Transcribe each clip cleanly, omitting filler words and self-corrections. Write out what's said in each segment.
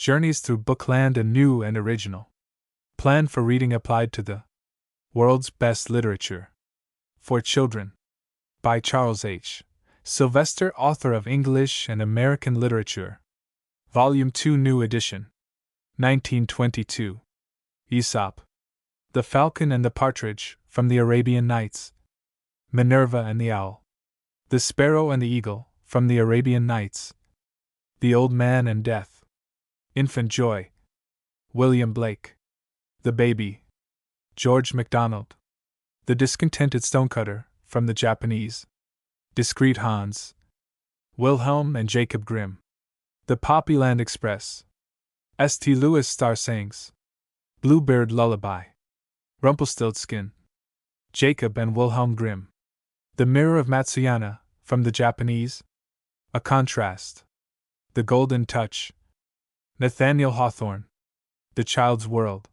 Journeys Through Bookland, a new and original plan for reading applied to the world's best literature for children. By Charles H. Sylvester, author of English and American Literature. Volume 2, New Edition. 1922. Aesop. The Falcon and the Partridge, from the Arabian Nights. Minerva and the Owl. The Sparrow and the Eagle, from the Arabian Nights. The Old Man and Death. Infant Joy. William Blake. The Baby. George MacDonald. The Discontented Stonecutter, from the Japanese. Discreet Hans. Wilhelm and Jacob Grimm. The Poppyland Express. St. Louis Star Sayings. Bluebird Lullaby. Rumpelstiltskin. Jacob and Wilhelm Grimm. The Mirror of Matsuyama, from the Japanese. A Contrast. The Golden Touch. Nathaniel Hawthorne. The Child's World.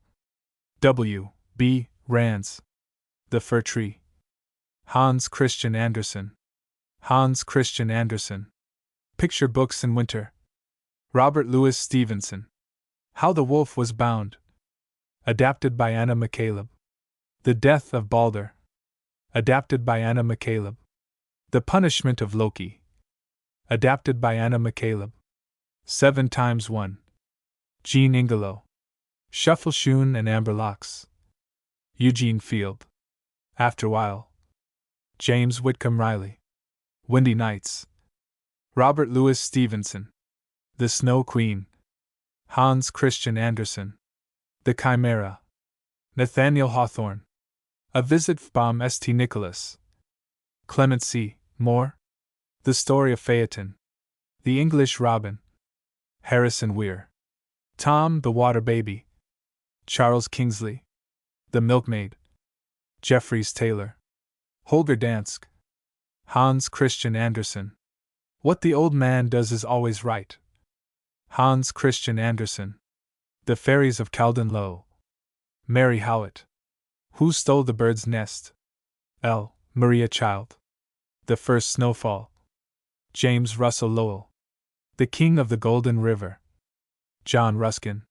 W. B. Rands. The Fir Tree. Hans Christian Andersen. Hans Christian Andersen. Picture Books in Winter. Robert Louis Stevenson. How the Wolf Was Bound. Adapted by Anna McCaleb. The Death of Balder. Adapted by Anna McCaleb. The Punishment of Loki. Adapted by Anna McCaleb. 7 times 1. Jean Ingelow. Shuffleshoon and Amber Locks. Eugene Field. Afterwhile. James Whitcomb Riley. Windy Nights. Robert Louis Stevenson. The Snow Queen. Hans Christian Andersen. The Chimera. Nathaniel Hawthorne. A Visit from St. Nicholas. Clement C. Moore. The Story of Phaeton. The English Robin. Harrison Weir. Tom the Water Baby. Charles Kingsley. The Milkmaid. Jeffries Taylor. Holger Dansk. Hans Christian Andersen. What the Old Man Does Is Always Right. Hans Christian Andersen. The Fairies of Caldon Low. Mary Howitt. Who Stole the Bird's Nest? L. Maria Child. The First Snowfall. James Russell Lowell. The King of the Golden River. John Ruskin.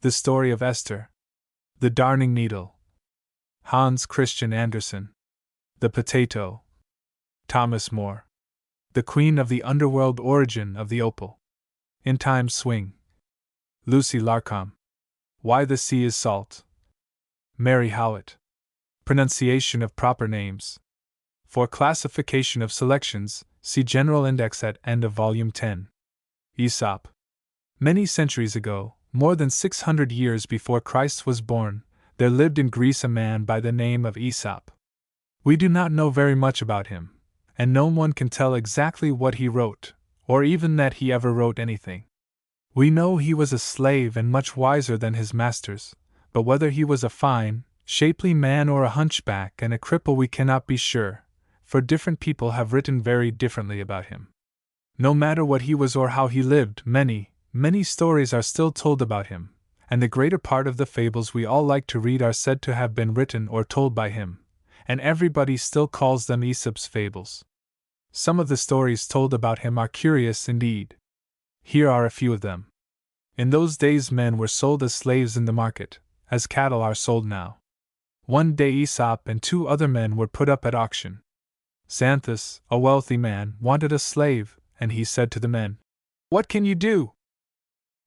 The Story of Esther. The Darning Needle. Hans Christian Andersen. The Potato. Thomas More. The Queen of the Underworld, Origin of the Opal. In Time's Swing. Lucy Larcom. Why the Sea is Salt. Mary Howitt. Pronunciation of Proper Names. For classification of selections, see General Index at end of Volume 10. Aesop. Many centuries ago, more than 600 years before Christ was born, there lived in Greece a man by the name of Aesop. We do not know very much about him, and no one can tell exactly what he wrote, or even that he ever wrote anything. We know he was a slave and much wiser than his masters, but whether he was a fine, shapely man or a hunchback and a cripple we cannot be sure, for different people have written very differently about him. No matter what he was or how he lived, many stories are still told about him, and the greater part of the fables we all like to read are said to have been written or told by him, and everybody still calls them Aesop's fables. Some of the stories told about him are curious indeed. Here are a few of them. In those days men were sold as slaves in the market, as cattle are sold now. One day Aesop and 2 other men were put up at auction. Xanthus, a wealthy man, wanted a slave, and he said to the men, "What can you do?"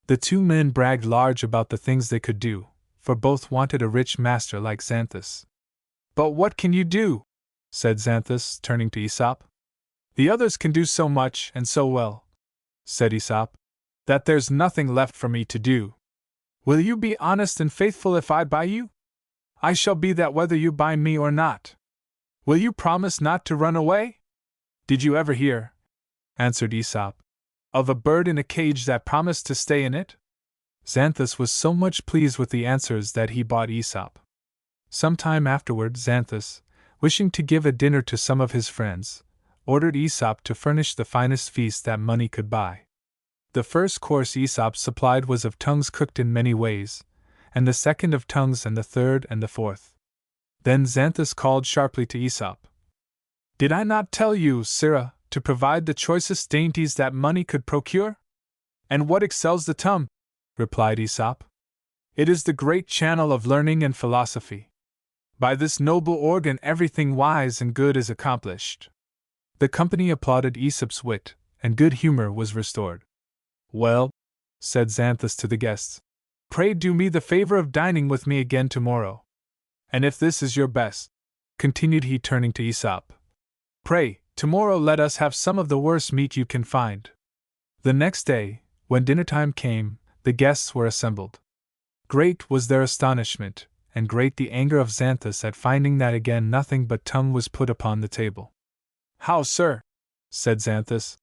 The 2 men bragged large about the things they could do, for both wanted a rich master like Xanthus. "But what can you do?" said Xanthus, turning to Aesop. "The others can do so much and so well," said Aesop, "that there's nothing left for me to do. Will you be honest and faithful if I buy you? I shall be that whether you buy me or not. Will you promise not to run away?" "Did you ever hear," answered Aesop, "of a bird in a cage that promised to stay in it?" Xanthus was so much pleased with the answers that he bought Aesop. Some time afterward Xanthus, wishing to give a dinner to some of his friends, ordered Aesop to furnish the finest feast that money could buy. The first course Aesop supplied was of tongues cooked in many ways, and the second of tongues, and the third and the fourth. Then Xanthus called sharply to Aesop. "Did I not tell you, sirrah, to provide the choicest dainties that money could procure? And what excels the tongue?" replied Aesop. It is the great channel of learning and philosophy. By this noble organ everything wise and good is accomplished. The company applauded Aesop's wit, and good humor was restored. Well, said Xanthus to the guests, pray do me the favor of dining with me again tomorrow. And if this is your best, continued he turning to Aesop, pray, tomorrow let us have some of the worst meat you can find. The next day, when dinner time came, the guests were assembled. Great was their astonishment, and great the anger of Xanthus at finding that again nothing but tongue was put upon the table. How, sir, said Xanthus,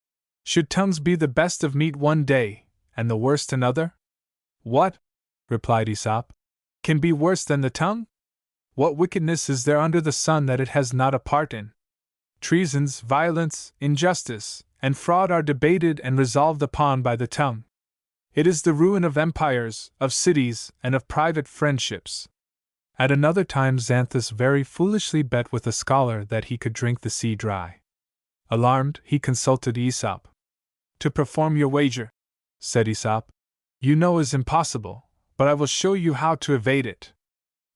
should tongues be the best of meat one day, and the worst another? What, replied Aesop, can be worse than the tongue? What wickedness is there under the sun that it has not a part in? Treasons, violence, injustice, and fraud are debated and resolved upon by the tongue. It is the ruin of empires, of cities, and of private friendships. At another time Xanthus very foolishly bet with a scholar that he could drink the sea dry. Alarmed, he consulted Aesop. To perform your wager, said Aesop, you know is impossible, but I will show you how to evade it.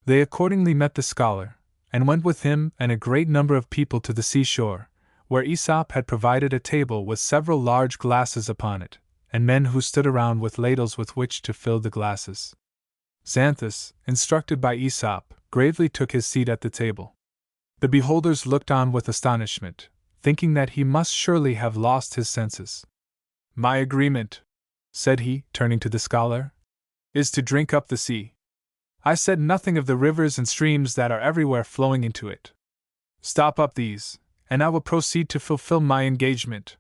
They accordingly met the scholar, and went with him and a great number of people to the seashore, where Aesop had provided a table with several large glasses upon it, and men who stood around with ladles with which to fill the glasses. Xanthus, instructed by Aesop, gravely took his seat at the table. The beholders looked on with astonishment, thinking that he must surely have lost his senses. My agreement, said he, turning to the scholar, is to drink up the sea. I said nothing of the rivers and streams that are everywhere flowing into it. Stop up these, and I will proceed to fulfill my engagement.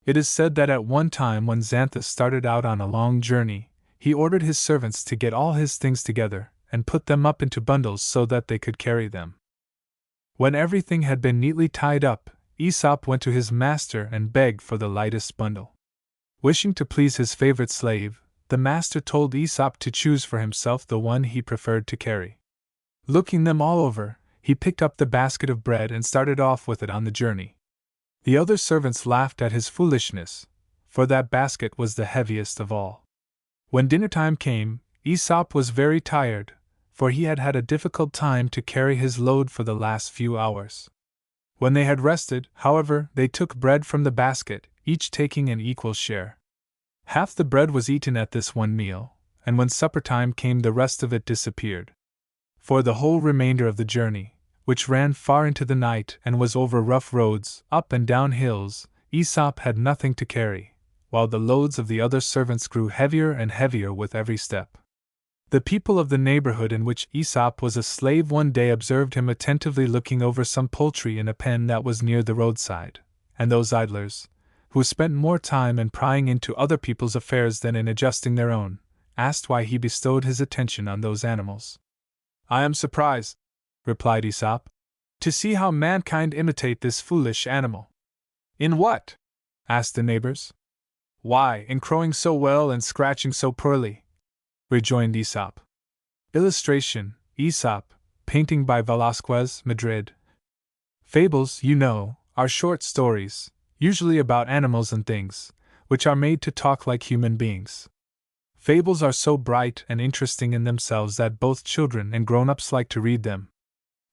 It is said that at one time when Xanthus started out on a long journey, he ordered his servants to get all his things together, and put them up into bundles so that they could carry them. When everything had been neatly tied up, Aesop went to his master and begged for the lightest bundle. Wishing to please his favorite slave, the master told Aesop to choose for himself the one he preferred to carry. Looking them all over, he picked up the basket of bread and started off with it on the journey. The other servants laughed at his foolishness, for that basket was the heaviest of all. When dinner time came, Aesop was very tired, for he had had a difficult time to carry his load for the last few hours. When they had rested, however, they took bread from the basket, each taking an equal share. Half the bread was eaten at this one meal, and when supper time came the rest of it disappeared. For the whole remainder of the journey, which ran far into the night and was over rough roads, up and down hills, Aesop had nothing to carry, while the loads of the other servants grew heavier and heavier with every step. The people of the neighborhood in which Aesop was a slave one day observed him attentively looking over some poultry in a pen that was near the roadside, and those idlers, who spent more time in prying into other people's affairs than in adjusting their own, asked why he bestowed his attention on those animals. I am surprised, replied Aesop, to see how mankind imitate this foolish animal. In what? Asked the neighbors. Why, in crowing so well and scratching so poorly, rejoined Aesop. Illustration, Aesop, painting by Velázquez, Madrid. Fables, you know, are short stories, usually about animals and things, which are made to talk like human beings. Fables are so bright and interesting in themselves that both children and grown-ups like to read them.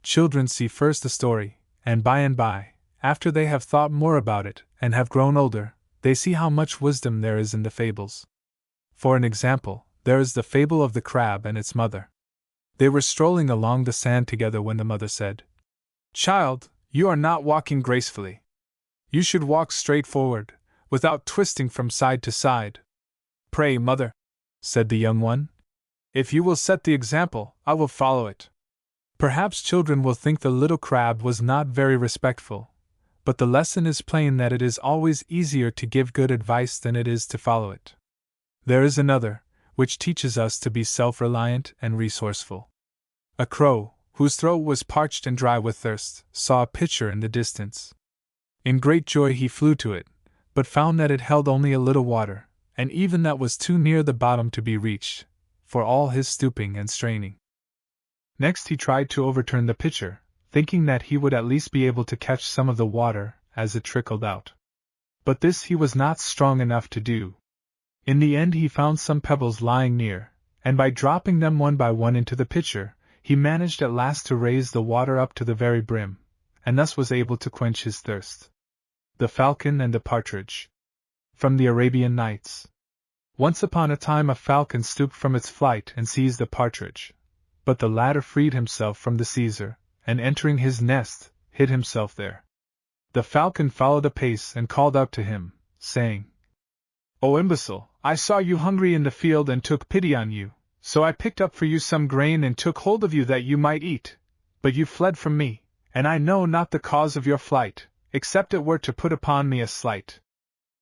Children see first the story, and by, after they have thought more about it and have grown older, they see how much wisdom there is in the fables. For an example, there is the fable of the crab and its mother. They were strolling along the sand together when the mother said, "Child, you are not walking gracefully. You should walk straight forward, without twisting from side to side." "Pray, mother," said the young one, "if you will set the example, I will follow it." Perhaps children will think the little crab was not very respectful, but the lesson is plain that it is always easier to give good advice than it is to follow it. There is another, which teaches us to be self-reliant and resourceful. A crow, whose throat was parched and dry with thirst, saw a pitcher in the distance. In great joy he flew to it, but found that it held only a little water, and even that was too near the bottom to be reached, for all his stooping and straining. Next he tried to overturn the pitcher, thinking that he would at least be able to catch some of the water as it trickled out. But this he was not strong enough to do. In the end he found some pebbles lying near, and by dropping them one by one into the pitcher, he managed at last to raise the water up to the very brim, and thus was able to quench his thirst. The Falcon and the Partridge. From the Arabian Nights. Once upon a time a falcon stooped from its flight and seized a partridge, but the latter freed himself from the seizer, and entering his nest, hid himself there. The falcon followed apace and called out to him, saying, "O imbecile, I saw you hungry in the field and took pity on you, so I picked up for you some grain and took hold of you that you might eat, but you fled from me, and I know not the cause of your flight, except it were to put upon me a slight.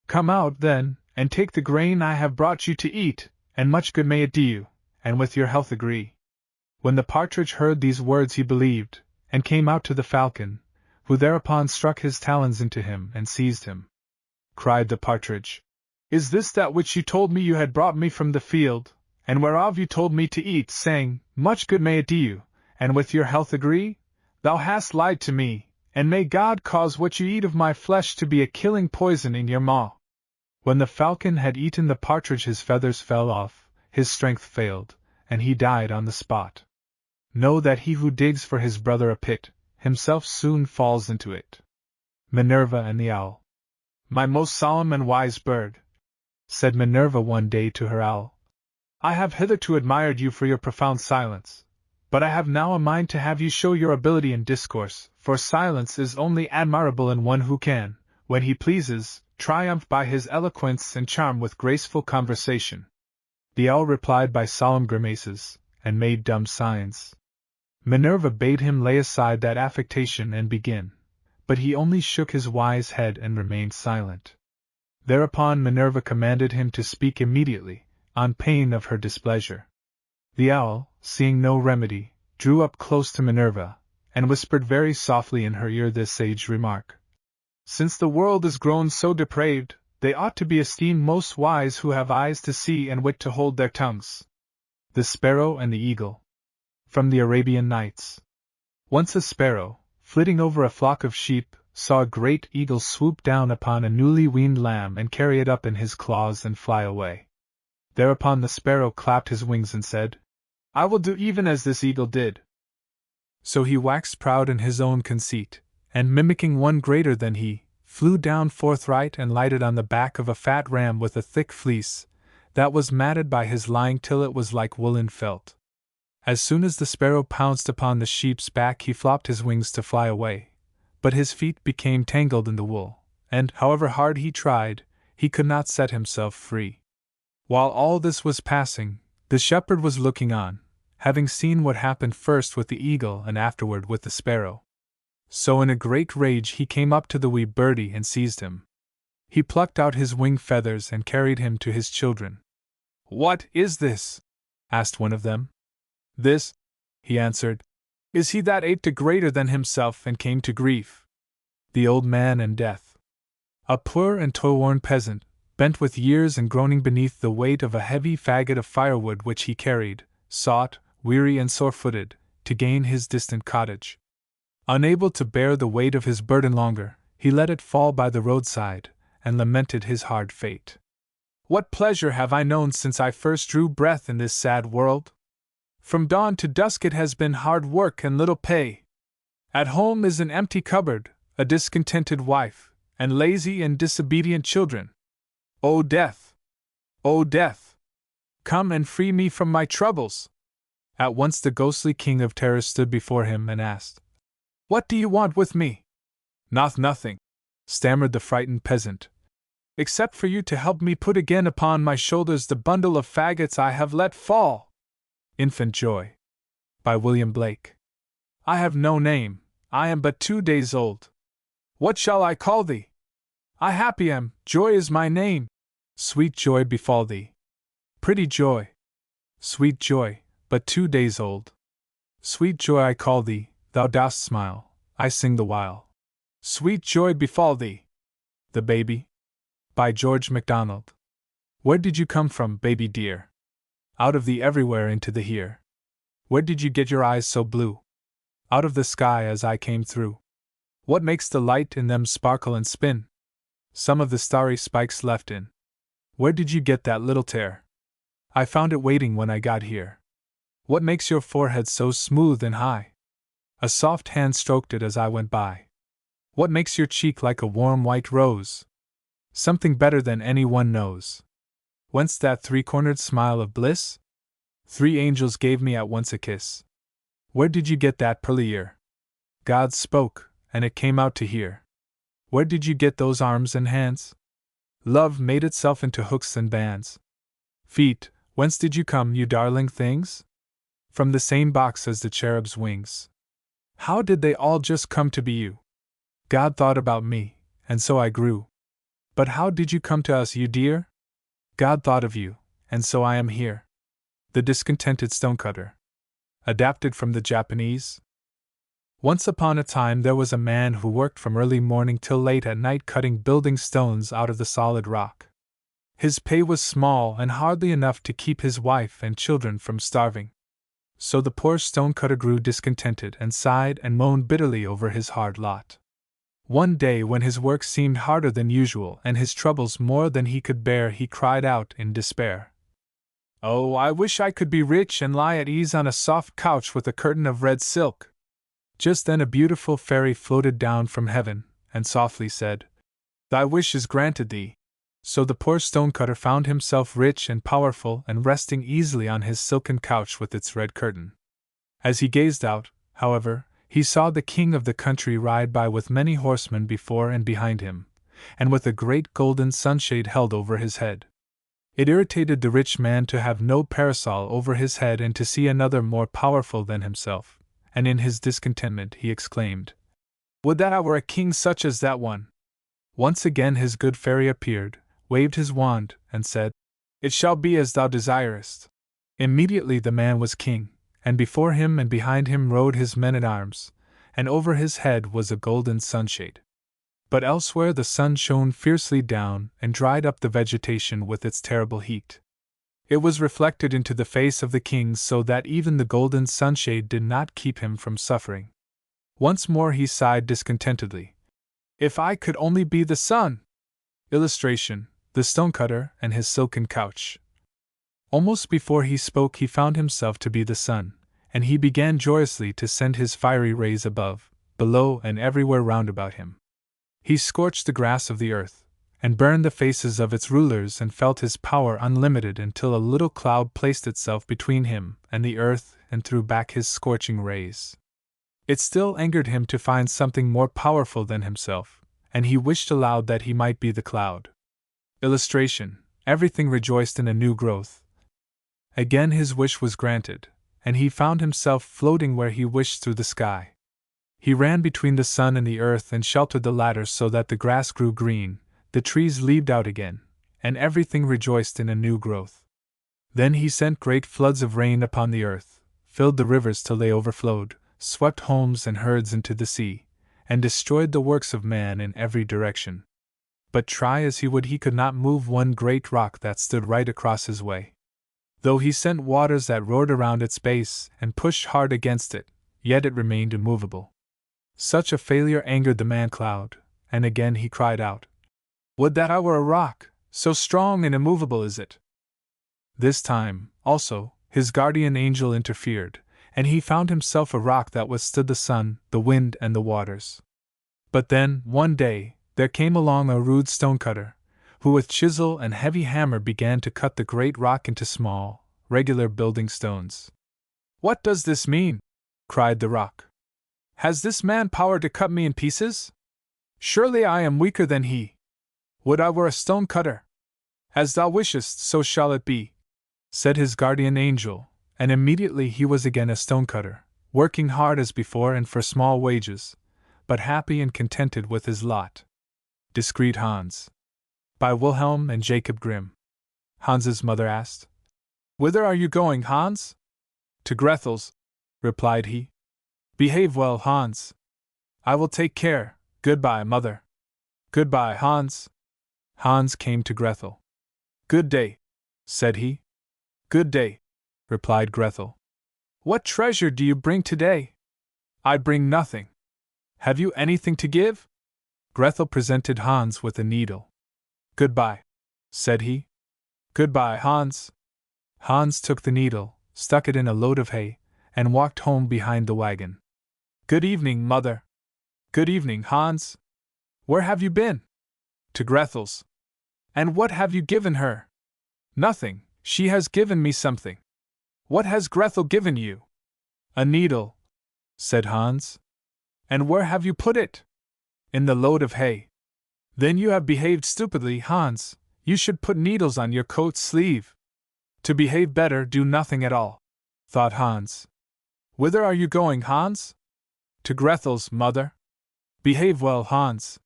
Come out, then, and take the grain I have brought you to eat, and much good may it do you, and with your health agree." When the partridge heard these words he believed, and came out to the falcon, who thereupon struck his talons into him and seized him. Cried the partridge, "Is this that which you told me you had brought me from the field, and whereof you told me to eat, saying, much good may it do you, and with your health agree? Thou hast lied to me, and may God cause what you eat of my flesh to be a killing poison in your maw." When the falcon had eaten the partridge his feathers fell off, his strength failed, and he died on the spot. Know that he who digs for his brother a pit, himself soon falls into it. Minerva and the Owl. "My most solemn and wise bird," said Minerva one day to her owl, "I have hitherto admired you for your profound silence, but I have now a mind to have you show your ability in discourse, for silence is only admirable in one who can, when he pleases, triumph by his eloquence and charm with graceful conversation." The owl replied by solemn grimaces, and made dumb signs. Minerva bade him lay aside that affectation and begin, but he only shook his wise head and remained silent. Thereupon Minerva commanded him to speak immediately, on pain of her displeasure. The owl, seeing no remedy, drew up close to Minerva, and whispered very softly in her ear this sage remark: "Since the world is grown so depraved, they ought to be esteemed most wise who have eyes to see and wit to hold their tongues." The Sparrow and the Eagle. From the Arabian Nights. Once a sparrow, flitting over a flock of sheep, saw a great eagle swoop down upon a newly weaned lamb and carry it up in his claws and fly away. Thereupon the sparrow clapped his wings and said, "I will do even as this eagle did." So he waxed proud in his own conceit, and mimicking one greater than he, flew down forthright and lighted on the back of a fat ram with a thick fleece, that was matted by his lying till it was like woolen felt. As soon as the sparrow pounced upon the sheep's back he flopped his wings to fly away, but his feet became tangled in the wool, and, however hard he tried, he could not set himself free. While all this was passing, the shepherd was looking on, having seen what happened first with the eagle and afterward with the sparrow. So in a great rage he came up to the wee birdie and seized him. He plucked out his wing feathers and carried him to his children. "What is this?" asked one of them. "This," he answered, "is he that ate the greater than himself and came to grief." The Old Man and Death. A poor and toil-worn peasant, bent with years and groaning beneath the weight of a heavy faggot of firewood which he carried, sought, weary and sore-footed, to gain his distant cottage. Unable to bear the weight of his burden longer, he let it fall by the roadside, and lamented his hard fate. "What pleasure have I known since I first drew breath in this sad world? From dawn to dusk it has been hard work and little pay. At home is an empty cupboard, a discontented wife, and lazy and disobedient children. O death! O death! Come and free me from my troubles!" At once the ghostly king of terrors stood before him and asked, "What do you want with me?" Nothing," stammered the frightened peasant, "except for you to help me put again upon my shoulders the bundle of faggots I have let fall." Infant Joy. By William Blake. "I have no name, I am but 2 days old. What shall I call thee? I happy am, Joy is my name. Sweet joy befall thee. Pretty joy. Sweet joy, but 2 days old. Sweet joy I call thee, thou dost smile, I sing the while. Sweet joy befall thee." The Baby. By George MacDonald. Where did you come from, baby dear? Out of the everywhere into the here. Where did you get your eyes so blue? Out of the sky as I came through. What makes the light in them sparkle and spin? Some of the starry spikes left in. Where did you get that little tear? I found it waiting when I got here. What makes your forehead so smooth and high? A soft hand stroked it as I went by. What makes your cheek like a warm white rose? Something better than anyone knows. Whence that three-cornered smile of bliss? 3 angels gave me at once a kiss. Where did you get that pearly ear? God spoke, and it came out to hear. Where did you get those arms and hands? Love made itself into hooks and bands. Feet, whence did you come, you darling things? From the same box as the cherub's wings. How did they all just come to be you? God thought about me, and so I grew. But how did you come to us, you dear? God thought of you, and so I am here. The Discontented Stonecutter. Adapted from the Japanese. Once upon a time there was a man who worked from early morning till late at night cutting building stones out of the solid rock. His pay was small and hardly enough to keep his wife and children from starving. So the poor stonecutter grew discontented and sighed and moaned bitterly over his hard lot. One day, when his work seemed harder than usual and his troubles more than he could bear, he cried out in despair, "Oh, I wish I could be rich and lie at ease on a soft couch with a curtain of red silk." Just then a beautiful fairy floated down from heaven and softly said, "Thy wish is granted thee." So the poor stonecutter found himself rich and powerful and resting easily on his silken couch with its red curtain. As he gazed out, however, he saw the king of the country ride by with many horsemen before and behind him, and with a great golden sunshade held over his head. It irritated the rich man to have no parasol over his head and to see another more powerful than himself, and in his discontentment he exclaimed, "Would that I were a king such as that one!" Once again his good fairy appeared, waved his wand, and said, "It shall be as thou desirest." Immediately the man was king, and before him and behind him rode his men-at-arms, and over his head was a golden sunshade. But elsewhere the sun shone fiercely down and dried up the vegetation with its terrible heat. It was reflected into the face of the king so that even the golden sunshade did not keep him from suffering. Once more he sighed discontentedly, "If I could only be the sun!" Illustration: The Stonecutter and His Silken Couch. Almost before he spoke he found himself to be the sun, and he began joyously to send his fiery rays above, below, and everywhere round about him. He scorched the grass of the earth, and burned the faces of its rulers, and felt his power unlimited until a little cloud placed itself between him and the earth and threw back his scorching rays. It still angered him to find something more powerful than himself, and he wished aloud that he might be the cloud. Illustration: Everything rejoiced in a new growth. Again his wish was granted, and he found himself floating where he wished through the sky. He ran between the sun and the earth and sheltered the latter so that the grass grew green, the trees leaved out again, and everything rejoiced in a new growth. Then he sent great floods of rain upon the earth, filled the rivers till they overflowed, swept homes and herds into the sea, and destroyed the works of man in every direction. But try as he would, he could not move one great rock that stood right across his way. Though he sent waters that roared around its base and pushed hard against it, yet it remained immovable. Such a failure angered the man-cloud, and again he cried out, "Would that I were a rock, so strong and immovable is it!" This time, also, his guardian angel interfered, and he found himself a rock that withstood the sun, the wind, and the waters. But then, one day, there came along a rude stonecutter, who with chisel and heavy hammer began to cut the great rock into small, regular building stones. "What does this mean?" cried the rock. "Has this man power to cut me in pieces? Surely I am weaker than he. Would I were a stonecutter!" "As thou wishest, so shall it be," said his guardian angel, and immediately he was again a stonecutter, working hard as before and for small wages, but happy and contented with his lot. Discreet Hans. By Wilhelm and Jacob Grimm. Hans's mother asked, "Whither are you going, Hans?" "To Grethel's," replied he. "Behave well, Hans." "I will take care. Goodbye, mother." "Goodbye, Hans." Hans came to Grethel. "Good day," said he. "Good day," replied Grethel. "What treasure do you bring today?" "I bring nothing." "Have you anything to give?" Grethel presented Hans with a needle. "Goodbye," said he. Goodbye, Hans. Hans took the needle, stuck it in a load of hay, and walked home behind the wagon. Good evening, Mother. Good evening, Hans. Where have you been? To Grethel's. And what have you given her? Nothing, she has given me something. What has Grethel given you? A needle, said Hans. And where have you put it? In the load of hay. Then you have behaved stupidly, Hans. You should put needles on your coat sleeve. To behave better, do nothing at all, thought Hans. Whither are you going, Hans? To Grethel's, Mother. Behave well, Hans.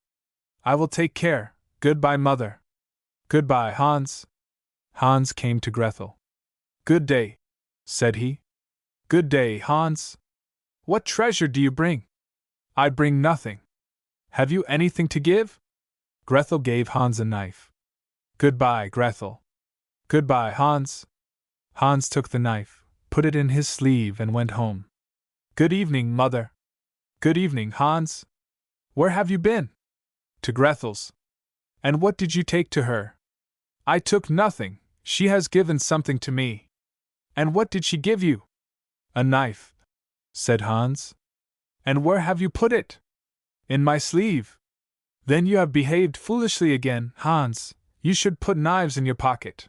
I will take care. Goodbye, Mother. Goodbye, Hans. Hans came to Grethel. Good day, said he. Good day, Hans. What treasure do you bring? I bring nothing. Have you anything to give? Grethel gave Hans a knife. Goodbye, Grethel. Goodbye, Hans. Hans took the knife, put it in his sleeve, and went home. Good evening, Mother. Good evening, Hans. Where have you been? To Grethel's. And what did you take to her? I took nothing, she has given something to me. And what did she give you? A knife, said Hans. And where have you put it? In my sleeve. Then you have behaved foolishly again, Hans. You should put knives in your pocket.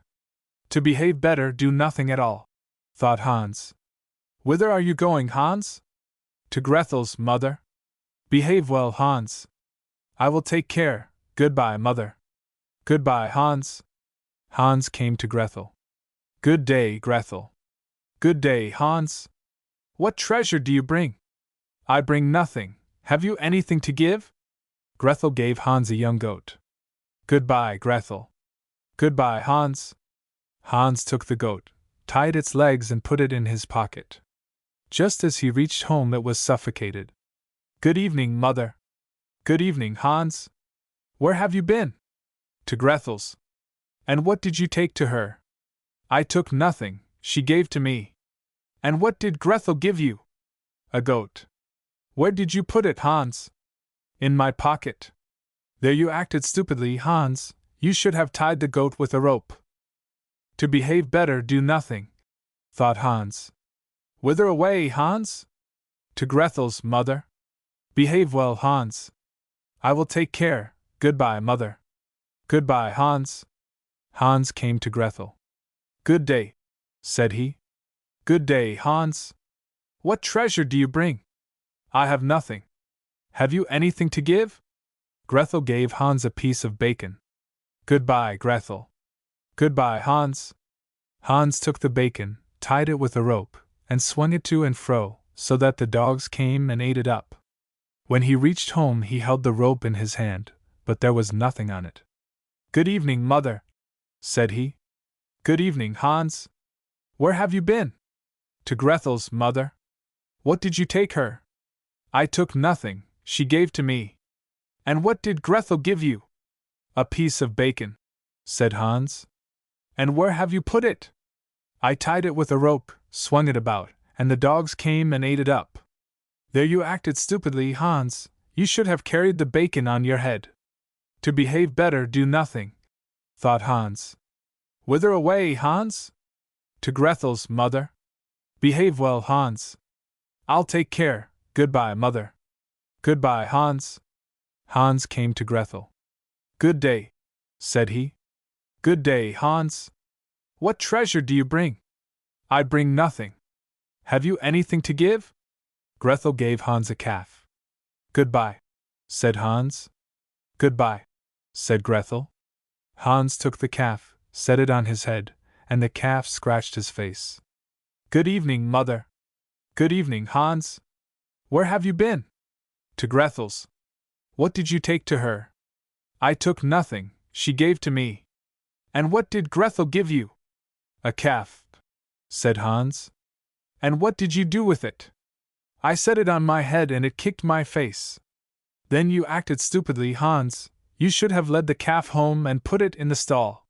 To behave better, do nothing at all, thought Hans. Whither are you going, Hans? To Grethel's, Mother. Behave well, Hans. I will take care. Goodbye, Mother. Goodbye, Hans. Hans came to Grethel. Good day, Grethel. Good day, Hans. What treasure do you bring? I bring nothing. Have you anything to give? Grethel gave Hans a young goat. Goodbye, Grethel. Goodbye, Hans. Hans took the goat, tied its legs, and put it in his pocket. Just as he reached home, it was suffocated. Good evening, Mother. Good evening, Hans. Where have you been? To Grethel's. And what did you take to her? I took nothing, she gave to me. And what did Grethel give you? A goat. Where did you put it, Hans? In my pocket. There you acted stupidly, Hans. You should have tied the goat with a rope. To behave better, do nothing, thought Hans. Whither away, Hans? To Grethel's, Mother. Behave well, Hans. I will take care. Goodbye, Mother. Goodbye, Hans. Hans came to Grethel. Good day, said he. Good day, Hans. What treasure do you bring? I have nothing. Have you anything to give? Grethel gave Hans a piece of bacon. Goodbye, Grethel. Goodbye, Hans. Hans took the bacon, tied it with a rope, and swung it to and fro, so that the dogs came and ate it up. When he reached home, he held the rope in his hand, but there was nothing on it. Good evening, Mother, said he. Good evening, Hans. Where have you been? To Grethel's, Mother. What did you take her? I took nothing, she gave to me. And what did Grethel give you? A piece of bacon, said Hans. And where have you put it? I tied it with a rope, swung it about, and the dogs came and ate it up. There you acted stupidly, Hans. You should have carried the bacon on your head. To behave better, do nothing, thought Hans. Whither away, Hans? To Grethel's, Mother. Behave well, Hans. I'll take care. Goodbye, Mother. Goodbye, Hans. Hans came to Grethel. Good day, said he. Good day, Hans. What treasure do you bring? I bring nothing. Have you anything to give? Grethel gave Hans a calf. Goodbye, said Hans. Goodbye, said Grethel. Hans took the calf, set it on his head, and the calf scratched his face. Good evening, Mother. Good evening, Hans. Where have you been? To Grethel's. What did you take to her? I took nothing, she gave to me. And what did Grethel give you? A calf, said Hans. And what did you do with it? I set it on my head and it kicked my face. Then you acted stupidly, Hans. You should have led the calf home and put it in the stall.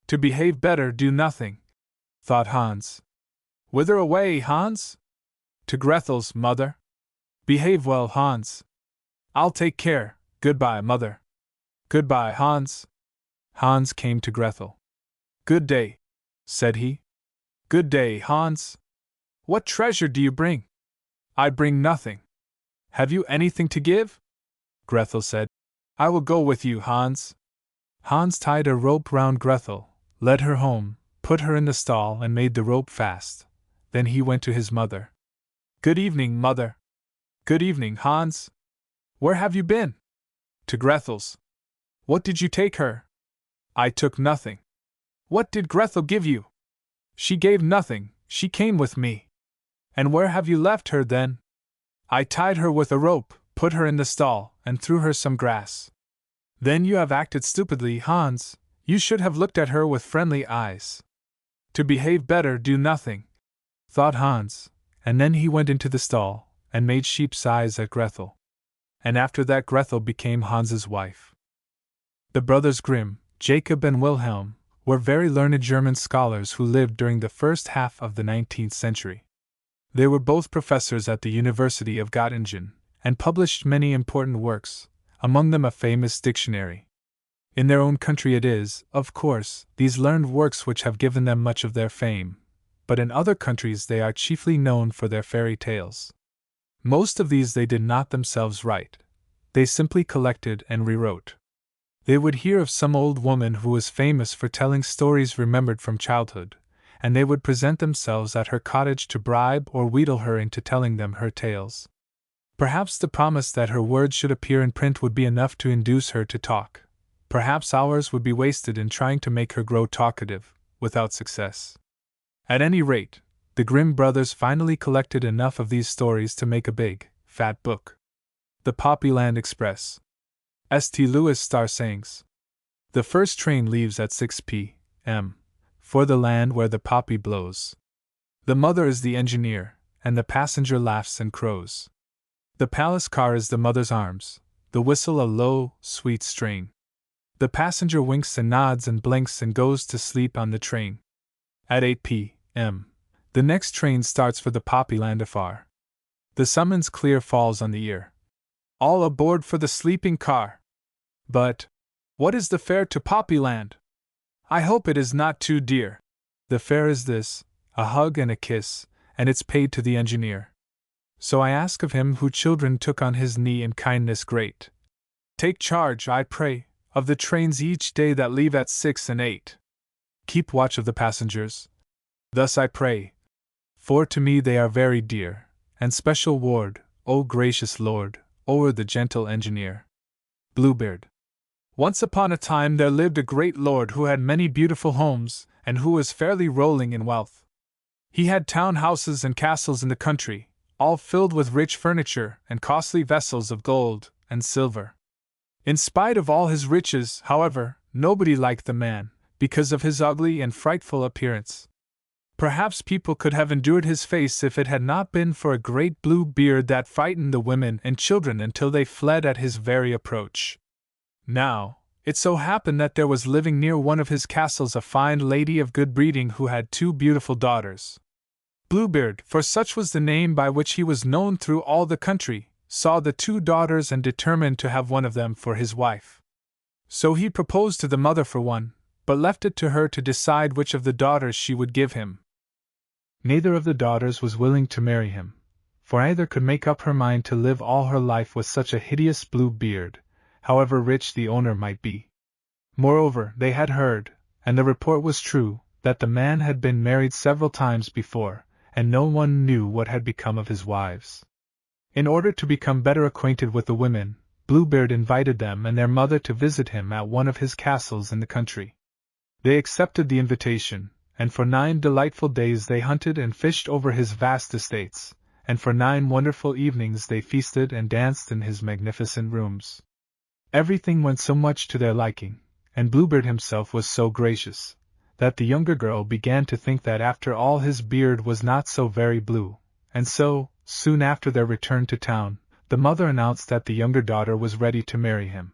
To behave better, do nothing, thought Hans. Whither away, Hans? To Grethel's, Mother. Behave well, Hans. I'll take care. Goodbye, Mother. Goodbye, Hans. Hans came to Grethel. "Good day," said he. "Good day, Hans. What treasure do you bring?" "I bring nothing." "Have you anything to give?" Grethel said. "I will go with you, Hans." Hans tied a rope round Grethel, led her home, put her in the stall, and made the rope fast. Then he went to his mother. "Good evening, mother." "Good evening, Hans. Where have you been?" "To Grethel's." "What did you take her?" "I took nothing." "What did Grethel give you?" "She gave nothing, she came with me." "And where have you left her, then?" "I tied her with a rope, put her in the stall, and threw her some grass." "Then you have acted stupidly, Hans. You should have looked at her with friendly eyes." "To behave better, do nothing," thought Hans, and then he went into the stall, and made sheep's eyes at Grethel. And after that Grethel became Hans's wife. The brothers Grimm, Jacob and Wilhelm, were very learned German scholars who lived during the first half of the 19th century. They were both professors at the University of Göttingen, and published many important works, among them a famous dictionary. In their own country it is, of course, these learned works which have given them much of their fame, but in other countries they are chiefly known for their fairy tales. Most of these they did not themselves write. They simply collected and rewrote. They would hear of some old woman who was famous for telling stories remembered from childhood, and they would present themselves at her cottage to bribe or wheedle her into telling them her tales. Perhaps the promise that her words should appear in print would be enough to induce her to talk. Perhaps hours would be wasted in trying to make her grow talkative, without success. At any rate, the Grimm brothers finally collected enough of these stories to make a big, fat book. The Poppyland Express. St. Louis Star Sayings. The first train leaves at 6 p.m. for the land where the poppy blows. The mother is the engineer, and the passenger laughs and crows. The palace car is the mother's arms, the whistle a low, sweet strain. The passenger winks and nods and blinks and goes to sleep on the train. At 8 p.m., the next train starts for the Poppyland afar. The summons clear falls on the ear. All aboard for the sleeping car. But what is the fare to Poppyland? I hope it is not too dear. The fare is this, a hug and a kiss, and it's paid to the engineer. So I ask of him who children took on his knee in kindness great. Take charge, I pray, of the trains each day that leave at 6 and 8. Keep watch of the passengers. Thus I pray. For to me they are very dear, and special ward, O gracious Lord, o'er the gentle engineer. Bluebeard. Once upon a time there lived a great lord who had many beautiful homes, and who was fairly rolling in wealth. He had town houses and castles in the country, all filled with rich furniture and costly vessels of gold and silver. In spite of all his riches, however, nobody liked the man, because of his ugly and frightful appearance. Perhaps people could have endured his face if it had not been for a great blue beard that frightened the women and children until they fled at his very approach. Now, it so happened that there was living near one of his castles a fine lady of good breeding who had 2 beautiful daughters. Bluebeard, for such was the name by which he was known through all the country, saw the 2 daughters and determined to have one of them for his wife. So he proposed to the mother for one, but left it to her to decide which of the daughters she would give him. Neither of the daughters was willing to marry him, for either could make up her mind to live all her life with such a hideous blue beard, however rich the owner might be. Moreover, they had heard, and the report was true, that the man had been married several times before, and no one knew what had become of his wives. In order to become better acquainted with the women, Bluebeard invited them and their mother to visit him at one of his castles in the country. They accepted the invitation, and for 9 delightful days they hunted and fished over his vast estates, and for 9 wonderful evenings they feasted and danced in his magnificent rooms. Everything went so much to their liking, and Bluebeard himself was so gracious, that the younger girl began to think that after all his beard was not so very blue, and so, soon after their return to town, the mother announced that the younger daughter was ready to marry him.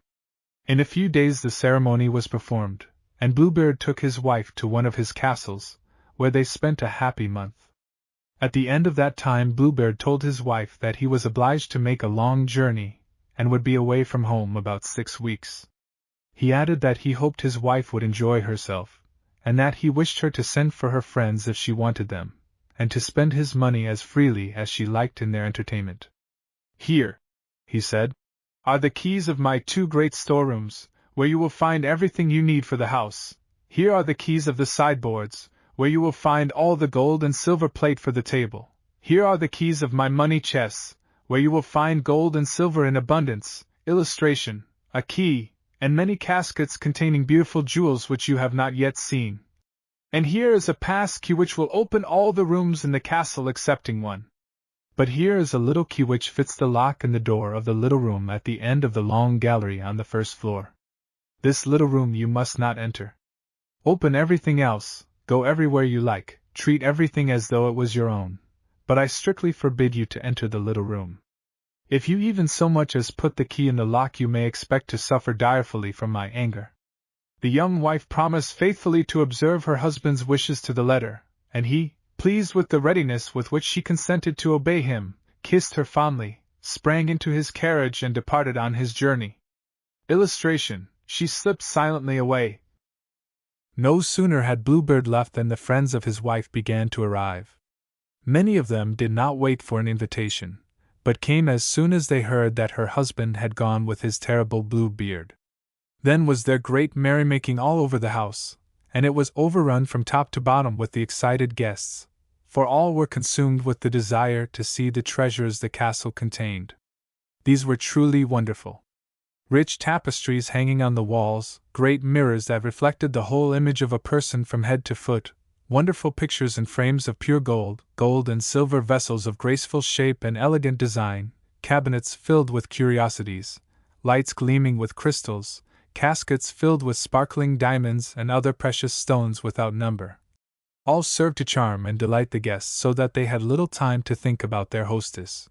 In a few days the ceremony was performed, and Bluebeard took his wife to one of his castles, where they spent a happy month. At the end of that time Bluebeard told his wife that he was obliged to make a long journey, and would be away from home about 6 weeks. He added that he hoped his wife would enjoy herself, and that he wished her to send for her friends if she wanted them, and to spend his money as freely as she liked in their entertainment. "Here," he said, "are the keys of my 2 great storerooms, where you will find everything you need for the house. Here are the keys of the sideboards, where you will find all the gold and silver plate for the table. Here are the keys of my money chests, where you will find gold and silver in abundance, illustration, a key, and many caskets containing beautiful jewels which you have not yet seen. And here is a pass key which will open all the rooms in the castle excepting one. But here is a little key which fits the lock in the door of the little room at the end of the long gallery on the first floor. This little room you must not enter. Open everything else, go everywhere you like, treat everything as though it was your own, but I strictly forbid you to enter the little room. If you even so much as put the key in the lock you may expect to suffer direfully from my anger." The young wife promised faithfully to observe her husband's wishes to the letter, and he, pleased with the readiness with which she consented to obey him, kissed her fondly, sprang into his carriage and departed on his journey. Illustration, she slipped silently away. No sooner had Bluebeard left than the friends of his wife began to arrive. Many of them did not wait for an invitation, but came as soon as they heard that her husband had gone with his terrible blue beard. Then was there great merrymaking all over the house, and it was overrun from top to bottom with the excited guests, for all were consumed with the desire to see the treasures the castle contained. These were truly wonderful. Rich tapestries hanging on the walls, great mirrors that reflected the whole image of a person from head to foot, wonderful pictures in frames of pure gold, gold and silver vessels of graceful shape and elegant design, cabinets filled with curiosities, lights gleaming with crystals, caskets filled with sparkling diamonds and other precious stones without number. All served to charm and delight the guests so that they had little time to think about their hostess.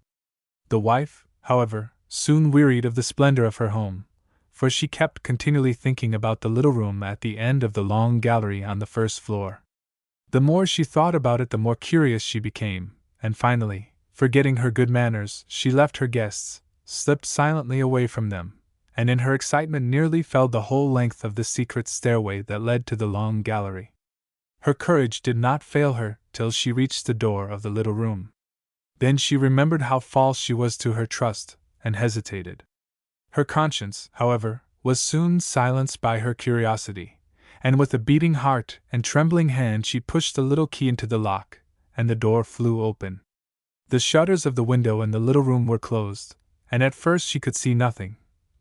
The wife, however, soon wearied of the splendor of her home, for she kept continually thinking about the little room at the end of the long gallery on the first floor. The more she thought about it, the more curious she became, and finally, forgetting her good manners, she left her guests, slipped silently away from them, and in her excitement nearly fell the whole length of the secret stairway that led to the long gallery. Her courage did not fail her till she reached the door of the little room. Then she remembered how false she was to her trust, and hesitated. Her conscience, however, was soon silenced by her curiosity, and with a beating heart and trembling hand she pushed the little key into the lock, and the door flew open. The shutters of the window in the little room were closed, and at first she could see nothing,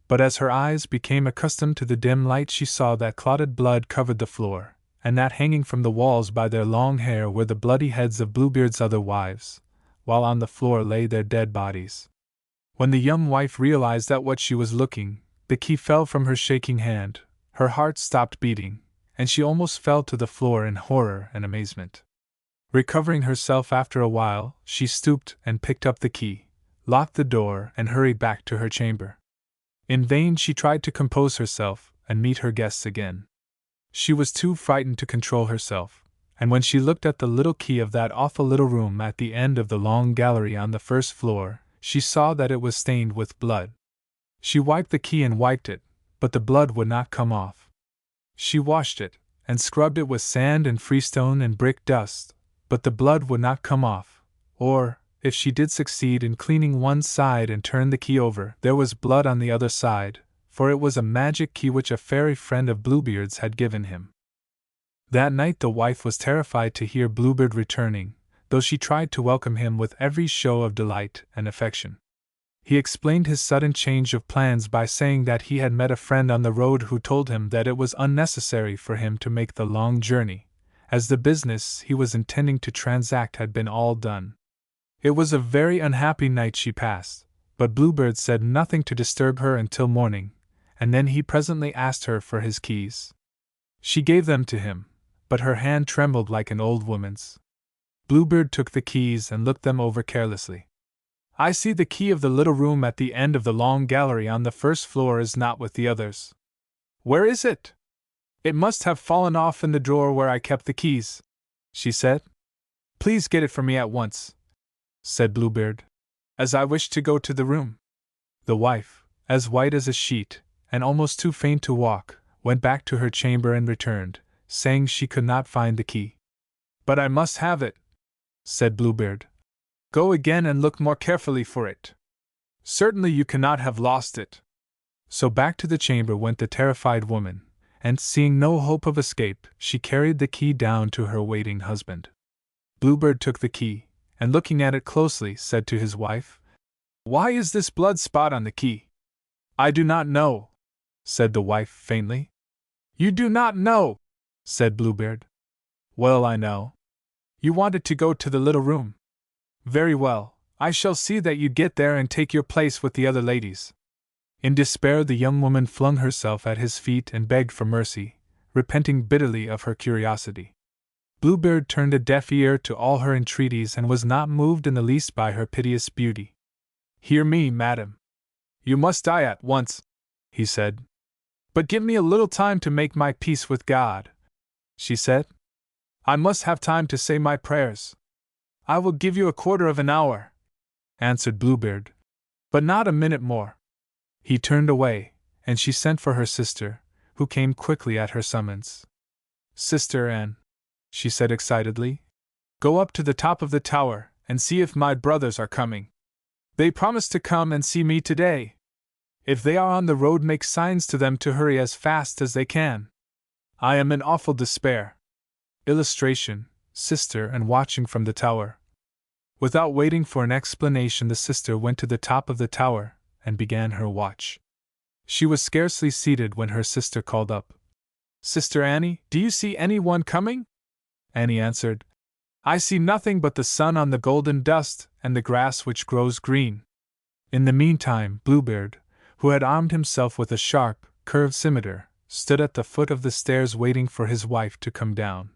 but as her eyes became accustomed to the dim light she saw that clotted blood covered the floor, and that hanging from the walls by their long hair were the bloody heads of Bluebeard's other wives, while on the floor lay their dead bodies. When the young wife realized at what she was looking, the key fell from her shaking hand, her heart stopped beating, and she almost fell to the floor in horror and amazement. Recovering herself after a while, she stooped and picked up the key, locked the door, and hurried back to her chamber. In vain she tried to compose herself and meet her guests again. She was too frightened to control herself, and when she looked at the little key of that awful little room at the end of the long gallery on the first floor, she saw that it was stained with blood. She wiped the key and wiped it, but the blood would not come off. She washed it, and scrubbed it with sand and freestone and brick dust, but the blood would not come off, or, if she did succeed in cleaning one side and turn the key over, there was blood on the other side, for it was a magic key which a fairy friend of Bluebeard's had given him. That night the wife was terrified to hear Bluebeard returning, though she tried to welcome him with every show of delight and affection. He explained his sudden change of plans by saying that he had met a friend on the road who told him that it was unnecessary for him to make the long journey, as the business he was intending to transact had been all done. It was a very unhappy night she passed, but Bluebeard said nothing to disturb her until morning, and then he presently asked her for his keys. She gave them to him, but her hand trembled like an old woman's. Bluebeard took the keys and looked them over carelessly. "I see the key of the little room at the end of the long gallery on the first floor is not with the others. Where is it? It must have fallen off in the drawer where I kept the keys," she said. "Please get it for me at once," said Bluebeard, "as I wish to go to the room." The wife, as white as a sheet, and almost too faint to walk, went back to her chamber and returned, saying she could not find the key. "But I must have it," said Bluebeard. "Go again and look more carefully for it. Certainly you cannot have lost it." So back to the chamber went the terrified woman, and seeing no hope of escape, she carried the key down to her waiting husband. Bluebeard took the key, and looking at it closely, said to his wife, "Why is this blood spot on the key?" "I do not know," said the wife faintly. "You do not know," said Bluebeard. "Well, I know. You wanted to go to the little room. Very well, I shall see that you get there and take your place with the other ladies." In despair, the young woman flung herself at his feet and begged for mercy, repenting bitterly of her curiosity. Bluebeard turned a deaf ear to all her entreaties and was not moved in the least by her piteous beauty. "Hear me, madam. You must die at once," he said. "But give me a little time to make my peace with God," she said. "I must have time to say my prayers." "I will give you a quarter of an hour," answered Bluebeard, "but not a minute more." He turned away, and she sent for her sister, who came quickly at her summons. "Sister Anne," she said excitedly, "go up to the top of the tower and see if my brothers are coming. They promised to come and see me today. If they are on the road, make signs to them to hurry as fast as they can. I am in awful despair." Illustration: Sister and watching from the tower. Without waiting for an explanation, the sister went to the top of the tower and began her watch. She was scarcely seated when her sister called up, "Sister Annie, do you see anyone coming?" Annie answered, "I see nothing but the sun on the golden dust and the grass which grows green." In the meantime, Bluebeard, who had armed himself with a sharp, curved scimitar, stood at the foot of the stairs waiting for his wife to come down.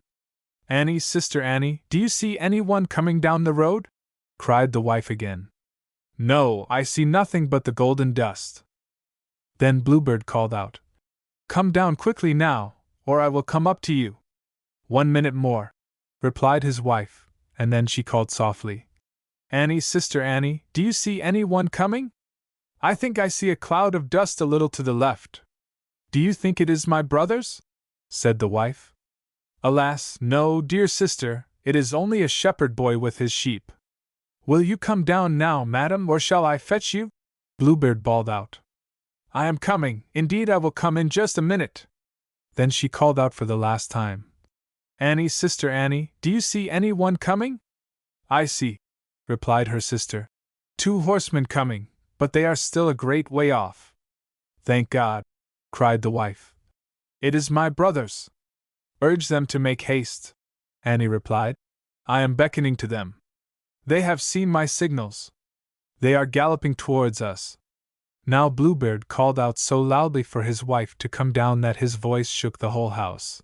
"Annie, Sister Annie, do you see anyone coming down the road?" cried the wife again. "No, I see nothing but the golden dust." Then Bluebeard called out, "Come down quickly now, or I will come up to you." "1 minute more," replied his wife, and then she called softly, "Annie, Sister Annie, do you see anyone coming? I think I see a cloud of dust a little to the left." "Do you think it is my brothers?" said the wife. "Alas, no, dear sister, it is only a shepherd boy with his sheep." "Will you come down now, madam, or shall I fetch you?" Bluebeard bawled out. "I am coming, indeed I will come in just a minute." Then she called out for the last time, "Annie, Sister Annie, do you see anyone coming?" "I see," replied her sister, "2 horsemen coming, but they are still a great way off." "Thank God," cried the wife. "It is my brothers." "Urge them to make haste," Annie replied. "I am beckoning to them. They have seen my signals. They are galloping towards us." Now Bluebeard called out so loudly for his wife to come down that his voice shook the whole house.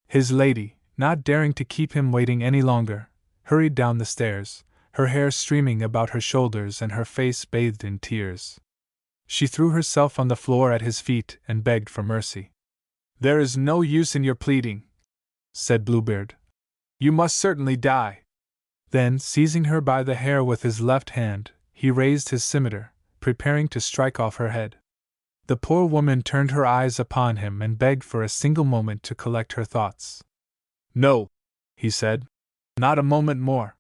His lady, not daring to keep him waiting any longer, hurried down the stairs, her hair streaming about her shoulders and her face bathed in tears. She threw herself on the floor at his feet and begged for mercy. "There is no use in your pleading," said Bluebeard. "You must certainly die." Then, seizing her by the hair with his left hand, he raised his scimitar, preparing to strike off her head. The poor woman turned her eyes upon him and begged for a single moment to collect her thoughts. "No," he said, "not a moment more.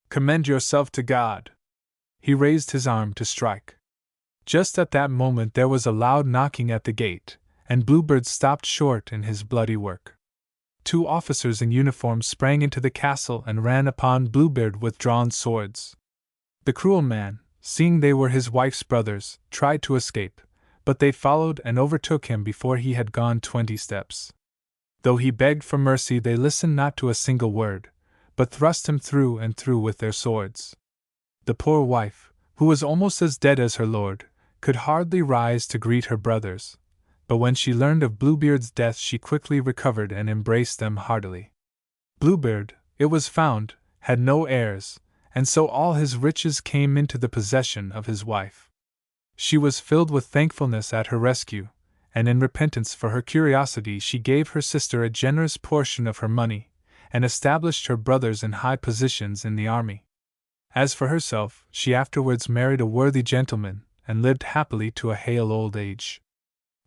Commend yourself to God." He raised his arm to strike. Just at that moment there was a loud knocking at the gate, and Bluebeard stopped short in his bloody work. 2 officers in uniform sprang into the castle and ran upon Bluebeard with drawn swords. The cruel man, seeing they were his wife's brothers, tried to escape, but they followed and overtook him before he had gone 20 steps. Though he begged for mercy, they listened not to a single word, but thrust him through and through with their swords. The poor wife, who was almost as dead as her lord, could hardly rise to greet her brothers, but when she learned of Bluebeard's death she quickly recovered and embraced them heartily. Bluebeard, it was found, had no heirs, and so all his riches came into the possession of his wife. She was filled with thankfulness at her rescue, and in repentance for her curiosity she gave her sister a generous portion of her money, and established her brothers in high positions in the army. As for herself, she afterwards married a worthy gentleman, and lived happily to a hale old age.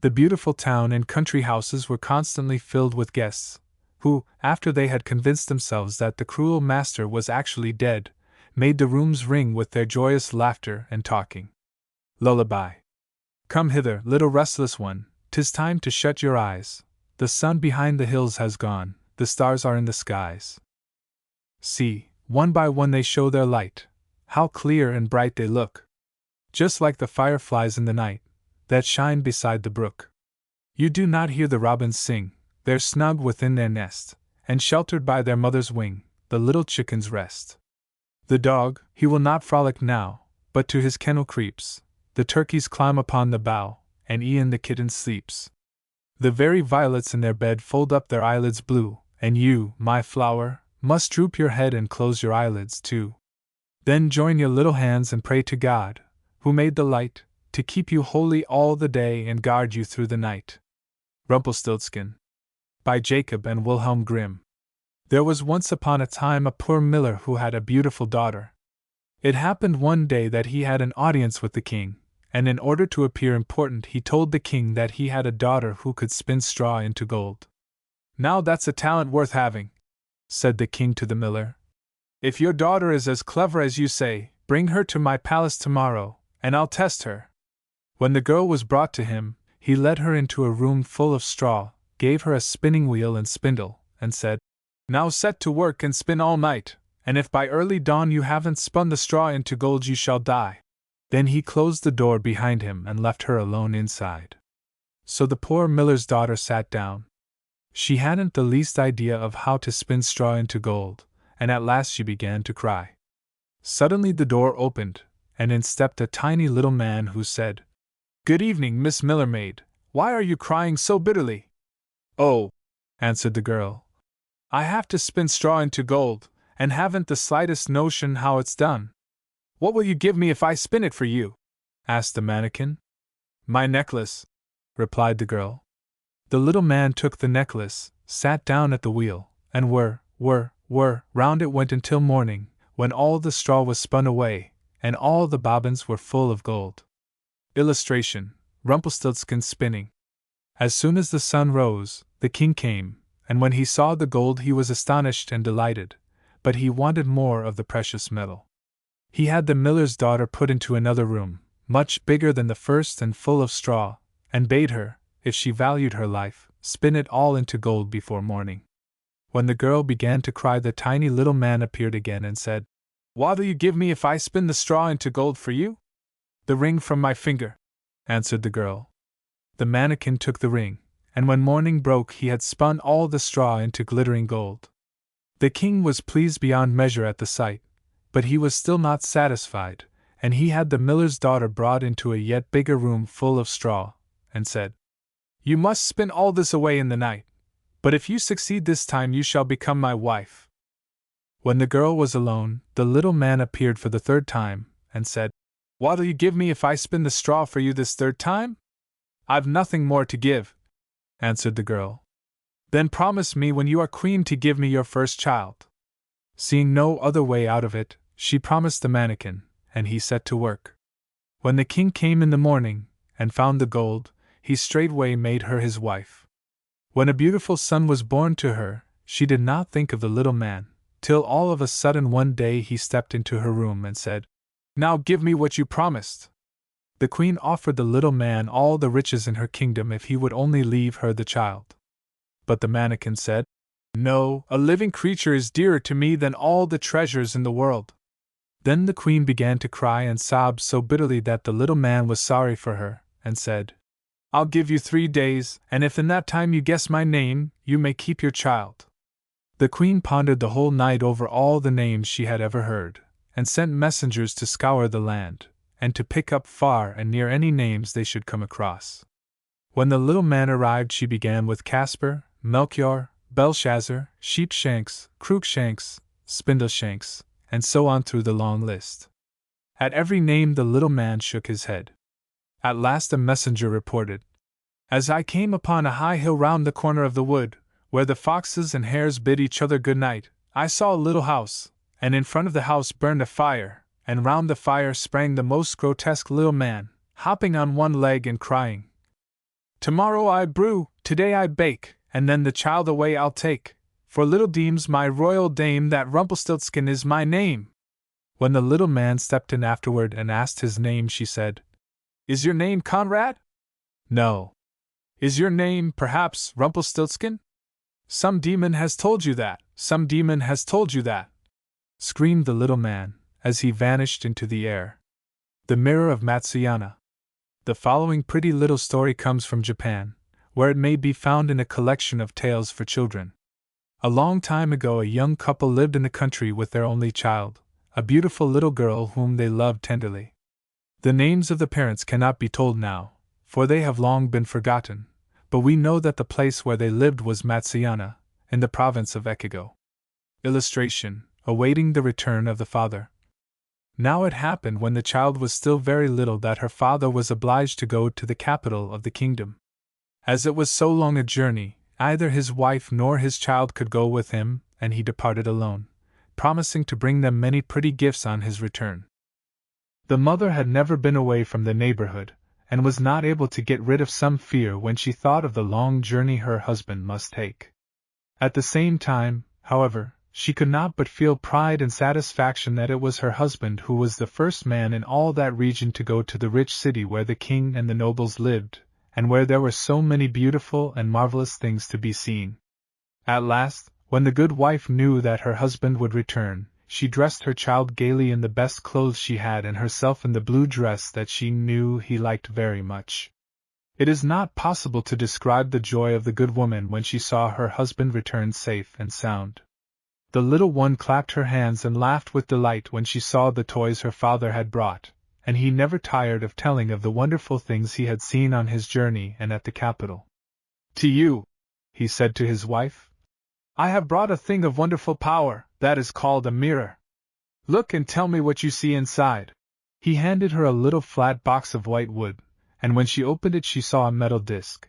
The beautiful town and country houses were constantly filled with guests, who, after they had convinced themselves that the cruel master was actually dead, made the rooms ring with their joyous laughter and talking. Lullaby. Come hither, little restless one, 'tis time to shut your eyes. The sun behind the hills has gone, the stars are in the skies. See, one by one they show their light, how clear and bright they look, just like the fireflies in the night, that shine beside the brook. You do not hear the robins sing, they're snug within their nest, and sheltered by their mother's wing, the little chickens rest. The dog, he will not frolic now, but to his kennel creeps, the turkeys climb upon the bough, and e'en the kitten sleeps. The very violets in their bed fold up their eyelids blue, and you, my flower, must droop your head and close your eyelids too. Then join your little hands and pray to God, who made the light, to keep you holy all the day and guard you through the night. Rumpelstiltskin. By Jacob and Wilhelm Grimm. There was once upon a time a poor miller who had a beautiful daughter. It happened one day that he had an audience with the king, and in order to appear important he told the king that he had a daughter who could spin straw into gold. Now that's a talent worth having, said the king to the miller. If your daughter is as clever as you say, bring her to my palace tomorrow, and I'll test her. When the girl was brought to him, he led her into a room full of straw, gave her a spinning wheel and spindle, and said, Now set to work and spin all night, and if by early dawn you haven't spun the straw into gold you shall die. Then he closed the door behind him and left her alone inside. So the poor miller's daughter sat down. She hadn't the least idea of how to spin straw into gold, and at last she began to cry. Suddenly the door opened, and in stepped a tiny little man who said, Good evening, Miss Miller Maid. Why are you crying so bitterly? Oh, answered the girl, I have to spin straw into gold, and haven't the slightest notion how it's done. What will you give me if I spin it for you? Asked the mannikin. My necklace, replied the girl. The little man took the necklace, sat down at the wheel, and whir, round it went until morning, when all the straw was spun away, and all the bobbins were full of gold. Illustration: Rumpelstiltskin spinning. As soon as the sun rose, the king came, and when he saw the gold he was astonished and delighted, but he wanted more of the precious metal. He had the miller's daughter put into another room, much bigger than the first and full of straw, and bade her, if she valued her life, spin it all into gold before morning. When the girl began to cry, the tiny little man appeared again and said, What'll you give me if I spin the straw into gold for you? The ring from my finger, answered the girl. The mannikin took the ring, and when morning broke he had spun all the straw into glittering gold. The king was pleased beyond measure at the sight, but he was still not satisfied, and he had the miller's daughter brought into a yet bigger room full of straw, and said, You must spin all this away in the night, but if you succeed this time you shall become my wife. When the girl was alone, the little man appeared for the third time, and said, What'll you give me if I spin the straw for you this third time? I've nothing more to give, answered the girl. Then promise me when you are queen to give me your first child. Seeing no other way out of it, she promised the mannikin, and he set to work. When the king came in the morning, and found the gold, he straightway made her his wife. When a beautiful son was born to her, she did not think of the little man, till all of a sudden one day he stepped into her room and said, Now give me what you promised. The queen offered the little man all the riches in her kingdom if he would only leave her the child. But the mannikin said, No, a living creature is dearer to me than all the treasures in the world. Then the queen began to cry and sob so bitterly that the little man was sorry for her, and said, I'll give you 3 days, and if in that time you guess my name, you may keep your child. The queen pondered the whole night over all the names she had ever heard, and sent messengers to scour the land, and to pick up far and near any names they should come across. When the little man arrived she began with Casper, Melchior, Belshazzar, Sheepshanks, Cruikshanks, Spindleshanks, and so on through the long list. At every name the little man shook his head. At last a messenger reported, As I came upon a high hill round the corner of the wood, where the foxes and hares bid each other good night, I saw a little house, and in front of the house burned a fire, and round the fire sprang the most grotesque little man, hopping on one leg and crying, Tomorrow I brew, today I bake, and then the child away I'll take. for little deems my royal dame that Rumpelstiltskin is my name. When the little man stepped in afterward and asked his name, she said, Is your name Conrad? No. Is your name, perhaps, Rumpelstiltskin? Some demon has told you that, some demon has told you that, screamed the little man, as he vanished into the air. The Mirror of Matsuyama. The following pretty little story comes from Japan, where it may be found in a collection of tales for children. A long time ago, a young couple lived in the country with their only child, a beautiful little girl whom they loved tenderly. The names of the parents cannot be told now, for they have long been forgotten, but we know that the place where they lived was Matsuyama, in the province of Echigo. Illustration: awaiting the return of the father. Now it happened when the child was still very little that her father was obliged to go to the capital of the kingdom. As it was so long a journey, neither his wife nor his child could go with him, and he departed alone, promising to bring them many pretty gifts on his return. The mother had never been away from the neighborhood, and was not able to get rid of some fear when she thought of the long journey her husband must take. At the same time, however, she could not but feel pride and satisfaction that it was her husband who was the first man in all that region to go to the rich city where the king and the nobles lived, and where there were so many beautiful and marvelous things to be seen. At last, when the good wife knew that her husband would return, she dressed her child gaily in the best clothes she had and herself in the blue dress that she knew he liked very much. It is not possible to describe the joy of the good woman when she saw her husband return safe and sound. The little one clapped her hands and laughed with delight when she saw the toys her father had brought, and he never tired of telling of the wonderful things he had seen on his journey and at the capital. To you, he said to his wife, I have brought a thing of wonderful power, that is called a mirror. Look and tell me what you see inside. He handed her a little flat box of white wood, and when she opened it she saw a metal disc.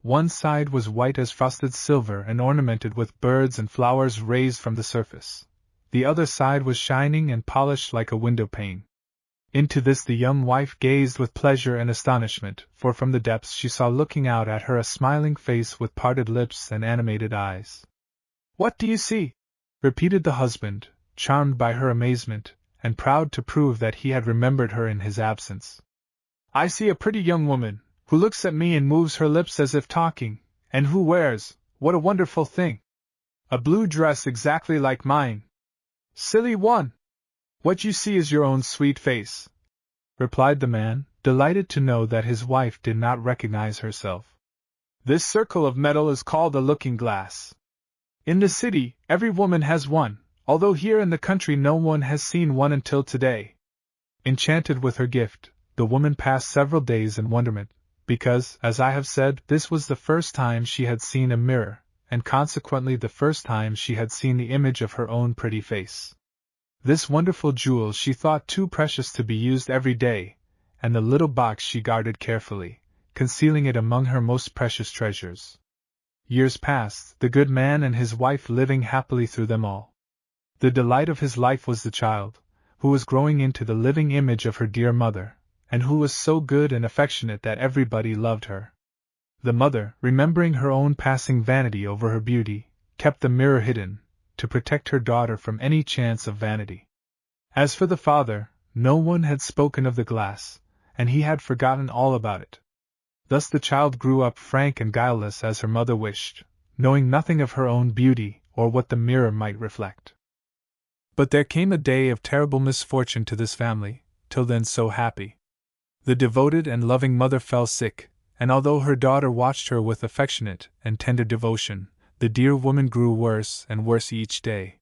One side was white as frosted silver and ornamented with birds and flowers raised from the surface. The other side was shining and polished like a window pane. Into this the young wife gazed with pleasure and astonishment, for from the depths she saw looking out at her a smiling face with parted lips and animated eyes. What do you see? Repeated the husband, charmed by her amazement, and proud to prove that he had remembered her in his absence. I see a pretty young woman, who looks at me and moves her lips as if talking, and who wears, what a wonderful thing! A blue dress exactly like mine. Silly one! What you see is your own sweet face, replied the man, delighted to know that his wife did not recognize herself. This circle of metal is called a looking-glass. In the city, every woman has one, although here in the country no one has seen one until today. Enchanted with her gift, the woman passed several days in wonderment, because, as I have said, this was the first time she had seen a mirror, and consequently the first time she had seen the image of her own pretty face. This wonderful jewel she thought too precious to be used every day, and the little box she guarded carefully, concealing it among her most precious treasures. Years passed, the good man and his wife living happily through them all. The delight of his life was the child, who was growing into the living image of her dear mother, and who was so good and affectionate that everybody loved her. The mother, remembering her own passing vanity over her beauty, kept the mirror hidden, to protect her daughter from any chance of vanity. As for the father, no one had spoken of the glass, and he had forgotten all about it. Thus the child grew up frank and guileless as her mother wished, knowing nothing of her own beauty or what the mirror might reflect. But there came a day of terrible misfortune to this family, till then so happy. The devoted and loving mother fell sick, and although her daughter watched her with affectionate and tender devotion, the dear woman grew worse and worse each day.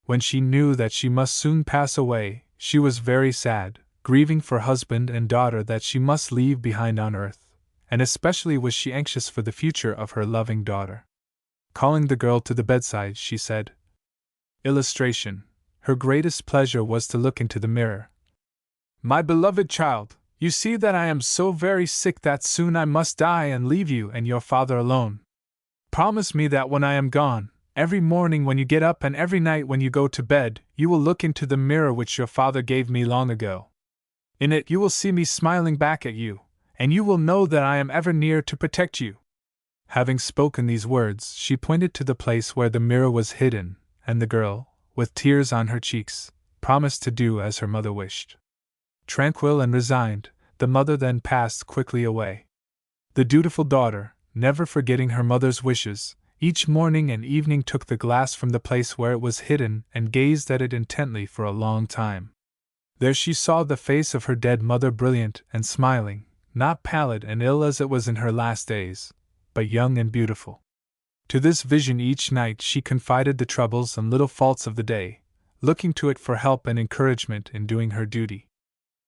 When she knew that she must soon pass away, she was very sad, grieving for husband and daughter that she must leave behind on earth, and especially was she anxious for the future of her loving daughter. Calling the girl to the bedside, she said, Illustration: her greatest pleasure was to look into the mirror. My beloved child, you see that I am so very sick that soon I must die and leave you and your father alone. Promise me that when I am gone, every morning when you get up and every night when you go to bed, you will look into the mirror which your father gave me long ago. In it you will see me smiling back at you, and you will know that I am ever near to protect you. Having spoken these words, she pointed to the place where the mirror was hidden, and the girl, with tears on her cheeks, promised to do as her mother wished. Tranquil and resigned, the mother then passed quickly away. The dutiful daughter, never forgetting her mother's wishes, each morning and evening took the glass from the place where it was hidden and gazed at it intently for a long time. There she saw the face of her dead mother brilliant and smiling, not pallid and ill as it was in her last days, but young and beautiful. To this vision each night she confided the troubles and little faults of the day, looking to it for help and encouragement in doing her duty.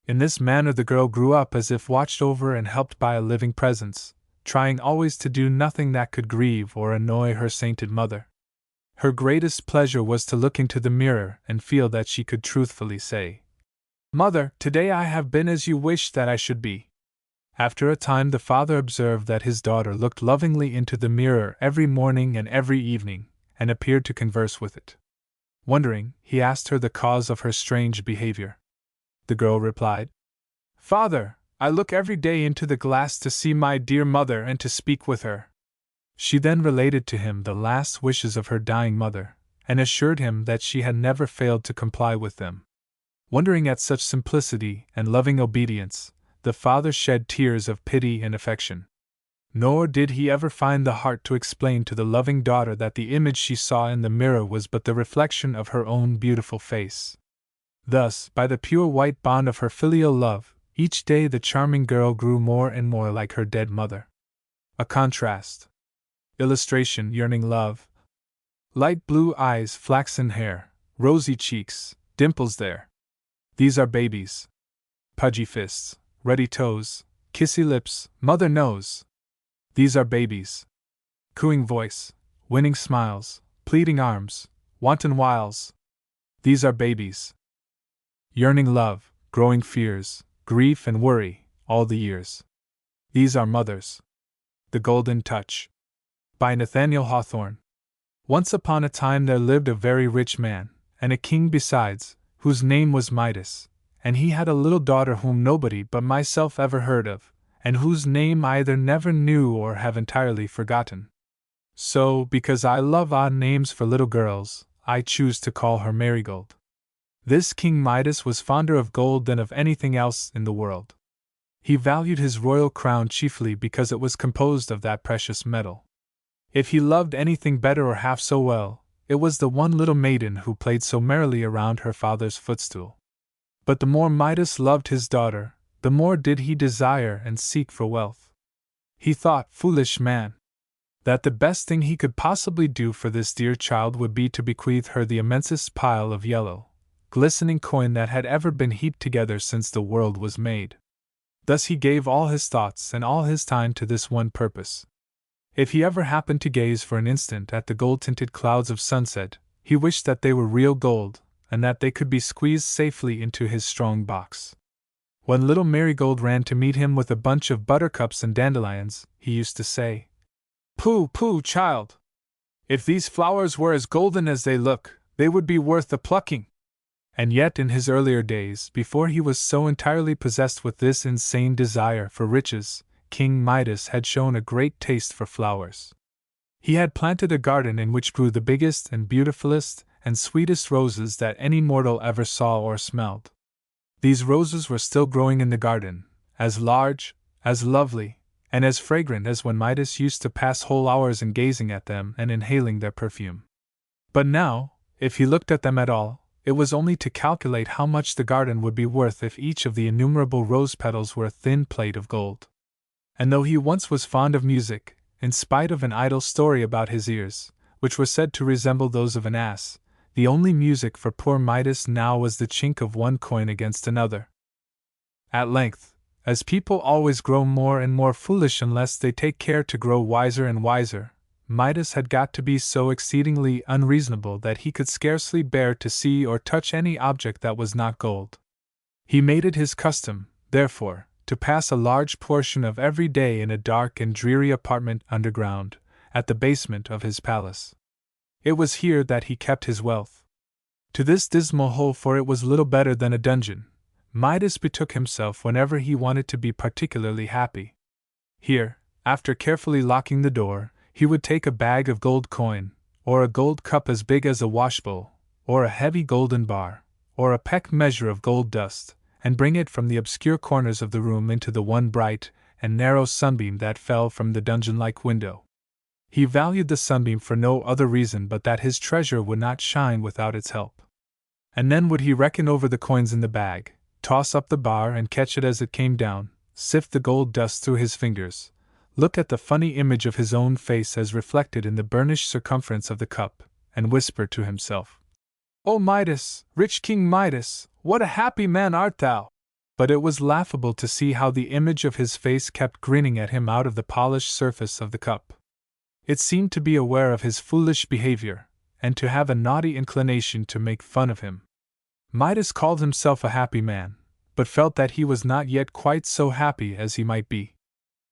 In this manner the girl grew up as if watched over and helped by a living presence, trying always to do nothing that could grieve or annoy her sainted mother. Her greatest pleasure was to look into the mirror and feel that she could truthfully say, "Mother, today I have been as you wished that I should be." After a time the father observed that his daughter looked lovingly into the mirror every morning and every evening, and appeared to converse with it. Wondering, he asked her the cause of her strange behavior. The girl replied, "Father, I look every day into the glass to see my dear mother and to speak with her." She then related to him the last wishes of her dying mother, and assured him that she had never failed to comply with them. Wondering at such simplicity and loving obedience, the father shed tears of pity and affection. Nor did he ever find the heart to explain to the loving daughter that the image she saw in the mirror was but the reflection of her own beautiful face. Thus, by the pure white bond of her filial love, each day the charming girl grew more and more like her dead mother. A contrast. Illustration: Yearning love. Light blue eyes, flaxen hair, rosy cheeks, dimples there. These are babies. Pudgy fists, ruddy toes, kissy lips, mother knows. These are babies. Cooing voice, winning smiles, pleading arms, wanton wiles. These are babies. Yearning love, growing fears, grief and worry, all the years. These are mothers. The Golden Touch. By Nathaniel Hawthorne. Once upon a time there lived a very rich man, and a king besides, whose name was Midas, and he had a little daughter whom nobody but myself ever heard of, and whose name I either never knew or have entirely forgotten. So, because I love odd names for little girls, I choose to call her Marigold. This King Midas was fonder of gold than of anything else in the world. He valued his royal crown chiefly because it was composed of that precious metal. If he loved anything better or half so well, it was the one little maiden who played so merrily around her father's footstool. But the more Midas loved his daughter, the more did he desire and seek for wealth. He thought, foolish man, that the best thing he could possibly do for this dear child would be to bequeath her the immensest pile of yellow, glistening coin that had ever been heaped together since the world was made. Thus he gave all his thoughts and all his time to this one purpose. If he ever happened to gaze for an instant at the gold-tinted clouds of sunset, he wished that they were real gold, and that they could be squeezed safely into his strong box. When little Marigold ran to meet him with a bunch of buttercups and dandelions, he used to say, "Pooh, pooh, child! If these flowers were as golden as they look, they would be worth the plucking." And yet in his earlier days, before he was so entirely possessed with this insane desire for riches, King Midas had shown a great taste for flowers. He had planted a garden in which grew the biggest and beautifulest and sweetest roses that any mortal ever saw or smelled. These roses were still growing in the garden, as large, as lovely, and as fragrant as when Midas used to pass whole hours in gazing at them and inhaling their perfume. But now, if he looked at them at all, it was only to calculate how much the garden would be worth if each of the innumerable rose petals were a thin plate of gold. And though he once was fond of music, in spite of an idle story about his ears, which were said to resemble those of an ass, the only music for poor Midas now was the chink of one coin against another. At length, as people always grow more and more foolish unless they take care to grow wiser and wiser, Midas had got to be so exceedingly unreasonable that he could scarcely bear to see or touch any object that was not gold. He made it his custom, therefore, to pass a large portion of every day in a dark and dreary apartment underground, at the basement of his palace. It was here that he kept his wealth. To this dismal hole, for it was little better than a dungeon, Midas betook himself whenever he wanted to be particularly happy. Here, After carefully locking the door, he would take a bag of gold coin, or a gold cup as big as a washbowl, or a heavy golden bar, or a peck measure of gold dust, and bring it from the obscure corners of the room into the one bright and narrow sunbeam that fell from the dungeon-like window. He valued the sunbeam for no other reason but that his treasure would not shine without its help. And then would he reckon over the coins in the bag, toss up the bar and catch it as it came down, sift the gold dust through his fingers, look at the funny image of his own face as reflected in the burnished circumference of the cup, and whisper to himself, "O Midas, rich King Midas, what a happy man art thou!" But it was laughable to see how the image of his face kept grinning at him out of the polished surface of the cup. It seemed to be aware of his foolish behavior, and to have a naughty inclination to make fun of him. Midas called himself a happy man, but felt that he was not yet quite so happy as he might be.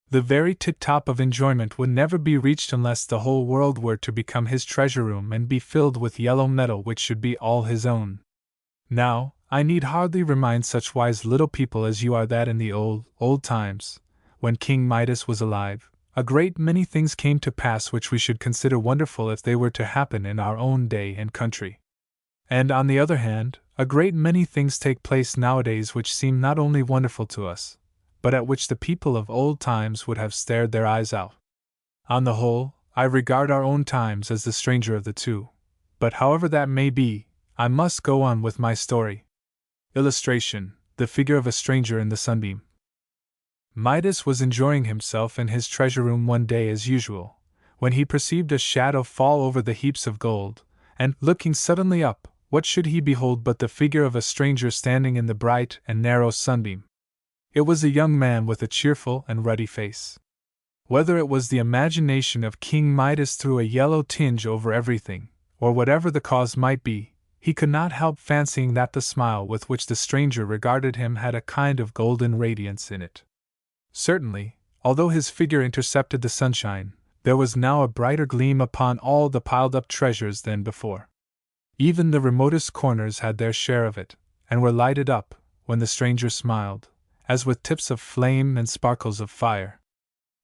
The very tip-top of enjoyment would never be reached unless the whole world were to become his treasure room and be filled with yellow metal which should be all his own. Now, I need hardly remind such wise little people as you are that in the old times, when King Midas was alive, a great many things came to pass which we should consider wonderful if they were to happen in our own day and country. And on the other hand, a great many things take place nowadays which seem not only wonderful to us, but at which the people of old times would have stared their eyes out. On the whole, I regard our own times as the stranger of the two, but however that may be, I must go on with my story. Illustration: the figure of a stranger in the sunbeam. Midas was enjoying himself in his treasure room one day as usual, when he perceived a shadow fall over the heaps of gold, and, looking suddenly up, what should he behold but the figure of a stranger standing in the bright and narrow sunbeam. It was a young man with a cheerful and ruddy face. Whether it was the imagination of King Midas threw a yellow tinge over everything, or whatever the cause might be, he could not help fancying that the smile with which the stranger regarded him had a kind of golden radiance in it. Certainly, although his figure intercepted the sunshine, there was now a brighter gleam upon all the piled-up treasures than before. Even the remotest corners had their share of it, and were lighted up, when the stranger smiled, as with tips of flame and sparkles of fire.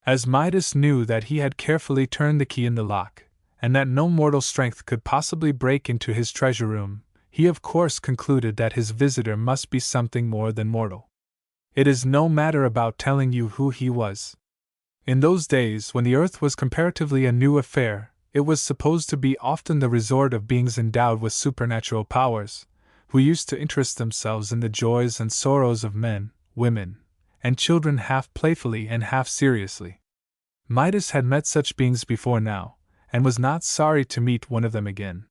As Midas knew that he had carefully turned the key in the lock, and that no mortal strength could possibly break into his treasure room, he of course concluded that his visitor must be something more than mortal. It is no matter about telling you who he was. In those days, when the earth was comparatively a new affair, it was supposed to be often the resort of beings endowed with supernatural powers, who used to interest themselves in the joys and sorrows of men, women, and children half playfully and half seriously. Midas had met such beings before now, and was not sorry to meet one of them again.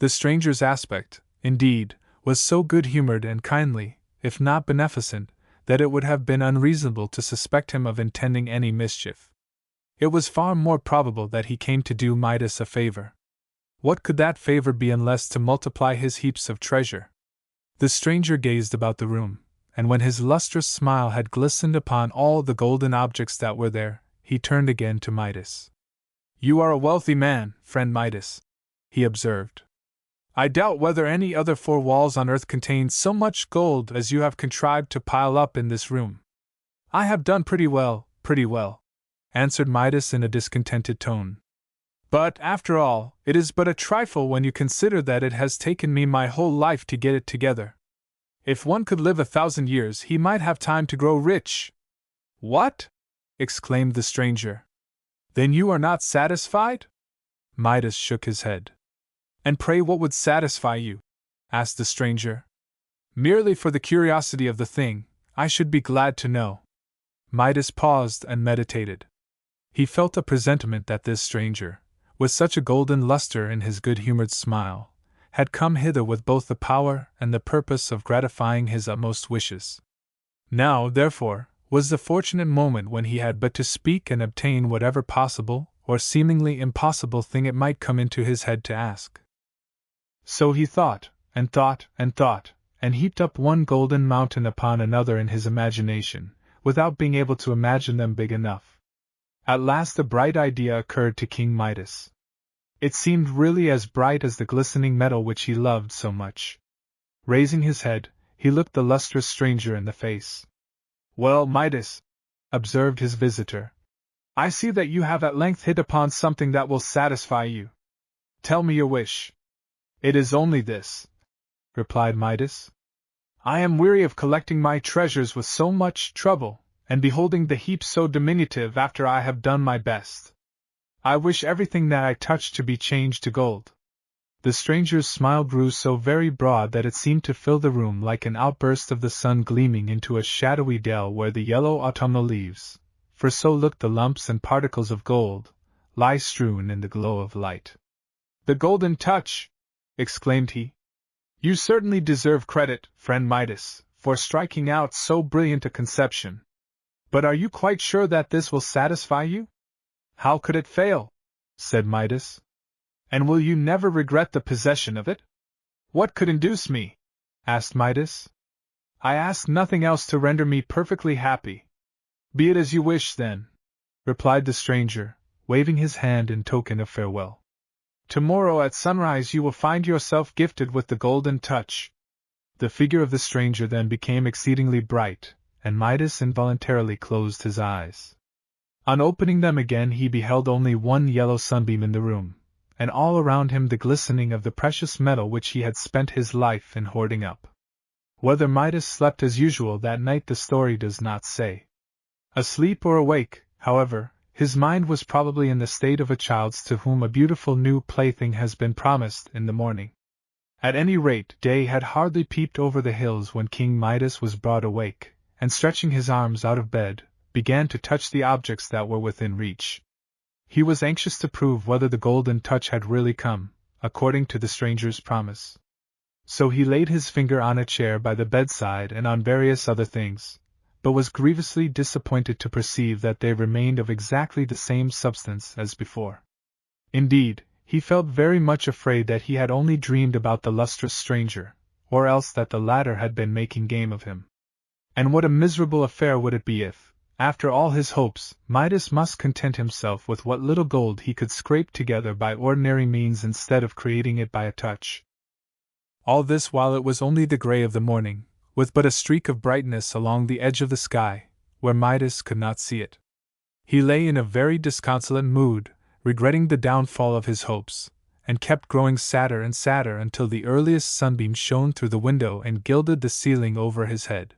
The stranger's aspect, indeed, was so good-humored and kindly, if not beneficent, that it would have been unreasonable to suspect him of intending any mischief. It was far more probable that he came to do Midas a favor. What could that favor be unless to multiply his heaps of treasure? The stranger gazed about the room, and when his lustrous smile had glistened upon all the golden objects that were there, he turned again to Midas. "You are a wealthy man, friend Midas," he observed. "I doubt whether any other four walls on earth contain so much gold as you have contrived to pile up in this room." "I have done pretty well," answered Midas in a discontented tone. "But, after all, it is but a trifle when you consider that it has taken me my whole life to get it together. If one could live 1,000 years, he might have time to grow rich." "What?" exclaimed the stranger. "Then you are not satisfied?" Midas shook his head. "And pray what would satisfy you?" asked the stranger. "Merely for the curiosity of the thing, I should be glad to know." Midas paused and meditated. He felt a presentiment that this stranger, with such a golden luster in his good-humored smile, had come hither with both the power and the purpose of gratifying his utmost wishes. Now, therefore, was the fortunate moment when he had but to speak and obtain whatever possible or seemingly impossible thing it might come into his head to ask. So he thought, and thought, and thought, and heaped up one golden mountain upon another in his imagination, without being able to imagine them big enough. At last a bright idea occurred to King Midas. It seemed really as bright as the glistening metal which he loved so much. Raising his head, he looked the lustrous stranger in the face. "Well, Midas," observed his visitor, I see that you have at length hit upon something that will satisfy you. Tell me your wish. It is only this, replied Midas. I am weary of collecting my treasures with so much trouble, and beholding the heap so diminutive after I have done my best. I wish everything that I touch to be changed to gold. The stranger's smile grew so very broad that it seemed to fill the room like an outburst of the sun gleaming into a shadowy dell where the yellow autumnal leaves, for so looked the lumps and particles of gold, lie strewn in the glow of light. The golden touch! Exclaimed he. You certainly deserve credit, friend Midas, for striking out so brilliant a conception. But are you quite sure that this will satisfy you? How could it fail? Said Midas. And will you never regret the possession of it? What could induce me? Asked Midas. I ask nothing else to render me perfectly happy. Be it as you wish, then, replied the stranger, waving his hand in token of farewell. Tomorrow at sunrise you will find yourself gifted with the golden touch. The figure of the stranger then became exceedingly bright, and Midas involuntarily closed his eyes. On opening them again he beheld only one yellow sunbeam in the room, and all around him the glistening of the precious metal which he had spent his life in hoarding up. Whether Midas slept as usual that night the story does not say. Asleep or awake, however, his mind was probably in the state of a child's to whom a beautiful new plaything has been promised in the morning. At any rate, day had hardly peeped over the hills when King Midas was broad awake, and stretching his arms out of bed, began to touch the objects that were within reach. He was anxious to prove whether the golden touch had really come, according to the stranger's promise. So he laid his finger on a chair by the bedside and on various other things, but was grievously disappointed to perceive that they remained of exactly the same substance as before. Indeed, he felt very much afraid that he had only dreamed about the lustrous stranger, or else that the latter had been making game of him. And what a miserable affair would it be if, after all his hopes, Midas must content himself with what little gold he could scrape together by ordinary means instead of creating it by a touch. All this while it was only the grey of the morning, with but a streak of brightness along the edge of the sky, where Midas could not see it. He lay in a very disconsolate mood, regretting the downfall of his hopes, and kept growing sadder and sadder until the earliest sunbeam shone through the window and gilded the ceiling over his head.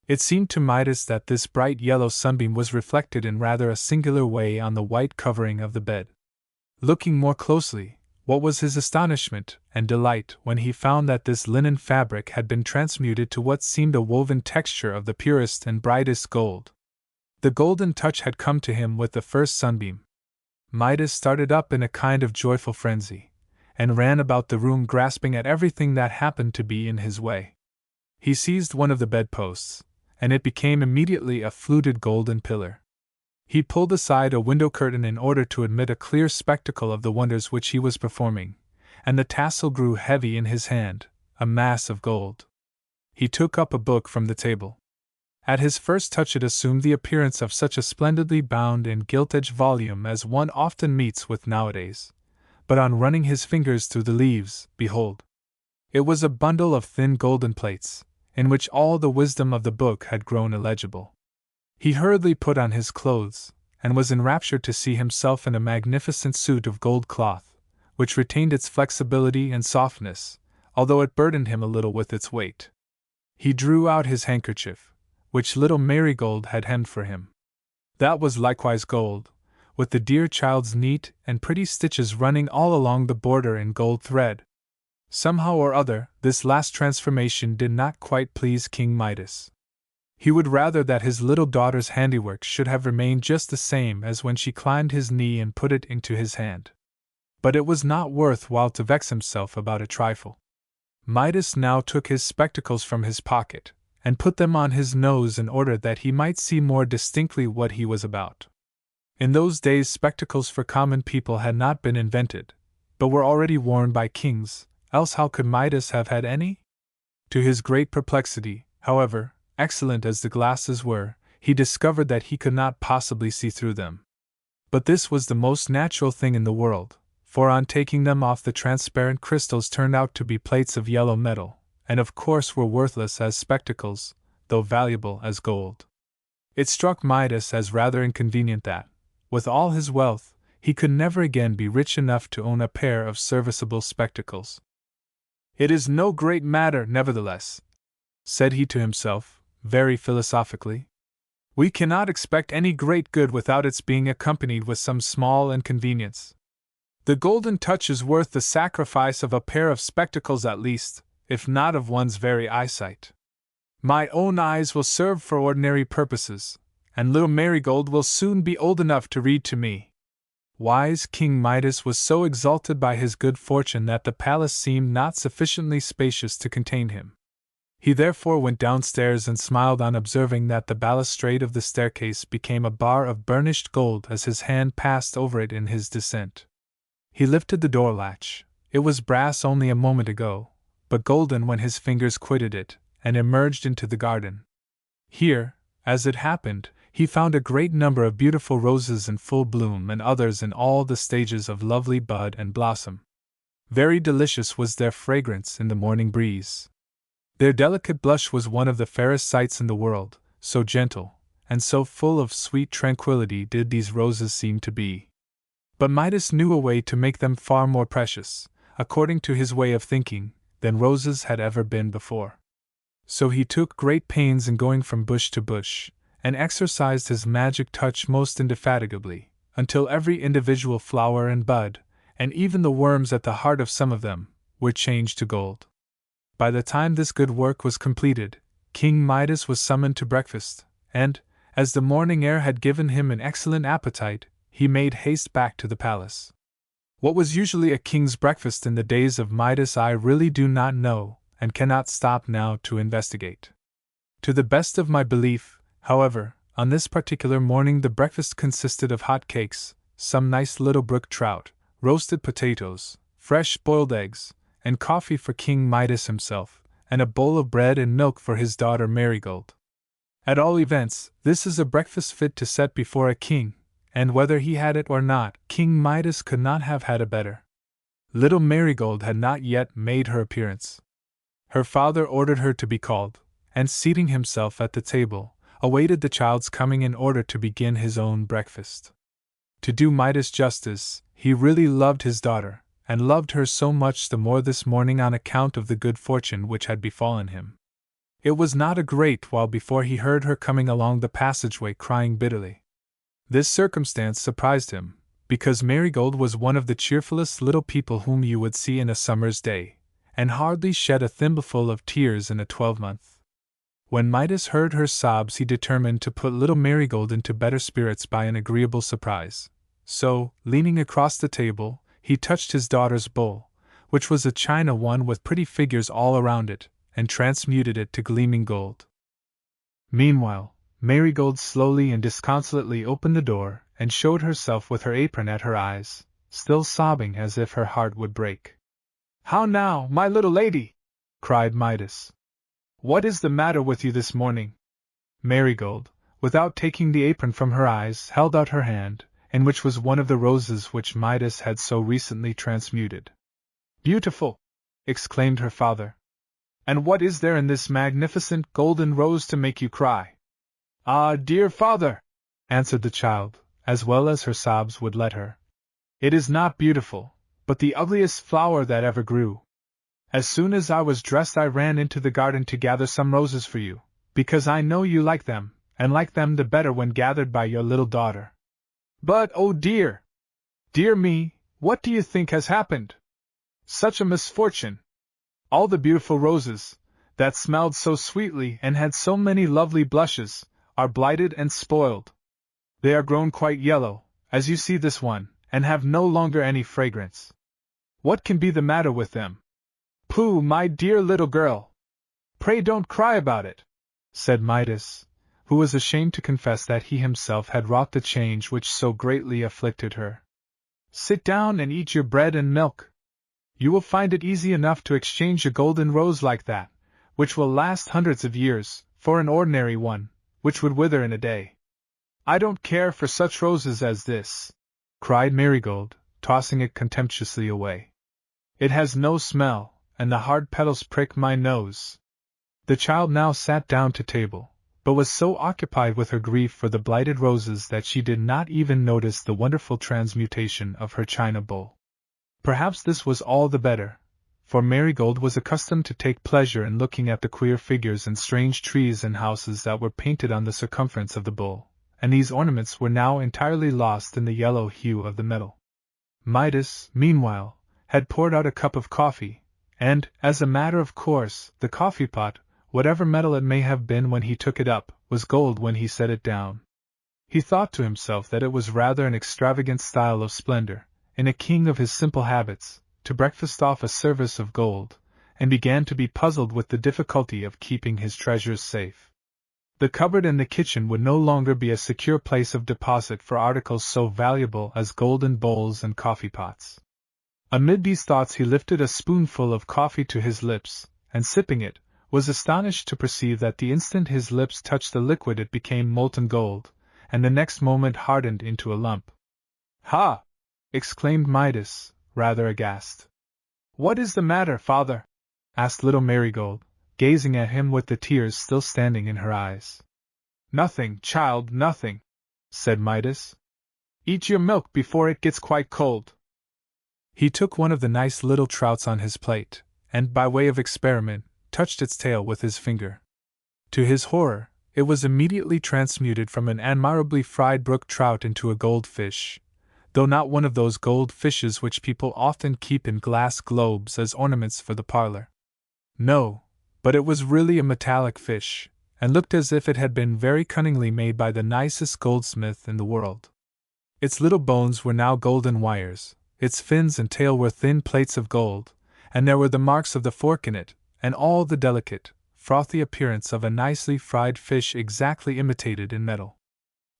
It seemed to Midas that this bright yellow sunbeam was reflected in rather a singular way on the white covering of the bed. Looking more closely, what was his astonishment and delight when he found that this linen fabric had been transmuted to what seemed a woven texture of the purest and brightest gold. The golden touch had come to him with the first sunbeam. Midas started up in a kind of joyful frenzy, and ran about the room grasping at everything that happened to be in his way. He seized one of the bedposts, and it became immediately a fluted golden pillar. He pulled aside a window curtain in order to admit a clear spectacle of the wonders which he was performing, and the tassel grew heavy in his hand, a mass of gold. He took up a book from the table. At his first touch it assumed the appearance of such a splendidly bound and gilt-edged volume as one often meets with nowadays, but on running his fingers through the leaves, behold! It was a bundle of thin golden plates, in which all the wisdom of the book had grown illegible. He hurriedly put on his clothes, and was enraptured to see himself in a magnificent suit of gold cloth, which retained its flexibility and softness, although it burdened him a little with its weight. He drew out his handkerchief, which little Marigold had hemmed for him. That was likewise gold, with the dear child's neat and pretty stitches running all along the border in gold thread. Somehow or other, this last transformation did not quite please King Midas. He would rather that his little daughter's handiwork should have remained just the same as when she climbed his knee and put it into his hand. But it was not worth while to vex himself about a trifle. Midas now took his spectacles from his pocket, and put them on his nose in order that he might see more distinctly what he was about. In those days spectacles for common people had not been invented, but were already worn by kings, else how could Midas have had any? To his great perplexity, however, excellent as the glasses were, he discovered that he could not possibly see through them. But this was the most natural thing in the world, for on taking them off the transparent crystals turned out to be plates of yellow metal, and of course were worthless as spectacles, though valuable as gold. It struck Midas as rather inconvenient that, with all his wealth, he could never again be rich enough to own a pair of serviceable spectacles. "It is no great matter, nevertheless," said he to himself, very philosophically. "We cannot expect any great good without its being accompanied with some small inconvenience. The golden touch is worth the sacrifice of a pair of spectacles at least, if not of one's very eyesight. My own eyes will serve for ordinary purposes, and little Marigold will soon be old enough to read to me." Wise King Midas was so exalted by his good fortune that the palace seemed not sufficiently spacious to contain him. He therefore went downstairs and smiled on observing that the balustrade of the staircase became a bar of burnished gold as his hand passed over it in his descent. He lifted the door latch. It was brass only a moment ago, but golden when his fingers quitted it, and emerged into the garden. Here, as it happened, he found a great number of beautiful roses in full bloom and others in all the stages of lovely bud and blossom. Very delicious was their fragrance in the morning breeze. Their delicate blush was one of the fairest sights in the world, so gentle, and so full of sweet tranquillity did these roses seem to be. But Midas knew a way to make them far more precious, according to his way of thinking, than roses had ever been before. So he took great pains in going from bush to bush, and exercised his magic touch most indefatigably, until every individual flower and bud, and even the worms at the heart of some of them, were changed to gold. By the time this good work was completed, King Midas was summoned to breakfast, and, as the morning air had given him an excellent appetite, he made haste back to the palace. What was usually a king's breakfast in the days of Midas I really do not know, and cannot stop now to investigate. To the best of my belief, however, on this particular morning the breakfast consisted of hot cakes, some nice little brook trout, roasted potatoes, fresh boiled eggs, and coffee for King Midas himself, and a bowl of bread and milk for his daughter Marigold. At all events, this is a breakfast fit to set before a king, and whether he had it or not, King Midas could not have had a better. Little Marigold had not yet made her appearance. Her father ordered her to be called, and seating himself at the table, awaited the child's coming in order to begin his own breakfast. To do Midas justice, he really loved his daughter, and loved her so much the more this morning on account of the good fortune which had befallen him. It was not a great while before he heard her coming along the passageway crying bitterly. This circumstance surprised him, because Marigold was one of the cheerfulest little people whom you would see in a summer's day, and hardly shed a thimbleful of tears in a 12-month. When Midas heard her sobs he determined to put little Marigold into better spirits by an agreeable surprise. So, leaning across the table, he touched his daughter's bowl, which was a china one with pretty figures all around it, and transmuted it to gleaming gold. Meanwhile, Marigold slowly and disconsolately opened the door, and showed herself with her apron at her eyes, still sobbing as if her heart would break. "How now, my little lady?" cried Midas. "What is the matter with you this morning?" Marigold, without taking the apron from her eyes, held out her hand, in which was one of the roses which Midas had so recently transmuted. "Beautiful!" exclaimed her father. "And what is there in this magnificent golden rose to make you cry?" "Ah, dear father," answered the child, as well as her sobs would let her, "it is not beautiful, but the ugliest flower that ever grew. As soon as I was dressed I ran into the garden to gather some roses for you, because I know you like them, and like them the better when gathered by your little daughter. But, oh dear! Dear me, what do you think has happened? Such a misfortune! All the beautiful roses, that smelled so sweetly and had so many lovely blushes, are blighted and spoiled. They are grown quite yellow, as you see this one, and have no longer any fragrance. What can be the matter with them?" "Pooh, my dear little girl! Pray don't cry about it," said Midas, who was ashamed to confess that he himself had wrought the change which so greatly afflicted her. "Sit down and eat your bread and milk. You will find it easy enough to exchange a golden rose like that, which will last hundreds of years, for an ordinary one, which would wither in a day." "I don't care for such roses as this," cried Marigold, tossing it contemptuously away. "It has no smell, and the hard petals prick my nose." The child now sat down to table, but was so occupied with her grief for the blighted roses that she did not even notice the wonderful transmutation of her china bowl. Perhaps this was all the better, for Marigold was accustomed to take pleasure in looking at the queer figures and strange trees and houses that were painted on the circumference of the bowl, and these ornaments were now entirely lost in the yellow hue of the metal. Midas, meanwhile, had poured out a cup of coffee, and, as a matter of course, the coffee-pot, whatever metal it may have been when he took it up, was gold when he set it down. He thought to himself that it was rather an extravagant style of splendor, in a king of his simple habits, to breakfast off a service of gold, and began to be puzzled with the difficulty of keeping his treasures safe. The cupboard in the kitchen would no longer be a secure place of deposit for articles so valuable as golden bowls and coffee-pots. Amid these thoughts he lifted a spoonful of coffee to his lips, and sipping it, was astonished to perceive that the instant his lips touched the liquid it became molten gold, and the next moment hardened into a lump. "Ha!" exclaimed Midas, rather aghast. "What is the matter, father?" asked little Marigold, gazing at him with the tears still standing in her eyes. "Nothing, child, nothing," said Midas. "Eat your milk before it gets quite cold." He took one of the nice little trouts on his plate, and, by way of experiment, touched its tail with his finger. To his horror, it was immediately transmuted from an admirably fried brook trout into a goldfish, though not one of those gold fishes which people often keep in glass globes as ornaments for the parlor. No, but it was really a metallic fish, and looked as if it had been very cunningly made by the nicest goldsmith in the world. Its little bones were now golden wires, its fins and tail were thin plates of gold, and there were the marks of the fork in it, and all the delicate, frothy appearance of a nicely fried fish exactly imitated in metal.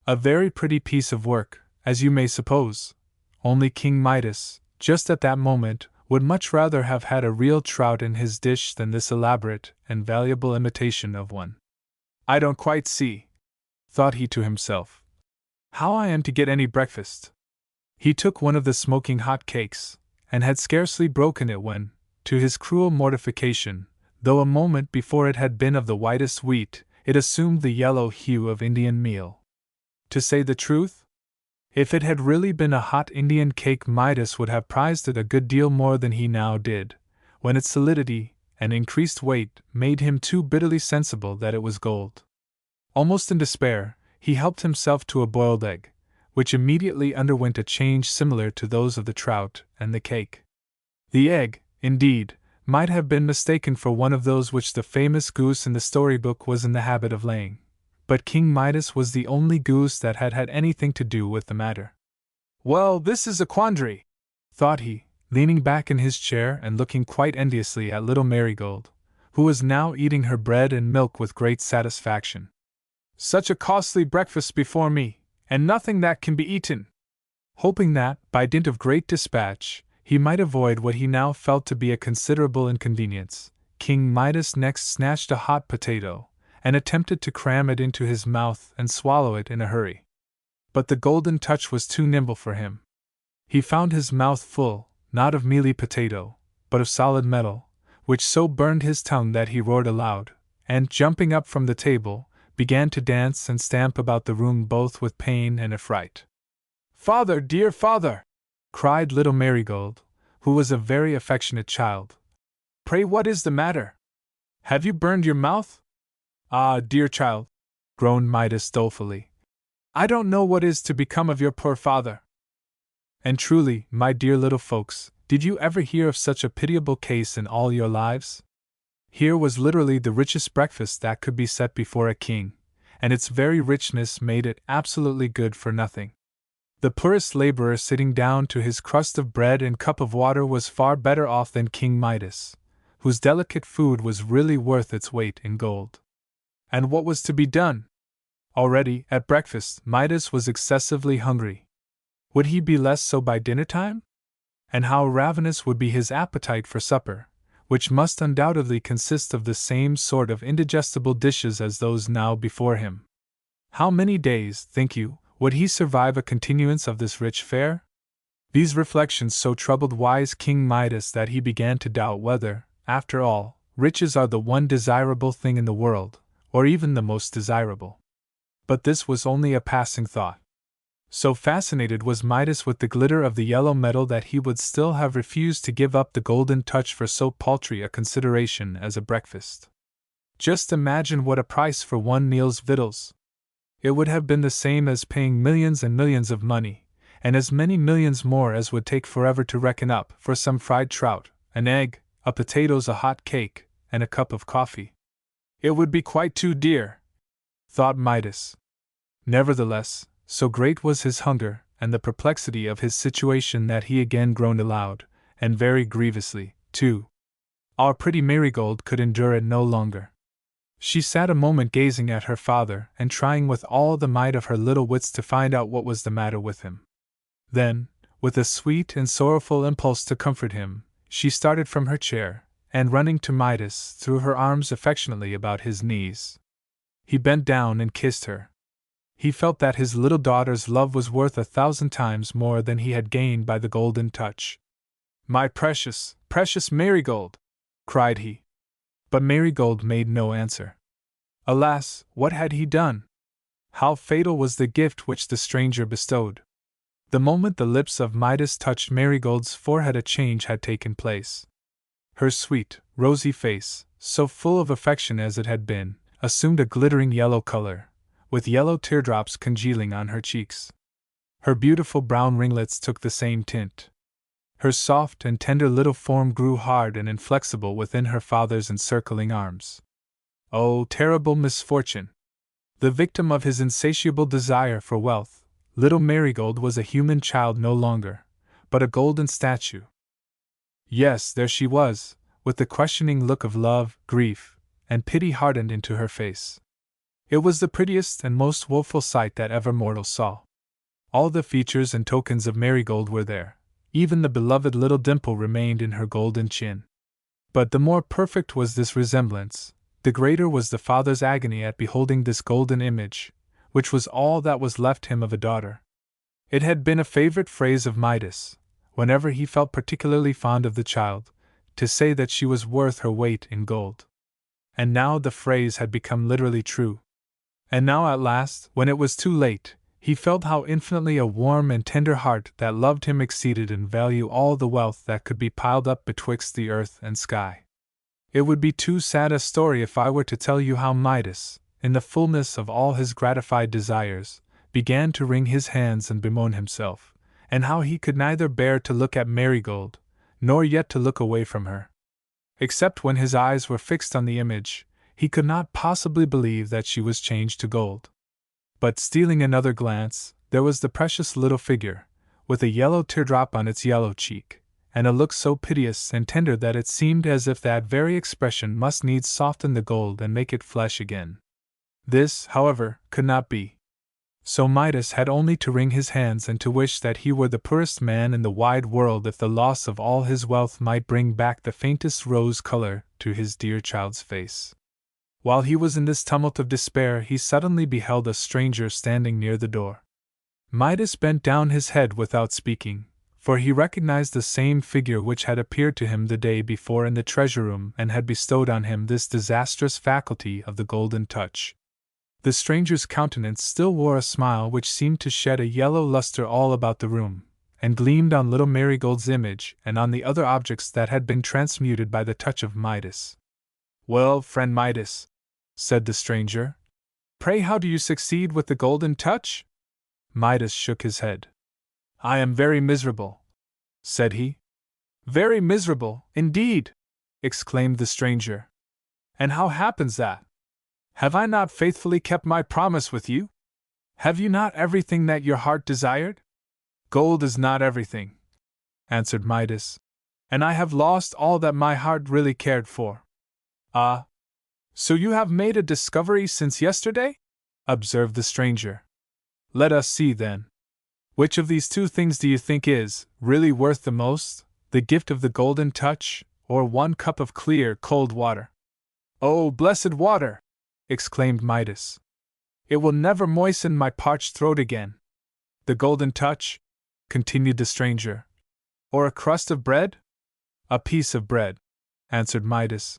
A very pretty piece of work, as you may suppose, only King Midas, just at that moment, would much rather have had a real trout in his dish than this elaborate and valuable imitation of one. "I don't quite see," thought he to himself, "how I am to get any breakfast." He took one of the smoking hot cakes, and had scarcely broken it when, to his cruel mortification, though a moment before it had been of the whitest wheat, it assumed the yellow hue of Indian meal. To say the truth, if it had really been a hot Indian cake, Midas would have prized it a good deal more than he now did, when its solidity and increased weight made him too bitterly sensible that it was gold. Almost in despair, he helped himself to a boiled egg, which immediately underwent a change similar to those of the trout and the cake. The egg, indeed, might have been mistaken for one of those which the famous goose in the storybook was in the habit of laying, but King Midas was the only goose that had had anything to do with the matter. "Well, this is a quandary," thought he, leaning back in his chair and looking quite enviously at little Marigold, who was now eating her bread and milk with great satisfaction. "Such a costly breakfast before me, and nothing that can be eaten." Hoping that, by dint of great dispatch, he might avoid what he now felt to be a considerable inconvenience, King Midas next snatched a hot potato, and attempted to cram it into his mouth and swallow it in a hurry. But the golden touch was too nimble for him. He found his mouth full, not of mealy potato, but of solid metal, which so burned his tongue that he roared aloud, and, jumping up from the table, began to dance and stamp about the room both with pain and affright. "Father, dear father!" cried little Marigold, who was a very affectionate child. "Pray, what is the matter? Have you burned your mouth?" "Ah, dear child," groaned Midas dolefully, "I don't know what is to become of your poor father." And truly, my dear little folks, did you ever hear of such a pitiable case in all your lives? Here was literally the richest breakfast that could be set before a king, and its very richness made it absolutely good for nothing. The poorest laborer sitting down to his crust of bread and cup of water was far better off than King Midas, whose delicate food was really worth its weight in gold. And what was to be done? Already, at breakfast, Midas was excessively hungry. Would he be less so by dinner time? And how ravenous would be his appetite for supper, which must undoubtedly consist of the same sort of indigestible dishes as those now before him. How many days, think you, would he survive a continuance of this rich fare? These reflections so troubled wise King Midas that he began to doubt whether, after all, riches are the one desirable thing in the world, or even the most desirable. But this was only a passing thought. So fascinated was Midas with the glitter of the yellow metal that he would still have refused to give up the golden touch for so paltry a consideration as a breakfast. Just imagine what a price for one meal's victuals! It would have been the same as paying millions and millions of money, and as many millions more as would take forever to reckon up, for some fried trout, an egg, a potatoes, a hot cake, and a cup of coffee. It would be quite too dear, thought Midas. Nevertheless, so great was his hunger and the perplexity of his situation that he again groaned aloud, and very grievously, too. Our pretty Marigold could endure it no longer. She sat a moment gazing at her father and trying with all the might of her little wits to find out what was the matter with him. Then, with a sweet and sorrowful impulse to comfort him, she started from her chair, and running to Midas, threw her arms affectionately about his knees. He bent down and kissed her. He felt that his little daughter's love was worth 1,000 times more than he had gained by the golden touch. "My precious, precious Marigold!" cried he. But Marigold made no answer. Alas, what had he done? How fatal was the gift which the stranger bestowed! The moment the lips of Midas touched Marigold's forehead, a change had taken place. Her sweet, rosy face, so full of affection as it had been, assumed a glittering yellow color, with yellow teardrops congealing on her cheeks. Her beautiful brown ringlets took the same tint. Her soft and tender little form grew hard and inflexible within her father's encircling arms. Oh, terrible misfortune! The victim of his insatiable desire for wealth, little Marigold was a human child no longer, but a golden statue. Yes, there she was, with the questioning look of love, grief, and pity hardened into her face. It was the prettiest and most woeful sight that ever mortal saw. All the features and tokens of Marigold were there. Even the beloved little dimple remained in her golden chin. But the more perfect was this resemblance, the greater was the father's agony at beholding this golden image, which was all that was left him of a daughter. It had been a favorite phrase of Midas, whenever he felt particularly fond of the child, to say that she was worth her weight in gold. And now the phrase had become literally true. And now at last, when it was too late, he felt how infinitely a warm and tender heart that loved him exceeded in value all the wealth that could be piled up betwixt the earth and sky. It would be too sad a story if I were to tell you how Midas, in the fullness of all his gratified desires, began to wring his hands and bemoan himself, and how he could neither bear to look at Marigold, nor yet to look away from her. Except when his eyes were fixed on the image, he could not possibly believe that she was changed to gold. But stealing another glance, there was the precious little figure, with a yellow teardrop on its yellow cheek, and a look so piteous and tender that it seemed as if that very expression must needs soften the gold and make it flesh again. This, however, could not be. So Midas had only to wring his hands and to wish that he were the poorest man in the wide world if the loss of all his wealth might bring back the faintest rose color to his dear child's face. While he was in this tumult of despair, he suddenly beheld a stranger standing near the door. Midas bent down his head without speaking, for he recognized the same figure which had appeared to him the day before in the treasure room and had bestowed on him this disastrous faculty of the golden touch. The stranger's countenance still wore a smile which seemed to shed a yellow luster all about the room, and gleamed on little Marigold's image and on the other objects that had been transmuted by the touch of Midas. "Well, friend Midas," said the stranger, "pray how do you succeed with the golden touch?" Midas shook his head. "I am very miserable," said he. "Very miserable, indeed!" exclaimed the stranger. "And how happens that? Have I not faithfully kept my promise with you? Have you not everything that your heart desired?" "Gold is not everything," answered Midas, "and I have lost all that my heart really cared for." "Ah! So you have made a discovery since yesterday?" observed the stranger. "Let us see, then. Which of these two things do you think is really worth the most, the gift of the golden touch, or 1 cup of clear, cold water?" "Oh, blessed water!" exclaimed Midas. "It will never moisten my parched throat again." "The golden touch?" continued the stranger. "Or a crust of bread?" "A piece of bread," answered Midas,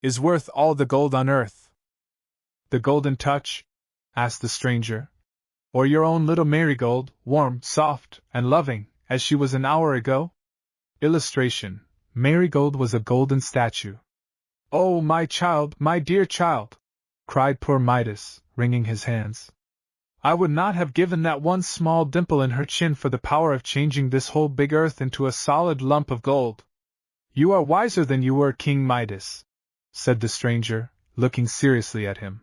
"is worth all the gold on earth." The golden touch? Asked the stranger. Or your own little Marigold, warm, soft, and loving, as she was an hour ago? Illustration: Marigold was a golden statue. Oh, my child, my dear child! Cried poor Midas, wringing his hands. I would not have given that one small dimple in her chin for the power of changing this whole big earth into a solid lump of gold. You are wiser than you were, King Midas, said the stranger, looking seriously at him.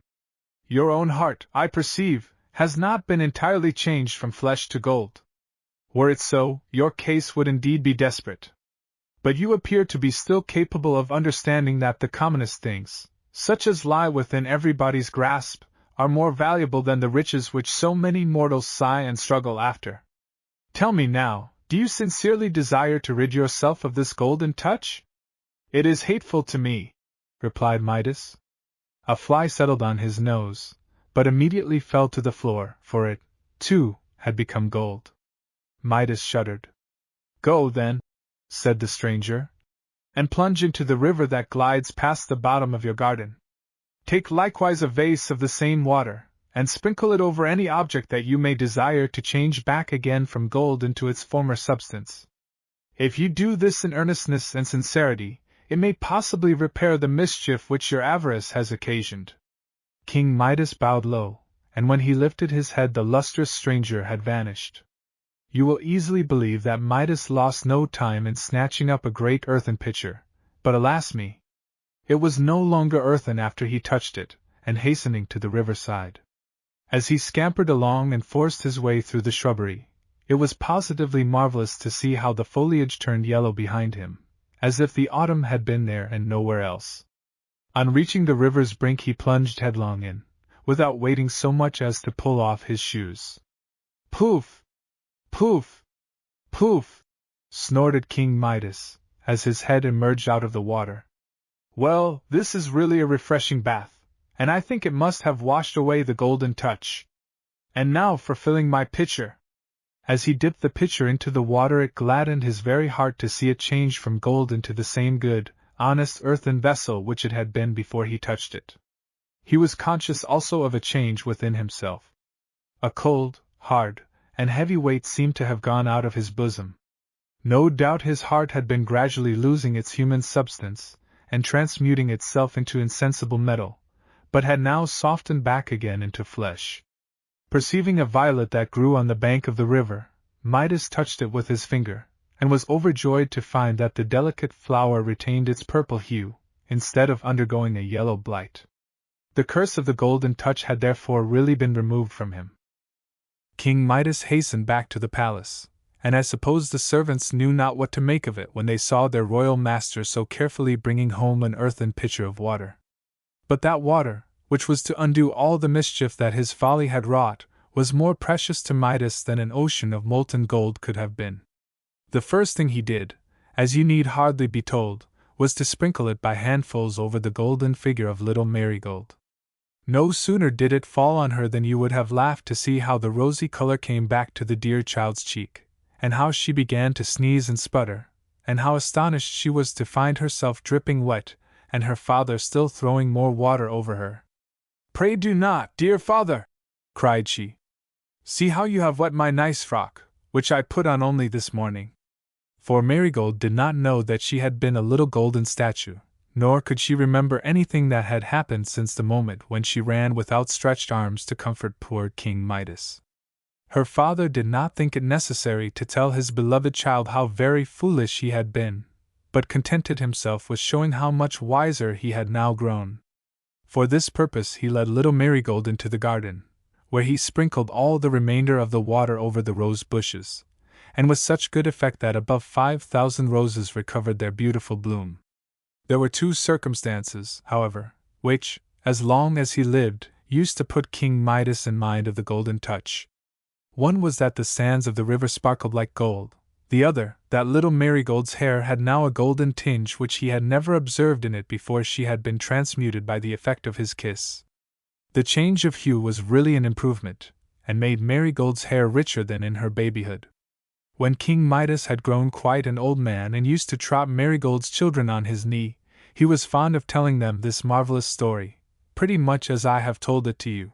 Your own heart, I perceive, has not been entirely changed from flesh to gold. Were it so, your case would indeed be desperate. But you appear to be still capable of understanding that the commonest things, such as lie within everybody's grasp, are more valuable than the riches which so many mortals sigh and struggle after. Tell me now, do you sincerely desire to rid yourself of this golden touch? It is hateful to me, replied Midas. A fly settled on his nose, but immediately fell to the floor, for it, too, had become gold. Midas shuddered. Go, then, said the stranger, and plunge into the river that glides past the bottom of your garden. Take likewise a vase of the same water, and sprinkle it over any object that you may desire to change back again from gold into its former substance. If you do this in earnestness and sincerity, it may possibly repair the mischief which your avarice has occasioned. King Midas bowed low, and when he lifted his head the lustrous stranger had vanished. You will easily believe that Midas lost no time in snatching up a great earthen pitcher, but alas me! It was no longer earthen after he touched it, and hastening to the riverside. As he scampered along and forced his way through the shrubbery, it was positively marvelous to see how the foliage turned yellow behind him, as if the autumn had been there and nowhere else. On reaching the river's brink he plunged headlong in, without waiting so much as to pull off his shoes. Poof! Poof! Poof! Snorted King Midas, as his head emerged out of the water. Well, this is really a refreshing bath, and I think it must have washed away the golden touch. And now for filling my pitcher. As he dipped the pitcher into the water, it gladdened his very heart to see it change from gold into the same good, honest earthen vessel which it had been before he touched it. He was conscious also of a change within himself. A cold, hard, and heavy weight seemed to have gone out of his bosom. No doubt his heart had been gradually losing its human substance, and transmuting itself into insensible metal, but had now softened back again into flesh. Perceiving a violet that grew on the bank of the river, Midas touched it with his finger, and was overjoyed to find that the delicate flower retained its purple hue, instead of undergoing a yellow blight. The curse of the golden touch had therefore really been removed from him. King Midas hastened back to the palace, and I suppose the servants knew not what to make of it when they saw their royal master so carefully bringing home an earthen pitcher of water. But that water, which was to undo all the mischief that his folly had wrought, was more precious to Midas than an ocean of molten gold could have been. The first thing he did, as you need hardly be told, was to sprinkle it by handfuls over the golden figure of little Marigold. No sooner did it fall on her than you would have laughed to see how the rosy color came back to the dear child's cheek, and how she began to sneeze and sputter, and how astonished she was to find herself dripping wet, and her father still throwing more water over her. "Pray do not, dear father!" cried she. "See how you have wet my nice frock, which I put on only this morning." For Marigold did not know that she had been a little golden statue, nor could she remember anything that had happened since the moment when she ran with outstretched arms to comfort poor King Midas. Her father did not think it necessary to tell his beloved child how very foolish he had been, but contented himself with showing how much wiser he had now grown. For this purpose he led little Marigold into the garden, where he sprinkled all the remainder of the water over the rose bushes, and with such good effect that above 5,000 roses recovered their beautiful bloom. There were two circumstances, however, which, as long as he lived, used to put King Midas in mind of the golden touch. One was that the sands of the river sparkled like gold, the other, that little Marigold's hair had now a golden tinge which he had never observed in it before she had been transmuted by the effect of his kiss. The change of hue was really an improvement, and made Marigold's hair richer than in her babyhood. When King Midas had grown quite an old man and used to trot Marigold's children on his knee, he was fond of telling them this marvelous story, pretty much as I have told it to you.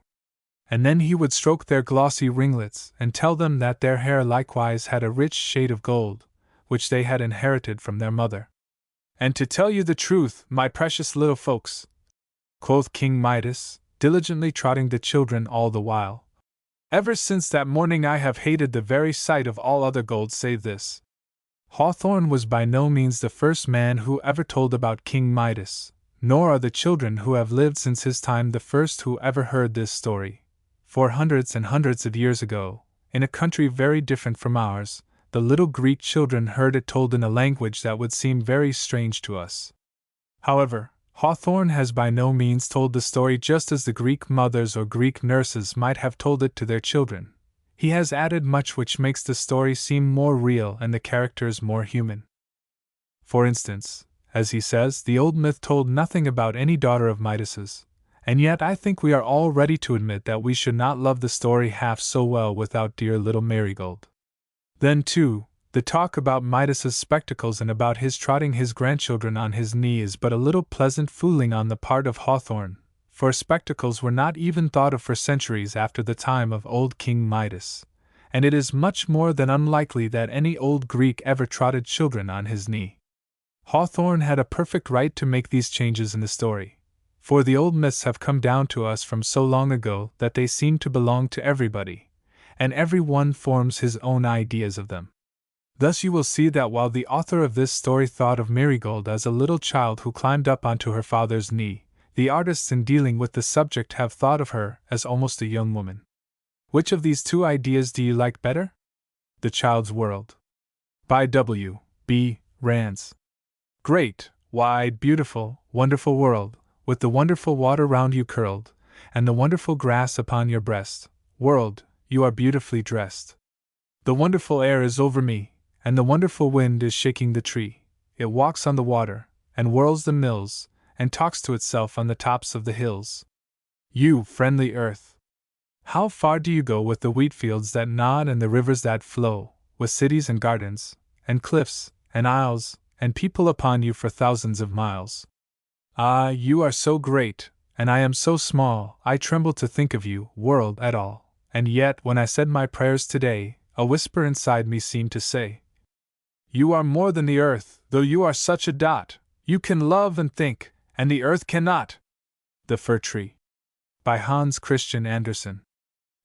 And then he would stroke their glossy ringlets and tell them that their hair likewise had a rich shade of gold, which they had inherited from their mother. And to tell you the truth, my precious little folks, quoth King Midas, diligently trotting the children all the while, ever since that morning I have hated the very sight of all other gold save this. Hawthorne was by no means the first man who ever told about King Midas, nor are the children who have lived since his time the first who ever heard this story. For hundreds and hundreds of years ago, in a country very different from ours, the little Greek children heard it told in a language that would seem very strange to us. However, Hawthorne has by no means told the story just as the Greek mothers or Greek nurses might have told it to their children. He has added much which makes the story seem more real and the characters more human. For instance, as he says, the old myth told nothing about any daughter of Midas's, and yet I think we are all ready to admit that we should not love the story half so well without dear little Marigold. Then, too, the talk about Midas's spectacles and about his trotting his grandchildren on his knee is but a little pleasant fooling on the part of Hawthorne, for spectacles were not even thought of for centuries after the time of old King Midas, and it is much more than unlikely that any old Greek ever trotted children on his knee. Hawthorne had a perfect right to make these changes in the story, for the old myths have come down to us from so long ago that they seem to belong to everybody, and every one forms his own ideas of them. Thus you will see that while the author of this story thought of Marigold as a little child who climbed up onto her father's knee, the artists in dealing with the subject have thought of her as almost a young woman. Which of these two ideas do you like better? The Child's World. By W. B. Rands. Great, wide, beautiful, wonderful world, with the wonderful water round you curled, and the wonderful grass upon your breast, world, you are beautifully dressed. The wonderful air is over me, and the wonderful wind is shaking the tree. It walks on the water, and whirls the mills, and talks to itself on the tops of the hills. You, friendly earth! How far do you go with the wheat fields that nod and the rivers that flow, with cities and gardens, and cliffs, and isles, and people upon you for thousands of miles? Ah, you are so great, and I am so small, I tremble to think of you, world, at all. And yet, when I said my prayers today, a whisper inside me seemed to say, you are more than the earth, though you are such a dot. You can love and think, and the earth cannot. The Fir Tree. By Hans Christian Andersen.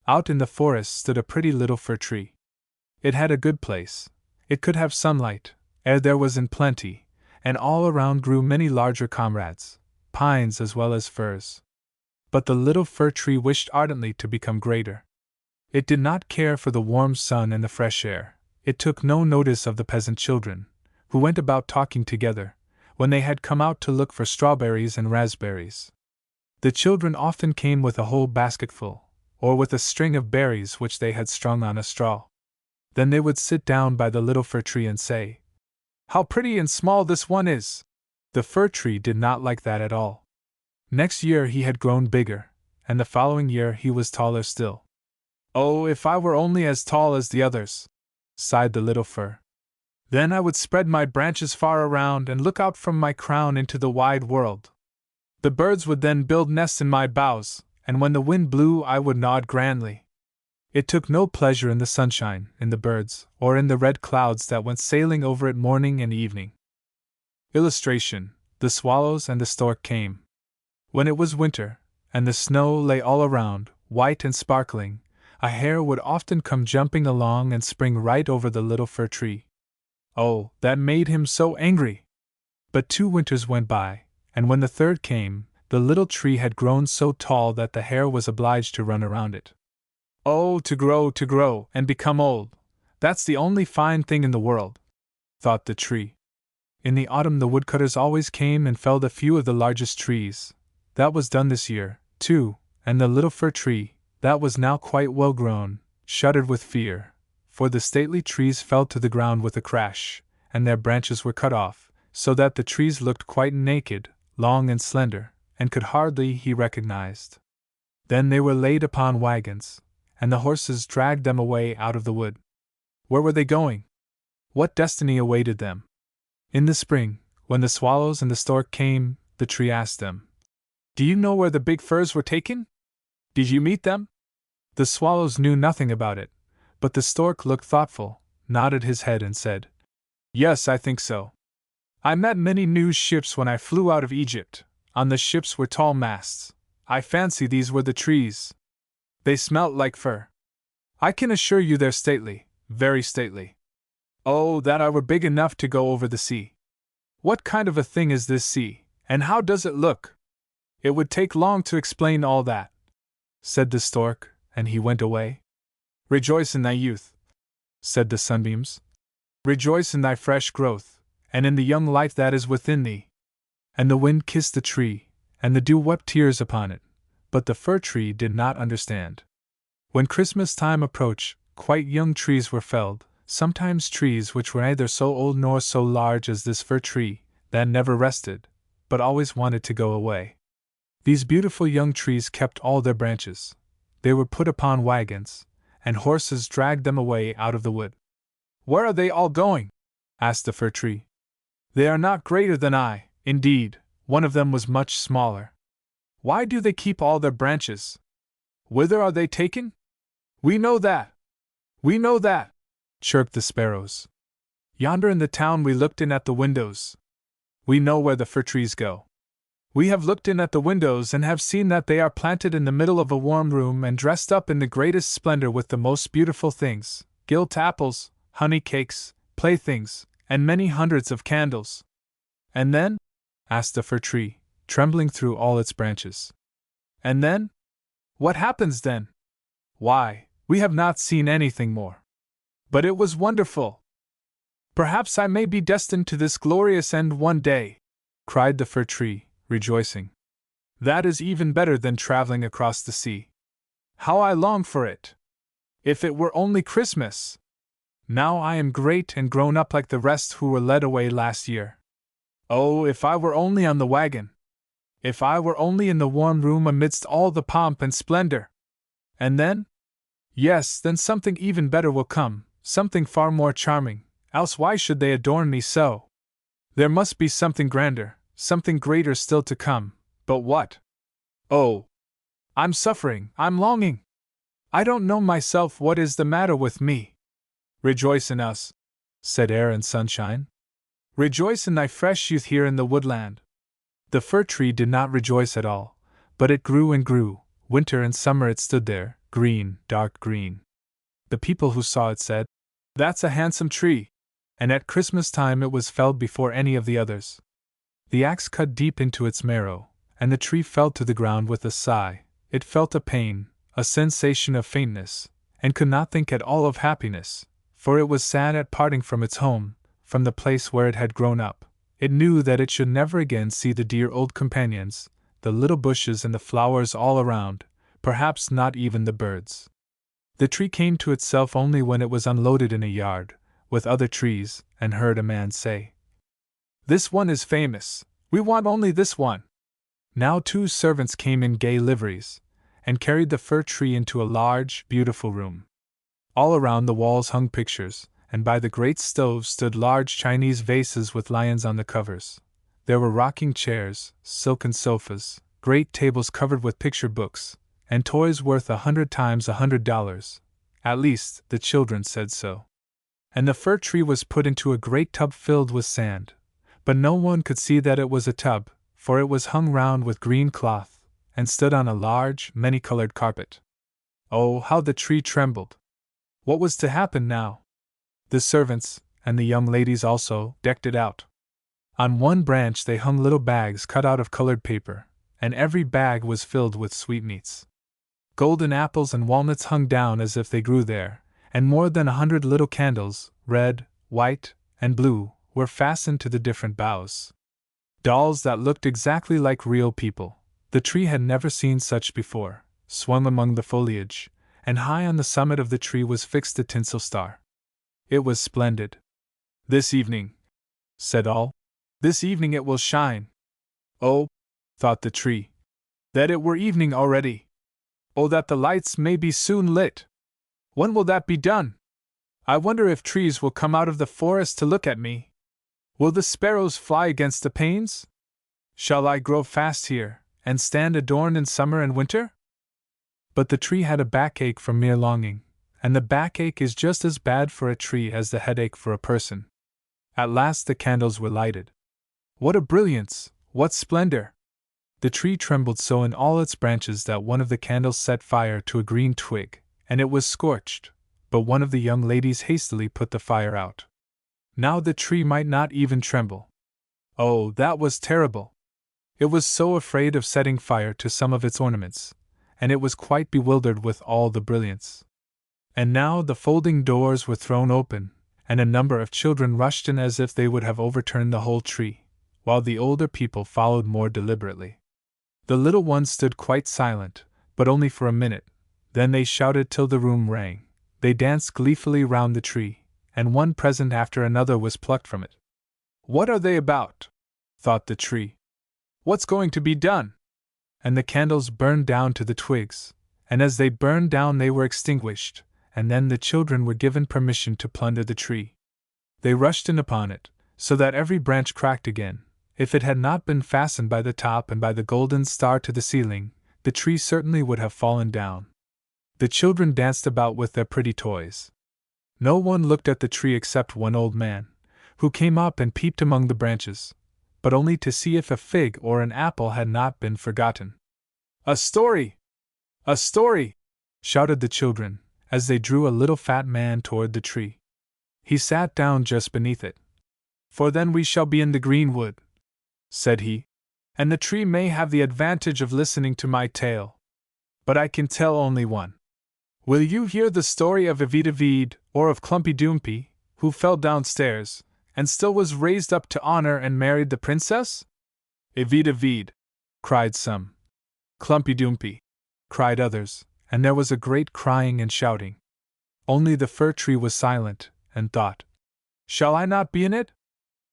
Out in the forest stood a pretty little fir tree. It had a good place. It could have sunlight, air there was in plenty, and all around grew many larger comrades, pines as well as firs. But the little fir tree wished ardently to become greater. It did not care for the warm sun and the fresh air. It took no notice of the peasant children, who went about talking together, when they had come out to look for strawberries and raspberries. The children often came with a whole basketful, or with a string of berries which they had strung on a straw. Then they would sit down by the little fir tree and say, how pretty and small this one is! The fir tree did not like that at all. Next year he had grown bigger, and the following year he was taller still. Oh, if I were only as tall as the others! Sighed the little fir. Then I would spread my branches far around and look out from my crown into the wide world. The birds would then build nests in my boughs, and when the wind blew I would nod grandly. It took no pleasure in the sunshine, in the birds, or in the red clouds that went sailing over it morning and evening. Illustration: the swallows and the stork came. When it was winter, and the snow lay all around, white and sparkling, a hare would often come jumping along and spring right over the little fir tree. Oh, that made him so angry! But 2 winters went by, and when the third came, the little tree had grown so tall that the hare was obliged to run around it. Oh, to grow, and become old! That's the only fine thing in the world, thought the tree. In the autumn the woodcutters always came and felled a few of the largest trees. That was done this year, too, and the little fir tree, that was now quite well grown, shuddered with fear, for the stately trees fell to the ground with a crash, and their branches were cut off, so that the trees looked quite naked, long and slender, and could hardly be recognized. Then they were laid upon wagons, and the horses dragged them away out of the wood. Where were they going? What destiny awaited them? In the spring, when the swallows and the stork came, the tree asked them, Do you know where the big firs were taken? Did you meet them? The swallows knew nothing about it, but the stork looked thoughtful, nodded his head and said, Yes, I think so. I met many news ships when I flew out of Egypt. On the ships were tall masts. I fancy these were the trees. They smelt like fir. I can assure you they're stately, very stately. Oh, that I were big enough to go over the sea. What kind of a thing is this sea, and how does it look? It would take long to explain all that, said the stork, and he went away. Rejoice in thy youth, said the sunbeams. Rejoice in thy fresh growth, and in the young life that is within thee. And the wind kissed the tree, and the dew wept tears upon it, but the fir tree did not understand. When Christmas time approached, quite young trees were felled, sometimes trees which were neither so old nor so large as this fir tree, that never rested, but always wanted to go away. These beautiful young trees kept all their branches. They were put upon wagons, and horses dragged them away out of the wood. Where are they all going? Asked the fir tree. They are not greater than I, indeed, one of them was much smaller. Why do they keep all their branches? Whither are they taken? We know that. We know that, chirped the sparrows. Yonder in the town we looked in at the windows. We know where the fir trees go. We have looked in at the windows and have seen that they are planted in the middle of a warm room and dressed up in the greatest splendor with the most beautiful things, gilt apples, honey cakes, playthings, and many hundreds of candles. And then? Asked the fir tree, trembling through all its branches. And then? What happens then? Why, we have not seen anything more. But it was wonderful. Perhaps I may be destined to this glorious end one day, cried the fir tree, rejoicing. That is even better than traveling across the sea. How I long for it! If it were only Christmas! Now I am great and grown up like the rest who were led away last year. Oh, if I were only on the wagon! If I were only in the warm room amidst all the pomp and splendor! And then? Yes, then something even better will come, something far more charming, else why should they adorn me so? There must be something grander, something greater still to come, but what? Oh! I'm suffering, I'm longing! I don't know myself what is the matter with me. Rejoice in us, said air and sunshine. Rejoice in thy fresh youth here in the woodland. The fir tree did not rejoice at all, but it grew and grew. Winter and summer it stood there, green, dark green. The people who saw it said, That's a handsome tree, and at Christmas time it was felled before any of the others. The axe cut deep into its marrow, and the tree fell to the ground with a sigh. It felt a pain, a sensation of faintness, and could not think at all of happiness, for it was sad at parting from its home, from the place where it had grown up. It knew that it should never again see the dear old companions, the little bushes and the flowers all around, perhaps not even the birds. The tree came to itself only when it was unloaded in a yard, with other trees, and heard a man say, This one is famous, we want only this one. Now 2 servants came in gay liveries, and carried the fir tree into a large, beautiful room. All around the walls hung pictures, and by the great stove stood large Chinese vases with lions on the covers. There were rocking chairs, silken sofas, great tables covered with picture books, and toys worth 100 times $100. At least, the children said so. And the fir tree was put into a great tub filled with sand, but no one could see that it was a tub, for it was hung round with green cloth, and stood on a large, many-colored carpet. Oh, how the tree trembled! What was to happen now? The servants, and the young ladies also, decked it out. On one branch they hung little bags cut out of colored paper, and every bag was filled with sweetmeats. Golden apples and walnuts hung down as if they grew there, and more than 100 little candles, red, white, and blue, were fastened to the different boughs. Dolls that looked exactly like real people, the tree had never seen such before, swung among the foliage, and high on the summit of the tree was fixed a tinsel star. It was splendid. This evening, said all, this evening it will shine. Oh, thought the tree, that it were evening already. Oh, that the lights may be soon lit. When will that be done? I wonder if trees will come out of the forest to look at me. Will the sparrows fly against the panes? Shall I grow fast here, and stand adorned in summer and winter? But the tree had a backache from mere longing, and the backache is just as bad for a tree as the headache for a person. At last the candles were lighted. What a brilliance! What splendor! The tree trembled so in all its branches that one of the candles set fire to a green twig, and it was scorched, but one of the young ladies hastily put the fire out. Now the tree might not even tremble. Oh, that was terrible! It was so afraid of setting fire to some of its ornaments, and it was quite bewildered with all the brilliance. And now the folding doors were thrown open, and a number of children rushed in as if they would have overturned the whole tree, while the older people followed more deliberately. The little ones stood quite silent, but only for a minute. Then they shouted till the room rang. They danced gleefully round the tree, and one present after another was plucked from it. What are they about? Thought the tree. What's going to be done? And the candles burned down to the twigs, and as they burned down they were extinguished, and then the children were given permission to plunder the tree. They rushed in upon it, so that every branch cracked again. If it had not been fastened by the top and by the golden star to the ceiling, the tree certainly would have fallen down. The children danced about with their pretty toys. No one looked at the tree except one old man, who came up and peeped among the branches, but only to see if a fig or an apple had not been forgotten. "A story! A story!" shouted the children, as they drew a little fat man toward the tree. He sat down just beneath it. "For then we shall be in the green wood," said he, "and the tree may have the advantage of listening to my tale. But I can tell only one. Will you hear the story of Evita, or of Klumpy Dumpy, who fell downstairs, and still was raised up to honor and married the princess?" "Evita," cried some. "Klumpy Dumpy," cried others, and there was a great crying and shouting. Only the fir tree was silent, and thought, "Shall I not be in it?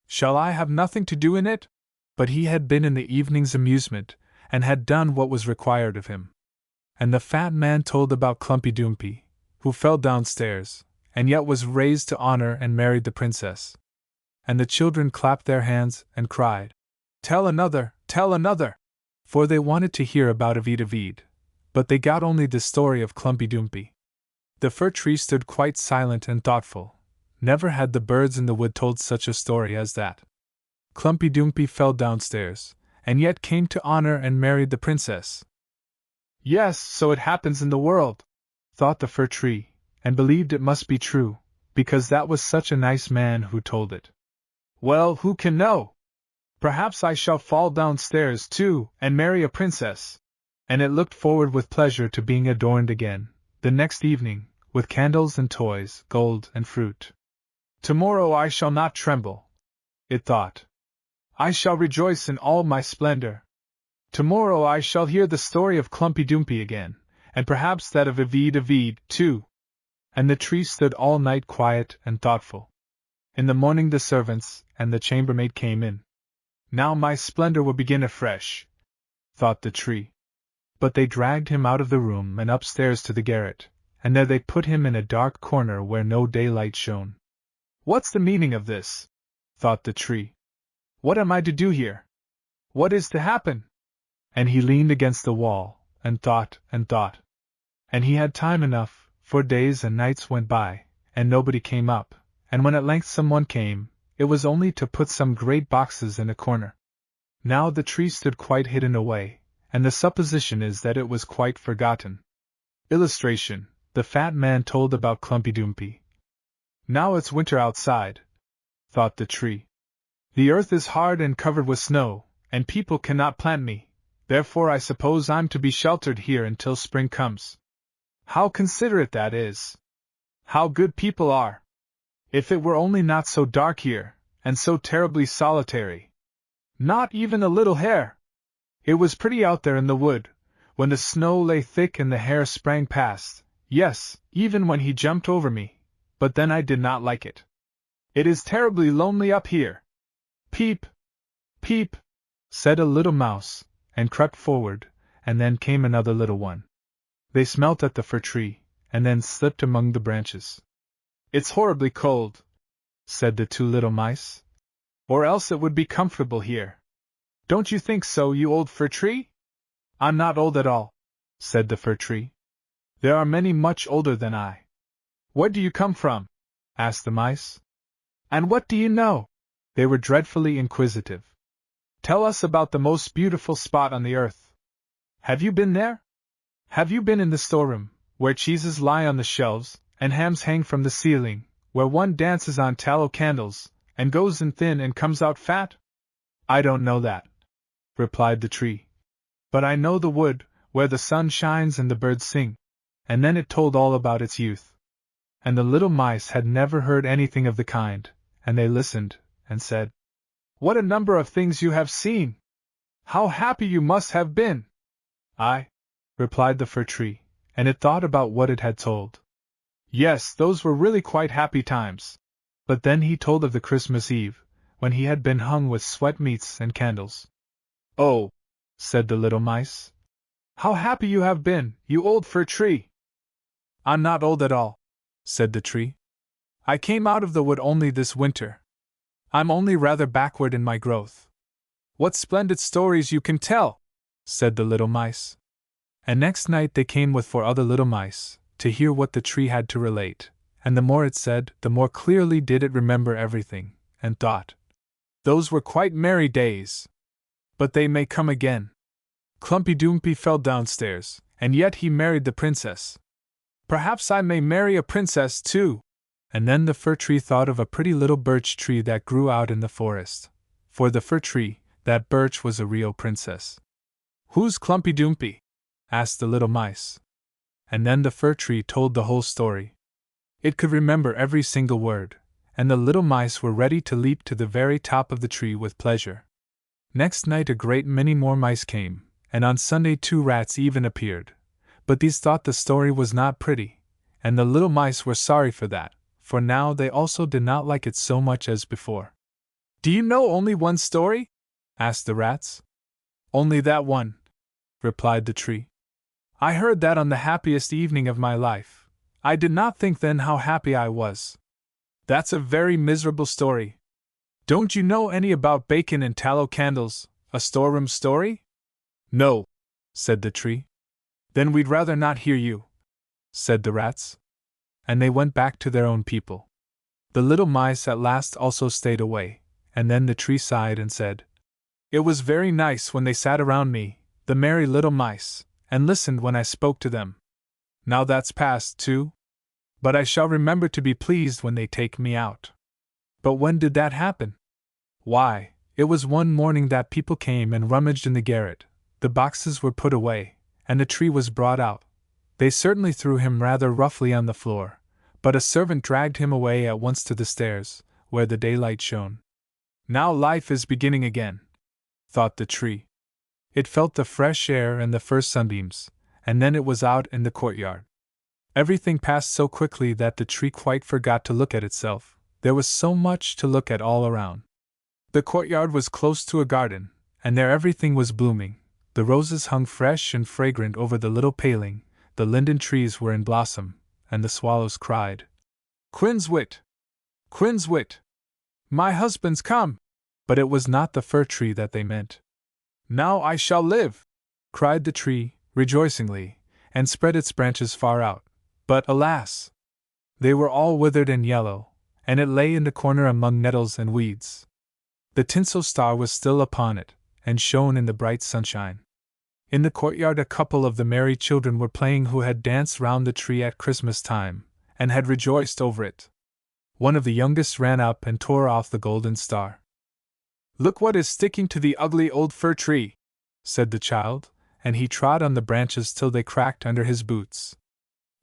Shall I have nothing to do in it?" But he had been in the evening's amusement, and had done what was required of him. And the fat man told about Klumpy Dumpy, who fell downstairs, and yet was raised to honor and married the princess. And the children clapped their hands and cried, "Tell another, tell another!" For they wanted to hear about Evita, but they got only the story of Klumpy Dumpy. The fir tree stood quite silent and thoughtful. Never had the birds in the wood told such a story as that. Klumpy Dumpy fell downstairs, and yet came to honor and married the princess. "Yes, so it happens in the world," thought the fir tree, and believed it must be true, because that was such a nice man who told it. "Well, who can know? Perhaps I shall fall downstairs too, and marry a princess." And it looked forward with pleasure to being adorned again, the next evening, with candles and toys, gold and fruit. "Tomorrow I shall not tremble," it thought. "I shall rejoice in all my splendor. Tomorrow I shall hear the story of Klumpy Dumpy again, and perhaps that of Evita too." And the tree stood all night quiet and thoughtful. In the morning the servants and the chambermaid came in. "Now my splendor will begin afresh," thought the tree. But they dragged him out of the room and upstairs to the garret, and there they put him in a dark corner where no daylight shone. "What's the meaning of this?" thought the tree. "What am I to do here? What is to happen?" And he leaned against the wall, and thought, and thought. And he had time enough, for days and nights went by, and nobody came up, and when at length someone came, it was only to put some great boxes in a corner. Now the tree stood quite hidden away, and the supposition is that it was quite forgotten. Illustration: the fat man told about Klumpy Dumpy. "Now it's winter outside," thought the tree. "The earth is hard and covered with snow, and people cannot plant me. Therefore I suppose I'm to be sheltered here until spring comes. How considerate that is! How good people are! If it were only not so dark here, and so terribly solitary. Not even a little hare! It was pretty out there in the wood, when the snow lay thick and the hare sprang past, yes, even when he jumped over me, but then I did not like it. It is terribly lonely up here. Peep! Peep!" said a little mouse, and crept forward, and then came another little one. They smelt at the fir tree, and then slipped among the branches. "It's horribly cold," said the two little mice. "Or else it would be comfortable here. Don't you think so, you old fir tree?" I'm not old at all, said the fir tree. There are many much older than I. Where do you come from? Asked the mice. And what do you know? They were dreadfully inquisitive. Tell us about the most beautiful spot on the earth. Have you been there? Have you been in the storeroom, where cheeses lie on the shelves, and hams hang from the ceiling, where one dances on tallow candles, and goes in thin and comes out fat? I don't know that, replied the tree. But I know the wood, where the sun shines and the birds sing. And then it told all about its youth. And the little mice had never heard anything of the kind, and they listened, and said, What a number of things you have seen! How happy you must have been! I, replied the fir tree, and it thought about what it had told. Yes, those were really quite happy times. But then he told of the Christmas Eve, when he had been hung with sweetmeats and candles. Oh, said the little mice, how happy you have been, you old fir tree! I'm not old at all, said the tree. I came out of the wood only this winter. I'm only rather backward in my growth. What splendid stories you can tell, said the little mice. And next night they came with 4 other little mice, to hear what the tree had to relate, and the more it said, the more clearly did it remember everything, and thought, Those were quite merry days. But they may come again. Klumpy Dumpy fell downstairs, and yet he married the princess. Perhaps I may marry a princess too. And then the fir tree thought of a pretty little birch tree that grew out in the forest. For the fir tree, that birch was a real princess. Who's Klumpy Dumpy? Asked the little mice. And then the fir tree told the whole story. It could remember every single word, and the little mice were ready to leap to the very top of the tree with pleasure. Next night a great many more mice came, and on Sunday 2 rats even appeared. But these thought the story was not pretty, and the little mice were sorry for that, for now they also did not like it so much as before. Do you know only one story? Asked the rats. Only that one, replied the tree. I heard that on the happiest evening of my life. I did not think then how happy I was. That's a very miserable story. Don't you know any about bacon and tallow candles, a storeroom story? No, said the tree. Then we'd rather not hear you, said the rats. And they went back to their own people. The little mice at last also stayed away, and then the tree sighed and said, It was very nice when they sat around me, the merry little mice, and listened when I spoke to them. Now that's past, too. But I shall remember to be pleased when they take me out. But when did that happen? Why, it was one morning that people came and rummaged in the garret. The boxes were put away, and the tree was brought out. They certainly threw him rather roughly on the floor, but a servant dragged him away at once to the stairs, where the daylight shone. Now life is beginning again, thought the tree. It felt the fresh air and the first sunbeams, and then it was out in the courtyard. Everything passed so quickly that the tree quite forgot to look at itself. There was so much to look at all around. The courtyard was close to a garden, and there everything was blooming. The roses hung fresh and fragrant over the little paling, the linden trees were in blossom, and the swallows cried, Quinswit! Quinswit! My husband's come! But it was not the fir tree that they meant. Now I shall live! Cried the tree, rejoicingly, and spread its branches far out. But, alas! They were all withered and yellow, and it lay in the corner among nettles and weeds. The tinsel star was still upon it, and shone in the bright sunshine. In the courtyard a couple of the merry children were playing who had danced round the tree at Christmas time, and had rejoiced over it. One of the youngest ran up and tore off the golden star. Look what is sticking to the ugly old fir tree, said the child, and he trod on the branches till they cracked under his boots.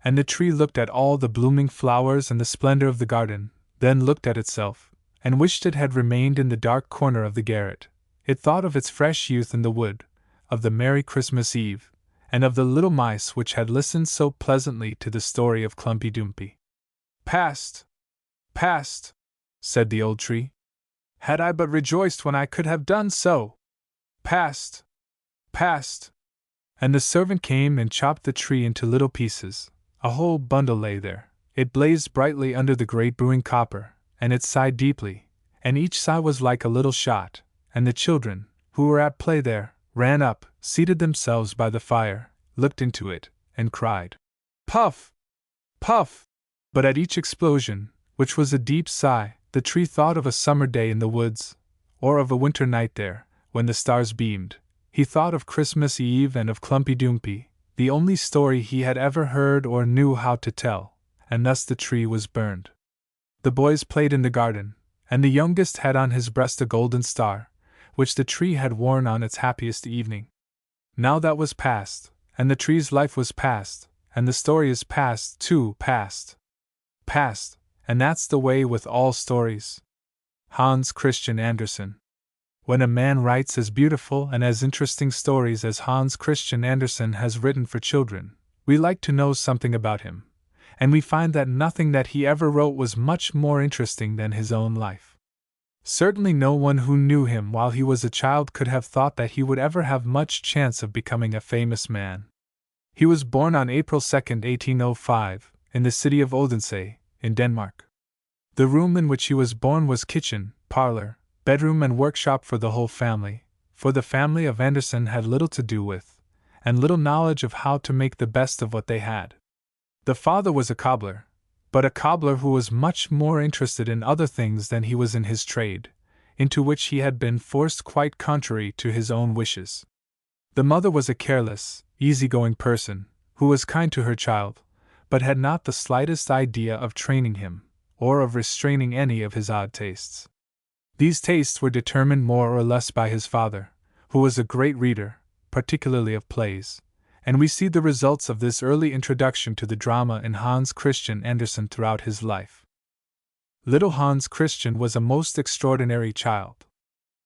And the tree looked at all the blooming flowers and the splendor of the garden, then looked at itself, and wished it had remained in the dark corner of the garret. It thought of its fresh youth in the wood, of the merry Christmas Eve, and of the little mice which had listened so pleasantly to the story of Klumpy Dumpy. Past! Past! Said the old tree. Had I but rejoiced when I could have done so! Past! Past! And the servant came and chopped the tree into little pieces. A whole bundle lay there. It blazed brightly under the great brewing copper, and it sighed deeply, and each sigh was like a little shot, and the children, who were at play there, ran up, seated themselves by the fire, looked into it, and cried, "Puff! Puff!" But at each explosion, which was a deep sigh, the tree thought of a summer day in the woods, or of a winter night there, when the stars beamed. He thought of Christmas Eve and of Klumpy Dumpy, the only story he had ever heard or knew how to tell, and thus the tree was burned. The boys played in the garden, and the youngest had on his breast a golden star, which the tree had worn on its happiest evening. Now that was past, and the tree's life was past, and the story is past too, past. Past, and that's the way with all stories. Hans Christian Andersen. When a man writes as beautiful and as interesting stories as Hans Christian Andersen has written for children, we like to know something about him, and we find that nothing that he ever wrote was much more interesting than his own life. Certainly no one who knew him while he was a child could have thought that he would ever have much chance of becoming a famous man. He was born on April 2, 1805, in the city of Odense, in Denmark. The room in which he was born was kitchen, parlor, bedroom and workshop for the whole family, for the family of Andersen had little to do with, and little knowledge of how to make the best of what they had. The father was a cobbler, but a cobbler who was much more interested in other things than he was in his trade, into which he had been forced quite contrary to his own wishes. The mother was a careless, easy-going person, who was kind to her child, but had not the slightest idea of training him, or of restraining any of his odd tastes. These tastes were determined more or less by his father, who was a great reader, particularly of plays, and we see the results of this early introduction to the drama in Hans Christian Andersen throughout his life. Little Hans Christian was a most extraordinary child.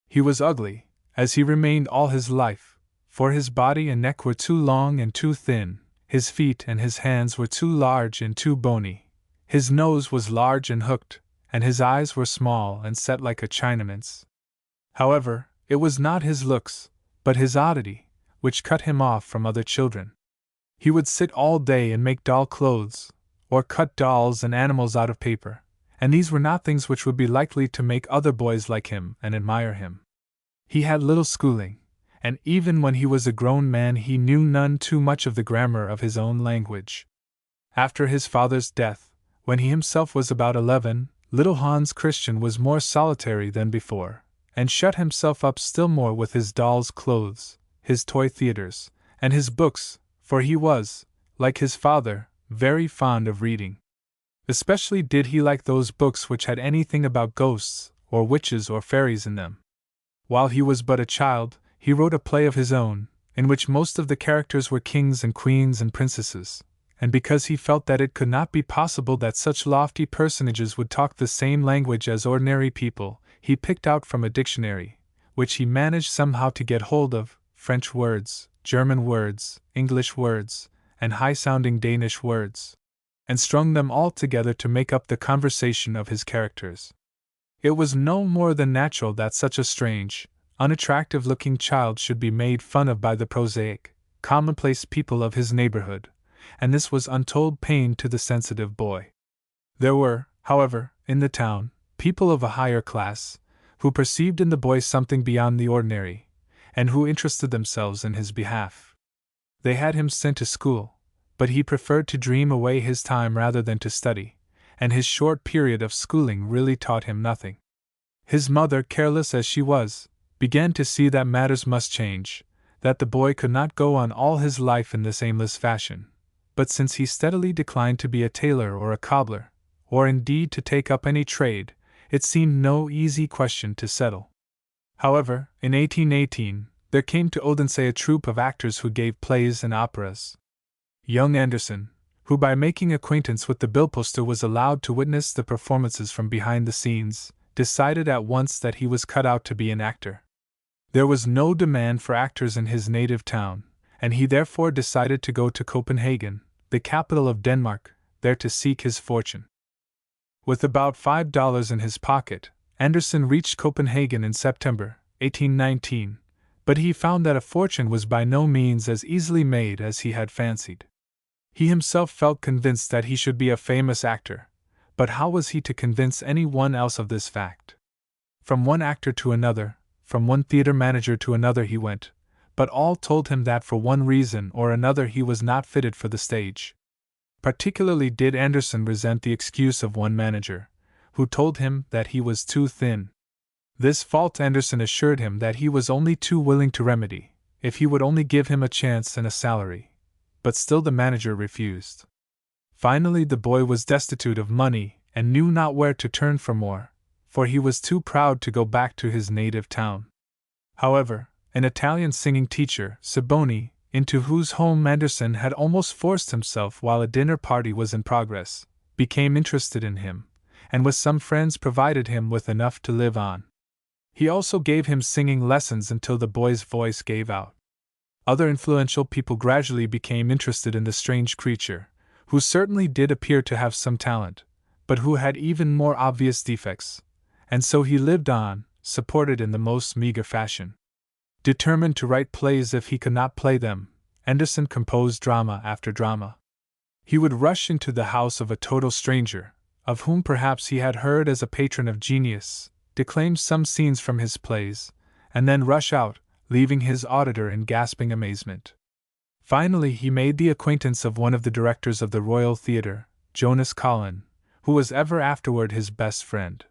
He was ugly, as he remained all his life, for his body and neck were too long and too thin, his feet and his hands were too large and too bony, his nose was large and hooked, and his eyes were small and set like a Chinaman's. However, it was not his looks, but his oddity, which cut him off from other children. He would sit all day and make doll clothes, or cut dolls and animals out of paper, and these were not things which would be likely to make other boys like him and admire him. He had little schooling, and even when he was a grown man he knew none too much of the grammar of his own language. After his father's death, when he himself was about 11, little Hans Christian was more solitary than before, and shut himself up still more with his dolls' clothes, his toy theaters, and his books, for he was, like his father, very fond of reading. Especially did he like those books which had anything about ghosts, or witches or fairies in them. While he was but a child, he wrote a play of his own, in which most of the characters were kings and queens and princesses, and because he felt that it could not be possible that such lofty personages would talk the same language as ordinary people, he picked out from a dictionary, which he managed somehow to get hold of, French words, German words, English words, and high-sounding Danish words, and strung them all together to make up the conversation of his characters. It was no more than natural that such a strange, unattractive-looking child should be made fun of by the prosaic, commonplace people of his neighborhood, and this was untold pain to the sensitive boy. There were, however, in the town, people of a higher class, who perceived in the boy something beyond the ordinary, and who interested themselves in his behalf. They had him sent to school, but he preferred to dream away his time rather than to study, and his short period of schooling really taught him nothing. His mother, careless as she was, began to see that matters must change, that the boy could not go on all his life in this aimless fashion, but since he steadily declined to be a tailor or a cobbler, or indeed to take up any trade, it seemed no easy question to settle. However, in 1818, there came to Odense a troupe of actors who gave plays and operas. Young Andersen, who by making acquaintance with the billposter was allowed to witness the performances from behind the scenes, decided at once that he was cut out to be an actor. There was no demand for actors in his native town, and he therefore decided to go to Copenhagen, the capital of Denmark, there to seek his fortune. With about $5 in his pocket, Andersen reached Copenhagen in September, 1819, but he found that a fortune was by no means as easily made as he had fancied. He himself felt convinced that he should be a famous actor, but how was he to convince any one else of this fact? From one actor to another, from one theater manager to another he went, but all told him that for one reason or another he was not fitted for the stage. Particularly did Andersen resent the excuse of one manager, who told him that he was too thin. This fault Andersen assured him that he was only too willing to remedy, if he would only give him a chance and a salary. But still the manager refused. Finally the boy was destitute of money and knew not where to turn for more, for he was too proud to go back to his native town. However, an Italian singing teacher, Siboni, into whose home Andersen had almost forced himself while a dinner party was in progress, became interested in him, and with some friends provided him with enough to live on. He also gave him singing lessons until the boy's voice gave out. Other influential people gradually became interested in the strange creature, who certainly did appear to have some talent, but who had even more obvious defects, and so he lived on, supported in the most meager fashion. Determined to write plays if he could not play them, Andersen composed drama after drama. He would rush into the house of a total stranger, of whom perhaps he had heard as a patron of genius, declaim some scenes from his plays, and then rush out, leaving his auditor in gasping amazement. Finally he made the acquaintance of one of the directors of the Royal Theatre, Jonas Collin, who was ever afterward his best friend.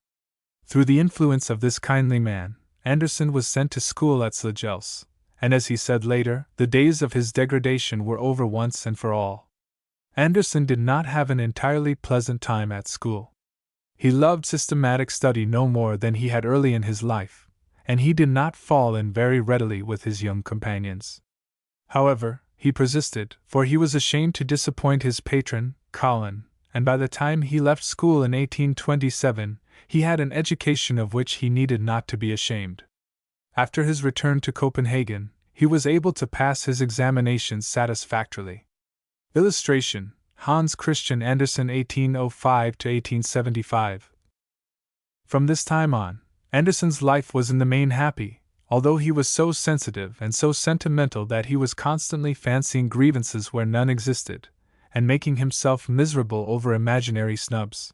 Through the influence of this kindly man, Andersen was sent to school at Slagelse, and as he said later, the days of his degradation were over once and for all. Andersen did not have an entirely pleasant time at school. He loved systematic study no more than he had early in his life, and he did not fall in very readily with his young companions. However, he persisted, for he was ashamed to disappoint his patron, Collin, and by the time he left school in 1827, he had an education of which he needed not to be ashamed. After his return to Copenhagen, he was able to pass his examinations satisfactorily. Illustration: Hans Christian Andersen 1805–1875. From this time on, Andersen's life was in the main happy, although he was so sensitive and so sentimental that he was constantly fancying grievances where none existed, and making himself miserable over imaginary snubs.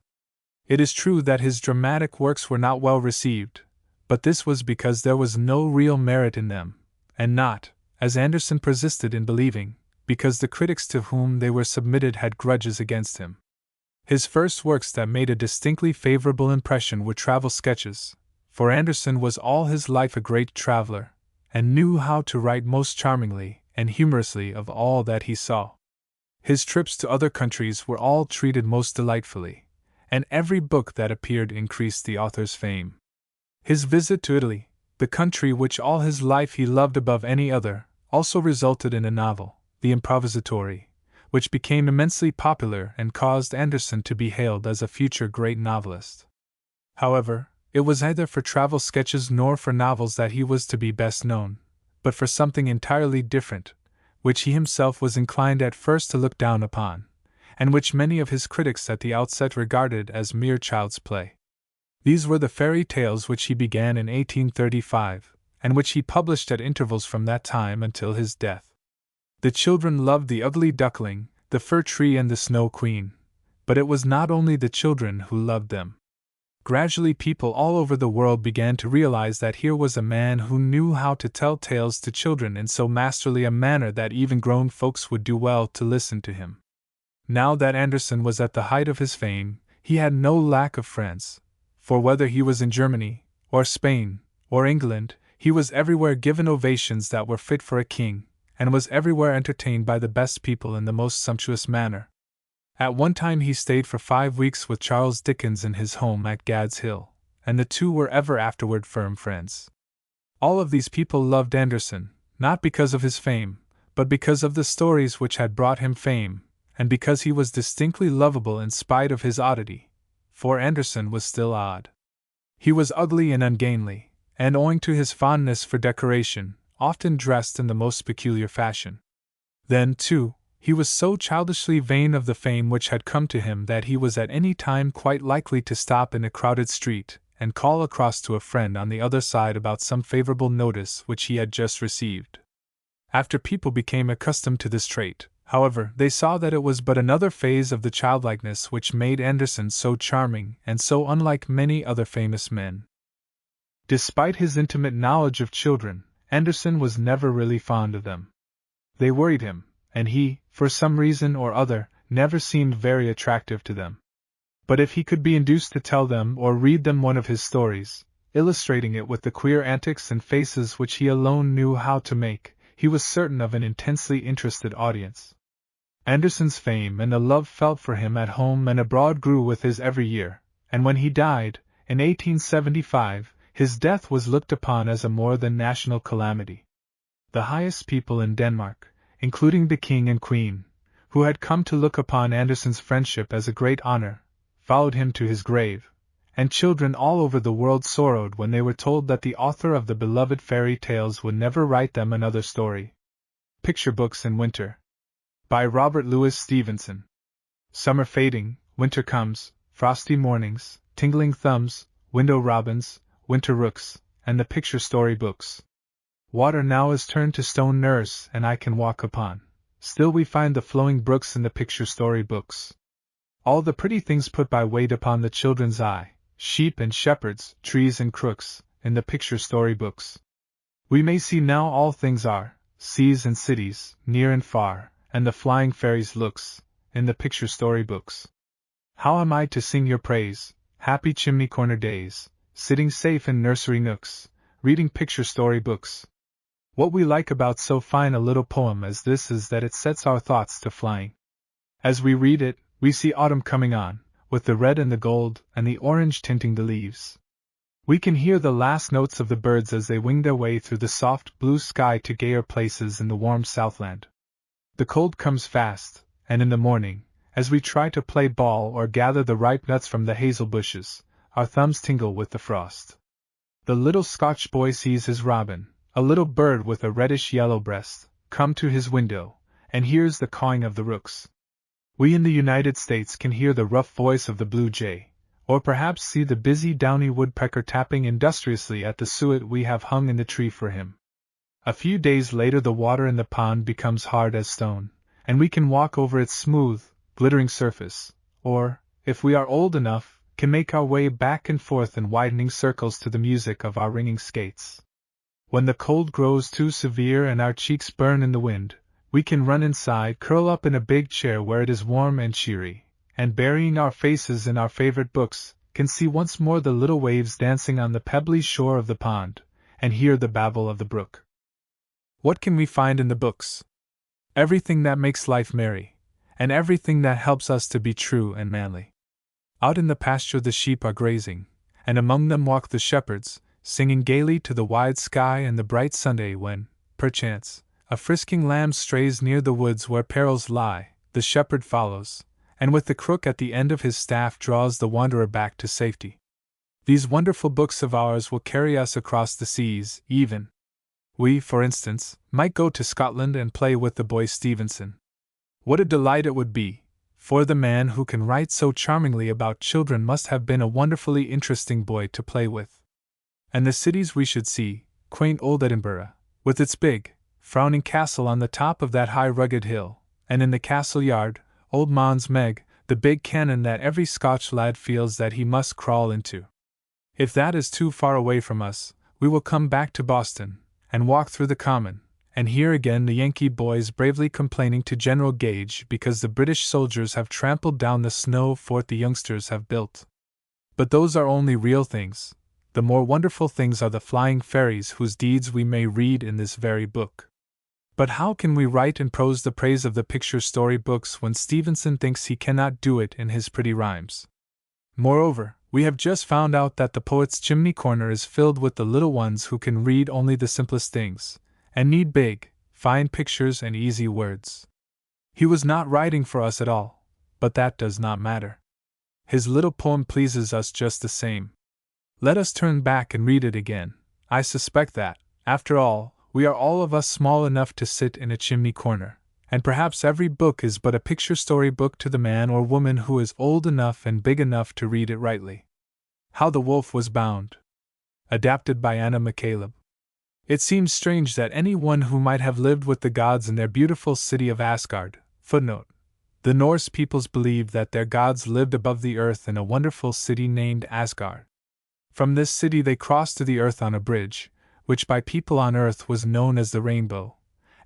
It is true that his dramatic works were not well received, but this was because there was no real merit in them, and not, as Andersen persisted in believing, because the critics to whom they were submitted had grudges against him. His first works that made a distinctly favorable impression were travel sketches, for Andersen was all his life a great traveler, and knew how to write most charmingly and humorously of all that he saw. His trips to other countries were all treated most delightfully, and every book that appeared increased the author's fame. His visit to Italy, the country which all his life he loved above any other, also resulted in a novel, The Improvisatore, which became immensely popular and caused Andersen to be hailed as a future great novelist. However, it was neither for travel sketches nor for novels that he was to be best known, but for something entirely different, which he himself was inclined at first to look down upon, and which many of his critics at the outset regarded as mere child's play. These were the fairy tales which he began in 1835, and which he published at intervals from that time until his death. The children loved The Ugly Duckling, The Fir Tree and The Snow Queen, but it was not only the children who loved them. Gradually people all over the world began to realize that here was a man who knew how to tell tales to children in so masterly a manner that even grown folks would do well to listen to him. Now that Andersen was at the height of his fame, he had no lack of friends, for whether he was in Germany, or Spain, or England, he was everywhere given ovations that were fit for a king, and was everywhere entertained by the best people in the most sumptuous manner. At one time he stayed for 5 weeks with Charles Dickens in his home at Gad's Hill, and the two were ever afterward firm friends. All of these people loved Andersen, not because of his fame, but because of the stories which had brought him fame, and because he was distinctly lovable in spite of his oddity, for Andersen was still odd. He was ugly and ungainly, and owing to his fondness for decoration, often dressed in the most peculiar fashion. Then, too, he was so childishly vain of the fame which had come to him that he was at any time quite likely to stop in a crowded street and call across to a friend on the other side about some favorable notice which he had just received. After people became accustomed to this trait, however, they saw that it was but another phase of the childlikeness which made Andersen so charming and so unlike many other famous men. Despite his intimate knowledge of children, Andersen was never really fond of them. They worried him, and he, for some reason or other, never seemed very attractive to them. But if he could be induced to tell them or read them one of his stories, illustrating it with the queer antics and faces which he alone knew how to make, he was certain of an intensely interested audience. Andersen's fame and the love felt for him at home and abroad grew with his every year, and when he died, in 1875, his death was looked upon as a more than national calamity. The highest people in Denmark, including the king and queen, who had come to look upon Andersen's friendship as a great honor, followed him to his grave, and children all over the world sorrowed when they were told that the author of the beloved fairy tales would never write them another story. Picture Books in Winter by Robert Louis Stevenson. Summer fading, winter comes, frosty mornings, tingling thumbs, window robins, winter rooks, and the picture story books. Water now is turned to stone nurse and I can walk upon. Still we find the flowing brooks in the picture story books. All the pretty things put by weight upon the children's eye, sheep and shepherds, trees and crooks, in the picture story books. We may see now all things are, seas and cities, near and far, and the flying fairies' looks, in the picture story books. How am I to sing your praise, happy chimney corner days, sitting safe in nursery nooks, reading picture story books? What we like about so fine a little poem as this is that it sets our thoughts to flying. As we read it, we see autumn coming on, with the red and the gold and the orange tinting the leaves. We can hear the last notes of the birds as they wing their way through the soft blue sky to gayer places in the warm Southland. The cold comes fast, and in the morning, as we try to play ball or gather the ripe nuts from the hazel bushes, our thumbs tingle with the frost. The little Scotch boy sees his robin, a little bird with a reddish-yellow breast, come to his window, and hears the cawing of the rooks. We in the United States can hear the rough voice of the blue jay, or perhaps see the busy downy woodpecker tapping industriously at the suet we have hung in the tree for him. A few days later the water in the pond becomes hard as stone, and we can walk over its smooth, glittering surface, or, if we are old enough, can make our way back and forth in widening circles to the music of our ringing skates. When the cold grows too severe and our cheeks burn in the wind, we can run inside, curl up in a big chair where it is warm and cheery, and burying our faces in our favorite books, can see once more the little waves dancing on the pebbly shore of the pond, and hear the babble of the brook. What can we find in the books? Everything that makes life merry, and everything that helps us to be true and manly. Out in the pasture the sheep are grazing, and among them walk the shepherds, singing gaily to the wide sky and the bright Sunday when, perchance, a frisking lamb strays near the woods where perils lie. The shepherd follows, and with the crook at the end of his staff draws the wanderer back to safety. These wonderful books of ours will carry us across the seas, even. We, for instance, might go to Scotland and play with the boy Stevenson. What a delight it would be, for the man who can write so charmingly about children must have been a wonderfully interesting boy to play with. And the cities we should see, quaint old Edinburgh, with its big, frowning castle on the top of that high rugged hill, and in the castle yard, old Mons Meg, the big cannon that every Scotch lad feels that he must crawl into. If that is too far away from us, we will come back to Boston, and walk through the Common, and hear again the Yankee boys bravely complaining to General Gage because the British soldiers have trampled down the snow fort the youngsters have built. But those are only real things. The more wonderful things are the flying fairies whose deeds we may read in this very book. But how can we write in prose the praise of the picture story books when Stevenson thinks he cannot do it in his pretty rhymes? Moreover, we have just found out that the poet's chimney corner is filled with the little ones who can read only the simplest things, and need big, fine pictures and easy words. He was not writing for us at all, but that does not matter. His little poem pleases us just the same. Let us turn back and read it again. I suspect that, after all, we are all of us small enough to sit in a chimney corner, and perhaps every book is but a picture story book to the man or woman who is old enough and big enough to read it rightly. How the Wolf Was Bound. Adapted by Anna McCaleb. It seems strange that any one who might have lived with the gods in their beautiful city of Asgard. Footnote. The Norse peoples believed that their gods lived above the earth in a wonderful city named Asgard. From this city they crossed to the earth on a bridge, which by people on earth was known as the rainbow,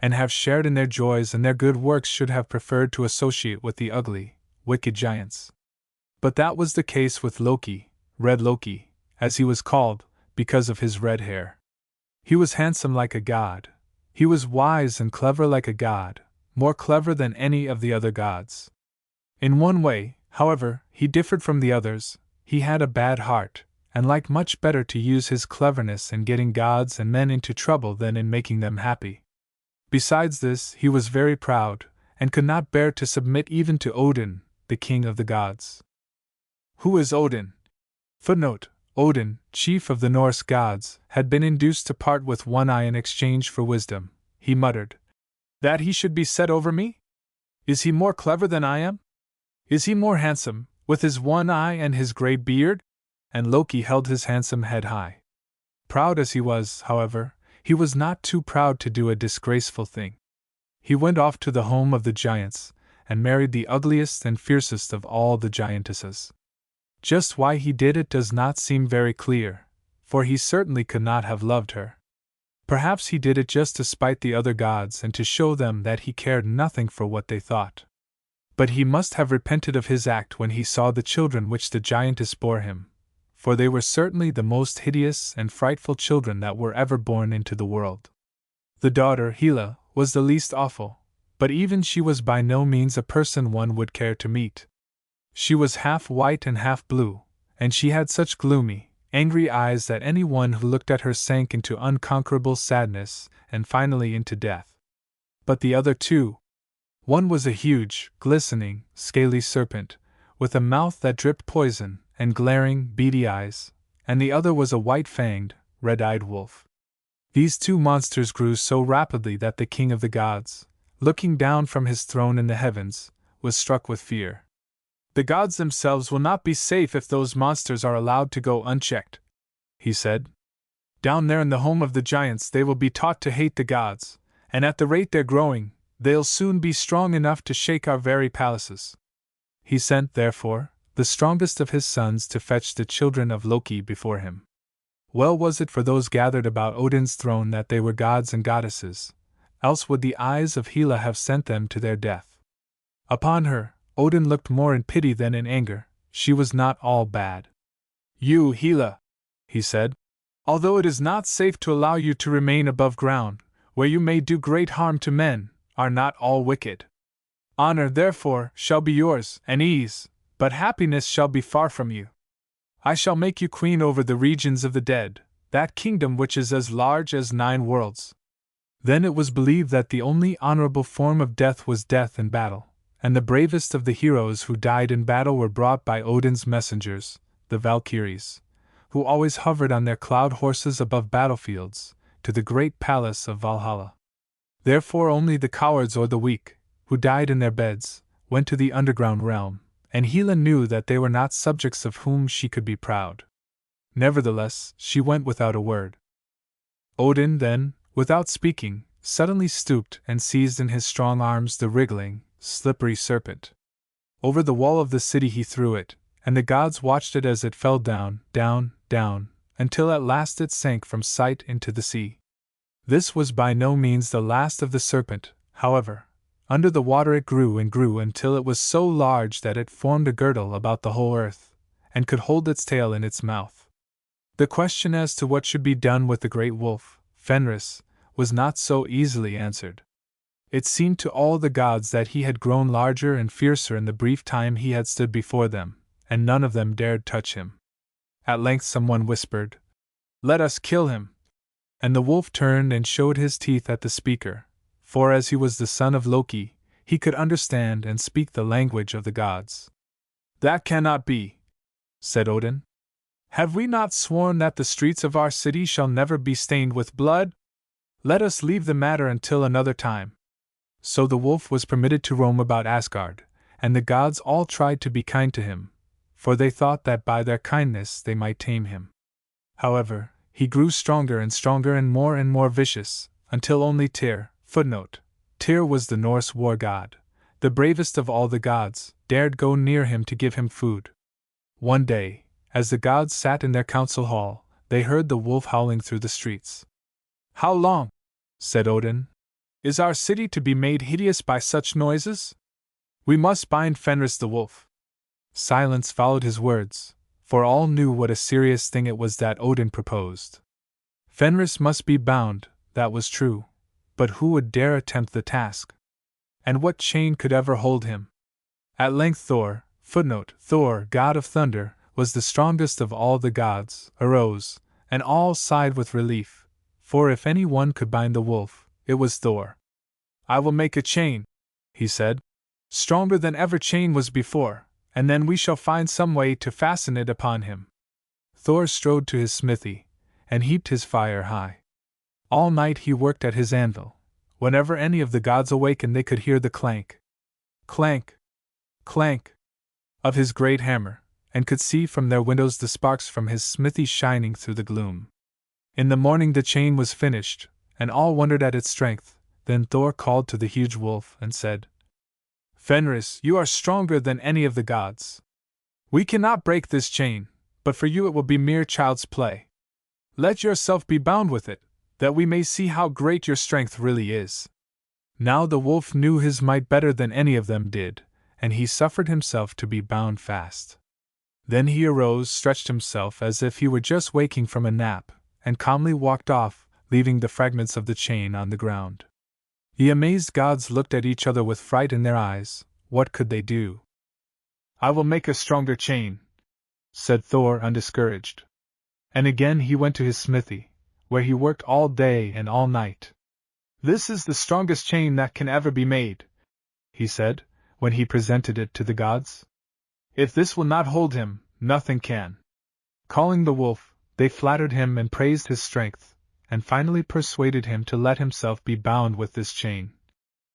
and have shared in their joys and their good works should have preferred to associate with the ugly, wicked giants. But that was the case with Loki, Red Loki, as he was called, because of his red hair. He was handsome like a god. He was wise and clever like a god, more clever than any of the other gods. In one way, however, he differed from the others. He had a bad heart, and liked much better to use his cleverness in getting gods and men into trouble than in making them happy. Besides this, he was very proud, and could not bear to submit even to Odin, the king of the gods. Who is Odin? Footnote: Odin, chief of the Norse gods, had been induced to part with one eye in exchange for wisdom. He muttered, "That he should be set over me? Is he more clever than I am? Is he more handsome, with his one eye and his grey beard?" And Loki held his handsome head high. Proud as he was, however, he was not too proud to do a disgraceful thing. He went off to the home of the giants, and married the ugliest and fiercest of all the giantesses. Just why he did it does not seem very clear, for he certainly could not have loved her. Perhaps he did it just to spite the other gods and to show them that he cared nothing for what they thought. But he must have repented of his act when he saw the children which the giantess bore him, for they were certainly the most hideous and frightful children that were ever born into the world. The daughter, Hela, was the least awful, but even she was by no means a person one would care to meet. She was half white and half blue, and she had such gloomy, angry eyes that any one who looked at her sank into unconquerable sadness and finally into death. But the other two. One was a huge, glistening, scaly serpent, with a mouth that dripped poison and glaring, beady eyes, and the other was a white-fanged, red-eyed wolf. These two monsters grew so rapidly that the king of the gods, looking down from his throne in the heavens, was struck with fear. "The gods themselves will not be safe if those monsters are allowed to go unchecked," he said. "Down there in the home of the giants they will be taught to hate the gods, and at the rate they're growing, they'll soon be strong enough to shake our very palaces." He sent, therefore, the strongest of his sons to fetch the children of Loki before him. Well was it for those gathered about Odin's throne that they were gods and goddesses, else would the eyes of Hela have sent them to their death. Upon her, Odin looked more in pity than in anger. She was not all bad. "You, Hela," he said, "although it is not safe to allow you to remain above ground, where you may do great harm to men, are not all wicked. Honor, therefore, shall be yours, and ease, but happiness shall be far from you. I shall make you queen over the regions of the dead, that kingdom which is as large as 9 worlds." Then it was believed that the only honorable form of death was death in battle, and the bravest of the heroes who died in battle were brought by Odin's messengers, the Valkyries, who always hovered on their cloud horses above battlefields, to the great palace of Valhalla. Therefore only the cowards or the weak, who died in their beds, went to the underground realm, and Hela knew that they were not subjects of whom she could be proud. Nevertheless, she went without a word. Odin then, without speaking, suddenly stooped and seized in his strong arms the wriggling, slippery serpent. Over the wall of the city he threw it, and the gods watched it as it fell down, down, down, until at last it sank from sight into the sea. This was by no means the last of the serpent, however. Under the water it grew and grew until it was so large that it formed a girdle about the whole earth, and could hold its tail in its mouth. The question as to what should be done with the great wolf, Fenris, was not so easily answered. It seemed to all the gods that he had grown larger and fiercer in the brief time he had stood before them, and none of them dared touch him. At length someone whispered, "Let us kill him." And the wolf turned and showed his teeth at the speaker, for as he was the son of Loki, he could understand and speak the language of the gods. "That cannot be," said Odin. "Have we not sworn that the streets of our city shall never be stained with blood? Let us leave the matter until another time." So the wolf was permitted to roam about Asgard, and the gods all tried to be kind to him, for they thought that by their kindness they might tame him. However, he grew stronger and more vicious, until only Tyr, footnote, Tyr was the Norse war god, the bravest of all the gods, dared go near him to give him food. One day, as the gods sat in their council hall, they heard the wolf howling through the streets. How long, said Odin, is our city to be made hideous by such noises? We must bind Fenris the wolf. Silence followed his words, for all knew what a serious thing it was that Odin proposed. Fenris must be bound, that was true, but who would dare attempt the task? And what chain could ever hold him? At length Thor, Thor, god of thunder, was the strongest of all the gods, arose, and all sighed with relief, for if any one could bind the wolf, it was Thor. I will make a chain, he said, stronger than ever chain was before, and then we shall find some way to fasten it upon him. Thor strode to his smithy, and heaped his fire high. All night he worked at his anvil. Whenever any of the gods awakened they could hear the clank, clank, clank of his great hammer, and could see from their windows the sparks from his smithy shining through the gloom. In the morning the chain was finished, and all wondered at its strength. Then Thor called to the huge wolf and said, Fenris, you are stronger than any of the gods. We cannot break this chain, but for you it will be mere child's play. Let yourself be bound with it, that we may see how great your strength really is. Now the wolf knew his might better than any of them did, and he suffered himself to be bound fast. Then he arose, stretched himself as if he were just waking from a nap, and calmly walked off, leaving the fragments of the chain on the ground. The amazed gods looked at each other with fright in their eyes. What could they do? I will make a stronger chain, said Thor undiscouraged. And again he went to his smithy, where he worked all day and all night. This is the strongest chain that can ever be made, he said, when he presented it to the gods. If this will not hold him, nothing can. Calling the wolf, they flattered him and praised his strength, and finally persuaded him to let himself be bound with this chain.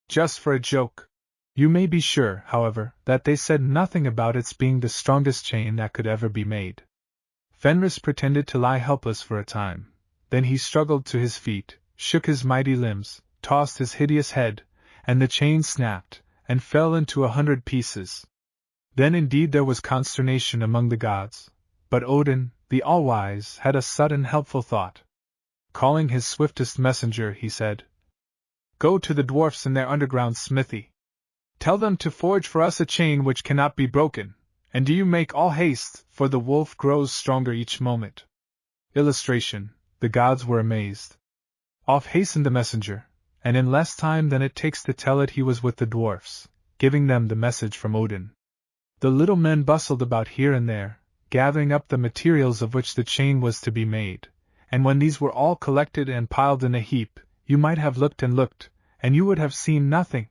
Just for a joke. You may be sure, however, that they said nothing about its being the strongest chain that could ever be made. Fenris pretended to lie helpless for a time. Then he struggled to his feet, shook his mighty limbs, tossed his hideous head, and the chain snapped, and fell into 100 pieces. Then indeed there was consternation among the gods, but Odin, the All-Wise, had a sudden helpful thought. Calling his swiftest messenger, he said, Go to the dwarfs in their underground smithy. Tell them to forge for us a chain which cannot be broken, and do you make all haste, for the wolf grows stronger each moment. Illustration: the gods were amazed. Off hastened the messenger, and in less time than it takes to tell it he was with the dwarfs, giving them the message from Odin. The little men bustled about here and there, gathering up the materials of which the chain was to be made, and when these were all collected and piled in a heap, you might have looked, and you would have seen nothing.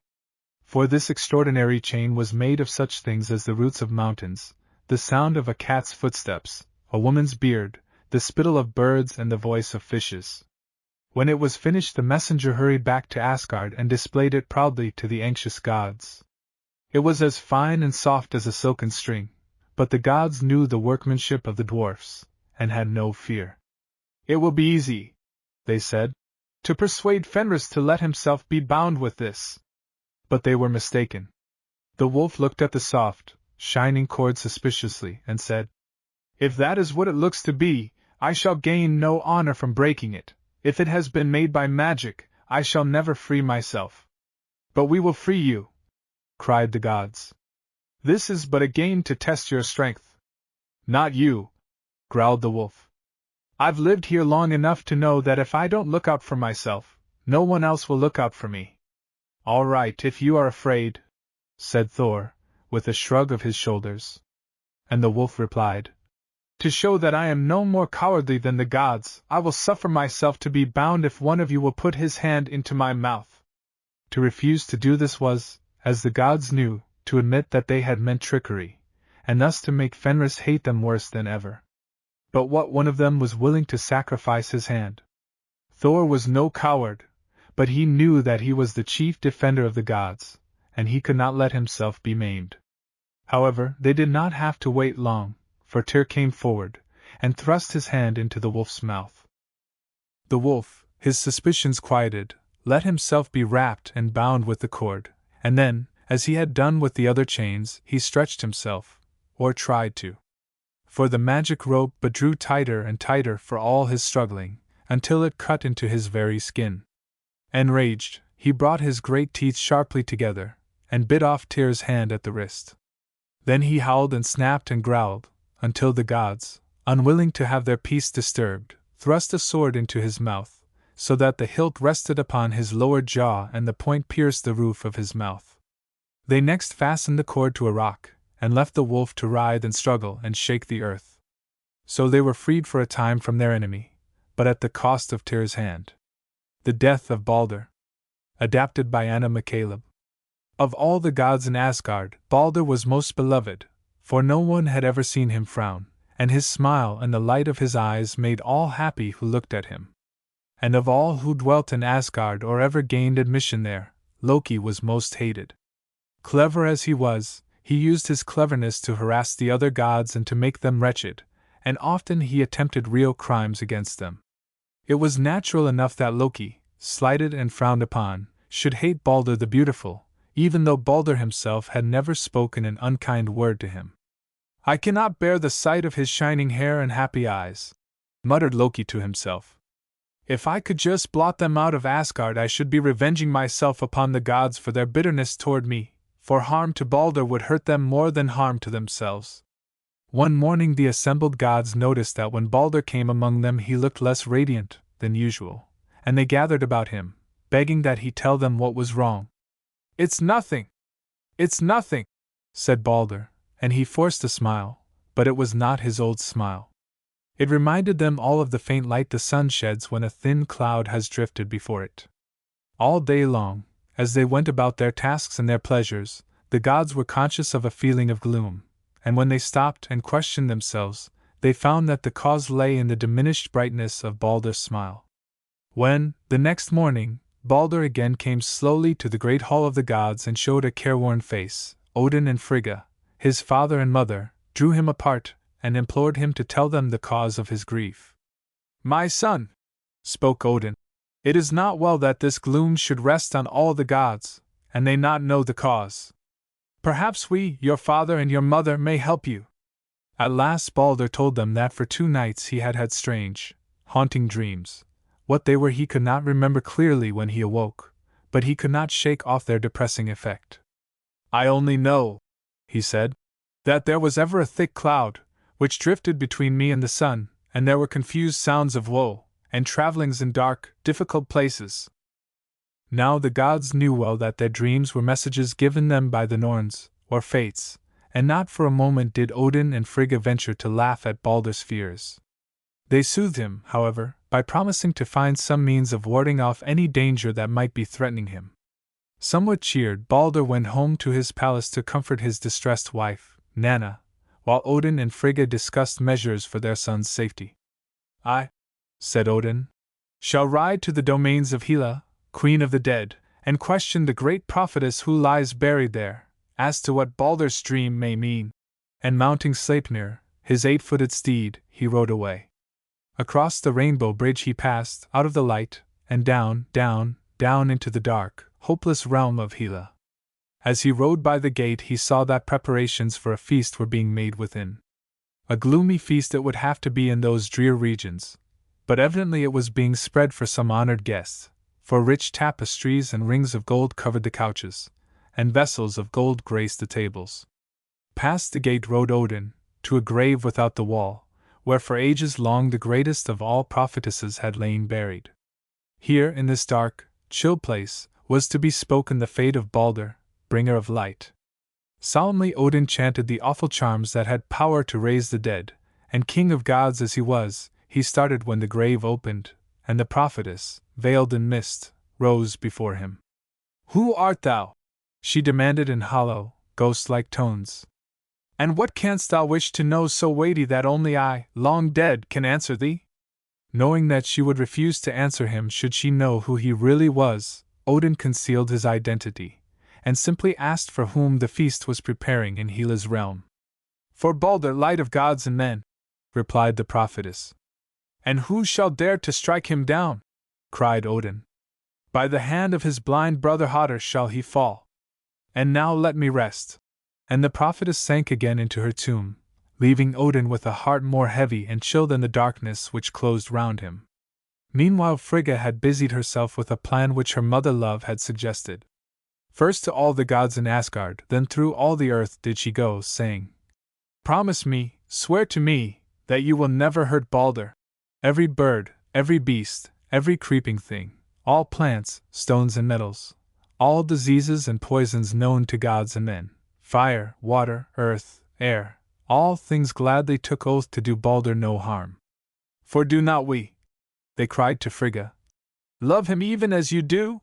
For this extraordinary chain was made of such things as the roots of mountains, the sound of a cat's footsteps, a woman's beard, the spittle of birds and the voice of fishes. When it was finished the messenger hurried back to Asgard and displayed it proudly to the anxious gods. It was as fine and soft as a silken string, but the gods knew the workmanship of the dwarfs, and had no fear. It will be easy, they said, to persuade Fenris to let himself be bound with this. But they were mistaken. The wolf looked at the soft, shining cord suspiciously, and said, If that is what it looks to be, I shall gain no honor from breaking it. If it has been made by magic, I shall never free myself. But we will free you, cried the gods. This is but a game to test your strength. Not you, growled the wolf. I've lived here long enough to know that if I don't look out for myself, no one else will look out for me. All right, if you are afraid, said Thor, with a shrug of his shoulders. And the wolf replied, To show that I am no more cowardly than the gods, I will suffer myself to be bound if one of you will put his hand into my mouth. To refuse to do this was, as the gods knew, to admit that they had meant trickery, and thus to make Fenris hate them worse than ever. But what one of them was willing to sacrifice his hand? Thor was no coward, but he knew that he was the chief defender of the gods, and he could not let himself be maimed. However, they did not have to wait long, for Tyr came forward, and thrust his hand into the wolf's mouth. The wolf, his suspicions quieted, let himself be wrapped and bound with the cord, and then, as he had done with the other chains, he stretched himself, or tried to. For the magic rope but drew tighter and tighter for all his struggling, until it cut into his very skin. Enraged, he brought his great teeth sharply together, and bit off Tyr's hand at the wrist. Then he howled and snapped and growled, until the gods, unwilling to have their peace disturbed, thrust a sword into his mouth, so that the hilt rested upon his lower jaw and the point pierced the roof of his mouth. They next fastened the cord to a rock, and left the wolf to writhe and struggle and shake the earth. So they were freed for a time from their enemy, but at the cost of Tyr's hand. The Death of Balder. Adapted by Anna McCaleb. Of all the gods in Asgard, Balder was most beloved, for no one had ever seen him frown, and his smile and the light of his eyes made all happy who looked at him. And of all who dwelt in Asgard or ever gained admission there, Loki was most hated. Clever as he was, he used his cleverness to harass the other gods and to make them wretched, and often he attempted real crimes against them. It was natural enough that Loki, slighted and frowned upon, should hate Balder the Beautiful, even though Balder himself had never spoken an unkind word to him. "I cannot bear the sight of his shining hair and happy eyes," muttered Loki to himself. "If I could just blot them out of Asgard, I should be revenging myself upon the gods for their bitterness toward me, for harm to Balder would hurt them more than harm to themselves." One morning the assembled gods noticed that when Balder came among them he looked less radiant than usual, and they gathered about him, begging that he tell them what was wrong. "It's nothing! It's nothing!" said Balder, and he forced a smile, but it was not his old smile. It reminded them all of the faint light the sun sheds when a thin cloud has drifted before it. All day long, as they went about their tasks and their pleasures, the gods were conscious of a feeling of gloom, and when they stopped and questioned themselves, they found that the cause lay in the diminished brightness of Balder's smile. When, the next morning, Balder again came slowly to the great hall of the gods and showed a careworn face, Odin and Frigga, his father and mother, drew him apart and implored him to tell them the cause of his grief. "My son," spoke Odin, "it is not well that this gloom should rest on all the gods, and they not know the cause. Perhaps we, your father and your mother, may help you." At last Balder told them that for 2 nights he had had strange, haunting dreams. What they were he could not remember clearly when he awoke, but he could not shake off their depressing effect. "I only know," he said, "that there was ever a thick cloud, which drifted between me and the sun, and there were confused sounds of woe, and travellings in dark, difficult places." Now the gods knew well that their dreams were messages given them by the Norns, or fates, and not for a moment did Odin and Frigga venture to laugh at Balder's fears. They soothed him, however, by promising to find some means of warding off any danger that might be threatening him. Somewhat cheered, Balder went home to his palace to comfort his distressed wife, Nanna, while Odin and Frigga discussed measures for their son's safety. "I," said Odin, "shall ride to the domains of Hela, Queen of the Dead, and question the great prophetess who lies buried there, as to what Balder's dream may mean." And mounting Sleipnir, his 8-footed steed, he rode away. Across the rainbow bridge he passed, out of the light, and down, down, down into the dark, hopeless realm of Hela. As he rode by the gate he saw that preparations for a feast were being made within. A gloomy feast it would have to be in those drear regions, but evidently it was being spread for some honored guests, for rich tapestries and rings of gold covered the couches, and vessels of gold graced the tables. Past the gate rode Odin, to a grave without the wall, where for ages long the greatest of all prophetesses had lain buried. Here, in this dark, chill place, was to be spoken the fate of Balder, bringer of light. Solemnly Odin chanted the awful charms that had power to raise the dead, and king of gods as he was, he started when the grave opened, and the prophetess, veiled in mist, rose before him. "Who art thou?" she demanded in hollow, ghost-like tones. "And what canst thou wish to know so weighty that only I, long dead, can answer thee?" Knowing that she would refuse to answer him should she know who he really was, Odin concealed his identity, and simply asked for whom the feast was preparing in Hela's realm. "For Balder, light of gods and men," replied the prophetess. "And who shall dare to strike him down?" cried Odin. "By the hand of his blind brother Hodder shall he fall. And now let me rest." And the prophetess sank again into her tomb, leaving Odin with a heart more heavy and chill than the darkness which closed round him. Meanwhile Frigga had busied herself with a plan which her mother Love had suggested. First to all the gods in Asgard, then through all the earth did she go, saying, "Promise me, swear to me, that you will never hurt Balder. Every bird, every beast, every creeping thing, all plants, stones and metals, all diseases and poisons known to gods and men, fire, water, earth, air, all things gladly took oath to do Balder no harm. For do not we," they cried to Frigga, "love him even as you do?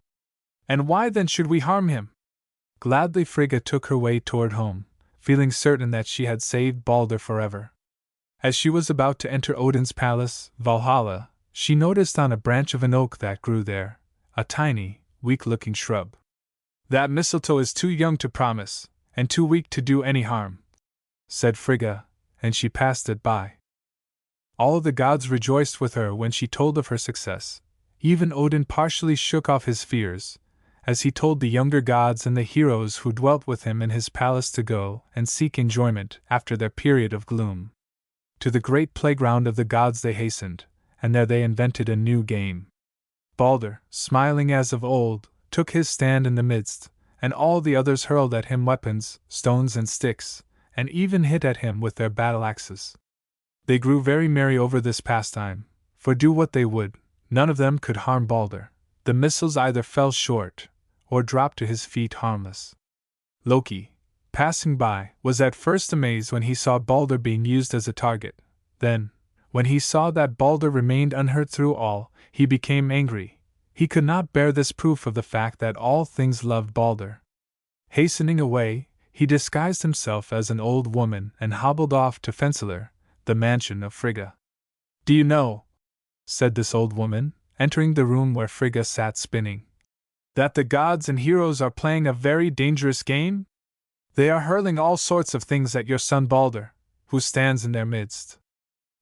And why then should we harm him?" Gladly Frigga took her way toward home, feeling certain that she had saved Balder forever. As she was about to enter Odin's palace, Valhalla, she noticed on a branch of an oak that grew there, a tiny, weak-looking shrub. "That mistletoe is too young to promise, and too weak to do any harm," said Frigga, and she passed it by. All the gods rejoiced with her when she told of her success. Even Odin partially shook off his fears, as he told the younger gods and the heroes who dwelt with him in his palace to go and seek enjoyment after their period of gloom. To the great playground of the gods they hastened, and there they invented a new game. Balder, smiling as of old, took his stand in the midst, and all the others hurled at him weapons, stones and sticks, and even hit at him with their battle axes. They grew very merry over this pastime, for do what they would, none of them could harm Balder. The missiles either fell short, or dropped to his feet harmless. Loki, passing by, was at first amazed when he saw Balder being used as a target. Then, when he saw that Balder remained unhurt through all, he became angry. He could not bear this proof of the fact that all things loved Balder. Hastening away, he disguised himself as an old woman and hobbled off to Fensalir, the mansion of Frigga. "Do you know," said this old woman, entering the room where Frigga sat spinning, "that the gods and heroes are playing a very dangerous game? They are hurling all sorts of things at your son Balder, who stands in their midst."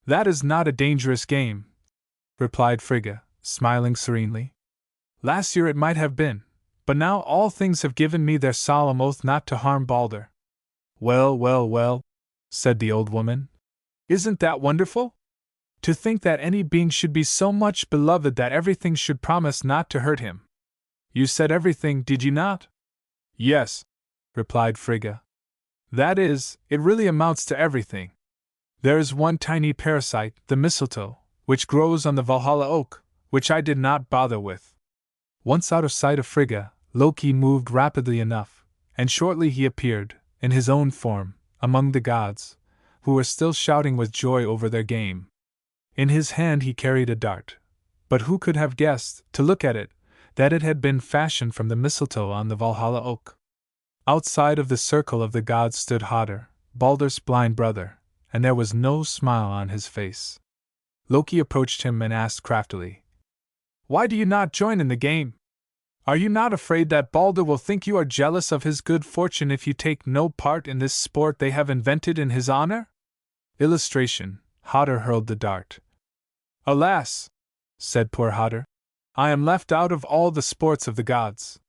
"That is not a dangerous game," replied Frigga, smiling serenely. "Last year it might have been, but now all things have given me their solemn oath not to harm Balder." "Well, well, well," said the old woman. "Isn't that wonderful? To think that any being should be so much beloved that everything should promise not to hurt him. You said everything, did you not?" "Yes," replied Frigga. "That is, it really amounts to everything. There is one tiny parasite, the mistletoe, which grows on the Valhalla oak, which I did not bother with." Once out of sight of Frigga, Loki moved rapidly enough, and shortly he appeared, in his own form, among the gods, who were still shouting with joy over their game. In his hand he carried a dart, but who could have guessed, to look at it, that it had been fashioned from the mistletoe on the Valhalla oak? Outside of the circle of the gods stood Hodder, Balder's blind brother, and there was no smile on his face. Loki approached him and asked craftily, "Why do you not join in the game? Are you not afraid that Balder will think you are jealous of his good fortune if you take no part in this sport they have invented in his honor?" Illustration: Hodder hurled the dart. "Alas," said poor Hodder, "I am left out of all the sports of the gods.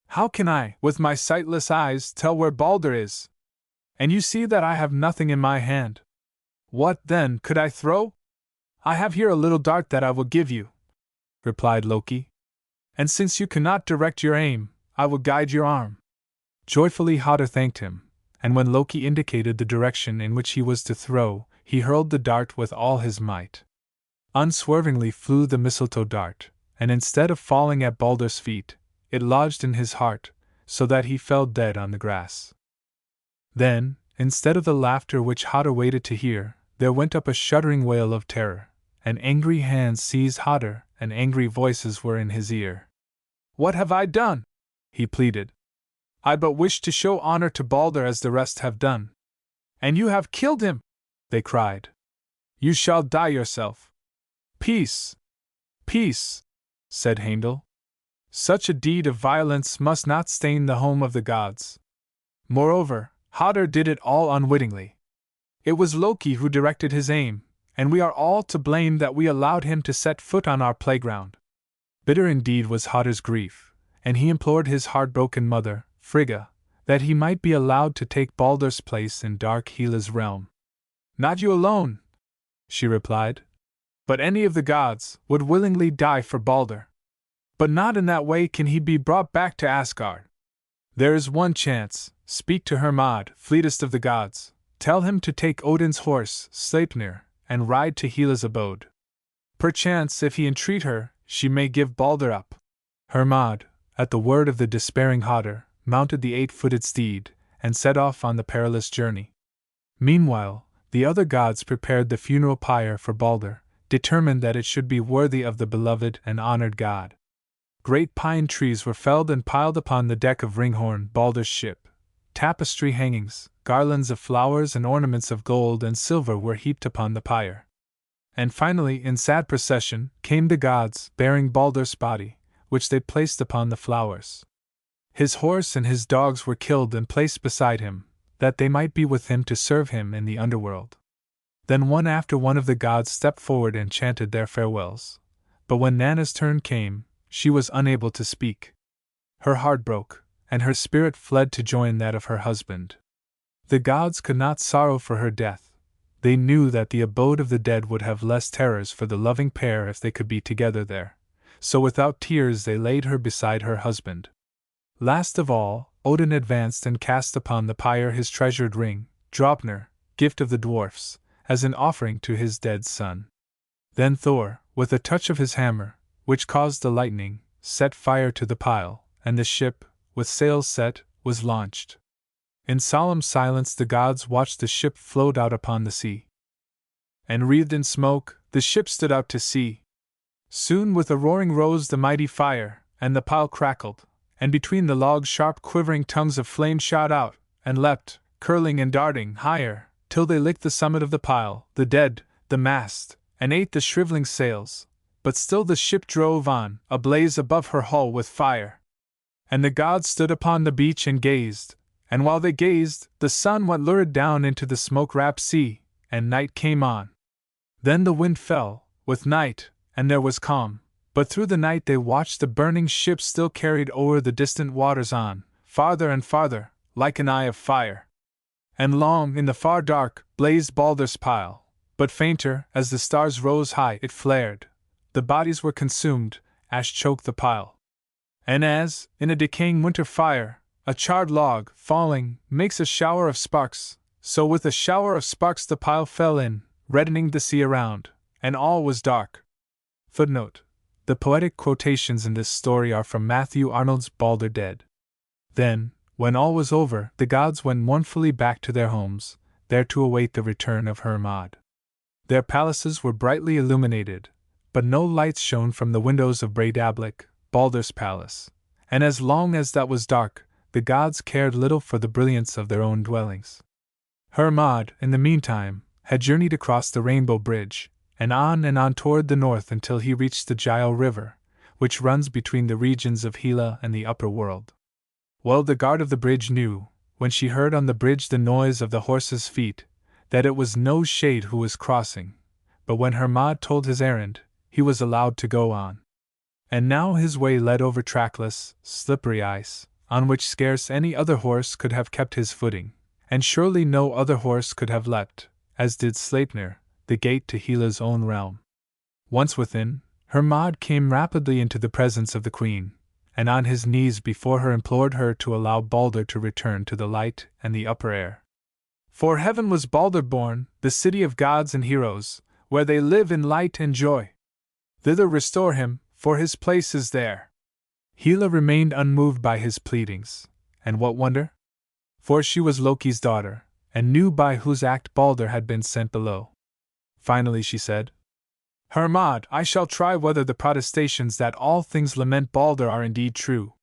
How can I, with my sightless eyes, tell where Balder is? And you see that I have nothing in my hand. What, then, could I throw? I have here a little dart that I will give you," replied Loki. "And since you cannot direct your aim, I will guide your arm." Joyfully Hodder thanked him, and when Loki indicated the direction in which he was to throw, he hurled the dart with all his might. Unswervingly flew the mistletoe dart, and instead of falling at Balder's feet, it lodged in his heart, so that he fell dead on the grass. Then, instead of the laughter which Hodder waited to hear, there went up a shuddering wail of terror, and angry hands seized Hodder, and angry voices were in his ear. "What have I done?" he pleaded. "I but wished to show honor to Balder as the rest have done." "And you have killed him!" they cried. "You shall die yourself." "Peace! Peace!" said Heimdall. "Such a deed of violence must not stain the home of the gods. Moreover, Hodder did it all unwittingly. It was Loki who directed his aim, and we are all to blame that we allowed him to set foot on our playground." Bitter indeed was Hodder's grief, and he implored his heartbroken mother, Frigga, that he might be allowed to take Balder's place in dark Hela's realm. "Not you alone," she replied. but any of the gods would willingly die for Balder. But not in that way can he be brought back to Asgard. There is one chance. Speak to Hermod, fleetest of the gods. Tell him to take Odin's horse, Sleipnir, and ride to Hela's abode. Perchance, if he entreat her, she may give Balder up. Hermod, at the word of the despairing Hodder, mounted the 8-footed steed, and set off on the perilous journey. Meanwhile, the other gods prepared the funeral pyre for Balder, determined that it should be worthy of the beloved and honored god. Great pine trees were felled and piled upon the deck of Ringhorn, Balder's ship. Tapestry hangings, garlands of flowers and ornaments of gold and silver were heaped upon the pyre. And finally, in sad procession, came the gods, bearing Balder's body, which they placed upon the flowers. His horse and his dogs were killed and placed beside him, that they might be with him to serve him in the underworld. Then one after one of the gods stepped forward and chanted their farewells. But when Nanna's turn came, she was unable to speak. Her heart broke, and her spirit fled to join that of her husband. The gods could not sorrow for her death. They knew that the abode of the dead would have less terrors for the loving pair if they could be together there, so without tears they laid her beside her husband. Last of all, Odin advanced and cast upon the pyre his treasured ring, Draupnir, gift of the dwarfs, as an offering to his dead son. Then Thor, with a touch of his hammer, which caused the lightning, set fire to the pile, and the ship, with sails set, was launched. In solemn silence the gods watched the ship float out upon the sea. And wreathed in smoke, the ship stood out to sea. Soon with a roaring rose the mighty fire, and the pile crackled, and between the logs sharp quivering tongues of flame shot out, and leapt, curling and darting, higher, till they licked the summit of the pile, the dead, the mast, and ate the shriveling sails. But still the ship drove on, ablaze above her hull with fire. And the gods stood upon the beach and gazed, and while they gazed, the sun went lurid down into the smoke-wrapped sea, and night came on. Then the wind fell, with night, and there was calm, but through the night they watched the burning ship still carried o'er the distant waters on, farther and farther, like an eye of fire. And long, in the far dark, blazed Balder's pile, but fainter, as the stars rose high, it flared. The bodies were consumed, ash choked the pile. And as, in a decaying winter fire, a charred log, falling, makes a shower of sparks, so with a shower of sparks the pile fell in, reddening the sea around, and all was dark. Footnote: the poetic quotations in this story are from Matthew Arnold's Balder Dead. Then, when all was over, the gods went mournfully back to their homes, there to await the return of Hermod. Their palaces were brightly illuminated, but no lights shone from the windows of Breidablik, Balder's palace, and as long as that was dark, the gods cared little for the brilliance of their own dwellings. Hermod, in the meantime, had journeyed across the Rainbow Bridge, and on toward the north until he reached the Gile River, which runs between the regions of Hela and the upper world. Well, the guard of the bridge knew, when she heard on the bridge the noise of the horses' feet, that it was no shade who was crossing, but when Hermod told his errand, he was allowed to go on. And now his way led over trackless, slippery ice, on which scarce any other horse could have kept his footing, and surely no other horse could have leapt, as did Sleipnir, the gate to Hela's own realm. Once within, Hermod came rapidly into the presence of the queen, and on his knees before her implored her to allow Balder to return to the light and the upper air. For heaven was Balder born, the city of gods and heroes, where they live in light and joy. Thither restore him, for his place is there. Hela remained unmoved by his pleadings, and what wonder? For she was Loki's daughter, and knew by whose act Balder had been sent below. Finally she said, Hermod, I shall try whether the protestations that all things lament Balder are indeed true.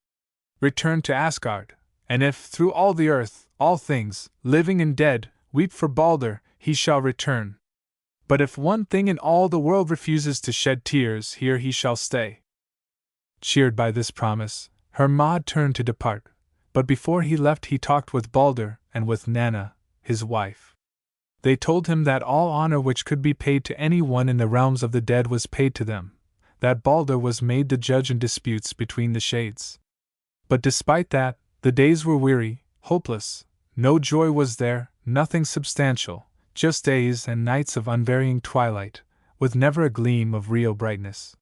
Return to Asgard, and if, through all the earth, all things, living and dead, weep for Balder, he shall return. But if one thing in all the world refuses to shed tears, here he shall stay. Cheered by this promise, Hermod turned to depart, but before he left he talked with Balder and with Nanna, his wife. They told him that all honor which could be paid to any one in the realms of the dead was paid to them, that Balder was made the judge in disputes between the shades. But despite that, the days were weary, hopeless, no joy was there, nothing substantial, just days and nights of unvarying twilight, with never a gleam of real brightness.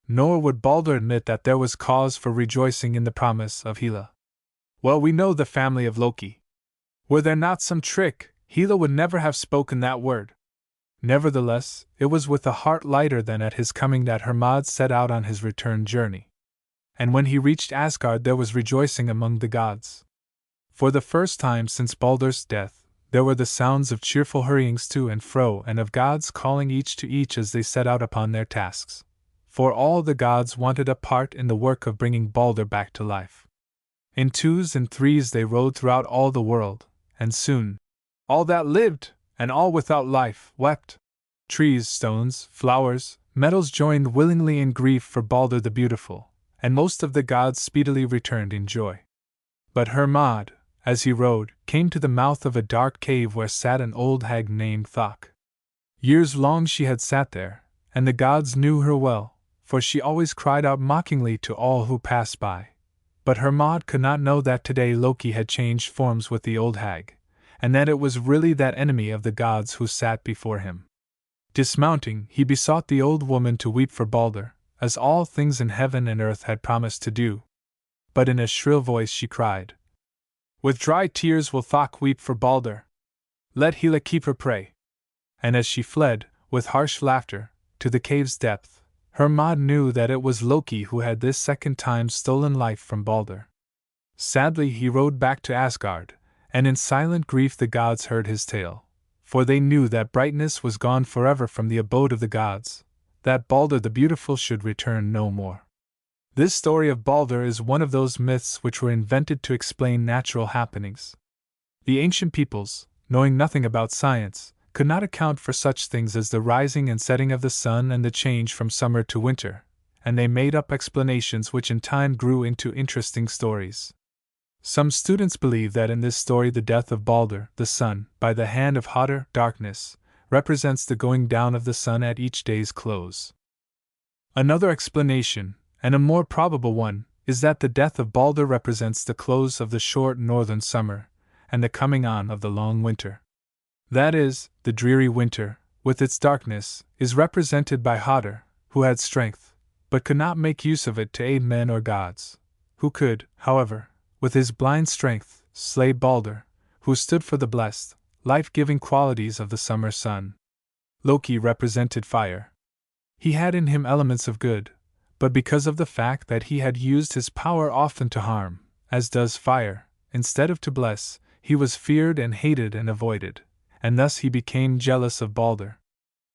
Nor would Balder admit that there was cause for rejoicing in the promise of Hela. Well, we know the family of Loki. Were there not some trick, Hela would never have spoken that word. Nevertheless, it was with a heart lighter than at his coming that Hermod set out on his return journey. And when he reached Asgard, there was rejoicing among the gods. For the first time since Baldur's death, there were the sounds of cheerful hurryings to and fro, and of gods calling each to each as they set out upon their tasks. For all the gods wanted a part in the work of bringing Baldur back to life. In twos and threes they rode throughout all the world, and soon all that lived, and all without life, wept. Trees, stones, flowers, metals joined willingly in grief for Baldur the Beautiful, and most of the gods speedily returned in joy. But Hermod, as he rode, came to the mouth of a dark cave where sat an old hag named Thok. Years long she had sat there, and the gods knew her well, for she always cried out mockingly to all who passed by. But Hermod could not know that today Loki had changed forms with the old hag, and that it was really that enemy of the gods who sat before him. Dismounting, he besought the old woman to weep for Baldur, as all things in heaven and earth had promised to do. But in a shrill voice she cried, "With dry tears will Thok weep for Baldur. Let Hela keep her prey." And as she fled, with harsh laughter, to the cave's depth, Hermod knew that it was Loki who had this second time stolen life from Baldur. Sadly he rode back to Asgard, and in silent grief the gods heard his tale, for they knew that brightness was gone forever from the abode of the gods, that Baldur the Beautiful should return no more. This story of Baldur is one of those myths which were invented to explain natural happenings. The ancient peoples, knowing nothing about science, could not account for such things as the rising and setting of the sun and the change from summer to winter, and they made up explanations which in time grew into interesting stories. Some students believe that in this story the death of Baldur, the sun, by the hand of Hodr, darkness, represents the going down of the sun at each day's close. Another explanation, and a more probable one, is that the death of Baldur represents the close of the short northern summer, and the coming on of the long winter. That is, the dreary winter, with its darkness, is represented by Hodr, who had strength, but could not make use of it to aid men or gods, who could, however, with his blind strength, slay Baldur, who stood for the blessed, life-giving qualities of the summer sun. Loki represented fire. He had in him elements of good, but because of the fact that he had used his power often to harm, as does fire, instead of to bless, he was feared and hated and avoided, and thus he became jealous of Baldur.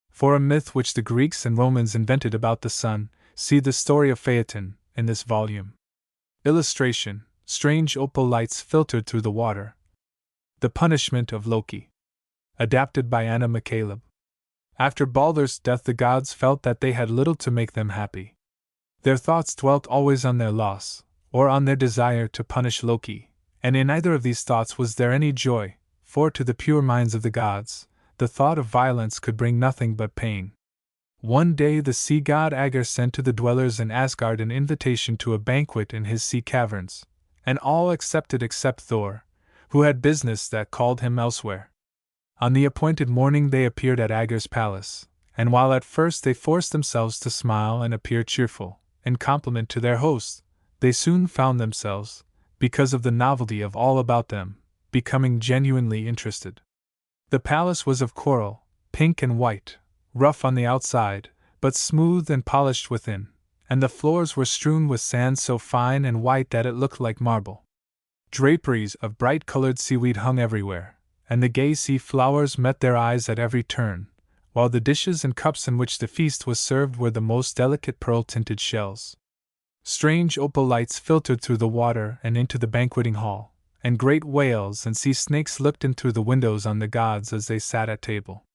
For a myth which the Greeks and Romans invented about the sun, see the story of Phaeton in this volume. Illustration: strange opal lights filtered through the water. The punishment of Loki. Adapted by Anna McCaleb. After Baldur's death, the gods felt that they had little to make them happy. Their thoughts dwelt always on their loss, or on their desire to punish Loki, and in neither of these thoughts was there any joy, for to the pure minds of the gods, the thought of violence could bring nothing but pain. One day the sea god Aegir sent to the dwellers in Asgard an invitation to a banquet in his sea caverns, and all accepted except Thor, who had business that called him elsewhere. On the appointed morning they appeared at Aegir's palace, and while at first they forced themselves to smile and appear cheerful, in compliment to their host, they soon found themselves, because of the novelty of all about them, becoming genuinely interested. The palace was of coral, pink and white, rough on the outside, but smooth and polished within, and the floors were strewn with sand so fine and white that it looked like marble. Draperies of bright-colored seaweed hung everywhere, and the gay sea flowers met their eyes at every turn, while the dishes and cups in which the feast was served were the most delicate pearl-tinted shells. Strange opal lights filtered through the water and into the banqueting hall, and great whales and sea snakes looked in through the windows on the gods as they sat at table.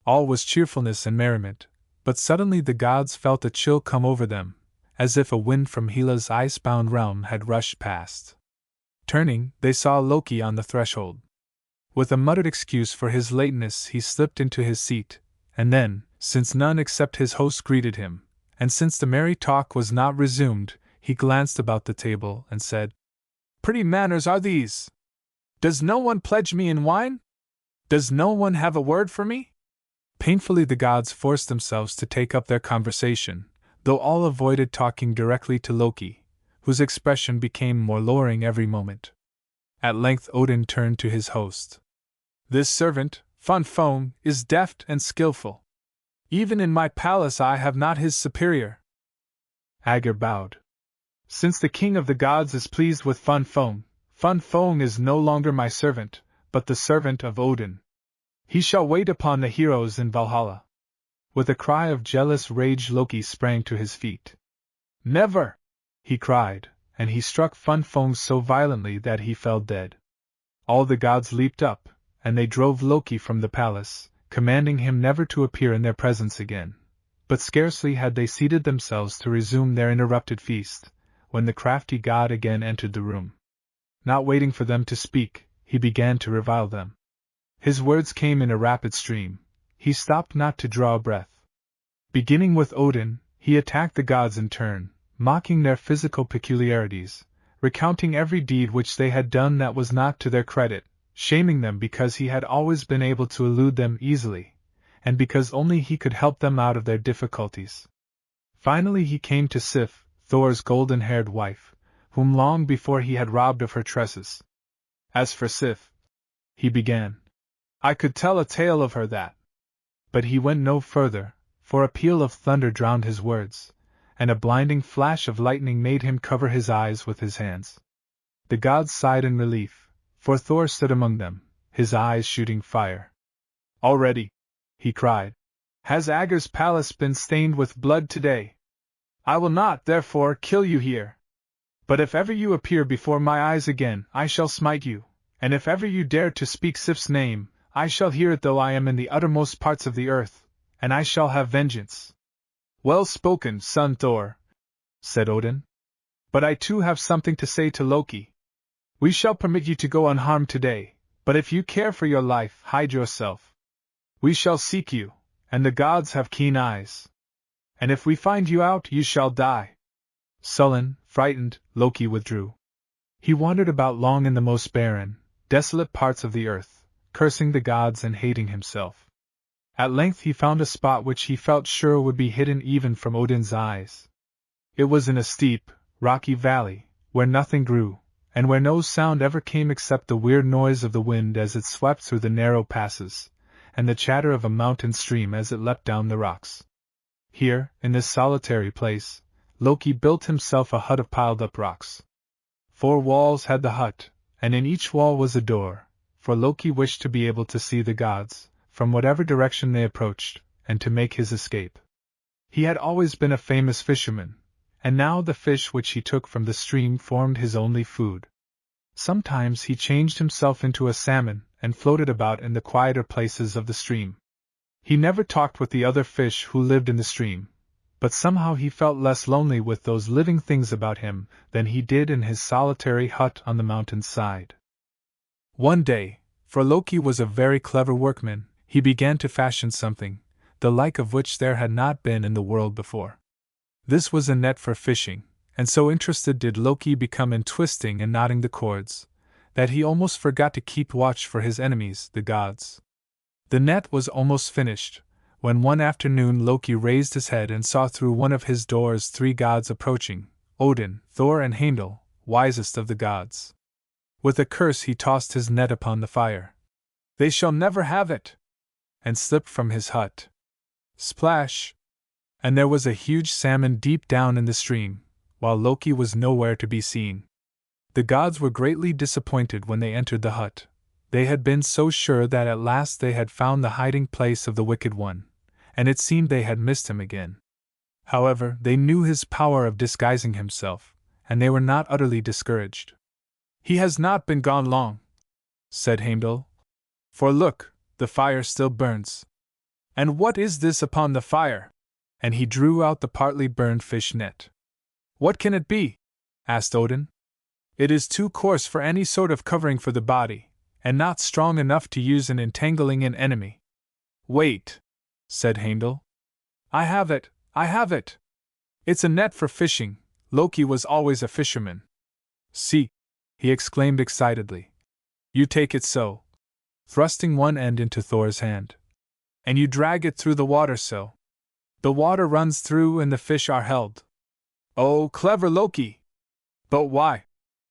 All was cheerfulness and merriment, but suddenly the gods felt a chill come over them, as if a wind from Hela's ice-bound realm had rushed past. Turning, they saw Loki on the threshold. With a muttered excuse for his lateness, he slipped into his seat, and then, since none except his host greeted him, and since the merry talk was not resumed, he glanced about the table and said, "Pretty manners are these! Does no one pledge me in wine? Does no one have a word for me? Painfully the gods forced themselves to take up their conversation, though all avoided talking directly to Loki, whose expression became more lowering every moment. At length Odin turned to his host. "This servant, Funfone, is deft and skillful. Even in my palace I have not his superior." Aegir bowed. "Since the king of the gods is pleased with Funfone, Funfone is no longer my servant, but the servant of Odin. He shall wait upon the heroes in Valhalla." With a cry of jealous rage Loki sprang to his feet. "Never!" he cried, and he struck Funfone so violently that he fell dead. All the gods leaped up, and they drove Loki from the palace, commanding him never to appear in their presence again. But scarcely had they seated themselves to resume their interrupted feast, when the crafty god again entered the room. Not waiting for them to speak, he began to revile them. His words came in a rapid stream. He stopped not to draw a breath. Beginning with Odin, he attacked the gods in turn, mocking their physical peculiarities, recounting every deed which they had done that was not to their credit, shaming them because he had always been able to elude them easily, and because only he could help them out of their difficulties. Finally he came to Sif, Thor's golden-haired wife, whom long before he had robbed of her tresses. "As for Sif," he began, "I could tell a tale of her that—" But he went no further, for a peal of thunder drowned his words, and a blinding flash of lightning made him cover his eyes with his hands. The gods sighed in relief, for Thor stood among them, his eyes shooting fire. "Already," he cried, "has Aegir's palace been stained with blood today. I will not, therefore, kill you here. But if ever you appear before my eyes again, I shall smite you, and if ever you dare to speak Sif's name, I shall hear it though I am in the uttermost parts of the earth, and I shall have vengeance." "Well spoken, son Thor," said Odin. "But I too have something to say to Loki. We shall permit you to go unharmed today, but if you care for your life, hide yourself. We shall seek you, and the gods have keen eyes. And if we find you out, you shall die." Sullen, frightened, Loki withdrew. He wandered about long in the most barren, desolate parts of the earth, cursing the gods and hating himself. At length he found a spot which he felt sure would be hidden even from Odin's eyes. It was in a steep, rocky valley, where nothing grew, and where no sound ever came except the weird noise of the wind as it swept through the narrow passes, and the chatter of a mountain stream as it leapt down the rocks. Here, in this solitary place, Loki built himself a hut of piled-up rocks. 4 walls had the hut, and in each wall was a door, for Loki wished to be able to see the gods, from whatever direction they approached, and to make his escape. He had always been a famous fisherman, and now the fish which he took from the stream formed his only food. Sometimes he changed himself into a salmon and floated about in the quieter places of the stream. He never talked with the other fish who lived in the stream, but somehow he felt less lonely with those living things about him than he did in his solitary hut on the mountain's side. One day, for Loki was a very clever workman, he began to fashion something, the like of which there had not been in the world before. This was a net for fishing, and so interested did Loki become in twisting and knotting the cords, that he almost forgot to keep watch for his enemies, the gods. The net was almost finished, when one afternoon Loki raised his head and saw through one of his doors 3 gods approaching, Odin, Thor and Heimdall, wisest of the gods. With a curse he tossed his net upon the fire. "They shall never have it!" and slipped from his hut. Splash! And there was a huge salmon deep down in the stream, while Loki was nowhere to be seen. The gods were greatly disappointed when they entered the hut. They had been so sure that at last they had found the hiding place of the wicked one, and it seemed they had missed him again. However, they knew his power of disguising himself, and they were not utterly discouraged. "He has not been gone long," said Heimdall. "For look, the fire still burns. And what is this upon the fire?" And he drew out the partly burned fish net. "What can it be?" asked Odin. "It is too coarse for any sort of covering for the body, and not strong enough to use in entangling an enemy." "Wait," said Heimdall. "I have it! I have it! It's a net for fishing. Loki was always a fisherman. See!" he exclaimed excitedly. "You take it so," thrusting one end into Thor's hand. and you drag it through the water so. The water runs through and the fish are held. Oh, clever Loki! But why?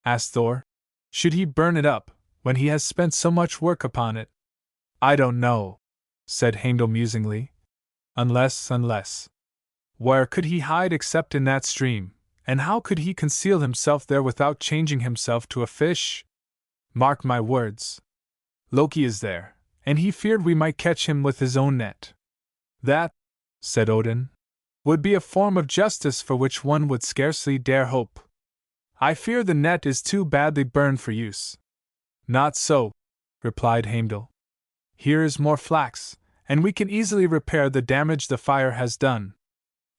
Asked Thor. Should he burn it up, when he has spent so much work upon it? I don't know, said Heimdall musingly. Unless. Where could he hide except in that stream, and how could he conceal himself there without changing himself to a fish? Mark my words. Loki is there, and he feared we might catch him with his own net. That, said Odin, would be a form of justice for which one would scarcely dare hope. I fear the net is too badly burned for use. Not so, replied Heimdall. Here is more flax, and we can easily repair the damage the fire has done.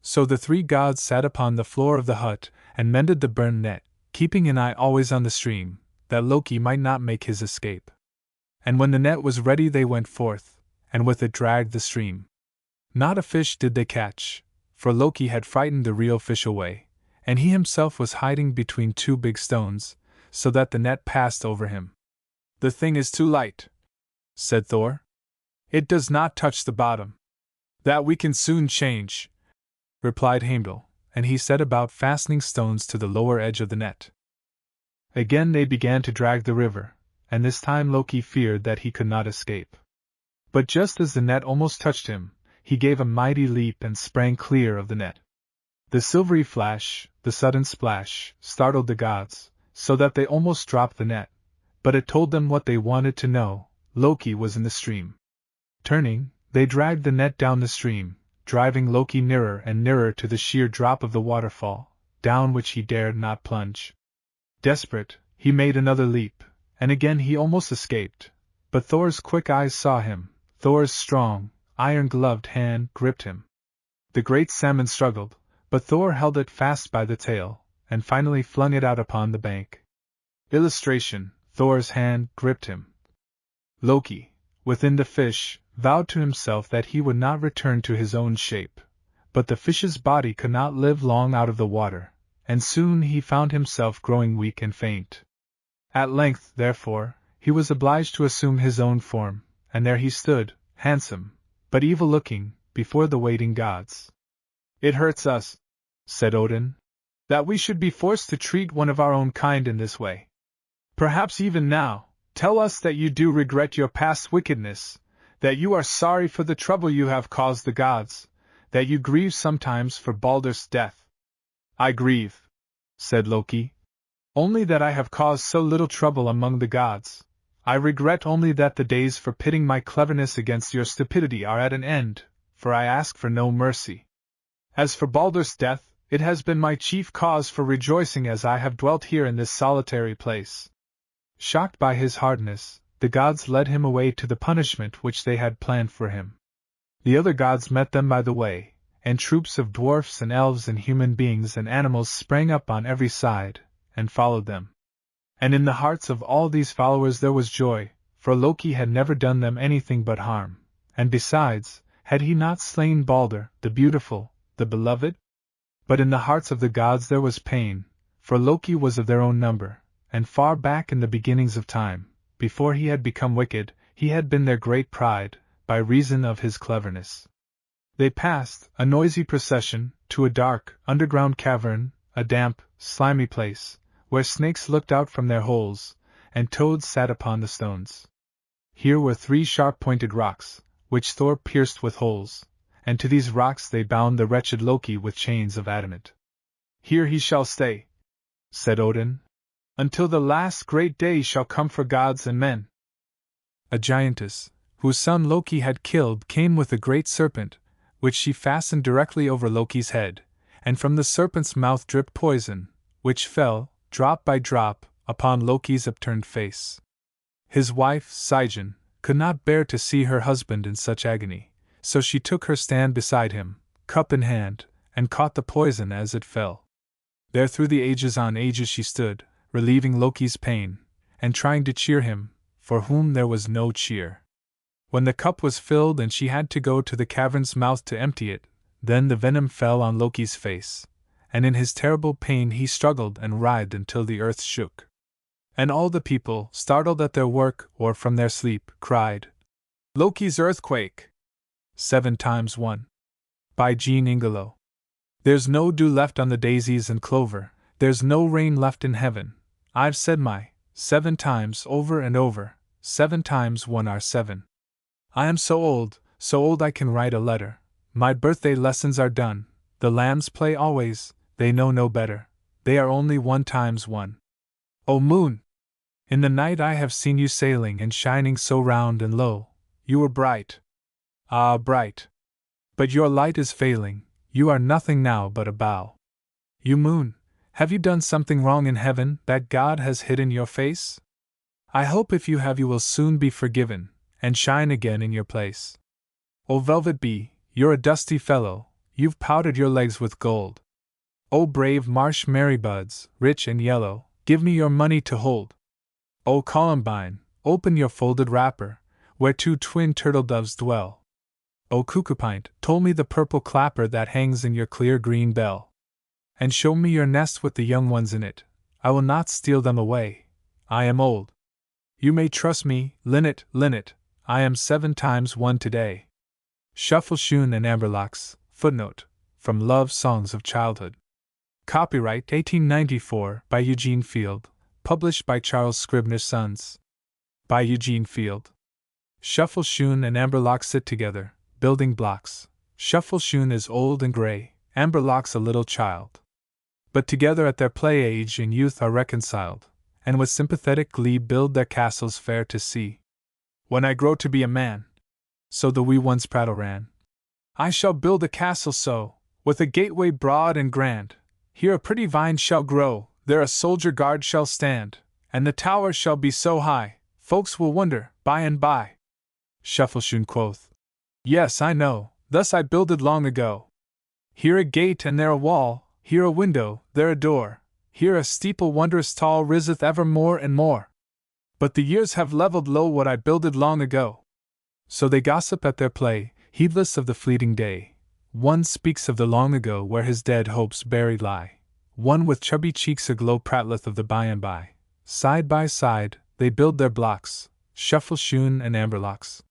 So the three gods sat upon the floor of the hut and mended the burned net, keeping an eye always on the stream, that Loki might not make his escape. And when the net was ready they went forth, and with it dragged the stream. Not a fish did they catch, for Loki had frightened the real fish away, and he himself was hiding between two big stones, so that the net passed over him. The thing is too light, said Thor. It does not touch the bottom. That we can soon change, replied Heimdall, and he set about fastening stones to the lower edge of the net. Again they began to drag the river, and this time Loki feared that he could not escape. But just as the net almost touched him, he gave a mighty leap and sprang clear of the net. The silvery flash, the sudden splash, startled the gods, so that they almost dropped the net, but it told them what they wanted to know: Loki was in the stream. Turning, they dragged the net down the stream, driving Loki nearer and nearer to the sheer drop of the waterfall, down which he dared not plunge. Desperate, he made another leap, and again he almost escaped, but Thor's quick eyes saw him. Thor's strong, iron-gloved hand gripped him. The great salmon struggled, but Thor held it fast by the tail, and finally flung it out upon the bank. Illustration: Thor's hand gripped him. Loki, within the fish, vowed to himself that he would not return to his own shape, but the fish's body could not live long out of the water, and soon he found himself growing weak and faint. At length, therefore, he was obliged to assume his own form, and there he stood, handsome, but evil-looking, before the waiting gods. It hurts us, said Odin, that we should be forced to treat one of our own kind in this way. Perhaps even now, tell us that you do regret your past wickedness, that you are sorry for the trouble you have caused the gods, that you grieve sometimes for Baldur's death. I grieve, said Loki, only that I have caused so little trouble among the gods. I regret only that the days for pitting my cleverness against your stupidity are at an end, for I ask for no mercy. As for Baldur's death, it has been my chief cause for rejoicing as I have dwelt here in this solitary place. Shocked by his hardness, the gods led him away to the punishment which they had planned for him. The other gods met them by the way, and troops of dwarfs and elves and human beings and animals sprang up on every side, and followed them. And in the hearts of all these followers there was joy, for Loki had never done them anything but harm, and besides, had he not slain Baldur, the beautiful, the beloved? But in the hearts of the gods there was pain, for Loki was of their own number, and far back in the beginnings of time, before he had become wicked, he had been their great pride, by reason of his cleverness. They passed, a noisy procession, to a dark, underground cavern, a damp, slimy place, where snakes looked out from their holes, and toads sat upon the stones. Here were 3 sharp-pointed rocks, which Thor pierced with holes, and to these rocks they bound the wretched Loki with chains of adamant. Here he shall stay, said Odin, until the last great day shall come for gods and men. A giantess, whose son Loki had killed, came with a great serpent, which she fastened directly over Loki's head, and from the serpent's mouth dripped poison, which fell, drop by drop, upon Loki's upturned face. His wife, Sigyn, could not bear to see her husband in such agony, so she took her stand beside him, cup in hand, and caught the poison as it fell. There through the ages on ages she stood, relieving Loki's pain, and trying to cheer him, for whom there was no cheer. When the cup was filled and she had to go to the cavern's mouth to empty it, then the venom fell on Loki's face, and in his terrible pain he struggled and writhed until the earth shook. And all the people, startled at their work or from their sleep, cried, "Loki's earthquake!" 7 times 1. By Jean Ingelow. There's no dew left on the daisies and clover, there's no rain left in heaven. I've said my 7 times over and over, 7 times 1 are 7. I am so old I can write a letter. My birthday lessons are done, the lambs play always, they know no better, they are only 1 times 1. O moon! In the night I have seen you sailing and shining so round and low, you were bright. Ah, bright! But your light is failing, you are nothing now but a bow. You moon, have you done something wrong in heaven that God has hidden your face? I hope if you have you will soon be forgiven, and shine again in your place. O velvet bee, you're a dusty fellow, you've powdered your legs with gold. O brave marsh marybuds, rich and yellow, give me your money to hold. O columbine, open your folded wrapper, where 2 twin turtle doves dwell. O cuckoo pint, toll me the purple clapper that hangs in your clear green bell. And show me your nest with the young ones in it, I will not steal them away, I am old. You may trust me, linnet, linnet, I am 7 times 1 today. Shuffleshoon and Amberlocks, footnote, from Love Songs of Childhood. Copyright 1894 by Eugene Field, published by Charles Scribner's Sons. By Eugene Field. Shuffleshoon and Amberlocks sit together, building blocks. Shuffleshoon is old and gray, Amberlocks a little child. But together at their play age and youth are reconciled, and with sympathetic glee build their castles fair to see. When I grow to be a man, so the wee one's prattle ran, I shall build a castle so, with a gateway broad and grand. Here a pretty vine shall grow, there a soldier guard shall stand, and the tower shall be so high, folks will wonder, by and by. Shuffleshoon quoth, Yes, I know, thus I builded long ago. Here a gate and there a wall, here a window, there a door, here a steeple wondrous tall riseth ever more and more. But the years have levelled low what I builded long ago. So they gossip at their play, heedless of the fleeting day. One speaks of the long ago where his dead hopes buried lie. One with chubby cheeks aglow prattleth of the by and by. Side by side, they build their blocks, Shuffleshoon and Amberlocks.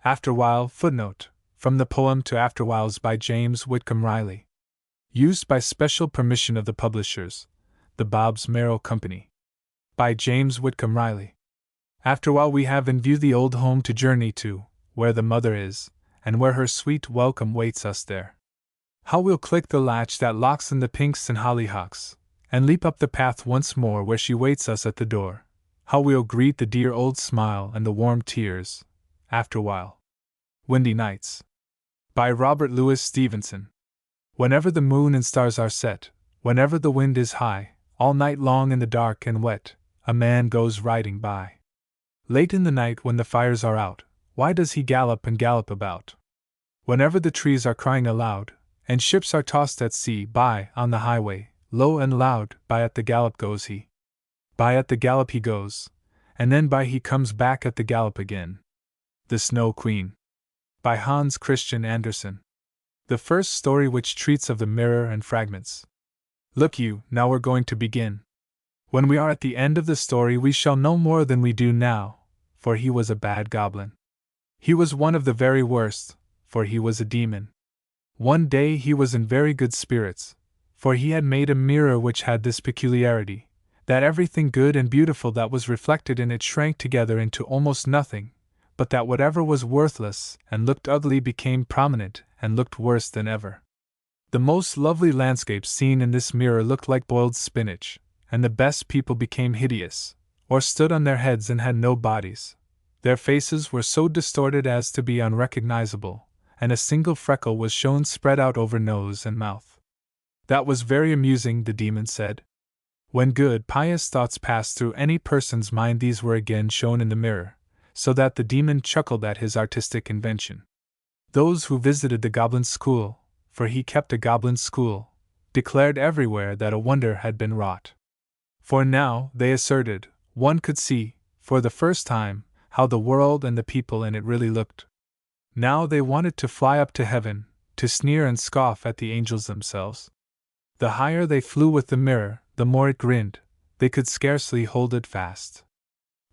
Afterwhile, footnote, from the poem To Afterwhiles by James Whitcomb Riley. Used by special permission of the publishers, the Bobbs Merrill Company. By James Whitcomb Riley. Afterwhile we have in view the old home to journey to, where the mother is, and where her sweet welcome waits us there. How we'll click the latch that locks in the pinks and hollyhocks, and leap up the path once more where she waits us at the door. How we'll greet the dear old smile and the warm tears, afterwhile. Windy Nights. By Robert Louis Stevenson. Whenever the moon and stars are set, whenever the wind is high, all night long in the dark and wet, a man goes riding by. Late in the night when the fires are out, why does he gallop and gallop about? Whenever the trees are crying aloud, and ships are tossed at sea, by on the highway, low and loud, by at the gallop goes he. By at the gallop he goes, and then by he comes back at the gallop again. The Snow Queen. By Hans Christian Andersen. The first story which treats of the mirror and fragments. Look you, now we're going to begin. When we are at the end of the story we shall know more than we do now, for he was a bad goblin. He was one of the very worst, for he was a demon. One day he was in very good spirits, for he had made a mirror which had this peculiarity, that everything good and beautiful that was reflected in it shrank together into almost nothing, but that whatever was worthless and looked ugly became prominent and looked worse than ever. The most lovely landscapes seen in this mirror looked like boiled spinach, and the best people became hideous, or stood on their heads and had no bodies. Their faces were so distorted as to be unrecognizable, and a single freckle was shown spread out over nose and mouth. That was very amusing, the demon said. When good, pious thoughts passed through any person's mind, these were again shown in the mirror, so that the demon chuckled at his artistic invention. Those who visited the goblin's school, for he kept a goblin school, declared everywhere that a wonder had been wrought. For now, they asserted, one could see, for the first time, how the world and the people in it really looked. Now they wanted to fly up to heaven, to sneer and scoff at the angels themselves. The higher they flew with the mirror, the more it grinned, they could scarcely hold it fast.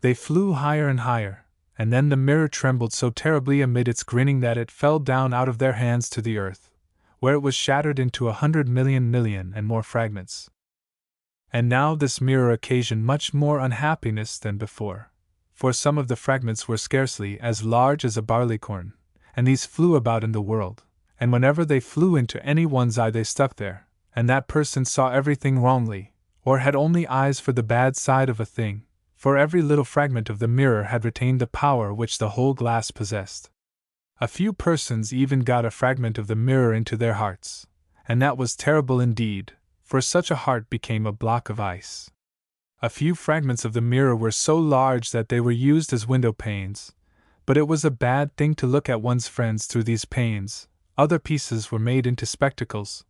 They flew higher and higher, and then the mirror trembled so terribly amid its grinning that it fell down out of their hands to the earth, where it was shattered into 100 million and more fragments. And now this mirror occasioned much more unhappiness than before, for some of the fragments were scarcely as large as a barleycorn, and these flew about in the world, and whenever they flew into any one's eye they stuck there, and that person saw everything wrongly, or had only eyes for the bad side of a thing, for every little fragment of the mirror had retained the power which the whole glass possessed. A few persons even got a fragment of the mirror into their hearts, and that was terrible indeed, for such a heart became a block of ice. A few fragments of the mirror were so large that they were used as window panes, but it was a bad thing to look at one's friends through these panes. Other pieces were made into spectacles,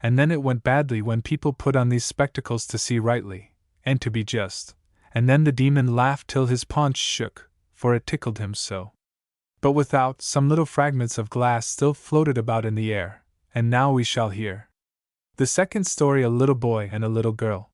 and then it went badly when people put on these spectacles to see rightly, and to be just, and then the demon laughed till his paunch shook, for it tickled him so. But without, some little fragments of glass still floated about in the air, and now we shall hear the second story, A Little Boy and a Little Girl.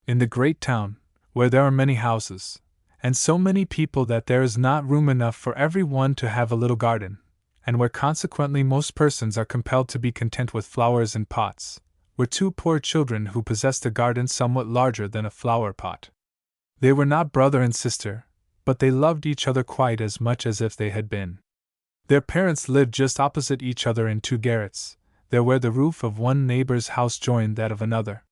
In the great town, where there are many houses, and so many people that there is not room enough for every one to have a little garden, and where consequently most persons are compelled to be content with flowers in pots, were two poor children who possessed a garden somewhat larger than a flower pot. They were not brother and sister, but they loved each other quite as much as if they had been. Their parents lived just opposite each other in two garrets, there where the roof of one neighbor's house joined that of another.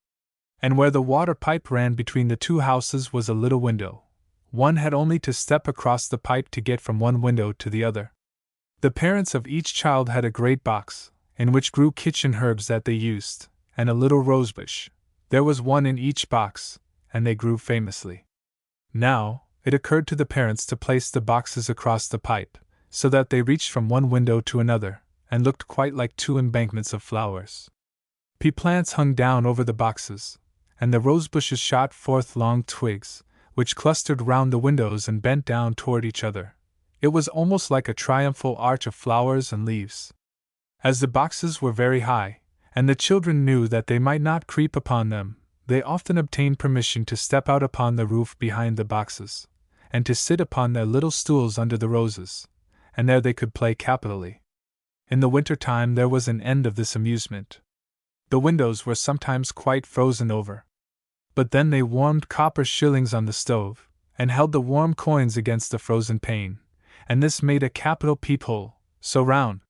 And where the water pipe ran between the two houses was a little window. One had only to step across the pipe to get from one window to the other. The parents of each child had a great box, in which grew kitchen herbs that they used, and a little rosebush. There was one in each box, and they grew famously. Now, it occurred to the parents to place the boxes across the pipe, so that they reached from one window to another, and looked quite like two embankments of flowers. Pea plants hung down over the boxes, and the rosebushes shot forth long twigs, which clustered round the windows and bent down toward each other. It was almost like a triumphal arch of flowers and leaves. As the boxes were very high, and the children knew that they might not creep upon them, they often obtained permission to step out upon the roof behind the boxes, and to sit upon their little stools under the roses, and there they could play capitally. In the winter time there was an end of this amusement. The windows were sometimes quite frozen over. But then they warmed copper shillings on the stove, and held the warm coins against the frozen pane, and this made a capital peephole, so round,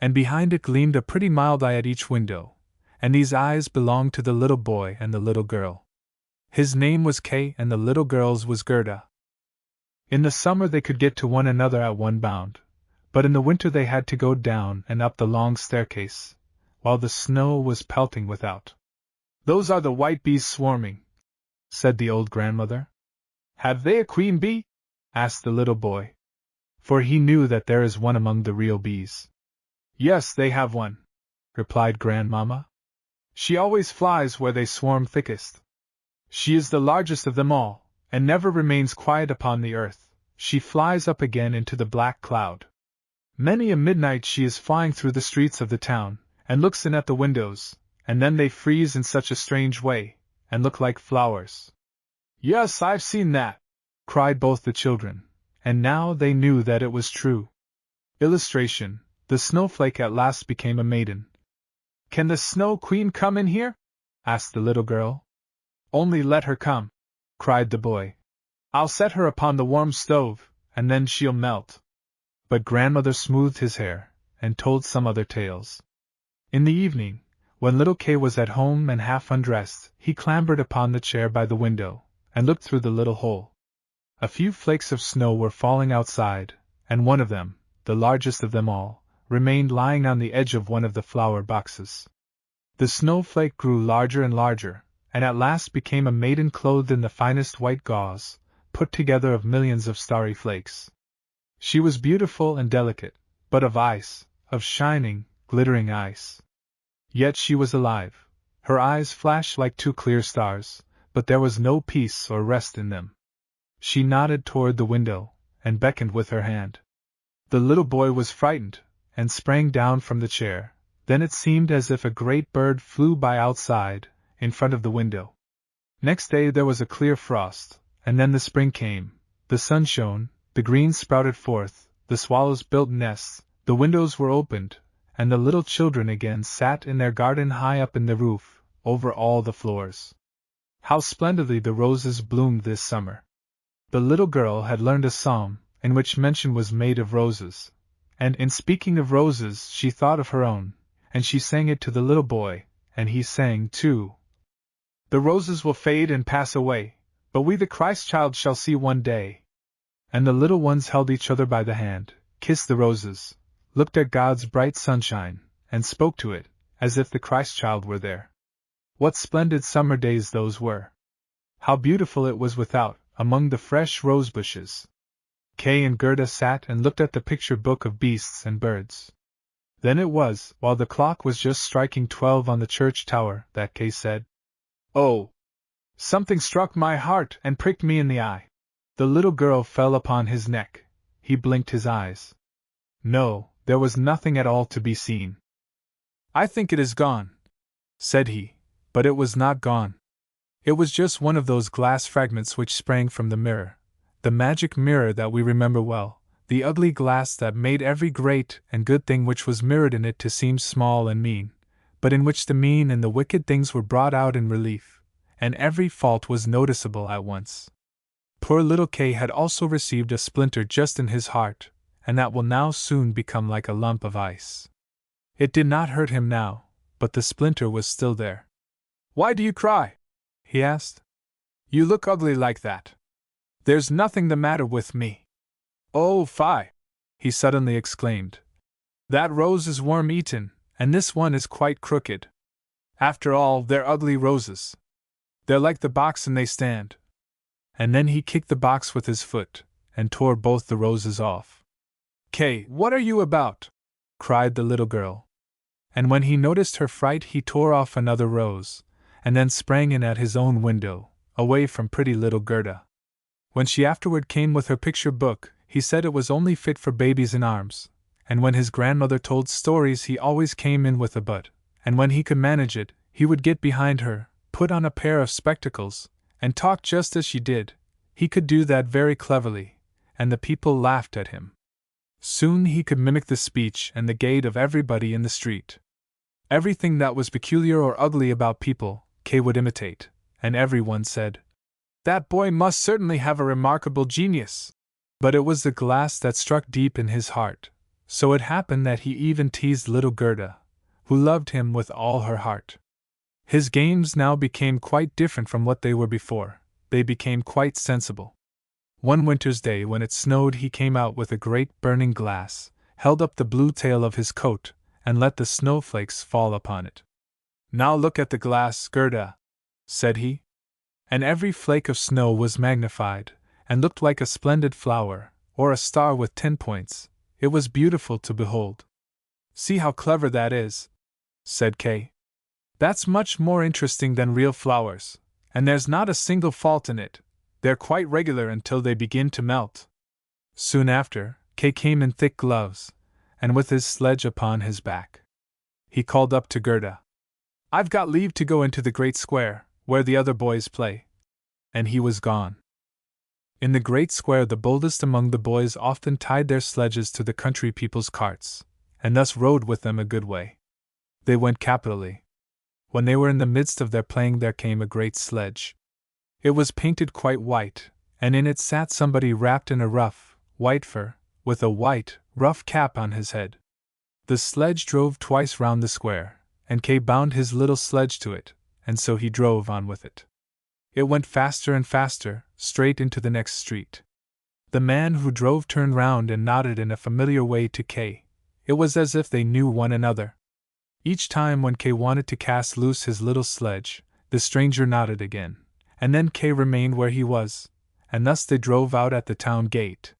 and behind it gleamed a pretty mild eye at each window, and these eyes belonged to the little boy and the little girl. His name was Kay, and the little girl's was Gerda. In the summer they could get to one another at one bound, but in the winter they had to go down and up the long staircase, while the snow was pelting without. "Those are the white bees swarming," said the old grandmother. "Have they a queen bee?" asked the little boy, for he knew that there is one among the real bees. "Yes, they have one," replied Grandmamma. "She always flies where they swarm thickest. She is the largest of them all, and never remains quiet upon the earth. She flies up again into the black cloud. Many a midnight she is flying through the streets of the town, and looks in at the windows, and then they freeze in such a strange way, and look like flowers." "Yes, I've seen that," cried both the children, and now they knew that it was true. Illustration: the snowflake at last became a maiden. "Can the Snow Queen come in here?" asked the little girl. "Only let her come," cried the boy. "I'll set her upon the warm stove, and then she'll melt." But grandmother smoothed his hair, and told some other tales. In the evening, when little Kay was at home and half undressed, he clambered upon the chair by the window, and looked through the little hole. A few flakes of snow were falling outside, and one of them, the largest of them all, remained lying on the edge of one of the flower boxes. The snowflake grew larger and larger, and at last became a maiden clothed in the finest white gauze, put together of millions of starry flakes. She was beautiful and delicate, but of ice, of shining, glittering ice. Yet she was alive. Her eyes flashed like two clear stars, but there was no peace or rest in them. She nodded toward the window, and beckoned with her hand. The little boy was frightened, and sprang down from the chair. Then it seemed as if a great bird flew by outside, in front of the window. Next day there was a clear frost, and then the spring came, The sun shone, the greens sprouted forth, the swallows built nests, the windows were opened, and the little children again sat in their garden high up in the roof, over all the floors. How splendidly the roses bloomed this summer! The little girl had learned a psalm, in which mention was made of roses, and in speaking of roses she thought of her own, and she sang it to the little boy, and he sang too. The roses will fade and pass away, but we the Christ child shall see one day. And the little ones held each other by the hand, kissed the roses, looked at God's bright sunshine, and spoke to it, as if the Christ child were there. What splendid summer days those were! How beautiful it was without, among the fresh rose bushes! Kay and Gerda sat and looked at the picture book of beasts and birds. Then it was, while the clock was just striking 12 on the church tower, that Kay said, "Oh! Something struck my heart and pricked me in the eye." The little girl fell upon his neck. He blinked his eyes. No, there was nothing at all to be seen. "I think it is gone," said he, but it was not gone. It was just one of those glass fragments which sprang from the mirror, the magic mirror that we remember well, the ugly glass that made every great and good thing which was mirrored in it to seem small and mean, but in which the mean and the wicked things were brought out in relief, and every fault was noticeable at once. Poor little Kay had also received a splinter just in his heart, and that will now soon become like a lump of ice. It did not hurt him now, but the splinter was still there. "Why do you cry?" he asked. "You look ugly like that." "There's nothing the matter with me." "Oh, fie!" he suddenly exclaimed. "That rose is worm-eaten, and this one is quite crooked. After all, they're ugly roses. They're like the box and they stand." And then he kicked the box with his foot, and tore both the roses off. "Kay, what are you about?" cried the little girl. And when he noticed her fright, he tore off another rose, and then sprang in at his own window, away from pretty little Gerda. When she afterward came with her picture book, he said it was only fit for babies in arms, and when his grandmother told stories he always came in with a butt, and when he could manage it, he would get behind her, put on a pair of spectacles, and talk just as she did. He could do that very cleverly, and the people laughed at him. Soon he could mimic the speech and the gait of everybody in the street. Everything that was peculiar or ugly about people, Kay would imitate, and everyone said, "That boy must certainly have a remarkable genius." But it was the glass that struck deep in his heart, so it happened that he even teased little Gerda, who loved him with all her heart. His games now became quite different from what they were before. They became quite sensible. One winter's day when it snowed, he came out with a great burning glass, held up the blue tail of his coat, and let the snowflakes fall upon it. "Now look at the glass, Gerda," said he. And every flake of snow was magnified, and looked like a splendid flower, or a star with 10 points. It was beautiful to behold. "See how clever that is," said Kay. "That's much more interesting than real flowers, and there's not a single fault in it. They're quite regular until they begin to melt." Soon after, Kay came in thick gloves, and with his sledge upon his back. He called up to Gerda, "I've got leave to go into the great square, where the other boys play." And he was gone. In the great square the boldest among the boys often tied their sledges to the country people's carts, and thus rode with them a good way. They went capitally. When they were in the midst of their playing there came a great sledge. It was painted quite white, and in it sat somebody wrapped in a rough, white fur, with a white, rough cap on his head. The sledge drove twice round the square, and Kay bound his little sledge to it, and so he drove on with it. It went faster and faster, straight into the next street. The man who drove turned round and nodded in a familiar way to Kay. It was as if they knew one another. Each time when Kay wanted to cast loose his little sledge, the stranger nodded again, and then Kay remained where he was, and thus they drove out at the town gate.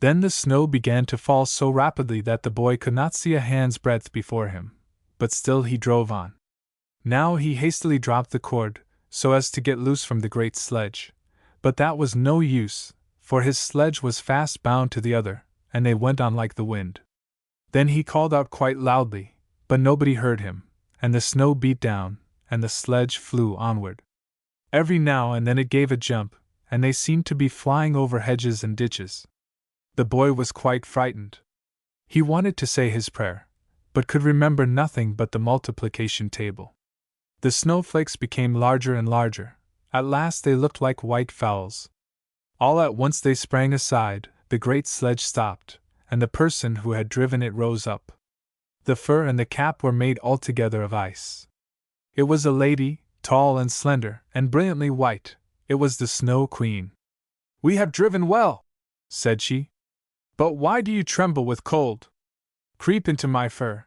Then the snow began to fall so rapidly that the boy could not see a hand's breadth before him, but still he drove on. Now he hastily dropped the cord, so as to get loose from the great sledge, but that was no use, for his sledge was fast bound to the other, and they went on like the wind. Then he called out quite loudly, but nobody heard him, and the snow beat down, and the sledge flew onward. Every now and then it gave a jump, and they seemed to be flying over hedges and ditches. The boy was quite frightened. He wanted to say his prayer, but could remember nothing but the multiplication table. The snowflakes became larger and larger. At last they looked like white fowls. All at once they sprang aside, the great sledge stopped, and the person who had driven it rose up. The fur and the cap were made altogether of ice. It was a lady, tall and slender, and brilliantly white. It was the Snow Queen. "We have driven well," said she. "But why do you tremble with cold? Creep into my fur."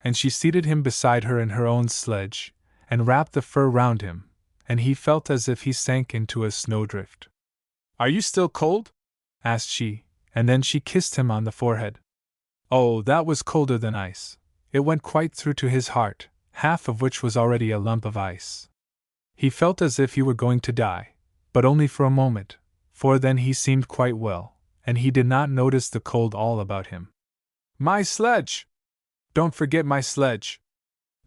And she seated him beside her in her own sledge, and wrapped the fur round him, and he felt as if he sank into a snowdrift. "Are you still cold?" asked she, and then she kissed him on the forehead. Oh, that was colder than ice. It went quite through to his heart, half of which was already a lump of ice. He felt as if he were going to die, but only for a moment, for then he seemed quite well, and he did not notice the cold all about him. "My sledge! Don't forget my sledge!"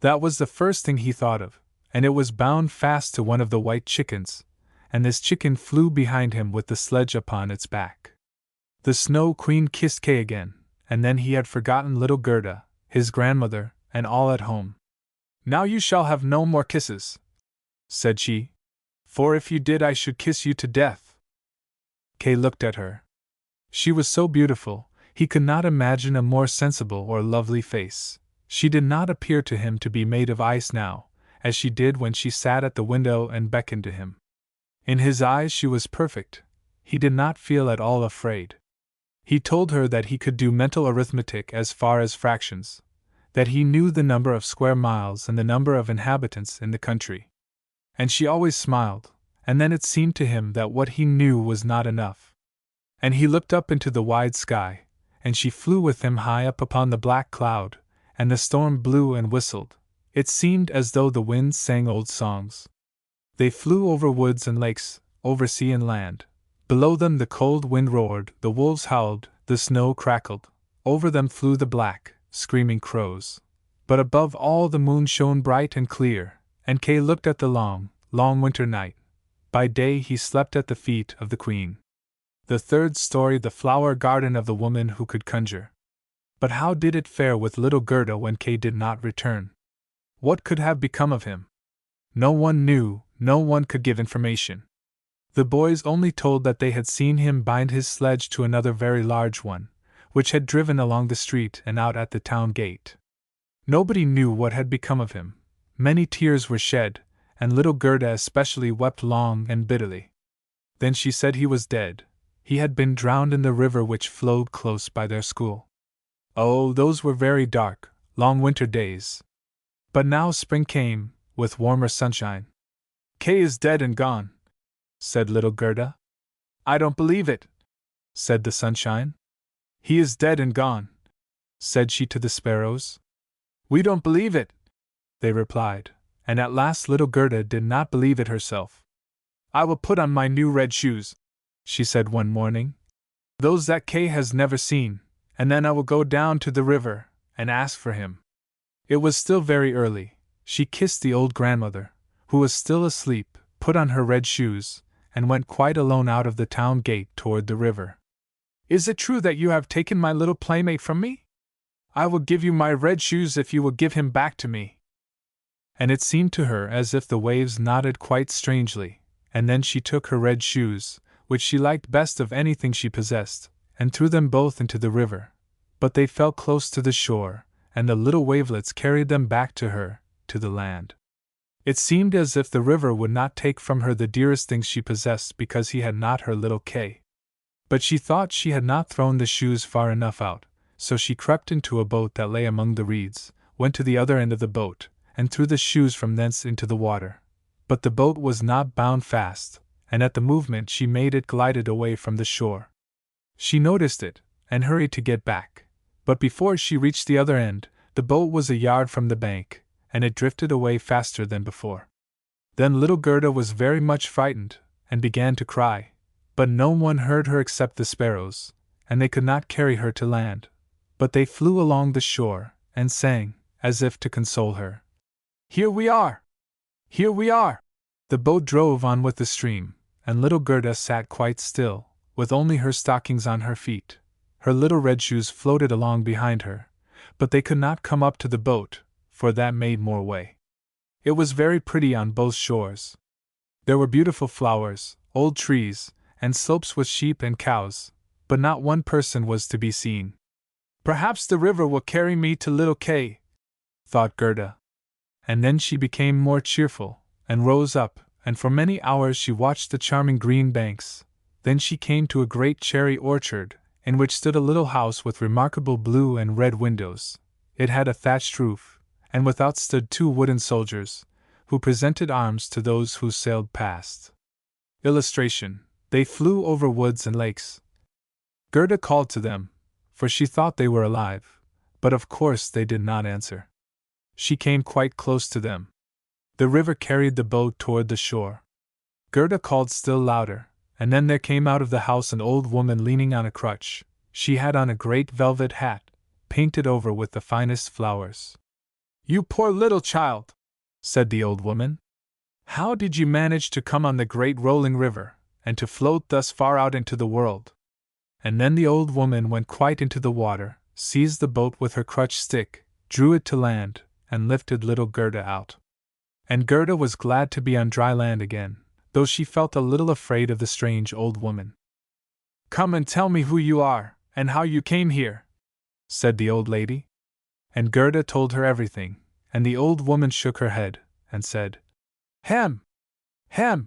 That was the first thing he thought of, and it was bound fast to one of the white chickens, and this chicken flew behind him with the sledge upon its back. The Snow Queen kissed Kay again, and then he had forgotten little Gerda, his grandmother, and all at home. "Now you shall have no more kisses," said she, "for if you did I should kiss you to death." Kay looked at her. She was so beautiful, he could not imagine a more sensible or lovely face. She did not appear to him to be made of ice now, as she did when she sat at the window and beckoned to him. In his eyes she was perfect. He did not feel at all afraid. He told her that he could do mental arithmetic as far as fractions, that he knew the number of square miles and the number of inhabitants in the country. And she always smiled, and then it seemed to him that what he knew was not enough. And he looked up into the wide sky, and she flew with him high up upon the black cloud, and the storm blew and whistled. It seemed as though the winds sang old songs. They flew over woods and lakes, over sea and land. Below them the cold wind roared, the wolves howled, the snow crackled. Over them flew the black, screaming crows. But above all the moon shone bright and clear, and Kay looked at the long, long winter night. By day he slept at the feet of the Queen. The third story, the flower garden of the woman who could conjure. But how did it fare with little Gerda when Kay did not return? What could have become of him? No one knew, no one could give information. The boys only told that they had seen him bind his sledge to another very large one, which had driven along the street and out at the town gate. Nobody knew what had become of him. Many tears were shed, and little Gerda especially wept long and bitterly. Then she said he was dead. He had been drowned in the river which flowed close by their school. Oh, those were very dark, long winter days. But now spring came, with warmer sunshine. "Kay is dead and gone," said little Gerda. "I don't believe it," said the sunshine. "He is dead and gone," said she to the sparrows. "We don't believe it," they replied, and at last little Gerda did not believe it herself. "I will put on my new red shoes," she said one morning, "those that Kay has never seen, and then I will go down to the river and ask for him." It was still very early. She kissed the old grandmother, who was still asleep, put on her red shoes, and went quite alone out of the town gate toward the river. "Is it true that you have taken my little playmate from me? I will give you my red shoes if you will give him back to me." And it seemed to her as if the waves nodded quite strangely, and then she took her red shoes, which she liked best of anything she possessed, and threw them both into the river. But they fell close to the shore, and the little wavelets carried them back to her, to the land. It seemed as if the river would not take from her the dearest things she possessed because he had not her little Kay. But she thought she had not thrown the shoes far enough out, so she crept into a boat that lay among the reeds, went to the other end of the boat, and threw the shoes from thence into the water. But the boat was not bound fast, and at the movement she made it glided away from the shore. She noticed it, and hurried to get back. But before she reached the other end, the boat was a yard from the bank, and it drifted away faster than before. Then little Gerda was very much frightened, and began to cry, but no one heard her except the sparrows, and they could not carry her to land. But they flew along the shore, and sang, as if to console her. "Here we are! Here we are!" The boat drove on with the stream, and little Gerda sat quite still, with only her stockings on her feet. Her little red shoes floated along behind her, but they could not come up to the boat, for that made more way. It was very pretty on both shores. There were beautiful flowers, old trees, and slopes with sheep and cows, but not one person was to be seen. Perhaps the river will carry me to little Kay, thought Gerda. And then she became more cheerful, and rose up, and for many hours she watched the charming green banks. Then she came to a great cherry orchard, in which stood a little house with remarkable blue and red windows. It had a thatched roof, and without stood 2 wooden soldiers, who presented arms to those who sailed past. Illustration: they flew over woods and lakes. Gerda called to them, for she thought they were alive, but of course they did not answer. She came quite close to them. The river carried the boat toward the shore. Gerda called still louder, and then there came out of the house an old woman leaning on a crutch. She had on a great velvet hat, painted over with the finest flowers. "You poor little child," said the old woman. "How did you manage to come on the great rolling river, and to float thus far out into the world?" And then the old woman went quite into the water, seized the boat with her crutch stick, drew it to land, and lifted little Gerda out. And Gerda was glad to be on dry land again, though she felt a little afraid of the strange old woman. "Come and tell me who you are, and how you came here," said the old lady. And Gerda told her everything, and the old woman shook her head, and said, "Hem! Hem!"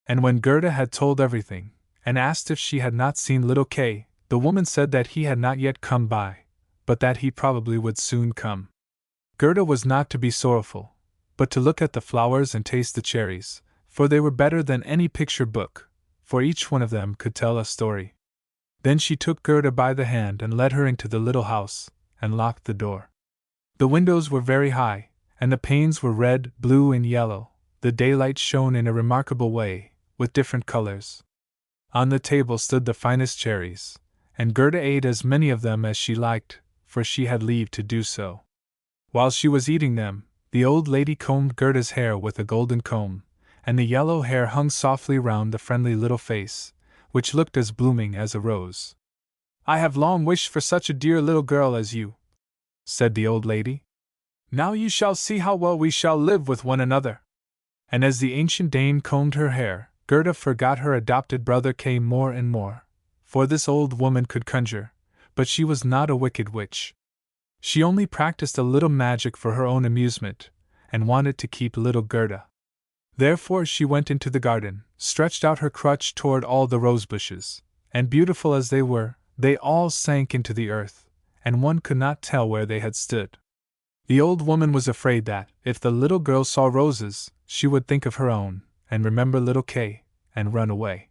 And when Gerda had told everything, and asked if she had not seen little Kay, the woman said that he had not yet come by, but that he probably would soon come. Gerda was not to be sorrowful, but to look at the flowers and taste the cherries, for they were better than any picture book, for each one of them could tell a story. Then she took Gerda by the hand and led her into the little house, and locked the door. The windows were very high, and the panes were red, blue, and yellow. The daylight shone in a remarkable way, with different colors. On the table stood the finest cherries, and Gerda ate as many of them as she liked, for she had leave to do so. While she was eating them, the old lady combed Gerda's hair with a golden comb, and the yellow hair hung softly round the friendly little face, which looked as blooming as a rose. "I have long wished for such a dear little girl as you," said the old lady. "Now you shall see how well we shall live with one another." And as the ancient dame combed her hair, Gerda forgot her adopted brother Kay more and more, for this old woman could conjure, but she was not a wicked witch. She only practiced a little magic for her own amusement, and wanted to keep little Gerda. Therefore she went into the garden, stretched out her crutch toward all the rose bushes, and beautiful as they were, they all sank into the earth, and one could not tell where they had stood. The old woman was afraid that, if the little girl saw roses, she would think of her own, and remember little Kay, and run away.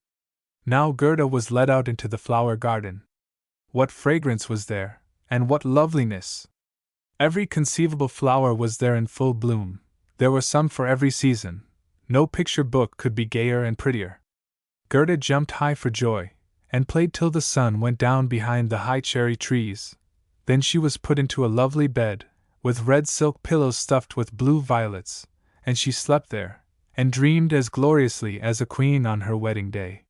Now Gerda was led out into the flower garden. What fragrance was there, and what loveliness! Every conceivable flower was there in full bloom. There were some for every season. No picture book could be gayer and prettier. Gerda jumped high for joy, and played till the sun went down behind the high cherry trees. Then she was put into a lovely bed, with red silk pillows stuffed with blue violets, and she slept there, and dreamed as gloriously as a queen on her wedding day.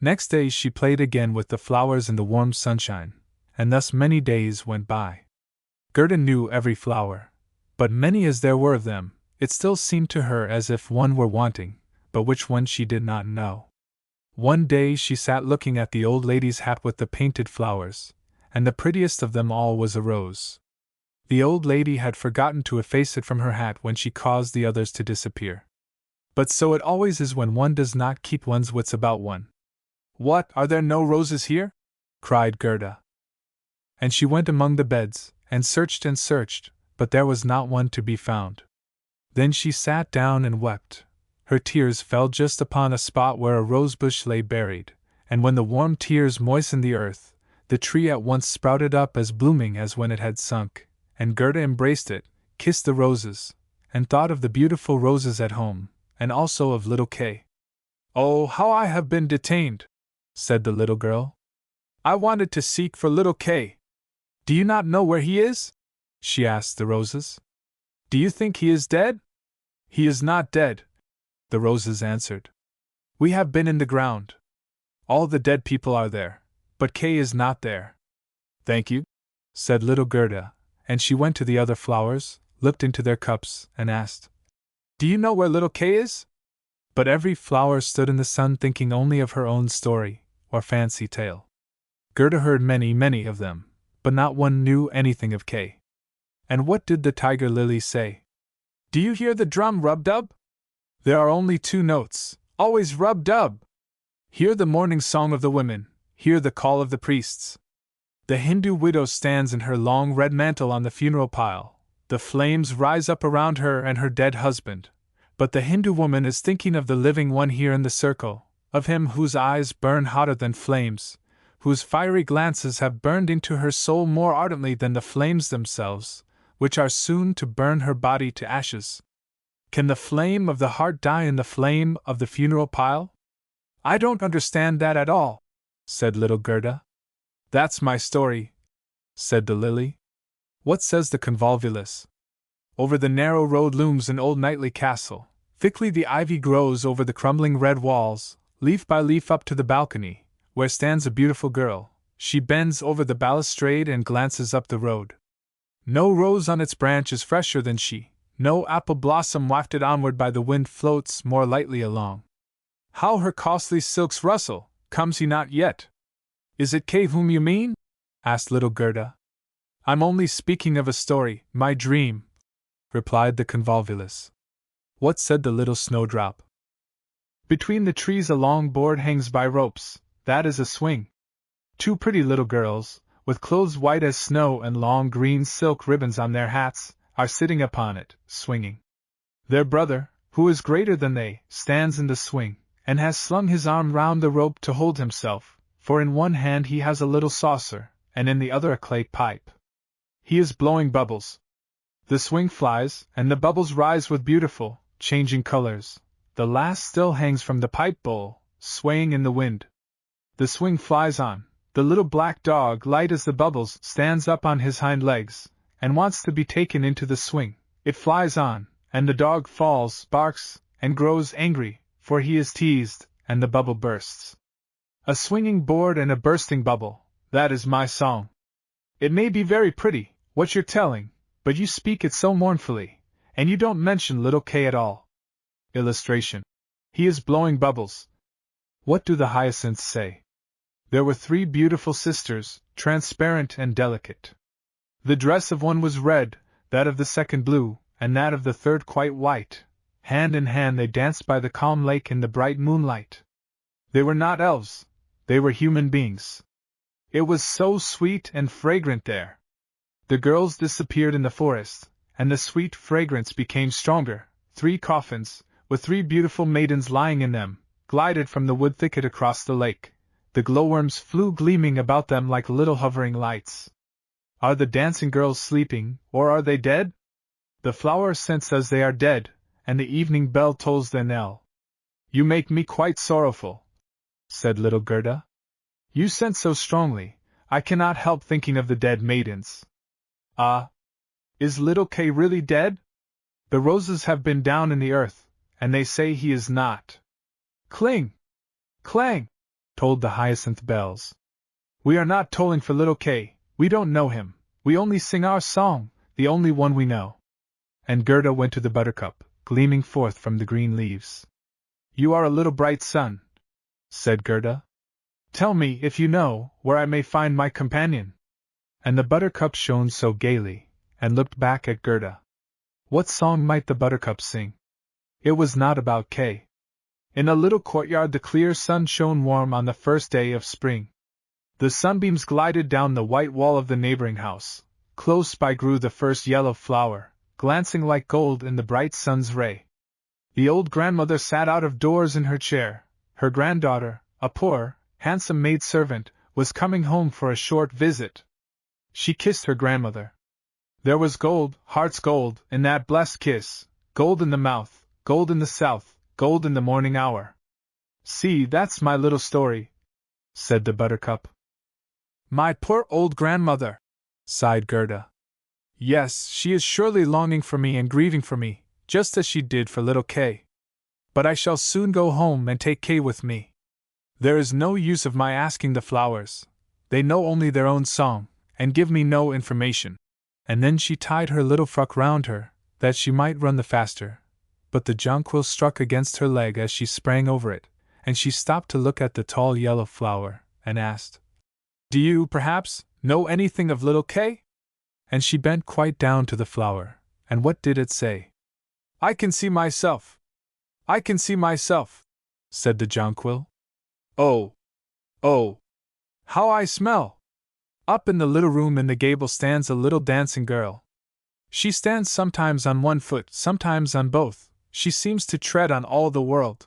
Next day she played again with the flowers in the warm sunshine, and thus many days went by. Gerda knew every flower, but many as there were of them, it still seemed to her as if one were wanting, but which one she did not know. One day she sat looking at the old lady's hat with the painted flowers, and the prettiest of them all was a rose. The old lady had forgotten to efface it from her hat when she caused the others to disappear. But so it always is when one does not keep one's wits about one. "What, are there no roses here?" cried Gerda. And she went among the beds, and searched, but there was not one to be found. Then she sat down and wept. Her tears fell just upon a spot where a rosebush lay buried, and when the warm tears moistened the earth, the tree at once sprouted up as blooming as when it had sunk, and Gerda embraced it, kissed the roses, and thought of the beautiful roses at home, and also of little Kay. "Oh, how I have been detained!" said the little girl. "I wanted to seek for little Kay. Do you not know where he is?" she asked the roses. "Do you think he is dead?" "He is not dead," the roses answered. We have been in the ground. All the dead people are there, but Kay is not there. Thank you, said little Gerda, and she went to the other flowers, looked into their cups, and asked, Do you know where little Kay is? But every flower stood in the sun thinking only of her own story, or fancy tale. Gerda heard many of them, but not one knew anything of Kay. And what did the tiger lily say? Do you hear the drum rub-dub? There are only 2 notes, always rub-dub. Hear the morning song of the women, hear the call of the priests. The Hindu widow stands in her long red mantle on the funeral pile. The flames rise up around her and her dead husband. But the Hindu woman is thinking of the living one here in the circle, of him whose eyes burn hotter than flames, whose fiery glances have burned into her soul more ardently than the flames themselves, which are soon to burn her body to ashes. Can the flame of the heart die in the flame of the funeral pile? I don't understand that at all, said little Gerda. That's my story, said the lily. What says the convolvulus? Over the narrow road looms an old knightly castle. Thickly the ivy grows over the crumbling red walls, leaf by leaf up to the balcony, where stands a beautiful girl. She bends over the balustrade and glances up the road. No rose on its branch is fresher than she, no apple blossom wafted onward by the wind floats more lightly along. How her costly silks rustle! Comes he not yet? Is it Kay whom you mean? Asked little Gerda. I'm only speaking of a story, my dream, replied the convolvulus. What said the little snowdrop? Between the trees a long board hangs by ropes, that is a swing. 2 pretty little girls, with clothes white as snow and long green silk ribbons on their hats, are sitting upon it, swinging. Their brother, who is greater than they, stands in the swing, and has slung his arm round the rope to hold himself, for in one hand he has a little saucer, and in the other a clay pipe. He is blowing bubbles. The swing flies, and the bubbles rise with beautiful, changing colors. The last still hangs from the pipe bowl, swaying in the wind. The swing flies on. The little black dog, light as the bubbles, stands up on his hind legs, and wants to be taken into the swing. It flies on, and the dog falls, barks, and grows angry, for he is teased, and the bubble bursts. A swinging board and a bursting bubble, that is my song. It may be very pretty, what you're telling, but you speak it so mournfully, and you don't mention little Kay at all. Illustration. He is blowing bubbles. What do the hyacinths say? There were 3 beautiful sisters, transparent and delicate. The dress of one was red, that of the second blue, and that of the third quite white. Hand in hand they danced by the calm lake in the bright moonlight. They were not elves, they were human beings. It was so sweet and fragrant there. The girls disappeared in the forest, and the sweet fragrance became stronger. 3 coffins, with 3 beautiful maidens lying in them, glided from the wood thicket across the lake. The glowworms flew gleaming about them like little hovering lights. Are the dancing girls sleeping, or are they dead? The flower scent says they are dead, and the evening bell tolls their knell. You make me quite sorrowful, said little Gerda. You scent so strongly, I cannot help thinking of the dead maidens. Ah! Is little Kay really dead? The roses have been down in the earth, and they say he is not. Cling! Clang! Tolled the hyacinth bells. We are not tolling for little Kay, we don't know him, we only sing our song, the only one we know. And Gerda went to the buttercup, gleaming forth from the green leaves. You are a little bright sun, said Gerda. Tell me, if you know, where I may find my companion. And the buttercup shone so gaily, and looked back at Gerda. What song might the buttercup sing? It was not about Kay. In a little courtyard the clear sun shone warm on the first day of spring. The sunbeams glided down the white wall of the neighboring house. Close by grew the first yellow flower, glancing like gold in the bright sun's ray. The old grandmother sat out of doors in her chair. Her granddaughter, a poor, handsome maid-servant, was coming home for a short visit. She kissed her grandmother. There was gold, heart's gold, in that blessed kiss, gold in the mouth, gold in the south, gold in the morning hour. See, that's my little story, said the buttercup. My poor old grandmother, sighed Gerda. Yes, she is surely longing for me and grieving for me, just as she did for little Kay. But I shall soon go home and take Kay with me. There is no use of my asking the flowers. They know only their own song, and give me no information. And then she tied her little frock round her, that she might run the faster. But the jonquil struck against her leg as she sprang over it, and she stopped to look at the tall yellow flower, and asked, "Do you, perhaps, know anything of little Kay?" And she bent quite down to the flower, and what did it say? "I can see myself. I can see myself," said the jonquil. "Oh! Oh! How I smell!" Up in the little room in the gable stands a little dancing girl. She stands sometimes on one foot, sometimes on both. She seems to tread on all the world.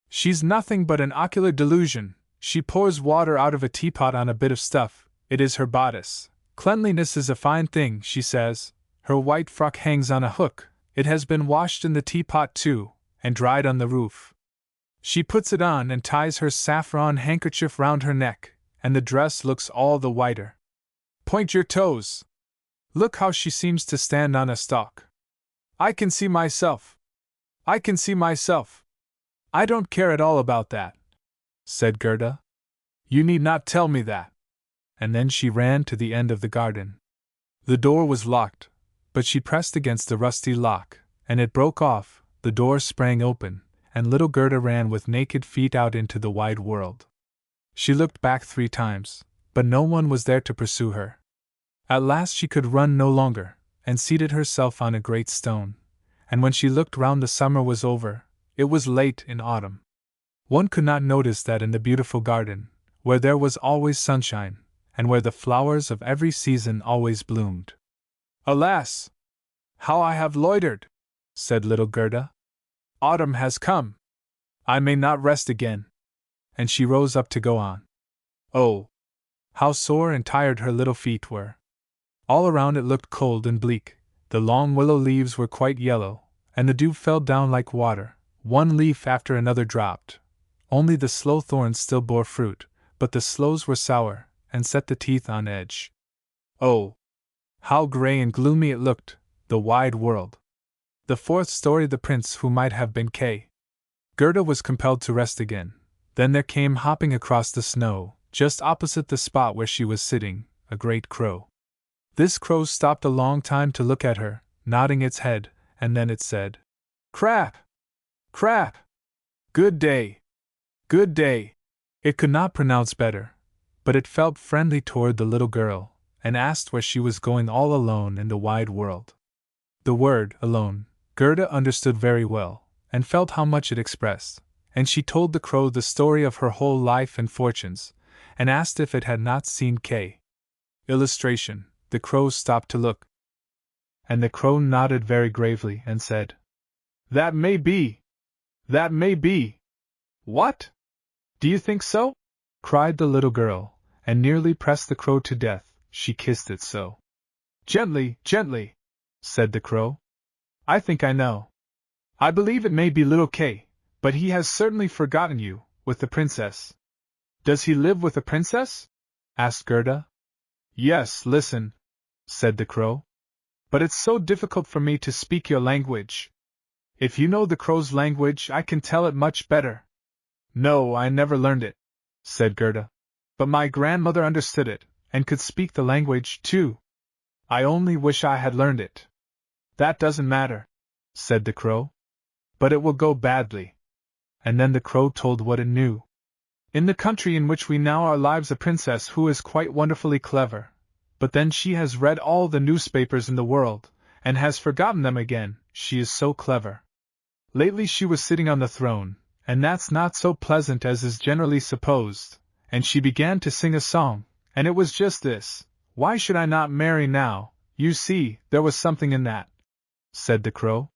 She's nothing but an ocular delusion. She pours water out of a teapot on a bit of stuff. It is her bodice. Cleanliness is a fine thing, she says. Her white frock hangs on a hook. It has been washed in the teapot too, and dried on the roof. She puts it on and ties her saffron handkerchief round her neck, and the dress looks all the whiter. Point your toes. Look how she seems to stand on a stalk. I can see myself. I can see myself. I don't care at all about that, said Gerda. You need not tell me that. And then she ran to the end of the garden. The door was locked, but she pressed against the rusty lock, and it broke off. The door sprang open, and little Gerda ran with naked feet out into the wide world. She looked back 3 times, but no one was there to pursue her. At last she could run no longer, and seated herself on a great stone, and when she looked round the summer was over. It was late in autumn. One could not notice that in the beautiful garden, where there was always sunshine, and where the flowers of every season always bloomed. Alas! How I have loitered, said little Gerda. Autumn has come. I may not rest again. And she rose up to go on. Oh! How sore and tired her little feet were. All around it looked cold and bleak. The long willow leaves were quite yellow, and the dew fell down like water. One leaf after another dropped. Only the sloe thorns still bore fruit, but the sloes were sour, and set the teeth on edge. Oh! How grey and gloomy it looked, the wide world. The 4th story. The prince who might have been Kay. Gerda was compelled to rest again. Then there came hopping across the snow, just opposite the spot where she was sitting, a great crow. This crow stopped a long time to look at her, nodding its head, and then it said, "Crap! Crap! Good day! Good day!" It could not pronounce better, but it felt friendly toward the little girl, and asked where she was going all alone in the wide world. The word, alone, Gerda understood very well, and felt how much it expressed, and she told the crow the story of her whole life and fortunes, and asked if it had not seen Kay. Illustration: the crow stopped to look. And the crow nodded very gravely and said, "That may be. That may be." "What? Do you think so?" cried the little girl, and nearly pressed the crow to death, she kissed it so. "Gently, gently," said the crow. "I think I know. I believe it may be little Kay, but he has certainly forgotten you, with the princess." "Does he live with the princess?" asked Gerda. "Yes, listen," said the crow. "But it's so difficult for me to speak your language. If you know the crow's language, I can tell it much better." "No, I never learned it," said Gerda. "But my grandmother understood it, and could speak the language, too. I only wish I had learned it." "That doesn't matter," said the crow. "But it will go badly." And then the crow told what it knew. "In the country in which we now are lives a princess who is quite wonderfully clever, but then she has read all the newspapers in the world, and has forgotten them again, she is so clever. Lately she was sitting on the throne, and that's not so pleasant as is generally supposed, and she began to sing a song, and it was just this: 'Why should I not marry now?' You see, there was something in that," said the crow.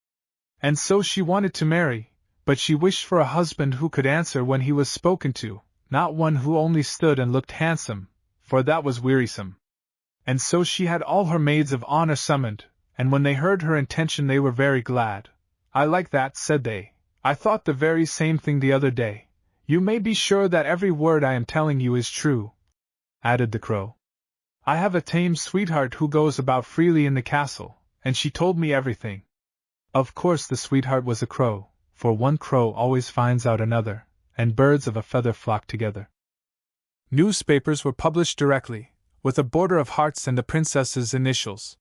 "And so she wanted to marry, but she wished for a husband who could answer when he was spoken to, not one who only stood and looked handsome, for that was wearisome. And so she had all her maids of honor summoned, and when they heard her intention they were very glad. 'I like that,' said they. 'I thought the very same thing the other day. You may be sure that every word I am telling you is true,' added the crow. 'I have a tame sweetheart who goes about freely in the castle, and she told me everything.' Of course the sweetheart was a crow, for one crow always finds out another, and birds of a feather flock together. Newspapers were published directly, with a border of hearts and the princess's initials.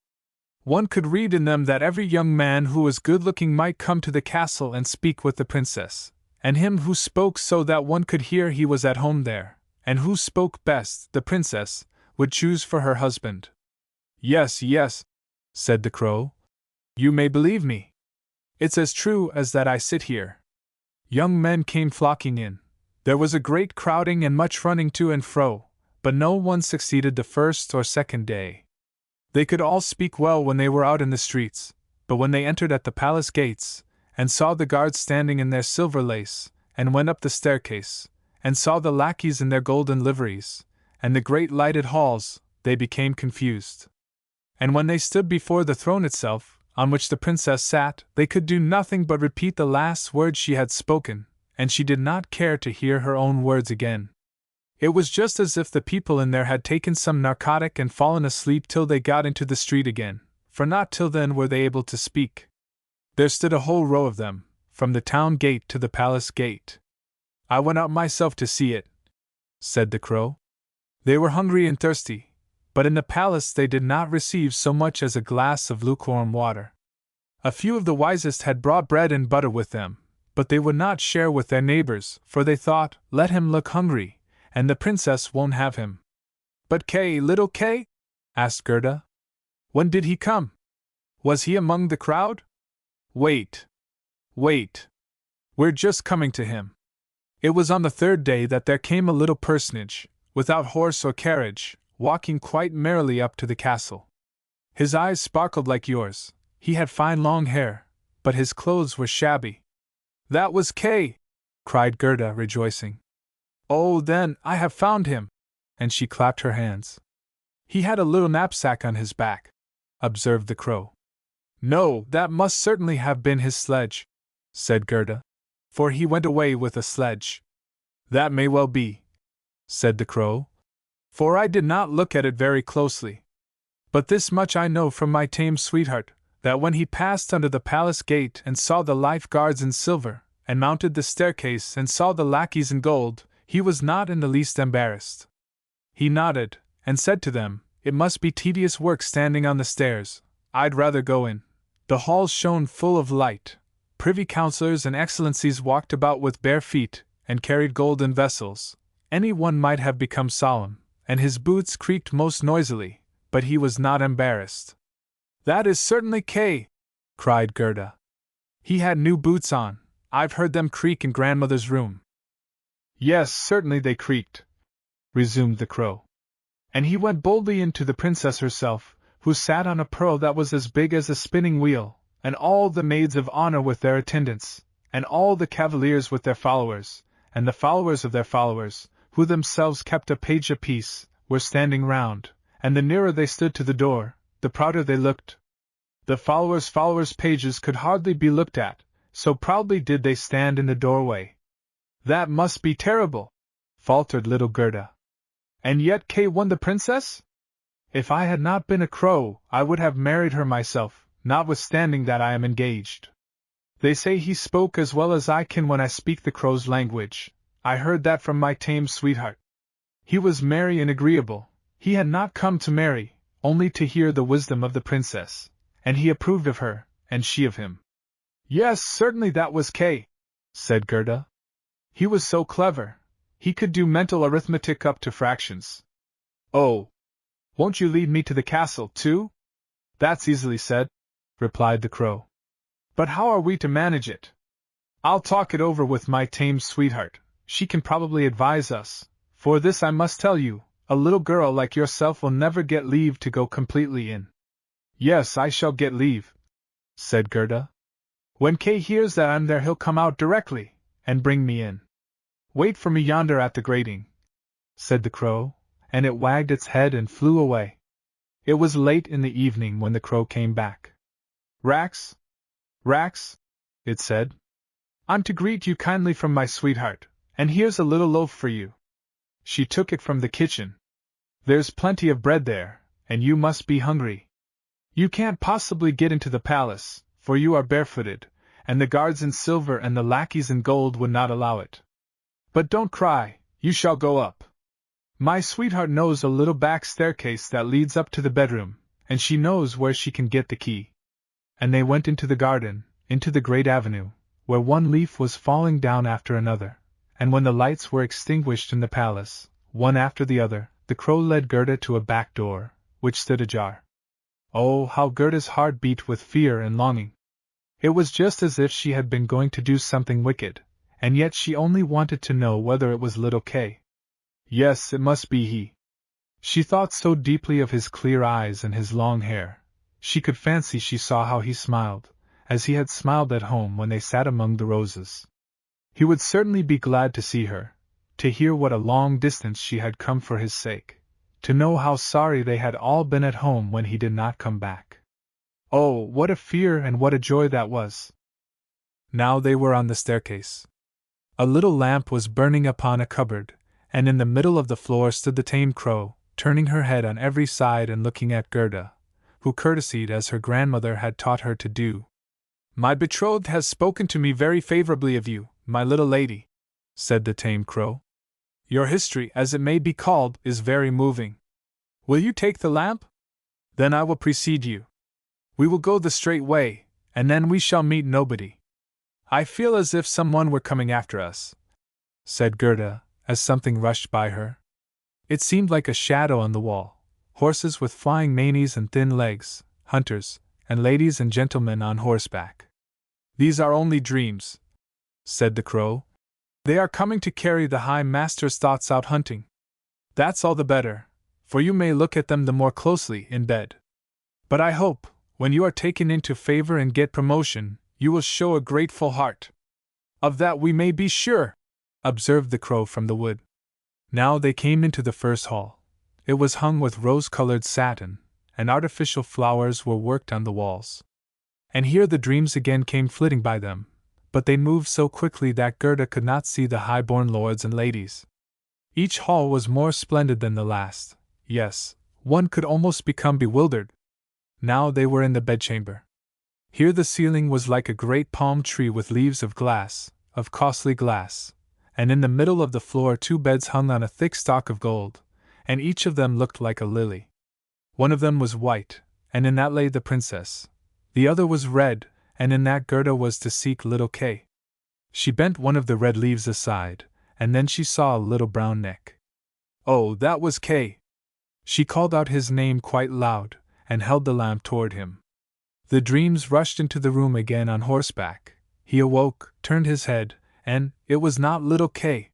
One could read in them that every young man who was good-looking might come to the castle and speak with the princess, and him who spoke so that one could hear he was at home there, and who spoke best, the princess, would choose for her husband. Yes, yes, said the crow. You may believe me. It's as true as that I sit here. Young men came flocking in. There was a great crowding and much running to and fro, but no one succeeded the first or second day. They could all speak well when they were out in the streets, but when they entered at the palace gates, and saw the guards standing in their silver lace, and went up the staircase, and saw the lackeys in their golden liveries, and the great lighted halls, they became confused. And when they stood before the throne itself, on which the princess sat, they could do nothing but repeat the last words she had spoken, and she did not care to hear her own words again. It was just as if the people in there had taken some narcotic and fallen asleep till they got into the street again, for not till then were they able to speak. There stood a whole row of them, from the town gate to the palace gate. I went out myself to see it, said the crow. They were hungry and thirsty, but in the palace they did not receive so much as a glass of lukewarm water. A few of the wisest had brought bread and butter with them, but they would not share with their neighbors, for they thought, let him look hungry, and the princess won't have him. But Kay, little Kay? Asked Gerda. When did he come? Was he among the crowd? Wait. We're just coming to him. It was on the third day that there came a little personage, without horse or carriage, walking quite merrily up to the castle. His eyes sparkled like yours, he had fine long hair, but his clothes were shabby. That was Kay! Cried Gerda, rejoicing. Oh, then, I have found him! And she clapped her hands. He had a little knapsack on his back, observed the crow. No, that must certainly have been his sledge, said Gerda, for he went away with a sledge. That may well be, said the crow, for I did not look at it very closely. But this much I know from my tame sweetheart, that when he passed under the palace gate and saw the life guards in silver, and mounted the staircase and saw the lackeys in gold, he was not in the least embarrassed. He nodded, and said to them, it must be tedious work standing on the stairs, I'd rather go in. The halls shone full of light. Privy councillors and excellencies walked about with bare feet, and carried golden vessels. Any one might have become solemn, and his boots creaked most noisily, but he was not embarrassed. That is certainly Kay! Cried Gerda. He had new boots on. I've heard them creak in grandmother's room. Yes, certainly they creaked, resumed the crow. And he went boldly in to the princess herself, who sat on a pearl that was as big as a spinning wheel, and all the maids of honor with their attendants, and all the cavaliers with their followers, and the followers of their followers, who themselves kept a page apiece, were standing round, and the nearer they stood to the door, the prouder they looked. The followers' pages could hardly be looked at, so proudly did they stand in the doorway. That must be terrible, faltered little Gerda. And yet Kay won the princess? If I had not been a crow, I would have married her myself, notwithstanding that I am engaged. They say he spoke as well as I can when I speak the crow's language. I heard that from my tame sweetheart. He was merry and agreeable. He had not come to marry, only to hear the wisdom of the princess, and he approved of her, and she of him. Yes, certainly that was Kay, said Gerda. He was so clever. He could do mental arithmetic up to fractions. Oh! Won't you lead me to the castle, too? That's easily said, replied the crow. But how are we to manage it? I'll talk it over with my tame sweetheart. She can probably advise us. For this I must tell you, a little girl like yourself will never get leave to go completely in. Yes, I shall get leave, said Gerda. When Kay hears that I'm there he'll come out directly, and bring me in. Wait for me yonder at the grating, said the crow, and it wagged its head and flew away. It was late in the evening when the crow came back. Rax, it said, I'm to greet you kindly from my sweetheart, and here's a little loaf for you. She took it from the kitchen. There's plenty of bread there, and you must be hungry. You can't possibly get into the palace, for you are barefooted, and the guards in silver and the lackeys in gold would not allow it. But don't cry, you shall go up. My sweetheart knows a little back staircase that leads up to the bedroom, and she knows where she can get the key. And they went into the garden, into the great avenue, where one leaf was falling down after another, and when the lights were extinguished in the palace, one after the other, the crow led Gerda to a back door, which stood ajar. Oh, how Gerda's heart beat with fear and longing! It was just as if she had been going to do something wicked, and yet she only wanted to know whether it was little Kay. Yes, it must be he. She thought so deeply of his clear eyes and his long hair. She could fancy she saw how he smiled, as he had smiled at home when they sat among the roses. He would certainly be glad to see her, to hear what a long distance she had come for his sake, to know how sorry they had all been at home when he did not come back. Oh, what a fear and what a joy that was! Now they were on the staircase. A little lamp was burning upon a cupboard, and in the middle of the floor stood the tame crow, turning her head on every side and looking at Gerda, who courtesied as her grandmother had taught her to do. My betrothed has spoken to me very favorably of you, my little lady, said the tame crow. Your history, as it may be called, is very moving. Will you take the lamp? Then I will precede you. We will go the straight way, and then we shall meet nobody. I feel as if someone were coming after us, said Gerda, as something rushed by her. It seemed like a shadow on the wall, horses with flying manes and thin legs, hunters, and ladies and gentlemen on horseback. These are only dreams, said the crow. They are coming to carry the High Master's thoughts out hunting. That's all the better, for you may look at them the more closely in bed. But I hope, when you are taken into favor and get promotion, you will show a grateful heart. Of that we may be sure, observed the crow from the wood. Now they came into the first hall. It was hung with rose-colored satin, and artificial flowers were worked on the walls. And here the dreams again came flitting by them, but they moved so quickly that Gerda could not see the high-born lords and ladies. Each hall was more splendid than the last. Yes, one could almost become bewildered. Now they were in the bedchamber. Here the ceiling was like a great palm tree with leaves of glass, of costly glass, and in the middle of the floor 2 beds hung on a thick stalk of gold, and each of them looked like a lily. One of them was white, and in that lay the princess. The other was red, and in that Gerda was to seek little Kay. She bent one of the red leaves aside, and then she saw a little brown neck. Oh, that was Kay! She called out his name quite loud, and held the lamp toward him. The dreams rushed into the room again on horseback. He awoke, turned his head, and it was not little Kay.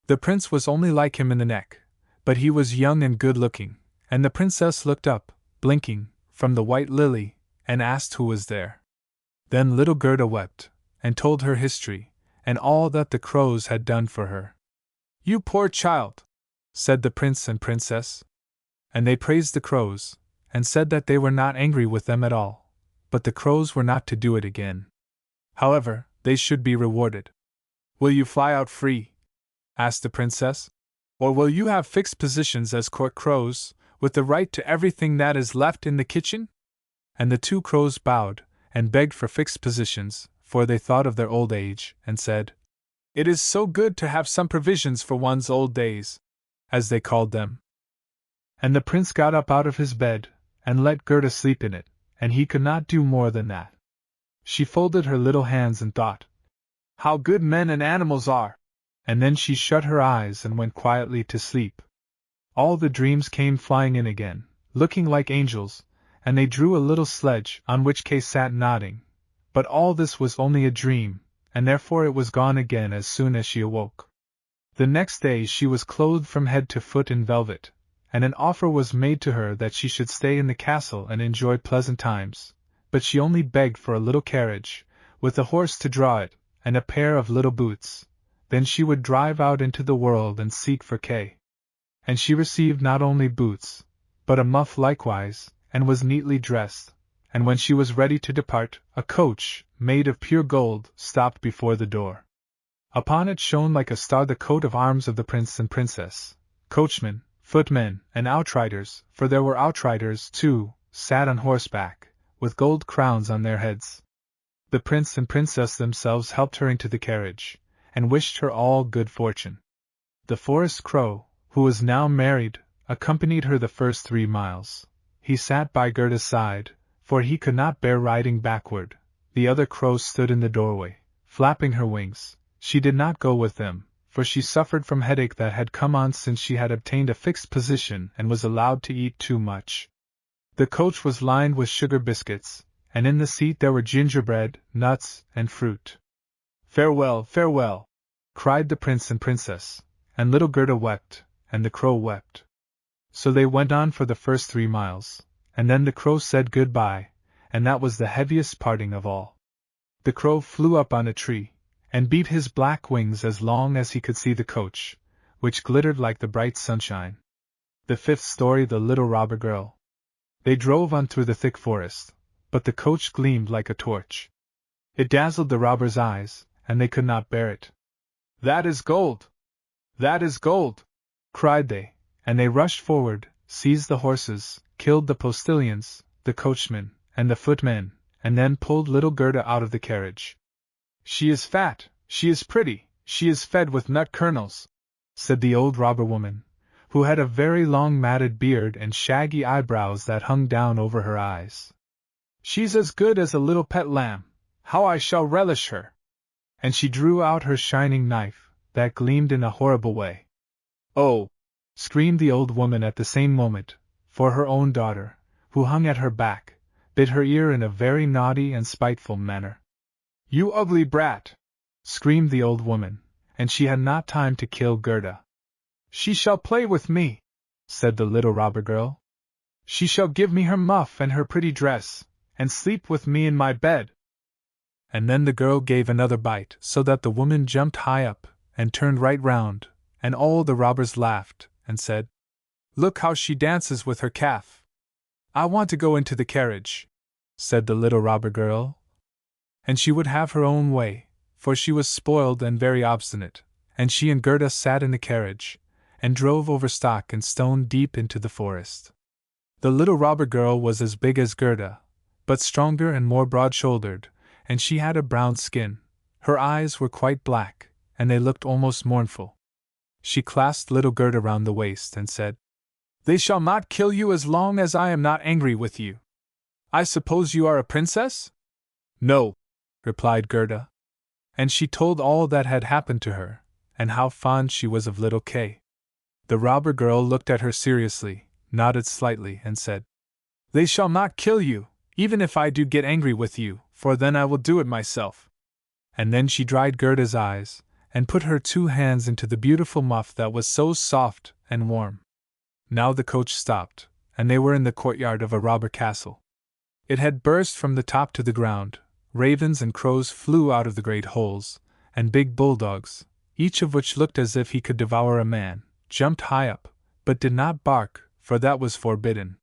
The prince was only like him in the neck, but he was young and good-looking, and the princess looked up, blinking, from the white lily, and asked who was there. Then little Gerda wept, and told her history, and all that the crows had done for her. You poor child, said the prince and princess. And they praised the crows, and said that they were not angry with them at all, but the crows were not to do it again. However, they should be rewarded. Will you fly out free? Asked the princess. Or will you have fixed positions as court crows, with the right to everything that is left in the kitchen? And the 2 crows bowed, and begged for fixed positions, for they thought of their old age, and said, It is so good to have some provisions for one's old days, as they called them. And the prince got up out of his bed, and let Gerda sleep in it, and he could not do more than that. She folded her little hands and thought, How good men and animals are! And then she shut her eyes and went quietly to sleep. All the dreams came flying in again, looking like angels, and they drew a little sledge on which Kay sat nodding. But all this was only a dream, and therefore it was gone again as soon as she awoke. The next day she was clothed from head to foot in velvet, and an offer was made to her that she should stay in the castle and enjoy pleasant times, but she only begged for a little carriage, with a horse to draw it, and a pair of little boots. Then she would drive out into the world and seek for Kay. And she received not only boots, but a muff likewise, and was neatly dressed, and when she was ready to depart, a coach, made of pure gold, stopped before the door. Upon it shone like a star the coat of arms of the prince and princess. Coachmen, footmen, and outriders, for there were outriders too, sat on horseback, with gold crowns on their heads. The prince and princess themselves helped her into the carriage, and wished her all good fortune. The forest crow, who was now married, accompanied her the first 3 miles. He sat by Gerda's side, for he could not bear riding backward. The other crows stood in the doorway, flapping her wings. She did not go with them, for she suffered from headache that had come on since she had obtained a fixed position and was allowed to eat too much. The coach was lined with sugar biscuits, and in the seat there were gingerbread, nuts, and fruit. "Farewell, farewell!" cried the prince and princess, and little Gerda wept, and the crow wept. So they went on for the first 3 miles, and then the crow said goodbye, and that was the heaviest parting of all. The crow flew up on a tree, and beat his black wings as long as he could see the coach, which glittered like the bright sunshine. The 5th story, The Little Robber Girl. They drove on through the thick forest, but the coach gleamed like a torch. It dazzled the robbers' eyes, and they could not bear it. "That is gold! That is gold!" cried they, and they rushed forward, seized the horses, killed the postilions, the coachman, and the footmen, and then pulled little Gerda out of the carriage. "She is fat, she is pretty, she is fed with nut kernels," said the old robber woman, who had a very long matted beard and shaggy eyebrows that hung down over her eyes. "She's as good as a little pet lamb. How I shall relish her!" And she drew out her shining knife, that gleamed in a horrible way. "Oh!" screamed the old woman at the same moment, for her own daughter, who hung at her back, bit her ear in a very naughty and spiteful manner. "You ugly brat!" screamed the old woman, and she had not time to kill Gerda. "She shall play with me," said the little robber girl. "She shall give me her muff and her pretty dress, and sleep with me in my bed." And then the girl gave another bite, so that the woman jumped high up, and turned right round, and all the robbers laughed, and said, "Look how she dances with her calf." "I want to go into the carriage," said the little robber girl. And she would have her own way, for she was spoiled and very obstinate, and she and Gerda sat in the carriage, and drove over stock and stone deep into the forest. The little robber girl was as big as Gerda, but stronger and more broad-shouldered, and she had a brown skin. Her eyes were quite black, and they looked almost mournful. She clasped little Gerda round the waist and said, "They shall not kill you as long as I am not angry with you. I suppose you are a princess?" "No," replied Gerda. And she told all that had happened to her, and how fond she was of little Kay. The robber girl looked at her seriously, nodded slightly, and said, "They shall not kill you, even if I do get angry with you, for then I will do it myself." And then she dried Gerda's eyes, and put her 2 hands into the beautiful muff that was so soft and warm. Now the coach stopped, and they were in the courtyard of a robber castle. It had burst from the top to the ground. Ravens and crows flew out of the great holes, and big bulldogs, each of which looked as if he could devour a man, jumped high up, but did not bark, for that was forbidden.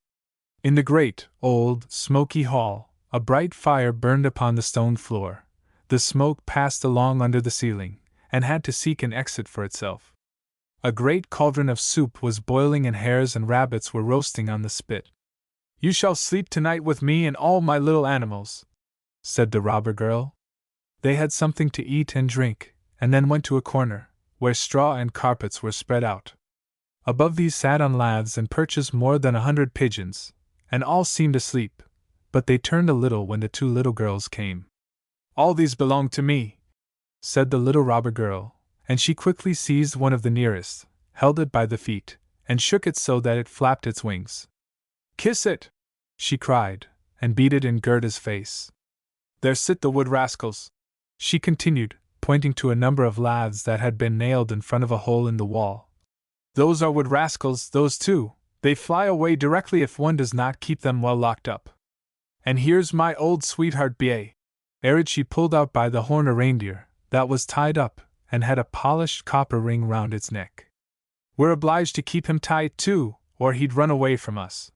In the great, old, smoky hall, a bright fire burned upon the stone floor. The smoke passed along under the ceiling, and had to seek an exit for itself. A great cauldron of soup was boiling, and hares and rabbits were roasting on the spit. "You shall sleep tonight with me and all my little animals," said the robber girl. They had something to eat and drink, and then went to a corner, where straw and carpets were spread out. Above these sat on laths and perches more than 100 pigeons, and all seemed asleep, but they turned a little when the 2 little girls came. "All these belong to me," said the little robber girl, and she quickly seized one of the nearest, held it by the feet, and shook it so that it flapped its wings. "Kiss it!" she cried, and beat it in Gerda's face. "There sit the wood rascals," she continued, pointing to a number of laths that had been nailed in front of a hole in the wall. "Those are wood rascals, those 2. They fly away directly if one does not keep them well locked up. And here's my old sweetheart Bie." Arid she pulled out by the horn a reindeer, that was tied up, and had a polished copper ring round its neck. "We're obliged to keep him tight too, or he'd run away from us.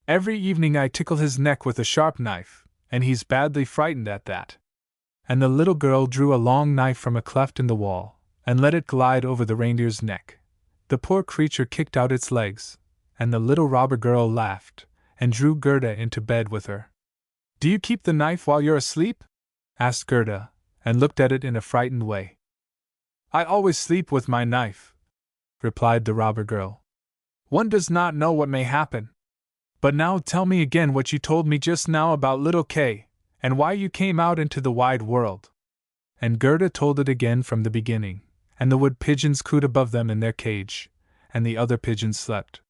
Every evening I tickle his neck with a sharp knife, and he's badly frightened at that." And the little girl drew a long knife from a cleft in the wall, and let it glide over the reindeer's neck. The poor creature kicked out its legs, and the little robber girl laughed, and drew Gerda into bed with her. "Do you keep the knife while you're asleep?" asked Gerda, and looked at it in a frightened way. I always sleep with my knife, replied the robber girl. One does not know what may happen. But now tell me again what you told me just now about little Kay, and why you came out into the wide world. And Gerda told it again from the beginning, and the wood pigeons cooed above them in their cage, and the other pigeons slept.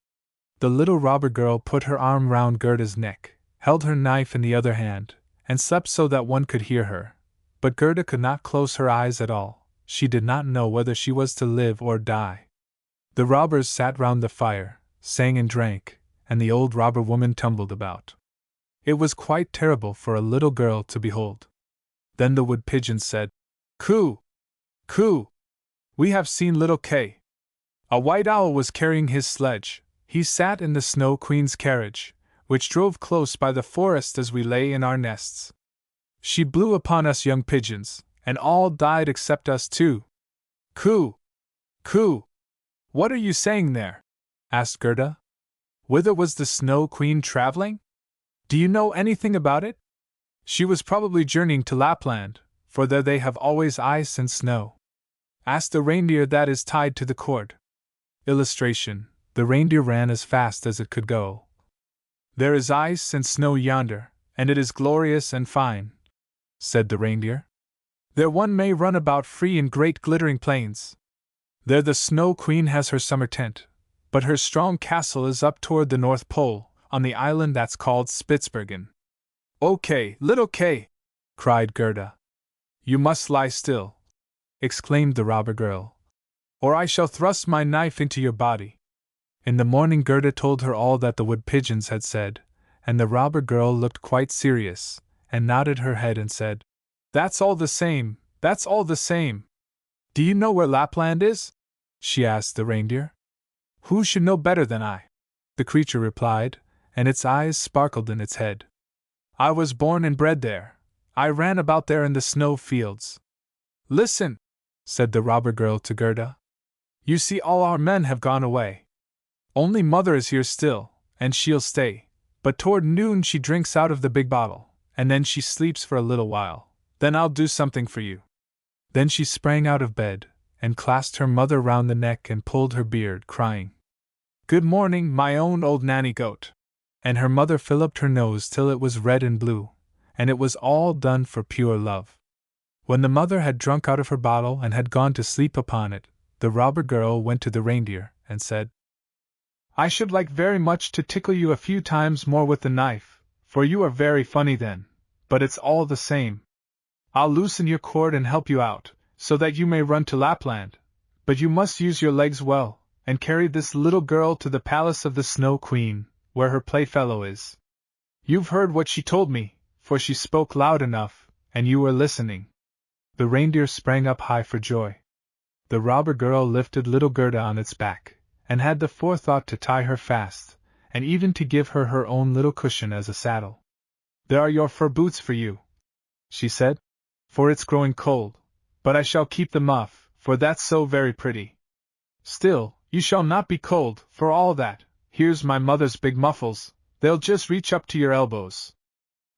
The little robber girl put her arm round Gerda's neck, held her knife in the other hand, and slept so that one could hear her. But Gerda could not close her eyes at all. She did not know whether she was to live or die. The robbers sat round the fire, sang and drank, and the old robber woman tumbled about. It was quite terrible for a little girl to behold. Then the wood pigeons said, Coo! Coo! We have seen little Kay. A white owl was carrying his sledge. He sat in the Snow Queen's carriage, which drove close by the forest as we lay in our nests. She blew upon us young pigeons, and all died except us two. Coo! Coo! What are you saying there? Asked Gerda. Whither was the Snow Queen traveling? Do you know anything about it? She was probably journeying to Lapland, for there they have always ice and snow. Ask the reindeer that is tied to the cord. Illustration: the reindeer ran as fast as it could go. There is ice and snow yonder, and it is glorious and fine, said the reindeer. There one may run about free in great glittering plains. There the Snow Queen has her summer tent, but her strong castle is up toward the North Pole, on the island that's called Spitzbergen. O Kay, little Kay! Cried Gerda. You must lie still, exclaimed the robber girl, or I shall thrust my knife into your body. In the morning Gerda told her all that the wood pigeons had said, and the robber girl looked quite serious, and nodded her head and said, That's all the same, that's all the same. Do you know where Lapland is? She asked the reindeer. Who should know better than I? The creature replied, and its eyes sparkled in its head. I was born and bred there. I ran about there in the snow fields. Listen, said the robber girl to Gerda. You see, all our men have gone away. Only Mother is here still, and she'll stay, but toward noon she drinks out of the big bottle, and then she sleeps for a little while. Then I'll do something for you. Then she sprang out of bed, and clasped her mother round the neck and pulled her beard, crying, Good morning, my own old nanny goat. And her mother filliped her nose till it was red and blue, and it was all done for pure love. When the mother had drunk out of her bottle and had gone to sleep upon it, the robber girl went to the reindeer, and said, I should like very much to tickle you a few times more with the knife, for you are very funny then, but it's all the same. I'll loosen your cord and help you out, so that you may run to Lapland, but you must use your legs well, and carry this little girl to the palace of the Snow Queen, where her playfellow is. You've heard what she told me, for she spoke loud enough, and you were listening. The reindeer sprang up high for joy. The robber girl lifted little Gerda on its back, and had the forethought to tie her fast, and even to give her her own little cushion as a saddle. There are your fur boots for you, she said, for it's growing cold, but I shall keep them off, for that's so very pretty. Still, you shall not be cold, for all that. Here's my mother's big muffles, they'll just reach up to your elbows.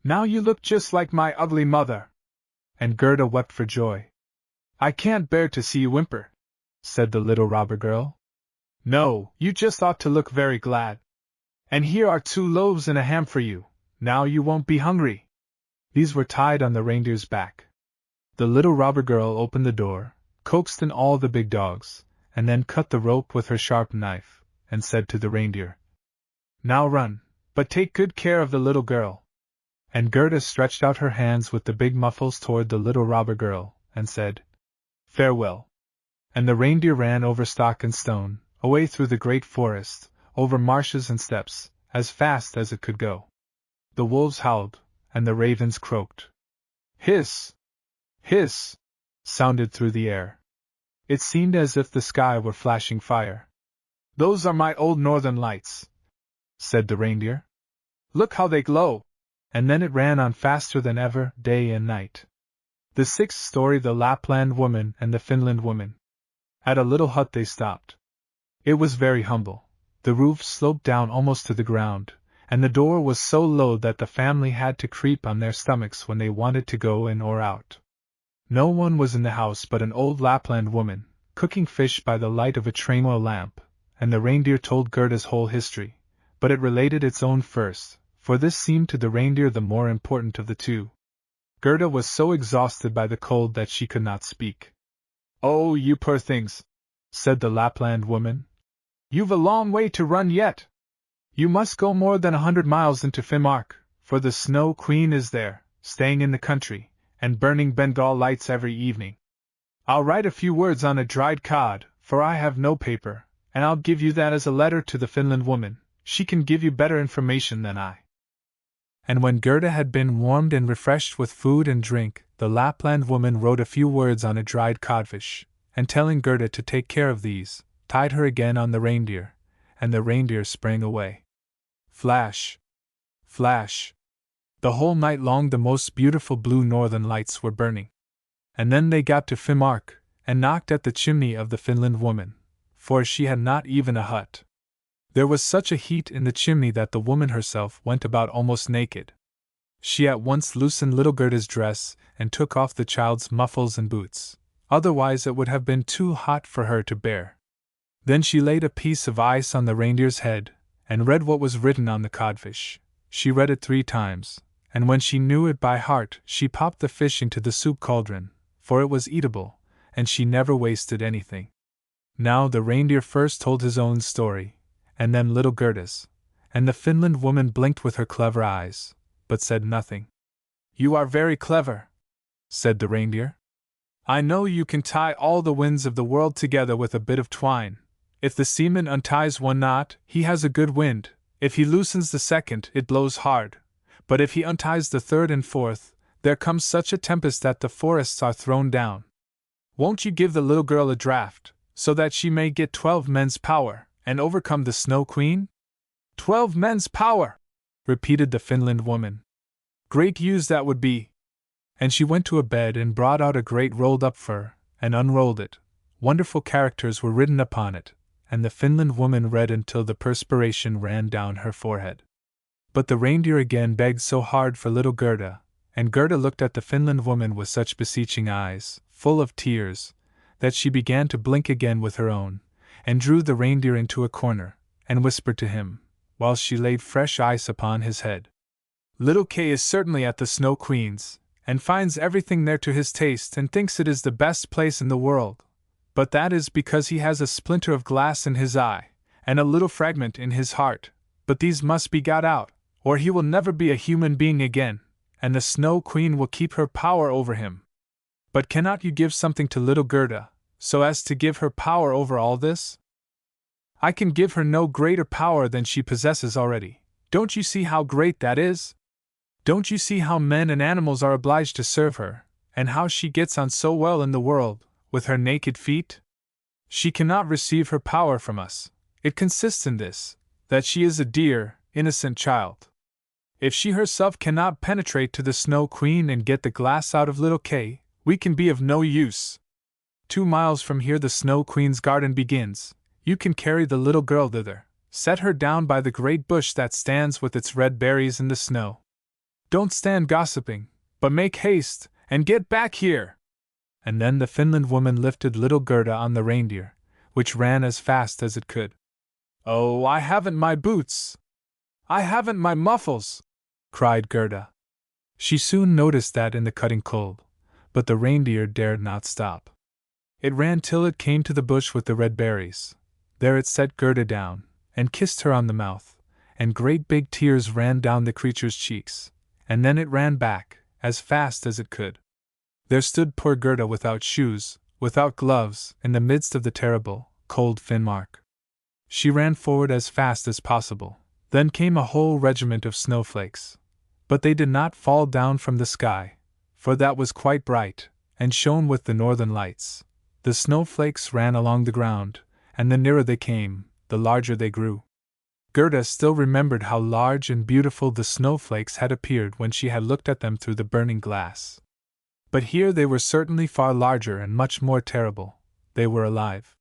Now you look just like my ugly mother. And Gerda wept for joy. I can't bear to see you whimper, said the little robber girl. No, you just ought to look very glad. And here are 2 loaves and a ham for you, now you won't be hungry. These were tied on the reindeer's back. The little robber girl opened the door, coaxed in all the big dogs, and then cut the rope with her sharp knife, and said to the reindeer, Now run, but take good care of the little girl. And Gerda stretched out her hands with the big muffles toward the little robber girl, and said, Farewell. And the reindeer ran over stock and stone, away through the great forest, over marshes and steppes, as fast as it could go. The wolves howled, and the ravens croaked. Hiss! Hiss! Sounded through the air. It seemed as if the sky were flashing fire. Those are my old northern lights, said the reindeer. Look how they glow! And then it ran on faster than ever, day and night. The 6th story, the Lapland woman and the Finland woman. At a little hut they stopped. It was very humble. The roof sloped down almost to the ground, and the door was so low that the family had to creep on their stomachs when they wanted to go in or out. No one was in the house but an old Lapland woman, cooking fish by the light of a train oil lamp, and the reindeer told Gerda's whole history, but it related its own first, for this seemed to the reindeer the more important of the two. Gerda was so exhausted by the cold that she could not speak. "Oh, you poor things," said the Lapland woman. "You've a long way to run yet. You must go more than 100 miles into Finnmark, for the Snow Queen is there, staying in the country, and burning Bengal lights every evening. I'll write a few words on a dried cod, for I have no paper, and I'll give you that as a letter to the Finland woman. She can give you better information than I." And when Gerda had been warmed and refreshed with food and drink, the Lapland woman wrote a few words on a dried codfish, and telling Gerda to take care of these, tied her again on the reindeer, and the reindeer sprang away. Flash! Flash! The whole night long the most beautiful blue northern lights were burning. And then they got to Finnmark, and knocked at the chimney of the Finland woman, for she had not even a hut. There was such a heat in the chimney that the woman herself went about almost naked. She at once loosened little Gerda's dress and took off the child's muffles and boots, otherwise it would have been too hot for her to bear. Then she laid a piece of ice on the reindeer's head, and read what was written on the codfish. She read it 3 times, and when she knew it by heart she popped the fish into the soup cauldron, for it was eatable, and she never wasted anything. Now the reindeer first told his own story, and then little Gerda's, and the Finland woman blinked with her clever eyes, but said nothing. "You are very clever," said the reindeer. "I know you can tie all the winds of the world together with a bit of twine. If the seaman unties one knot, he has a good wind. If he loosens the second, it blows hard. But if he unties the third and fourth, there comes such a tempest that the forests are thrown down. Won't you give the little girl a draught, so that she may get 12 men's power, and overcome the Snow Queen?" "12 men's power!" repeated the Finland woman. "Great use that would be." And she went to a bed and brought out a great rolled-up fur, and unrolled it. Wonderful characters were written upon it, and the Finland woman read until the perspiration ran down her forehead. But the reindeer again begged so hard for little Gerda, and Gerda looked at the Finland woman with such beseeching eyes, full of tears, that she began to blink again with her own, and drew the reindeer into a corner, and whispered to him, while she laid fresh ice upon his head. "Little Kay is certainly at the Snow Queen's, and finds everything there to his taste and thinks it is the best place in the world. But that is because he has a splinter of glass in his eye, and a little fragment in his heart, but these must be got out, or he will never be a human being again, and the Snow Queen will keep her power over him. But cannot you give something to little Gerda, so as to give her power over all this?" "I can give her no greater power than she possesses already. Don't you see how great that is? Don't you see how men and animals are obliged to serve her, and how she gets on so well in the world, with her naked feet? She cannot receive her power from us. It consists in this, that she is a dear, innocent child. If she herself cannot penetrate to the Snow Queen and get the glass out of little Kay, we can be of no use. 2 miles from here the Snow Queen's garden begins. You can carry the little girl thither, set her down by the great bush that stands with its red berries in the snow. Don't stand gossiping, but make haste, and get back here." And then the Finland woman lifted little Gerda on the reindeer, which ran as fast as it could. "Oh, I haven't my boots! I haven't my muffles!" cried Gerda. She soon noticed that in the cutting cold, but the reindeer dared not stop. It ran till it came to the bush with the red berries. There it set Gerda down, and kissed her on the mouth, and great big tears ran down the creature's cheeks, and then it ran back, as fast as it could. There stood poor Gerda without shoes, without gloves, in the midst of the terrible, cold Finnmark. She ran forward as fast as possible. Then came a whole regiment of snowflakes. But they did not fall down from the sky, for that was quite bright, and shone with the northern lights. The snowflakes ran along the ground, and the nearer they came, the larger they grew. Gerda still remembered how large and beautiful the snowflakes had appeared when she had looked at them through the burning glass. But here they were certainly far larger and much more terrible. They were alive.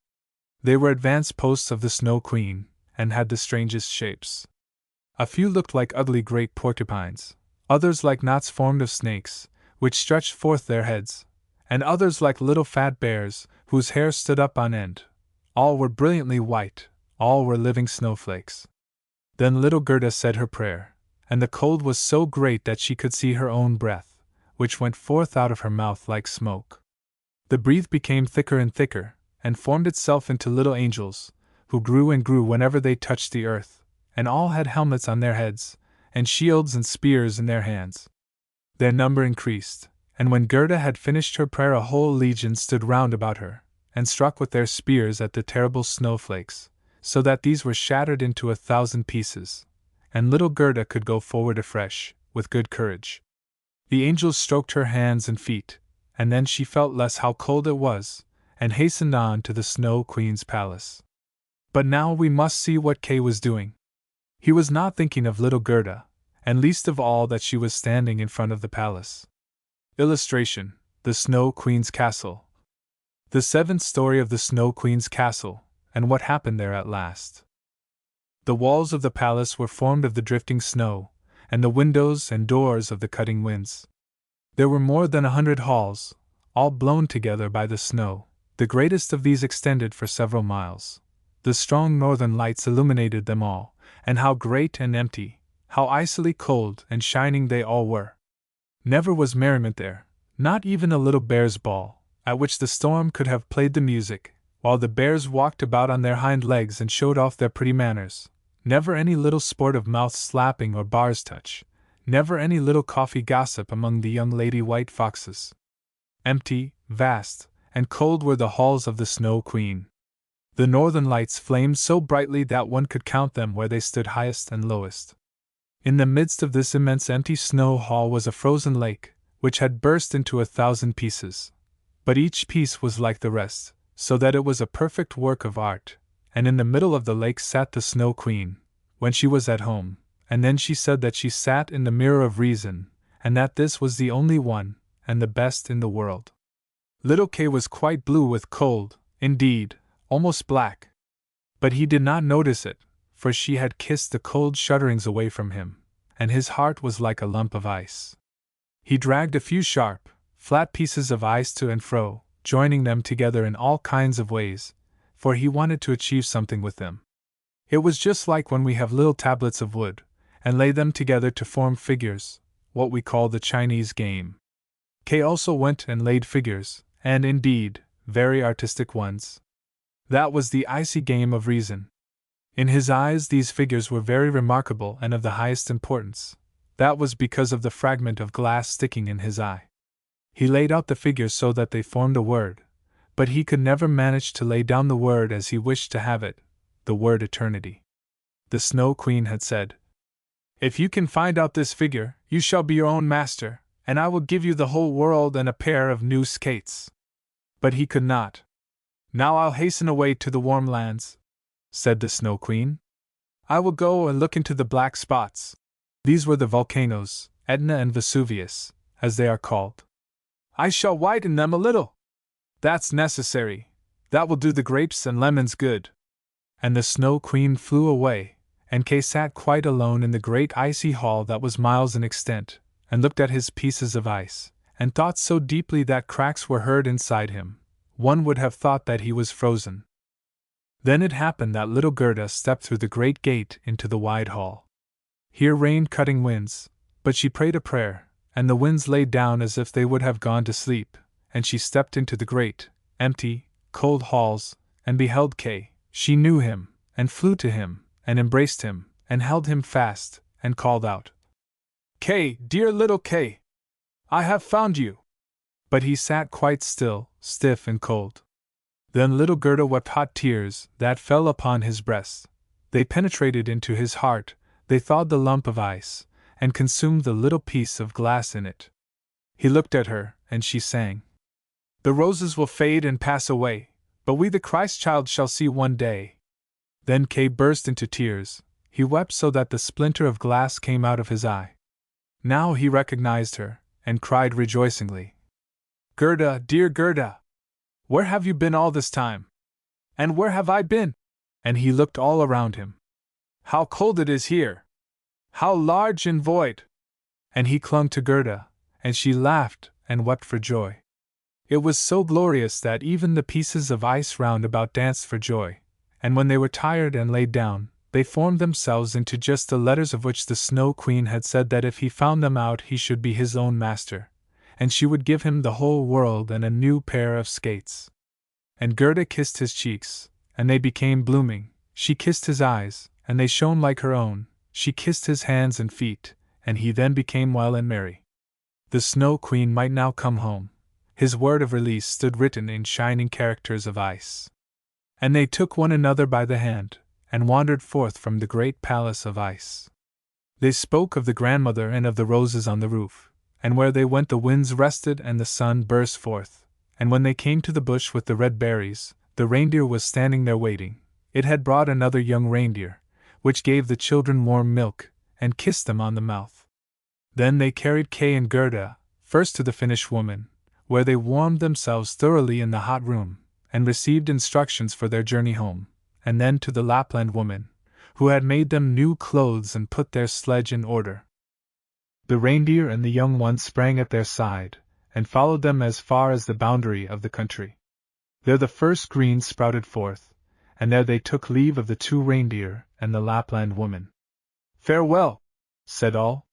They were advance posts of the Snow Queen, and had the strangest shapes. A few looked like ugly great porcupines, others like knots formed of snakes, which stretched forth their heads, and others like little fat bears, whose hair stood up on end. All were brilliantly white, all were living snowflakes. Then little Gerda said her prayer, and the cold was so great that she could see her own breath, which went forth out of her mouth like smoke. The breath became thicker and thicker, and formed itself into little angels, who grew and grew whenever they touched the earth, and all had helmets on their heads, and shields and spears in their hands. Their number increased, and when Gerda had finished her prayer, a whole legion stood round about her, and struck with their spears at the terrible snowflakes, so that these were shattered into 1,000 pieces, and little Gerda could go forward afresh, with good courage. The angels stroked her hands and feet, and then she felt less how cold it was, and hastened on to the Snow Queen's palace. But now we must see what Kay was doing. He was not thinking of little Gerda, and least of all that she was standing in front of the palace. Illustration: The Snow Queen's Castle. The 7th story of the Snow Queen's Castle, and what happened there at last. The walls of the palace were formed of the drifting snow, and the windows and doors of the cutting winds. There were more than 100 halls, all blown together by the snow. The greatest of these extended for several miles. The strong northern lights illuminated them all, and how great and empty, how icily cold and shining they all were. Never was merriment there, not even a little bear's ball, at which the storm could have played the music, while the bears walked about on their hind legs and showed off their pretty manners. Never any little sport of mouth slapping or bars touch, never any little coffee gossip among the young lady white foxes. Empty, vast, and cold were the halls of the Snow Queen. The northern lights flamed so brightly that one could count them where they stood highest and lowest. In the midst of this immense empty snow hall was a frozen lake, which had burst into 1,000 pieces. But each piece was like the rest, so that it was a perfect work of art, and in the middle of the lake sat the Snow Queen, when she was at home, and then she said that she sat in the mirror of reason, and that this was the only one, and the best in the world. Little Kay was quite blue with cold, indeed, almost black. But he did not notice it, for she had kissed the cold shudderings away from him, and his heart was like a lump of ice. He dragged a few sharp, flat pieces of ice to and fro, joining them together in all kinds of ways, for he wanted to achieve something with them. It was just like when we have little tablets of wood, and lay them together to form figures, what we call the Chinese game. Kay also went and laid figures, and indeed, very artistic ones. That was the icy game of reason. In his eyes these figures were very remarkable and of the highest importance. That was because of the fragment of glass sticking in his eye. He laid out the figures so that they formed a word, but he could never manage to lay down the word as he wished to have it, the word eternity. The Snow Queen had said, "If you can find out this figure, you shall be your own master, and I will give you the whole world and a pair of new skates." But he could not. "Now I'll hasten away to the warm lands," said the Snow Queen. "I will go and look into the black spots." These were the volcanoes, Etna and Vesuvius, as they are called. "I shall whiten them a little." "That's necessary. That will do the grapes and lemons good." And the Snow Queen flew away, and Kay sat quite alone in the great icy hall that was miles in extent, and looked at his pieces of ice, and thought so deeply that cracks were heard inside him. One would have thought that he was frozen. Then it happened that little Gerda stepped through the great gate into the wide hall. Here reigned cutting winds, but she prayed a prayer, and the winds lay down as if they would have gone to sleep, and she stepped into the great, empty, cold halls, and beheld Kay. She knew him, and flew to him, and embraced him, and held him fast, and called out, "Kay, dear little Kay! I have found you!" But he sat quite still, stiff and cold. Then little Gerda wept hot tears that fell upon his breast. They penetrated into his heart, they thawed the lump of ice, and consumed the little piece of glass in it. He looked at her, and she sang, "The roses will fade and pass away, but we the Christ child shall see one day." Then Kay burst into tears. He wept so that the splinter of glass came out of his eye. Now he recognized her, and cried rejoicingly, "Gerda, dear Gerda! Where have you been all this time? And where have I been?" And he looked all around him. "How cold it is here! How large and void! And he clung to Gerda, and she laughed and wept for joy. It was so glorious that even the pieces of ice round about danced for joy, and when they were tired and laid down, they formed themselves into just the letters of which the Snow Queen had said that if he found them out he should be his own master, and she would give him the whole world and a new pair of skates. And Gerda kissed his cheeks, and they became blooming, she kissed his eyes, and they shone like her own, she kissed his hands and feet, and he then became well and merry. The Snow Queen might now come home. His word of release stood written in shining characters of ice. And they took one another by the hand, and wandered forth from the great palace of ice. They spoke of the grandmother and of the roses on the roof, and where they went the winds rested and the sun burst forth, and when they came to the bush with the red berries, the reindeer was standing there waiting. It had brought another young reindeer, which gave the children warm milk, and kissed them on the mouth. Then they carried Kay and Gerda, first to the Finnish woman, where they warmed themselves thoroughly in the hot room, and received instructions for their journey home, and then to the Lapland woman, who had made them new clothes and put their sledge in order. The reindeer and the young ones sprang at their side, and followed them as far as the boundary of the country. There the first greens sprouted forth, and there they took leave of the two reindeer and the Lapland woman. "Farewell," said all.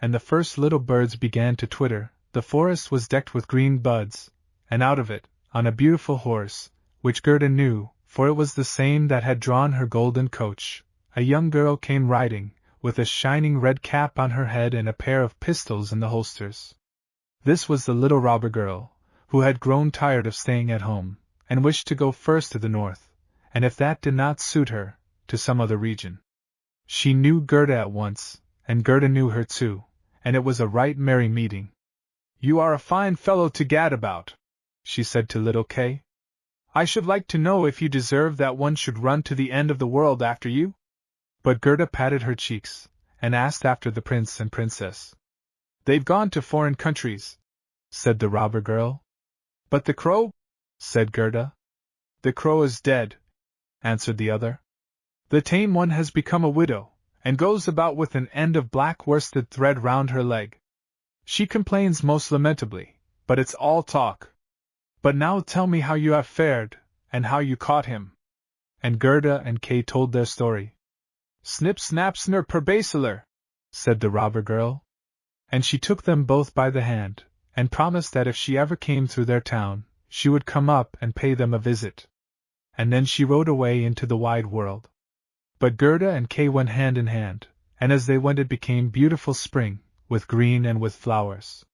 And the first little birds began to twitter. The forest was decked with green buds, and out of it, on a beautiful horse, which Gerda knew, for it was the same that had drawn her golden coach, a young girl came riding, with a shining red cap on her head and a pair of pistols in the holsters. This was the little robber girl, who had grown tired of staying at home, and wished to go first to the north, and if that did not suit her, to some other region. She knew Gerda at once, and Gerda knew her too, and it was a right merry meeting. "You are a fine fellow to gad about," she said to little Kay. "I should like to know if you deserve that one should run to the end of the world after you?" But Gerda patted her cheeks, and asked after the prince and princess. "They've gone to foreign countries," said the robber girl. "But the crow?" said Gerda. "The crow is dead," answered the other. "The tame one has become a widow, and goes about with an end of black worsted thread round her leg. She complains most lamentably, but it's all talk. But now tell me how you have fared, and how you caught him." And Gerda and Kay told their story. "Snip snap snur per basilar," said the robber girl. And she took them both by the hand, and promised that if she ever came through their town, she would come up and pay them a visit. And then she rode away into the wide world. But Gerda and Kay went hand in hand, and as they went it became beautiful spring, with green and with flowers.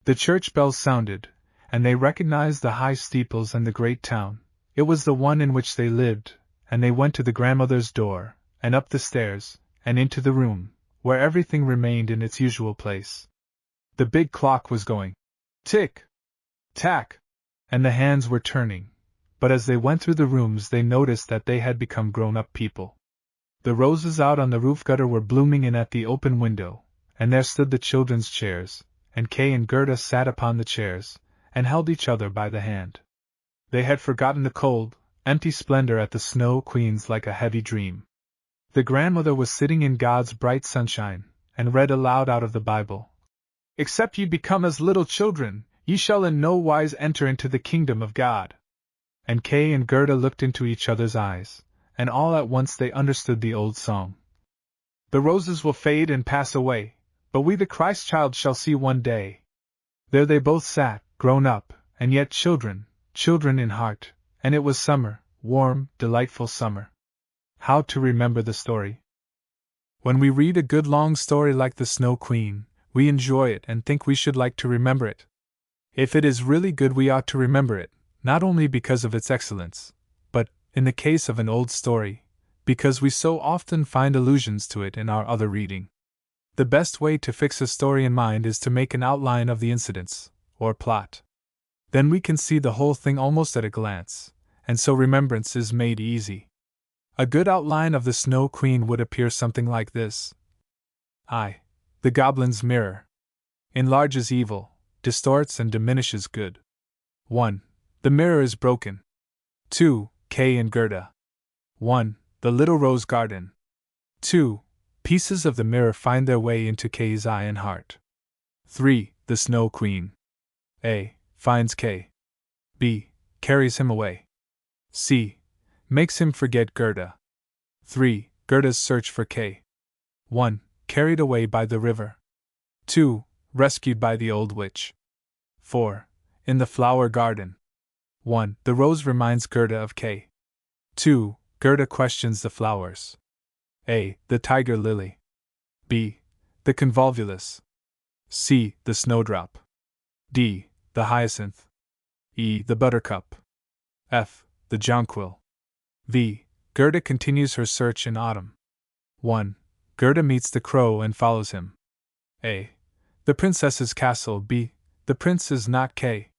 The church bells sounded, and they recognized the high steeples and the great town. It was the one in which they lived, and they went to the grandmother's door, and up the stairs, and into the room, where everything remained in its usual place. The big clock was going tick, tack, and the hands were turning, but as they went through the rooms they noticed that they had become grown-up people. The roses out on the roof gutter were blooming in at the open window, and there stood the children's chairs, and Kay and Gerda sat upon the chairs, and held each other by the hand. They had forgotten the cold, empty splendor at the Snow Queen's like a heavy dream. The grandmother was sitting in God's bright sunshine, and read aloud out of the Bible. "Except ye become as little children, ye shall in no wise enter into the kingdom of God." And Kay and Gerda looked into each other's eyes, and all at once they understood the old song. "The roses will fade and pass away, but we the Christ child shall see one day." There they both sat, grown up, and yet children, children in heart, and it was summer, warm, delightful summer. How to remember the story? When we read a good long story like The Snow Queen, we enjoy it and think we should like to remember it. If it is really good we ought to remember it, not only because of its excellence, but, in the case of an old story, because we so often find allusions to it in our other reading. The best way to fix a story in mind is to make an outline of the incidents, or plot. Then we can see the whole thing almost at a glance, and so remembrance is made easy. A good outline of the Snow Queen would appear something like this. I. The Goblin's Mirror. Enlarges evil, distorts and diminishes good. 1. The mirror is broken. 2. Kay and Gerda. 1. The Little Rose Garden. 2. Pieces of the mirror find their way into K's eye and heart. 3. The Snow Queen. A. Finds K. B. Carries him away. C. Makes him forget Gerda. 3. Gerda's search for K. 1. Carried away by the river. 2. Rescued by the old witch. 4. In the flower garden. 1. The rose reminds Gerda of K. 2. Gerda questions the flowers. A. The tiger lily. B. The convolvulus. C. The snowdrop. D. The hyacinth. E. The buttercup. F. The jonquil. V. Gerda continues her search in autumn. 1. Gerda meets the crow and follows him. A. The princess's castle. B. The prince is not K.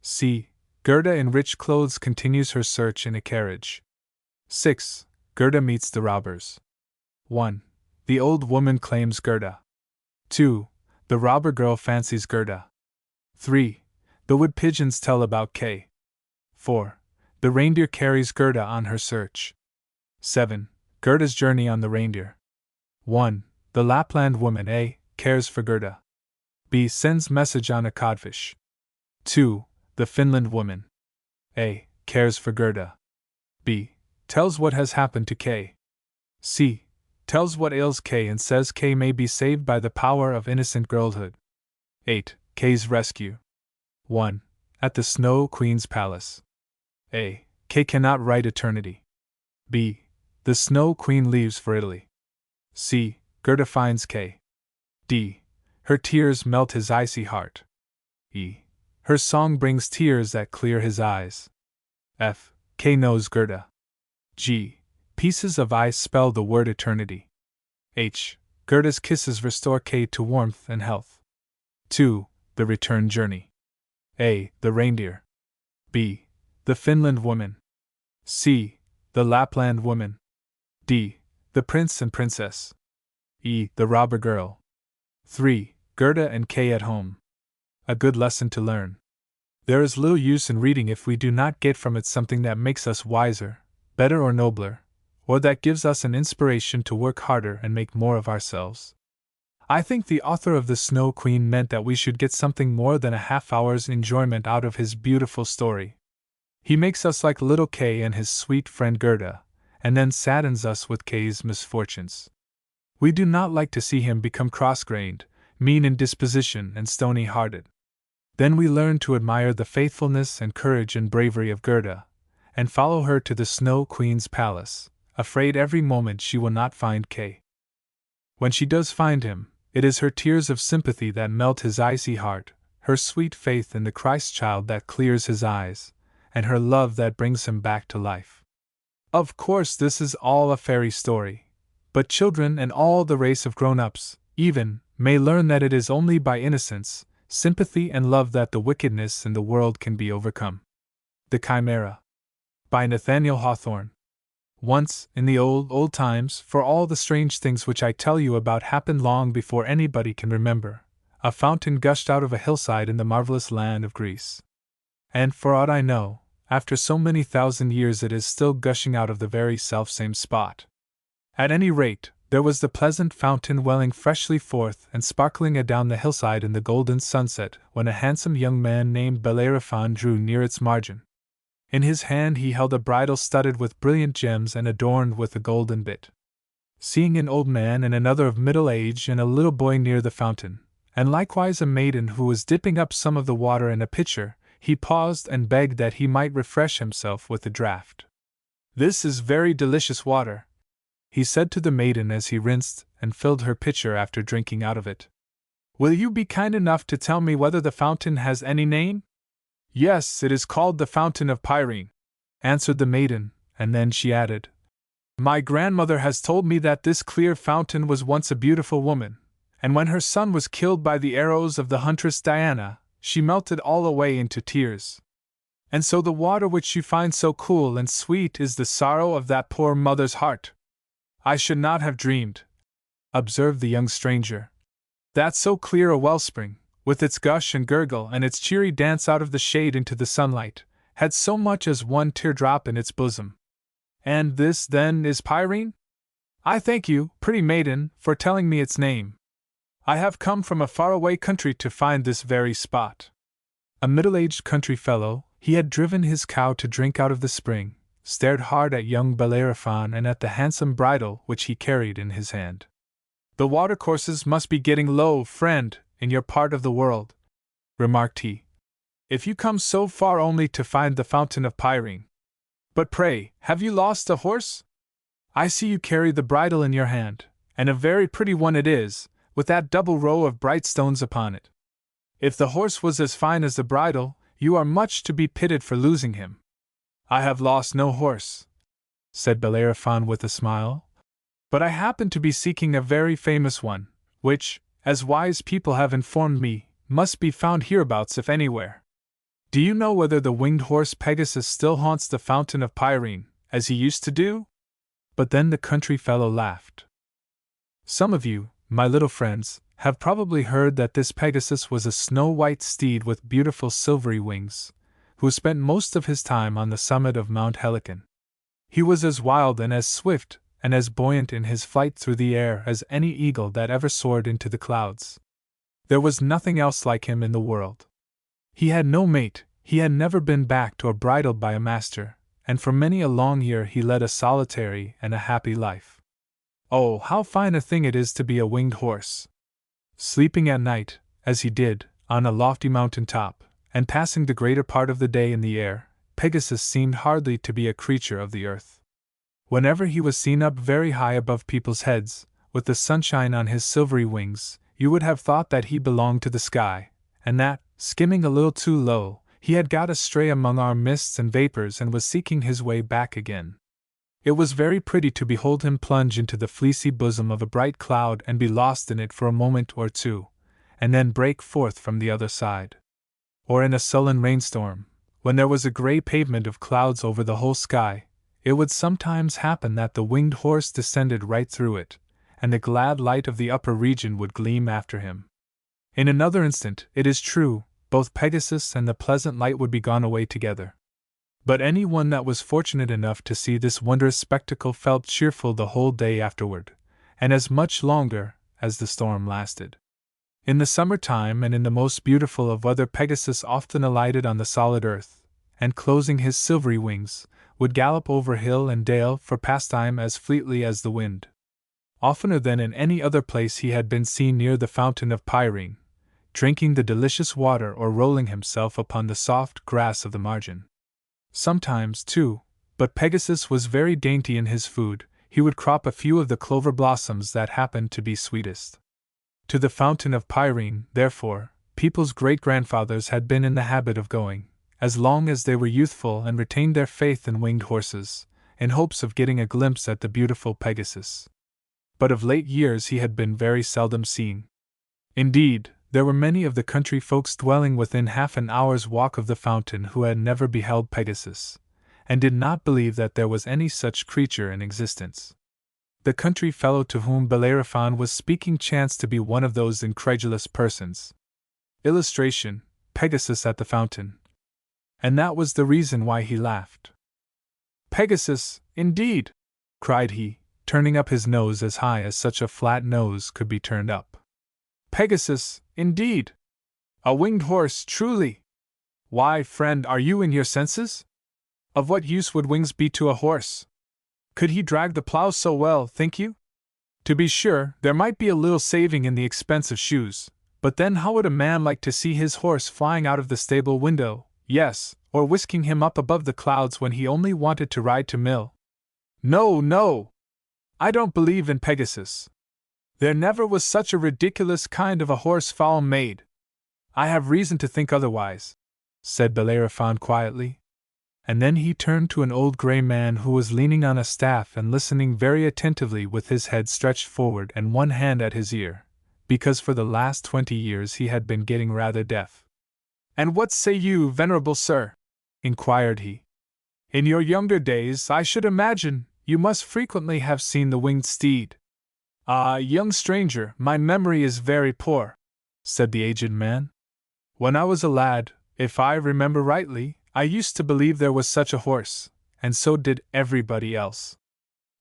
C. Gerda in rich clothes continues her search in a carriage. 6. Gerda meets the robbers. 1. The old woman claims Gerda. 2. The robber girl fancies Gerda. 3. The wood pigeons tell about K. 4. The reindeer carries Gerda on her search. 7. Gerda's journey on the reindeer. 1. The Lapland woman A. cares for Gerda. B. Sends message on a codfish. 2. The Finland woman A. cares for Gerda. B. Tells what has happened to K. C. Tells what ails K and says K may be saved by the power of innocent girlhood. 8. K's rescue. 1. At the Snow Queen's palace. A. K cannot write eternity. B. The Snow Queen leaves for Italy. C. Gerda finds K. D. Her tears melt his icy heart. E. Her song brings tears that clear his eyes. F. K knows Gerda. G. Pieces of ice spell the word eternity. H. Gerda's kisses restore K to warmth and health. 2. The return journey. A. The reindeer. B. The Finland woman. C. The Lapland woman. D. The prince and princess. E. The robber girl. 3. Gerda and K at home. A good lesson to learn. There is little use in reading if we do not get from it something that makes us wiser, better or nobler, or that gives us an inspiration to work harder and make more of ourselves. I think the author of The Snow Queen meant that we should get something more than a half-hour's enjoyment out of his beautiful story. He makes us like little K and his sweet friend Gerda, and then saddens us with K's misfortunes. We do not like to see him become cross-grained, mean in disposition and stony-hearted. Then we learn to admire the faithfulness and courage and bravery of Gerda, and follow her to the Snow Queen's palace, afraid every moment she will not find K. When she does find him, it is her tears of sympathy that melt his icy heart, her sweet faith in the Christ child that clears his eyes, and her love that brings him back to life. Of course, this is all a fairy story, but children and all the race of grown-ups, even, may learn that it is only by innocence, sympathy, and love that the wickedness in the world can be overcome. The Chimera. By Nathaniel Hawthorne. Once, in the old times, for all the strange things which I tell you about happened long before anybody can remember, a fountain gushed out of a hillside in the marvelous land of Greece. And for aught I know, after so many thousand years it is still gushing out of the very selfsame spot. At any rate, there was the pleasant fountain welling freshly forth and sparkling adown the hillside in the golden sunset when a handsome young man named Bellerophon drew near its margin. In his hand he held a bridle studded with brilliant gems and adorned with a golden bit. Seeing an old man and another of middle age and a little boy near the fountain, and likewise a maiden who was dipping up some of the water in a pitcher, he paused and begged that he might refresh himself with a draught. "This is very delicious water," he said to the maiden as he rinsed and filled her pitcher after drinking out of it. "Will you be kind enough to tell me whether the fountain has any name?" "Yes, it is called the Fountain of Pirene," answered the maiden, and then she added, "My grandmother has told me that this clear fountain was once a beautiful woman, and when her son was killed by the arrows of the huntress Diana, she melted all away into tears. And so the water which you find so cool and sweet is the sorrow of that poor mother's heart." "I should not have dreamed," observed the young stranger, "that so clear a wellspring, with its gush and gurgle and its cheery dance out of the shade into the sunlight, had so much as one teardrop in its bosom. And this, then, is Pirene?" I thank you, pretty maiden, for telling me its name. I have come from a faraway country to find this very spot. A middle-aged country fellow, he had driven his cow to drink out of the spring, stared hard at young Bellerophon and at the handsome bridle which he carried in his hand. The watercourses must be getting low, friend, in your part of the world, remarked he, if you come so far only to find the fountain of Pirene. But pray, have you lost a horse? I see you carry the bridle in your hand, and a very pretty one it is, with that double row of bright stones upon it. If the horse was as fine as the bridle, you are much to be pitied for losing him. I have lost no horse, said Bellerophon with a smile, but I happen to be seeking a very famous one, which, as wise people have informed me, must be found hereabouts if anywhere. Do you know whether the winged horse Pegasus still haunts the fountain of Pirene, as he used to do? But then the country fellow laughed. Some of you, my little friends, have probably heard that this Pegasus was a snow-white steed with beautiful silvery wings, who spent most of his time on the summit of Mount Helicon. He was as wild and as swift and as buoyant in his flight through the air as any eagle that ever soared into the clouds. There was nothing else like him in the world. He had no mate, he had never been backed or bridled by a master, and for many a long year he led a solitary and a happy life. Oh, how fine a thing it is to be a winged horse! Sleeping at night, as he did, on a lofty mountain top, and passing the greater part of the day in the air, Pegasus seemed hardly to be a creature of the earth. Whenever he was seen up very high above people's heads, with the sunshine on his silvery wings, you would have thought that he belonged to the sky, and that, skimming a little too low, he had got astray among our mists and vapors and was seeking his way back again. It was very pretty to behold him plunge into the fleecy bosom of a bright cloud and be lost in it for a moment or two, and then break forth from the other side. Or in a sullen rainstorm, when there was a grey pavement of clouds over the whole sky, it would sometimes happen that the winged horse descended right through it, and the glad light of the upper region would gleam after him. In another instant, it is true, both Pegasus and the pleasant light would be gone away together. But any one that was fortunate enough to see this wondrous spectacle felt cheerful the whole day afterward, and as much longer as the storm lasted. In the summer time and in the most beautiful of weather Pegasus often alighted on the solid earth, and closing his silvery wings, would gallop over hill and dale for pastime as fleetly as the wind. Oftener than in any other place he had been seen near the fountain of Pirene, drinking the delicious water or rolling himself upon the soft grass of the margin. Sometimes, too, but Pegasus was very dainty in his food, he would crop a few of the clover blossoms that happened to be sweetest. To the fountain of Pirene, therefore, people's great-grandfathers had been in the habit of going, as long as they were youthful and retained their faith in winged horses, in hopes of getting a glimpse at the beautiful Pegasus. But of late years he had been very seldom seen. Indeed, there were many of the country folks dwelling within half an hour's walk of the fountain who had never beheld Pegasus, and did not believe that there was any such creature in existence. The country fellow to whom Bellerophon was speaking chanced to be one of those incredulous persons. Illustration: Pegasus at the fountain. And that was the reason why he laughed. Pegasus, indeed! Cried he, turning up his nose as high as such a flat nose could be turned up. Pegasus, indeed! A winged horse, truly! Why, friend, are you in your senses? Of what use would wings be to a horse? Could he drag the plough so well, think you? To be sure, there might be a little saving in the expense of shoes, but then how would a man like to see his horse flying out of the stable window, yes, or whisking him up above the clouds when he only wanted to ride to mill? No, no! I don't believe in Pegasus. There never was such a ridiculous kind of a horse fowl made. I have reason to think otherwise, said Bellerophon quietly. And then he turned to an old grey man who was leaning on a staff and listening very attentively with his head stretched forward and one hand at his ear, because for the last 20 years he had been getting rather deaf. And what say you, venerable sir? Inquired he. In your younger days, I should imagine, you must frequently have seen the winged steed. Ah, young stranger, my memory is very poor, said the aged man. When I was a lad, if I remember rightly, I used to believe there was such a horse, and so did everybody else.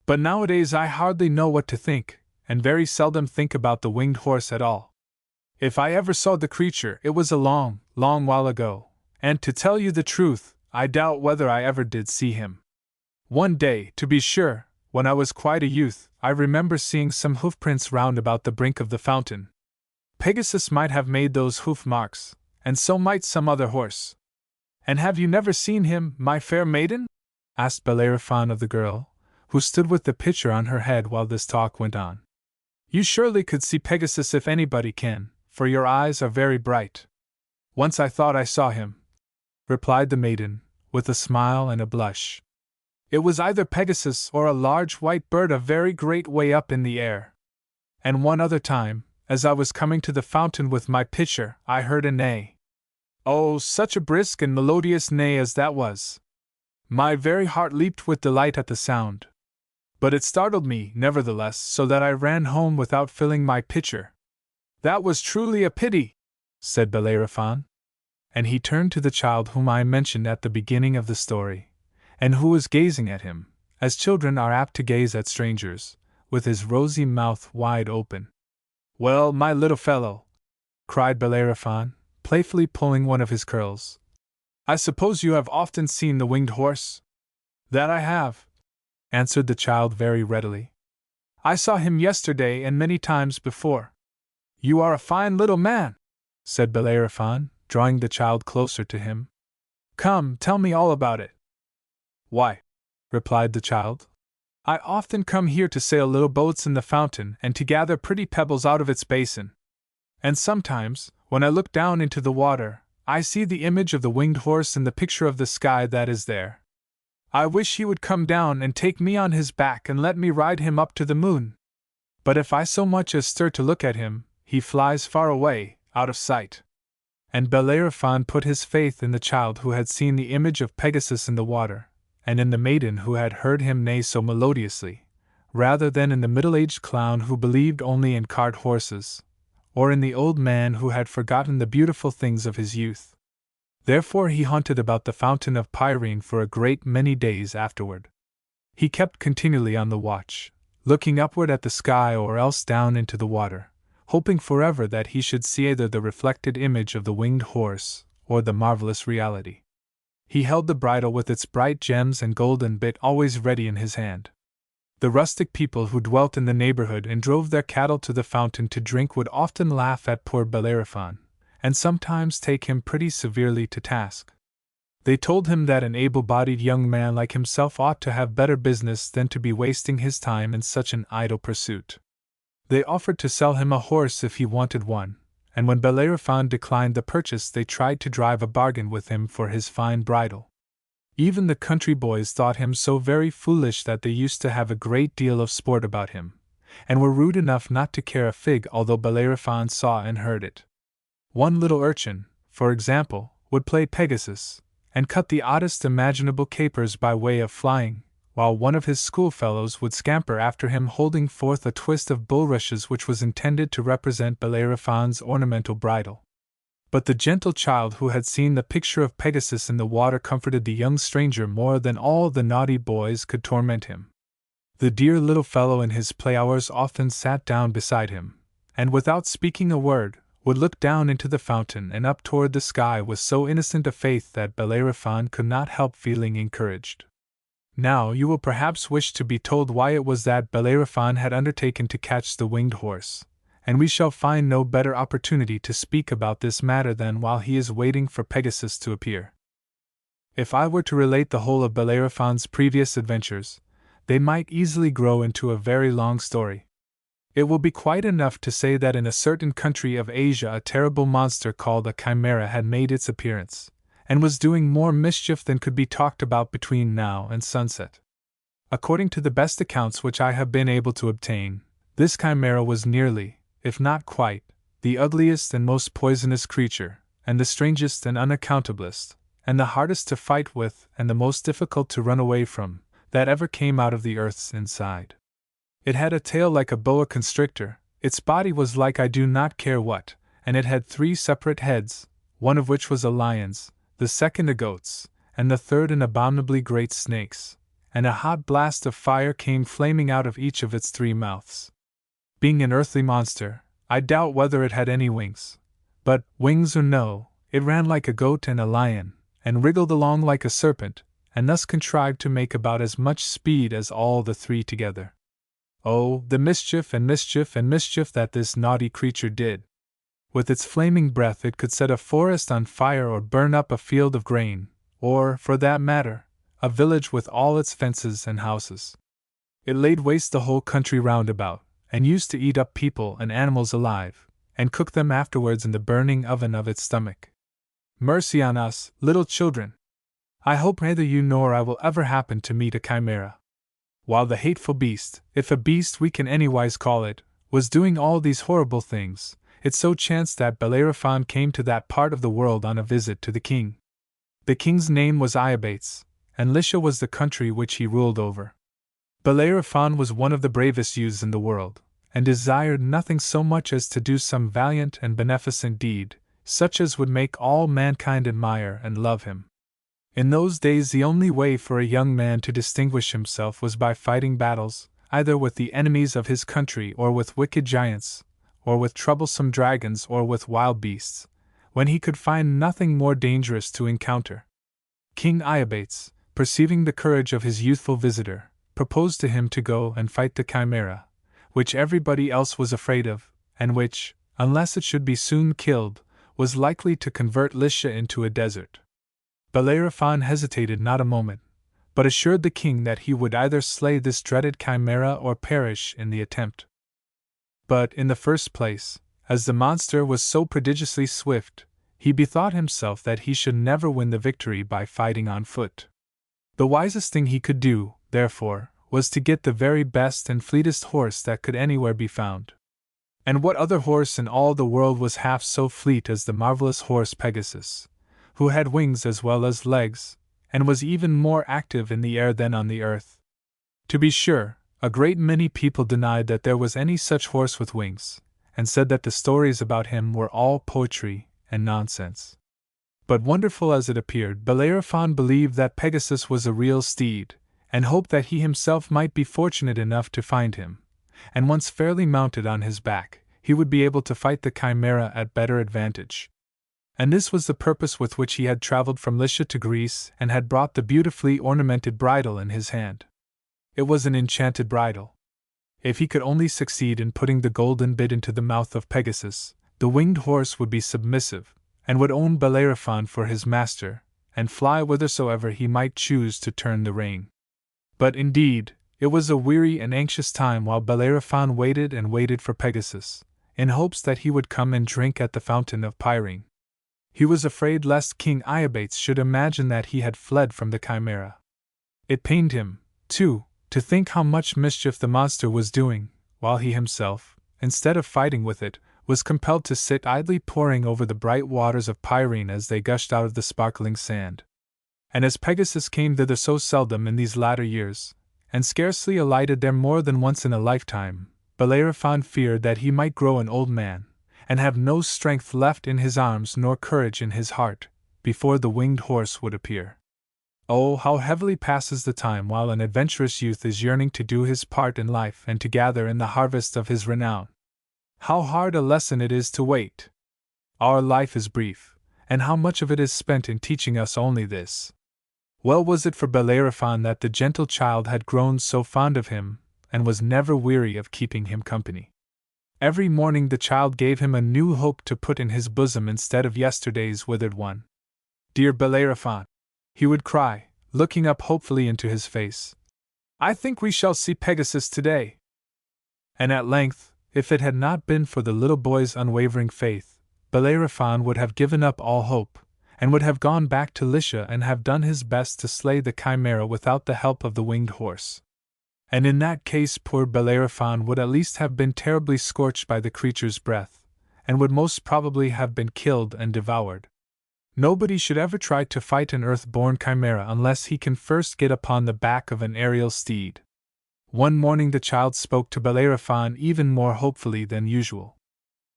But nowadays I hardly know what to think, and very seldom think about the winged horse at all. If I ever saw the creature, it was a long, long while ago, and to tell you the truth, I doubt whether I ever did see him. One day, to be sure, when I was quite a youth, I remember seeing some hoofprints round about the brink of the fountain. Pegasus might have made those hoof marks, and so might some other horse. And have you never seen him, my fair maiden? Asked Bellerophon of the girl, who stood with the pitcher on her head while this talk went on. You surely could see Pegasus if anybody can, for your eyes are very bright. Once I thought I saw him, replied the maiden, with a smile and a blush. It was either Pegasus or a large white bird a very great way up in the air. And one other time, as I was coming to the fountain with my pitcher, I heard a neigh. Oh, such a brisk and melodious neigh as that was! My very heart leaped with delight at the sound. But it startled me, nevertheless, so that I ran home without filling my pitcher. That was truly a pity, said Bellerophon. And he turned to the child whom I mentioned at the beginning of the story, and who was gazing at him, as children are apt to gaze at strangers, with his rosy mouth wide open. Well, my little fellow, cried Bellerophon, playfully pulling one of his curls, I suppose you have often seen the winged horse? That I have, answered the child very readily. I saw him yesterday and many times before. You are a fine little man, said Bellerophon, drawing the child closer to him. Come, tell me all about it. Why, replied the child, I often come here to sail little boats in the fountain and to gather pretty pebbles out of its basin. And sometimes, when I look down into the water, I see the image of the winged horse in the picture of the sky that is there. I wish he would come down and take me on his back and let me ride him up to the moon. But if I so much as stir to look at him, he flies far away, out of sight. And Bellerophon put his faith in the child who had seen the image of Pegasus in the water, and in the maiden who had heard him neigh so melodiously, rather than in the middle-aged clown who believed only in cart horses, or in the old man who had forgotten the beautiful things of his youth. Therefore he haunted about the fountain of Pyrene for a great many days afterward. He kept continually on the watch, looking upward at the sky or else down into the water, hoping forever that he should see either the reflected image of the winged horse or the marvelous reality. He held the bridle with its bright gems and golden bit always ready in his hand. The rustic people who dwelt in the neighborhood and drove their cattle to the fountain to drink would often laugh at poor Bellerophon, and sometimes take him pretty severely to task. They told him that an able-bodied young man like himself ought to have better business than to be wasting his time in such an idle pursuit. They offered to sell him a horse if he wanted one, and when Bellerophon declined the purchase they tried to drive a bargain with him for his fine bridle. Even the country boys thought him so very foolish that they used to have a great deal of sport about him, and were rude enough not to care a fig although Bellerophon saw and heard it. One little urchin, for example, would play Pegasus, and cut the oddest imaginable capers by way of flying, while one of his schoolfellows would scamper after him holding forth a twist of bulrushes which was intended to represent Bellerophon's ornamental bridle. But the gentle child who had seen the picture of Pegasus in the water comforted the young stranger more than all the naughty boys could torment him. The dear little fellow in his play hours often sat down beside him, and without speaking a word, would look down into the fountain and up toward the sky with so innocent a faith that Bellerophon could not help feeling encouraged. Now you will perhaps wish to be told why it was that Bellerophon had undertaken to catch the winged horse, and we shall find no better opportunity to speak about this matter than while he is waiting for Pegasus to appear. If I were to relate the whole of Bellerophon's previous adventures, they might easily grow into a very long story. It will be quite enough to say that in a certain country of Asia a terrible monster called a chimera had made its appearance, and was doing more mischief than could be talked about between now and sunset. According to the best accounts which I have been able to obtain, this chimera was nearly, if not quite, the ugliest and most poisonous creature, and the strangest and unaccountablest, and the hardest to fight with and the most difficult to run away from, that ever came out of the earth's inside. It had a tail like a boa constrictor, its body was like I do not care what, and it had 3 separate heads, one of which was a lion's, the second a goat's, and the third an abominably great snake's, and a hot blast of fire came flaming out of each of its 3 mouths. Being an earthly monster, I doubt whether it had any wings. But, wings or no, it ran like a goat and a lion, and wriggled along like a serpent, and thus contrived to make about as much speed as all the 3 together. Oh, the mischief and mischief and mischief that this naughty creature did! With its flaming breath it could set a forest on fire or burn up a field of grain, or, for that matter, a village with all its fences and houses. It laid waste the whole country round about, and used to eat up people and animals alive, and cook them afterwards in the burning oven of its stomach. Mercy on us, little children! I hope neither you nor I will ever happen to meet a chimera. While the hateful beast, if a beast we can anywise call it, was doing all these horrible things, it so chanced that Bellerophon came to that part of the world on a visit to the king. The king's name was Iobates, and Lycia was the country which he ruled over. Bellerophon was one of the bravest youths in the world, and desired nothing so much as to do some valiant and beneficent deed, such as would make all mankind admire and love him. In those days the only way for a young man to distinguish himself was by fighting battles, either with the enemies of his country or with wicked giants, or with troublesome dragons or with wild beasts, when he could find nothing more dangerous to encounter. King Iobates, perceiving the courage of his youthful visitor, proposed to him to go and fight the chimera, which everybody else was afraid of, and which, unless it should be soon killed, was likely to convert Lycia into a desert. Bellerophon hesitated not a moment, but assured the king that he would either slay this dreaded chimera or perish in the attempt. But, in the first place, as the monster was so prodigiously swift, he bethought himself that he should never win the victory by fighting on foot. The wisest thing he could do, therefore, was to get the very best and fleetest horse that could anywhere be found. And what other horse in all the world was half so fleet as the marvelous horse Pegasus, who had wings as well as legs, and was even more active in the air than on the earth? To be sure, a great many people denied that there was any such horse with wings, and said that the stories about him were all poetry and nonsense. But wonderful as it appeared, Bellerophon believed that Pegasus was a real steed, and hoped that he himself might be fortunate enough to find him, and once fairly mounted on his back, he would be able to fight the chimera at better advantage. And this was the purpose with which he had traveled from Lycia to Greece and had brought the beautifully ornamented bridle in his hand. It was an enchanted bridle. If he could only succeed in putting the golden bit into the mouth of Pegasus, the winged horse would be submissive, and would own Bellerophon for his master, and fly whithersoever he might choose to turn the rein. But indeed, it was a weary and anxious time while Bellerophon waited and waited for Pegasus, in hopes that he would come and drink at the fountain of Pyrene. He was afraid lest King Iobates should imagine that he had fled from the chimera. It pained him, too, to think how much mischief the monster was doing, while he himself, instead of fighting with it, was compelled to sit idly poring over the bright waters of Pyrene as they gushed out of the sparkling sand. And as Pegasus came thither so seldom in these latter years, and scarcely alighted there more than once in a lifetime, Bellerophon feared that he might grow an old man, and have no strength left in his arms nor courage in his heart, before the winged horse would appear. Oh, how heavily passes the time while an adventurous youth is yearning to do his part in life and to gather in the harvest of his renown! How hard a lesson it is to wait! Our life is brief, and how much of it is spent in teaching us only this. Well was it for Bellerophon that the gentle child had grown so fond of him, and was never weary of keeping him company. Every morning the child gave him a new hope to put in his bosom instead of yesterday's withered one. "Dear Bellerophon," he would cry, looking up hopefully into his face, "I think we shall see Pegasus today." And at length, if it had not been for the little boy's unwavering faith, Bellerophon would have given up all hope, and would have gone back to Lycia and have done his best to slay the chimera without the help of the winged horse. And in that case poor Bellerophon would at least have been terribly scorched by the creature's breath, and would most probably have been killed and devoured. Nobody should ever try to fight an earth-born chimera unless he can first get upon the back of an aerial steed. One morning the child spoke to Bellerophon even more hopefully than usual.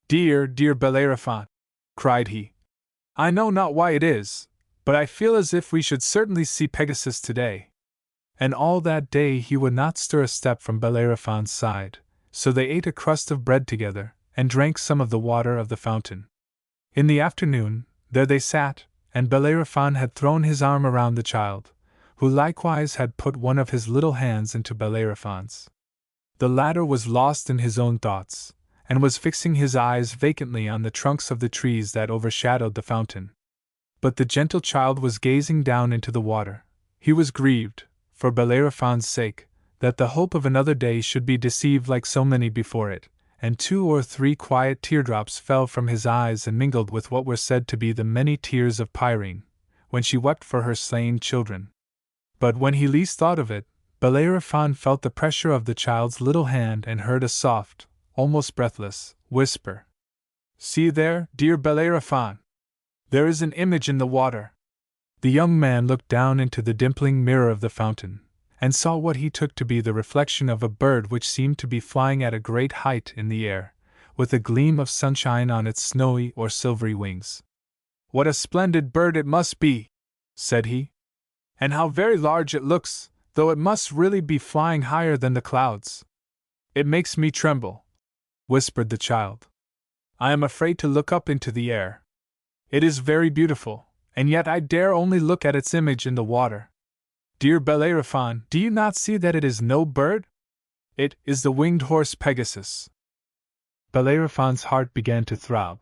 "Dear, dear Bellerophon," cried he, "I know not why it is, but I feel as if we should certainly see Pegasus today. And all that day he would not stir a step from Bellerophon's side, so they ate a crust of bread together, and drank some of the water of the fountain. In the afternoon, there they sat, and Bellerophon had thrown his arm around the child, who likewise had put one of his little hands into Bellerophon's. The latter was lost in his own thoughts, and was fixing his eyes vacantly on the trunks of the trees that overshadowed the fountain. But the gentle child was gazing down into the water. He was grieved, for Bellerophon's sake, that the hope of another day should be deceived like so many before it, and 2 or 3 quiet teardrops fell from his eyes and mingled with what were said to be the many tears of Pyrene, when she wept for her slain children. But when he least thought of it, Bellerophon felt the pressure of the child's little hand and heard a soft, almost breathless, whisper. "See there, dear Bellerophon! There is an image in the water." The young man looked down into the dimpling mirror of the fountain, and saw what he took to be the reflection of a bird which seemed to be flying at a great height in the air, with a gleam of sunshine on its snowy or silvery wings. "What a splendid bird it must be!" said he. "And how very large it looks, though it must really be flying higher than the clouds." "It makes me tremble," whispered the child. "I am afraid to look up into the air. It is very beautiful, and yet I dare only look at its image in the water. Dear Bellerophon, do you not see that it is no bird? It is the winged horse Pegasus." Bellerophon's heart began to throb.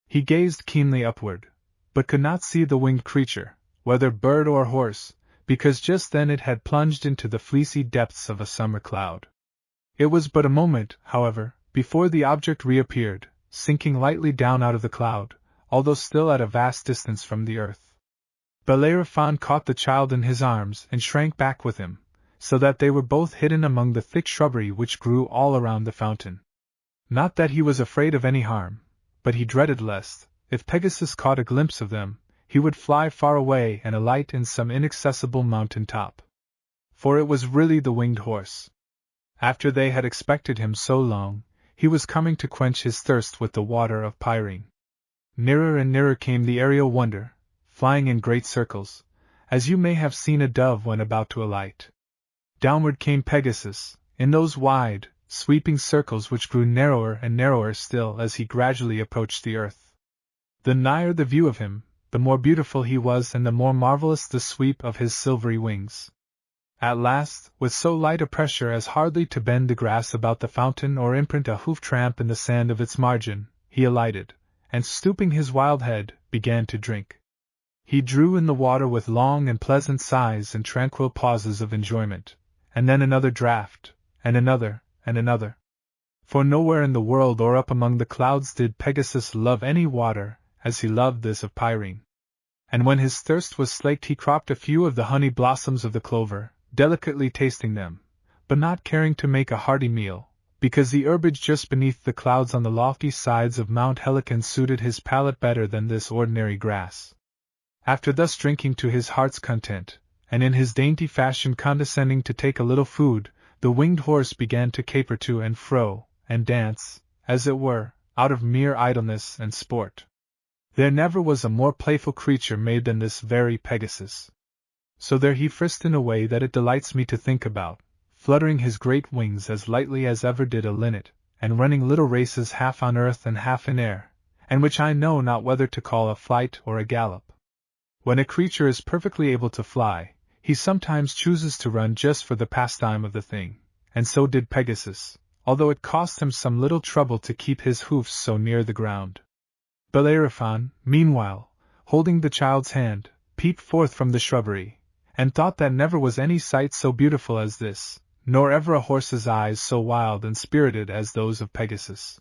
He gazed keenly upward, but could not see the winged creature, whether bird or horse, because just then it had plunged into the fleecy depths of a summer cloud. It was but a moment, however, before the object reappeared, sinking lightly down out of the cloud, although still at a vast distance from the earth. Bellerophon caught the child in his arms and shrank back with him, so that they were both hidden among the thick shrubbery which grew all around the fountain. Not that he was afraid of any harm, but he dreaded lest, if Pegasus caught a glimpse of them, he would fly far away and alight in some inaccessible mountain top. For it was really the winged horse. After they had expected him so long, he was coming to quench his thirst with the water of Pyrene. Nearer and nearer came the aerial wonder, flying in great circles, as you may have seen a dove when about to alight. Downward came Pegasus, in those wide, sweeping circles which grew narrower and narrower still as he gradually approached the earth. The nigher the view of him, the more beautiful he was and the more marvelous the sweep of his silvery wings. At last, with so light a pressure as hardly to bend the grass about the fountain or imprint a hoof tramp in the sand of its margin, he alighted, and stooping his wild head, began to drink. He drew in the water with long and pleasant sighs and tranquil pauses of enjoyment, and then another draught, and another, and another. For nowhere in the world or up among the clouds did Pegasus love any water as he loved this of Pyrene. And when his thirst was slaked he cropped a few of the honey blossoms of the clover, delicately tasting them, but not caring to make a hearty meal, because the herbage just beneath the clouds on the lofty sides of Mount Helicon suited his palate better than this ordinary grass. After thus drinking to his heart's content, and in his dainty fashion condescending to take a little food, the winged horse began to caper to and fro, and dance, as it were, out of mere idleness and sport. There never was a more playful creature made than this very Pegasus. So there he frisked in a way that it delights me to think about, fluttering his great wings as lightly as ever did a linnet, and running little races half on earth and half in air, and which I know not whether to call a flight or a gallop. When a creature is perfectly able to fly, he sometimes chooses to run just for the pastime of the thing, and so did Pegasus, although it cost him some little trouble to keep his hoofs so near the ground. Bellerophon, meanwhile, holding the child's hand, peeped forth from the shrubbery, and thought that never was any sight so beautiful as this, nor ever a horse's eyes so wild and spirited as those of Pegasus.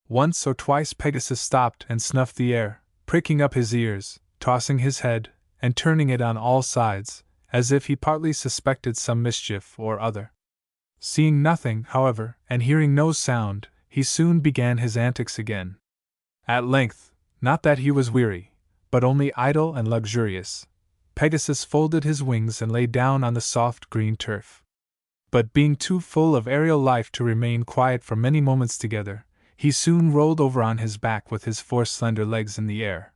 Once or twice Pegasus stopped and snuffed the air, pricking up his ears, tossing his head, and turning it on all sides, as if he partly suspected some mischief or other. Seeing nothing, however, and hearing no sound, he soon began his antics again. At length, not that he was weary, but only idle and luxurious, Pegasus folded his wings and lay down on the soft green turf. But being too full of aerial life to remain quiet for many moments together, he soon rolled over on his back with his 4 slender legs in the air.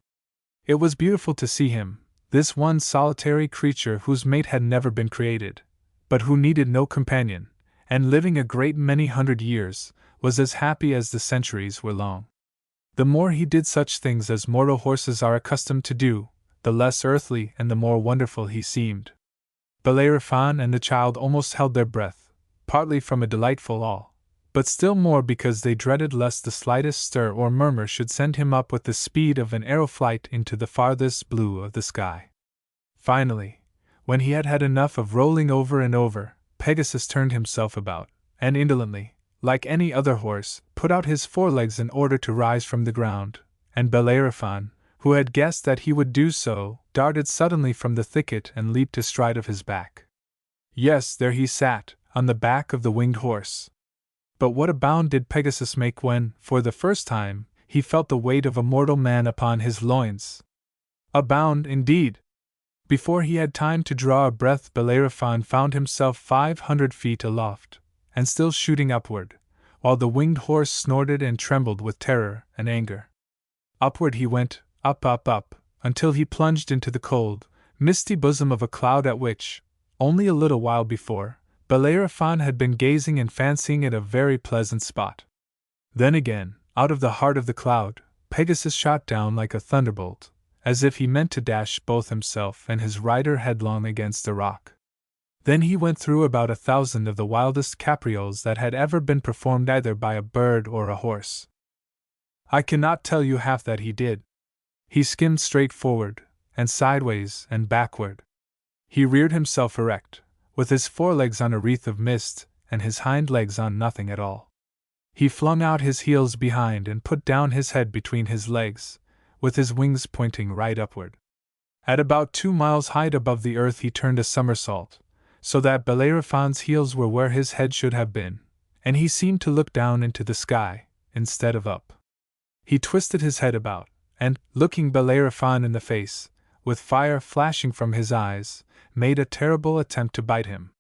It was beautiful to see him, This one solitary creature whose mate had never been created, but who needed no companion, and living a great many hundred years, was as happy as the centuries were long. The more he did such things as mortal horses are accustomed to do, the less earthly and the more wonderful he seemed. Bellerophon and the child almost held their breath, partly from a delightful awe, but still more because they dreaded lest the slightest stir or murmur should send him up with the speed of an arrow flight into the farthest blue of the sky. Finally, when he had had enough of rolling over and over, Pegasus turned himself about, and indolently, like any other horse, put out his forelegs in order to rise from the ground, and Bellerophon, who had guessed that he would do so, darted suddenly from the thicket and leaped astride of his back. Yes, there he sat, on the back of the winged horse. But what a bound did Pegasus make when, for the first time, he felt the weight of a mortal man upon his loins! A bound, indeed! Before he had time to draw a breath, Bellerophon found himself 500 feet aloft, and still shooting upward, while the winged horse snorted and trembled with terror and anger. Upward he went, up, until he plunged into the cold, misty bosom of a cloud at which, only a little while before, Bellerophon had been gazing and fancying it a very pleasant spot. Then again, out of the heart of the cloud, Pegasus shot down like a thunderbolt, as if he meant to dash both himself and his rider headlong against a rock. Then he went through about 1,000 of the wildest caprioles that had ever been performed either by a bird or a horse. I cannot tell you half that he did. He skimmed straight forward, and sideways and backward. He reared himself erect, with his forelegs on a wreath of mist, and his hind legs on nothing at all. He flung out his heels behind and put down his head between his legs, with his wings pointing right upward. At about 2 miles height above the earth he turned a somersault, so that Bellerophon's heels were where his head should have been, and he seemed to look down into the sky, instead of up. He twisted his head about, and, looking Bellerophon in the face, with fire flashing from his eyes, made a terrible attempt to bite him.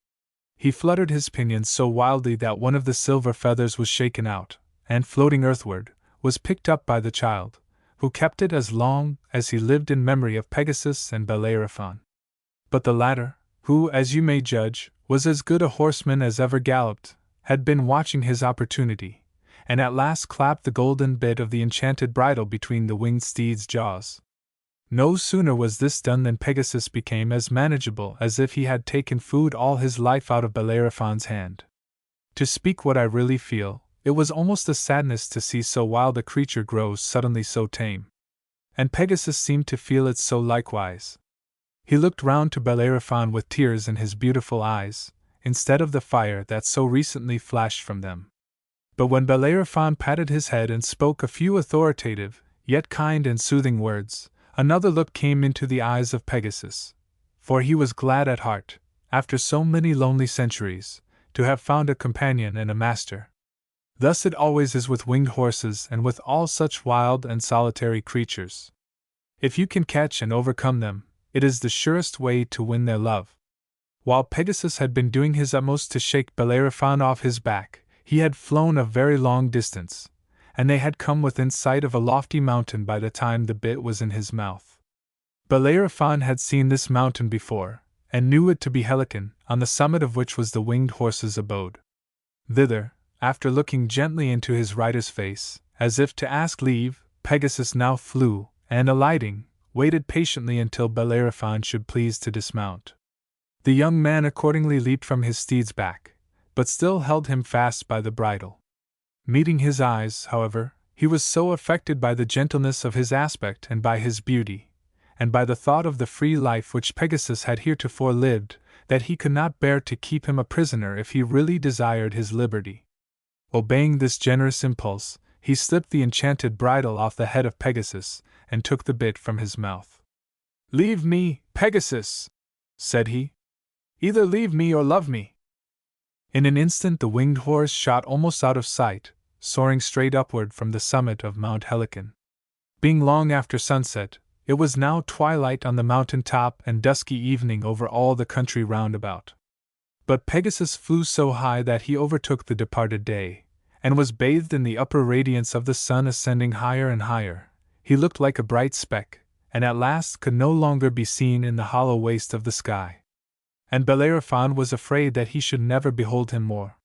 He fluttered his pinions so wildly that one of the silver feathers was shaken out, and, floating earthward, was picked up by the child, who kept it as long as he lived in memory of Pegasus and Bellerophon. But the latter, who, as you may judge, was as good a horseman as ever galloped, had been watching his opportunity, and at last clapped the golden bit of the enchanted bridle between the winged steed's jaws. No sooner was this done than Pegasus became as manageable as if he had taken food all his life out of Bellerophon's hand. To speak what I really feel, it was almost a sadness to see so wild a creature grow suddenly so tame. And Pegasus seemed to feel it so likewise. He looked round to Bellerophon with tears in his beautiful eyes, instead of the fire that so recently flashed from them. But when Bellerophon patted his head and spoke a few authoritative, yet kind and soothing words, another look came into the eyes of Pegasus, for he was glad at heart, after so many lonely centuries, to have found a companion and a master. Thus it always is with winged horses and with all such wild and solitary creatures. If you can catch and overcome them, it is the surest way to win their love. While Pegasus had been doing his utmost to shake Bellerophon off his back, he had flown a very long distance, and they had come within sight of a lofty mountain by the time the bit was in his mouth. Bellerophon had seen this mountain before, and knew it to be Helicon, on the summit of which was the winged horse's abode. Thither, after looking gently into his rider's face, as if to ask leave, Pegasus now flew, and alighting, waited patiently until Bellerophon should please to dismount. The young man accordingly leaped from his steed's back, but still held him fast by the bridle. Meeting his eyes, however, he was so affected by the gentleness of his aspect and by his beauty, and by the thought of the free life which Pegasus had heretofore lived, that he could not bear to keep him a prisoner if he really desired his liberty. Obeying this generous impulse, he slipped the enchanted bridle off the head of Pegasus, and took the bit from his mouth. "Leave me, Pegasus," said he. "Either leave me or love me." In an instant the winged horse shot almost out of sight, soaring straight upward from the summit of Mount Helicon. Being long after sunset, it was now twilight on the mountain top and dusky evening over all the country round about. But Pegasus flew so high that he overtook the departed day, and was bathed in the upper radiance of the sun ascending higher and higher. He looked like a bright speck, and at last could no longer be seen in the hollow waste of the sky. And Bellerophon was afraid that he should never behold him more.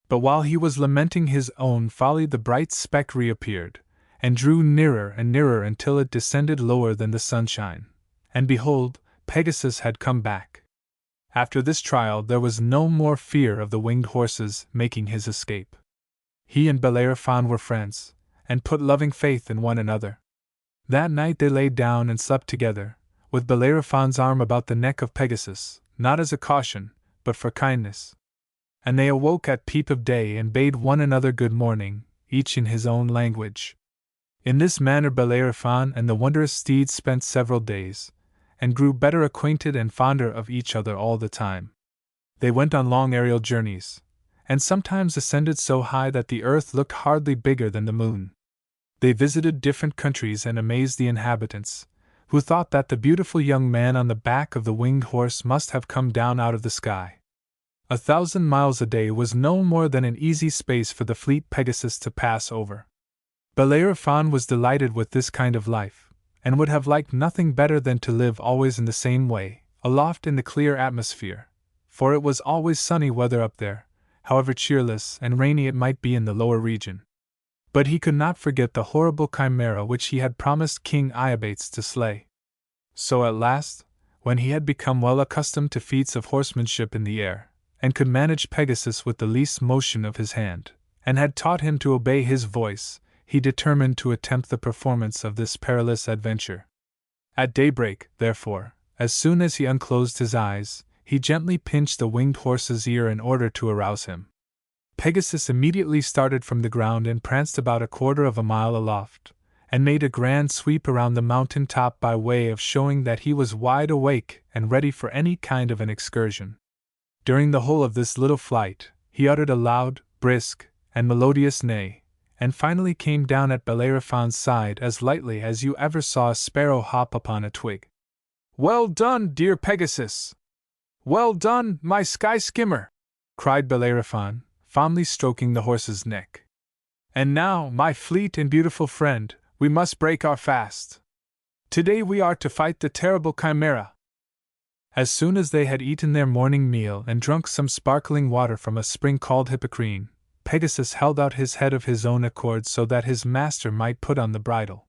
But while he was lamenting his own folly, the bright speck reappeared, and drew nearer and nearer until it descended lower than the sunshine. And behold, Pegasus had come back. After this trial there was no more fear of the winged horses making his escape. He and Bellerophon were friends, and put loving faith in one another. That night they lay down and slept together, with Bellerophon's arm about the neck of Pegasus, not as a caution, but for kindness. And they awoke at peep of day and bade one another good morning, each in his own language. In this manner Bellerophon and the wondrous steed spent several days, and grew better acquainted and fonder of each other all the time. They went on long aerial journeys, and sometimes ascended so high that the earth looked hardly bigger than the moon. They visited different countries and amazed the inhabitants, who thought that the beautiful young man on the back of the winged horse must have come down out of the sky. 1,000 miles a day was no more than an easy space for the fleet Pegasus to pass over. Bellerophon was delighted with this kind of life, and would have liked nothing better than to live always in the same way, aloft in the clear atmosphere, for it was always sunny weather up there, however cheerless and rainy it might be in the lower region. But he could not forget the horrible chimera which he had promised King Iobates to slay. So at last, when he had become well accustomed to feats of horsemanship in the air, and could manage Pegasus with the least motion of his hand, and had taught him to obey his voice, he determined to attempt the performance of this perilous adventure. At daybreak, therefore, as soon as he unclosed his eyes, he gently pinched the winged horse's ear in order to arouse him. Pegasus immediately started from the ground and pranced about 1/4 mile aloft, and made a grand sweep around the mountain top by way of showing that he was wide awake and ready for any kind of an excursion. During the whole of this little flight, he uttered a loud, brisk, and melodious neigh, and finally came down at Bellerophon's side as lightly as you ever saw a sparrow hop upon a twig. "Well done, dear Pegasus! Well done, my sky skimmer!" cried Bellerophon, fondly stroking the horse's neck. "And now, my fleet and beautiful friend, we must break our fast. Today we are to fight the terrible chimera." As soon as they had eaten their morning meal and drunk some sparkling water from a spring called Hippocrene, Pegasus held out his head of his own accord so that his master might put on the bridle.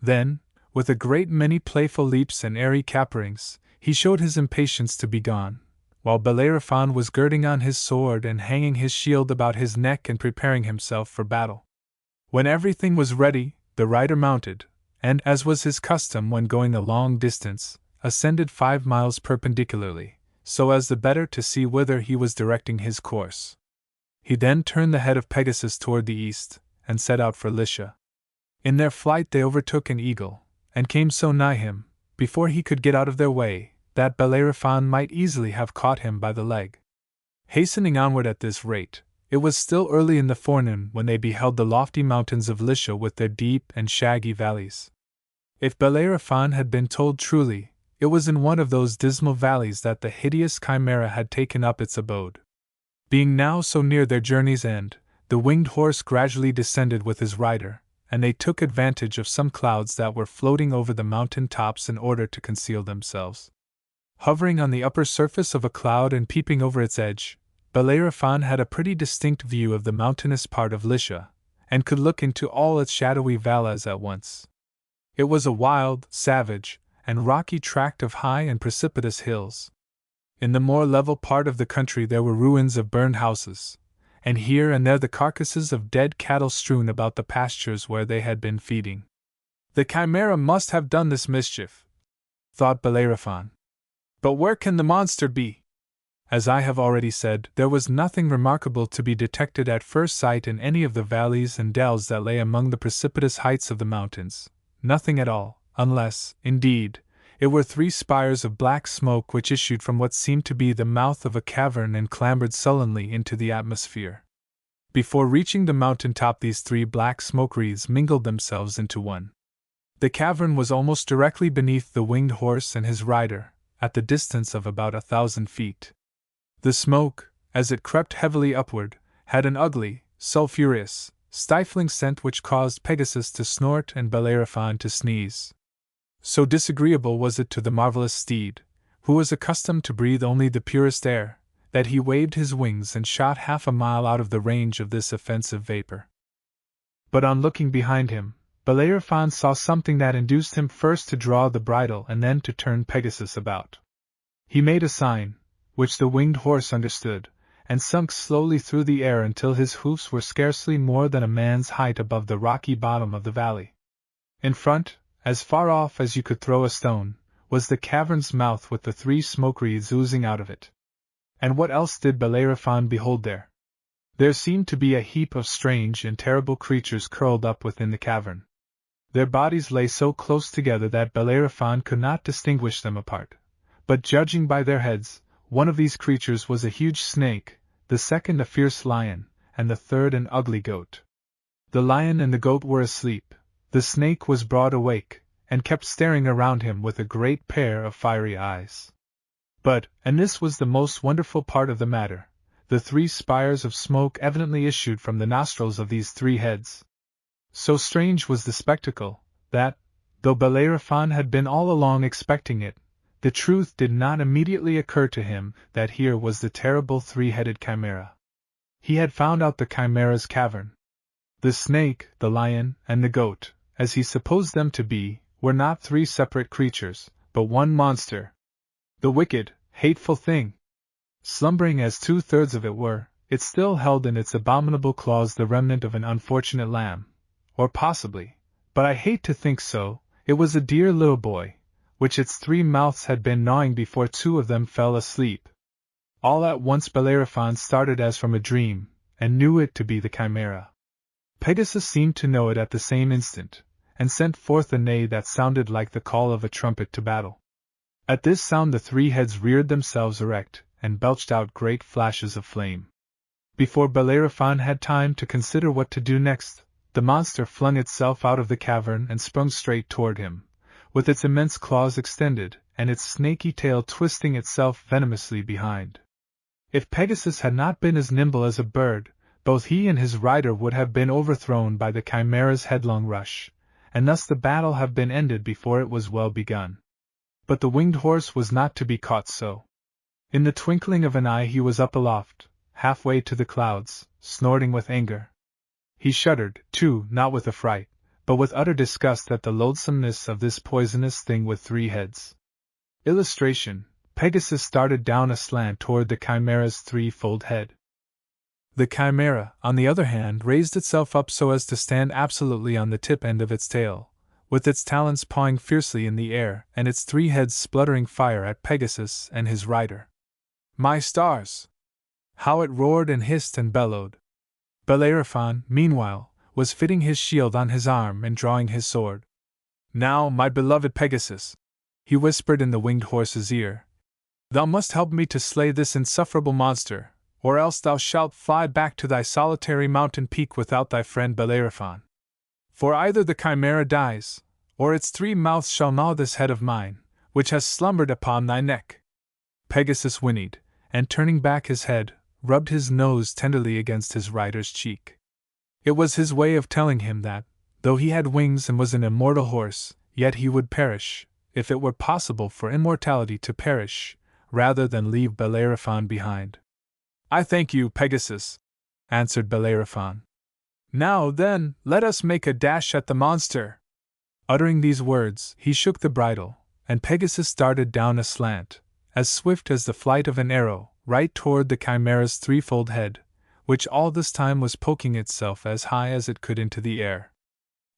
Then, with a great many playful leaps and airy caperings, he showed his impatience to be gone, while Bellerophon was girding on his sword and hanging his shield about his neck and preparing himself for battle. When everything was ready, the rider mounted, and, as was his custom when going a long distance, ascended 5 miles perpendicularly, so as the better to see whither he was directing his course. He then turned the head of Pegasus toward the east, and set out for Lycia. In their flight they overtook an eagle, and came so nigh him, before he could get out of their way, that Bellerophon might easily have caught him by the leg. Hastening onward at this rate, it was still early in the forenoon when they beheld the lofty mountains of Lycia with their deep and shaggy valleys. If Bellerophon had been told truly, it was in one of those dismal valleys that the hideous chimera had taken up its abode. Being now so near their journey's end, the winged horse gradually descended with his rider, and they took advantage of some clouds that were floating over the mountain tops in order to conceal themselves. Hovering on the upper surface of a cloud and peeping over its edge, Bellerophon had a pretty distinct view of the mountainous part of Lycia, and could look into all its shadowy valleys at once. It was a wild, savage, and rocky tract of high and precipitous hills. In the more level part of the country there were ruins of burned houses, and here and there the carcasses of dead cattle strewn about the pastures where they had been feeding. "The chimera must have done this mischief," thought Bellerophon. "But where can the monster be?" As I have already said, there was nothing remarkable to be detected at first sight in any of the valleys and dells that lay among the precipitous heights of the mountains, nothing at all, unless, indeed, it were 3 spires of black smoke which issued from what seemed to be the mouth of a cavern and clambered sullenly into the atmosphere. Before reaching the mountain top these 3 black smoke wreaths mingled themselves into one. The cavern was almost directly beneath the winged horse and his rider, at the distance of about 1,000 feet. The smoke, as it crept heavily upward, had an ugly, sulphurous, stifling scent which caused Pegasus to snort and Bellerophon to sneeze. So disagreeable was it to the marvelous steed, who was accustomed to breathe only the purest air, that he waved his wings and shot half a mile out of the range of this offensive vapor. But on looking behind him, Bellerophon saw something that induced him first to draw the bridle and then to turn Pegasus about. He made a sign, which the winged horse understood, and sunk slowly through the air until his hoofs were scarcely more than a man's height above the rocky bottom of the valley. In front, as far off as you could throw a stone, was the cavern's mouth with the 3 smoke wreaths oozing out of it. And what else did Bellerophon behold there? There seemed to be a heap of strange and terrible creatures curled up within the cavern. Their bodies lay so close together that Bellerophon could not distinguish them apart, but judging by their heads, one of these creatures was a huge snake, the second a fierce lion, and the third an ugly goat. The lion and the goat were asleep, the snake was broad awake, and kept staring around him with a great pair of fiery eyes. But, and this was the most wonderful part of the matter, the 3 spires of smoke evidently issued from the nostrils of these 3 heads. So strange was the spectacle, that, though Bellerophon had been all along expecting it, the truth did not immediately occur to him that here was the terrible 3-headed chimera. He had found out the chimera's cavern. The snake, the lion, and the goat, as he supposed them to be, were not 3 separate creatures, but one monster. The wicked, hateful thing. Slumbering as 2/3 of it were, it still held in its abominable claws the remnant of an unfortunate lamb. Or possibly, but I hate to think so, it was a dear little boy, which its 3 mouths had been gnawing before 2 of them fell asleep. All at once Bellerophon started as from a dream, and knew it to be the chimera. Pegasus seemed to know it at the same instant, and sent forth a neigh that sounded like the call of a trumpet to battle. At this sound the 3 heads reared themselves erect, and belched out great flashes of flame. Before Bellerophon had time to consider what to do next, the monster flung itself out of the cavern and sprung straight toward him, with its immense claws extended, and its snaky tail twisting itself venomously behind. If Pegasus had not been as nimble as a bird, both he and his rider would have been overthrown by the chimera's headlong rush, and thus the battle have been ended before it was well begun. But the winged horse was not to be caught so. In the twinkling of an eye he was up aloft, halfway to the clouds, snorting with anger. He shuddered, too, not with affright, but with utter disgust at the loathsomeness of this poisonous thing with 3 heads. Illustration: Pegasus started down a slant toward the chimera's 3-fold head. The chimera, on the other hand, raised itself up so as to stand absolutely on the tip end of its tail, with its talons pawing fiercely in the air and its 3 heads spluttering fire at Pegasus and his rider. My stars! How it roared and hissed and bellowed! Bellerophon, meanwhile, was fitting his shield on his arm and drawing his sword. Now, my beloved Pegasus, he whispered in the winged horse's ear, thou must help me to slay this insufferable monster, or else thou shalt fly back to thy solitary mountain peak without thy friend Bellerophon. For either the chimera dies, or its 3 mouths shall gnaw this head of mine, which has slumbered upon thy neck. Pegasus whinnied, and turning back his head, rubbed his nose tenderly against his rider's cheek. It was his way of telling him that, though he had wings and was an immortal horse, yet he would perish, if it were possible for immortality to perish, rather than leave Bellerophon behind. I thank you, Pegasus, answered Bellerophon. Now then, let us make a dash at the monster. Uttering these words, he shook the bridle, and Pegasus darted down a slant, as swift as the flight of an arrow, right toward the chimera's 3-fold head, which all this time was poking itself as high as it could into the air.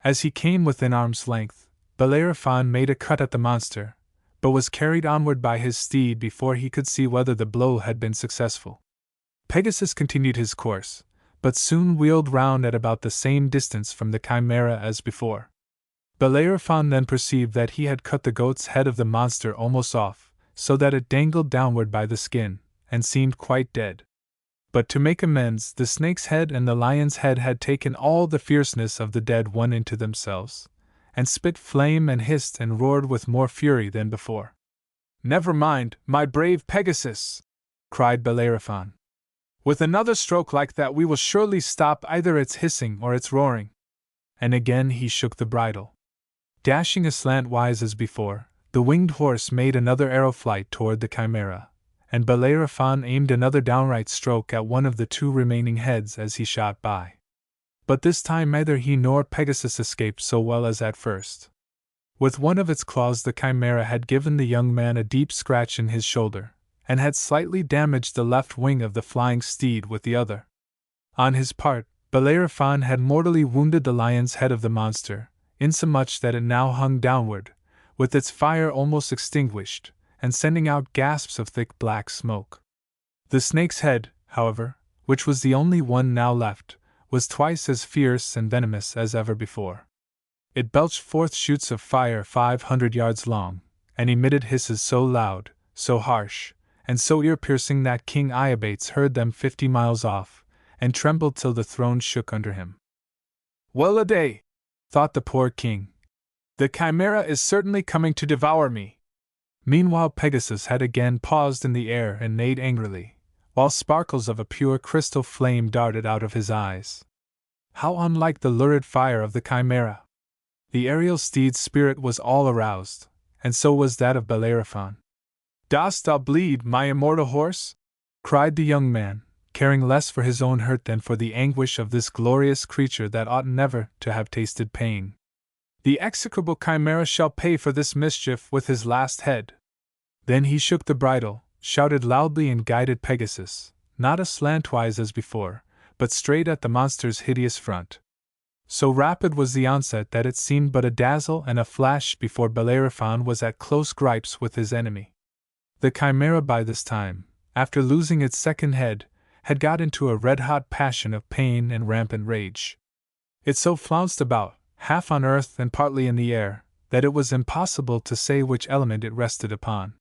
As he came within arm's length, Bellerophon made a cut at the monster, but was carried onward by his steed before he could see whether the blow had been successful. Pegasus continued his course, but soon wheeled round at about the same distance from the chimera as before. Bellerophon then perceived that he had cut the goat's head of the monster almost off, so that it dangled downward by the skin, and seemed quite dead. But to make amends, the snake's head and the lion's head had taken all the fierceness of the dead one into themselves, and spit flame and hissed and roared with more fury than before. Never mind, my brave Pegasus, cried Bellerophon. With another stroke like that we will surely stop either its hissing or its roaring. And again he shook the bridle. Dashing aslantwise as before, the winged horse made another arrow flight toward the chimera, and Bellerophon aimed another downright stroke at one of the two remaining heads as he shot by. But this time neither he nor Pegasus escaped so well as at first. With one of its claws the chimera had given the young man a deep scratch in his shoulder, and had slightly damaged the left wing of the flying steed with the other. On his part, Bellerophon had mortally wounded the lion's head of the monster, insomuch that it now hung downward, with its fire almost extinguished, and sending out gasps of thick black smoke. The snake's head, however, which was the only one now left, was twice as fierce and venomous as ever before. It belched forth shoots of fire 500 yards long, and emitted hisses so loud, so harsh, and so ear-piercing that King Iobates heard them 50 miles off, and trembled till the throne shook under him. "Well-a-day!" thought the poor king. "The chimera is certainly coming to devour me." Meanwhile Pegasus had again paused in the air and neighed angrily, while sparkles of a pure crystal flame darted out of his eyes. How unlike the lurid fire of the chimera! The aerial steed's spirit was all aroused, and so was that of Bellerophon. "Dost thou bleed, my immortal horse?" cried the young man, caring less for his own hurt than for the anguish of this glorious creature that ought never to have tasted pain. "The execrable chimera shall pay for this mischief with his last head." Then he shook the bridle, shouted loudly, and guided Pegasus, not aslantwise as before, but straight at the monster's hideous front. So rapid was the onset that it seemed but a dazzle and a flash before Bellerophon was at close gripes with his enemy. The chimera by this time, after losing its second head, had got into a red-hot passion of pain and rampant rage. It so flounced about, half on earth and partly in the air, that it was impossible to say which element it rested upon.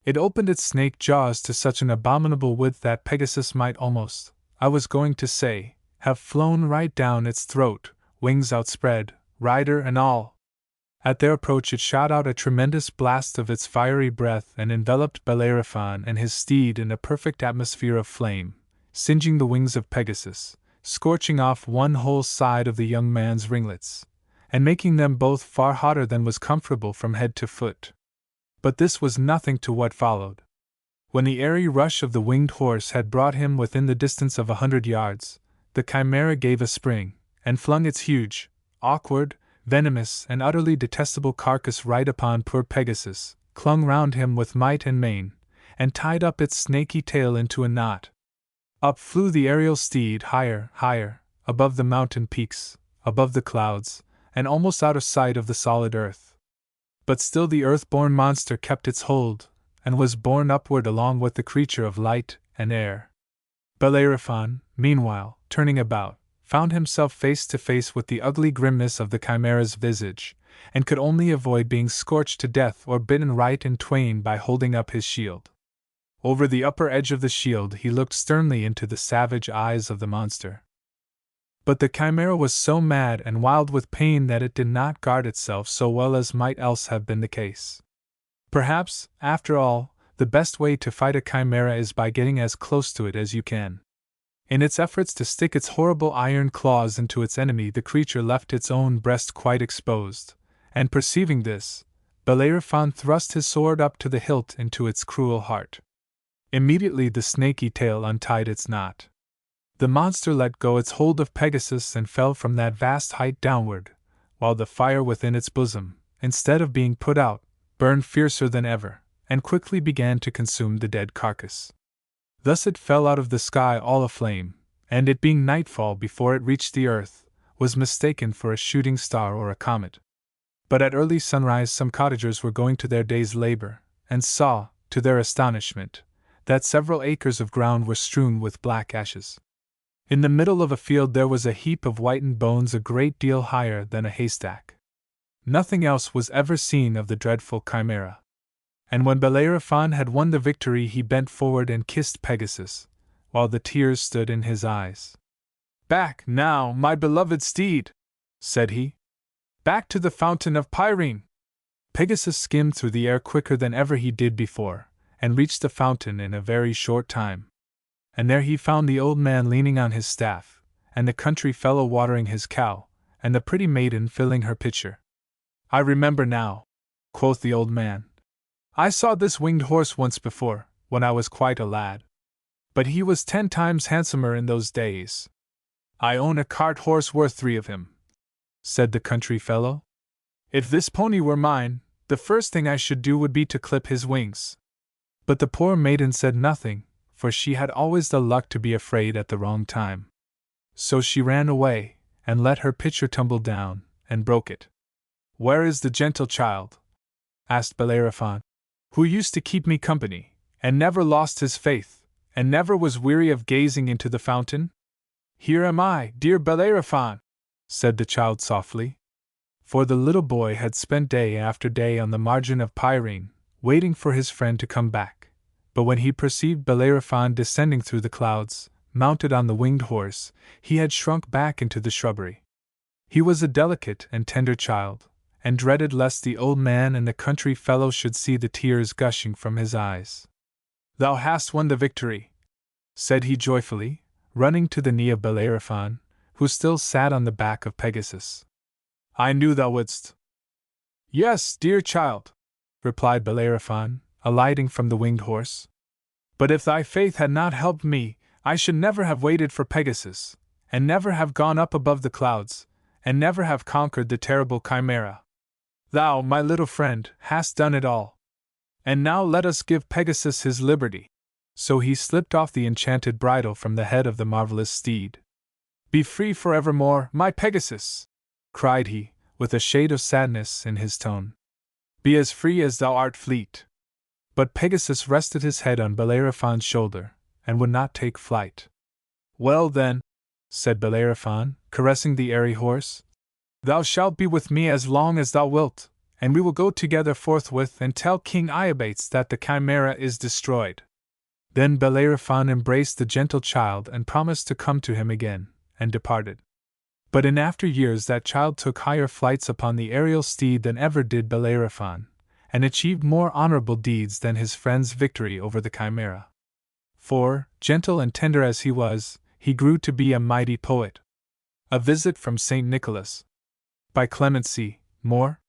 It opened its snake jaws to such an abominable width that Pegasus might almost, I was going to say, have flown right down its throat, wings outspread, rider and all. At their approach it shot out a tremendous blast of its fiery breath and enveloped Bellerophon and his steed in a perfect atmosphere of flame, singeing the wings of Pegasus, scorching off one whole side of the young man's ringlets, and making them both far hotter than was comfortable from head to foot. But this was nothing to what followed. When the airy rush of the winged horse had brought him within the distance of 100 yards, the chimera gave a spring, and flung its huge, awkward, venomous, and utterly detestable carcass right upon poor Pegasus, clung round him with might and main, and tied up its snaky tail into a knot. Up flew the aerial steed higher, higher, above the mountain peaks, above the clouds, and almost out of sight of the solid earth. But still the earth-born monster kept its hold, and was borne upward along with the creature of light and air. Bellerophon, meanwhile, turning about, found himself face to face with the ugly grimness of the chimera's visage, and could only avoid being scorched to death or bitten right in twain by holding up his shield. Over the upper edge of the shield he looked sternly into the savage eyes of the monster. But the chimera was so mad and wild with pain that it did not guard itself so well as might else have been the case. Perhaps, after all, the best way to fight a chimera is by getting as close to it as you can. In its efforts to stick its horrible iron claws into its enemy, the creature left its own breast quite exposed, and perceiving this, Bellerophon thrust his sword up to the hilt into its cruel heart. Immediately the snaky tail untied its knot. The monster let go its hold of Pegasus and fell from that vast height downward, while the fire within its bosom, instead of being put out, burned fiercer than ever, and quickly began to consume the dead carcass. Thus it fell out of the sky all aflame, and it being nightfall before it reached the earth, was mistaken for a shooting star or a comet. But at early sunrise some cottagers were going to their day's labor, and saw, to their astonishment, that several acres of ground were strewn with black ashes. In the middle of a field there was a heap of whitened bones a great deal higher than a haystack. Nothing else was ever seen of the dreadful chimera. And when Bellerophon had won the victory he bent forward and kissed Pegasus, while the tears stood in his eyes. "Back, now, my beloved steed," said he. "Back to the fountain of Pyrene." Pegasus skimmed through the air quicker than ever he did before, and reached the fountain in a very short time. And there he found the old man leaning on his staff, and the country fellow watering his cow, and the pretty maiden filling her pitcher. I remember now, quoth the old man. I saw this winged horse once before, when I was quite a lad. But he was 10 times handsomer in those days. I own a cart horse worth 3 of him, said the country fellow. If this pony were mine, the first thing I should do would be to clip his wings. But the poor maiden said nothing, for she had always the luck to be afraid at the wrong time. So she ran away, and let her pitcher tumble down, and broke it. Where is the gentle child? Asked Bellerophon, who used to keep me company, and never lost his faith, and never was weary of gazing into the fountain? Here am I, dear Bellerophon, said the child softly. For the little boy had spent day after day on the margin of Pyrene, waiting for his friend to come back. But when he perceived Bellerophon descending through the clouds, mounted on the winged horse, he had shrunk back into the shrubbery. He was a delicate and tender child, and dreaded lest the old man and the country fellow should see the tears gushing from his eyes. Thou hast won the victory, said he joyfully, running to the knee of Bellerophon, who still sat on the back of Pegasus. I knew thou wouldst. Yes, dear child, replied Bellerophon, alighting from the winged horse. But if thy faith had not helped me, I should never have waited for Pegasus, and never have gone up above the clouds, and never have conquered the terrible Chimera. Thou, my little friend, hast done it all. And now let us give Pegasus his liberty. So he slipped off the enchanted bridle from the head of the marvelous steed. Be free forevermore, my Pegasus, cried he, with a shade of sadness in his tone. Be as free as thou art fleet. But Pegasus rested his head on Bellerophon's shoulder, and would not take flight. Well then, said Bellerophon, caressing the airy horse, thou shalt be with me as long as thou wilt, and we will go together forthwith and tell King Iobates that the Chimera is destroyed. Then Bellerophon embraced the gentle child and promised to come to him again, and departed. But in after years that child took higher flights upon the aerial steed than ever did Bellerophon, and achieved more honorable deeds than his friend's victory over the Chimera. For, gentle and tender as he was, he grew to be a mighty poet. A Visit from St. Nicholas. By Clement C. Moore.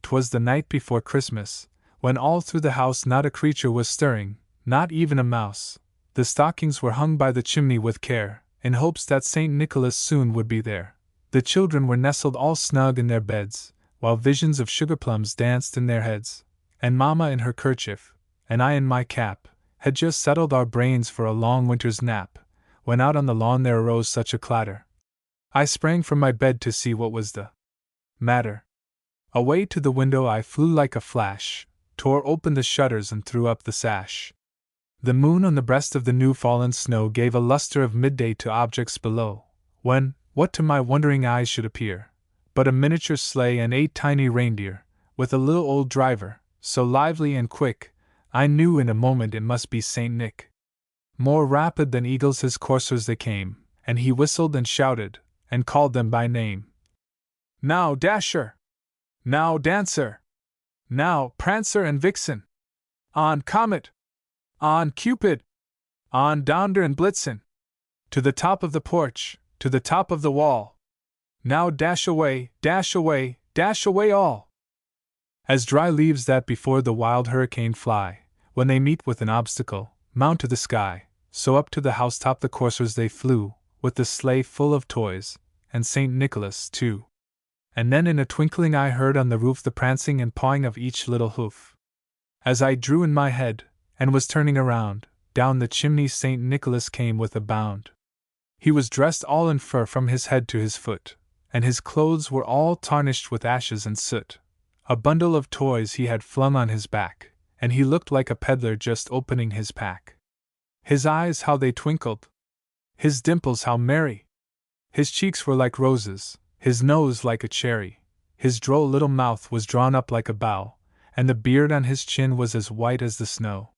'Twas the night before Christmas, when all through the house not a creature was stirring, not even a mouse. The stockings were hung by the chimney with care, in hopes that St. Nicholas soon would be there. The children were nestled all snug in their beds, while visions of sugar-plums danced in their heads, and Mamma in her kerchief, and I in my cap, had just settled our brains for a long winter's nap, when out on the lawn there arose such a clatter. I sprang from my bed to see what was the matter. Away to the window I flew like a flash, tore open the shutters and threw up the sash. The moon on the breast of the new-fallen snow gave a luster of midday to objects below, when, what to my wondering eyes should appear, but a miniature sleigh and 8 tiny reindeer, with a little old driver, so lively and quick, I knew in a moment it must be Saint Nick. More rapid than eagles his coursers they came, and he whistled and shouted, and called them by name. Now, Dasher! Now, Dancer! Now, Prancer and Vixen! On, Comet! On, Cupid! On, Donder and Blitzen! To the top of the porch, to the top of the wall! Now dash away, dash away, dash away all! As dry leaves that before the wild hurricane fly, when they meet with an obstacle, mount to the sky, so up to the housetop the coursers they flew, with the sleigh full of toys, and St. Nicholas, too. And then in a twinkling I heard on the roof the prancing and pawing of each little hoof. As I drew in my head, and was turning around, down the chimney St. Nicholas came with a bound. He was dressed all in fur from his head to his foot, and his clothes were all tarnished with ashes and soot. A bundle of toys he had flung on his back, and he looked like a peddler just opening his pack. His eyes how they twinkled! His dimples how merry! His cheeks were like roses, his nose like a cherry, his droll little mouth was drawn up like a bow, and the beard on his chin was as white as the snow.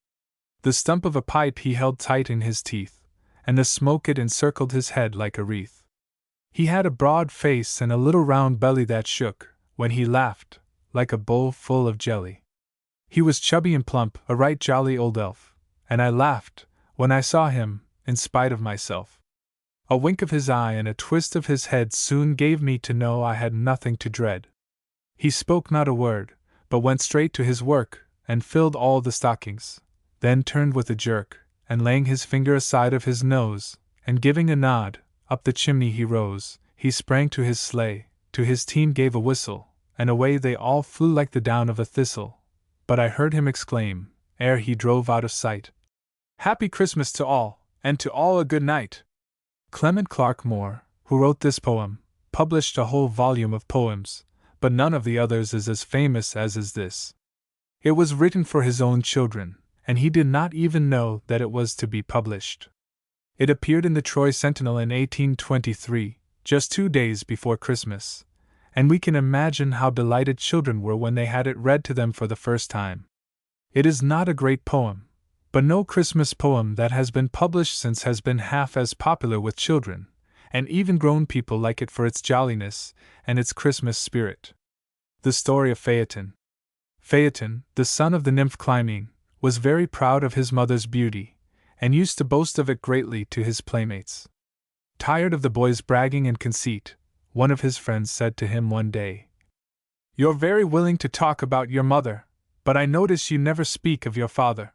The stump of a pipe he held tight in his teeth, and the smoke it encircled his head like a wreath. He had a broad face and a little round belly that shook, when he laughed, like a bowl full of jelly. He was chubby and plump, a right jolly old elf, and I laughed, when I saw him, in spite of myself. A wink of his eye and a twist of his head soon gave me to know I had nothing to dread. He spoke not a word, but went straight to his work, and filled all the stockings, then turned with a jerk, and laying his finger aside of his nose, and giving a nod, up the chimney he rose. He sprang to his sleigh, to his team gave a whistle, and away they all flew like the down of a thistle. But I heard him exclaim, ere he drove out of sight, "Happy Christmas to all, and to all a good night!" Clement Clark Moore, who wrote this poem, published a whole volume of poems, but none of the others is as famous as is this. It was written for his own children, and he did not even know that it was to be published. It appeared in the Troy Sentinel in 1823, just 2 days before Christmas, and we can imagine how delighted children were when they had it read to them for the first time. It is not a great poem, but no Christmas poem that has been published since has been half as popular with children, and even grown people like it for its jolliness and its Christmas spirit. The story of Phaeton. Phaeton, the son of the nymph Clymene, was very proud of his mother's beauty, and used to boast of it greatly to his playmates. Tired of the boy's bragging and conceit, one of his friends said to him one day, "You're very willing to talk about your mother, but I notice you never speak of your father.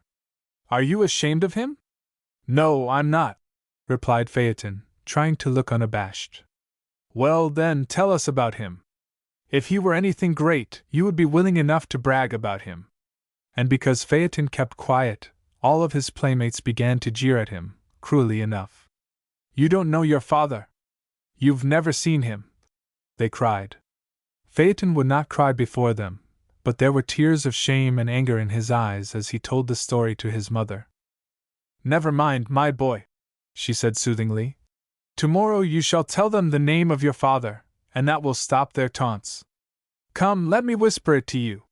Are you ashamed of him?" "No, I'm not," replied Phaeton, trying to look unabashed. "Well, then, tell us about him. If he were anything great, you would be willing enough to brag about him." And because Phaeton kept quiet, all of his playmates began to jeer at him, cruelly enough. "You don't know your father. You've never seen him," they cried. Phaeton would not cry before them, but there were tears of shame and anger in his eyes as he told the story to his mother. "Never mind, my boy," she said soothingly. "Tomorrow you shall tell them the name of your father, and that will stop their taunts. Come, let me whisper it to you."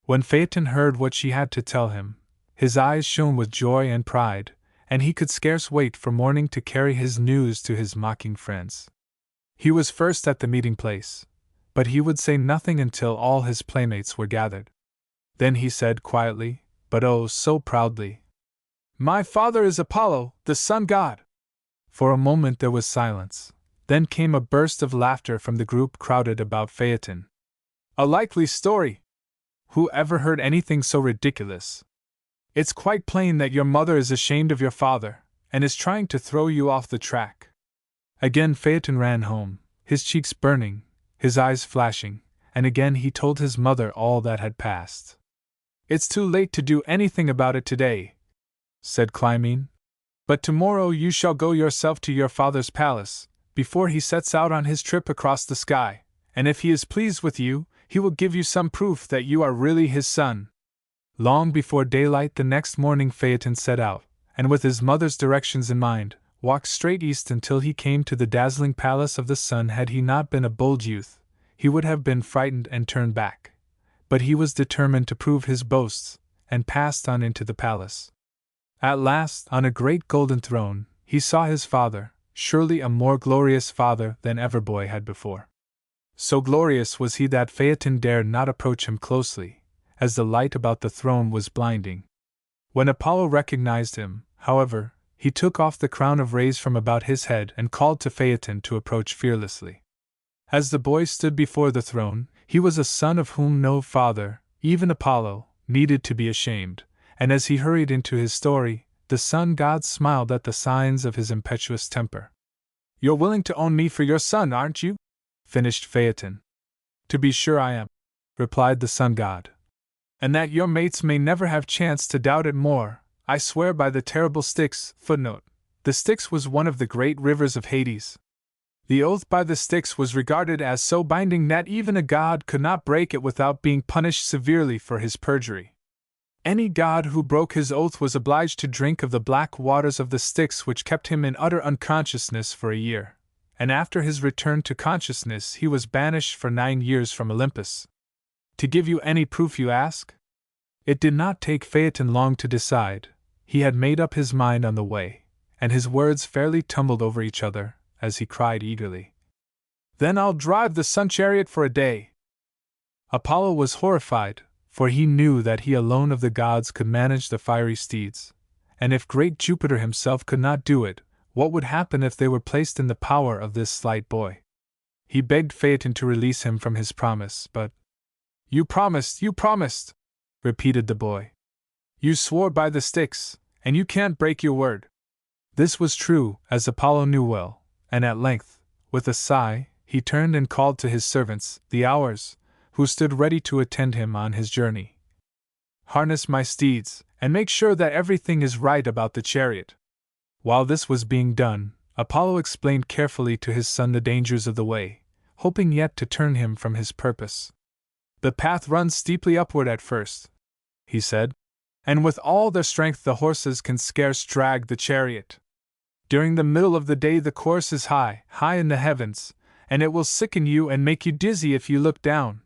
When Phaeton heard what she had to tell him, his eyes shone with joy and pride, and he could scarce wait for morning to carry his news to his mocking friends. He was first at the meeting place, but he would say nothing until all his playmates were gathered. Then he said quietly, but oh so proudly, "My father is Apollo, the sun god." For a moment there was silence, then came a burst of laughter from the group crowded about Phaeton. "A likely story! Who ever heard anything so ridiculous? It's quite plain that your mother is ashamed of your father, and is trying to throw you off the track." Again Phaeton ran home, his cheeks burning, his eyes flashing, and again he told his mother all that had passed. "It's too late to do anything about it today," said Clymene, "but tomorrow you shall go yourself to your father's palace, before he sets out on his trip across the sky, and if he is pleased with you, he will give you some proof that you are really his son." Long before daylight the next morning Phaeton set out, and with his mother's directions in mind, walked straight east until he came to the dazzling palace of the sun. Had he not been a bold youth, he would have been frightened and turned back. But he was determined to prove his boasts, and passed on into the palace. At last, on a great golden throne, he saw his father, surely a more glorious father than ever boy had before. So glorious was he that Phaeton dared not approach him closely, as the light about the throne was blinding. When Apollo recognized him, however, he took off the crown of rays from about his head and called to Phaeton to approach fearlessly. As the boy stood before the throne, he was a son of whom no father, even Apollo, needed to be ashamed, and as he hurried into his story, the sun god smiled at the signs of his impetuous temper. "You're willing to own me for your son, aren't you?" finished Phaeton. "To be sure I am," replied the sun god. "And that your mates may never have chance to doubt it more, I swear by the terrible Styx." Footnote: the Styx was one of the great rivers of Hades. The oath by the Styx was regarded as so binding that even a god could not break it without being punished severely for his perjury. Any god who broke his oath was obliged to drink of the black waters of the Styx, which kept him in utter unconsciousness for a year, and after his return to consciousness he was banished for 9 years from Olympus. To give you any proof, you ask? It did not take Phaeton long to decide. He had made up his mind on the way, and his words fairly tumbled over each other, as he cried eagerly, "Then I'll drive the sun chariot for a day." Apollo was horrified, for he knew that he alone of the gods could manage the fiery steeds, and if great Jupiter himself could not do it, what would happen if they were placed in the power of this slight boy? He begged Phaeton to release him from his promise, but You promised, repeated the boy. You swore by the Styx, and you can't break your word. This was true, as Apollo knew well, and at length, with a sigh, he turned and called to his servants, the Hours, who stood ready to attend him on his journey. Harness my steeds, and make sure that everything is right about the chariot. While this was being done, Apollo explained carefully to his son the dangers of the way, hoping yet to turn him from his purpose. The path runs steeply upward at first, he said, and with all their strength the horses can scarce drag the chariot. During the middle of the day the course is high in the heavens, and it will sicken you and make you dizzy if you look down.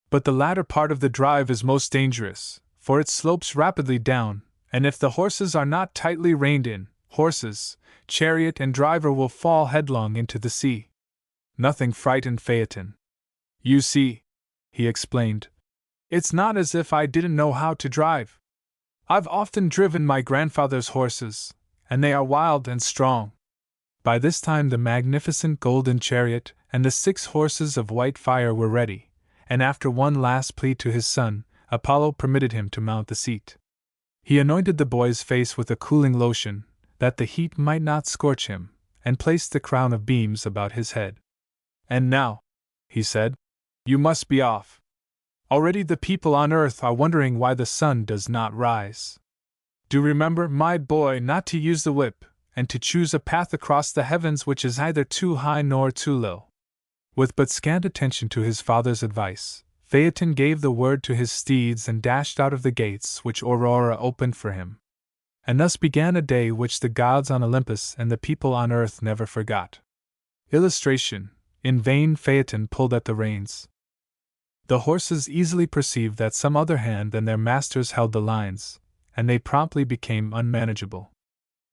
But the latter part of the drive is most dangerous, for it slopes rapidly down, and if the horses are not tightly reined in, horses, chariot, and driver will fall headlong into the sea. Nothing frightened Phaeton. You see, he explained, it's not as if I didn't know how to drive. I've often driven my grandfather's horses, and they are wild and strong. By this time the magnificent golden chariot and the 6 horses of white fire were ready, and after one last plea to his son, Apollo permitted him to mount the seat. He anointed the boy's face with a cooling lotion, that the heat might not scorch him, and placed the crown of beams about his head. And now, he said, you must be off. Already the people on earth are wondering why the sun does not rise. Do remember, my boy, not to use the whip, and to choose a path across the heavens which is neither too high nor too low. With but scant attention to his father's advice, Phaeton gave the word to his steeds and dashed out of the gates which Aurora opened for him. And thus began a day which the gods on Olympus and the people on earth never forgot. Illustration: in vain Phaeton pulled at the reins. The horses easily perceived that some other hand than their masters held the lines, and they promptly became unmanageable.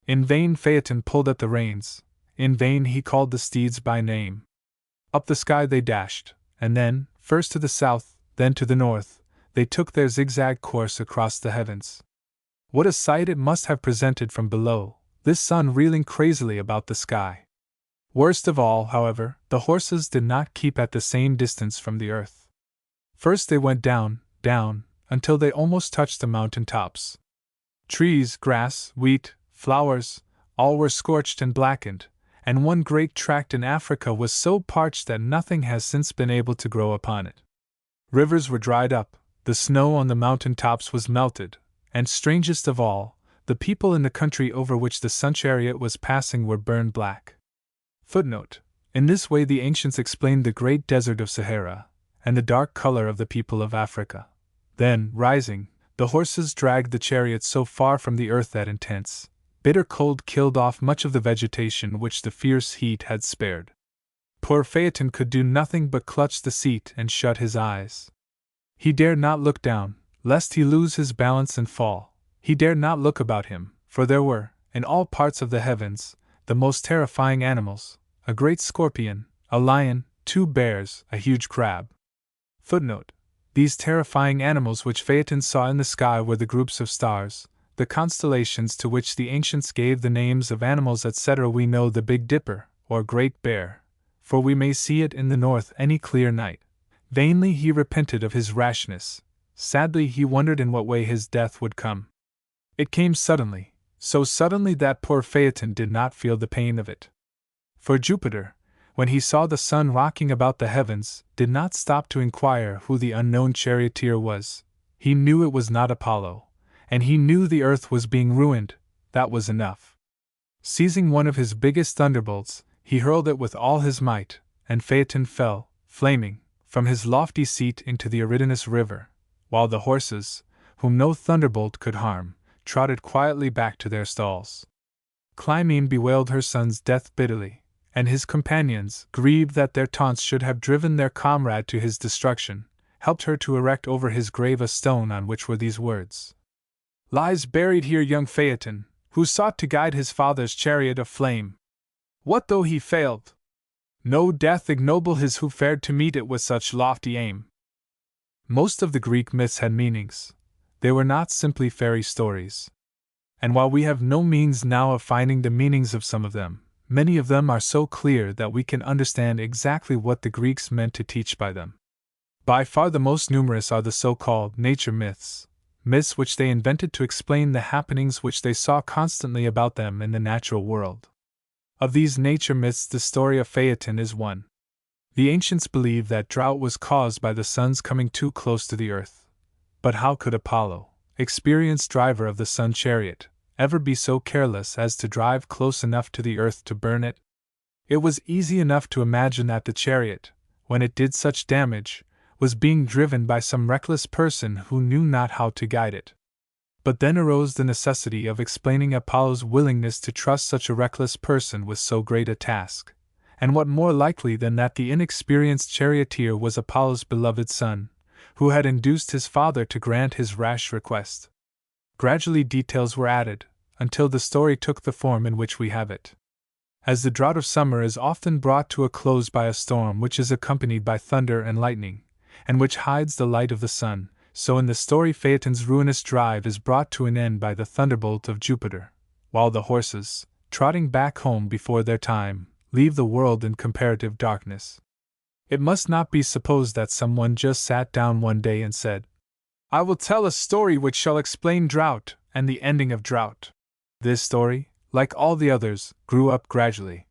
In vain Phaeton pulled at the reins, in vain he called the steeds by name. Up the sky they dashed, and then, first to the south, then to the north, they took their zigzag course across the heavens. What a sight it must have presented from below, this sun reeling crazily about the sky. Worst of all, however, the horses did not keep at the same distance from the earth. First they went down, until they almost touched the mountain tops. Trees, grass, wheat, flowers, all were scorched and blackened, and one great tract in Africa was so parched that nothing has since been able to grow upon it. Rivers were dried up, the snow on the mountain tops was melted, and strangest of all, the people in the country over which the sun chariot was passing were burned black. Footnote: in this way the ancients explained the great desert of Sahara, and the dark color of the people of Africa. Then, rising, the horses dragged the chariot so far from the earth that intense, bitter cold killed off much of the vegetation which the fierce heat had spared. Poor Phaeton could do nothing but clutch the seat and shut his eyes. He dared not look down, lest he lose his balance and fall. He dared not look about him, for there were, in all parts of the heavens, the most terrifying animals: a great scorpion, a lion, 2 bears, a huge crab. Footnote: these terrifying animals which Phaeton saw in the sky were the groups of stars, the constellations to which the ancients gave the names of animals, etc. We know the Big Dipper, or Great Bear, for we may see it in the north any clear night. Vainly he repented of his rashness. Sadly he wondered in what way his death would come. It came suddenly, so suddenly that poor Phaeton did not feel the pain of it. For Jupiter, when he saw the sun rocking about the heavens, did not stop to inquire who the unknown charioteer was. He knew it was not Apollo, and he knew the earth was being ruined. That was enough. Seizing one of his biggest thunderbolts, he hurled it with all his might, and Phaeton fell, flaming, from his lofty seat into the Eridanus river, while the horses, whom no thunderbolt could harm, trotted quietly back to their stalls. Clymene bewailed her son's death bitterly, and his companions, grieved that their taunts should have driven their comrade to his destruction, helped her to erect over his grave a stone on which were these words: "Lies buried here young Phaeton, who sought to guide his father's chariot of flame. What though he failed? No death ignoble his who fared to meet it with such lofty aim." Most of the Greek myths had meanings. They were not simply fairy stories. And while we have no means now of finding the meanings of some of them, many of them are so clear that we can understand exactly what the Greeks meant to teach by them. By far the most numerous are the so-called nature myths, myths which they invented to explain the happenings which they saw constantly about them in the natural world. Of these nature myths, the story of Phaeton is one. The ancients believed that drought was caused by the sun's coming too close to the earth. But how could Apollo, experienced driver of the sun chariot, ever be so careless as to drive close enough to the earth to burn it? It was easy enough to imagine that the chariot, when it did such damage, was being driven by some reckless person who knew not how to guide it. But then arose the necessity of explaining Apollo's willingness to trust such a reckless person with so great a task, and what more likely than that the inexperienced charioteer was Apollo's beloved son, who had induced his father to grant his rash request. Gradually details were added, until the story took the form in which we have it. As the drought of summer is often brought to a close by a storm which is accompanied by thunder and lightning, and which hides the light of the sun, so in the story Phaeton's ruinous drive is brought to an end by the thunderbolt of Jupiter, while the horses, trotting back home before their time, leave the world in comparative darkness. It must not be supposed that someone just sat down one day and said, "I will tell a story which shall explain drought and the ending of drought." This story, like all the others, grew up gradually.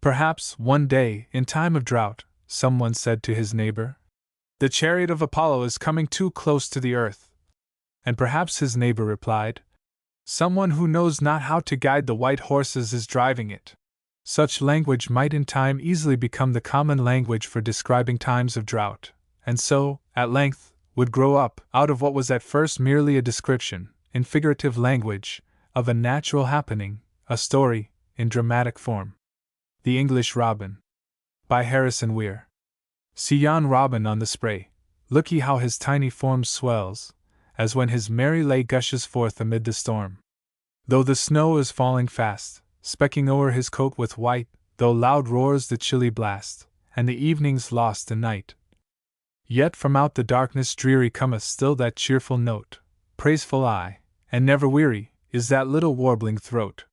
Perhaps, one day, in time of drought, someone said to his neighbor, "The chariot of Apollo is coming too close to the earth." And perhaps his neighbor replied, "Someone who knows not how to guide the white horses is driving it." Such language might in time easily become the common language for describing times of drought, and so, at length, would grow up, out of what was at first merely a description, in figurative language, of a natural happening, a story, in dramatic form. The English Robin. By Harrison Weir. See yon robin on the spray, look ye how his tiny form swells, as when his merry lay gushes forth amid the storm. Though the snow is falling fast, specking o'er his coat with white, though loud roars the chilly blast, and the evening's lost in night, yet from out the darkness dreary cometh still that cheerful note, praiseful aye, and never weary, is that little warbling throat.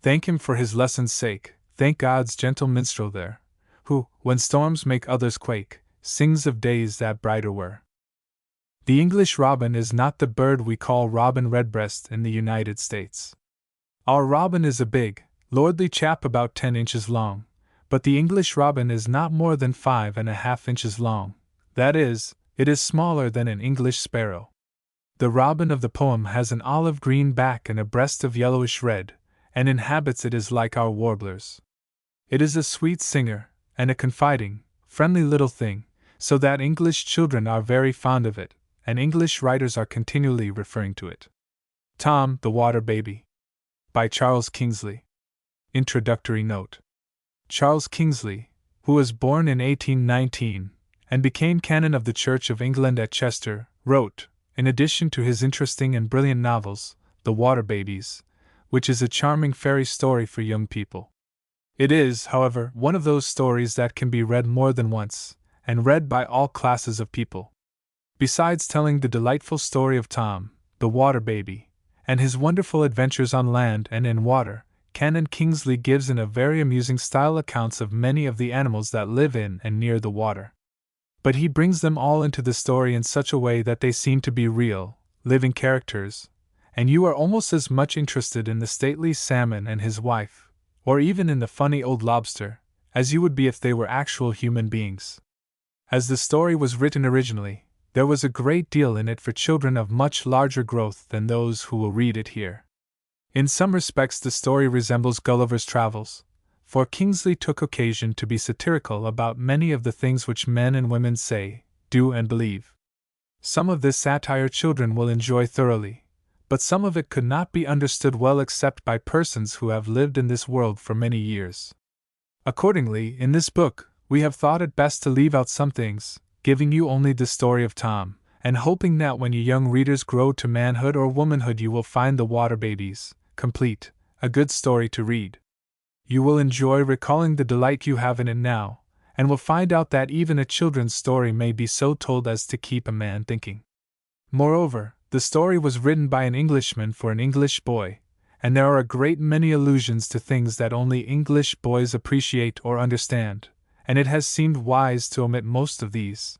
Thank him for his lesson's sake, thank God's gentle minstrel there, who, when storms make others quake, sings of days that brighter were. The English robin is not the bird we call robin redbreast in the United States. Our robin is a big, lordly chap about 10 inches long, but the English robin is not more than 5½ inches long. That is, it is smaller than an English sparrow. The robin of the poem has an olive green back and a breast of yellowish red, and in habits it is like our warblers. It is a sweet singer, and a confiding, friendly little thing, so that English children are very fond of it, and English writers are continually referring to it. Tom, the Water Baby. By Charles Kingsley. Introductory Note. Charles Kingsley, who was born in 1819, and became canon of the Church of England at Chester, wrote, in addition to his interesting and brilliant novels, The Water Babies, which is a charming fairy story for young people. It is, however, one of those stories that can be read more than once, and read by all classes of people. Besides telling the delightful story of Tom, the Water Baby, and his wonderful adventures on land and in water, Canon Kingsley gives in a very amusing style accounts of many of the animals that live in and near the water. But he brings them all into the story in such a way that they seem to be real, living characters, and you are almost as much interested in the stately salmon and his wife, or even in the funny old lobster, as you would be if they were actual human beings. As the story was written originally, there was a great deal in it for children of much larger growth than those who will read it here. In some respects the story resembles Gulliver's Travels, for Kingsley took occasion to be satirical about many of the things which men and women say, do and believe. Some of this satire children will enjoy thoroughly, but some of it could not be understood well except by persons who have lived in this world for many years. Accordingly, in this book, we have thought it best to leave out some things, giving you only the story of Tom, and hoping that when you young readers grow to manhood or womanhood you will find The Water Babies, complete, a good story to read. You will enjoy recalling the delight you have in it now, and will find out that even a children's story may be so told as to keep a man thinking. Moreover, the story was written by an Englishman for an English boy, and there are a great many allusions to things that only English boys appreciate or understand, and it has seemed wise to omit most of these.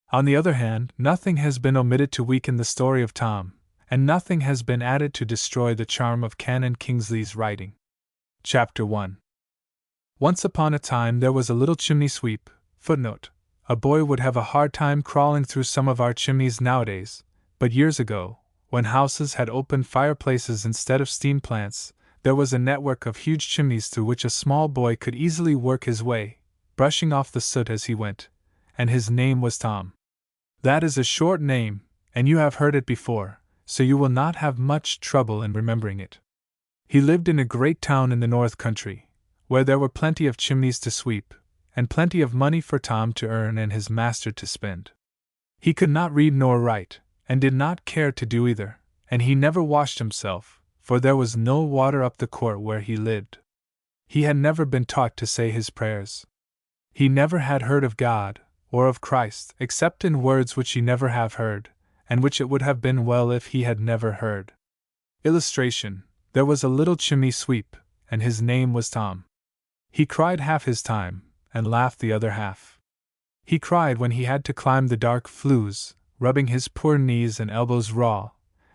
On the other hand, nothing has been omitted to weaken the story of Tom, and nothing has been added to destroy the charm of Canon Kingsley's writing. Chapter 1. Once upon a time there was a little chimney sweep. Footnote: a boy would have a hard time crawling through some of our chimneys nowadays, but years ago, when houses had open fireplaces instead of steam plants, there was a network of huge chimneys through which a small boy could easily work his way, brushing off the soot as he went, and his name was Tom. That is a short name, and you have heard it before, so you will not have much trouble in remembering it. He lived in a great town in the North Country, where there were plenty of chimneys to sweep, and plenty of money for Tom to earn and his master to spend. He could not read nor write, and did not care to do either, and he never washed himself, for there was no water up the court where he lived. He had never been taught to say his prayers. He never had heard of God, or of Christ, except in words which he never have heard, and which it would have been well if he had never heard. Illustration: there was a little chimney sweep, and his name was Tom. He cried half his time, and laughed the other half. He cried when he had to climb the dark flues, rubbing his poor knees and elbows raw,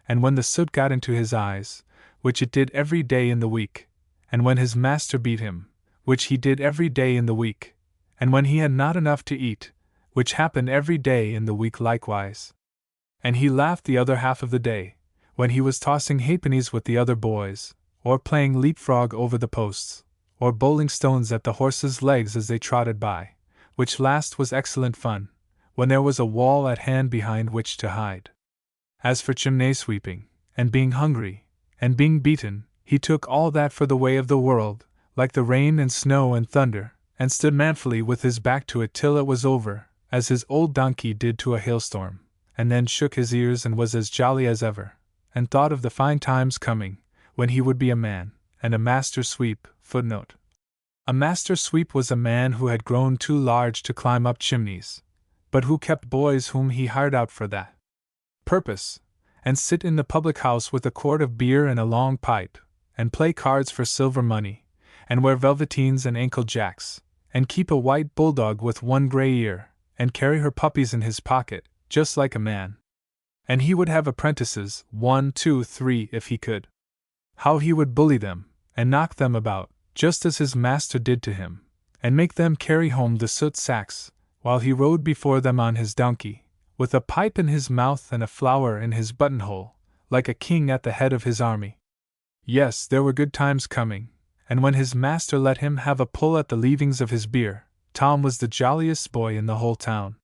and when the soot got into his eyes, which it did every day in the week, and when his master beat him, which he did every day in the week, and when he had not enough to eat, which happened every day in the week likewise. And he laughed the other half of the day, when he was tossing halfpennies with the other boys, or playing leapfrog over the posts, or bowling stones at the horses' legs as they trotted by, which last was excellent fun, when there was a wall at hand behind which to hide. As for chimney sweeping, and being hungry, and being beaten, he took all that for the way of the world, like the rain and snow and thunder, and stood manfully with his back to it till it was over, as his old donkey did to a hailstorm, and then shook his ears and was as jolly as ever, and thought of the fine times coming, when he would be a man, and a master sweep. Footnote: a master sweep was a man who had grown too large to climb up chimneys, but who kept boys whom he hired out for that purpose, and sit in the public house with a quart of beer and a long pipe, and play cards for silver money, and wear velveteens and ankle jacks, and keep a white bulldog with one gray ear, and carry her puppies in his pocket, just like a man. And he would have apprentices, 1, 2, 3, if he could. How he would bully them, and knock them about, just as his master did to him, and make them carry home the soot sacks, while he rode before them on his donkey, with a pipe in his mouth and a flower in his buttonhole, like a king at the head of his army. Yes, there were good times coming, and when his master let him have a pull at the leavings of his beer, Tom was the jolliest boy in the whole town.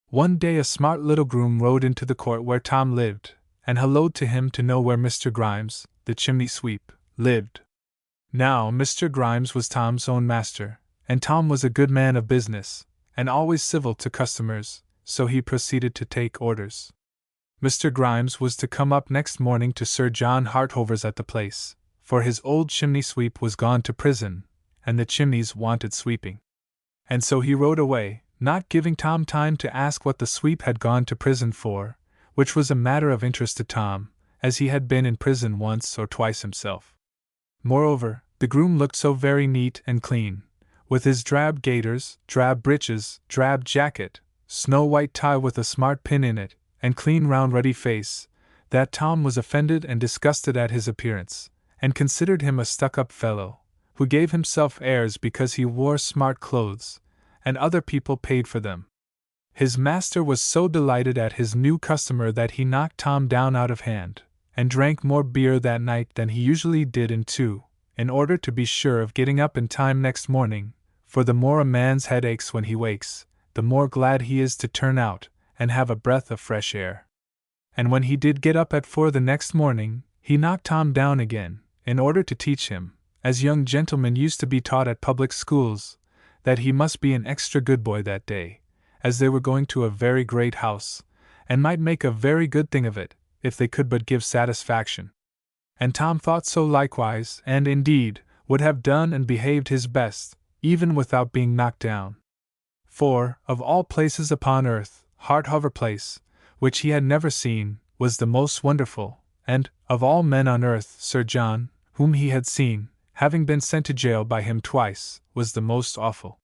One day a smart little groom rode into the court where Tom lived, and hallooed to him to know where Mr. Grimes, the chimney sweep, lived. Now Mr. Grimes was Tom's own master, and Tom was a good man of business, and always civil to customers, so he proceeded to take orders. Mr. Grimes was to come up next morning to Sir John Hartover's at the place, for his old chimney sweep was gone to prison, and the chimneys wanted sweeping. And so he rode away, not giving Tom time to ask what the sweep had gone to prison for, which was a matter of interest to Tom, as he had been in prison once or twice himself. Moreover, the groom looked so very neat and clean, with his drab gaiters, drab breeches, drab jacket, snow-white tie with a smart pin in it, and clean round ruddy face, that Tom was offended and disgusted at his appearance, and considered him a stuck-up fellow, who gave himself airs because he wore smart clothes, and other people paid for them. His master was so delighted at his new customer that he knocked Tom down out of hand, and drank more beer that night than he usually did in 2, in order to be sure of getting up in time next morning, for the more a man's head aches when he wakes, the more glad he is to turn out and have a breath of fresh air. And when he did get up at 4 the next morning, he knocked Tom down again, in order to teach him, as young gentlemen used to be taught at public schools, that he must be an extra good boy that day, as they were going to a very great house, and might make a very good thing of it, if they could but give satisfaction. And Tom thought so likewise, and indeed, would have done and behaved his best, even without being knocked down. For, of all places upon earth, Hartover Place, which he had never seen, was the most wonderful, and, of all men on earth, Sir John, whom he had seen, having been sent to jail by him twice, was the most awful.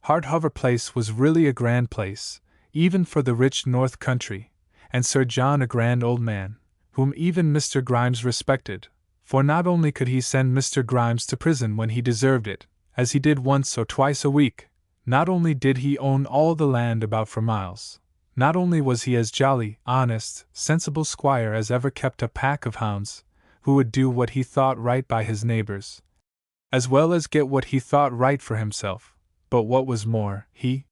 Hartover Place was really a grand place, even for the rich north country, and Sir John a grand old man, whom even Mr. Grimes respected, for not only could he send Mr. Grimes to prison when he deserved it, as he did once or twice a week, not only did he own all the land about for miles, not only was he as jolly, honest, sensible squire as ever kept a pack of hounds, who would do what he thought right by his neighbors, as well as get what he thought right for himself, but what was more, he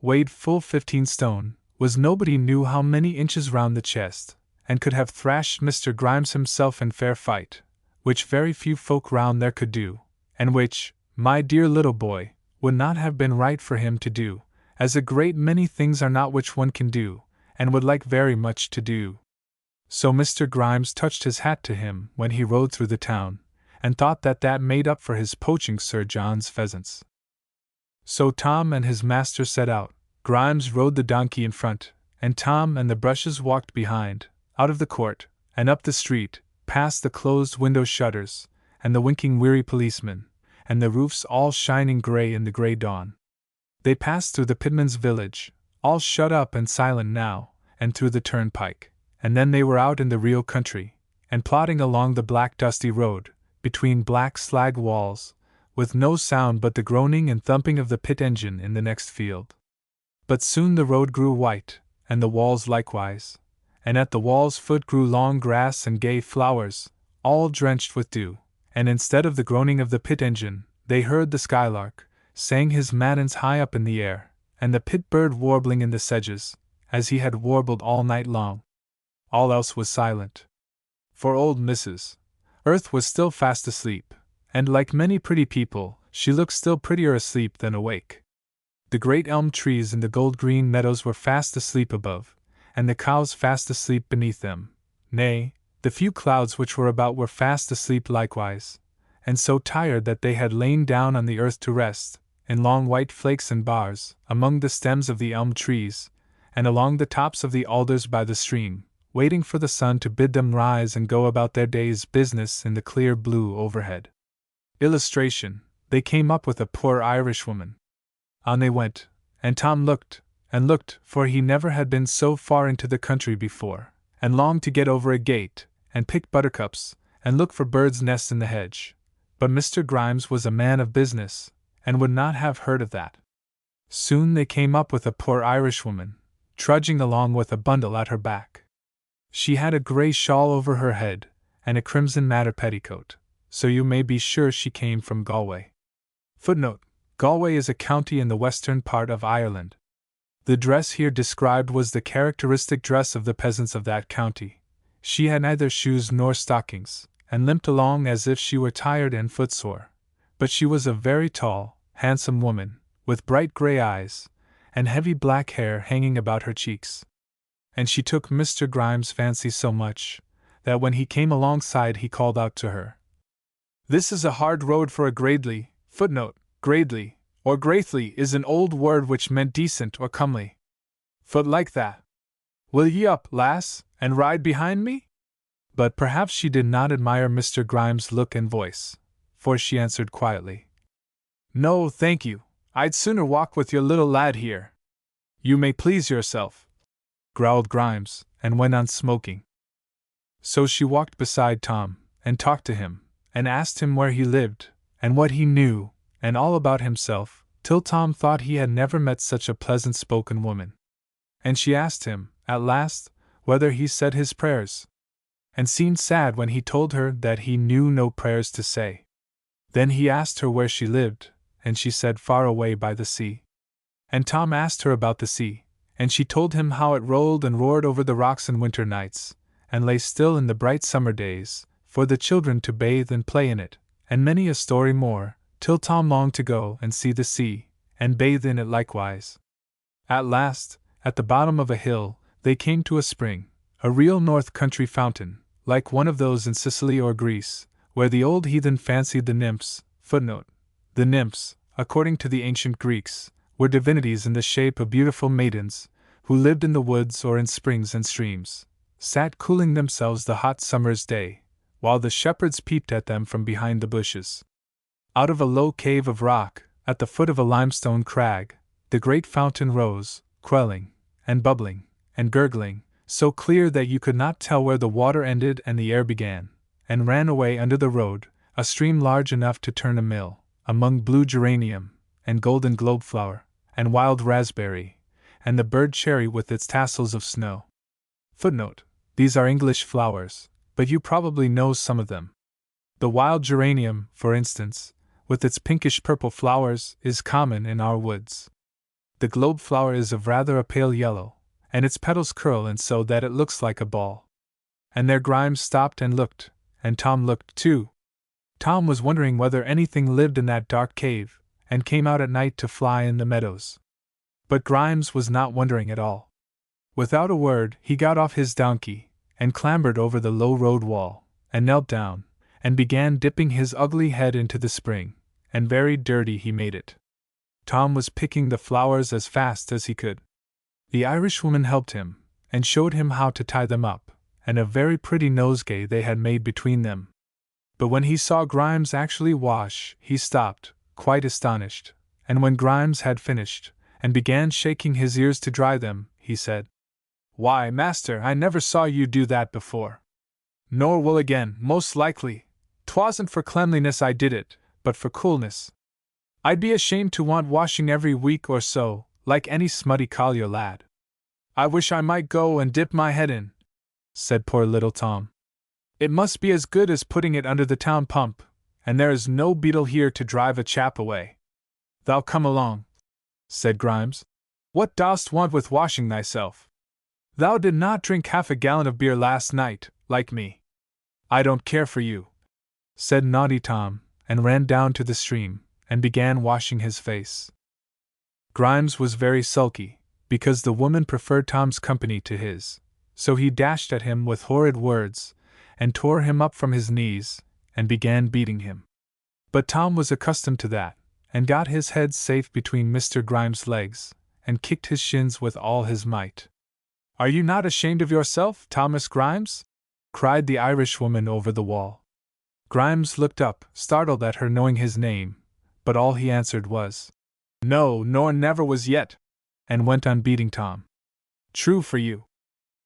weighed full 15 stone, was nobody knew how many inches round the chest, and could have thrashed Mr. Grimes himself in fair fight, which very few folk round there could do, and which, my dear little boy, would not have been right for him to do, as a great many things are not which one can do, and would like very much to do. So Mr. Grimes touched his hat to him when he rode through the town, and thought that made up for his poaching Sir John's pheasants. So Tom and his master set out. Grimes rode the donkey in front, and Tom and the brushes walked behind, out of the court, and up the street, past the closed window shutters, and the winking weary policemen, and the roofs all shining grey in the grey dawn. They passed through the pitmen's village, all shut up and silent now, and through the turnpike, and then they were out in the real country, and plodding along the black dusty road, between black slag walls, with no sound but the groaning and thumping of the pit engine in the next field. But soon the road grew white, and the walls likewise, and at the wall's foot grew long grass and gay flowers, all drenched with dew, and instead of the groaning of the pit engine, they heard the skylark sang his matins high up in the air, and the pit bird warbling in the sedges, as he had warbled all night long. All else was silent. For old Mrs. Earth was still fast asleep, and like many pretty people, she looked still prettier asleep than awake. The great elm trees in the gold-green meadows were fast asleep above, and the cows fast asleep beneath them. Nay, the few clouds which were about were fast asleep likewise, and so tired that they had lain down on the earth to rest, in long white flakes and bars, among the stems of the elm trees, and along the tops of the alders by the stream, waiting for the sun to bid them rise and go about their day's business in the clear blue overhead. Illustration: they came up with a poor Irishwoman. On they went, and Tom looked, and looked, for he never had been so far into the country before, and longed to get over a gate, and pick buttercups, and look for birds' nests in the hedge. But Mr. Grimes was a man of business, and would not have heard of that. Soon they came up with a poor Irishwoman, trudging along with a bundle at her back. She had a grey shawl over her head, and a crimson madder petticoat, so you may be sure she came from Galway. Footnote: Galway is a county in the western part of Ireland. The dress here described was the characteristic dress of the peasants of that county. She had neither shoes nor stockings, and limped along as if she were tired and footsore. But she was a very tall, handsome woman, with bright grey eyes, and heavy black hair hanging about her cheeks. And she took Mr. Grimes' fancy so much, that when he came alongside he called out to her, "This is a hard road for a Gradely." Footnote: Gradely, or Graithly, is an old word which meant decent or comely. Foot like that. Will ye up, lass, and ride behind me? But perhaps she did not admire Mr. Grimes' look and voice, for she answered quietly, "No, thank you, I'd sooner walk with your little lad here." "You may please yourself," growled Grimes, and went on smoking. So she walked beside Tom, and talked to him, and asked him where he lived, and what he knew, and all about himself, till Tom thought he had never met such a pleasant-spoken woman. And she asked him, at last, whether he said his prayers, and seemed sad when he told her that he knew no prayers to say. Then he asked her where she lived, and she said far away by the sea. And Tom asked her about the sea, and she told him how it rolled and roared over the rocks in winter nights, and lay still in the bright summer days, for the children to bathe and play in it, and many a story more, till Tom longed to go and see the sea, and bathe in it likewise. At last, at the bottom of a hill, they came to a spring, a real north country fountain, like one of those in Sicily or Greece, where the old heathen fancied the nymphs. Footnote: the nymphs, according to the ancient Greeks, were divinities in the shape of beautiful maidens, who lived in the woods or in springs and streams, sat cooling themselves the hot summer's day, while the shepherds peeped at them from behind the bushes. Out of a low cave of rock, at the foot of a limestone crag, the great fountain rose, quelling, and bubbling, and gurgling, so clear that you could not tell where the water ended and the air began, and ran away under the road, a stream large enough to turn a mill, among blue geranium, and golden globe flower, and wild raspberry, and the bird cherry with its tassels of snow. Footnote: these are English flowers, but you probably know some of them. The wild geranium, for instance, with its pinkish-purple flowers, is common in our woods. The globe flower is of rather a pale yellow, and its petals curl and so that it looks like a ball. And there Grimes stopped and looked, and Tom looked too. Tom was wondering whether anything lived in that dark cave, and came out at night to fly in the meadows. But Grimes was not wondering at all. Without a word, he got off his donkey, and clambered over the low road wall, and knelt down, and began dipping his ugly head into the spring, and very dirty he made it. Tom was picking the flowers as fast as he could. The Irishwoman helped him, and showed him how to tie them up, and a very pretty nosegay they had made between them. But when he saw Grimes actually wash, he stopped, quite astonished, and when Grimes had finished, and began shaking his ears to dry them, he said, "Why, master, I never saw you do that before. Nor will again, most likely. 'Twasn't for cleanliness I did it, but for coolness. I'd be ashamed to want washing every week or so, like any smutty collier lad. I wish I might go and dip my head in," said poor little Tom. "It must be as good as putting it under the town pump, and there is no beetle here to drive a chap away." "Thou come along," said Grimes. "What dost want with washing thyself? Thou did not drink half a gallon of beer last night, like me." "I don't care for you," said naughty Tom, and ran down to the stream, and began washing his face. Grimes was very sulky, because the woman preferred Tom's company to his, so he dashed at him with horrid words, and tore him up from his knees, and began beating him. But Tom was accustomed to that, and got his head safe between Mr. Grimes' legs, and kicked his shins with all his might. "Are you not ashamed of yourself, Thomas Grimes?" cried the Irishwoman over the wall. Grimes looked up, startled at her knowing his name, but all he answered was, "No, nor never was yet," and went on beating Tom. "True for you.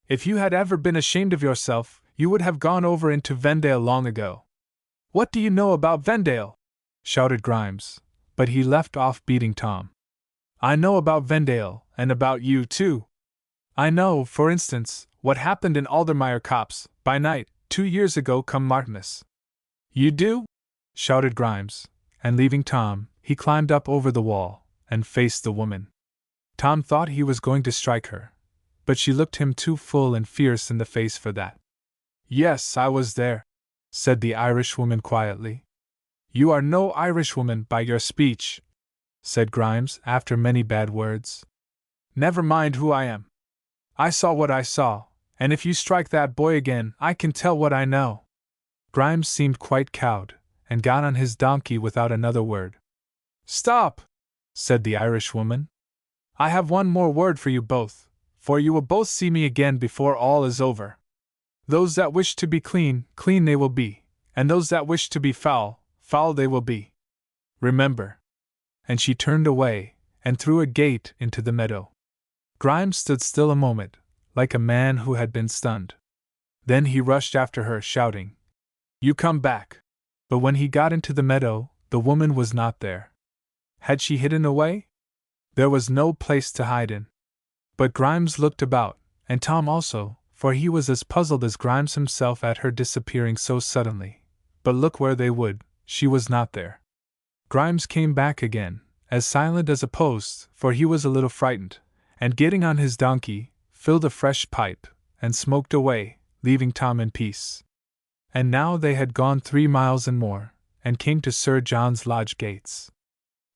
If you had ever been ashamed of yourself, you would have gone over into Vendale long ago." "What do you know about Vendale?" shouted Grimes, but he left off beating Tom. "I know about Vendale, and about you too. I know, for instance, what happened in Aldermire Copse, by night, 2 years ago come Martinmas." "You do?" shouted Grimes, and leaving Tom, he climbed up over the wall, and faced the woman. Tom thought he was going to strike her, but she looked him too full and fierce in the face for that. "Yes, I was there," said the Irishwoman quietly. "You are no Irishwoman by your speech," said Grimes after many bad words. "Never mind who I am. I saw what I saw, and if you strike that boy again, I can tell what I know." Grimes seemed quite cowed, and got on his donkey without another word. "Stop!" said the Irishwoman. "I have one more word for you both, for you will both see me again before all is over. Those that wish to be clean, clean they will be, and those that wish to be foul, foul they will be. Remember." And she turned away, and through a gate into the meadow. Grimes stood still a moment, like a man who had been stunned. Then he rushed after her, shouting, "You come back!" But when he got into the meadow, the woman was not there. Had she hidden away? There was no place to hide in. But Grimes looked about, and Tom also, for he was as puzzled as Grimes himself at her disappearing so suddenly. But look where they would, she was not there. Grimes came back again, as silent as a post, for he was a little frightened, and getting on his donkey, filled a fresh pipe, and smoked away, leaving Tom in peace. And now they had gone 3 miles and more, and came to Sir John's lodge gates.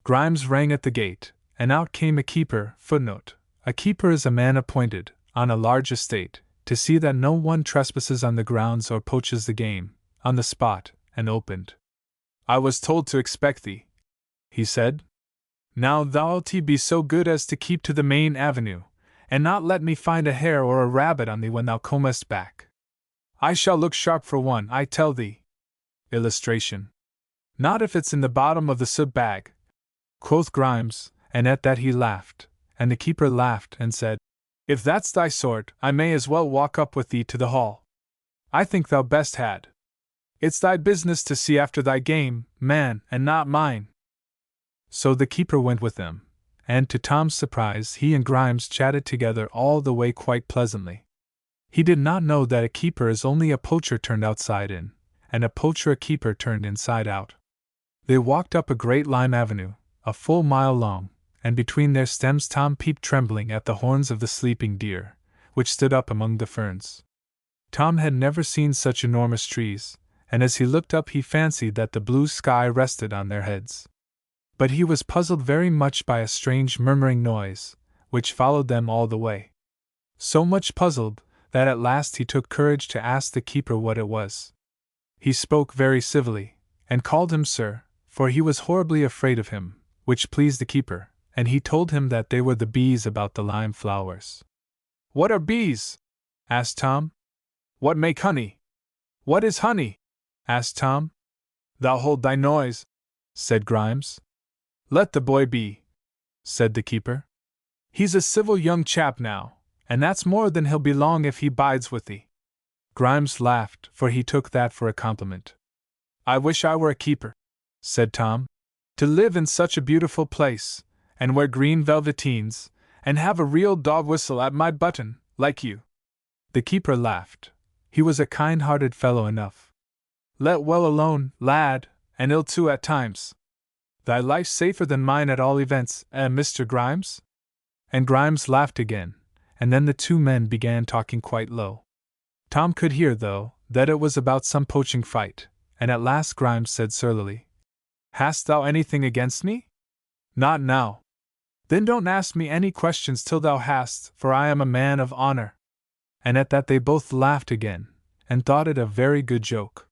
Grimes rang at the gate, and out came a keeper. Footnote: a keeper is a man appointed, on a large estate, to see that no one trespasses on the grounds or poaches the game, on the spot, and opened. "I was told to expect thee," he said. "Now thou'lt be so good as to keep to the main avenue, and not let me find a hare or a rabbit on thee when thou comest back. I shall look sharp for one, I tell thee." Illustration: "Not if it's in the bottom of the soot bag," quoth Grimes, and at that he laughed, and the keeper laughed and said, If that's thy sort, I may as well walk up with thee to the hall. I think thou best had. It's thy business to see after thy game, man, and not mine. So the keeper went with them, and to Tom's surprise he and Grimes chatted together all the way quite pleasantly. He did not know that a keeper is only a poacher turned outside in, and a poacher a keeper turned inside out. They walked up a great lime avenue, a full mile long, and between their stems Tom peeped trembling at the horns of the sleeping deer, which stood up among the ferns. Tom had never seen such enormous trees, and as he looked up he fancied that the blue sky rested on their heads. But he was puzzled very much by a strange murmuring noise, which followed them all the way. So much puzzled, that at last he took courage to ask the keeper what it was. He spoke very civilly, and called him sir, for he was horribly afraid of him, which pleased the keeper, and he told him that they were the bees about the lime flowers. What are bees? Asked Tom. What make honey? What is honey? Asked Tom. Thou hold thy noise, said Grimes. Let the boy be, said the keeper. He's a civil young chap now, and that's more than he'll be long if he bides with thee. Grimes laughed, for he took that for a compliment. I wish I were a keeper, said Tom, to live in such a beautiful place, and wear green velveteens, and have a real dog whistle at my button, like you. The keeper laughed. He was a kind-hearted fellow enough. Let well alone, lad, and ill too at times. Thy life's safer than mine at all events, Mr. Grimes? And Grimes laughed again, and then the two men began talking quite low. Tom could hear, though, that it was about some poaching fight, and at last Grimes said surlily, Hast thou anything against me? Not now. Then don't ask me any questions till thou hast, for I am a man of honor. And at that they both laughed again, and thought it a very good joke.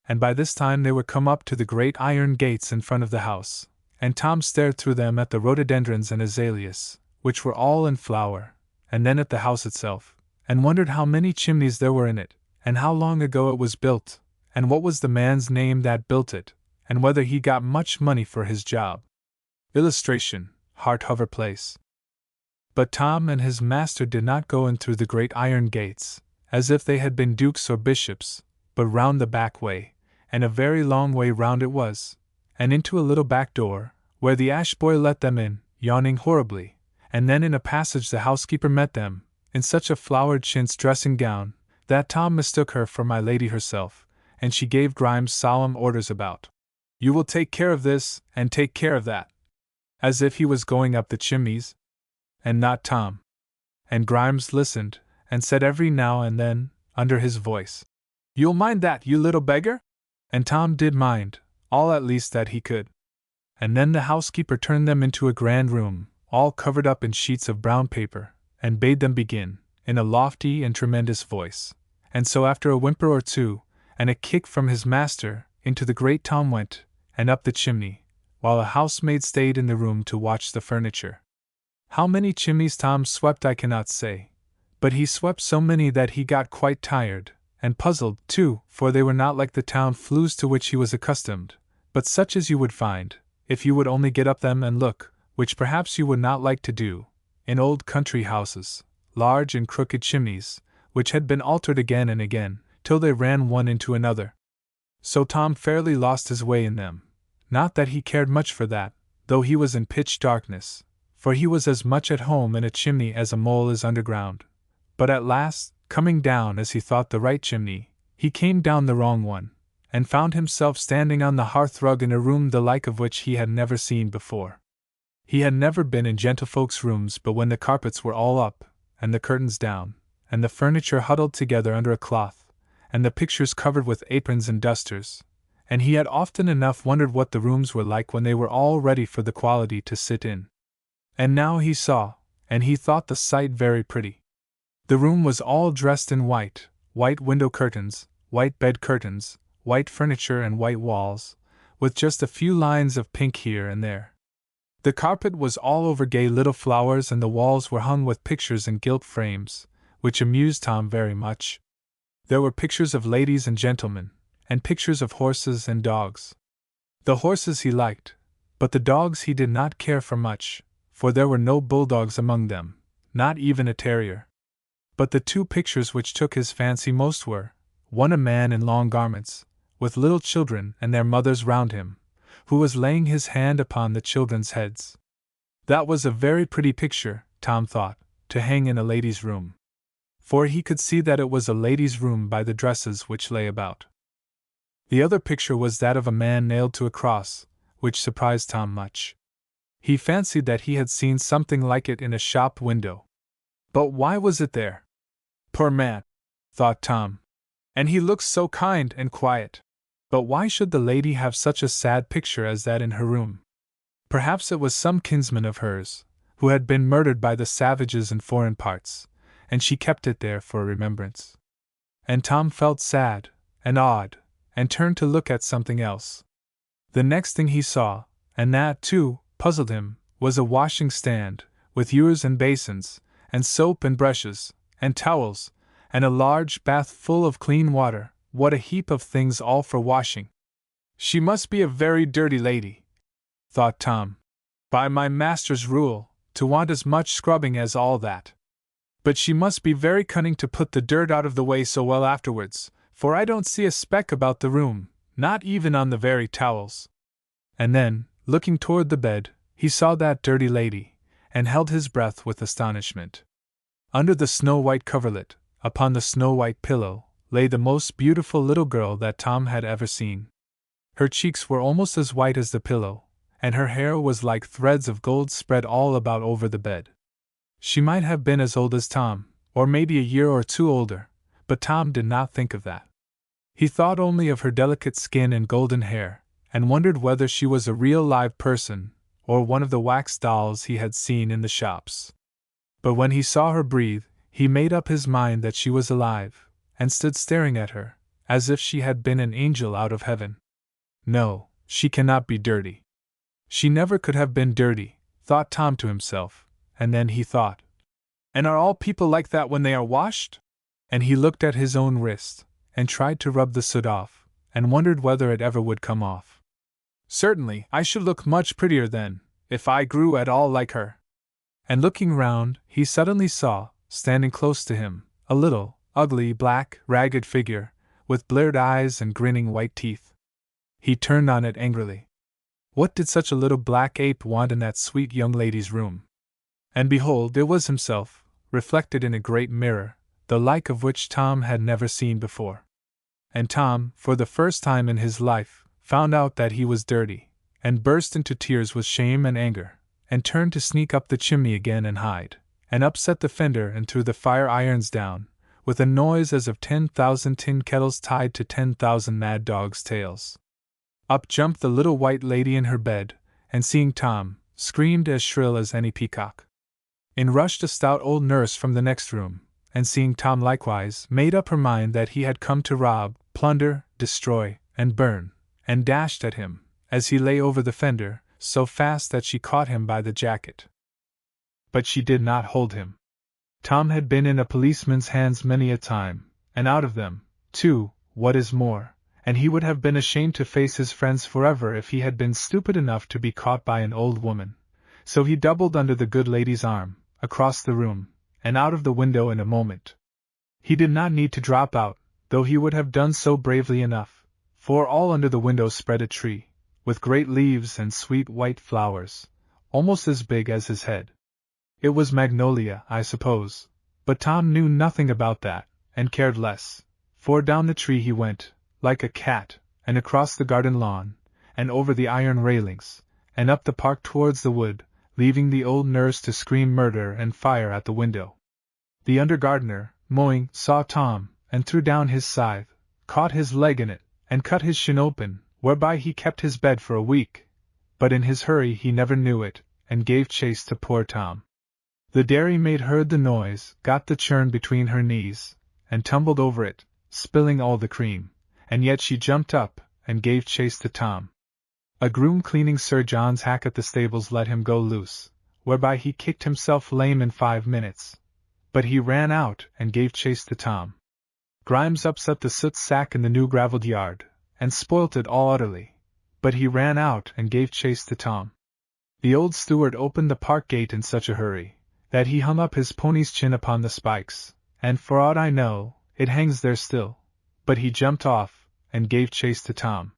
And by this time they were come up to the great iron gates in front of the house, and Tom stared through them at the rhododendrons and azaleas, which were all in flower, and then at the house itself, and wondered how many chimneys there were in it, and how long ago it was built, and what was the man's name that built it, and whether he got much money for his job. Illustration: Hearthover Place. But Tom and his master did not go in through the great iron gates, as if they had been dukes or bishops, but round the back way, and a very long way round it was, and into a little back door, where the ash boy let them in, yawning horribly, and then in a passage the housekeeper met them, in such a flowered chintz dressing gown, that Tom mistook her for my lady herself, and she gave Grimes solemn orders about, You will take care of this, and take care of that, as if he was going up the chimneys, and not Tom. And Grimes listened, and said every now and then, under his voice, You'll mind that, you little beggar? And Tom did mind, all at least that he could. And then the housekeeper turned them into a grand room, all covered up in sheets of brown paper, and bade them begin, in a lofty and tremendous voice. And so after a whimper or two, and a kick from his master, into the grate Tom went, and up the chimney, while a housemaid stayed in the room to watch the furniture. How many chimneys Tom swept I cannot say, but he swept so many that he got quite tired, and puzzled, too, for they were not like the town flues to which he was accustomed, but such as you would find, if you would only get up them and look, which perhaps you would not like to do, in old country houses, large and crooked chimneys, which had been altered again and again, till they ran one into another. So Tom fairly lost his way in them. Not that he cared much for that, though he was in pitch darkness, for he was as much at home in a chimney as a mole is underground. But at last, coming down as he thought the right chimney, he came down the wrong one, and found himself standing on the hearth-rug in a room the like of which he had never seen before. He had never been in gentlefolks' rooms but when the carpets were all up, and the curtains down, and the furniture huddled together under a cloth, and the pictures covered with aprons and dusters, and he had often enough wondered what the rooms were like when they were all ready for the quality to sit in. And now he saw, and he thought the sight very pretty. The room was all dressed in white window curtains, white bed curtains, white furniture and white walls, with just a few lines of pink here and there. The carpet was all over gay little flowers and the walls were hung with pictures in gilt frames, which amused Tom very much. There were pictures of ladies and gentlemen, and pictures of horses and dogs. The horses he liked, but the dogs he did not care for much, for there were no bulldogs among them, not even a terrier. But the two pictures which took his fancy most were, one a man in long garments, with little children and their mothers round him, who was laying his hand upon the children's heads. That was a very pretty picture, Tom thought, to hang in a lady's room. For he could see that it was a lady's room by the dresses which lay about. The other picture was that of a man nailed to a cross, which surprised Tom much. He fancied that he had seen something like it in a shop window. But why was it there? Poor man, thought Tom. And he looks so kind and quiet. But why should the lady have such a sad picture as that in her room? Perhaps it was some kinsman of hers, who had been murdered by the savages in foreign parts, and she kept it there for remembrance. And Tom felt sad and awed, and turned to look at something else. The next thing he saw, and that, too, puzzled him, was a washing stand, with ewers and basins, and soap and brushes, and towels, and a large bath full of clean water. What a heap of things all for washing! She must be a very dirty lady, thought Tom. By my master's rule, to want as much scrubbing as all that. But she must be very cunning to put the dirt out of the way so well afterwards, for I don't see a speck about the room, not even on the very towels. And then, looking toward the bed, he saw that dirty lady, and held his breath with astonishment. Under the snow-white coverlet, upon the snow-white pillow, lay the most beautiful little girl that Tom had ever seen. Her cheeks were almost as white as the pillow, and her hair was like threads of gold spread all about over the bed. She might have been as old as Tom, or maybe a year or two older, but Tom did not think of that. He thought only of her delicate skin and golden hair, and wondered whether she was a real live person, or one of the wax dolls he had seen in the shops. But when he saw her breathe, he made up his mind that she was alive, and stood staring at her, as if she had been an angel out of heaven. No, she cannot be dirty. She never could have been dirty, thought Tom to himself, and then he thought, and are all people like that when they are washed? And he looked at his own wrist, and tried to rub the soot off, and wondered whether it ever would come off. Certainly, I should look much prettier then, if I grew at all like her. And looking round, he suddenly saw, standing close to him, a little, ugly, black, ragged figure, with bleared eyes and grinning white teeth. He turned on it angrily. What did such a little black ape want in that sweet young lady's room? And behold, it was himself, reflected in a great mirror, the like of which Tom had never seen before. And Tom, for the first time in his life, found out that he was dirty, and burst into tears with shame and anger, and turned to sneak up the chimney again and hide, and upset the fender and threw the fire irons down, with a noise as of 10,000 tin kettles tied to 10,000 mad dogs' tails. Up jumped the little white lady in her bed, and seeing Tom, screamed as shrill as any peacock. In rushed a stout old nurse from the next room, and seeing Tom likewise, made up her mind that he had come to rob, plunder, destroy, and burn, and dashed at him, as he lay over the fender, so fast that she caught him by the jacket. But she did not hold him. Tom had been in a policeman's hands many a time, and out of them, too, what is more, and he would have been ashamed to face his friends forever if he had been stupid enough to be caught by an old woman. So he doubled under the good lady's arm, across the room, and out of the window in a moment. He did not need to drop out, though he would have done so bravely enough, for all under the window spread a tree, with great leaves and sweet white flowers, almost as big as his head. It was magnolia, I suppose, but Tom knew nothing about that, and cared less, for down the tree he went, like a cat, and across the garden lawn, and over the iron railings, and up the park towards the wood, leaving the old nurse to scream murder and fire at the window. The under-gardener, mowing, saw Tom, and threw down his scythe, caught his leg in it, and cut his shin open, whereby he kept his bed for a week. But in his hurry he never knew it, and gave chase to poor Tom. The dairymaid heard the noise, got the churn between her knees, and tumbled over it, spilling all the cream, and yet she jumped up, and gave chase to Tom. A groom cleaning Sir John's hack at the stables let him go loose, whereby he kicked himself lame in 5 minutes. But he ran out, and gave chase to Tom. Grimes upset the soot sack in the new gravelled yard, and spoilt it all utterly, but he ran out and gave chase to Tom. The old steward opened the park gate in such a hurry, that he hung up his pony's chin upon the spikes, and for aught I know, it hangs there still. But he jumped off, and gave chase to Tom.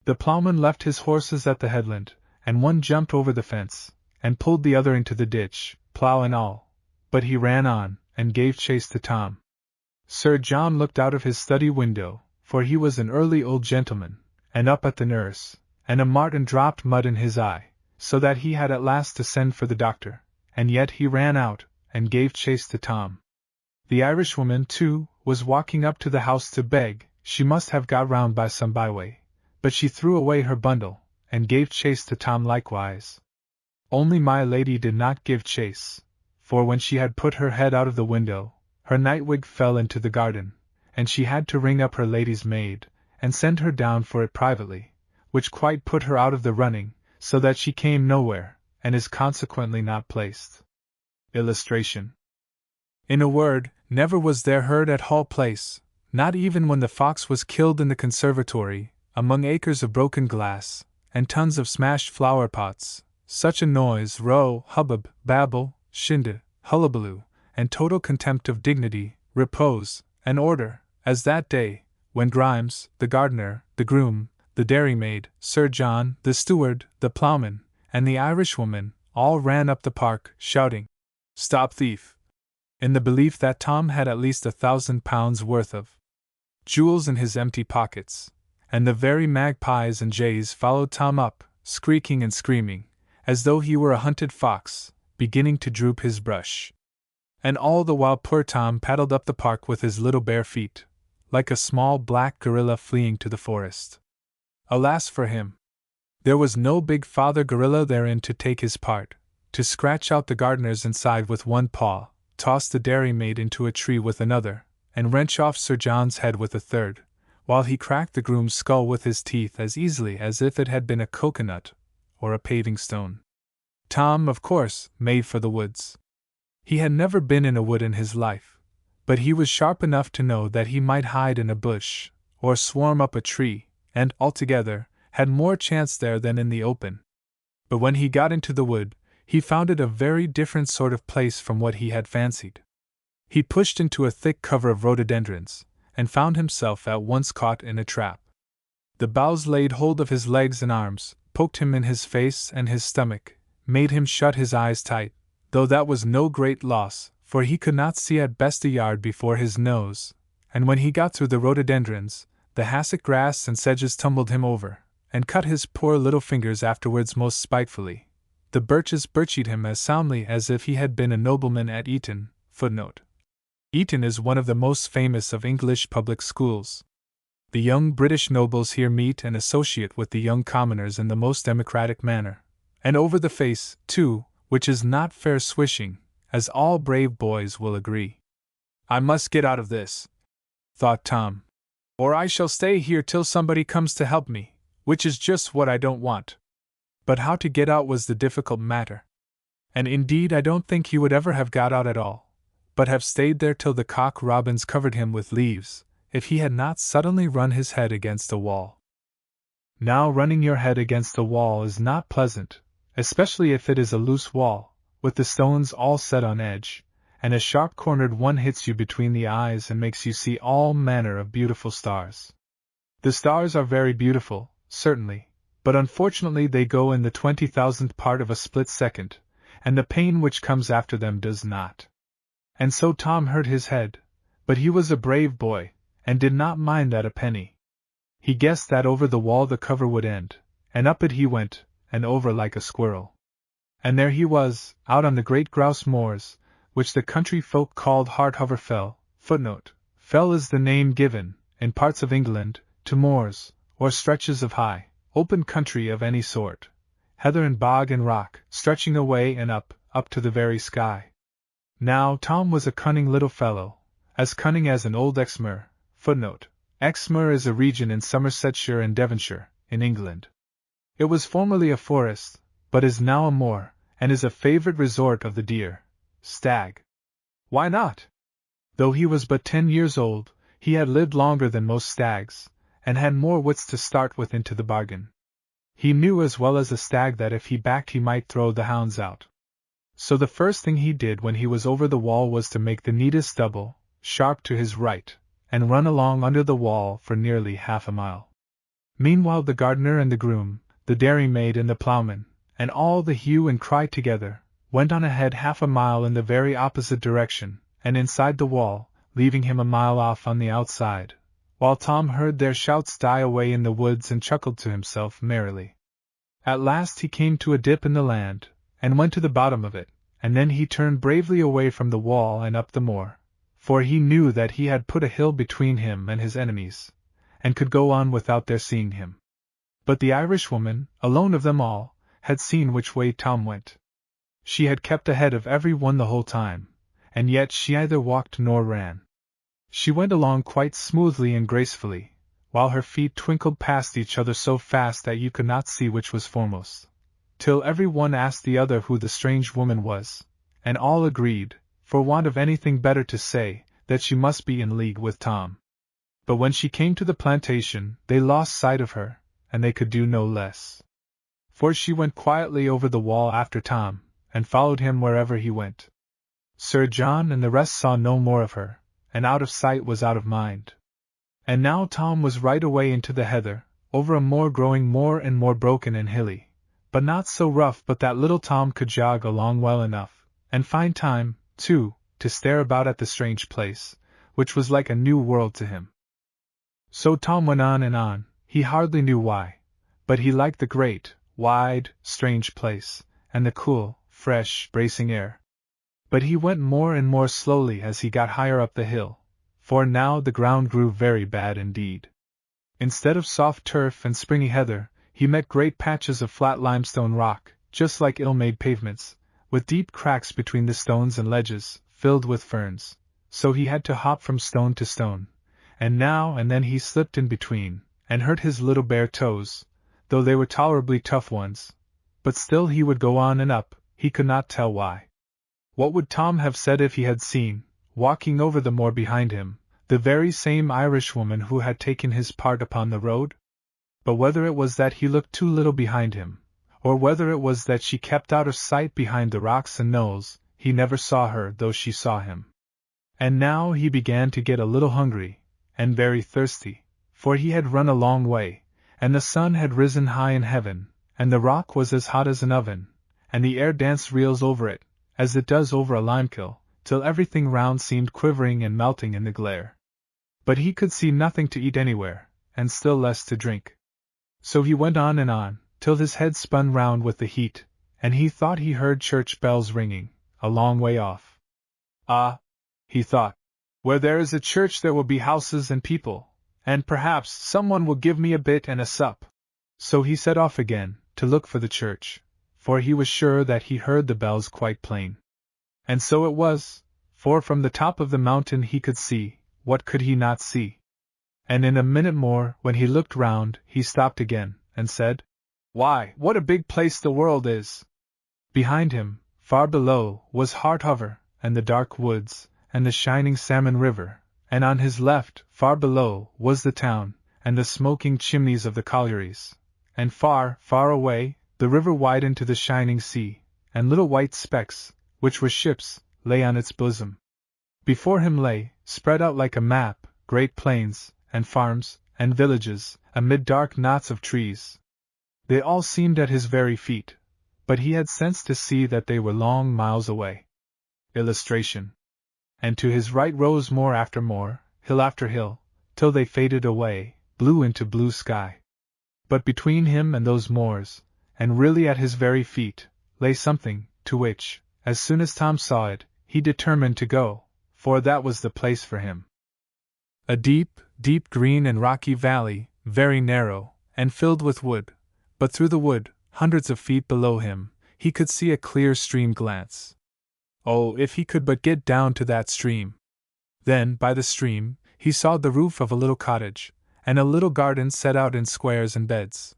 The plowman left his horses at the headland, and one jumped over the fence, and pulled the other into the ditch, plow and all. But he ran on, and gave chase to Tom. Sir John looked out of his study window, for he was an early old gentleman, and up at the nurse, and a martin dropped mud in his eye, so that he had at last to send for the doctor, and yet he ran out, and gave chase to Tom. The Irishwoman, too, was walking up to the house to beg. She must have got round by some byway, but she threw away her bundle, and gave chase to Tom likewise. Only my lady did not give chase, for when she had put her head out of the window, her nightwig fell into the garden, and she had to ring up her lady's maid, and send her down for it privately, which quite put her out of the running, so that she came nowhere, and is consequently not placed. Illustration. In a word, never was there heard at Hall Place, not even when the fox was killed in the conservatory, among acres of broken glass, and tons of smashed flower pots, such a noise, row, hubbub, babble, shindy, hullabaloo, and total contempt of dignity, repose, and order, as that day, when Grimes, the gardener, the groom, the dairymaid, Sir John, the steward, the ploughman, and the Irishwoman, all ran up the park, shouting, "Stop thief!" in the belief that Tom had at least £1,000 worth of jewels in his empty pockets, and the very magpies and jays followed Tom up, squeaking and screaming, as though he were a hunted fox, beginning to droop his brush. And all the while poor Tom paddled up the park with his little bare feet, like a small black gorilla fleeing to the forest. Alas for him! There was no big father gorilla therein to take his part, to scratch out the gardeners inside with one paw, toss the dairymaid into a tree with another, and wrench off Sir John's head with a third, while he cracked the groom's skull with his teeth as easily as if it had been a coconut or a paving stone. Tom, of course, made for the woods. He had never been in a wood in his life, but he was sharp enough to know that he might hide in a bush, or swarm up a tree, and, altogether, had more chance there than in the open. But when he got into the wood, he found it a very different sort of place from what he had fancied. He pushed into a thick cover of rhododendrons, and found himself at once caught in a trap. The boughs laid hold of his legs and arms, poked him in his face and his stomach, made him shut his eyes tight, though that was no great loss, for he could not see at best a yard before his nose, and when he got through the rhododendrons, the hassock grass and sedges tumbled him over, and cut his poor little fingers afterwards most spitefully. The birches birchied him as soundly as if he had been a nobleman at Eton. Eton is one of the most famous of English public schools. The young British nobles here meet and associate with the young commoners in the most democratic manner, and over the face, too, which is not fair swishing, as all brave boys will agree. "I must get out of this," thought Tom, "or I shall stay here till somebody comes to help me, which is just what I don't want." But how to get out was the difficult matter. And indeed I don't think he would ever have got out at all, but have stayed there till the cock robins covered him with leaves, if he had not suddenly run his head against a wall. Now running your head against a wall is not pleasant, especially if it is a loose wall, with the stones all set on edge, and a sharp-cornered one hits you between the eyes and makes you see all manner of beautiful stars. The stars are very beautiful, certainly, but unfortunately they go in the 20,000th part of a split second, and the pain which comes after them does not. And so Tom hurt his head, but he was a brave boy, and did not mind that a penny. He guessed that over the wall the cover would end, and up it he went, and over like a squirrel. And there he was, out on the great grouse moors, which the country folk called Harthover Fell. Fell is the name given, in parts of England, to moors, or stretches of high, open country of any sort, heather and bog and rock, stretching away and up to the very sky. Now Tom was a cunning little fellow, as cunning as an old Exmoor. Exmoor is a region in Somersetshire and Devonshire, in England. It was formerly a forest, but is now a moor, and is a favourite resort of the deer, stag. Why not? Though he was but 10 years old, he had lived longer than most stags, and had more wits to start with into the bargain. He knew as well as a stag that if he backed he might throw the hounds out. So the first thing he did when he was over the wall was to make the neatest double, sharp to his right, and run along under the wall for nearly half a mile. Meanwhile the gardener and the groom, the dairymaid and the ploughman, and all the hue and cry together, went on ahead half a mile in the very opposite direction, and inside the wall, leaving him a mile off on the outside, while Tom heard their shouts die away in the woods and chuckled to himself merrily. At last he came to a dip in the land, and went to the bottom of it, and then he turned bravely away from the wall and up the moor, for he knew that he had put a hill between him and his enemies, and could go on without their seeing him. But the Irishwoman, alone of them all, had seen which way Tom went. She had kept ahead of every one the whole time, and yet she neither walked nor ran. She went along quite smoothly and gracefully, while her feet twinkled past each other so fast that you could not see which was foremost, till every one asked the other who the strange woman was, and all agreed, for want of anything better to say, that she must be in league with Tom. But when she came to the plantation, they lost sight of her, and they could do no less. For she went quietly over the wall after Tom, and followed him wherever he went. Sir John and the rest saw no more of her, and out of sight was out of mind. And now Tom was right away into the heather, over a moor growing more and more broken and hilly, but not so rough but that little Tom could jog along well enough, and find time, too, to stare about at the strange place, which was like a new world to him. So Tom went on and on, he hardly knew why, but he liked the great, wide, strange place, and the cool, fresh, bracing air. But he went more and more slowly as he got higher up the hill, for now the ground grew very bad indeed. Instead of soft turf and springy heather, he met great patches of flat limestone rock, just like ill-made pavements, with deep cracks between the stones and ledges, filled with ferns, so he had to hop from stone to stone, and now and then he slipped in between, and hurt his little bare toes, though they were tolerably tough ones, but still he would go on and up, he could not tell why. What would Tom have said if he had seen, walking over the moor behind him, the very same Irishwoman who had taken his part upon the road? But whether it was that he looked too little behind him, or whether it was that she kept out of sight behind the rocks and knolls, he never saw her though she saw him. And now he began to get a little hungry, and very thirsty, for he had run a long way, and the sun had risen high in heaven, and the rock was as hot as an oven, and the air danced reels over it, as it does over a limekiln, till everything round seemed quivering and melting in the glare. But he could see nothing to eat anywhere, and still less to drink. So he went on and on, till his head spun round with the heat, and he thought he heard church bells ringing, a long way off. Ah, he thought, where there is a church there will be houses and people, and perhaps someone will give me a bit and a sup. So he set off again, to look for the church, for he was sure that he heard the bells quite plain. And so it was, for from the top of the mountain he could see, what could he not see? And in a minute more, when he looked round, he stopped again, and said, "Why, what a big place the world is!" Behind him, far below, was Harthover, and the dark woods, and the shining Salmon River, and on his left, far below, was the town, and the smoking chimneys of the collieries, and far, far away, the river widened to the shining sea, and little white specks, which were ships, lay on its bosom. Before him lay, spread out like a map, great plains, and farms, and villages, amid dark knots of trees. They all seemed at his very feet, but he had sense to see that they were long miles away. Illustration. And to his right rose moor after moor, hill after hill, till they faded away, blue into blue sky. But between him and those moors, and really at his very feet, lay something, to which, as soon as Tom saw it, he determined to go, for that was the place for him. A deep, deep green and rocky valley, very narrow, and filled with wood, but through the wood, hundreds of feet below him, he could see a clear stream glance. Oh, if he could but get down to that stream! Then, by the stream, he saw the roof of a little cottage, and a little garden set out in squares and beds.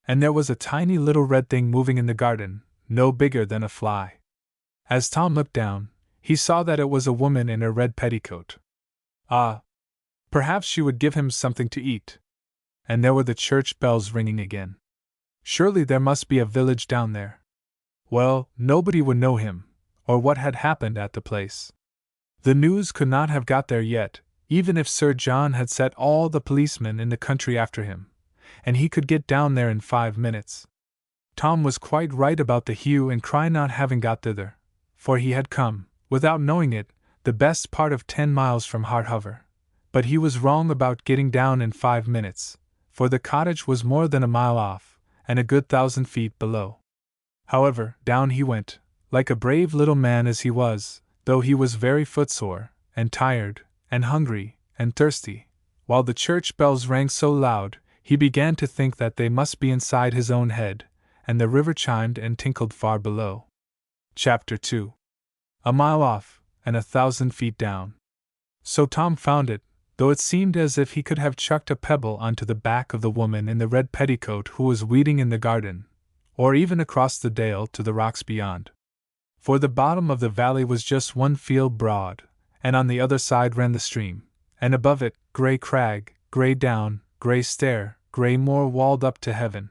And there was a tiny little red thing moving in the garden, no bigger than a fly. As Tom looked down, he saw that it was a woman in her red petticoat. Ah! Perhaps she would give him something to eat. And there were the church bells ringing again. Surely there must be a village down there. Well, nobody would know him, or what had happened at the place. The news could not have got there yet, even if Sir John had set all the policemen in the country after him, and he could get down there in 5 minutes. Tom was quite right about the hue and cry not having got thither, for he had come, without knowing it, the best part of 10 miles from Harthover. But he was wrong about getting down in 5 minutes, for the cottage was more than a mile off, and a good 1,000 feet below. However, down he went, like a brave little man as he was, though he was very footsore, and tired, and hungry, and thirsty. While the church bells rang so loud, he began to think that they must be inside his own head, and the river chimed and tinkled far below. Chapter 2. A mile off, and 1,000 feet down. So Tom found it, though it seemed as if he could have chucked a pebble onto the back of the woman in the red petticoat who was weeding in the garden, or even across the dale to the rocks beyond. For the bottom of the valley was just one field broad, and on the other side ran the stream, and above it, grey crag, grey down, grey stair, grey moor walled up to heaven.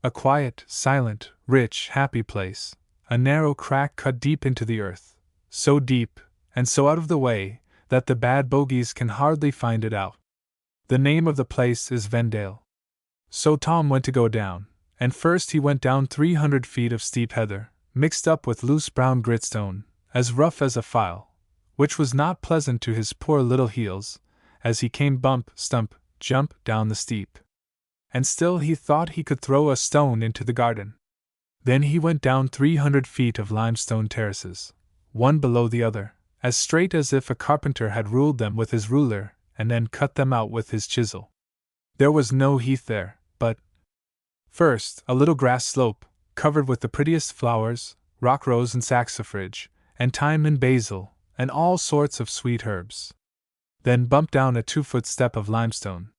A quiet, silent, rich, happy place, a narrow crack cut deep into the earth, so deep, and so out of the way, that the bad bogies can hardly find it out. The name of the place is Vendale. So Tom went to go down, and first he went down 300 feet of steep heather, mixed up with loose brown gritstone, as rough as a file, which was not pleasant to his poor little heels, as he came bump, stump, jump down the steep. And still he thought he could throw a stone into the garden. Then he went down 300 feet of limestone terraces, one below the other, as straight as if a carpenter had ruled them with his ruler, and then cut them out with his chisel. There was no heath there, but first a little grass slope, covered with the prettiest flowers, rock rose and saxifrage, and thyme and basil, and all sorts of sweet herbs. Then bump down a 2-foot step of limestone.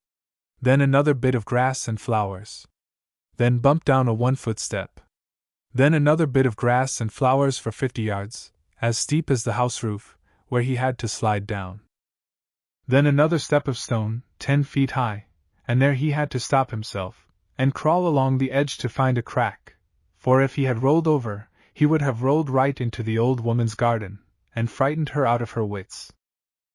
Then another bit of grass and flowers. Then bump down a 1-foot step. Then another bit of grass and flowers for 50 yards, as steep as the house roof, where he had to slide down. Then another step of stone, 10 feet high, and there he had to stop himself, and crawl along the edge to find a crack, for if he had rolled over, he would have rolled right into the old woman's garden, and frightened her out of her wits.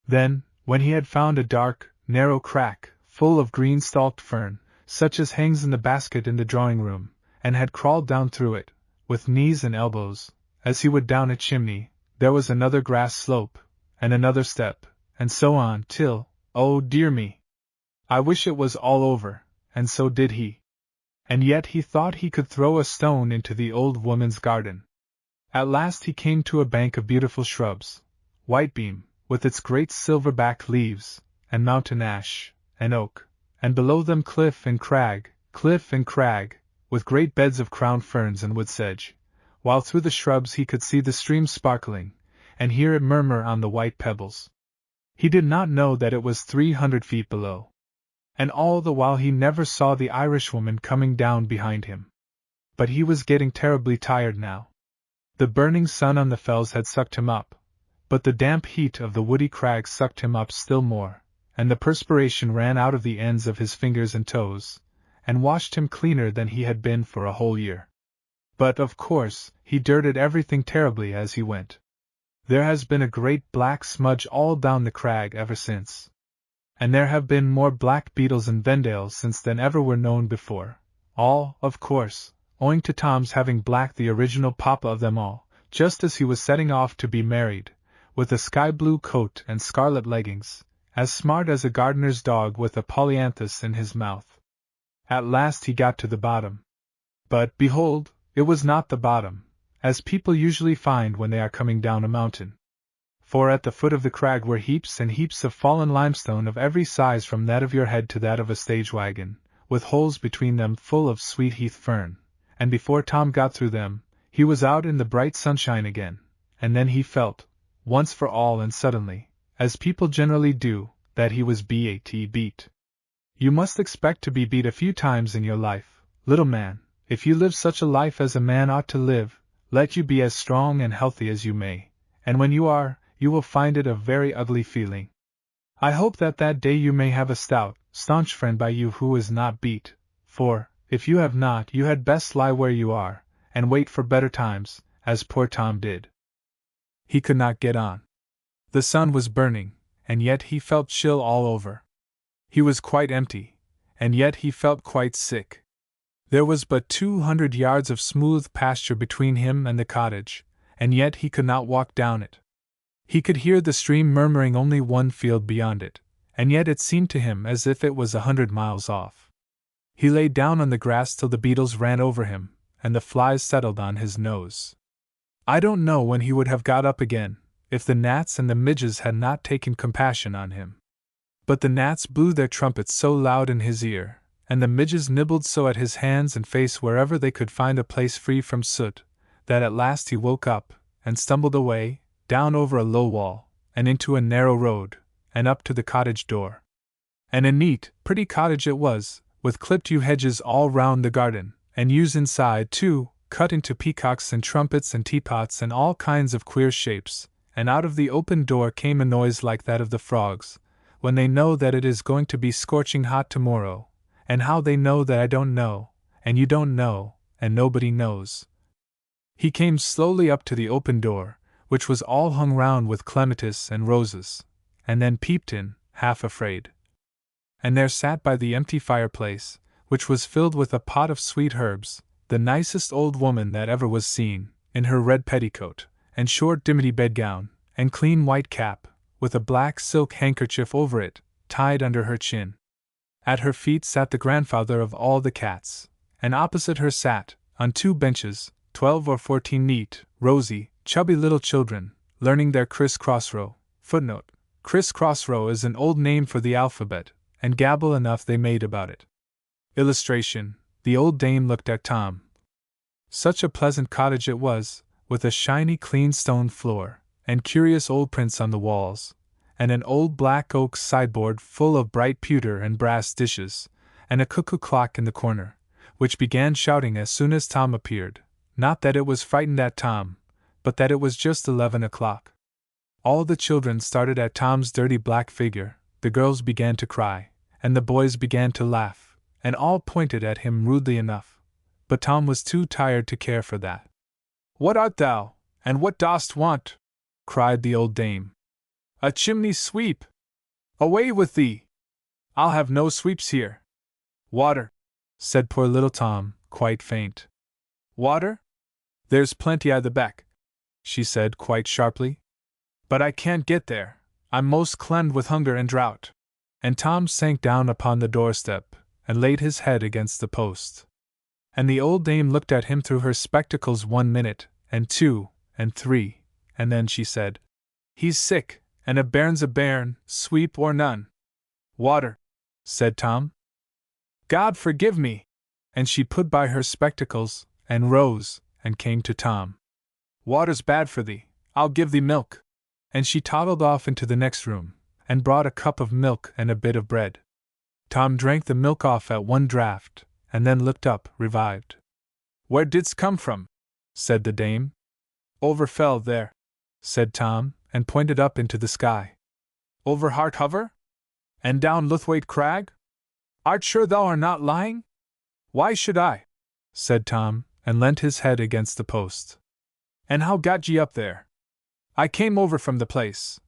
Then, when he had found a dark, narrow crack, full of green-stalked fern, such as hangs in the basket in the drawing-room, and had crawled down through it, with knees and elbows, as he would down a chimney, there was another grass slope, and another step, and so on till, oh dear me! I wish it was all over, and so did he. And yet he thought he could throw a stone into the old woman's garden. At last he came to a bank of beautiful shrubs, whitebeam, with its great silver-back leaves, and mountain ash, and oak, and below them cliff and crag, with great beds of crowned ferns and wood sedge, while through the shrubs he could see the stream sparkling, and hear it murmur on the white pebbles. He did not know that it was 300 feet below. And all the while he never saw the Irishwoman coming down behind him. But he was getting terribly tired now. The burning sun on the fells had sucked him up, but the damp heat of the woody crags sucked him up still more, and the perspiration ran out of the ends of his fingers and toes, and washed him cleaner than he had been for a whole year. But, of course, he dirted everything terribly as he went. There has been a great black smudge all down the crag ever since. And there have been more black beetles in Vendale since than ever were known before, all, of course, owing to Tom's having blacked the original papa of them all, just as he was setting off to be married, with a sky-blue coat and scarlet leggings, as smart as a gardener's dog with a polyanthus in his mouth. At last he got to the bottom. But, behold, it was not the bottom, as people usually find when they are coming down a mountain. For at the foot of the crag were heaps and heaps of fallen limestone of every size from that of your head to that of a stage wagon, with holes between them full of sweet heath fern, and before Tom got through them, he was out in the bright sunshine again, and then he felt, once for all and suddenly, as people generally do, that he was beat. You must expect to be beat a few times in your life, little man, if you live such a life as a man ought to live, let you be as strong and healthy as you may, and when you are, you will find it a very ugly feeling. I hope that day you may have a stout, staunch friend by you who is not beat, for, if you have not, you had best lie where you are, and wait for better times, as poor Tom did. He could not get on. The sun was burning, and yet he felt chill all over. He was quite empty, and yet he felt quite sick. There was but 200 yards of smooth pasture between him and the cottage, and yet he could not walk down it. He could hear the stream murmuring only one field beyond it, and yet it seemed to him as if it was 100 miles off. He lay down on the grass till the beetles ran over him, and the flies settled on his nose. I don't know when he would have got up again, if the gnats and the midges had not taken compassion on him. But the gnats blew their trumpets so loud in his ear, and the midges nibbled so at his hands and face wherever they could find a place free from soot, that at last he woke up, and stumbled away, down over a low wall, and into a narrow road, and up to the cottage door. And a neat, pretty cottage it was, with clipped yew hedges all round the garden, and yews inside too, cut into peacocks and trumpets and teapots and all kinds of queer shapes, and out of the open door came a noise like that of the frogs, when they know that it is going to be scorching hot tomorrow, and how they know that I don't know, and you don't know, and nobody knows. He came slowly up to the open door, which was all hung round with clematis and roses, and then peeped in, half afraid. And there sat by the empty fireplace, which was filled with a pot of sweet herbs, the nicest old woman that ever was seen, in her red petticoat, and short dimity bedgown, and clean white cap, with a black silk handkerchief over it, tied under her chin. At her feet sat the grandfather of all the cats, and opposite her sat, on 2 benches, 12 or 14 neat, rosy, chubby little children, learning their criss-cross row. Footnote: criss-cross row is an old name for the alphabet, and gabble enough they made about it. Illustration: the old dame looked at Tom. Such a pleasant cottage it was, with a shiny clean stone floor, and curious old prints on the walls, and an old black oak sideboard full of bright pewter and brass dishes, and a cuckoo clock in the corner, which began shouting as soon as Tom appeared, not that it was frightened at Tom, but that it was just 11 o'clock. All the children started at Tom's dirty black figure, the girls began to cry, and the boys began to laugh, and all pointed at him rudely enough, but Tom was too tired to care for that. "What art thou, and what dost want?" cried the old dame. "A chimney sweep? Away with thee! I'll have no sweeps here." "Water," said poor little Tom, quite faint. "Water? There's plenty at the back," she said quite sharply. "But I can't get there, I'm most clemmed with hunger and drought." And Tom sank down upon the doorstep, and laid his head against the post. And the old dame looked at him through her spectacles 1 minute, and 2, and 3, and then she said, "He's sick, and a bairn's a bairn, sweep or none." "Water," said Tom. "God forgive me!" And she put by her spectacles, and rose, and came to Tom. "Water's bad for thee, I'll give thee milk." And she toddled off into the next room, and brought a cup of milk and a bit of bread. Tom drank the milk off at one draught, and then looked up, revived. "Where didst come from?" said the dame. "Over fell there," said Tom, and pointed up into the sky. "Over Hart Hover? And down Luthwaite Crag? Art sure thou art not lying?" "Why should I?" said Tom, and leant his head against the post. "And how got ye up there?" "I came over from the place."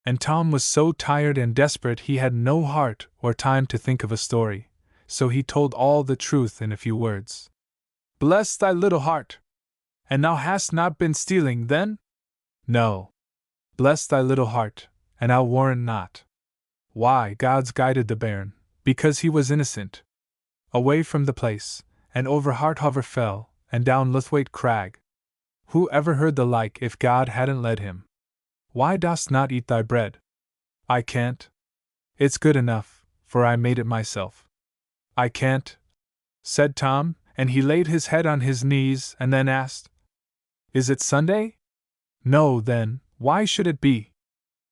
And Tom was so tired and desperate he had no heart or time to think of a story, so he told all the truth in a few words. "Bless thy little heart! And thou hast not been stealing, then?" "No. Bless thy little heart, and I'll warrant not." "Why, God's guided the bairn, because he was innocent. Away from the place, and over Hart Hover fell, and down Luthwaite Crag. Who ever heard the like if God hadn't led him? Why dost not eat thy bread?" "I can't. It's good enough, for I made it myself." "I can't," said Tom, and he laid his head on his knees and then asked, "Is it Sunday?" "No, then, why should it be?"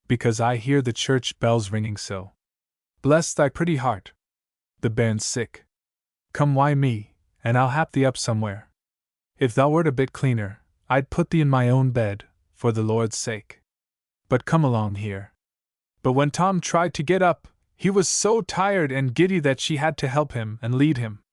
"Because I hear the church bells ringing so." "Bless thy pretty heart! The bairn's sick. Come why me, and I'll hap thee up somewhere. If thou wert a bit cleaner, I'd put thee in my own bed, for the Lord's sake. But come along here." But when Tom tried to get up, he was so tired and giddy that she had to help him and lead him.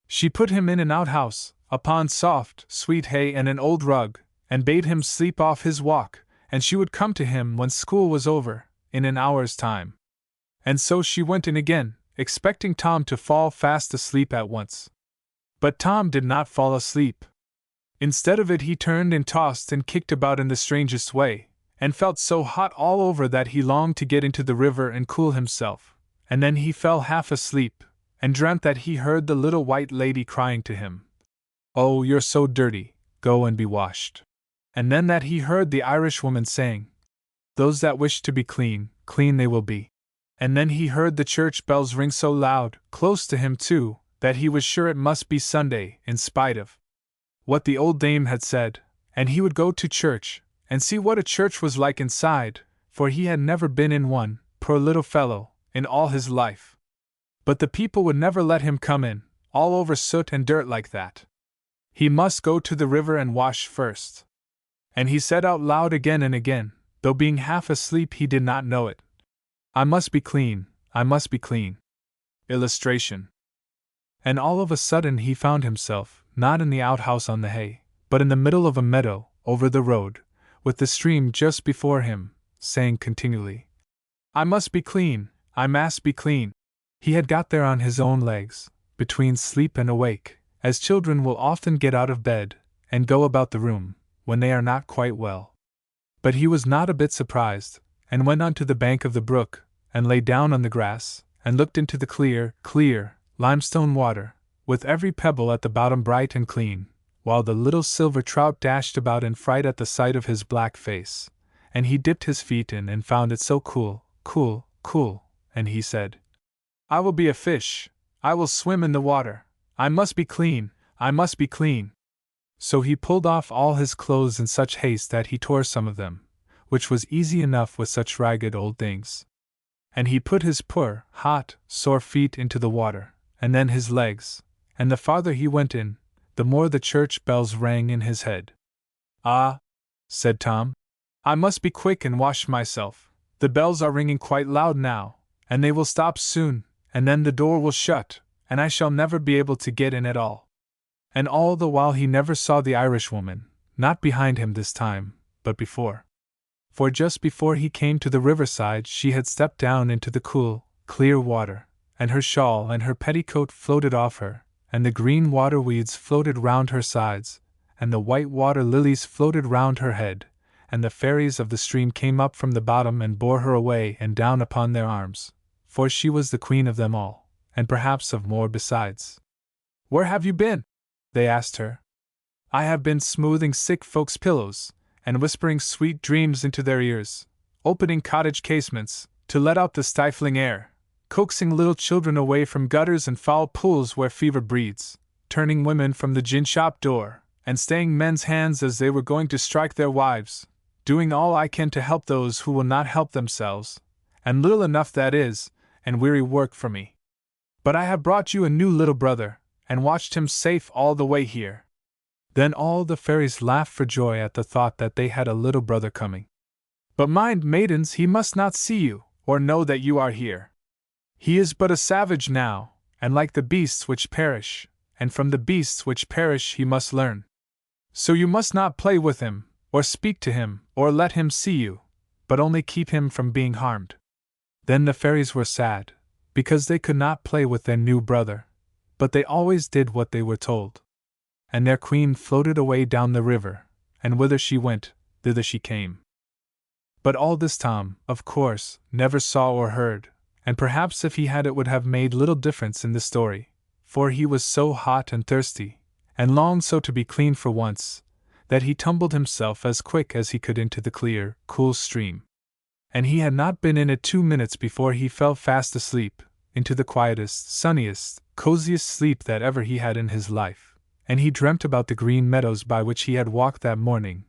She put him in an outhouse, upon soft, sweet hay and an old rug, and bade him sleep off his walk, and she would come to him when school was over, in an hour's time. And so she went in again, expecting Tom to fall fast asleep at once. But Tom did not fall asleep. Instead of it, he turned and tossed and kicked about in the strangest way, and felt so hot all over that he longed to get into the river and cool himself, and then he fell half asleep, and dreamt that he heard the little white lady crying to him, "Oh, you're so dirty, go and be washed." And then that he heard the Irishwoman saying, "Those that wish to be clean, clean they will be." And then he heard the church bells ring so loud, close to him too, that he was sure it must be Sunday, in spite of what the old dame had said, and he would go to church, and see what a church was like inside, for he had never been in one, poor little fellow, in all his life. But the people would never let him come in, all over soot and dirt like that. He must go to the river and wash first. And he said out loud again and again, though being half asleep he did not know it, "I must be clean, I must be clean." Illustration. And all of a sudden he found himself, not in the outhouse on the hay, but in the middle of a meadow, over the road, with the stream just before him, saying continually, "I must be clean, I must be clean." He had got there on his own legs, between sleep and awake, as children will often get out of bed, and go about the room, when they are not quite well. But he was not a bit surprised, and went on to the bank of the brook, and lay down on the grass, and looked into the clear, limestone water, with every pebble at the bottom bright and clean, while the little silver trout dashed about in fright at the sight of his black face, and he dipped his feet in and found it so cool, and he said, "I will be a fish, I will swim in the water, I must be clean, I must be clean." So he pulled off all his clothes in such haste that he tore some of them, which was easy enough with such ragged old things. And he put his poor, hot, sore feet into the water, and then his legs, and the farther he went in, the more the church bells rang in his head. "Ah," said Tom, "I must be quick and wash myself. The bells are ringing quite loud now, and they will stop soon, and then the door will shut, and I shall never be able to get in at all." And all the while he never saw the Irishwoman, not behind him this time, but before. For just before he came to the riverside she had stepped down into the cool, clear water, and her shawl and her petticoat floated off her, and the green water weeds floated round her sides, and the white water lilies floated round her head, and the fairies of the stream came up from the bottom and bore her away and down upon their arms, for she was the queen of them all, and perhaps of more besides. "Where have you been?" they asked her. "I have been smoothing sick folks' pillows, and whispering sweet dreams into their ears, opening cottage casements, to let out the stifling air, coaxing little children away from gutters and foul pools where fever breeds, turning women from the gin-shop door, and staying men's hands as they were going to strike their wives, doing all I can to help those who will not help themselves, and little enough that is, and weary work for me. But I have brought you a new little brother, and watched him safe all the way here." Then all the fairies laughed for joy at the thought that they had a little brother coming. "But mind, maidens, he must not see you, or know that you are here. He is but a savage now, and like the beasts which perish, and from the beasts which perish he must learn. So you must not play with him, or speak to him, or let him see you, but only keep him from being harmed." Then the fairies were sad, because they could not play with their new brother, but they always did what they were told. And their queen floated away down the river, and whither she went, thither she came. But all this Tom, of course, never saw or heard, and perhaps if he had it would have made little difference in the story, for he was so hot and thirsty, and longed so to be clean for once, that he tumbled himself as quick as he could into the clear, cool stream. And he had not been in it 2 minutes before he fell fast asleep, into the quietest, sunniest, coziest sleep that ever he had in his life, and he dreamt about the green meadows by which he had walked that morning,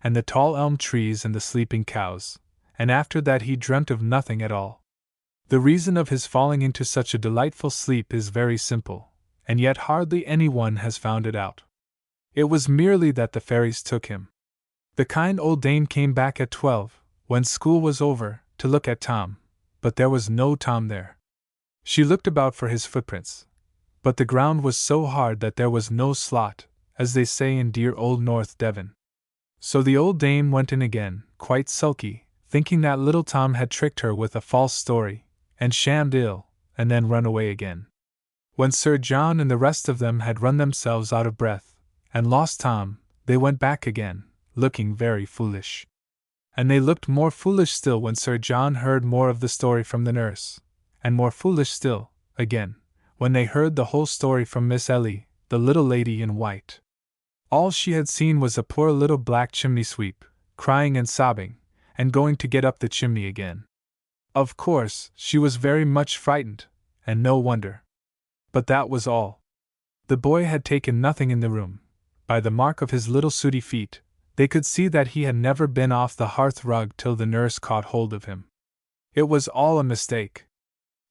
and the tall elm trees and the sleeping cows, and after that he dreamt of nothing at all. The reason of his falling into such a delightful sleep is very simple, and yet hardly anyone has found it out. It was merely that the fairies took him. The kind old dame came back at 12, when school was over, to look at Tom, but there was no Tom there. She looked about for his footprints, but the ground was so hard that there was no slot, as they say in dear old North Devon. So the old dame went in again, quite sulky, thinking that little Tom had tricked her with a false story, and shammed ill, and then run away again. When Sir John and the rest of them had run themselves out of breath, and lost Tom, they went back again, looking very foolish. And they looked more foolish still when Sir John heard more of the story from the nurse, and more foolish still, again, when they heard the whole story from Miss Ellie, the little lady in white. All she had seen was a poor little black chimney sweep, crying and sobbing, and going to get up the chimney again. Of course, she was very much frightened, and no wonder. But that was all. The boy had taken nothing in the room. By the mark of his little sooty feet, they could see that he had never been off the hearth rug till the nurse caught hold of him. It was all a mistake.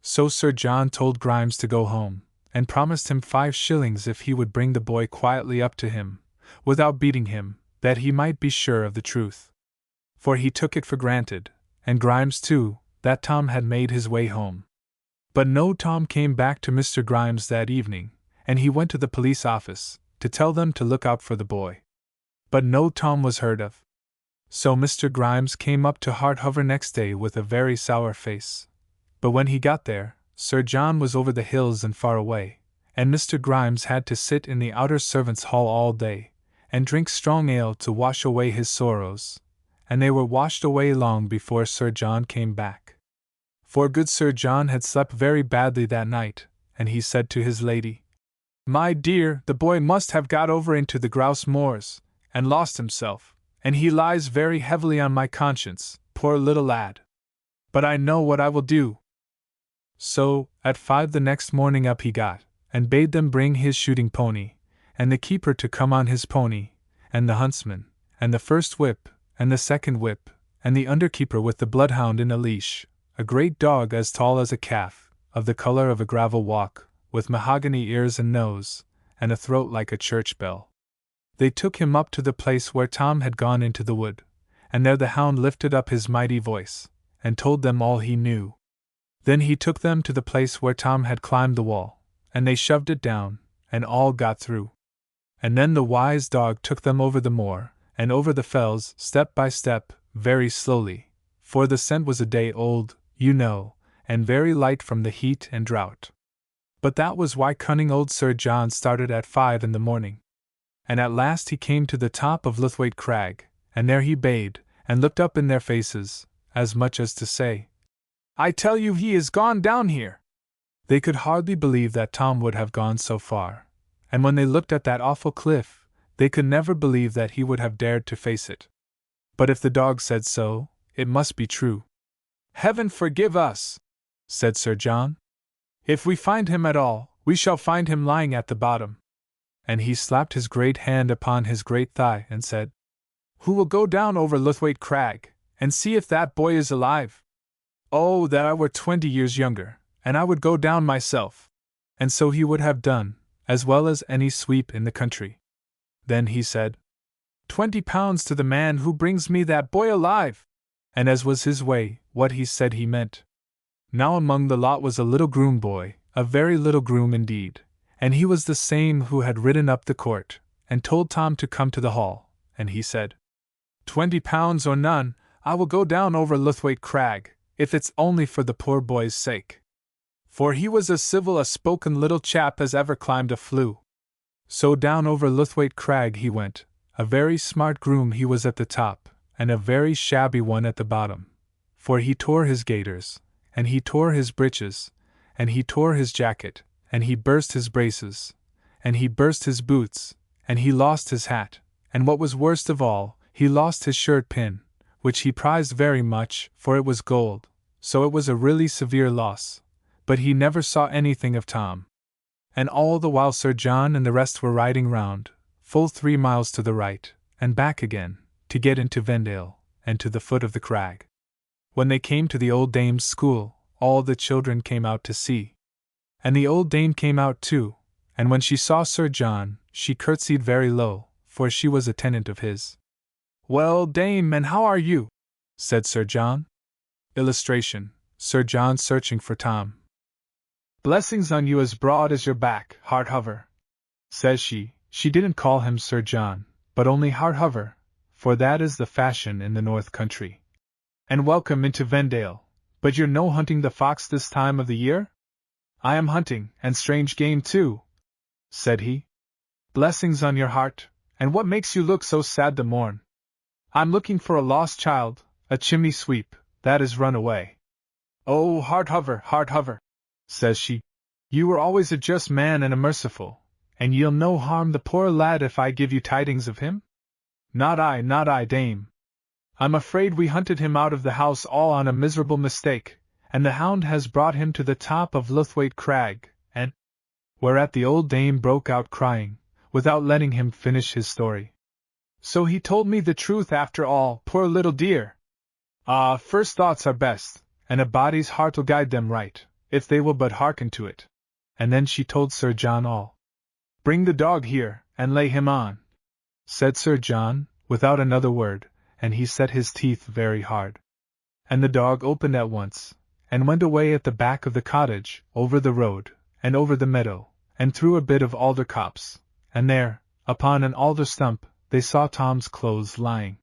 So Sir John told Grimes to go home, and promised him 5 shillings if he would bring the boy quietly up to him, without beating him, that he might be sure of the truth. For he took it for granted, and Grimes too, that Tom had made his way home. But no Tom came back to Mr. Grimes that evening, and he went to the police office, to tell them to look out for the boy. But no Tom was heard of. So Mr. Grimes came up to Harthover next day with a very sour face. But when he got there, Sir John was over the hills and far away, and Mr. Grimes had to sit in the outer servants' hall all day, and drink strong ale to wash away his sorrows, and they were washed away long before Sir John came back. For good Sir John had slept very badly that night, and he said to his lady, "My dear, the boy must have got over into the grouse moors, and lost himself, and he lies very heavily on my conscience, poor little lad. But I know what I will do." So, at 5 the next morning up he got, and bade them bring his shooting pony, and the keeper to come on his pony, and the huntsman, and the first whip, and the second whip, and the under-keeper with the bloodhound in a leash, a great dog as tall as a calf, of the color of a gravel walk, with mahogany ears and nose, and a throat like a church bell. They took him up to the place where Tom had gone into the wood, and there the hound lifted up his mighty voice, and told them all he knew. Then he took them to the place where Tom had climbed the wall, and they shoved it down, and all got through. And then the wise dog took them over the moor, and over the fells, step by step, very slowly, for the scent was a day old, you know, and very light from the heat and drought. But that was why cunning old Sir John started at 5 in the morning. And at last he came to the top of Lythwaite Crag, and there he bayed, and looked up in their faces, as much as to say, "I tell you he is gone down here." They could hardly believe that Tom would have gone so far, and when they looked at that awful cliff, they could never believe that he would have dared to face it. But if the dog said so, it must be true. "Heaven forgive us," said Sir John. "If we find him at all, we shall find him lying at the bottom." And he slapped his great hand upon his great thigh and said, "Who will go down over Lythwaite Crag, and see if that boy is alive? Oh, that I were 20 years younger, and I would go down myself." And so he would have done, as well as any sweep in the country. Then he said, £20 to the man who brings me that boy alive! And as was his way, what he said he meant. Now among the lot was a little groom boy, a very little groom indeed, and he was the same who had ridden up the court, and told Tom to come to the hall, and he said, £20 or none, I will go down over Lythwaite Crag, if it's only for the poor boy's sake. For he was as civil a spoken little chap as ever climbed a flue. So down over Lythwaite Crag he went, a very smart groom he was at the top, and a very shabby one at the bottom, for he tore his gaiters, and he tore his breeches, and he tore his jacket, and he burst his braces, and he burst his boots, and he lost his hat, and what was worst of all, he lost his shirt pin, which he prized very much, for it was gold, so it was a really severe loss, but he never saw anything of Tom. And all the while Sir John and the rest were riding round, full 3 miles to the right, and back again, to get into Vendale, and to the foot of the crag. When they came to the old dame's school, all the children came out to see. And the old dame came out too, and when she saw Sir John, she curtsied very low, for she was a tenant of his. "Well, dame, and how are you?" said Sir John. Illustration: Sir John searching for Tom. "Blessings on you as broad as your back, Harthover," says she, She didn't call him Sir John, but only Hardhover, for that is the fashion in the North Country. And welcome into Vendale, but you're no hunting the fox this time of the year? I am hunting, and strange game too, said he. Blessings on your heart, and what makes you look so sad the morn? I'm looking for a lost child, a chimney sweep, that is run away. Oh, Hardhover, says she, you were always a just man and a merciful, and ye'll no harm the poor lad if I give you tidings of him? Not I, dame. I'm afraid we hunted him out of the house all on a miserable mistake, and the hound has brought him to the top of Luthwaite Crag, and— Whereat the old dame broke out crying, without letting him finish his story. So he told me the truth after all, poor little dear! Ah, first thoughts are best, and a body's heart'll guide them right, if they will but hearken to it. And then she told Sir John all. Bring the dog here, and lay him on, said Sir John, without another word, and he set his teeth very hard. And the dog opened at once, and went away at the back of the cottage, over the road, and over the meadow, and through a bit of alder copse, and there, upon an alder stump, they saw Tom's clothes lying.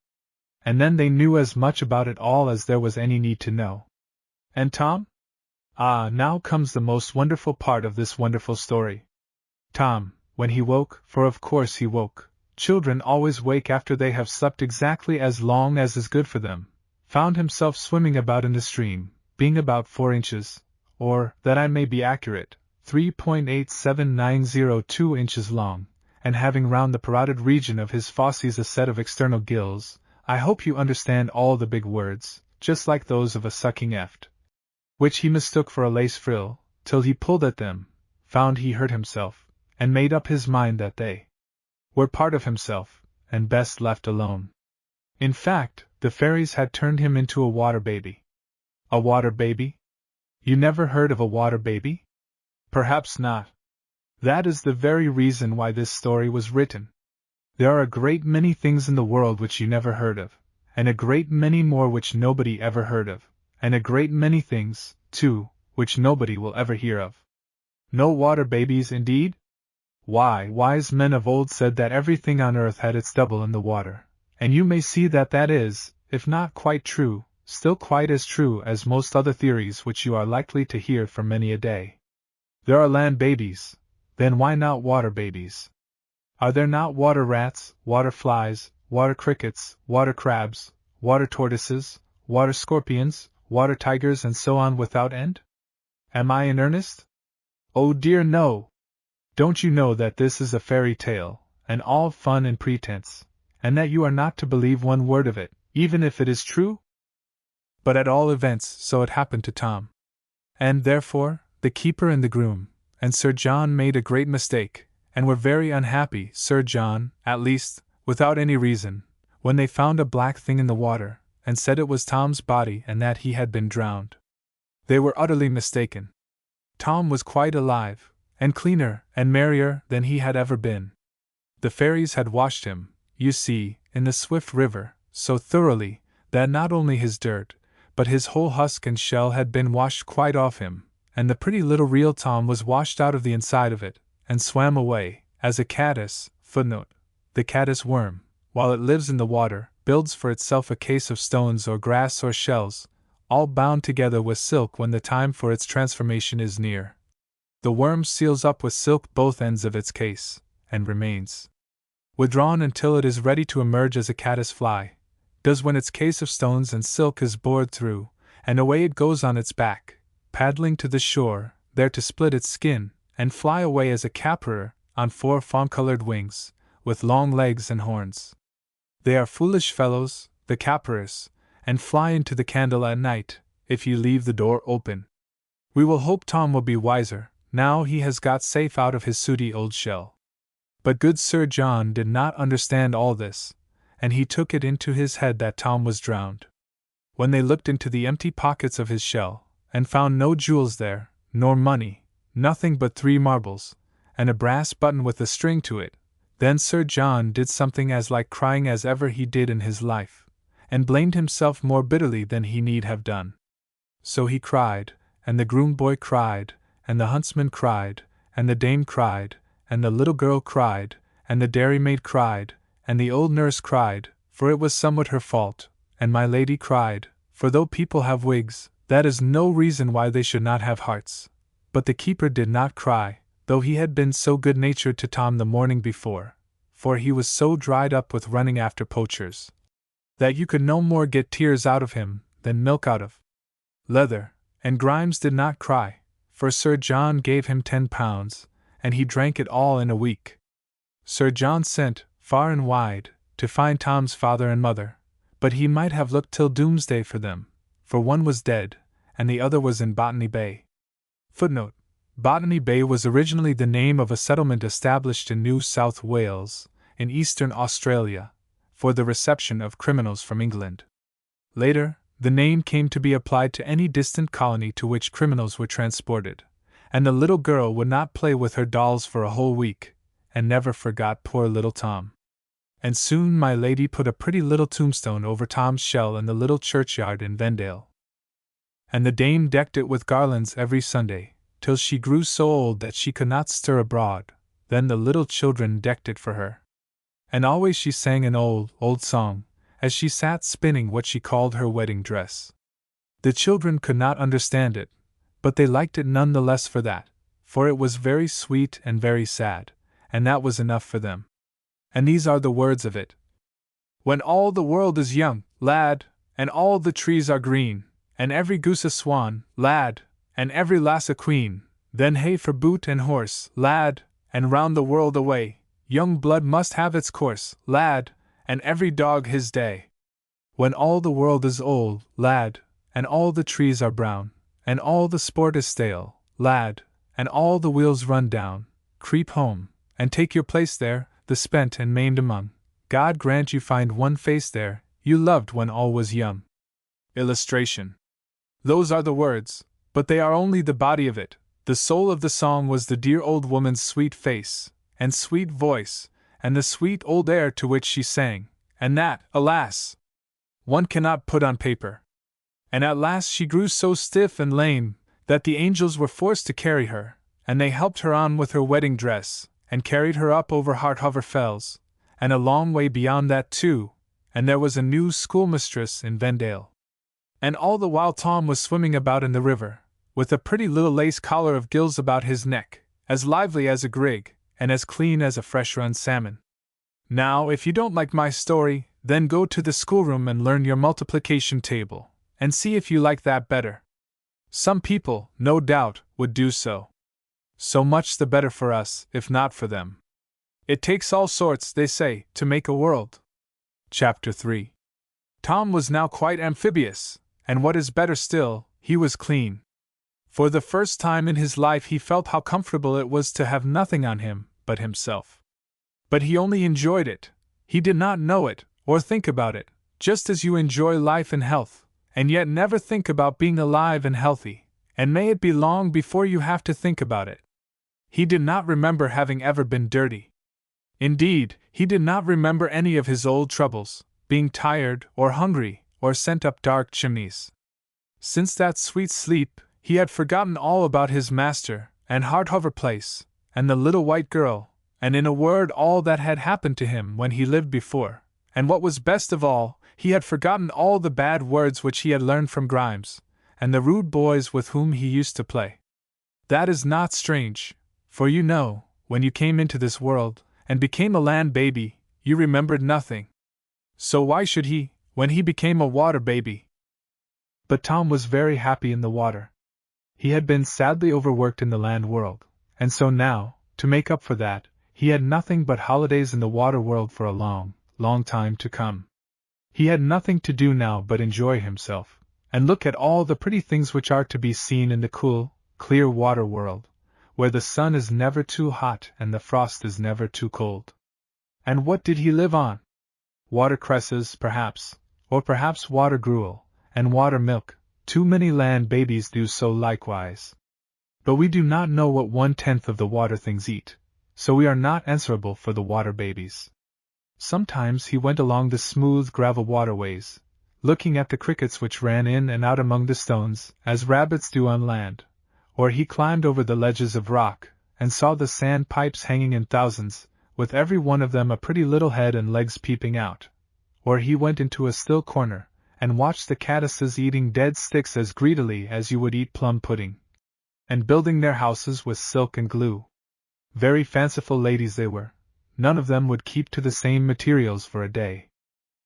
And then they knew as much about it all as there was any need to know. And Tom? Ah, now comes the most wonderful part of this wonderful story. Tom, when he woke, for of course he woke, children always wake after they have slept exactly as long as is good for them, found himself swimming about in the stream, being about 4 inches, or, that I may be accurate, 3.87902 inches long, and having round the parotid region of his fauces a set of external gills. I hope you understand all the big words, just like those of a sucking eft, which he mistook for a lace frill, till he pulled at them, found he hurt himself, and made up his mind that they were part of himself, and best left alone. In fact, the fairies had turned him into a water baby. A water baby? You never heard of a water baby? Perhaps not. That is the very reason why this story was written. There are a great many things in the world which you never heard of, and a great many more which nobody ever heard of, and a great many things, too, which nobody will ever hear of. No water babies, indeed? Why, wise men of old said that everything on earth had its double in the water, and you may see that that is, if not quite true, still quite as true as most other theories which you are likely to hear for many a day. There are land babies, then why not water babies? Are there not water rats, water flies, water crickets, water crabs, water tortoises, water scorpions, water tigers, and so on without end? Am I in earnest? Oh dear no! Don't you know that this is a fairy tale, and all fun and pretense, and that you are not to believe one word of it, even if it is true? But at all events, so it happened to Tom. And therefore, the keeper and the groom, and Sir John made a great mistake, and were very unhappy, Sir John, at least, without any reason, when they found a black thing in the water, and said it was Tom's body and that he had been drowned. They were utterly mistaken. Tom was quite alive, and cleaner and merrier than he had ever been. The fairies had washed him, you see, in the swift river, so thoroughly, that not only his dirt, but his whole husk and shell had been washed quite off him, and the pretty little real Tom was washed out of the inside of it, and swam away, as a caddis, the caddis worm, while it lives in the water, builds for itself a case of stones or grass or shells, all bound together with silk when the time for its transformation is near. The worm seals up with silk both ends of its case, and remains withdrawn until it is ready to emerge as a caddis fly does when its case of stones and silk is bored through, and away it goes on its back, paddling to the shore, there to split its skin, and fly away as a caperer, on 4 fawn-colored wings, with long legs and horns. They are foolish fellows, the caperers, and fly into the candle at night, if you leave the door open. We will hope Tom will be wiser, now he has got safe out of his sooty old shell. But good Sir John did not understand all this, and he took it into his head that Tom was drowned. When they looked into the empty pockets of his shell, and found no jewels there, nor money, nothing but 3 marbles, and a brass button with a string to it, then Sir John did something as like crying as ever he did in his life, and blamed himself more bitterly than he need have done. So he cried, and the groom boy cried, and the huntsman cried, and the dame cried, and the little girl cried, and the dairymaid cried, and the old nurse cried, for it was somewhat her fault, and my lady cried, for though people have wigs, that is no reason why they should not have hearts. But the keeper did not cry, though he had been so good-natured to Tom the morning before, for he was so dried up with running after poachers, that you could no more get tears out of him than milk out of leather. And Grimes did not cry, for Sir John gave him £10, and he drank it all in a week. Sir John sent, far and wide, to find Tom's father and mother, but he might have looked till doomsday for them, for one was dead, and the other was in Botany Bay. Footnote: Botany Bay was originally the name of a settlement established in New South Wales, in eastern Australia, for the reception of criminals from England. Later, the name came to be applied to any distant colony to which criminals were transported, and the little girl would not play with her dolls for a whole week, and never forgot poor little Tom. And soon my lady put a pretty little tombstone over Tom's shell in the little churchyard in Vendale. And the dame decked it with garlands every Sunday, till she grew so old that she could not stir abroad. Then the little children decked it for her. And always she sang an old, old song, as she sat spinning what she called her wedding dress. The children could not understand it, but they liked it none the less for that, for it was very sweet and very sad, and that was enough for them. And these are the words of it. When all the world is young, lad, and all the trees are green, and every goose a swan, lad, and every lass a queen, then hey for boot and horse, lad, and round the world away. Young blood must have its course, lad, and every dog his day. When all the world is old, lad, and all the trees are brown, and all the sport is stale, lad, and all the wheels run down, creep home, and take your place there, the spent and maimed among. God grant you find one face there, you loved when all was young. Illustration. Those are the words, but they are only the body of it. The soul of the song was the dear old woman's sweet face, and sweet voice, and the sweet old air to which she sang, and that, alas, one cannot put on paper. And at last she grew so stiff and lame, that the angels were forced to carry her, and they helped her on with her wedding dress, and carried her up over Harthover Fells, and a long way beyond that too, and there was a new schoolmistress in Vendale. And all the while Tom was swimming about in the river, with a pretty little lace collar of gills about his neck, as lively as a grig, and as clean as a fresh-run salmon. Now, if you don't like my story, then go to the schoolroom and learn your multiplication table, and see if you like that better. Some people, no doubt, would do so. So much the better for us, if not for them. It takes all sorts, they say, to make a world. Chapter 3. Tom was now quite amphibious, and what is better still, he was clean. For the first time in his life he felt how comfortable it was to have nothing on him but himself. But he only enjoyed it. He did not know it, or think about it, just as you enjoy life and health, and yet never think about being alive and healthy, and may it be long before you have to think about it. He did not remember having ever been dirty. Indeed, he did not remember any of his old troubles, being tired or hungry, or sent up dark chimneys. Since that sweet sleep, he had forgotten all about his master, and Harthover Place, and the little white girl, and in a word all that had happened to him when he lived before, and what was best of all, he had forgotten all the bad words which he had learned from Grimes, and the rude boys with whom he used to play. That is not strange, for you know, when you came into this world, and became a land baby, you remembered nothing. So why should he, when he became a water baby? But Tom was very happy in the water. He had been sadly overworked in the land world, and so now, to make up for that, he had nothing but holidays in the water world for a long, long time to come. He had nothing to do now but enjoy himself, and look at all the pretty things which are to be seen in the cool, clear water world, where the sun is never too hot and the frost is never too cold. And what did he live on? Watercresses, perhaps, or perhaps water gruel, and water milk. Too many land babies do so likewise. But we do not know what 1/10 of the water things eat, so we are not answerable for the water babies. Sometimes he went along the smooth gravel waterways, looking at the crickets which ran in and out among the stones, as rabbits do on land, or he climbed over the ledges of rock, and saw the sand pipes hanging in thousands, with every one of them a pretty little head and legs peeping out. Or he went into a still corner, and watched the caddises eating dead sticks as greedily as you would eat plum pudding, and building their houses with silk and glue. Very fanciful ladies they were. None of them would keep to the same materials for a day.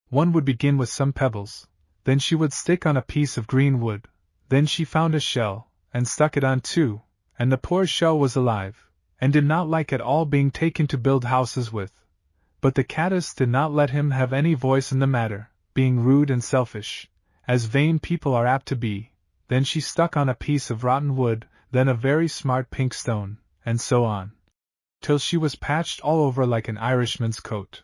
One would begin with some pebbles, then she would stick on a piece of green wood, then she found a shell, and stuck it on too, and the poor shell was alive, and did not like at all being taken to build houses with. But the caddis did not let him have any voice in the matter, being rude and selfish, as vain people are apt to be. Then she stuck on a piece of rotten wood, then a very smart pink stone, and so on, till she was patched all over like an Irishman's coat.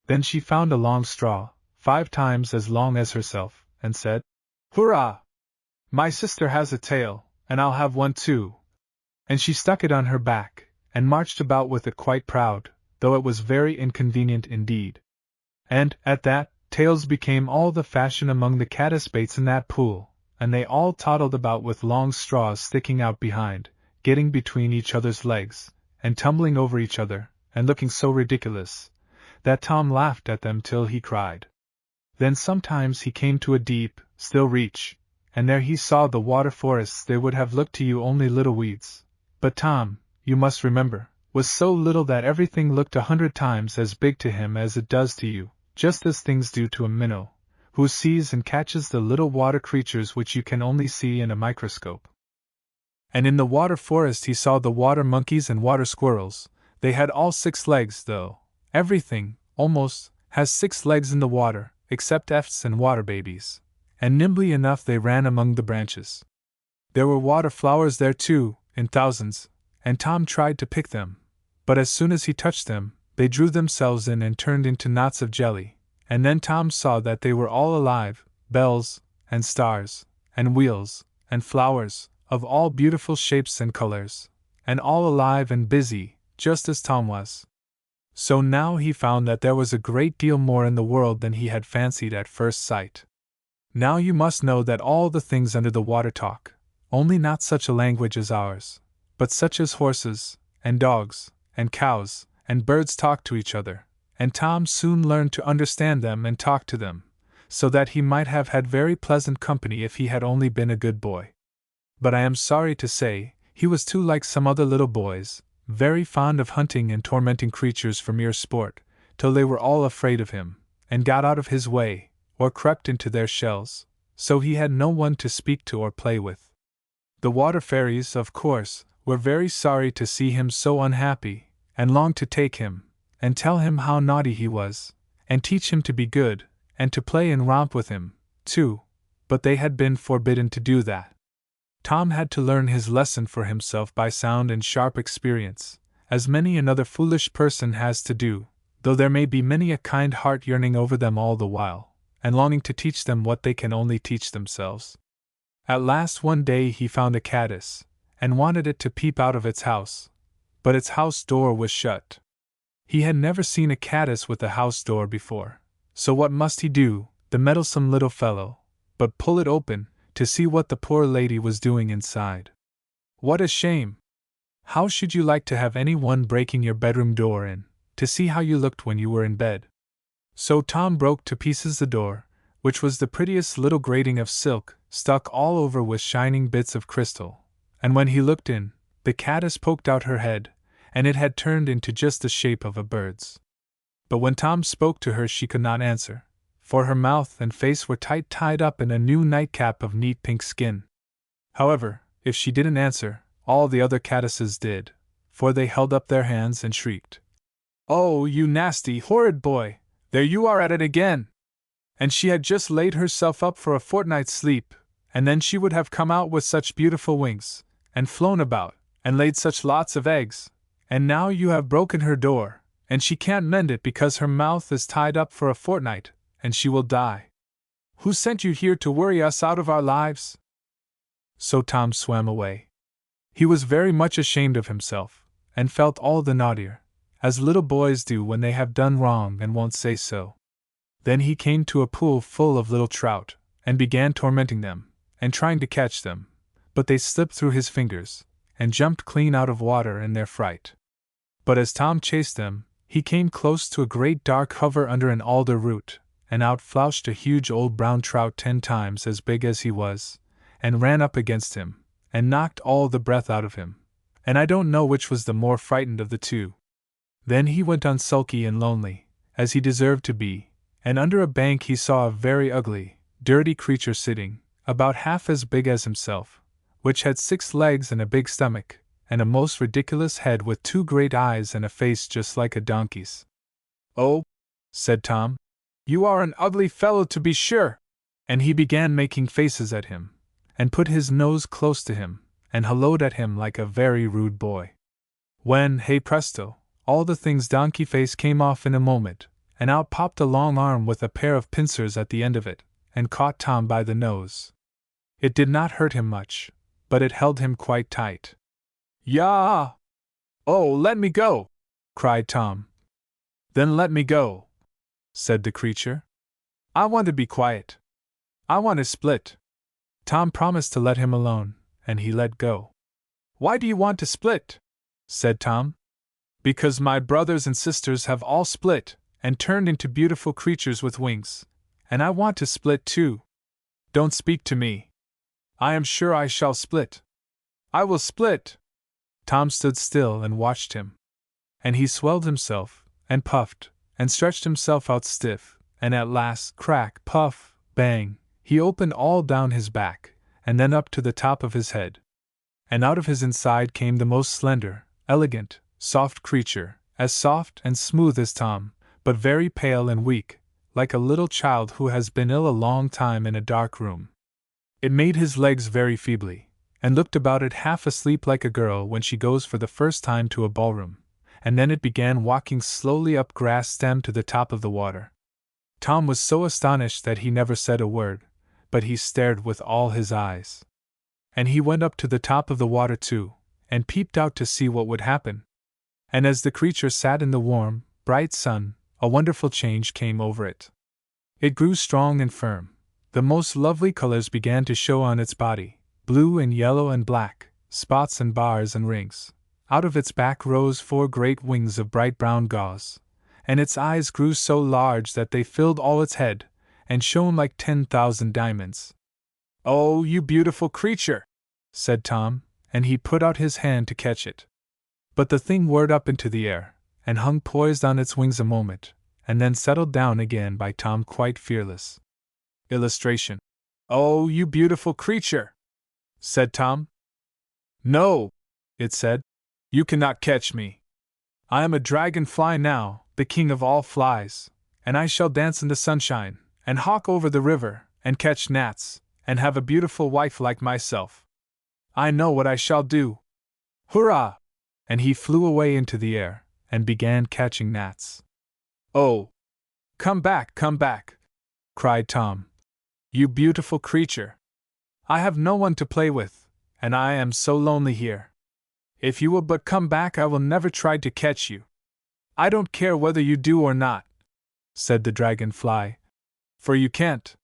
Then she found a long straw, 5 times as long as herself, and said, "Hurrah! My sister has a tail, and I'll have one too." And she stuck it on her back, and marched about with it quite proud, though it was very inconvenient indeed. And, at that, tails became all the fashion among the caddis-baits in that pool, and they all toddled about with long straws sticking out behind, getting between each other's legs, and tumbling over each other, and looking so ridiculous, that Tom laughed at them till he cried. Then sometimes he came to a deep, still reach, and there he saw the water forests. They would have looked to you only little weeds. But Tom, you must remember, was so little that everything looked 100 times as big to him as it does to you, just as things do to a minnow, who sees and catches the little water creatures which you can only see in a microscope. And in the water forest he saw the water monkeys and water squirrels. They had all 6 legs, though. Everything, almost, has 6 legs in the water, except efts and water babies. And nimbly enough they ran among the branches. There were water flowers there too, in thousands, and Tom tried to pick them, but as soon as he touched them, they drew themselves in and turned into knots of jelly, and then Tom saw that they were all alive, bells, and stars, and wheels, and flowers, of all beautiful shapes and colors, and all alive and busy, just as Tom was. So now he found that there was a great deal more in the world than he had fancied at first sight. Now you must know that all the things under the water talk, only not such a language as ours, but such as horses, and dogs, and cows, and birds talk to each other, and Tom soon learned to understand them and talk to them, so that he might have had very pleasant company if he had only been a good boy. But I am sorry to say, he was too like some other little boys, very fond of hunting and tormenting creatures for mere sport, till they were all afraid of him, and got out of his way, or crept into their shells, so he had no one to speak to or play with. The water fairies, of course, were very sorry to see him so unhappy, and longed to take him, and tell him how naughty he was, and teach him to be good, and to play and romp with him, too, but they had been forbidden to do that. Tom had to learn his lesson for himself by sound and sharp experience, as many another foolish person has to do, though there may be many a kind heart yearning over them all the while, and longing to teach them what they can only teach themselves. At last one day he found a caddis, and wanted it to peep out of its house, but its house door was shut. He had never seen a caddis with a house door before, so what must he do, the meddlesome little fellow, but pull it open, to see what the poor lady was doing inside. What a shame! How should you like to have any one breaking your bedroom door in, to see how you looked when you were in bed? So Tom broke to pieces the door, which was the prettiest little grating of silk, stuck all over with shining bits of crystal, and when he looked in, the caddis poked out her head, and it had turned into just the shape of a bird's. But when Tom spoke to her she could not answer, for her mouth and face were tied up in a new nightcap of neat pink skin. However, if she didn't answer, all the other caddises did, for they held up their hands and shrieked, "Oh, you nasty, horrid boy, there you are at it again!" And she had just laid herself up for a fortnight's sleep, and then she would have come out with such beautiful wings, and flown about, and laid such lots of eggs, and now you have broken her door, and she can't mend it because her mouth is tied up for a fortnight, and she will die. Who sent you here to worry us out of our lives? So Tom swam away. He was very much ashamed of himself, and felt all the naughtier, as little boys do when they have done wrong and won't say so. Then he came to a pool full of little trout, and began tormenting them, and trying to catch them, but they slipped through his fingers, and jumped clean out of water in their fright. But as Tom chased them, he came close to a great dark hover under an alder root, and out flounced a huge old brown trout 10 times as big as he was, and ran up against him, and knocked all the breath out of him, and I don't know which was the more frightened of the two. Then he went on sulky and lonely, as he deserved to be, and under a bank he saw a very ugly, dirty creature sitting, about half as big as himself, which had 6 legs and a big stomach, and a most ridiculous head with 2 great eyes and a face just like a donkey's. "Oh," said Tom, "you are an ugly fellow to be sure!" And he began making faces at him, and put his nose close to him, and hallooed at him like a very rude boy. When, hey presto, all the thing's donkey face came off in a moment, and out popped a long arm with a pair of pincers at the end of it, and caught Tom by the nose. It did not hurt him much, but it held him quite tight. "Yah! Oh, let me go!" cried Tom. "Then let me go," said the creature. "I want to be quiet. I want to split." Tom promised to let him alone, and he let go. "Why do you want to split?" said Tom. "Because my brothers and sisters have all split, and turned into beautiful creatures with wings, and I want to split too. Don't speak to me. I am sure I shall split. I will split." Tom stood still and watched him. And he swelled himself, and puffed, and stretched himself out stiff, and at last, crack, puff, bang, he opened all down his back, and then up to the top of his head. And out of his inside came the most slender, elegant, soft creature, as soft and smooth as Tom, but very pale and weak, like a little child who has been ill a long time in a dark room. It made his legs very feebly, and looked about it half asleep like a girl when she goes for the first time to a ballroom, and then it began walking slowly up grass stem to the top of the water. Tom was so astonished that he never said a word, but he stared with all his eyes. And he went up to the top of the water too, and peeped out to see what would happen. And as the creature sat in the warm, bright sun, a wonderful change came over it. It grew strong and firm. The most lovely colors began to show on its body, blue and yellow and black, spots and bars and rings. Out of its back rose 4 great wings of bright brown gauze, and its eyes grew so large that they filled all its head, and shone like 10,000 diamonds. "Oh, you beautiful creature!" said Tom, and he put out his hand to catch it. But the thing whirred up into the air, and hung poised on its wings a moment, and then settled down again by Tom quite fearless. Illustration. "Oh, you beautiful creature!" said Tom. "No," it said, "you cannot catch me. I am a dragonfly now, the king of all flies, and I shall dance in the sunshine, and hawk over the river, and catch gnats, and have a beautiful wife like myself. I know what I shall do. Hurrah!" And he flew away into the air, and began catching gnats. "Oh! Come back, cried Tom. "You beautiful creature! I have no one to play with, and I am so lonely here. If you will but come back, I will never try to catch you. I don't care whether you do or not," said the dragonfly, "for you can't.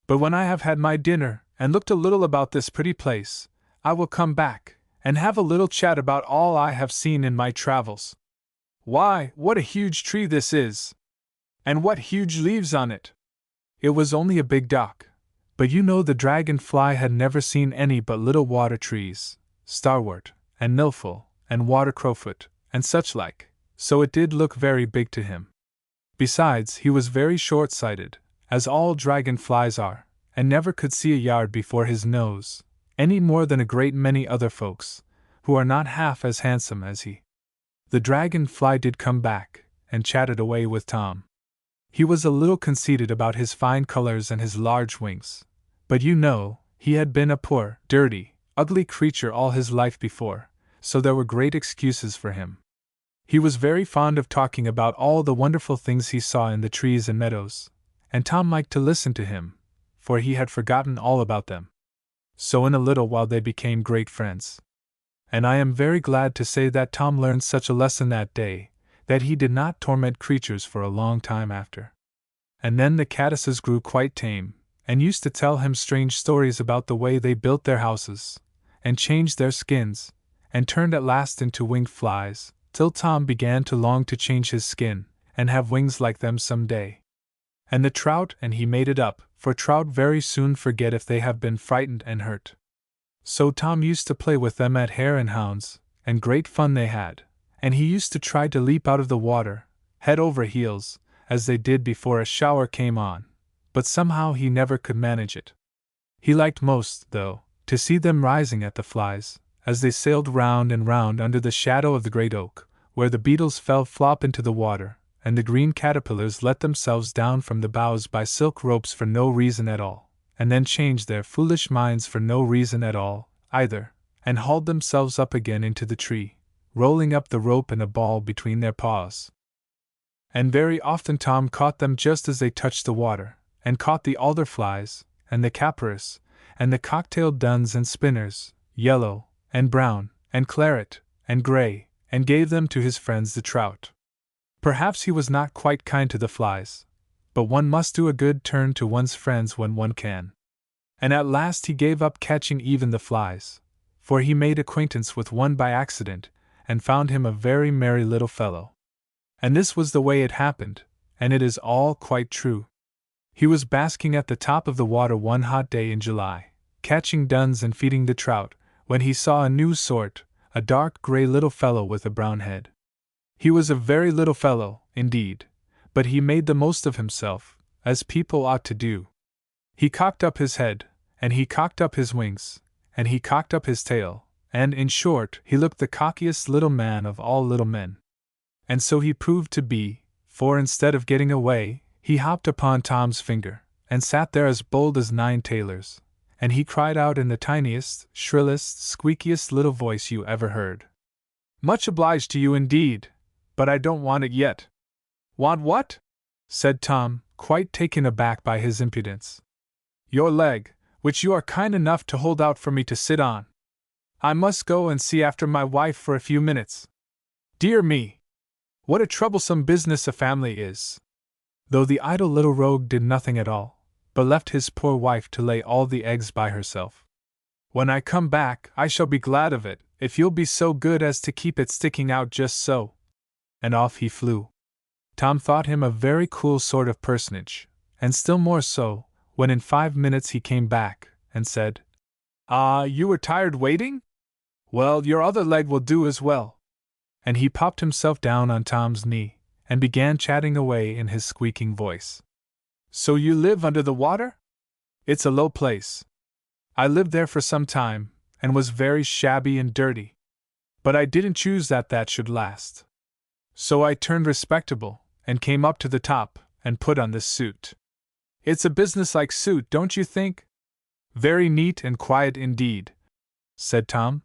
But when I have had my dinner, and looked a little about this pretty place, I will come back, and have a little chat about all I have seen in my travels. Why, what a huge tree this is! And what huge leaves on it!" It was only a big dock, but you know the dragonfly had never seen any but little water trees, starwort, and milfoil, and water crowfoot, and such like, so it did look very big to him. Besides, he was very short-sighted, as all dragonflies are, and never could see a yard before his nose, any more than a great many other folks, who are not half as handsome as he. The dragonfly did come back, and chatted away with Tom. He was a little conceited about his fine colors and his large wings, but you know, he had been a poor, dirty, ugly creature all his life before, so there were great excuses for him. He was very fond of talking about all the wonderful things he saw in the trees and meadows, and Tom liked to listen to him, for he had forgotten all about them. So in a little while they became great friends. And I am very glad to say that Tom learned such a lesson that day, that he did not torment creatures for a long time after. And then the caddises grew quite tame, and used to tell him strange stories about the way they built their houses, and changed their skins, and turned at last into winged flies, till Tom began to long to change his skin, and have wings like them some day. And the trout and he made it up, for trout very soon forget if they have been frightened and hurt. So Tom used to play with them at hare and hounds, and great fun they had, and he used to try to leap out of the water, head over heels, as they did before a shower came on, but somehow he never could manage it. He liked most, though, to see them rising at the flies, as they sailed round and round under the shadow of the great oak, where the beetles fell flop into the water, and the green caterpillars let themselves down from the boughs by silk ropes for no reason at all, and then changed their foolish minds for no reason at all, either, and hauled themselves up again into the tree, rolling up the rope in a ball between their paws. And very often Tom caught them just as they touched the water, and caught the alder flies, and the caparus, and the cocktailed duns and spinners, yellow, and brown, and claret, and grey, and gave them to his friends the trout. Perhaps he was not quite kind to the flies, but one must do a good turn to one's friends when one can. And at last he gave up catching even the flies, for he made acquaintance with one by accident, and found him a very merry little fellow. And this was the way it happened, and it is all quite true. He was basking at the top of the water one hot day in July, catching duns and feeding the trout, when he saw a new sort, a dark gray little fellow with a brown head. He was a very little fellow, indeed, but he made the most of himself, as people ought to do. He cocked up his head, and he cocked up his wings, and he cocked up his tail, and, in short, he looked the cockiest little man of all little men. And so he proved to be, for instead of getting away, he hopped upon Tom's finger, and sat there as bold as 9 tailors, and he cried out in the tiniest, shrillest, squeakiest little voice you ever heard. "Much obliged to you indeed, but I don't want it yet." "Want what?" said Tom, quite taken aback by his impudence. "Your leg, which you are kind enough to hold out for me to sit on. I must go and see after my wife for a few minutes. Dear me! What a troublesome business a family is!" Though the idle little rogue did nothing at all, but left his poor wife to lay all the eggs by herself. "When I come back, I shall be glad of it, if you'll be so good as to keep it sticking out just so." And off he flew. Tom thought him a very cool sort of personage, and still more so, when in 5 minutes he came back, and said, "Ah, you were tired waiting? Well, your other leg will do as well." And he popped himself down on Tom's knee, and began chatting away in his squeaking voice. "So you live under the water? It's a low place. I lived there for some time, and was very shabby and dirty. But I didn't choose that should last. So I turned respectable, and came up to the top, and put on this suit. It's a businesslike suit, don't you think? Very neat and quiet indeed," said Tom.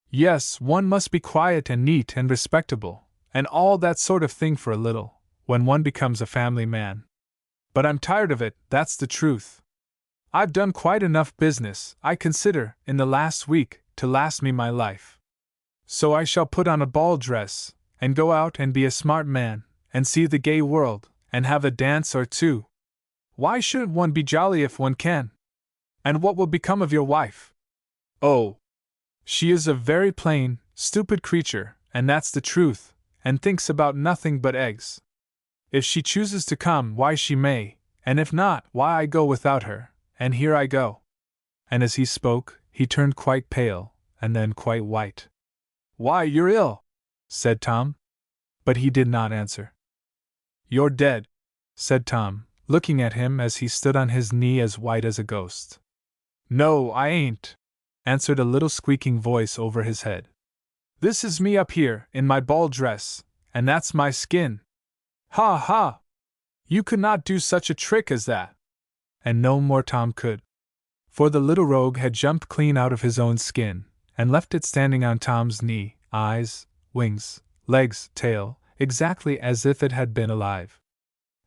"Yes, one must be quiet and neat and respectable, and all that sort of thing for a little, when one becomes a family man. But I'm tired of it, that's the truth. I've done quite enough business, I consider, in the last week, to last me my life. So I shall put on a ball dress, and go out and be a smart man, and see the gay world, and have a dance or two. Why shouldn't one be jolly if one can? And what will become of your wife?" "Oh, she is a very plain, stupid creature, and that's the truth, and thinks about nothing but eggs. If she chooses to come, why she may, and if not, why I go without her, and here I go." And as he spoke, he turned quite pale, and then quite white. "Why, you're ill," said Tom. But he did not answer. "You're dead," said Tom, looking at him as he stood on his knee as white as a ghost. "No, I ain't," answered a little squeaking voice over his head. "This is me up here, in my ball dress, and that's my skin. Ha ha! You could not do such a trick as that." And no more Tom could. For the little rogue had jumped clean out of his own skin, and left it standing on Tom's knee, eyes, wings, legs, tail, exactly as if it had been alive.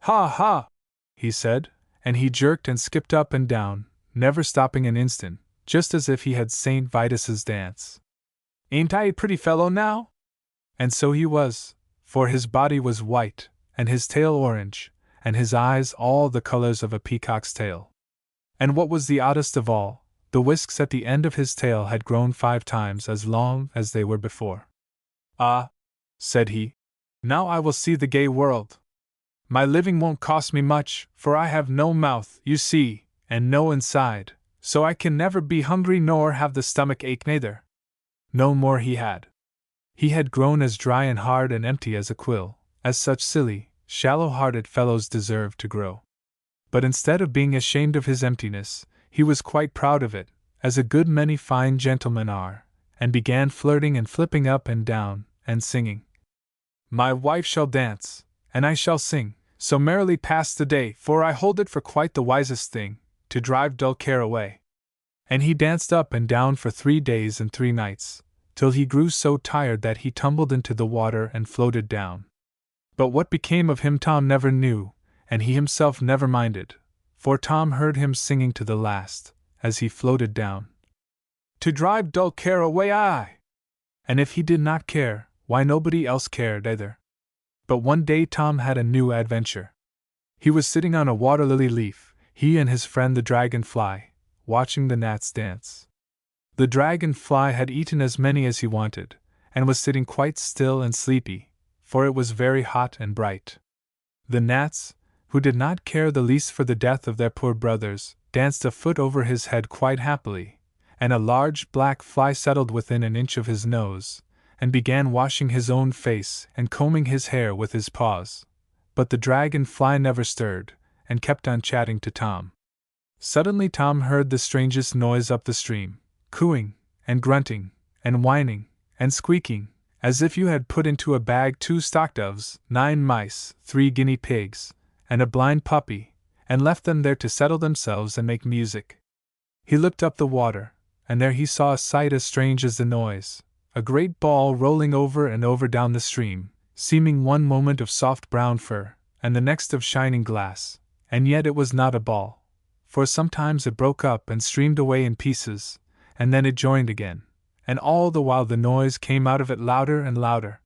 "Ha ha!" he said, and he jerked and skipped up and down, never stopping an instant, just as if he had St. Vitus's dance. "Ain't I a pretty fellow now?" And so he was, for his body was white, and his tail orange, and his eyes all the colors of a peacock's tail. And what was the oddest of all, the whisks at the end of his tail had grown 5 times as long as they were before. "Ah," said he. "Now I will see the gay world. My living won't cost me much, for I have no mouth, you see, and no inside, so I can never be hungry nor have the stomach ache neither." No more he had. He had grown as dry and hard and empty as a quill, as such silly, shallow-hearted fellows deserve to grow. But instead of being ashamed of his emptiness, he was quite proud of it, as a good many fine gentlemen are, and began flirting and flipping up and down, and singing. "My wife shall dance, and I shall sing, so merrily pass the day, for I hold it for quite the wisest thing, to drive dull care away." And he danced up and down for 3 days and 3 nights, till he grew so tired that he tumbled into the water and floated down. But what became of him Tom never knew, and he himself never minded, for Tom heard him singing to the last, as he floated down, "To drive dull care away, aye!" And if he did not care, why nobody else cared either. But one day Tom had a new adventure. He was sitting on a water lily leaf, he and his friend the dragonfly, watching the gnats dance. The dragonfly had eaten as many as he wanted, and was sitting quite still and sleepy, for it was very hot and bright. The gnats, who did not care the least for the death of their poor brothers, danced a foot over his head quite happily, and a large black fly settled within an inch of his nose, and began washing his own face and combing his hair with his paws. But the dragonfly never stirred, and kept on chatting to Tom. Suddenly Tom heard the strangest noise up the stream, cooing, and grunting, and whining, and squeaking, as if you had put into a bag 2 stock doves, 9 mice, 3 guinea pigs, and a blind puppy, and left them there to settle themselves and make music. He looked up the water, and there he saw a sight as strange as the noise, a great ball rolling over and over down the stream, seeming one moment of soft brown fur, and the next of shining glass, and yet it was not a ball, for sometimes it broke up and streamed away in pieces, and then it joined again, and all the while the noise came out of it louder and louder.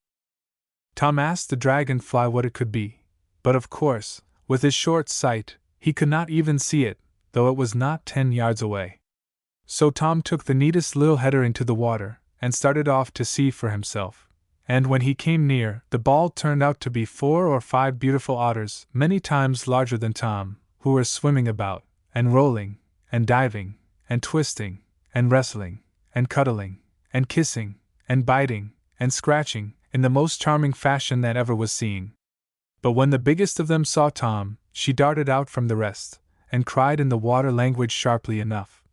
Tom asked the dragonfly what it could be, but of course, with his short sight, he could not even see it, though it was not 10 yards away. So Tom took the neatest little header into the water, and started off to see for himself, and when he came near, the ball turned out to be 4 or 5 beautiful otters, many times larger than Tom, who were swimming about, and rolling, and diving, and twisting, and wrestling, and cuddling, and kissing, and biting, and scratching, in the most charming fashion that ever was seen. But when the biggest of them saw Tom, she darted out from the rest, and cried in the water language sharply enough,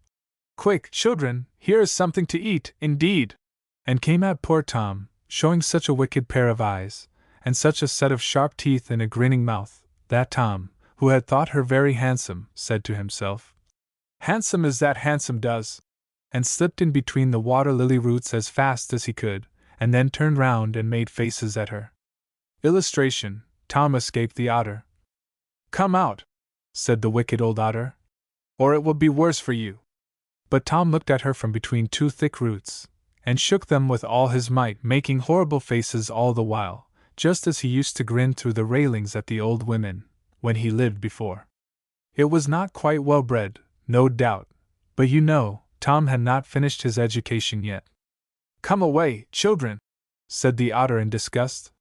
"Quick, children, here is something to eat, indeed!" and came at poor Tom, showing such a wicked pair of eyes, and such a set of sharp teeth and a grinning mouth, that Tom, who had thought her very handsome, said to himself, "Handsome as that handsome does," and slipped in between the water lily roots as fast as he could, and then turned round and made faces at her. Illustration: Tom escaped the otter. "Come out," said the wicked old otter, "or it will be worse for you." But Tom looked at her from between 2 thick roots, and shook them with all his might, making horrible faces all the while, just as he used to grin through the railings at the old women, when he lived before. It was not quite well bred, no doubt, but you know, Tom had not finished his education yet. "Come away, children," said the otter in disgust.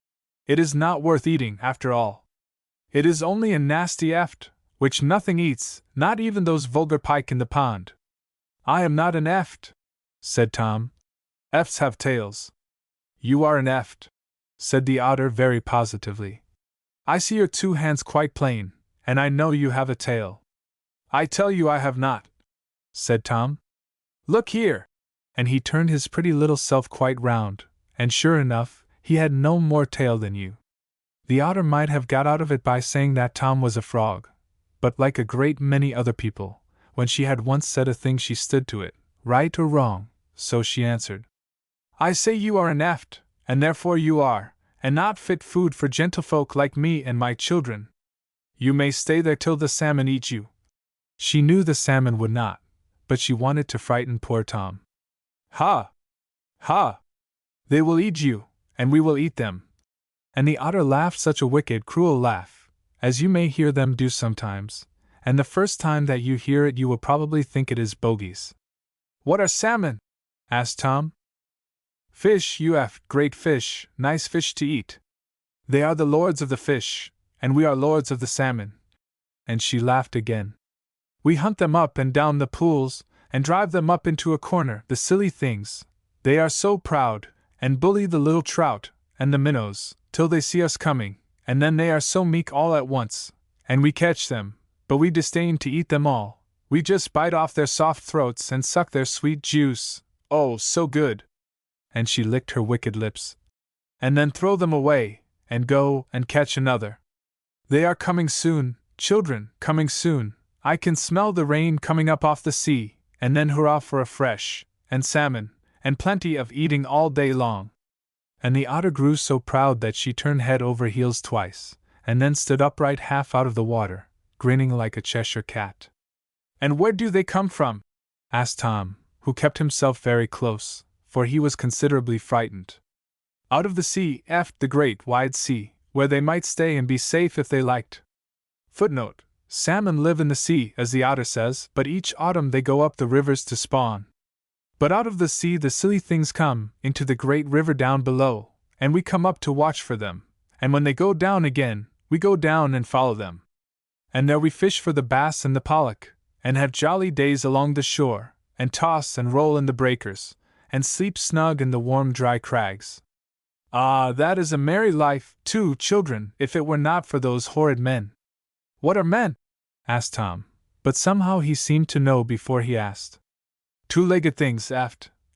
"It is not worth eating, after all. It is only a nasty eft, which nothing eats, not even those vulgar pike in the pond." "I am not an eft," said Tom. "Efts have tails." "You are an eft," said the otter very positively. "I see your 2 hands quite plain, and I know you have a tail." "I tell you I have not," said Tom. "Look here!" And he turned his pretty little self quite round, and sure enough, he had no more tail than you. The otter might have got out of it by saying that Tom was a frog, but like a great many other people, when she had once said a thing she stood to it, right or wrong, so she answered, "I say you are an eft, and therefore you are, and not fit food for gentlefolk like me and my children. You may stay there till the salmon eat you." She knew the salmon would not, but she wanted to frighten poor Tom. "Ha! Ha! They will eat you, and we will eat them." And the otter laughed such a wicked, cruel laugh, as you may hear them do sometimes, and the first time that you hear it you will probably think it is bogies. "What are salmon?" asked Tom. Fish, great fish, nice fish to eat. They are the lords of the fish, and we are lords of the salmon. And she laughed again. We hunt them up and down the pools, and drive them up into a corner, the silly things. They are so proud, and bully the little trout, and the minnows, till they see us coming, and then they are so meek all at once, and we catch them, but we disdain to eat them all. We just bite off their soft throats and suck their sweet juice. Oh, so good! And she licked her wicked lips. And then throw them away, and go and catch another. They are coming soon, children, coming soon. I can smell the rain coming up off the sea, and then hurrah for a fresh, and salmon, and plenty of eating all day long. And the otter grew so proud that she turned head over heels twice, and then stood upright half out of the water, grinning like a Cheshire cat. And where do they come from? Asked Tom, who kept himself very close, for he was considerably frightened. Out of the sea, the great wide sea, where they might stay and be safe if they liked. Footnote: salmon live in the sea, as the otter says, but each autumn they go up the rivers to spawn. But out of the sea the silly things come, into the great river down below, and we come up to watch for them, and when they go down again, we go down and follow them. And there we fish for the bass and the pollock, and have jolly days along the shore, and toss and roll in the breakers, and sleep snug in the warm dry crags. Ah, that is a merry life, too, children, if it were not for those horrid men. What are men? Asked Tom, but somehow he seemed to know before he asked. Two-legged things,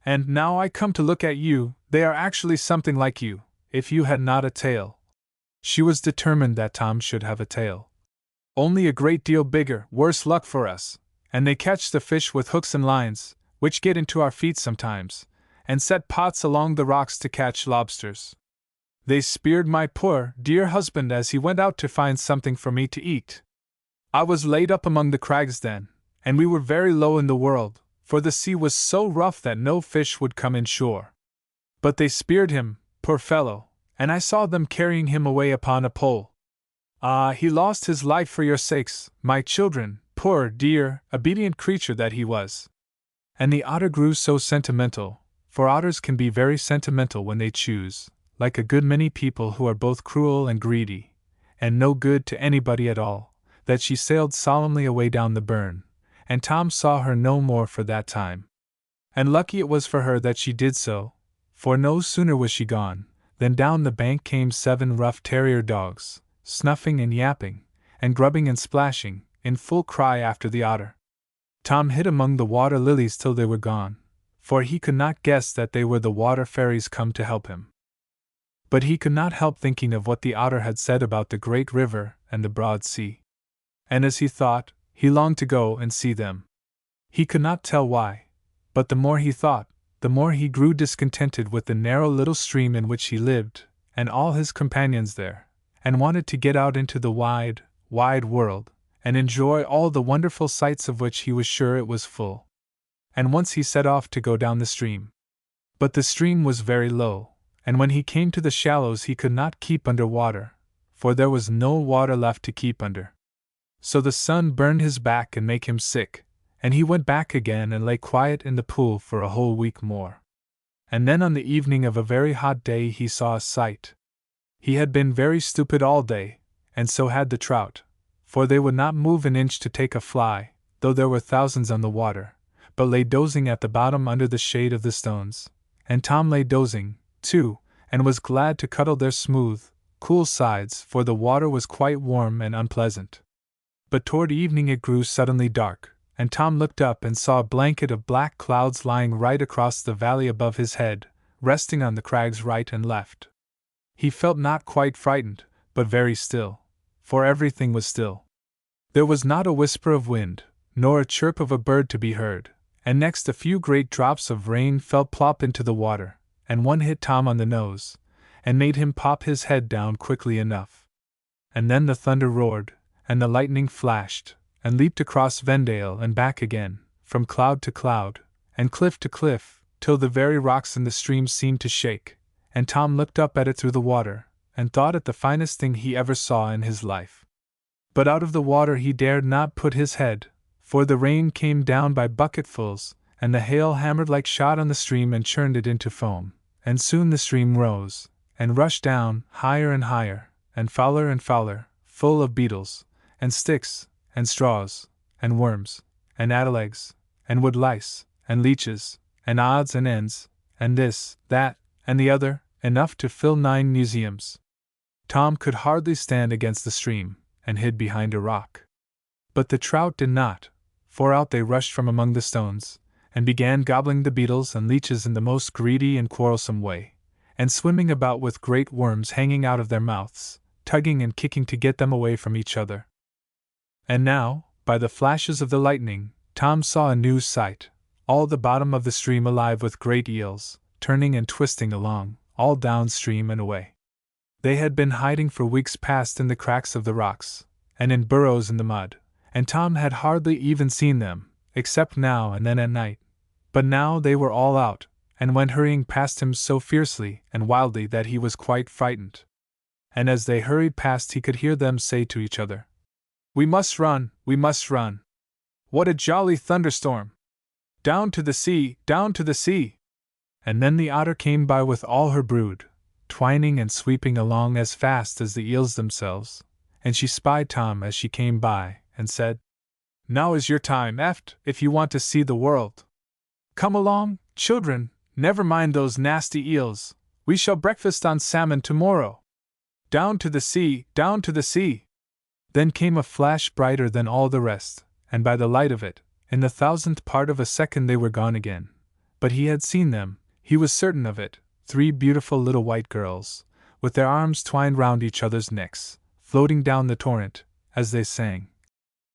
and now I come to look at you, they are actually something like you, if you had not a tail. She was determined that Tom should have a tail. Only a great deal bigger, worse luck for us, and they catch the fish with hooks and lines, which get into our feet sometimes, and set pots along the rocks to catch lobsters. They speared my poor, dear husband as he went out to find something for me to eat. I was laid up among the crags then, and we were very low in the world, for the sea was so rough that no fish would come in shore. But they speared him, poor fellow, and I saw them carrying him away upon a pole. Ah, he lost his life for your sakes, my children, poor, dear, obedient creature that he was. And the otter grew so sentimental, for otters can be very sentimental when they choose, like a good many people who are both cruel and greedy, and no good to anybody at all, that she sailed solemnly away down the burn, and Tom saw her no more for that time. And lucky it was for her that she did so, for no sooner was she gone, than down the bank came 7 rough terrier dogs, snuffing and yapping, and grubbing and splashing, in full cry after the otter. Tom hid among the water lilies till they were gone, for he could not guess that they were the water fairies come to help him. But he could not help thinking of what the otter had said about the great river and the broad sea. And as he thought, he longed to go and see them. He could not tell why, but the more he thought, the more he grew discontented with the narrow little stream in which he lived, and all his companions there, and wanted to get out into the wide, wide world, and enjoy all the wonderful sights of which he was sure it was full. And once he set off to go down the stream. But the stream was very low, and when he came to the shallows he could not keep under water, for there was no water left to keep under. So the sun burned his back and made him sick, and he went back again and lay quiet in the pool for a whole week more. And then on the evening of a very hot day he saw a sight. He had been very stupid all day, and so had the trout, for they would not move an inch to take a fly, though there were thousands on the water, but lay dozing at the bottom under the shade of the stones, and Tom lay dozing, too, and was glad to cuddle their smooth, cool sides, for the water was quite warm and unpleasant. But toward evening it grew suddenly dark, and Tom looked up and saw a blanket of black clouds lying right across the valley above his head, resting on the crags right and left. He felt not quite frightened, but very still, for everything was still. There was not a whisper of wind, nor a chirp of a bird to be heard, and next a few great drops of rain fell plop into the water, and one hit Tom on the nose, and made him pop his head down quickly enough. And then the thunder roared, and the lightning flashed, and leaped across Vendale and back again, from cloud to cloud, and cliff to cliff, till the very rocks in the stream seemed to shake, and Tom looked up at it through the water, and thought it the finest thing he ever saw in his life. But out of the water he dared not put his head, for the rain came down by bucketfuls, and the hail hammered like shot on the stream and churned it into foam, and soon the stream rose, and rushed down, higher and fouler, full of beetles, and sticks, and straws, and worms, and addle-eggs, and wood-lice, and leeches, and odds and ends, and this, that, and the other, enough to fill 9 museums. Tom could hardly stand against the stream, and hid behind a rock. But the trout did not, for out they rushed from among the stones, and began gobbling the beetles and leeches in the most greedy and quarrelsome way, and swimming about with great worms hanging out of their mouths, tugging and kicking to get them away from each other. And now, by the flashes of the lightning, Tom saw a new sight, all the bottom of the stream alive with great eels, turning and twisting along, all downstream and away. They had been hiding for weeks past in the cracks of the rocks, and in burrows in the mud, and Tom had hardly even seen them, except now and then at night. But now they were all out, and went hurrying past him so fiercely and wildly that he was quite frightened. And as they hurried past he could hear them say to each other, "We must run, we must run! What a jolly thunderstorm! Down to the sea, down to the sea!" And then the otter came by with all her brood, twining and sweeping along as fast as the eels themselves, and she spied Tom as she came by, and said, "Now is your time, Eft, if you want to see the world. Come along, children, never mind those nasty eels, we shall breakfast on salmon tomorrow. Down to the sea, down to the sea!" Then came a flash brighter than all the rest, and by the light of it, in the 1,000th part of a second they were gone again. But he had seen them, he was certain of it, 3 beautiful little white girls, with their arms twined round each other's necks, floating down the torrent, as they sang,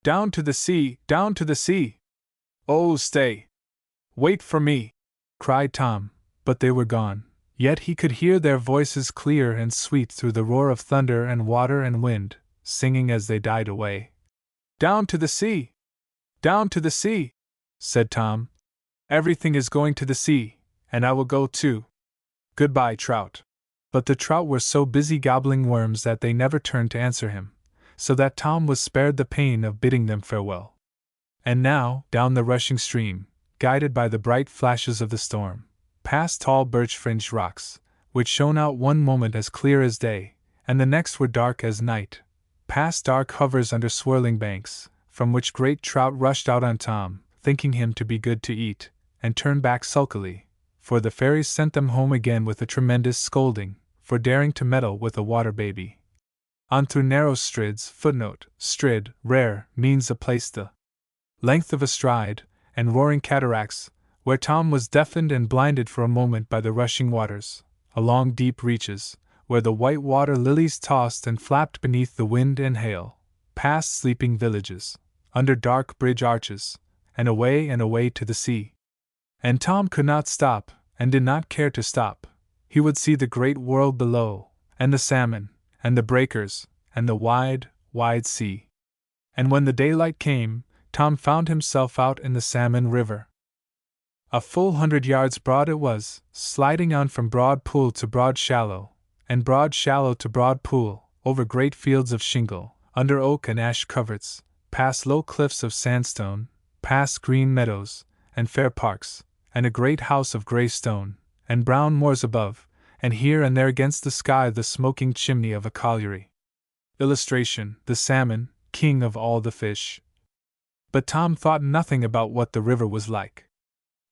"Down to the sea, down to the sea!" "Oh, stay! Wait for me!" cried Tom, but they were gone, yet he could hear their voices clear and sweet through the roar of thunder and water and wind, singing as they died away. "Down to the sea! Down to the sea!" said Tom. "Everything is going to the sea, and I will go too. Goodbye, trout." But the trout were so busy gobbling worms that they never turned to answer him, so that Tom was spared the pain of bidding them farewell. And now, down the rushing stream, guided by the bright flashes of the storm, past tall birch-fringed rocks, which shone out one moment as clear as day, and the next were dark as night, past dark hovers under swirling banks, from which great trout rushed out on Tom, thinking him to be good to eat, and turned back sulkily, for the fairies sent them home again with a tremendous scolding, for daring to meddle with a water baby. On through narrow strids, strid, rare, means a place the length of a stride, and roaring cataracts, where Tom was deafened and blinded for a moment by the rushing waters, along deep reaches, where the white water lilies tossed and flapped beneath the wind and hail, past sleeping villages, under dark bridge arches, and away to the sea. And Tom could not stop, and did not care to stop. He would see the great world below, and the salmon, and the breakers, and the wide, wide sea. And when the daylight came, Tom found himself out in the Salmon River. A full 100 yards broad it was, sliding on from broad pool to broad shallow, and broad shallow to broad pool, over great fields of shingle, under oak and ash coverts, past low cliffs of sandstone, past green meadows, and fair parks, and a great house of grey stone, and brown moors above, and here and there against the sky the smoking chimney of a colliery. Illustration: the salmon, king of all the fish. But Tom thought nothing about what the river was like.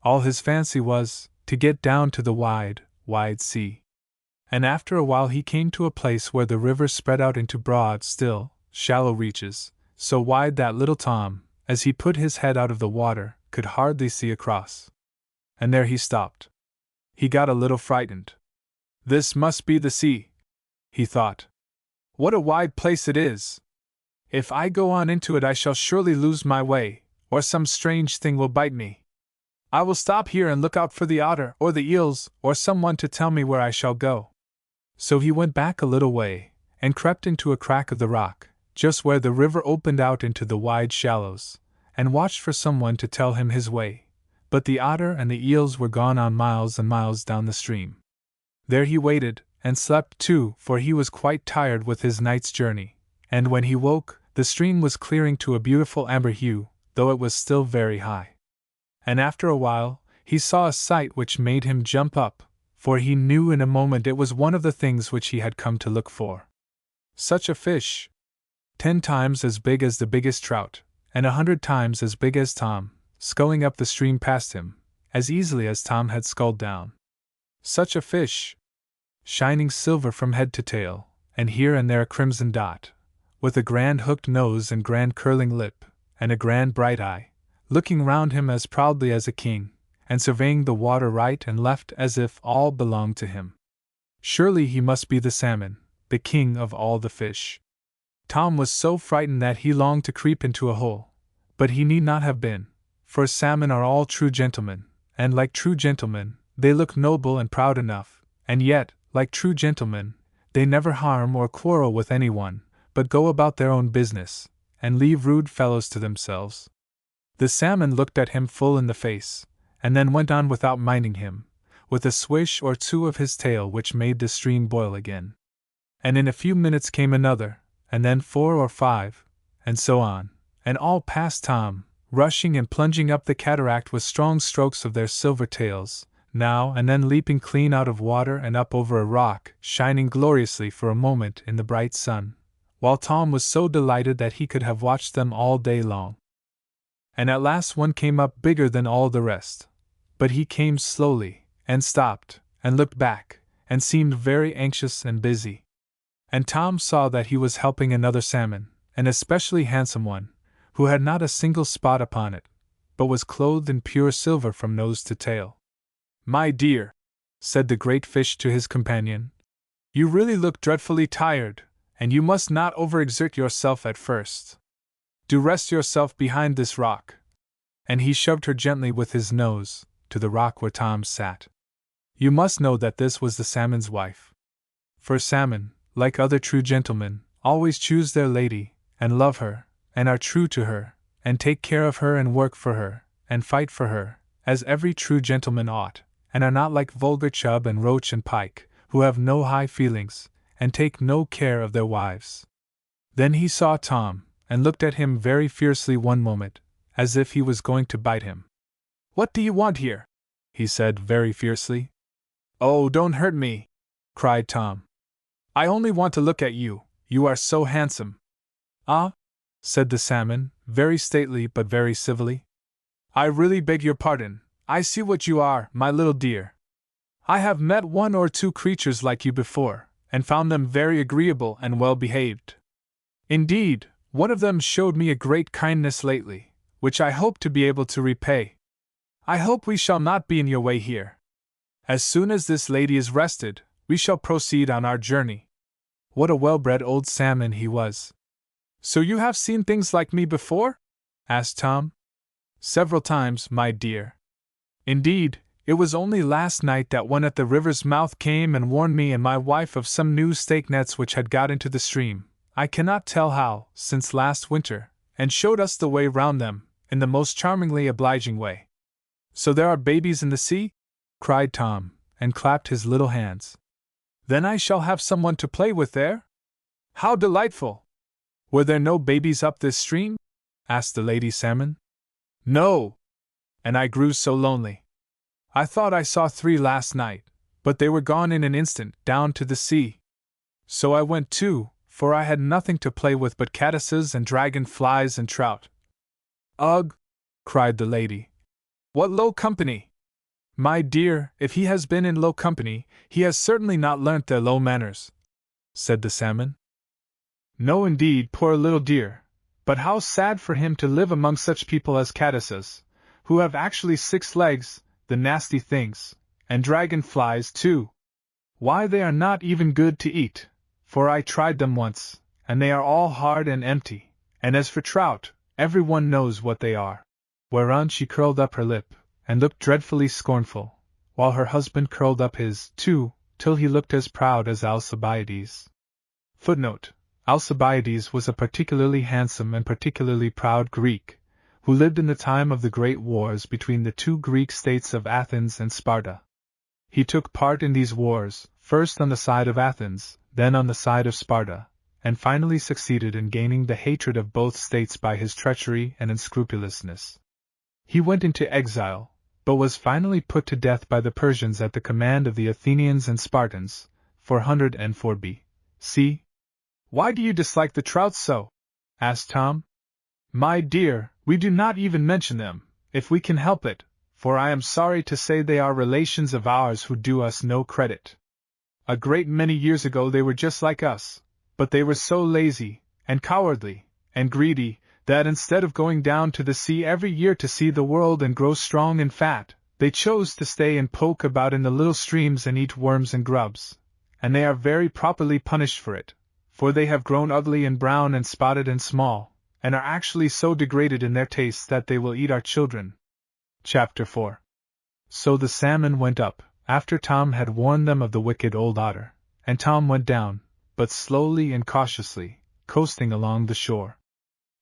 All his fancy was, to get down to the wide, wide sea. And after a while he came to a place where the river spread out into broad, still, shallow reaches, so wide that little Tom, as he put his head out of the water, could hardly see across. And there he stopped. He got a little frightened. "This must be the sea," he thought. "What a wide place it is! If I go on into it I shall surely lose my way, or some strange thing will bite me. I will stop here and look out for the otter or the eels or someone to tell me where I shall go." So he went back a little way, and crept into a crack of the rock, just where the river opened out into the wide shallows, and watched for someone to tell him his way. But the otter and the eels were gone on miles and miles down the stream. There he waited, and slept too, for he was quite tired with his night's journey, and when he woke, the stream was clearing to a beautiful amber hue, though it was still very high. And after a while, he saw a sight which made him jump up, for he knew in a moment it was one of the things which he had come to look for. Such a fish! 10 times as big as the biggest trout, and 100 times as big as Tom, sculling up the stream past him, as easily as Tom had sculled down. Such a fish! Shining silver from head to tail, and here and there a crimson dot, with a grand hooked nose and grand curling lip, and a grand bright eye, looking round him as proudly as a king, and surveying the water right and left as if all belonged to him. Surely he must be the salmon, the king of all the fish. Tom was so frightened that he longed to creep into a hole, but he need not have been, for salmon are all true gentlemen, and like true gentlemen, they look noble and proud enough, and yet, like true gentlemen, they never harm or quarrel with anyone, but go about their own business, and leave rude fellows to themselves. The salmon looked at him full in the face, and then went on without minding him, with a swish or two of his tail which made the stream boil again. And in a few minutes came another, and then 4 or 5, and so on, and all past Tom, rushing and plunging up the cataract with strong strokes of their silver tails, now and then leaping clean out of water and up over a rock, shining gloriously for a moment in the bright sun, while Tom was so delighted that he could have watched them all day long. And at last one came up bigger than all the rest, but he came slowly, and stopped, and looked back, and seemed very anxious and busy. And Tom saw that he was helping another salmon, an especially handsome one, who had not a single spot upon it, but was clothed in pure silver from nose to tail. "My dear," said the great fish to his companion, "you really look dreadfully tired, and you must not overexert yourself at first. Do rest yourself behind this rock." And he shoved her gently with his nose to the rock where Tom sat. You must know that this was the salmon's wife. For salmon, like other true gentlemen, always choose their lady, and love her, and are true to her, and take care of her and work for her, and fight for her, as every true gentleman ought, and are not like vulgar chub and roach and pike, who have no high feelings, and take no care of their wives. Then he saw Tom, and looked at him very fiercely one moment, as if he was going to bite him. "What do you want here?" he said very fiercely. "Oh, don't hurt me!" cried Tom. "I only want to look at you, you are so handsome." "Ah," said the salmon, very stately but very civilly. "I really beg your pardon, I see what you are, my little dear. I have met 1 or 2 creatures like you before, and found them very agreeable and well behaved. Indeed, one of them showed me a great kindness lately, which I hope to be able to repay. I hope we shall not be in your way here. As soon as this lady is rested, we shall proceed on our journey." What a well-bred old salmon he was! "So you have seen things like me before?" asked Tom. "Several times, my dear. Indeed, it was only last night that one at the river's mouth came and warned me and my wife of some new stake nets which had got into the stream, I cannot tell how, since last winter, and showed us the way round them, in the most charmingly obliging way." "So there are babies in the sea?" cried Tom, and clapped his little hands. "Then I shall have someone to play with there? How delightful! Were there no babies up this stream?" asked the lady salmon. "No! And I grew so lonely. I thought I saw 3 last night, but they were gone in an instant, down to the sea. So I went too, for I had nothing to play with but caddises and dragon-flies and trout." "Ugh!" cried the lady. "What low company! My dear, if he has been in low company, he has certainly not learnt their low manners," said the salmon. "No indeed, poor little dear, but how sad for him to live among such people as caddises, who have actually 6 legs, the nasty things, and dragon-flies too. Why, they are not even good to eat, for I tried them once, and they are all hard and empty, and as for trout, everyone knows what they are." Whereon she curled up her lip, and looked dreadfully scornful, while her husband curled up his, too, till he looked as proud as Alcibiades. Footnote: Alcibiades was a particularly handsome and particularly proud Greek, who lived in the time of the great wars between the 2 Greek states of Athens and Sparta. He took part in these wars, first on the side of Athens, then on the side of Sparta, and finally succeeded in gaining the hatred of both states by his treachery and unscrupulousness. He went into exile, but was finally put to death by the Persians at the command of the Athenians and Spartans, 404 B.C. "Why do you dislike the trouts so?" asked Tom. "My dear, we do not even mention them, if we can help it, for I am sorry to say they are relations of ours who do us no credit. A great many years ago they were just like us, but they were so lazy, and cowardly, and greedy, that instead of going down to the sea every year to see the world and grow strong and fat, they chose to stay and poke about in the little streams and eat worms and grubs, and they are very properly punished for it, for they have grown ugly and brown and spotted and small, and are actually so degraded in their tastes that they will eat our children." Chapter 4. So the salmon went up, after Tom had warned them of the wicked old otter, and Tom went down, but slowly and cautiously, coasting along the shore.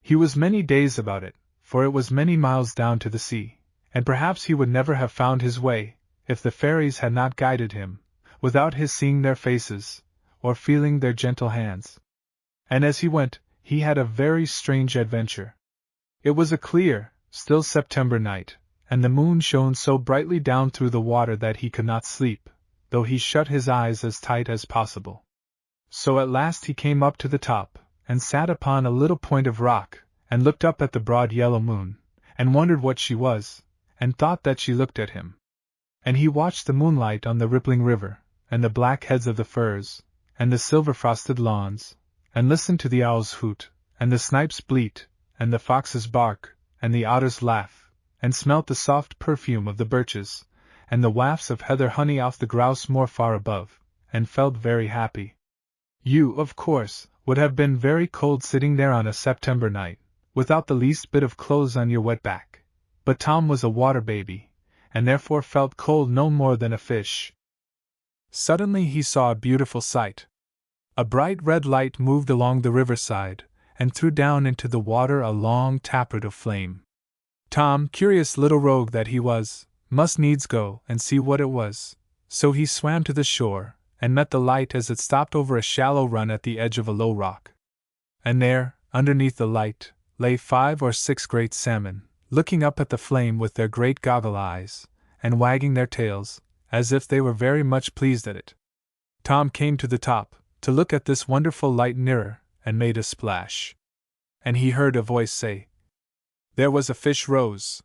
He was many days about it, for it was many miles down to the sea, and perhaps he would never have found his way, if the fairies had not guided him, without his seeing their faces, or feeling their gentle hands. And as he went, he had a very strange adventure. It was a clear, still September night, and the moon shone so brightly down through the water that he could not sleep, though he shut his eyes as tight as possible. So at last he came up to the top, and sat upon a little point of rock, and looked up at the broad yellow moon, and wondered what she was, and thought that she looked at him. And he watched the moonlight on the rippling river, and the black heads of the firs, and the silver-frosted lawns, and listened to the owls hoot, and the snipes bleat, and the foxes bark, and the otters laugh, and smelt the soft perfume of the birches, and the wafts of heather honey off the grouse moor far above, and felt very happy. You, of course, would have been very cold sitting there on a September night, without the least bit of clothes on your wet back, but Tom was a water baby, and therefore felt cold no more than a fish. Suddenly he saw a beautiful sight. A bright red light moved along the riverside, and threw down into the water a long taproot of flame. Tom, curious little rogue that he was, must needs go and see what it was, so he swam to the shore, and met the light as it stopped over a shallow run at the edge of a low rock. And there, underneath the light, lay 5 or 6 great salmon, looking up at the flame with their great goggle eyes, and wagging their tails, as if they were very much pleased at it. Tom came to the top, to look at this wonderful light nearer, and made a splash. And he heard a voice say, "There was a fish rose."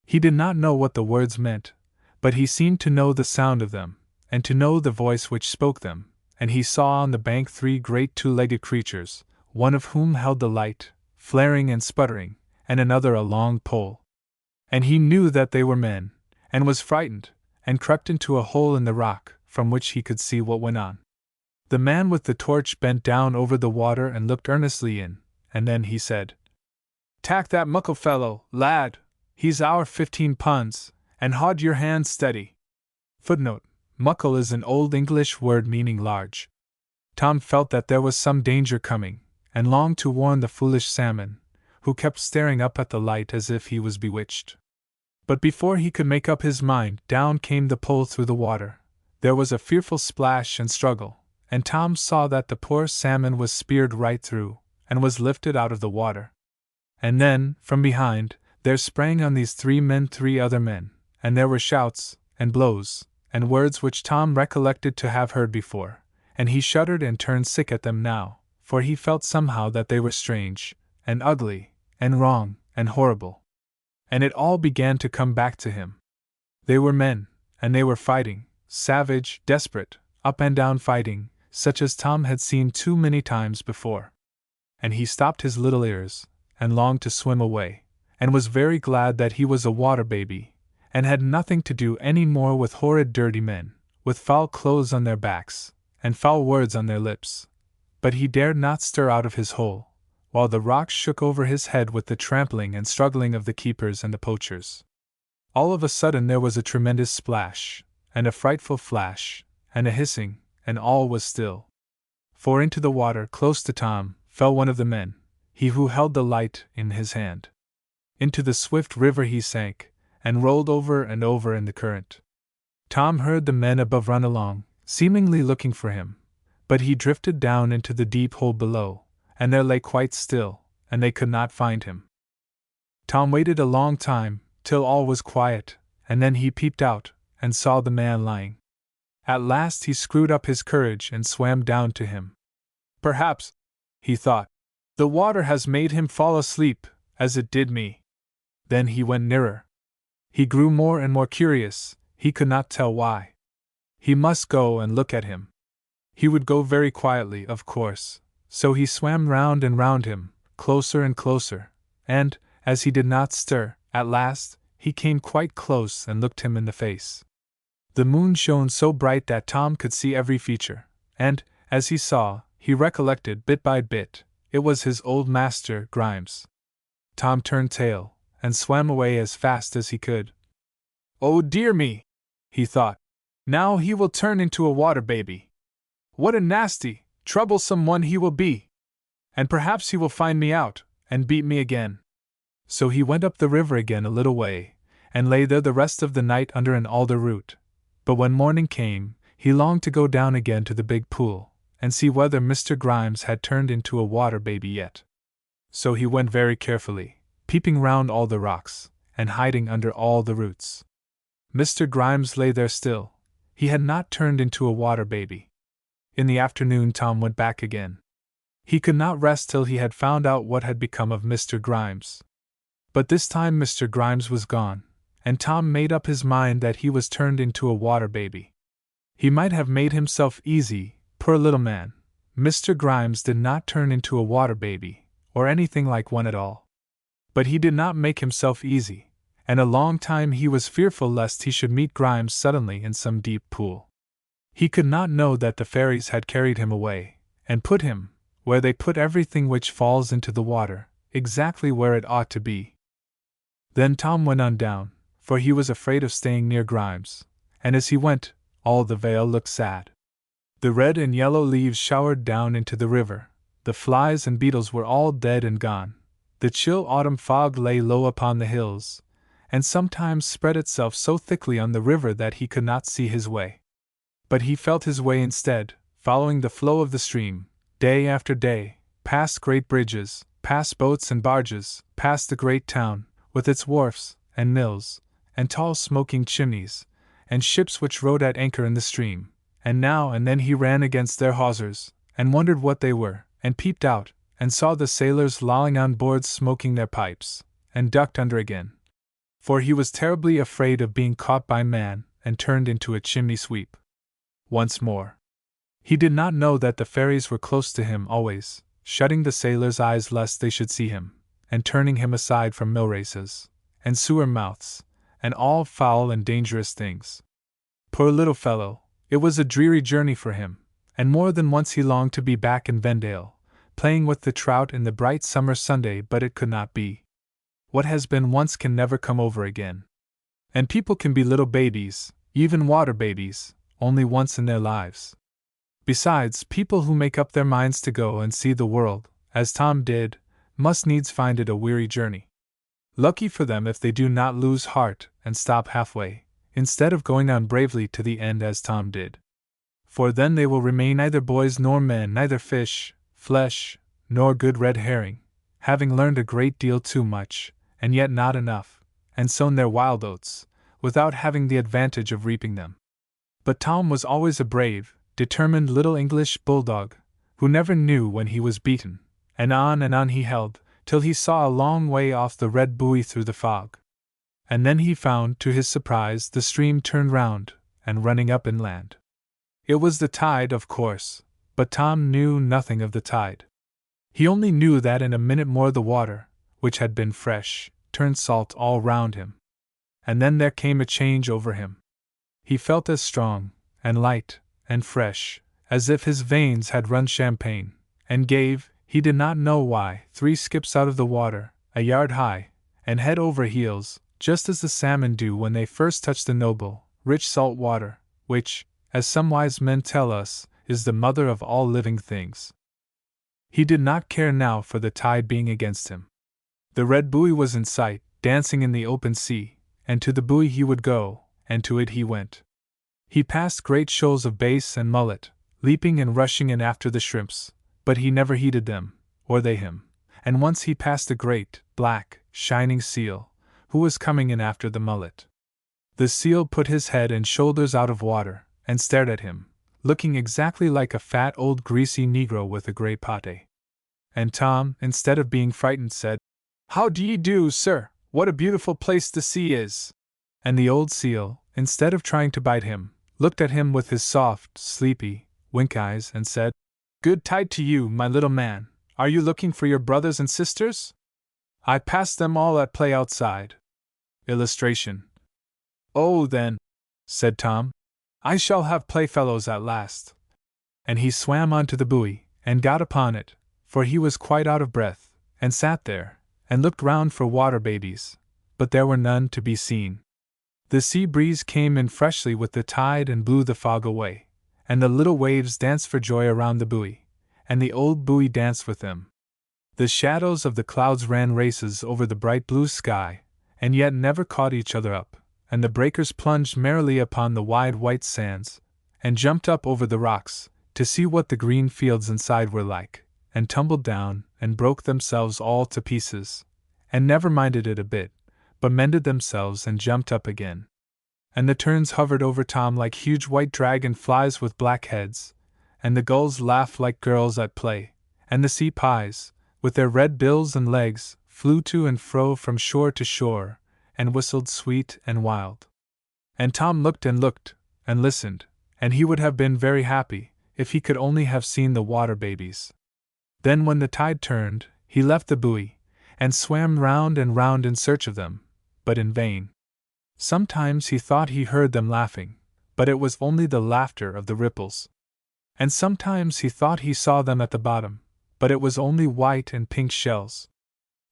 He did not know what the words meant, but he seemed to know the sound of them, and to know the voice which spoke them, and he saw on the bank 3 great 2-legged creatures, one of whom held the light, flaring and sputtering, and another a long pole. And he knew that they were men, and was frightened, and crept into a hole in the rock, from which he could see what went on. The man with the torch bent down over the water and looked earnestly in, and then he said, "Tak that muckle fellow, lad, he's our 15 punds, and haud your hand steady." Footnote: Muckle is an Old English word meaning large. Tom felt that there was some danger coming, and longed to warn the foolish salmon, who kept staring up at the light as if he was bewitched. But before he could make up his mind, down came the pole through the water. There was a fearful splash and struggle, and Tom saw that the poor salmon was speared right through, and was lifted out of the water. And then, from behind, there sprang on these 3 men 3 other men, and there were shouts, and blows, and words which Tom recollected to have heard before, and he shuddered and turned sick at them now, for he felt somehow that they were strange, and ugly, and wrong, and horrible. And it all began to come back to him. They were men, and they were fighting, savage, desperate, up and down fighting, such as Tom had seen too many times before. And he stopped his little ears, and longed to swim away, and was very glad that he was a water baby, and had nothing to do any more with horrid dirty men, with foul clothes on their backs, and foul words on their lips. But he dared not stir out of his hole, while the rocks shook over his head with the trampling and struggling of the keepers and the poachers. All of a sudden there was a tremendous splash, and a frightful flash, and a hissing, and all was still. For into the water, close to Tom, fell one of the men, he who held the light in his hand. Into the swift river he sank, and rolled over and over in the current. Tom heard the men above run along, seemingly looking for him, but he drifted down into the deep hole below, and there lay quite still, and they could not find him. Tom waited a long time, till all was quiet, and then he peeped out, and saw the man lying. At last he screwed up his courage and swam down to him. Perhaps, he thought, the water has made him fall asleep, as it did me. Then he went nearer. He grew more and more curious, he could not tell why. He must go and look at him. He would go very quietly, of course, so he swam round and round him, closer and closer, and, as he did not stir, at last, he came quite close and looked him in the face. The moon shone so bright that Tom could see every feature, and, as he saw, he recollected bit by bit, it was his old master, Grimes. Tom turned tail, and swam away as fast as he could. Oh dear me, he thought, now he will turn into a water baby. What a nasty, troublesome one he will be! And perhaps he will find me out, and beat me again. So he went up the river again a little way, and lay there the rest of the night under an alder root. But when morning came, he longed to go down again to the big pool, and see whether Mr. Grimes had turned into a water baby yet. So he went very carefully, peeping round all the rocks, and hiding under all the roots. Mr. Grimes lay there still. He had not turned into a water baby. In the afternoon Tom went back again. He could not rest till he had found out what had become of Mr. Grimes. But this time Mr. Grimes was gone, and Tom made up his mind that he was turned into a water baby. He might have made himself easy, poor little man. Mr. Grimes did not turn into a water baby, or anything like one at all. But he did not make himself easy, and a long time he was fearful lest he should meet Grimes suddenly in some deep pool. He could not know that the fairies had carried him away, and put him, where they put everything which falls into the water, exactly where it ought to be. Then Tom went on down, for he was afraid of staying near Grimes, and as he went, all the vale looked sad. The red and yellow leaves showered down into the river, the flies and beetles were all dead and gone, the chill autumn fog lay low upon the hills, and sometimes spread itself so thickly on the river that he could not see his way. But he felt his way instead, following the flow of the stream, day after day, past great bridges, past boats and barges, past the great town, with its wharfs, and mills, and tall smoking chimneys, and ships which rode at anchor in the stream, and now and then he ran against their hawsers, and wondered what they were, and peeped out, and saw the sailors lolling on board smoking their pipes, and ducked under again. For he was terribly afraid of being caught by man, and turned into a chimney sweep. Once more. He did not know that the fairies were close to him always, shutting the sailors' eyes lest they should see him, and turning him aside from mill races, and sewer mouths, and all foul and dangerous things. Poor little fellow, it was a dreary journey for him, and more than once he longed to be back in Vendale, playing with the trout in the bright summer Sunday, but it could not be. What has been once can never come over again. And people can be little babies, even water babies, only once in their lives. Besides, people who make up their minds to go and see the world, as Tom did, must needs find it a weary journey. Lucky for them if they do not lose heart and stop halfway, instead of going on bravely to the end as Tom did. For then they will remain neither boys nor men, neither fish, flesh, nor good red herring, having learned a great deal too much, and yet not enough, and sown their wild oats, without having the advantage of reaping them. But Tom was always a brave, determined little English bulldog, who never knew when he was beaten, and on he held, till he saw a long way off the red buoy through the fog. And then he found, to his surprise, the stream turned round, and running up inland. It was the tide, of course, but Tom knew nothing of the tide. He only knew that in a minute more the water, which had been fresh, turned salt all round him. And then there came a change over him. He felt as strong, and light, and fresh, as if his veins had run champagne, and gave, he did not know why, 3 skips out of the water, a yard high, and head over heels, just as the salmon do when they first touch the noble, rich salt water, which, as some wise men tell us, is the mother of all living things. He did not care now for the tide being against him. The red buoy was in sight, dancing in the open sea, and to the buoy he would go, and to it he went. He passed great shoals of bass and mullet, leaping and rushing in after the shrimps, but he never heeded them, or they him, and once he passed a great, black, shining seal, who was coming in after the mullet. The seal put his head and shoulders out of water, and stared at him, looking exactly like a fat old greasy negro with a grey pate. And Tom, instead of being frightened, said, "How do ye do, sir? What a beautiful place the sea is!" And the old seal, instead of trying to bite him, looked at him with his soft, sleepy, wink eyes and said, "Good tide to you, my little man. Are you looking for your brothers and sisters? I passed them all at play outside." Illustration. "Oh, then," said Tom, "I shall have playfellows at last." And he swam onto the buoy, and got upon it, for he was quite out of breath, and sat there, and looked round for water babies, but there were none to be seen. The sea breeze came in freshly with the tide and blew the fog away, and the little waves danced for joy around the buoy, and the old buoy danced with them. The shadows of the clouds ran races over the bright blue sky, and yet never caught each other up, and the breakers plunged merrily upon the wide white sands, and jumped up over the rocks, to see what the green fields inside were like, and tumbled down, and broke themselves all to pieces, and never minded it a bit, but mended themselves and jumped up again. And the terns hovered over Tom like huge white dragon flies with black heads, and the gulls laughed like girls at play, and the sea pies, with their red bills and legs, flew to and fro from shore to shore, and whistled sweet and wild. And Tom looked, and listened, and he would have been very happy, if he could only have seen the water babies. Then when the tide turned, he left the buoy, and swam round and round in search of them, but in vain. Sometimes he thought he heard them laughing, but it was only the laughter of the ripples. And sometimes he thought he saw them at the bottom, but it was only white and pink shells.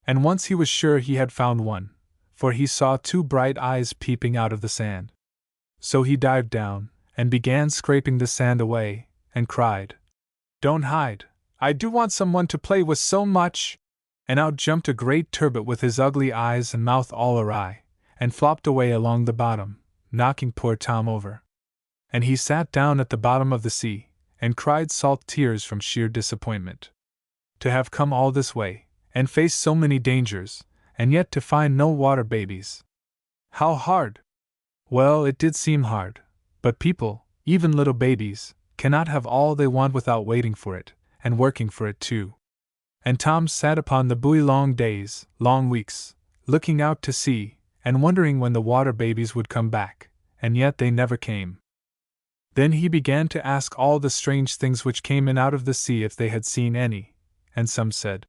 And once he was sure he had found one, for he saw two bright eyes peeping out of the sand. So he dived down, and began scraping the sand away, and cried, "Don't hide, I do want someone to play with so much!" And out jumped a great turbot with his ugly eyes and mouth all awry, and flopped away along the bottom, knocking poor Tom over. And he sat down at the bottom of the sea, and cried salt tears from sheer disappointment. To have come all this way, and faced so many dangers, and yet to find no water babies. How hard! Well, it did seem hard, but people, even little babies, cannot have all they want without waiting for it, and working for it too. And Tom sat upon the buoy long days, long weeks, looking out to sea, and wondering when the water babies would come back, and yet they never came. Then he began to ask all the strange things which came in out of the sea if they had seen any, and some said,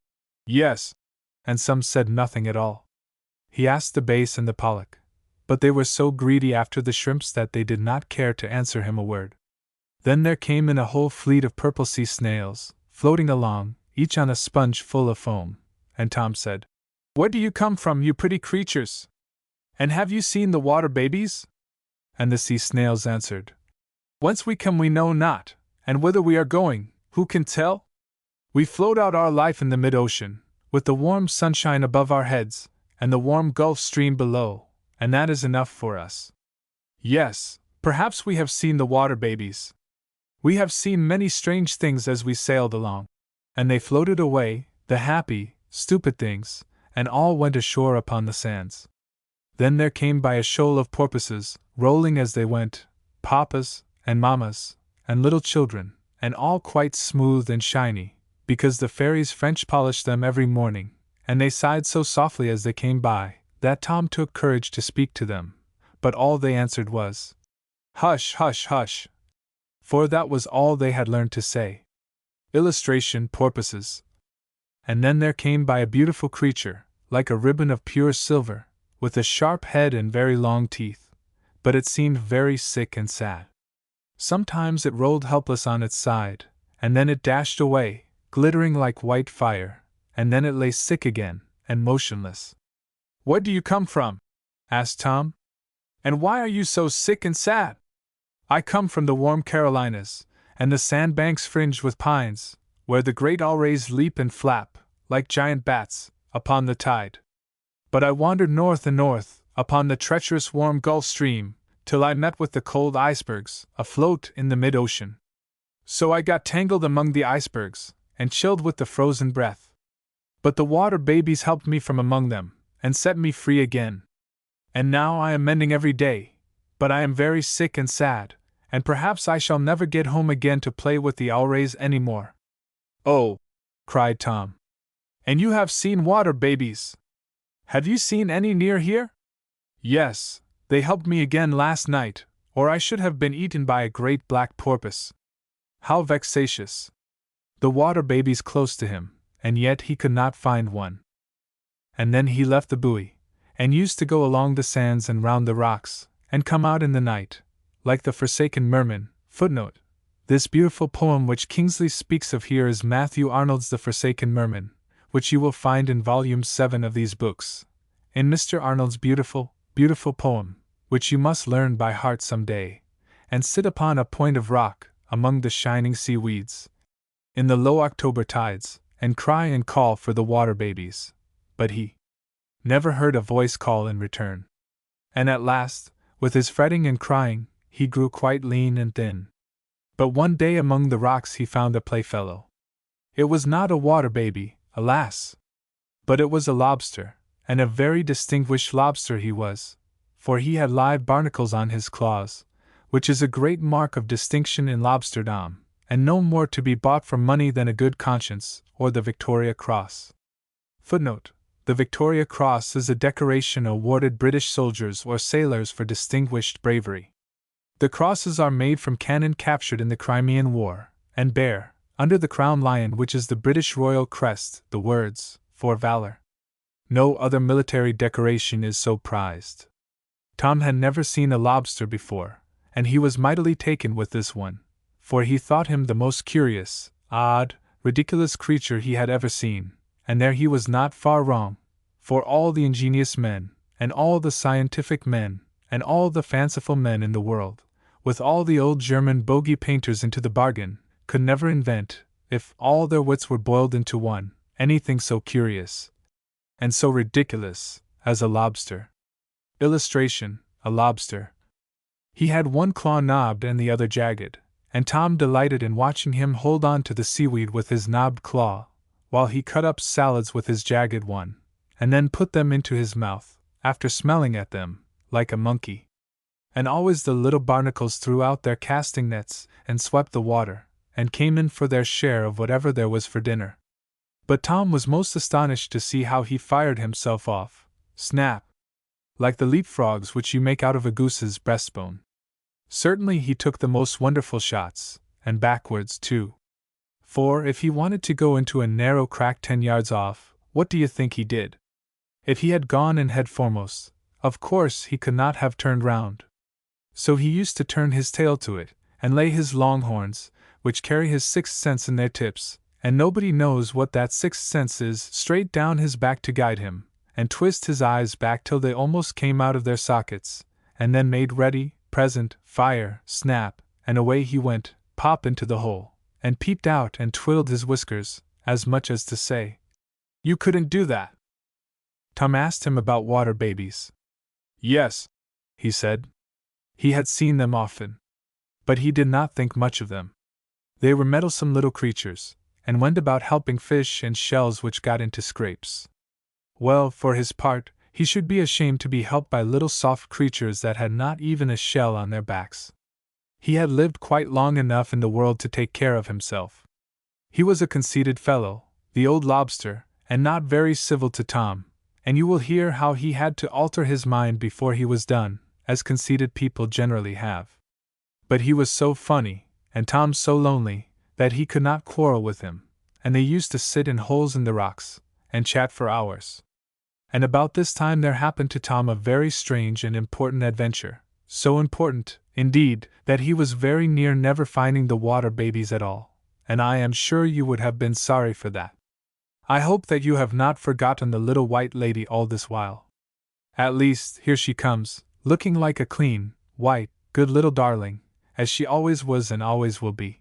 "Yes," and some said nothing at all. He asked the bass and the pollock, but they were so greedy after the shrimps that they did not care to answer him a word. Then there came in a whole fleet of purple sea snails, floating along, each on a sponge full of foam, and Tom said, "Where do you come from, you pretty creatures? And have you seen the water babies?" And the sea snails answered, "Whence we come we know not, and whither we are going, who can tell? We float out our life in the mid-ocean, with the warm sunshine above our heads, and the warm Gulf Stream below, and that is enough for us. Yes, perhaps we have seen the water babies. We have seen many strange things as we sailed along." And they floated away, the happy, stupid things, and all went ashore upon the sands. Then there came by a shoal of porpoises, rolling as they went, papas, and mammas, and little children, and all quite smooth and shiny, because the fairies French polished them every morning, and they sighed so softly as they came by, that Tom took courage to speak to them, but all they answered was, "Hush, hush, hush," for that was all they had learned to say. Illustration: porpoises. And then there came by a beautiful creature, like a ribbon of pure silver, with a sharp head and very long teeth, but it seemed very sick and sad. Sometimes it rolled helpless on its side, and then it dashed away, glittering like white fire, and then it lay sick again, and motionless. "Where do you come from?" asked Tom. "And why are you so sick and sad?" "I come from the warm Carolinas, and the sandbanks fringed with pines, where the great allrays leap and flap, like giant bats, upon the tide. But I wandered north and north, upon the treacherous warm Gulf Stream, till I met with the cold icebergs, afloat in the mid-ocean. So I got tangled among the icebergs, and chilled with the frozen breath. But the water babies helped me from among them, and set me free again. And now I am mending every day, but I am very sick and sad, and perhaps I shall never get home again to play with the owls any more." "Oh!" cried Tom. "And you have seen water babies? Have you seen any near here?" "Yes, they helped me again last night, or I should have been eaten by a great black porpoise." How vexatious! The water babies close to him, and yet he could not find one. And then he left the buoy, and used to go along the sands and round the rocks, and come out in the night, like the forsaken merman. Footnote: this beautiful poem which Kingsley speaks of here is Matthew Arnold's The Forsaken Merman, which you will find in volume 7 of these books. In Mr. Arnold's beautiful, beautiful poem, which you must learn by heart some day, and sit upon a point of rock, among the shining seaweeds, in the low October tides, and cry and call for the water babies. But he never heard a voice call in return. And at last, with his fretting and crying, he grew quite lean and thin. But one day among the rocks he found a playfellow. It was not a water baby, alas! But it was a lobster, and a very distinguished lobster he was, for he had live barnacles on his claws, which is a great mark of distinction in Lobsterdom, and no more to be bought for money than a good conscience, or the Victoria Cross. Footnote: the Victoria Cross is a decoration awarded British soldiers or sailors for distinguished bravery. The crosses are made from cannon captured in the Crimean War, and bear, under the crown lion which is the British royal crest, the words, "For Valor." No other military decoration is so prized. Tom had never seen a lobster before, and he was mightily taken with this one, for he thought him the most curious, odd, ridiculous creature he had ever seen, and there he was not far wrong, for all the ingenious men, and all the scientific men, and all the fanciful men in the world, with all the old German bogey painters into the bargain, could never invent, if all their wits were boiled into one, anything so curious and so ridiculous as a lobster. Illustration: a lobster. He had one claw knobbed and the other jagged, and Tom delighted in watching him hold on to the seaweed with his knobbed claw, while he cut up salads with his jagged one, and then put them into his mouth, after smelling at them, like a monkey. And always the little barnacles threw out their casting nets, and swept the water, and came in for their share of whatever there was for dinner. But Tom was most astonished to see how he fired himself off, snap, like the leapfrogs which you make out of a goose's breastbone. Certainly he took the most wonderful shots, and backwards too. For if he wanted to go into a narrow crack 10 yards off, what do you think he did? If he had gone in head foremost, of course he could not have turned round. So he used to turn his tail to it, and lay his long horns, which carry his sixth sense in their tips, and nobody knows what that sixth sense is, straight down his back to guide him, and twist his eyes back till they almost came out of their sockets, and then made ready, present, fire, snap, and away he went, pop into the hole, and peeped out and twiddled his whiskers, as much as to say, "You couldn't do that." Tom asked him about water babies. Yes, he said. He had seen them often. But he did not think much of them. They were meddlesome little creatures, and went about helping fish and shells which got into scrapes. Well, for his part, he should be ashamed to be helped by little soft creatures that had not even a shell on their backs. He had lived quite long enough in the world to take care of himself. He was a conceited fellow, the old lobster, and not very civil to Tom, and you will hear how he had to alter his mind before he was done, as conceited people generally have. But he was so funny, and Tom so lonely, that he could not quarrel with him, and they used to sit in holes in the rocks, and chat for hours. And about this time there happened to Tom a very strange and important adventure, so important, indeed, that he was very near never finding the water babies at all, and I am sure you would have been sorry for that. I hope that you have not forgotten the little white lady all this while. At least, here she comes, looking like a clean, white, good little darling, as she always was and always will be.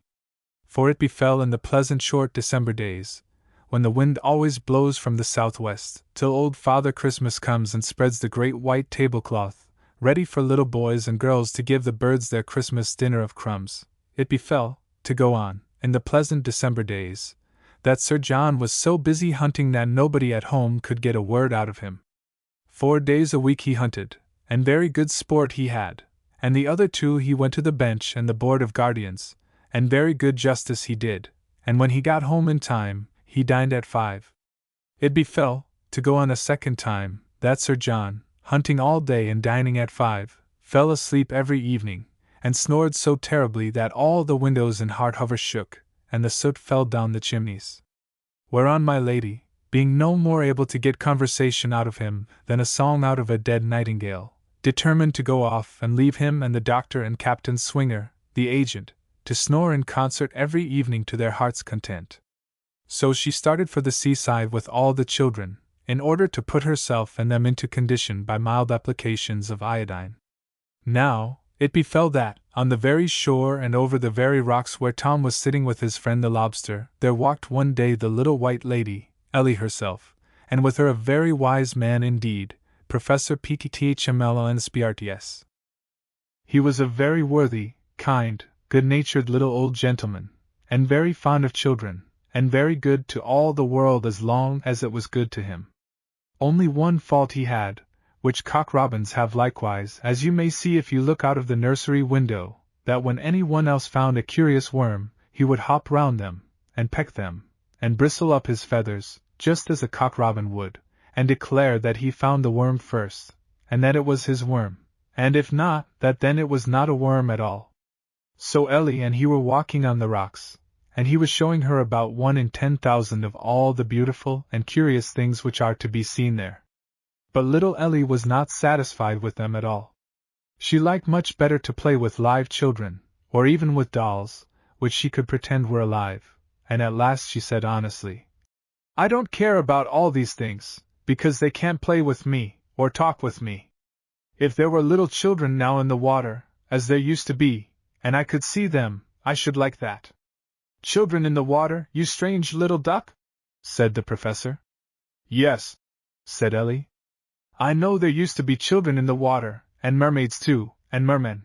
For it befell in the pleasant short December days, when the wind always blows from the southwest, till old Father Christmas comes and spreads the great white tablecloth, ready for little boys and girls to give the birds their Christmas dinner of crumbs. It befell, to go on, in the pleasant December days, that Sir John was so busy hunting that nobody at home could get a word out of him. 4 days a week he hunted, and very good sport he had, and the other 2 he went to the bench and the board of guardians, and very good justice he did, and when he got home in time, he dined at 5. It befell, to go on a second time, that Sir John, hunting all day and dining at 5, fell asleep every evening, and snored so terribly that all the windows in Harthover shook, and the soot fell down the chimneys. Whereon my lady, being no more able to get conversation out of him than a song out of a dead nightingale, determined to go off and leave him and the doctor and Captain Swinger, the agent, to snore in concert every evening to their heart's content. So she started for the seaside with all the children, in order to put herself and them into condition by mild applications of iodine. Now, it befell that, on the very shore and over the very rocks where Tom was sitting with his friend the lobster, there walked one day the little white lady, Ellie herself, and with her a very wise man indeed, Professor Pktthmlnsprts. He was a very worthy, kind, good-natured little old gentleman, and very fond of children, and very good to all the world as long as it was good to him. Only one fault he had, which cock robins have likewise, as you may see if you look out of the nursery window, that when any one else found a curious worm, he would hop round them, and peck them, and bristle up his feathers, just as a cock robin would, and declare that he found the worm first, and that it was his worm, and if not, that then it was not a worm at all. So Ellie and he were walking on the rocks, and he was showing her about 1 in 10,000 of all the beautiful and curious things which are to be seen there. But little Ellie was not satisfied with them at all. She liked much better to play with live children, or even with dolls, which she could pretend were alive, and at last she said honestly, "I don't care about all these things, because they can't play with me, or talk with me. If there were little children now in the water, as there used to be, and I could see them, I should like that." "Children in the water, you strange little duck?" said the professor. "Yes," said Ellie. "I know there used to be children in the water, and mermaids too, and mermen.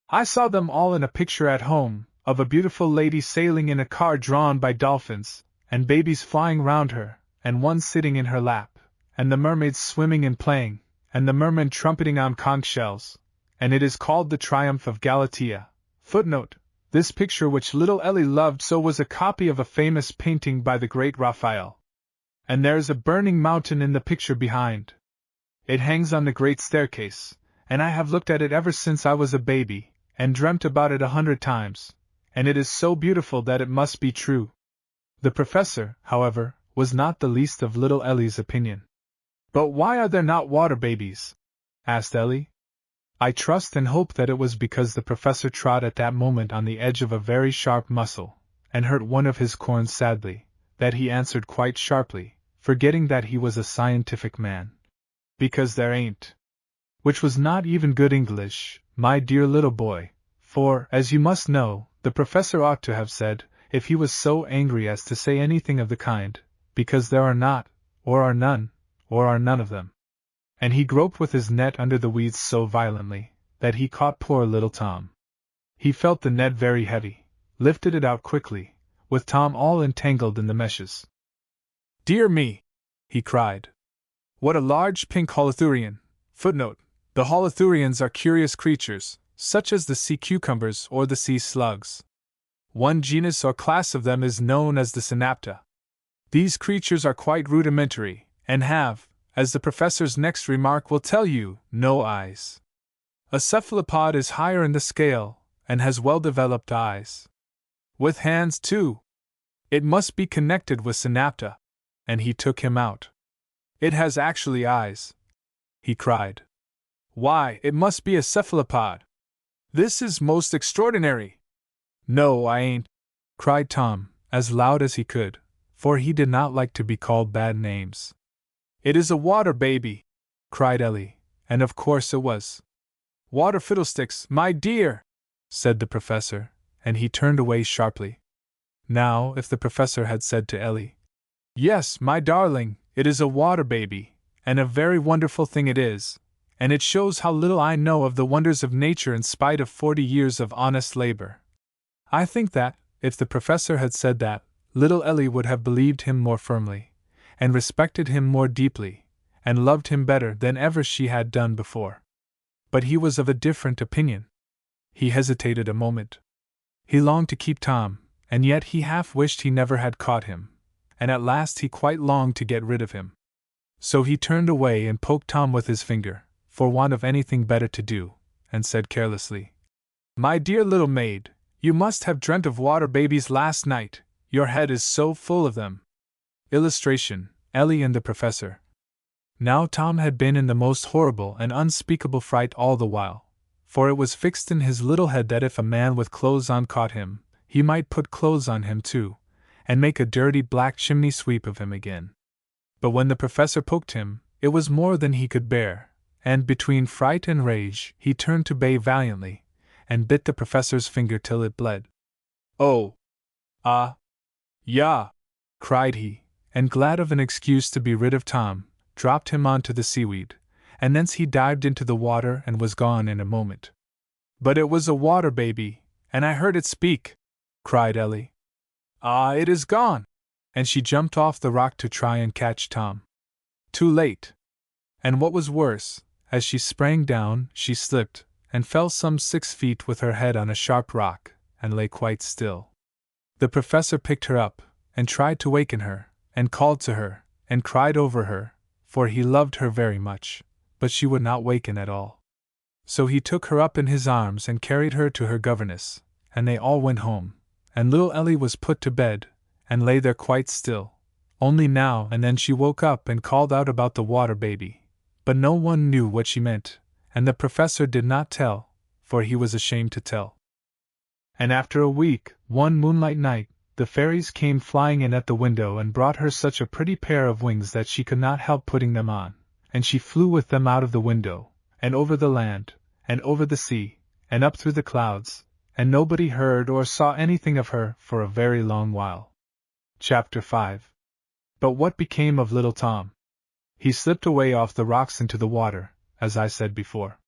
I saw them all in a picture at home, of a beautiful lady sailing in a car drawn by dolphins, and babies flying round her, and one sitting in her lap, and the mermaids swimming and playing, and the mermen trumpeting on conch shells, and it is called the Triumph of Galatea. Footnote: this picture which little Ellie loved so was a copy of a famous painting by the great Raphael. And there is a burning mountain in the picture behind. It hangs on the great staircase, and I have looked at it ever since I was a baby, and dreamt about it 100 times, and it is so beautiful that it must be true." The professor, however, was not the least of little Ellie's opinion. "But why are there not water babies?" asked Ellie. I trust and hope that it was because the professor trod at that moment on the edge of a very sharp muscle, and hurt one of his corns sadly, that he answered quite sharply, forgetting that he was a scientific man. "Because there ain't." Which was not even good English, my dear little boy, for, as you must know, the professor ought to have said, if he was so angry as to say anything of the kind, because there are not, or are none of them. And he groped with his net under the weeds so violently, that he caught poor little Tom. He felt the net very heavy, lifted it out quickly, with Tom all entangled in the meshes. "Dear me!" he cried. "What a large pink holothurian!" Footnote: the holothurians are curious creatures, such as the sea cucumbers or the sea slugs. One genus or class of them is known as the synapta. These creatures are quite rudimentary, and have, as the professor's next remark will tell you, no eyes. A cephalopod is higher in the scale, and has well-developed eyes. With hands, too. It must be connected with synapta. And he took him out. "It has actually eyes," he cried. "Why, it must be a cephalopod. This is most extraordinary." "No, I ain't," cried Tom, as loud as he could, for he did not like to be called bad names. "It is a water baby," cried Ellie, and of course it was. "Water fiddlesticks, my dear," said the professor, and he turned away sharply. Now, if the professor had said to Ellie, "Yes, my darling, it is a water baby, and a very wonderful thing it is, and it shows how little I know of the wonders of nature in spite of 40 years of honest labor," I think that, if the professor had said that, little Ellie would have believed him more firmly, and respected him more deeply, and loved him better than ever she had done before. But he was of a different opinion. He hesitated a moment. He longed to keep Tom, and yet he half wished he never had caught him, and at last he quite longed to get rid of him. So he turned away and poked Tom with his finger, for want of anything better to do, and said carelessly, "My dear little maid, you must have dreamt of water babies last night, your head is so full of them." Illustration: Ellie and the Professor. Now Tom had been in the most horrible and unspeakable fright all the while, for it was fixed in his little head that if a man with clothes on caught him, he might put clothes on him too, and make a dirty black chimney sweep of him again. But when the Professor poked him, it was more than he could bear, and between fright and rage he turned to bay valiantly, and bit the Professor's finger till it bled. "Oh! Ah! Yah!" cried he, and glad of an excuse to be rid of Tom, dropped him onto the seaweed, and thence he dived into the water and was gone in a moment. "But it was a water baby, and I heard it speak!" cried Ellie. "Ah, it is gone!" And she jumped off the rock to try and catch Tom. Too late! And what was worse, as she sprang down, she slipped, and fell some 6 feet with her head on a sharp rock, and lay quite still. The Professor picked her up, and tried to waken her, and called to her, and cried over her, for he loved her very much, but she would not waken at all. So he took her up in his arms and carried her to her governess, and they all went home, and little Ellie was put to bed, and lay there quite still. Only now and then she woke up and called out about the water baby, but no one knew what she meant, and the Professor did not tell, for he was ashamed to tell. And after a week, one moonlight night, the fairies came flying in at the window and brought her such a pretty pair of wings that she could not help putting them on, and she flew with them out of the window, and over the land, and over the sea, and up through the clouds, and nobody heard or saw anything of her for a very long while. Chapter 5. But what became of little Tom? He slipped away off the rocks into the water, as I said before.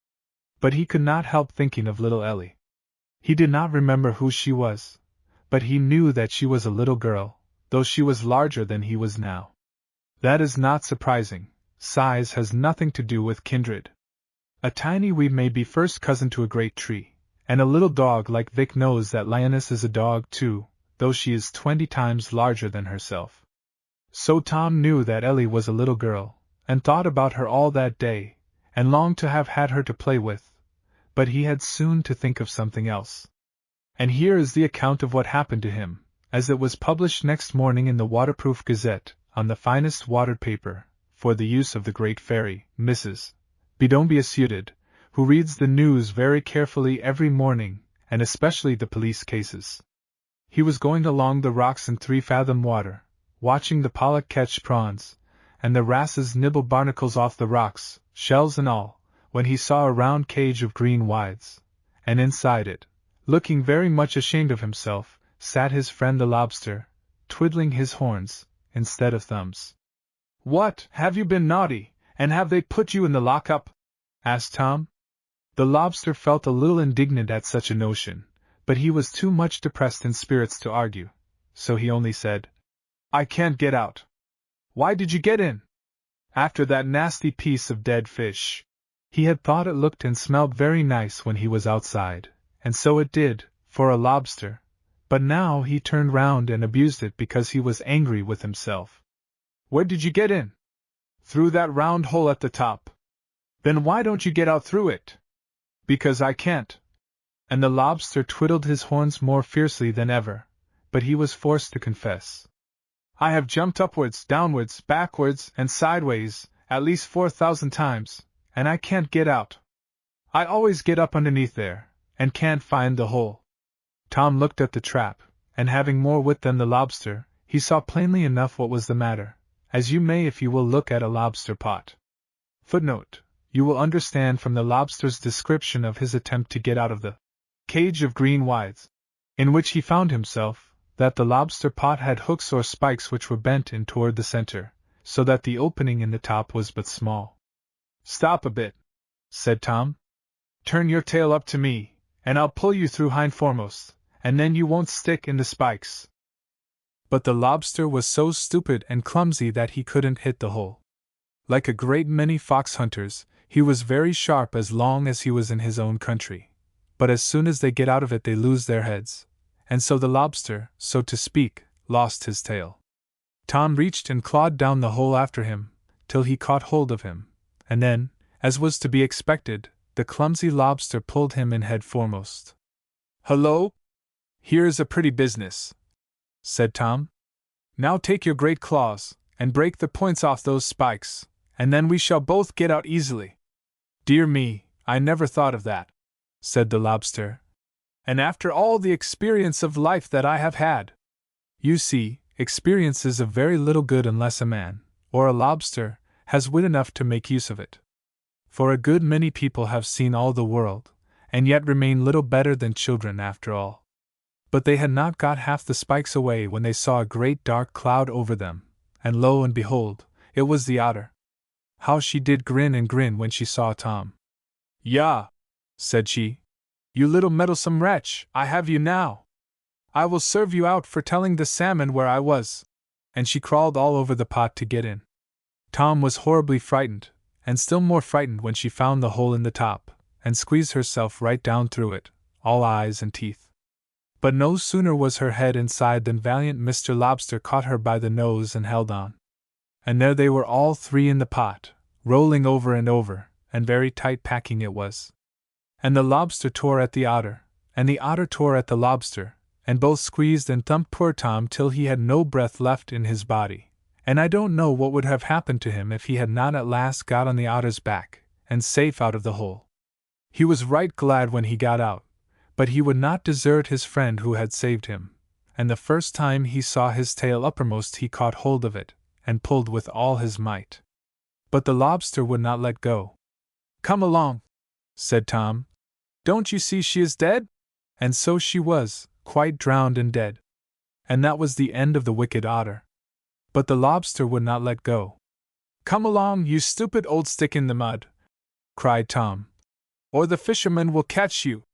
But he could not help thinking of little Ellie. He did not remember who she was, but he knew that she was a little girl, though she was larger than he was now. That is not surprising. Size has nothing to do with kindred. A tiny weed may be first cousin to a great tree, and a little dog like Vic knows that Lioness is a dog too, though she is 20 times larger than herself. So Tom knew that Ellie was a little girl, and thought about her all that day, and longed to have had her to play with, but he had soon to think of something else. And here is the account of what happened to him, as it was published next morning in the Waterproof Gazette, on the finest watered paper, for the use of the great fairy, Mrs. Bedombia, who reads the news very carefully every morning, and especially the police cases. He was going along the rocks in 3-fathom water, watching the pollock catch prawns, and the wrasses nibble barnacles off the rocks, shells and all, when he saw a round cage of green wides, and inside it, looking very much ashamed of himself, sat his friend the lobster, twiddling his horns, instead of thumbs. "What, have you been naughty, and have they put you in the lock-up?" asked Tom. The lobster felt a little indignant at such a notion, but he was too much depressed in spirits to argue, so he only said, "I can't get out." "Why did you get in?" "After that nasty piece of dead fish." He had thought it looked and smelled very nice when he was outside, and so it did, for a lobster, but now he turned round and abused it because he was angry with himself. "Where did you get in?" "Through that round hole at the top." "Then why don't you get out through it?" "Because I can't." And the lobster twiddled his horns more fiercely than ever, but he was forced to confess. "I have jumped upwards, downwards, backwards, and sideways, at least 4,000 times, and I can't get out. I always get up underneath there, and can't find the hole." Tom looked at the trap, and having more wit than the lobster, he saw plainly enough what was the matter, as you may if you will look at a lobster pot. Footnote: you will understand from the lobster's description of his attempt to get out of the cage of green wides, in which he found himself, that the lobster pot had hooks or spikes which were bent in toward the center, so that the opening in the top was but small. "Stop a bit," said Tom. "Turn your tail up to me, and I'll pull you through hind foremost, and then you won't stick in the spikes." But the lobster was so stupid and clumsy that he couldn't hit the hole. Like a great many fox hunters, He was very sharp as long as he was in his own country, but as soon as they get out of it they lose their heads, and so the lobster, so to speak, lost his tail. Tom reached and clawed down the hole after him, till he caught hold of him, and then, as was to be expected, the clumsy lobster pulled him in head foremost. "Hullo! Here's a pretty business," said Tom. "Now take your great claws, and break the points off those spikes, and then we shall both get out easily." "Dear me, I never thought of that," said the lobster. "And after all the experience of life that I have had." You see, experience is of very little good unless a man, or a lobster, has wit enough to make use of it. For a good many people have seen all the world, and yet remain little better than children after all. But they had not got half the spikes away when they saw a great dark cloud over them, and lo and behold, it was the otter. How she did grin and grin when she saw Tom. "Yah!" said she. "You little meddlesome wretch, I have you now. I will serve you out for telling the salmon where I was." And she crawled all over the pot to get in. Tom was horribly frightened, and still more frightened when she found the hole in the top, and squeezed herself right down through it, all eyes and teeth. But no sooner was her head inside than valiant Mr. Lobster caught her by the nose and held on. And there they were all three in the pot, rolling over and over, and very tight packing it was. And the lobster tore at the otter, and the otter tore at the lobster, and both squeezed and thumped poor Tom till he had no breath left in his body, and I don't know what would have happened to him if he had not at last got on the otter's back, and safe out of the hole. He was right glad when he got out, but he would not desert his friend who had saved him, and the first time he saw his tail uppermost he caught hold of it, and pulled with all his might. But the lobster would not let go. "Come along," said Tom. "Don't you see she is dead?" And so she was, quite drowned and dead. And that was the end of the wicked otter. But the lobster would not let go. "Come along, you stupid old stick in the mud," cried Tom, "or the fisherman will catch you."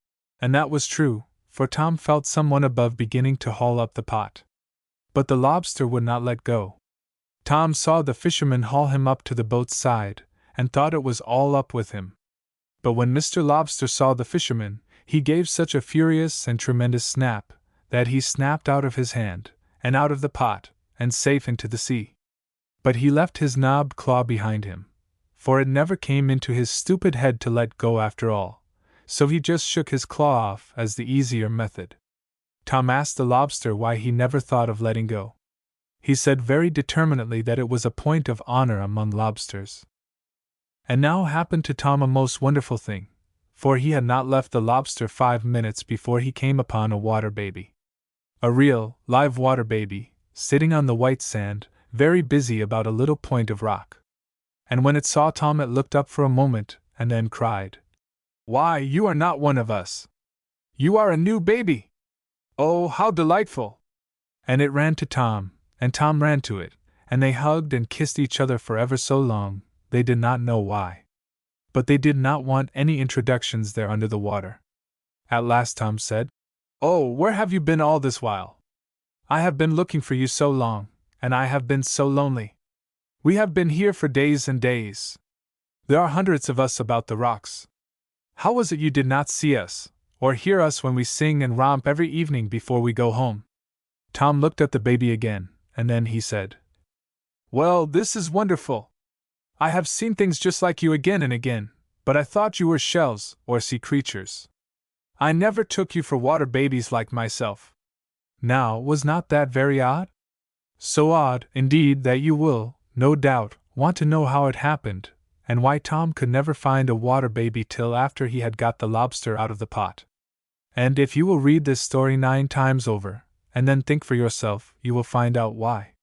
And that was true, for Tom felt someone above beginning to haul up the pot. But the lobster would not let go. Tom saw the fisherman haul him up to the boat's side, and thought it was all up with him. But when Mr. Lobster saw the fisherman, he gave such a furious and tremendous snap, that he snapped out of his hand, and out of the pot, and safe into the sea. But he left his knobbed claw behind him, for it never came into his stupid head to let go after all, so he just shook his claw off as the easier method. Tom asked the lobster why he never thought of letting go. He said very determinedly that it was a point of honor among lobsters. And now happened to Tom a most wonderful thing, for he had not left the lobster 5 minutes before he came upon a water baby. A real, live water baby, sitting on the white sand, very busy about a little point of rock. And when it saw Tom it looked up for a moment, and then cried, "Why, you are not one of us! You are a new baby! Oh, how delightful!" And it ran to Tom, and Tom ran to it, and they hugged and kissed each other for ever so long, they did not know why. But they did not want any introductions there under the water. At last Tom said, "Oh, where have you been all this while? I have been looking for you so long, and I have been so lonely. We have been here for days and days. There are hundreds of us about the rocks. How was it you did not see us, or hear us when we sing and romp every evening before we go home?" Tom looked at the baby again, and then he said, "Well, this is wonderful. I have seen things just like you again and again, but I thought you were shells, or sea creatures. I never took you for water babies like myself. Now, was not that very odd? So odd, indeed, that you will, no doubt, want to know how it happened, and why Tom could never find a water baby till after he had got the lobster out of the pot. And if you will read this story 9 times over, and then think for yourself, you will find out why.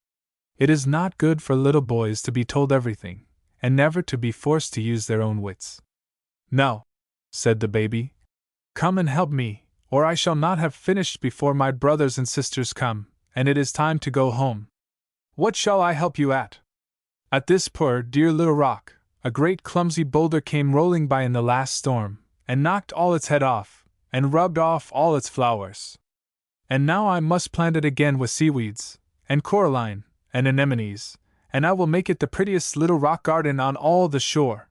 It is not good for little boys to be told everything, and never to be forced to use their own wits. "Now," said the baby, "come and help me, or I shall not have finished before my brothers and sisters come, and it is time to go home. What shall I help you at?" At this poor dear little rock, a great clumsy boulder came rolling by in the last storm, and knocked all its head off, and rubbed off all its flowers. And now I must plant it again with seaweeds, and coralline, and anemones, and I will make it the prettiest little rock garden on all the shore.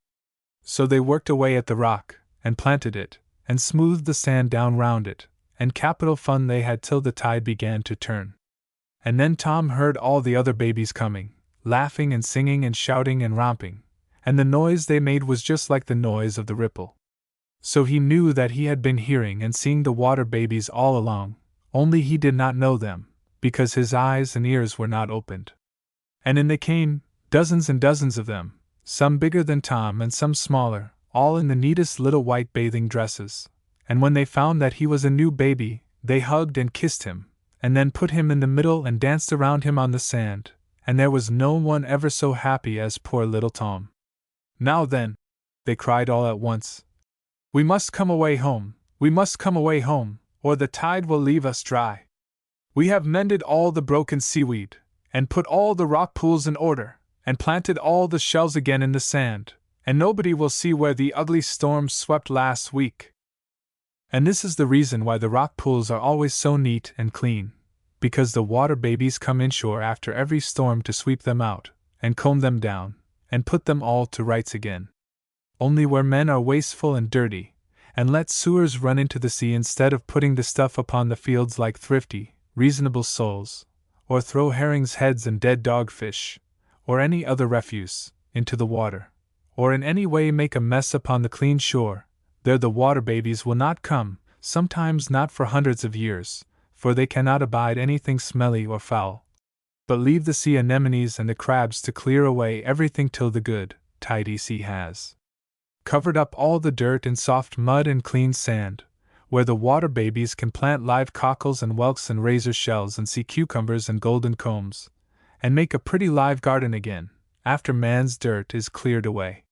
So they worked away at the rock, and planted it, and smoothed the sand down round it, and capital fun they had till the tide began to turn. And then Tom heard all the other babies coming, laughing and singing and shouting and romping, and the noise they made was just like the noise of the ripple. So he knew that he had been hearing and seeing the water babies all along, only he did not know them, because his eyes and ears were not opened. And in they came, dozens and dozens of them, some bigger than Tom and some smaller, all in the neatest little white bathing dresses, and when they found that he was a new baby, they hugged and kissed him, and then put him in the middle and danced around him on the sand, and there was no one ever so happy as poor little Tom. "Now then," they cried all at once, "we must come away home, we must come away home, or the tide will leave us dry. We have mended all the broken seaweed, and put all the rock pools in order, and planted all the shells again in the sand, and nobody will see where the ugly storm swept last week." And this is the reason why the rock pools are always so neat and clean, because the water babies come inshore after every storm to sweep them out, and comb them down, and put them all to rights again. Only where men are wasteful and dirty, and let sewers run into the sea instead of putting the stuff upon the fields like thrifty, reasonable souls, or throw herrings' heads and dead dogfish, or any other refuse, into the water, or in any way make a mess upon the clean shore, there the water babies will not come, sometimes not for hundreds of years, for they cannot abide anything smelly or foul, but leave the sea anemones and the crabs to clear away everything till the good, tidy sea has covered up all the dirt and soft mud and clean sand, where the water babies can plant live cockles and whelks and razor shells and sea cucumbers and golden combs, and make a pretty live garden again, after man's dirt is cleared away.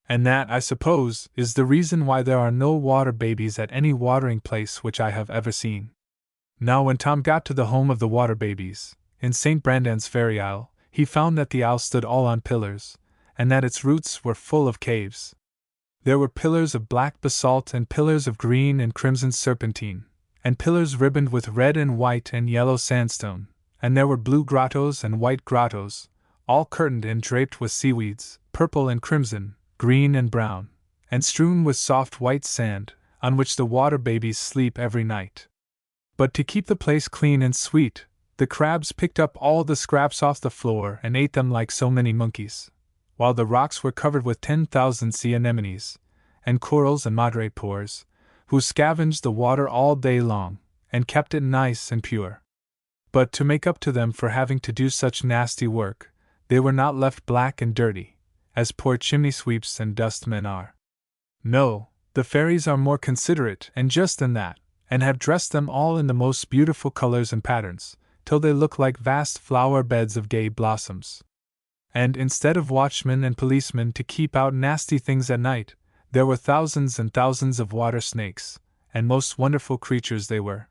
And that, I suppose, is the reason why there are no water babies at any watering place which I have ever seen. Now when Tom got to the home of the water babies, in St. Brandan's Fairy Isle, he found that the isle stood all on pillars, and that its roots were full of caves. There were pillars of black basalt and pillars of green and crimson serpentine, and pillars ribboned with red and white and yellow sandstone, and there were blue grottos and white grottos, all curtained and draped with seaweeds, purple and crimson, green and brown, and strewn with soft white sand, on which the water babies sleep every night. But to keep the place clean and sweet, the crabs picked up all the scraps off the floor and ate them like so many monkeys, while the rocks were covered with 10,000 sea anemones, and corals and madrepores, who scavenged the water all day long, and kept it nice and pure. But to make up to them for having to do such nasty work, they were not left black and dirty, as poor chimney sweeps and dustmen are. No, the fairies are more considerate and just than that, and have dressed them all in the most beautiful colors and patterns, till they look like vast flower beds of gay blossoms. And instead of watchmen and policemen to keep out nasty things at night, there were thousands and thousands of water snakes, and most wonderful creatures they were.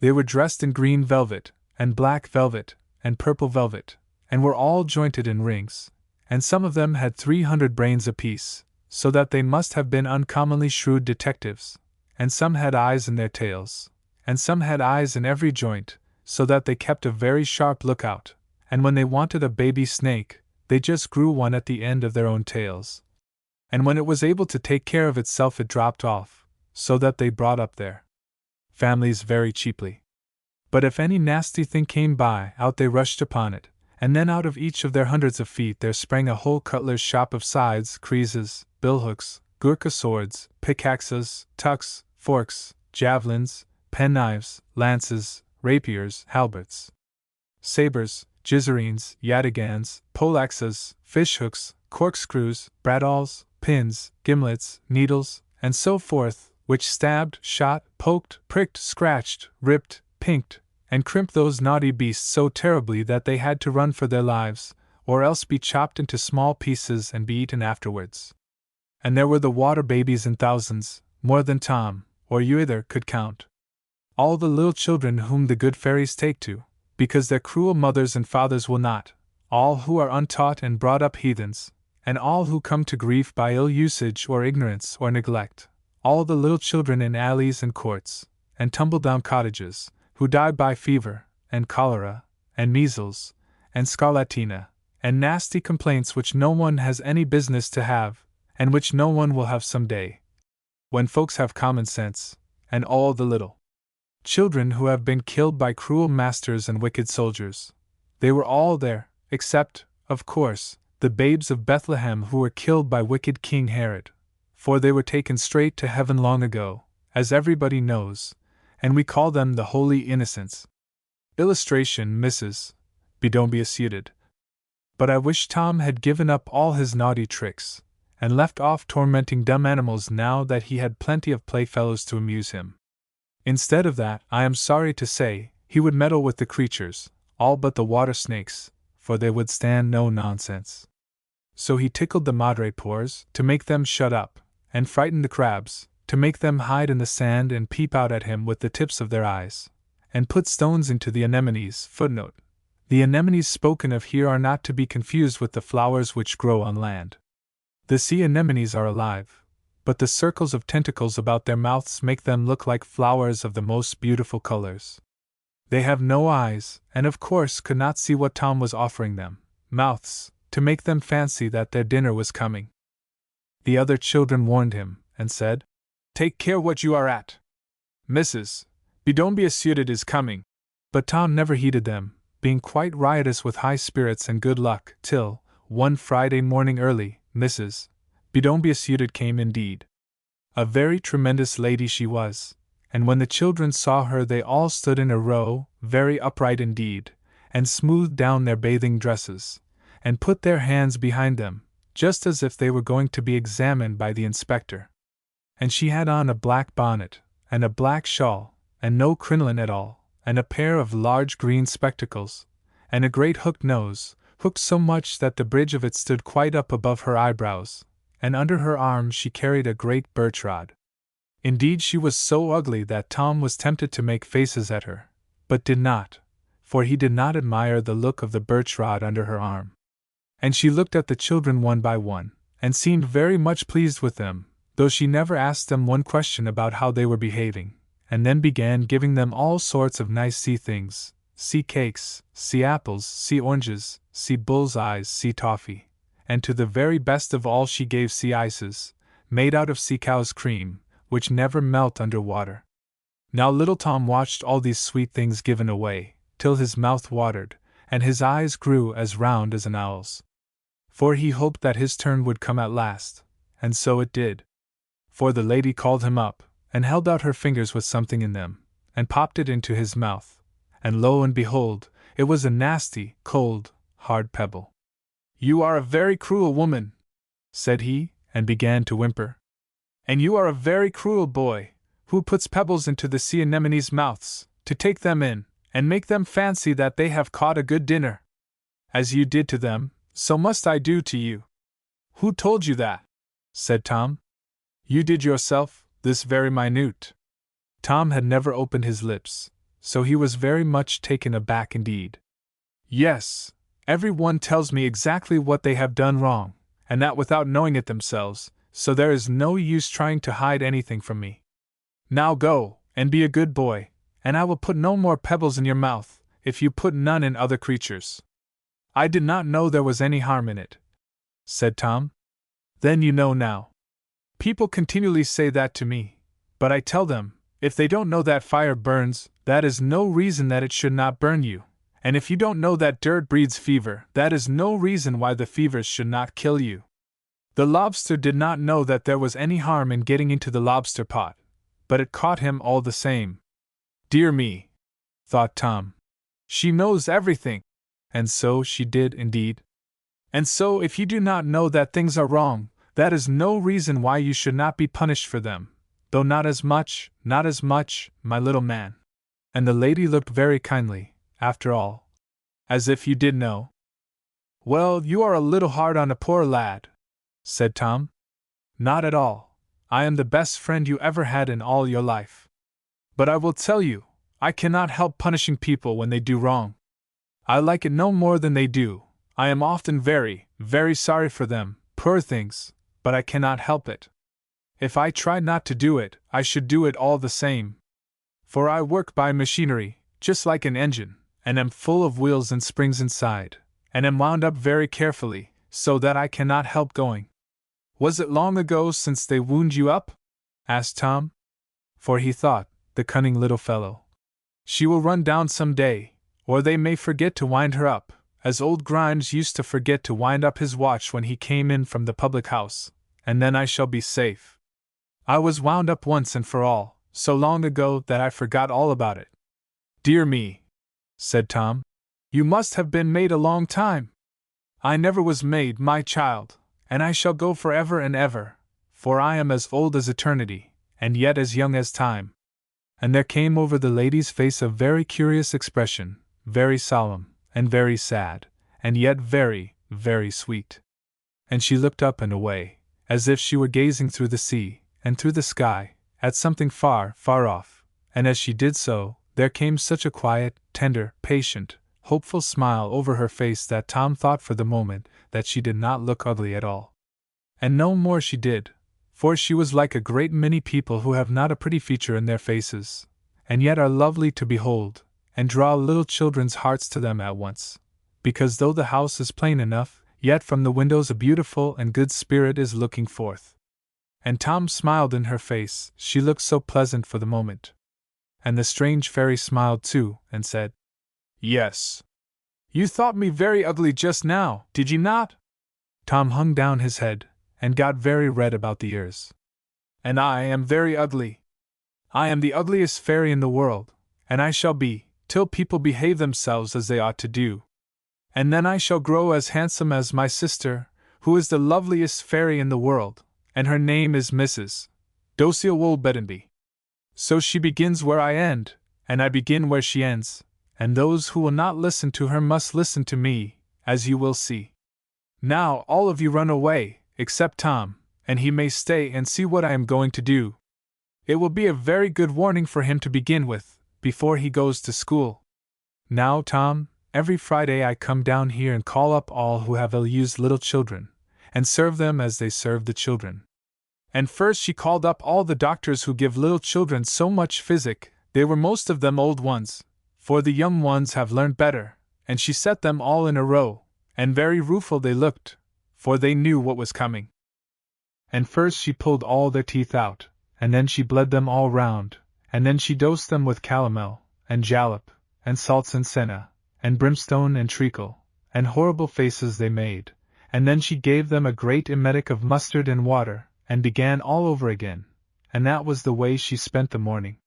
They were dressed in green velvet, and black velvet, and purple velvet, and were all jointed in rings, and some of them had 300 brains apiece, so that they must have been uncommonly shrewd detectives, and some had eyes in their tails, and some had eyes in every joint, so that they kept a very sharp lookout, and when they wanted a baby snake, they just grew one at the end of their own tails. And when it was able to take care of itself it dropped off, so that they brought up their families very cheaply. But if any nasty thing came by, out they rushed upon it, and then out of each of their hundreds of feet there sprang a whole cutler's shop of scythes, creases, billhooks, Gurkha swords, pickaxes, tucks, forks, javelins, penknives, lances, rapiers, halberts, sabres, gizzarines, yataghans, poleaxes, fishhooks, corkscrews, bradawls, pins, gimlets, needles, and so forth, which stabbed, shot, poked, pricked, scratched, ripped, pinked, and crimped those naughty beasts so terribly that they had to run for their lives, or else be chopped into small pieces and be eaten afterwards. And there were the water babies in thousands, more than Tom, or you either, could count. All the little children whom the good fairies take to, because their cruel mothers and fathers will not, all who are untaught and brought up heathens, and all who come to grief by ill usage or ignorance or neglect, all the little children in alleys and courts, and tumble-down cottages, who die by fever, and cholera, and measles, and scarlatina, and nasty complaints which no one has any business to have, and which no one will have some day, when folks have common sense, and all the little children who have been killed by cruel masters and wicked soldiers. They were all there, except, of course, the babes of Bethlehem who were killed by wicked King Herod, for they were taken straight to heaven long ago, as everybody knows, and we call them the Holy Innocents. Illustration, Mrs. B. Don't be suited. But I wish Tom had given up all his naughty tricks, and left off tormenting dumb animals now that he had plenty of playfellows to amuse him. Instead of that, I am sorry to say, he would meddle with the creatures, all but the water snakes, for they would stand no nonsense. So he tickled the madrepores, to make them shut up, and frightened the crabs, to make them hide in the sand and peep out at him with the tips of their eyes, and put stones into the anemones. Footnote: the anemones spoken of here are not to be confused with the flowers which grow on land. The sea anemones are alive, but the circles of tentacles about their mouths make them look like flowers of the most beautiful colors. They have no eyes, and of course could not see what Tom was offering them, mouths, to make them fancy that their dinner was coming. The other children warned him, and said, "Take care what you are at. Mrs. B. Don't be suited is coming." But Tom never heeded them, being quite riotous with high spirits and good luck, till, one Friday morning early, Mrs. B. Don't be suited came indeed. A very tremendous lady she was, and when the children saw her they all stood in a row, very upright indeed, and smoothed down their bathing dresses, and put their hands behind them, just as if they were going to be examined by the inspector. And she had on a black bonnet, and a black shawl, and no crinoline at all, and a pair of large green spectacles, and a great hooked nose, hooked so much that the bridge of it stood quite up above her eyebrows, and under her arm she carried a great birch rod. Indeed, she was so ugly that Tom was tempted to make faces at her, but did not, for he did not admire the look of the birch rod under her arm. And she looked at the children one by one, and seemed very much pleased with them, though she never asked them one question about how they were behaving, and then began giving them all sorts of nice sea things, sea cakes, sea apples, sea oranges, sea bull's-eyes, sea toffee, and to the very best of all she gave sea ices, made out of sea cow's cream, which never melt under water. Now little Tom watched all these sweet things given away, till his mouth watered, and his eyes grew as round as an owl's. For he hoped that his turn would come at last, and so it did. For the lady called him up, and held out her fingers with something in them, and popped it into his mouth, and lo and behold, it was a nasty, cold, hard pebble. "You are a very cruel woman," said he, and began to whimper. "And you are a very cruel boy, who puts pebbles into the sea anemones' mouths, to take them in, and make them fancy that they have caught a good dinner. As you did to them, so must I do to you." "Who told you that?" said Tom. "You did yourself, this very minute." Tom had never opened his lips, so he was very much taken aback indeed. "Yes, every one tells me exactly what they have done wrong, and that without knowing it themselves, so there is no use trying to hide anything from me. Now go, and be a good boy, and I will put no more pebbles in your mouth, if you put none in other creatures." "I did not know there was any harm in it," said Tom. "Then you know now. People continually say that to me, but I tell them, if they don't know that fire burns, that is no reason that it should not burn you, and if you don't know that dirt breeds fever, that is no reason why the fevers should not kill you." The lobster did not know that there was any harm in getting into the lobster pot, but it caught him all the same. "Dear me," thought Tom, "she knows everything." And so she did indeed. And so if you do not know that things are wrong, that is no reason why you should not be punished for them, though not as much, my little man. And the lady looked very kindly, after all, as if you did know. "Well, you are a little hard on a poor lad," said Tom. "Not at all. I am the best friend you ever had in all your life. But I will tell you, I cannot help punishing people when they do wrong. I like it no more than they do. I am often very, very sorry for them, poor things, but I cannot help it. If I tried not to do it, I should do it all the same. For I work by machinery, just like an engine, and am full of wheels and springs inside, and am wound up very carefully, so that I cannot help going. Was it long ago since they wound you up? Asked Tom. For he thought, the cunning little fellow. She will run down some day, or they may forget to wind her up, as old Grimes used to forget to wind up his watch when he came in from the public house, and then I shall be safe. I was wound up once and for all, so long ago that I forgot all about it. Dear me, said Tom, you must have been made a long time. I never was made, my child, and I shall go forever and ever, for I am as old as eternity, and yet as young as time. And there came over the lady's face a very curious expression, very solemn, and very sad, and yet very, very sweet. And she looked up and away, as if she were gazing through the sea, and through the sky, at something far, far off, and as she did so, there came such a quiet, tender, patient, hopeful smile over her face that Tom thought for the moment that she did not look ugly at all. And no more she did, for she was like a great many people who have not a pretty feature in their faces, and yet are lovely to behold, and draw little children's hearts to them at once, because though the house is plain enough, yet from the windows a beautiful and good spirit is looking forth. And Tom smiled in her face, she looked so pleasant for the moment. And the strange fairy smiled too, and said, Yes. You thought me very ugly just now, did you not? Tom hung down his head, and got very red about the ears. And I am very ugly. I am the ugliest fairy in the world, and I shall be, till people behave themselves as they ought to do. And then I shall grow as handsome as my sister, who is the loveliest fairy in the world, and her name is Mrs. Docile Woolbedenby. So she begins where I end, and I begin where she ends, and those who will not listen to her must listen to me, as you will see. Now all of you run away, except Tom, and he may stay and see what I am going to do. It will be a very good warning for him to begin with, before he goes to school. Now, Tom, every Friday I come down here and call up all who have ill-used little children, and serve them as they serve the children. And first she called up all the doctors who give little children so much physic, they were most of them old ones, for the young ones have learned better, and she set them all in a row, and very rueful they looked, for they knew what was coming. And first she pulled all their teeth out, and then she bled them all round, and then she dosed them with calomel, and jalap, and salts and senna, and brimstone and treacle, and horrible faces they made, and then she gave them a great emetic of mustard and water, and began all over again, and that was the way she spent the morning.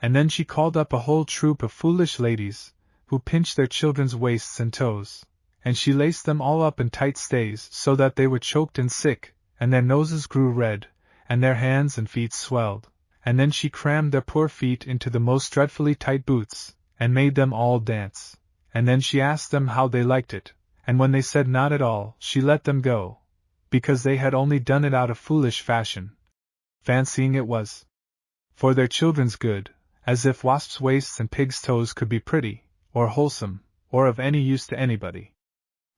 And then she called up a whole troop of foolish ladies, who pinched their children's waists and toes, and she laced them all up in tight stays so that they were choked and sick, and their noses grew red, and their hands and feet swelled, and then she crammed their poor feet into the most dreadfully tight boots, and made them all dance, and then she asked them how they liked it, and when they said not at all, she let them go, because they had only done it out of foolish fashion, fancying it was for their children's good, as if wasps' waists and pigs' toes could be pretty, or wholesome, or of any use to anybody.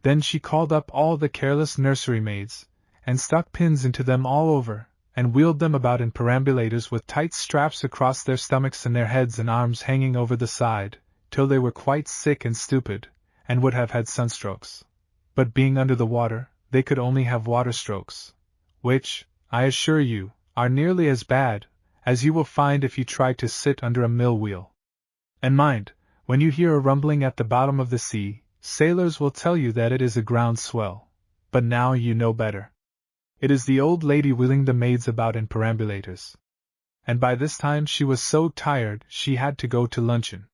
Then she called up all the careless nursery maids, and stuck pins into them all over, and wheeled them about in perambulators with tight straps across their stomachs and their heads and arms hanging over the side, till they were quite sick and stupid, and would have had sunstrokes. But being under the water, they could only have waterstrokes, which, I assure you, are nearly as bad, as you will find if you try to sit under a mill wheel. And mind, when you hear a rumbling at the bottom of the sea, sailors will tell you that it is a ground swell, but now you know better. It is the old lady wheeling the maids about in perambulators. And by this time she was so tired she had to go to luncheon.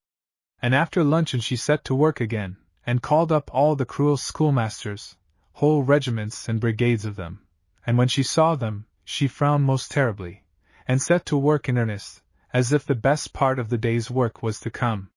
And after luncheon she set to work again, and called up all the cruel schoolmasters, whole regiments and brigades of them, and when she saw them, she frowned most terribly, and set to work in earnest, as if the best part of the day's work was to come.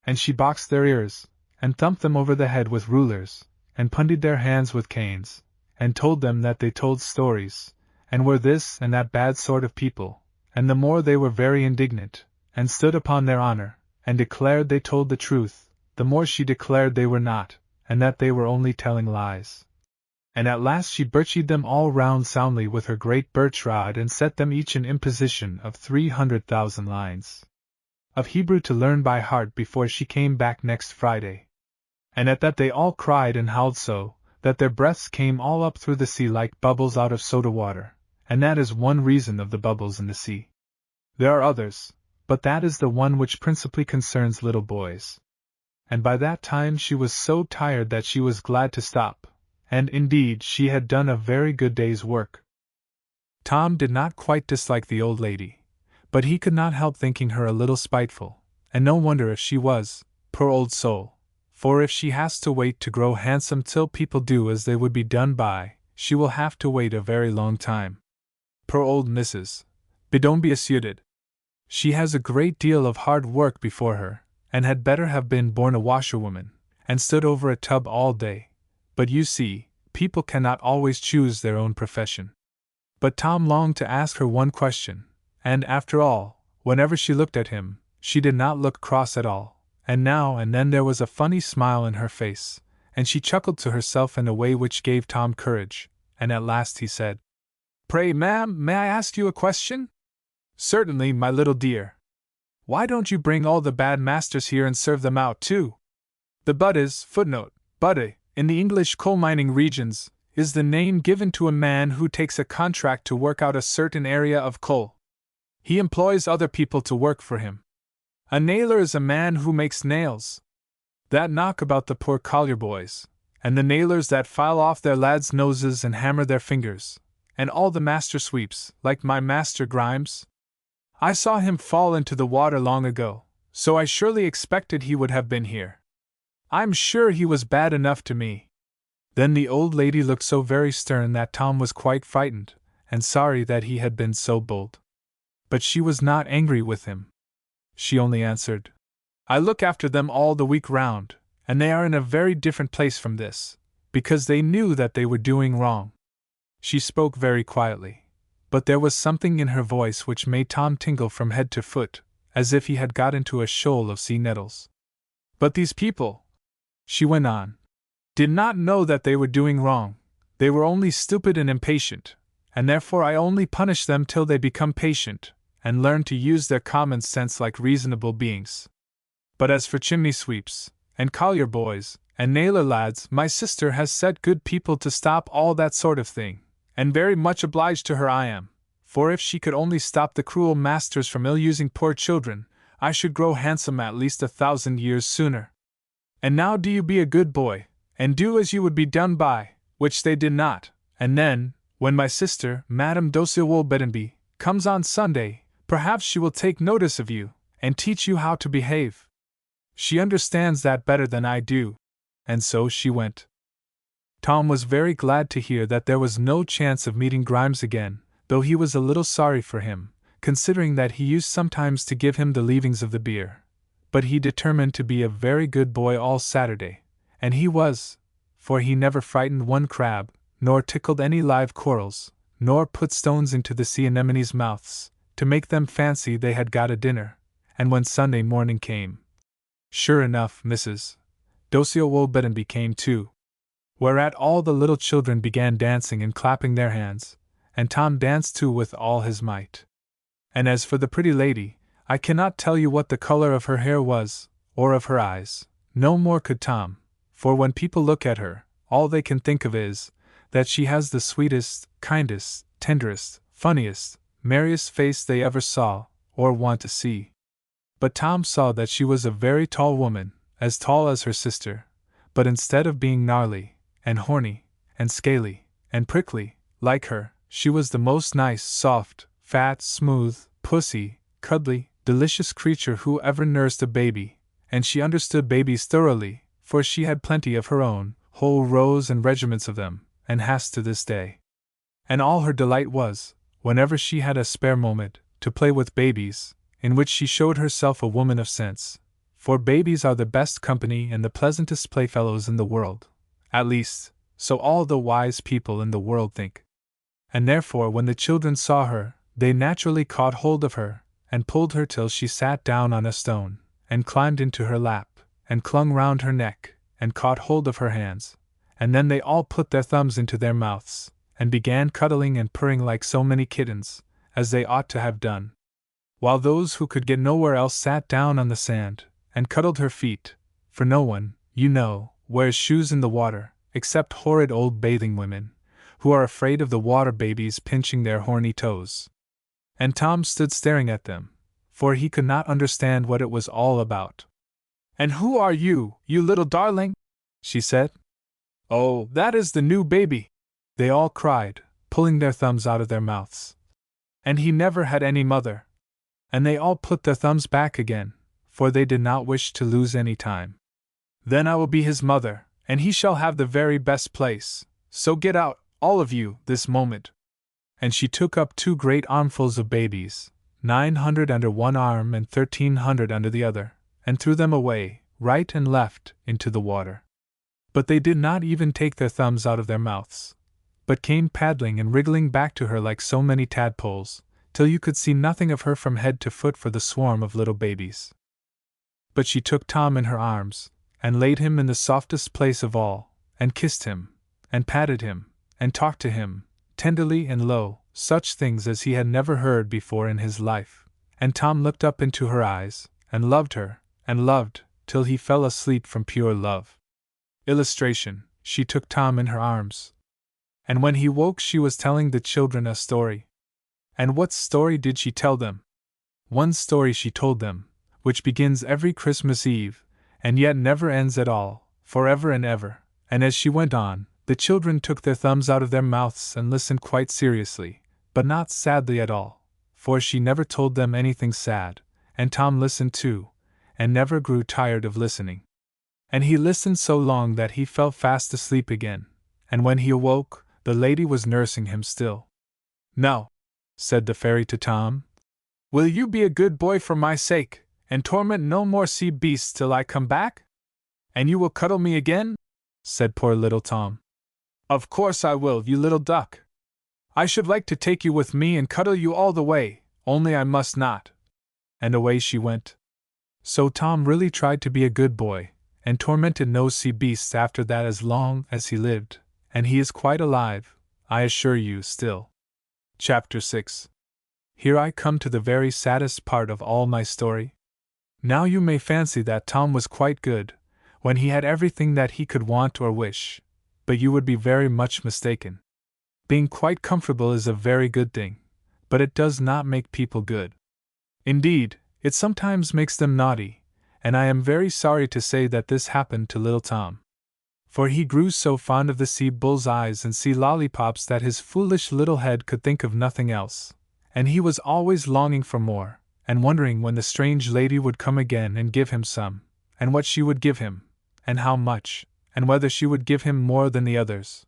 And she boxed their ears, and thumped them over the head with rulers, and pundied their hands with canes, and told them that they told stories, and were this and that bad sort of people, and the more they were very indignant, and stood upon their honor, and declared they told the truth, the more she declared they were not, and that they were only telling lies. And at last she birchied them all round soundly with her great birch rod and set them each an imposition of 300,000 lines of Hebrew to learn by heart before she came back next Friday. And at that they all cried and howled so, that their breaths came all up through the sea like bubbles out of soda water, and that is one reason of the bubbles in the sea. There are others, but that is the one which principally concerns little boys. And by that time she was so tired that she was glad to stop, and indeed she had done a very good day's work. Tom did not quite dislike the old lady, but he could not help thinking her a little spiteful, and no wonder if she was, poor old soul, for if she has to wait to grow handsome till people do as they would be done by, she will have to wait a very long time. Poor old Mrs. Bedomby asserted. She has a great deal of hard work before her, and had better have been born a washerwoman, and stood over a tub all day, but you see, people cannot always choose their own profession. But Tom longed to ask her one question, and after all, whenever she looked at him, she did not look cross at all, and now and then there was a funny smile in her face, and she chuckled to herself in a way which gave Tom courage, and at last he said, "Pray, ma'am, may I ask you a question?" "Certainly, my little dear." "Why don't you bring all the bad masters here and serve them out too?" The Buddes, Budde, in the English coal mining regions, is the name given to a man who takes a contract to work out a certain area of coal. He employs other people to work for him. A nailer is a man who makes nails that knock about the poor collier boys, and the nailers that file off their lads' noses and hammer their fingers, and all the master sweeps, like my master Grimes. I saw him fall into the water long ago, so I surely expected he would have been here. I'm sure he was bad enough to me. Then the old lady looked so very stern that Tom was quite frightened, and sorry that he had been so bold. But she was not angry with him. She only answered, "I look after them all the week round, and they are in a very different place from this, because they knew that they were doing wrong." She spoke very quietly, but there was something in her voice which made Tom tingle from head to foot, as if he had got into a shoal of sea nettles. "But these people," she went on, "did not know that they were doing wrong. They were only stupid and impatient, and therefore I only punish them till they become patient, and learn to use their common sense like reasonable beings. But as for chimney sweeps, and collier boys, and nailer lads, my sister has set good people to stop all that sort of thing, and very much obliged to her I am, for if she could only stop the cruel masters from ill-using poor children, I should grow handsome at least 1,000 years sooner. And now do you be a good boy, and do as you would be done by, which they did not, and then, when my sister, Madame Dosewolbedenby, comes on Sunday, perhaps she will take notice of you, and teach you how to behave. She understands that better than I do." And so she went. Tom was very glad to hear that there was no chance of meeting Grimes again, though he was a little sorry for him, considering that he used sometimes to give him the leavings of the beer. But he determined to be a very good boy all Saturday, and he was, for he never frightened one crab, nor tickled any live corals, nor put stones into the sea anemones' mouths, to make them fancy they had got a dinner. And when Sunday morning came, sure enough Mrs. Dosewolbedenby came too. Whereat all the little children began dancing and clapping their hands, and Tom danced too with all his might. And as for the pretty lady, I cannot tell you what the color of her hair was, or of her eyes, no more could Tom, for when people look at her, all they can think of is, that she has the sweetest, kindest, tenderest, funniest, merriest face they ever saw, or want to see. But Tom saw that she was a very tall woman, as tall as her sister, but instead of being gnarly, and horny, and scaly, and prickly, like her, she was the most nice, soft, fat, smooth, pussy, cuddly, delicious creature who ever nursed a baby, and she understood babies thoroughly, for she had plenty of her own, whole rows and regiments of them, and has to this day. And all her delight was, whenever she had a spare moment, to play with babies, in which she showed herself a woman of sense, for babies are the best company and the pleasantest playfellows in the world, at least, so all the wise people in the world think. And therefore when the children saw her, they naturally caught hold of her, and pulled her till she sat down on a stone, and climbed into her lap, and clung round her neck, and caught hold of her hands, and then they all put their thumbs into their mouths, and began cuddling and purring like so many kittens, as they ought to have done. While those who could get nowhere else sat down on the sand, and cuddled her feet, for no one, you know, wears shoes in the water, except horrid old bathing women, who are afraid of the water babies pinching their horny toes. And Tom stood staring at them, for he could not understand what it was all about. "And who are you, you little darling?" she said. "Oh, that is the new baby," they all cried, pulling their thumbs out of their mouths. "And he never had any mother." And they all put their thumbs back again, for they did not wish to lose any time. "Then I will be his mother, and he shall have the very best place, so get out, all of you, this moment." And she took up 2 great armfuls of babies, 900 under one arm and 1,300 under the other, and threw them away, right and left, into the water. But they did not even take their thumbs out of their mouths, but came paddling and wriggling back to her like so many tadpoles, till you could see nothing of her from head to foot for the swarm of little babies. But she took Tom in her arms, and laid him in the softest place of all, and kissed him, and patted him, and talked to him, tenderly and low, such things as he had never heard before in his life, and Tom looked up into her eyes, and loved her, and loved, till he fell asleep from pure love. Illustration: she took Tom in her arms. And when he woke she was telling the children a story. And what story did she tell them? One story she told them, which begins every Christmas Eve, and yet never ends at all, forever and ever. And as she went on, the children took their thumbs out of their mouths and listened quite seriously, but not sadly at all, for she never told them anything sad, and Tom listened too, and never grew tired of listening. And he listened so long that he fell fast asleep again, and when he awoke, the lady was nursing him still. "Now," said the fairy to Tom, "will you be a good boy for my sake, and torment no more sea beasts till I come back? And you will cuddle me again?" said poor little Tom. "Of course I will, you little duck. I should like to take you with me and cuddle you all the way, only I must not." And away she went. So Tom really tried to be a good boy, and tormented no sea beasts after that as long as he lived, and he is quite alive, I assure you, still. Chapter 6. Here I come to the very saddest part of all my story. Now you may fancy that Tom was quite good, when he had everything that he could want or wish, but you would be very much mistaken. Being quite comfortable is a very good thing, but it does not make people good. Indeed, it sometimes makes them naughty, and I am very sorry to say that this happened to little Tom. For he grew so fond of the sea bull's eyes and sea lollipops that his foolish little head could think of nothing else, and he was always longing for more, and wondering when the strange lady would come again and give him some, and what she would give him, and how much, and whether she would give him more than the others.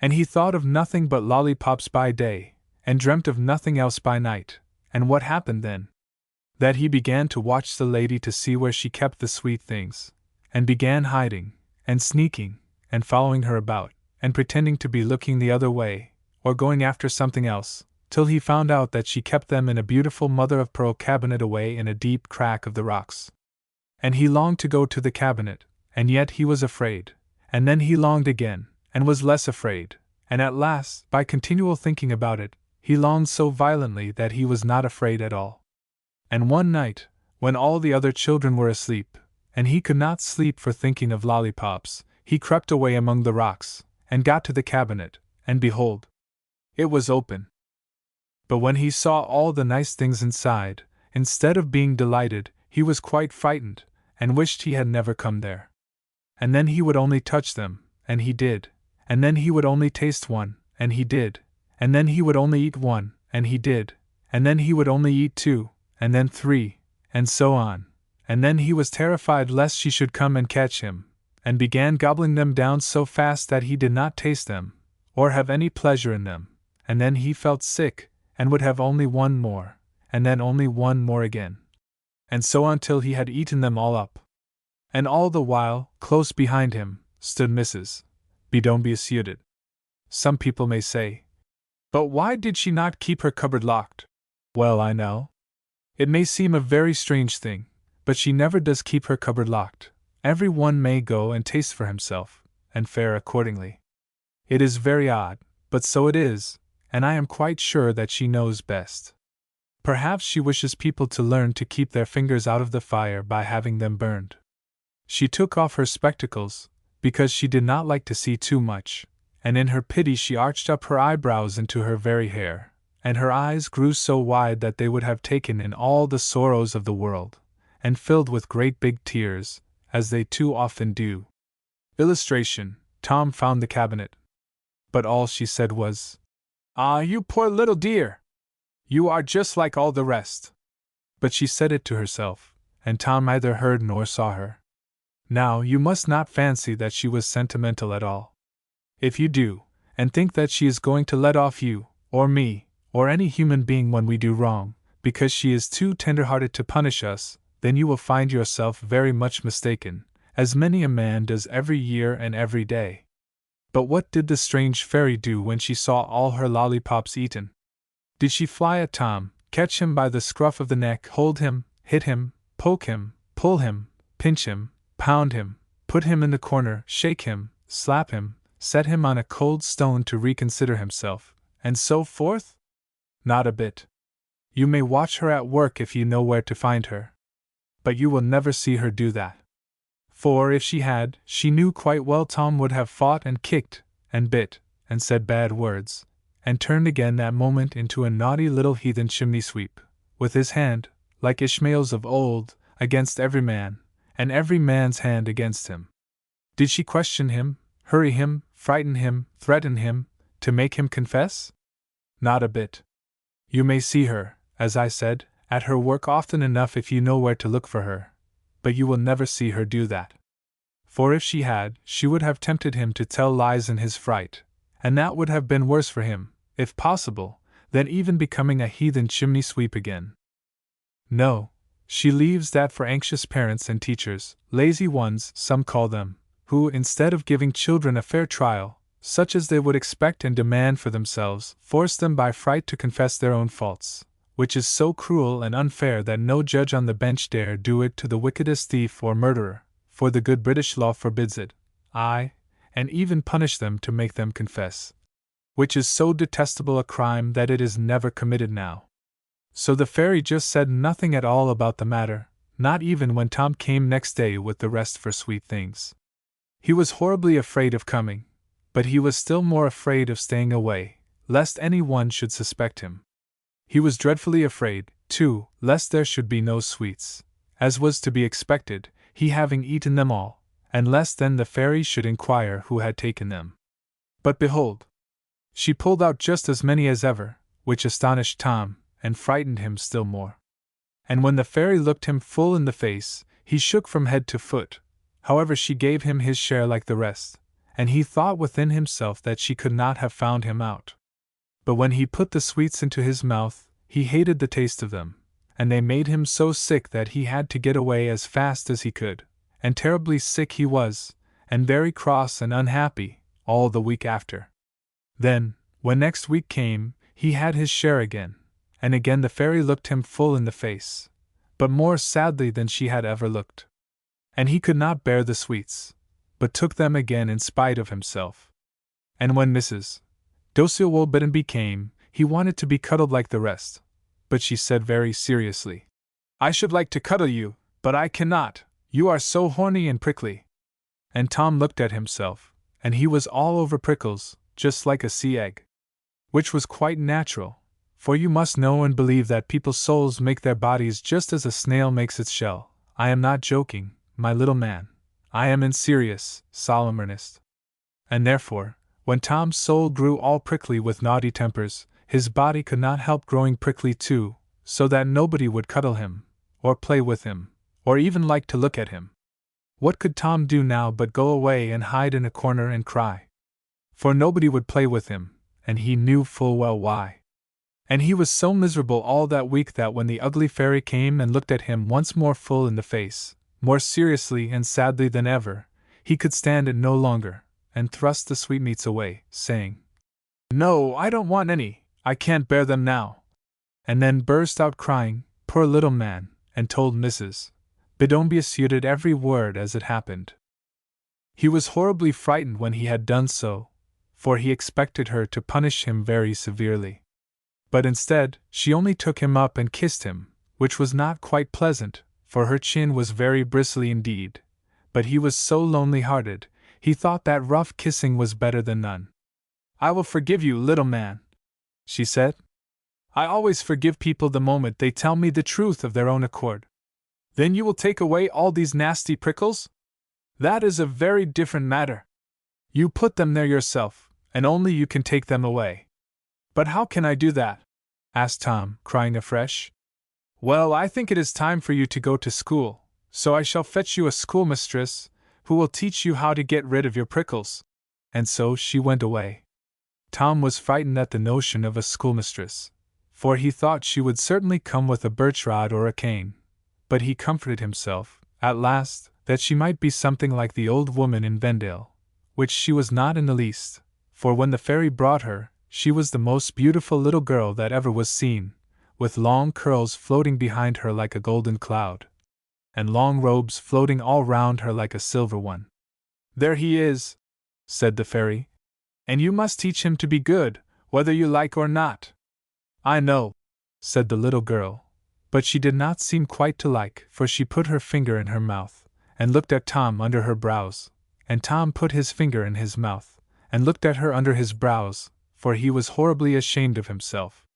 And he thought of nothing but lollipops by day, and dreamt of nothing else by night, and what happened then? That he began to watch the lady to see where she kept the sweet things, and began hiding, and sneaking, and following her about, and pretending to be looking the other way, or going after something else, till he found out that she kept them in a beautiful mother-of-pearl cabinet away in a deep crack of the rocks. And he longed to go to the cabinet, and yet he was afraid, and then he longed again, and was less afraid, and at last, by continual thinking about it, he longed so violently that he was not afraid at all. And one night, when all the other children were asleep, and he could not sleep for thinking of lollipops, he crept away among the rocks, and got to the cabinet, and behold, it was open. But when he saw all the nice things inside, instead of being delighted, he was quite frightened, and wished he had never come there. And then he would only touch them, and he did, and then he would only taste one, and he did, and then he would only eat one, and he did, and then he would only eat 2, and then 3, and so on, and then he was terrified lest she should come and catch him, and began gobbling them down so fast that he did not taste them, or have any pleasure in them, and then he felt sick, and would have only one more, and then only one more again, and so on till he had eaten them all up. And all the while, close behind him, stood Mrs. Bedonebyasudit. Some people may say, "But why did she not keep her cupboard locked?" Well, I know. It may seem a very strange thing, but she never does keep her cupboard locked. Every one may go and taste for himself, and fare accordingly. It is very odd, but so it is, and I am quite sure that she knows best. Perhaps she wishes people to learn to keep their fingers out of the fire by having them burned. She took off her spectacles, because she did not like to see too much, and in her pity she arched up her eyebrows into her very hair, and her eyes grew so wide that they would have taken in all the sorrows of the world, and filled with great big tears, as they too often do. Illustration: Tom found the cabinet. But all she said was, "Ah, you poor little dear! You are just like all the rest." But she said it to herself, and Tom neither heard nor saw her. Now, you must not fancy that she was sentimental at all. If you do, and think that she is going to let off you, or me, or any human being when we do wrong, because she is too tender-hearted to punish us, then you will find yourself very much mistaken, as many a man does every year and every day. But what did the strange fairy do when she saw all her lollipops eaten? Did she fly at Tom, catch him by the scruff of the neck, hold him, hit him, poke him, pull him, pinch him, pound him, put him in the corner, shake him, slap him, set him on a cold stone to reconsider himself, and so forth? Not a bit. You may watch her at work if you know where to find her. But you will never see her do that. For if she had, she knew quite well Tom would have fought and kicked, and bit, and said bad words, and turned again that moment into a naughty little heathen chimney sweep, with his hand, like Ishmael's of old, against every man, and every man's hand against him. Did she question him, hurry him, frighten him, threaten him, to make him confess? Not a bit. You may see her, as I said, at her work often enough if you know where to look for her, but you will never see her do that. For if she had, she would have tempted him to tell lies in his fright, and that would have been worse for him, if possible, than even becoming a heathen chimney sweep again. No, she leaves that for anxious parents and teachers, lazy ones, some call them, who, instead of giving children a fair trial, such as they would expect and demand for themselves, force them by fright to confess their own faults, which is so cruel and unfair that no judge on the bench dare do it to the wickedest thief or murderer, for the good British law forbids it, aye, and even punish them to make them confess, which is so detestable a crime that it is never committed now. So the fairy just said nothing at all about the matter, not even when Tom came next day with the rest for sweet things. He was horribly afraid of coming, but he was still more afraid of staying away, lest any one should suspect him. He was dreadfully afraid, too, lest there should be no sweets, as was to be expected, he having eaten them all, and lest then the fairy should inquire who had taken them. But behold! She pulled out just as many as ever, which astonished Tom, and frightened him still more. And when the fairy looked him full in the face, he shook from head to foot. However, she gave him his share like the rest, and he thought within himself that she could not have found him out. But when he put the sweets into his mouth, he hated the taste of them, and they made him so sick that he had to get away as fast as he could, and terribly sick he was, and very cross and unhappy, all the week after. Then, when next week came, he had his share again, and again the fairy looked him full in the face, but more sadly than she had ever looked. And he could not bear the sweets, but took them again in spite of himself. And when Mrs. Docile Woolbittenby came, he wanted to be cuddled like the rest, but she said very seriously, "I should like to cuddle you, but I cannot, you are so horny and prickly." And Tom looked at himself, and he was all over prickles, just like a sea egg. Which was quite natural, for you must know and believe that people's souls make their bodies just as a snail makes its shell. I am not joking, my little man. I am in serious, solemn earnest. And therefore, when Tom's soul grew all prickly with naughty tempers, his body could not help growing prickly too, so that nobody would cuddle him, or play with him, or even like to look at him. What could Tom do now but go away and hide in a corner and cry? For nobody would play with him, and he knew full well why. And he was so miserable all that week that when the ugly fairy came and looked at him once more full in the face, more seriously and sadly than ever, he could stand it no longer, and thrust the sweetmeats away, saying, "No, I don't want any, I can't bear them now," and then burst out crying, poor little man, and told Mrs. Bedombia suited every word as it happened. He was horribly frightened when he had done so, for he expected her to punish him very severely. But instead, she only took him up and kissed him, which was not quite pleasant, for her chin was very bristly indeed, but he was so lonely-hearted, He thought that rough kissing was better than none. "I will forgive you, little man," she said. "I always forgive people the moment they tell me the truth of their own accord." "Then you will take away all these nasty prickles?" "That is a very different matter. You put them there yourself, and only you can take them away." "But how can I do that?" asked Tom, crying afresh. "Well, I think it is time for you to go to school, so I shall fetch you a schoolmistress, who will teach you how to get rid of your prickles." And so she went away. Tom was frightened at the notion of a schoolmistress, for he thought she would certainly come with a birch rod or a cane. But he comforted himself, at last, that she might be something like the old woman in Vendale, which she was not in the least, for when the fairy brought her, she was the most beautiful little girl that ever was seen, with long curls floating behind her like a golden cloud, and long robes floating all round her like a silver one. "There he is," said the fairy, "and you must teach him to be good, whether you like or not." "I know," said the little girl, but she did not seem quite to like, for she put her finger in her mouth, and looked at Tom under her brows, and Tom put his finger in his mouth, and looked at her under his brows, for he was horribly ashamed of himself.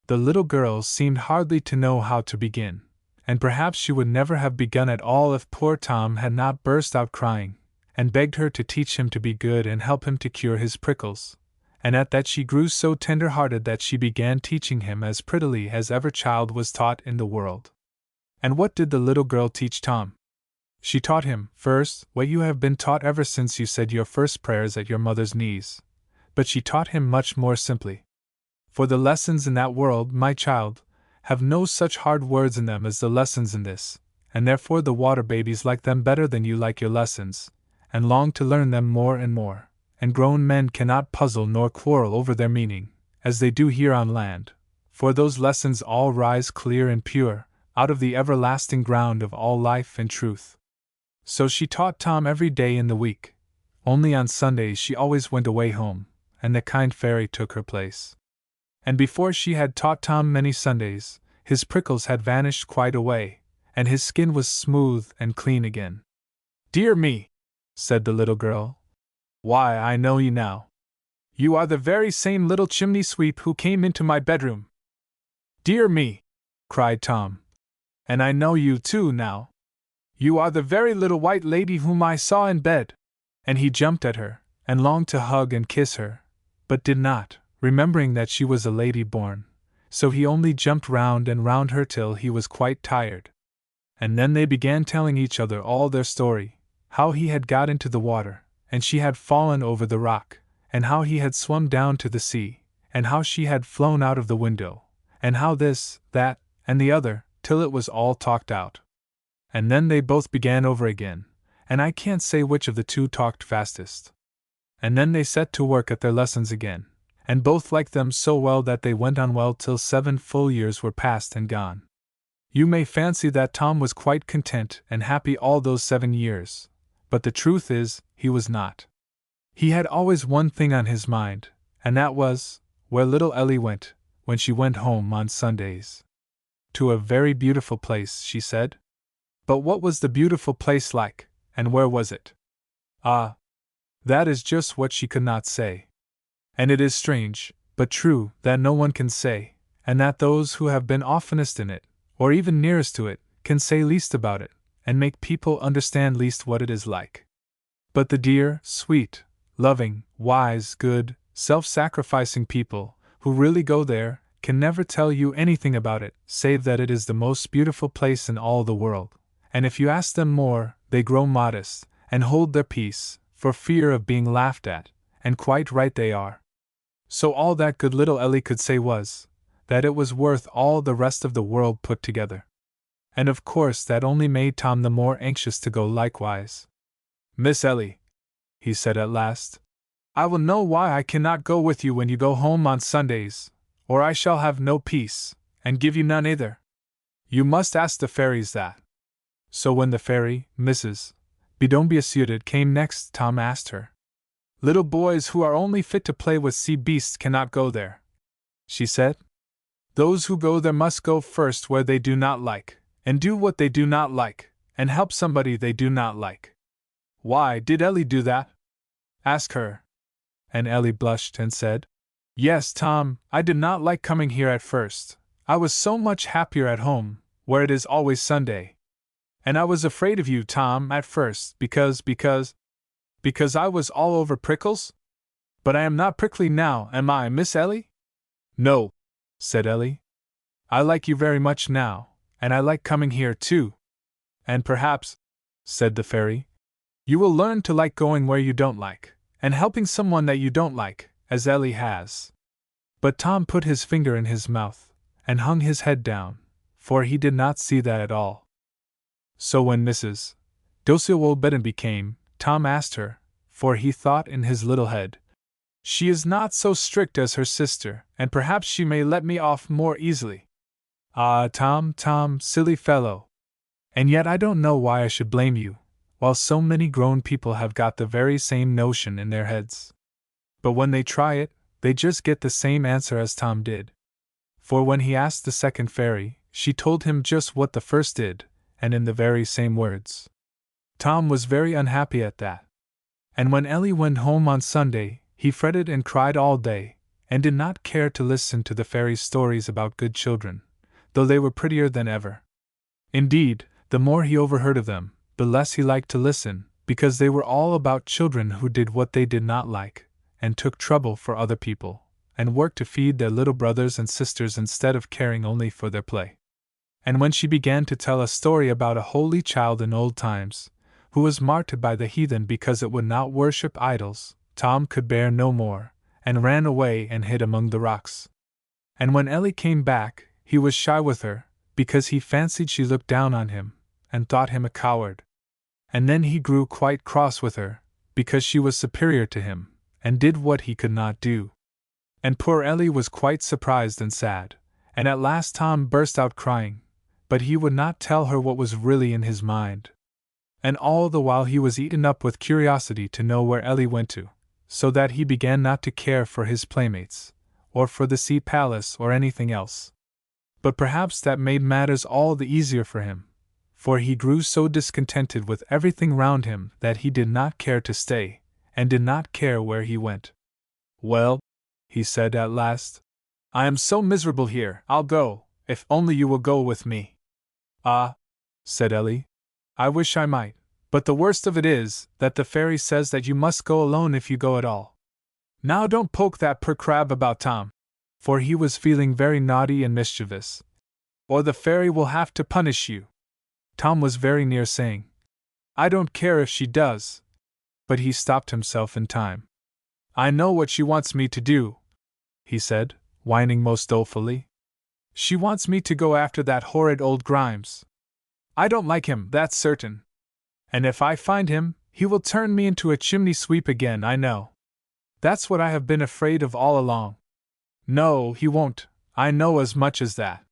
The little girl seemed hardly to know how to begin, and perhaps she would never have begun at all if poor Tom had not burst out crying, and begged her to teach him to be good and help him to cure his prickles, and at that she grew so tender-hearted that she began teaching him as prettily as ever child was taught in the world. And what did the little girl teach Tom? She taught him, first, what you have been taught ever since you said your first prayers at your mother's knees, but she taught him much more simply. For the lessons in that world, my child, have no such hard words in them as the lessons in this, and therefore the water babies like them better than you like your lessons, and long to learn them more and more, and grown men cannot puzzle nor quarrel over their meaning, as they do here on land, for those lessons all rise clear and pure, out of the everlasting ground of all life and truth. So she taught Tom every day in the week. Only on Sundays she always went away home, and the kind fairy took her place. And before she had taught Tom many Sundays, his prickles had vanished quite away, and his skin was smooth and clean again. "Dear me," said the little girl. "Why, I know you now. You are the very same little chimney sweep who came into my bedroom." "Dear me," cried Tom. "And I know you too now. You are the very little white lady whom I saw in bed." And he jumped at her, and longed to hug and kiss her, but did not, remembering that she was a lady born, so he only jumped round and round her till he was quite tired. And then they began telling each other all their story, how he had got into the water, and she had fallen over the rock, and how he had swum down to the sea, and how she had flown out of the window, and how this, that, and the other, till it was all talked out. And then they both began over again, and I can't say which of the two talked fastest. And then they set to work at their lessons again, and both liked them so well that they went on well till 7 full years were past and gone. You may fancy that Tom was quite content and happy all those 7 years, but the truth is, he was not. He had always one thing on his mind, and that was, where little Ellie went, when she went home on Sundays. To a very beautiful place, she said. But what was the beautiful place like, and where was it? Ah, that is just what she could not say. And it is strange, but true, that no one can say, and that those who have been oftenest in it, or even nearest to it, can say least about it, and make people understand least what it is like. But the dear, sweet, loving, wise, good, self-sacrificing people, who really go there, can never tell you anything about it, save that it is the most beautiful place in all the world. And if you ask them more, they grow modest, and hold their peace, for fear of being laughed at, and quite right they are. So all that good little Ellie could say was, that it was worth all the rest of the world put together. And of course that only made Tom the more anxious to go likewise. "Miss Ellie," he said at last, "I will know why I cannot go with you when you go home on Sundays, or I shall have no peace, and give you none either. You must ask the fairies that." So when the fairy, Mrs. Bidombiasuted, came next, Tom asked her. "Little boys who are only fit to play with sea beasts cannot go there," she said. "Those who go there must go first where they do not like, and do what they do not like, and help somebody they do not like." "Why did Ellie do that?" Ask her. And Ellie blushed and said, Yes, Tom, I did not like coming here at first. I was so much happier at home, where it is always Sunday. And I was afraid of you, Tom, at first, because I was all over prickles? But I am not prickly now, am I, Miss Ellie? No, said Ellie. I like you very much now, and I like coming here too. And perhaps, said the fairy, you will learn to like going where you don't like, and helping someone that you don't like, as Ellie has. But Tom put his finger in his mouth, and hung his head down, for he did not see that at all. So when Mrs. Woolbeddenby came, Tom asked her, for he thought in his little head, She is not so strict as her sister, and perhaps she may let me off more easily. Ah, Tom, silly fellow! And yet I don't know why I should blame you, while so many grown people have got the very same notion in their heads. But when they try it, they just get the same answer as Tom did. For when he asked the second fairy, she told him just what the first did, and in the very same words. Tom was very unhappy at that. And when Ellie went home on Sunday, he fretted and cried all day, and did not care to listen to the fairy's stories about good children, though they were prettier than ever. Indeed, the more he overheard of them, the less he liked to listen, because they were all about children who did what they did not like, and took trouble for other people, and worked to feed their little brothers and sisters instead of caring only for their play. And when she began to tell a story about a holy child in old times, who was martyred by the heathen because it would not worship idols, Tom could bear no more, and ran away and hid among the rocks. And when Ellie came back, he was shy with her, because he fancied she looked down on him, and thought him a coward. And then he grew quite cross with her, because she was superior to him, and did what he could not do. And poor Ellie was quite surprised and sad, and at last Tom burst out crying, but he would not tell her what was really in his mind. And all the while he was eaten up with curiosity to know where Ellie went to, so that he began not to care for his playmates, or for the sea palace or anything else. But perhaps that made matters all the easier for him, for he grew so discontented with everything round him that he did not care to stay, and did not care where he went. Well, he said at last, I am so miserable here, I'll go, if only you will go with me. Ah, said Ellie, I wish I might, but the worst of it is that the fairy says that you must go alone if you go at all. Now don't poke that poor crab about Tom, for he was feeling very naughty and mischievous, or the fairy will have to punish you. Tom was very near saying, I don't care if she does, but he stopped himself in time. I know what she wants me to do, he said, whining most dolefully. She wants me to go after that horrid old Grimes. I don't like him, that's certain. And if I find him, he will turn me into a chimney sweep again, I know. That's what I have been afraid of all along. No, he won't, I know as much as that.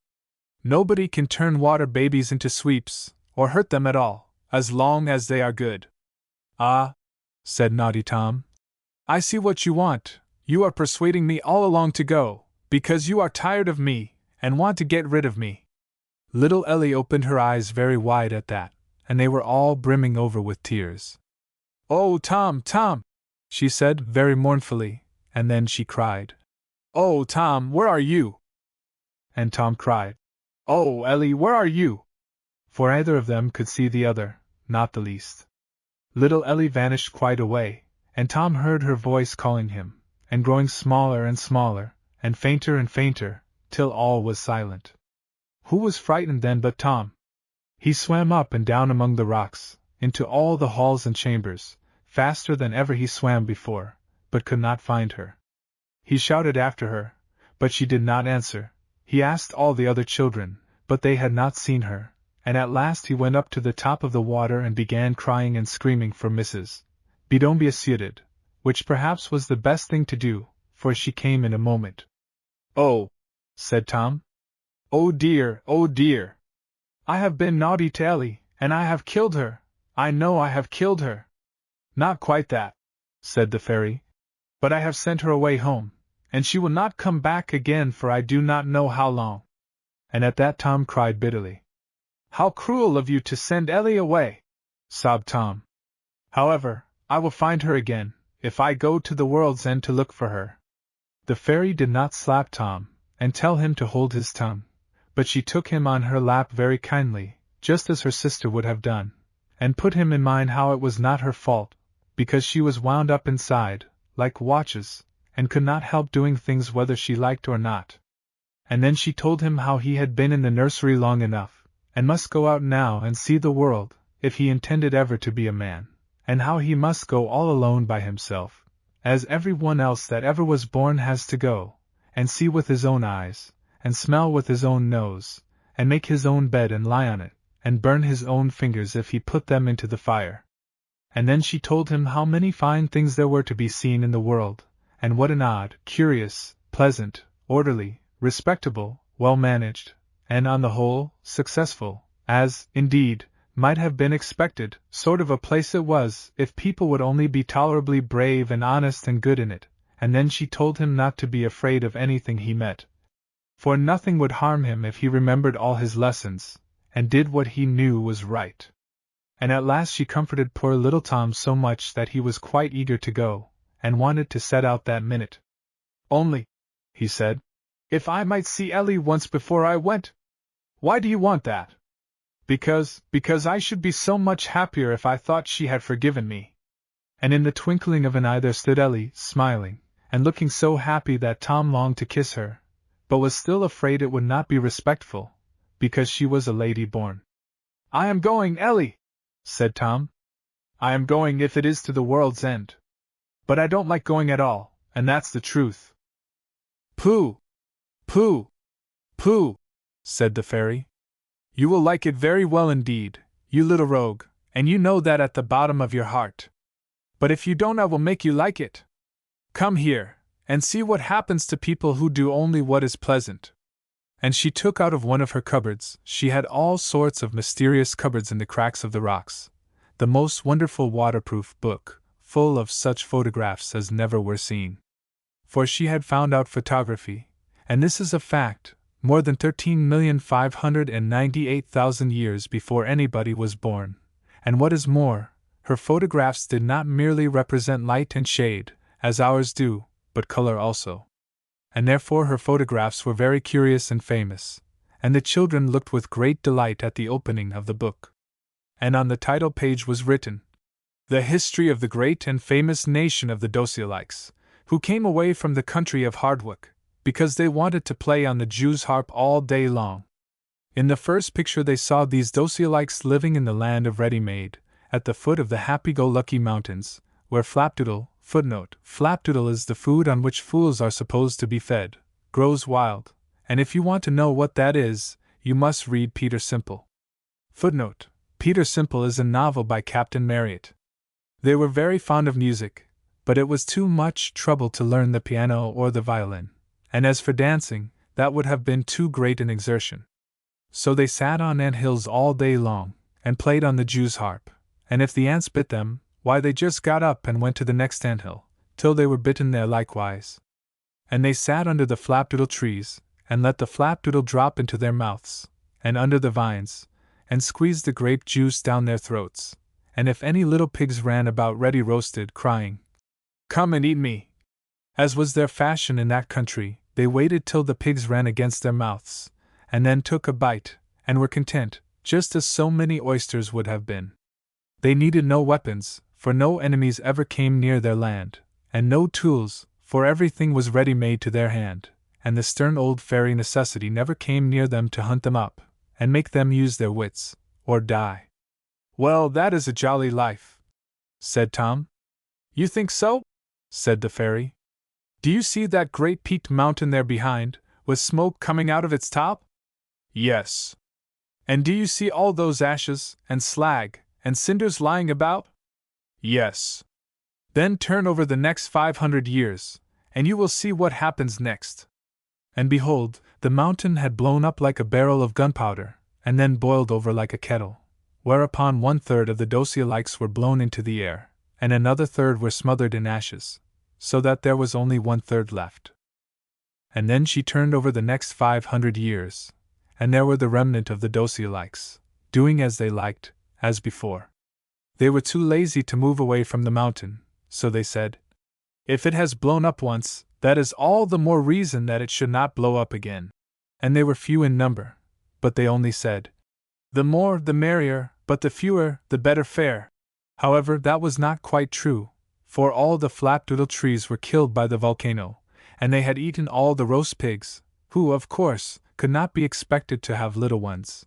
Nobody can turn water babies into sweeps, or hurt them at all, as long as they are good. Ah, said naughty Tom, I see what you want. You are persuading me all along to go, because you are tired of me, and want to get rid of me. Little Ellie opened her eyes very wide at that, and they were all brimming over with tears. Oh, Tom, she said very mournfully, and then she cried. Oh, Tom, where are you? And Tom cried, Oh, Ellie, where are you? For either of them could see the other, not the least. Little Ellie vanished quite away, and Tom heard her voice calling him, and growing smaller and smaller, and fainter, till all was silent. Who was frightened then but Tom? He swam up and down among the rocks, into all the halls and chambers, faster than ever he swam before, but could not find her. He shouted after her, but she did not answer. He asked all the other children, but they had not seen her, and at last he went up to the top of the water and began crying and screaming for Mrs. Bedombia suited, which perhaps was the best thing to do, for she came in a moment. Oh, said Tom. Oh dear, I have been naughty to Ellie, and I have killed her. I know I have killed her. Not quite that, said the fairy, but I have sent her away home, and she will not come back again for I do not know how long. And at that Tom cried bitterly. How cruel of you to send Ellie away, sobbed Tom. However, I will find her again, if I go to the world's end to look for her." The fairy did not slap Tom, and tell him to hold his tongue, but she took him on her lap very kindly, just as her sister would have done, and put him in mind how it was not her fault, because she was wound up inside, like watches, and could not help doing things whether she liked or not. And then she told him how he had been in the nursery long enough, and must go out now and see the world, if he intended ever to be a man, and how he must go all alone by himself, as every one else that ever was born has to go, and see with his own eyes, and smell with his own nose, and make his own bed and lie on it, and burn his own fingers if he put them into the fire. And then she told him how many fine things there were to be seen in the world, and what an odd, curious, pleasant, orderly, respectable, well-managed, and on the whole, successful, as, indeed, might have been expected, sort of a place it was, if people would only be tolerably brave and honest and good in it. And then she told him not to be afraid of anything he met, for nothing would harm him if he remembered all his lessons, and did what he knew was right. And at last she comforted poor little Tom so much that he was quite eager to go, and wanted to set out that minute. "Only," he said, "if I might see Ellie once before I went." "Why do you want that?" Because I should be so much happier if I thought she had forgiven me." And in the twinkling of an eye there stood Ellie, smiling, and looking so happy that Tom longed to kiss her, but was still afraid it would not be respectful, because she was a lady born. "I am going, Ellie," said Tom. "I am going if it is to the world's end. But I don't like going at all, and that's the truth." "Pooh! Pooh! Pooh!" said the fairy. "You will like it very well indeed, you little rogue, and you know that at the bottom of your heart. But if you don't, I will make you like it. Come here, and see what happens to people who do only what is pleasant." And she took out of one of her cupboards, she had all sorts of mysterious cupboards in the cracks of the rocks, the most wonderful waterproof book, full of such photographs as never were seen. For she had found out photography, and this is a fact, more than 13,598,000 years before anybody was born, and what is more, her photographs did not merely represent light and shade, as ours do, but color also. And therefore her photographs were very curious and famous, and the children looked with great delight at the opening of the book. And on the title page was written, "The history of the great and famous nation of the Dosialites, who came away from the country of Hardwick, because they wanted to play on the Jew's harp all day long." In the first picture they saw these Dosialites living in the land of ready-made, at the foot of the happy-go-lucky mountains, where flapdoodle, flapdoodle is the food on which fools are supposed to be fed, grows wild, and if you want to know what that is, you must read Peter Simple. Peter Simple is a novel by Captain Marryat. They were very fond of music, but it was too much trouble to learn the piano or the violin, and as for dancing, that would have been too great an exertion. So they sat on ant hills all day long, and played on the Jew's harp, and if the ants bit them, why they just got up and went to the next anthill, till they were bitten there likewise. And they sat under the flapdoodle trees, and let the flapdoodle drop into their mouths, and under the vines, and squeezed the grape juice down their throats, and if any little pigs ran about ready roasted, crying, "Come and eat me," as was their fashion in that country, they waited till the pigs ran against their mouths, and then took a bite, and were content, just as so many oysters would have been. They needed no weapons, for no enemies ever came near their land, and no tools, for everything was ready-made to their hand, and the stern old fairy Necessity never came near them to hunt them up, and make them use their wits, or die. "Well, that is a jolly life," said Tom. "You think so?" said the fairy. "Do you see that great peaked mountain there behind, with smoke coming out of its top?" "Yes." "And do you see all those ashes, and slag, and cinders lying about?" "Yes." "Then turn over the next 500 years, and you will see what happens next." And behold, the mountain had blown up like a barrel of gunpowder, and then boiled over like a kettle, whereupon 1/3 of the Dosialites were blown into the air, and another third were smothered in ashes, so that there was only 1/3 left. And then she turned over the next 500 years, and there were the remnant of the Dosialites, doing as they liked, as before. They were too lazy to move away from the mountain, so they said, If it has blown up once, that is all the more reason that it should not blow up again. And they were few in number, but they only said, "The more, the merrier, but the fewer, the better fare." However, that was not quite true, for all the flapdoodle trees were killed by the volcano, and they had eaten all the roast pigs, who, of course, could not be expected to have little ones.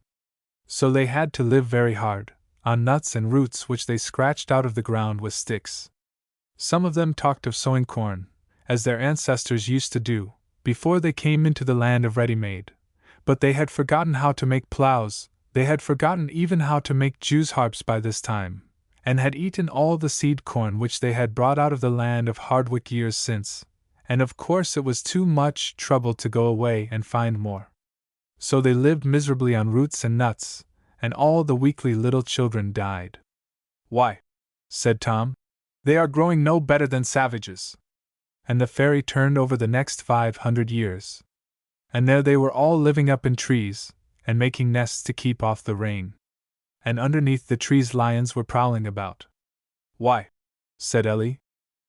So they had to live very hard, on nuts and roots which they scratched out of the ground with sticks. Some of them talked of sowing corn, as their ancestors used to do, before they came into the land of ready-made, but they had forgotten how to make plows, they had forgotten even how to make jews harps by this time, and had eaten all the seed corn which they had brought out of the land of Hardwick years since, and of course it was too much trouble to go away and find more. So they lived miserably on roots and nuts, and all the weakly little children died. "Why," said Tom, "they are growing no better than savages." And the fairy turned over the next 500 years. And there they were all living up in trees, and making nests to keep off the rain. And underneath the trees lions were prowling about. "Why," said Ellie,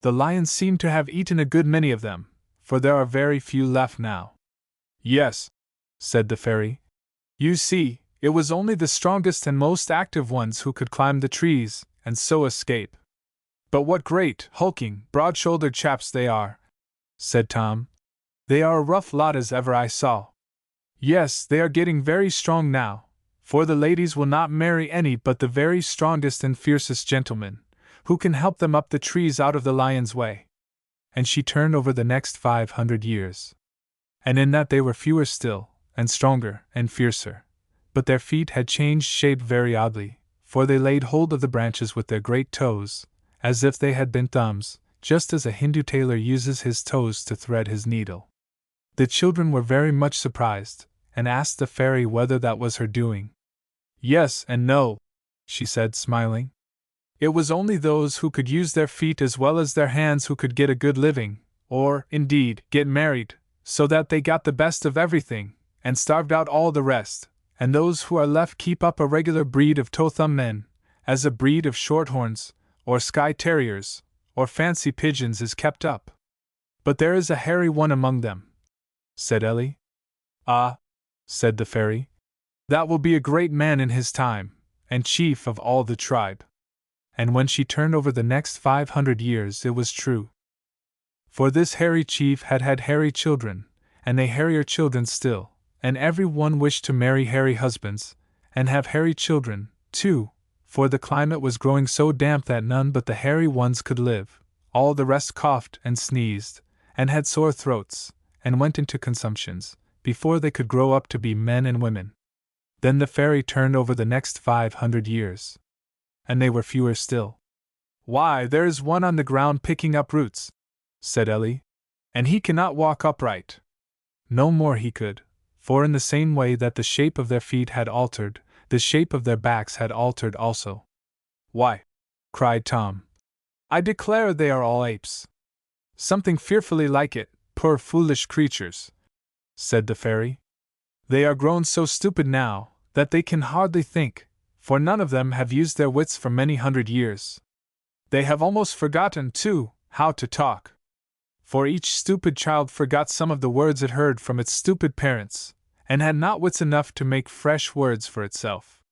"the lions seem to have eaten a good many of them, for there are very few left now." "Yes," said the fairy. "You see, it was only the strongest and most active ones who could climb the trees, and so escape." "But what great, hulking, broad-shouldered chaps they are," said Tom. "They are a rough lot as ever I saw." "Yes, they are getting very strong now, for the ladies will not marry any but the very strongest and fiercest gentlemen, who can help them up the trees out of the lion's way." And she turned over the next 500 years. And in that they were fewer still, and stronger, and fiercer. But their feet had changed shape very oddly, for they laid hold of the branches with their great toes, as if they had been thumbs, just as a Hindu tailor uses his toes to thread his needle. The children were very much surprised, and asked the fairy whether that was her doing. "Yes and no," she said, smiling. "It was only those who could use their feet as well as their hands who could get a good living, or, indeed, get married, so that they got the best of everything, and starved out all the rest, and those who are left keep up a regular breed of toe-thumb men, as a breed of shorthorns, or Skye terriers, or fancy pigeons is kept up. But there is a hairy one among them," said Ellie. "Ah," said the fairy, "that will be a great man in his time, and chief of all the tribe." And when she turned over the next 500 years it was true. For this hairy chief had had hairy children, and they hairier children still, and every one wished to marry hairy husbands, and have hairy children, too, for the climate was growing so damp that none but the hairy ones could live, all the rest coughed and sneezed, and had sore throats, and went into consumptions, before they could grow up to be men and women. Then the fairy turned over the next 500 years. And they were fewer still. "Why, there is one on the ground picking up roots," said Ellie, "and he cannot walk upright." No more he could, for in the same way that the shape of their feet had altered, the shape of their backs had altered also. "Why," cried Tom, "I declare they are all apes." "Something fearfully like it, poor foolish creatures," said the fairy. "They are grown so stupid now, that they can hardly think, for none of them have used their wits for many 100 years. They have almost forgotten, too, how to talk. For each stupid child forgot some of the words it heard from its stupid parents, and had not wits enough to make fresh words for itself.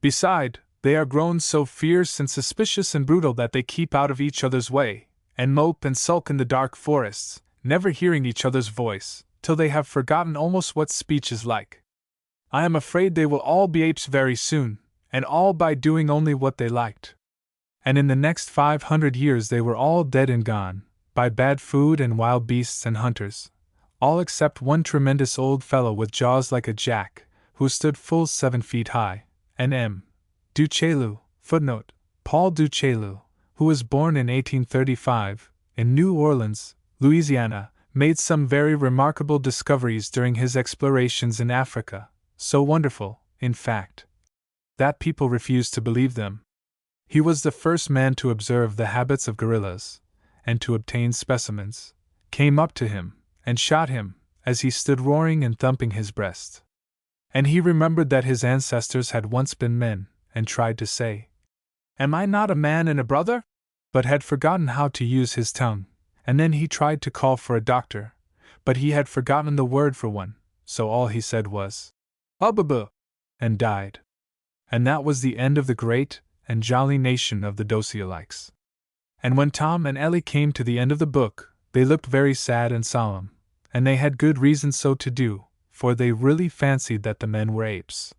Beside, they are grown so fierce and suspicious and brutal that they keep out of each other's way, and mope and sulk in the dark forests, never hearing each other's voice, till they have forgotten almost what speech is like. I am afraid they will all be apes very soon, and all by doing only what they liked." And in the next 500 years they were all dead and gone, by bad food and wild beasts and hunters, all except one tremendous old fellow with jaws like a jack, who stood full 7 feet high, and M. Du Chaillu, Paul Du Chaillu, who was born in 1835, in New Orleans, Louisiana, made some very remarkable discoveries during his explorations in Africa, so wonderful, in fact, that people refused to believe them. He was the first man to observe the habits of gorillas, and to obtain specimens, came up to him, and shot him, as he stood roaring and thumping his breast. And he remembered that his ancestors had once been men, and tried to say, "Am I not a man and a brother?" but had forgotten how to use his tongue, and then he tried to call for a doctor, but he had forgotten the word for one, so all he said was, "Ubbubu," and died. And that was the end of the great and jolly nation of the Dosialikes. And when Tom and Ellie came to the end of the book, they looked very sad and solemn, and they had good reason so to do, for they really fancied that the men were apes.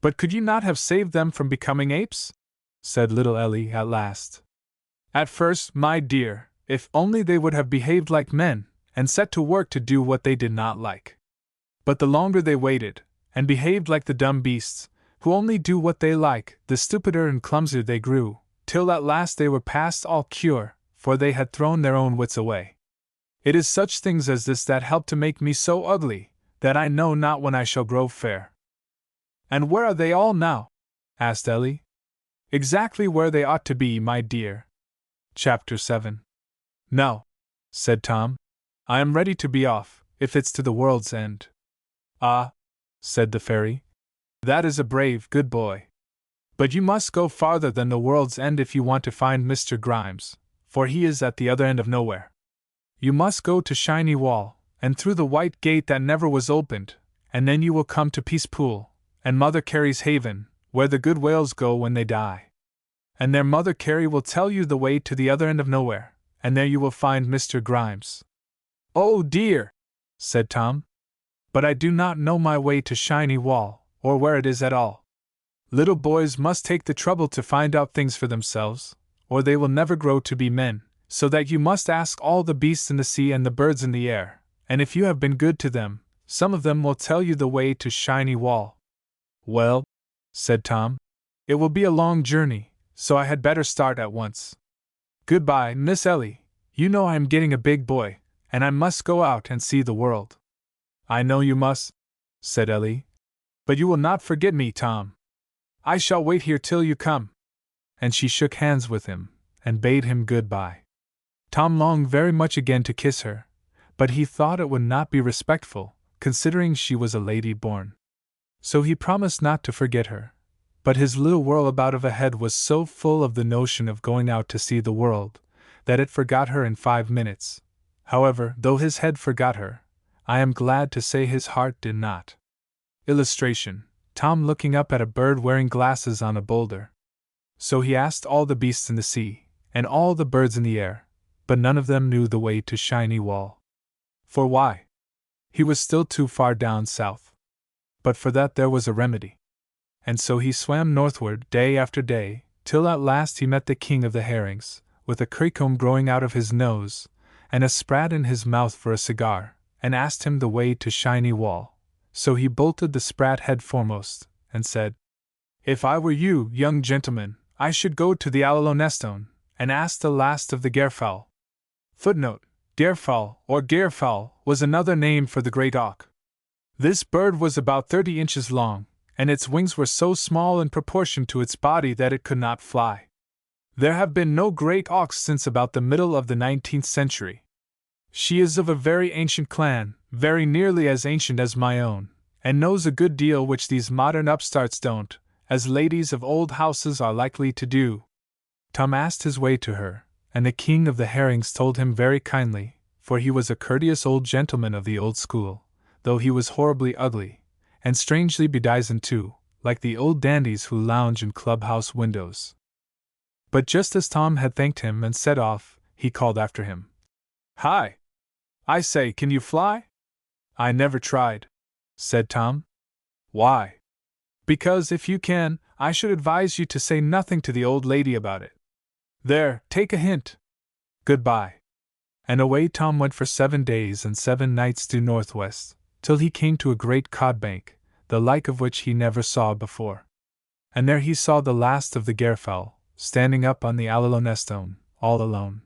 "But could you not have saved them from becoming apes?" said little Ellie at last. "At first, my dear, if only they would have behaved like men, and set to work to do what they did not like. But the longer they waited, and behaved like the dumb beasts, who only do what they like, the stupider and clumsier they grew, till at last they were past all cure, for they had thrown their own wits away. It is such things as this that help to make me so ugly, that I know not when I shall grow fair." "And where are they all now?" asked Ellie. "Exactly where they ought to be, my dear." Chapter 7. "Now," said Tom, "I am ready to be off, if it's to the world's end." "Ah," said the fairy, "that is a brave, good boy. But you must go farther than the world's end if you want to find Mr. Grimes, for he is at the other end of nowhere. You must go to Shiny Wall, and through the white gate that never was opened, and then you will come to Peace Pool, and Mother Carey's haven, where the good whales go when they die. And there Mother Carey will tell you the way to the other end of nowhere, and there you will find Mr. Grimes." "Oh dear!" said Tom. "But I do not know my way to Shiny Wall, or where it is at all. Little boys must take the trouble to find out things for themselves, or they will never grow to be men, so that you must ask all the beasts in the sea and the birds in the air, and if you have been good to them, some of them will tell you the way to Shiny Wall." "Well," said Tom, "it will be a long journey, so I had better start at once. Goodbye, Miss Ellie. You know I am getting a big boy, and I must go out and see the world." "I know you must," said Ellie. "But you will not forget me, Tom." "I shall wait here till you come." And she shook hands with him, and bade him good-bye. Tom longed very much again to kiss her, but he thought it would not be respectful, considering she was a lady born. So he promised not to forget her, but his little whirlabout of a head was so full of the notion of going out to see the world, that it forgot her in 5 minutes. However, though his head forgot her, I am glad to say his heart did not. Illustration: Tom looking up at a bird wearing glasses on a boulder. So he asked all the beasts in the sea, and all the birds in the air, but none of them knew the way to Shiny Wall. For why? He was still too far down south. But for that there was a remedy. And so he swam northward day after day, till at last he met the king of the herrings, with a creecomb growing out of his nose, and a sprat in his mouth for a cigar, and asked him the way to Shiny Wall. So he bolted the sprat head foremost, and said, "If I were you, young gentleman, I should go to the Allelonestone, and ask the last of the Gairfowl." Footnote: Gairfowl, or Gairfowl, was another name for the great auk. This bird was about 30 inches long, and its wings were so small in proportion to its body that it could not fly. There have been no great auks since about the middle of the 19th century. She is of a very ancient clan, very nearly as ancient as my own, and knows a good deal which these modern upstarts don't, as ladies of old houses are likely to do. Tom asked his way to her, and the king of the herrings told him very kindly, for he was a courteous old gentleman of the old school, though he was horribly ugly, and strangely bedizened too, like the old dandies who lounge in clubhouse windows. But just as Tom had thanked him and set off, he called after him, "Hi! I say, can you fly?" "I never tried," said Tom. "Why?" "Because if you can, I should advise you to say nothing to the old lady about it. There, take a hint. Goodbye." And away Tom went for 7 days and 7 nights due northwest, till he came to a great codbank, the like of which he never saw before. And there he saw the last of the Gairfowl, standing up on the Allelonestone, all alone.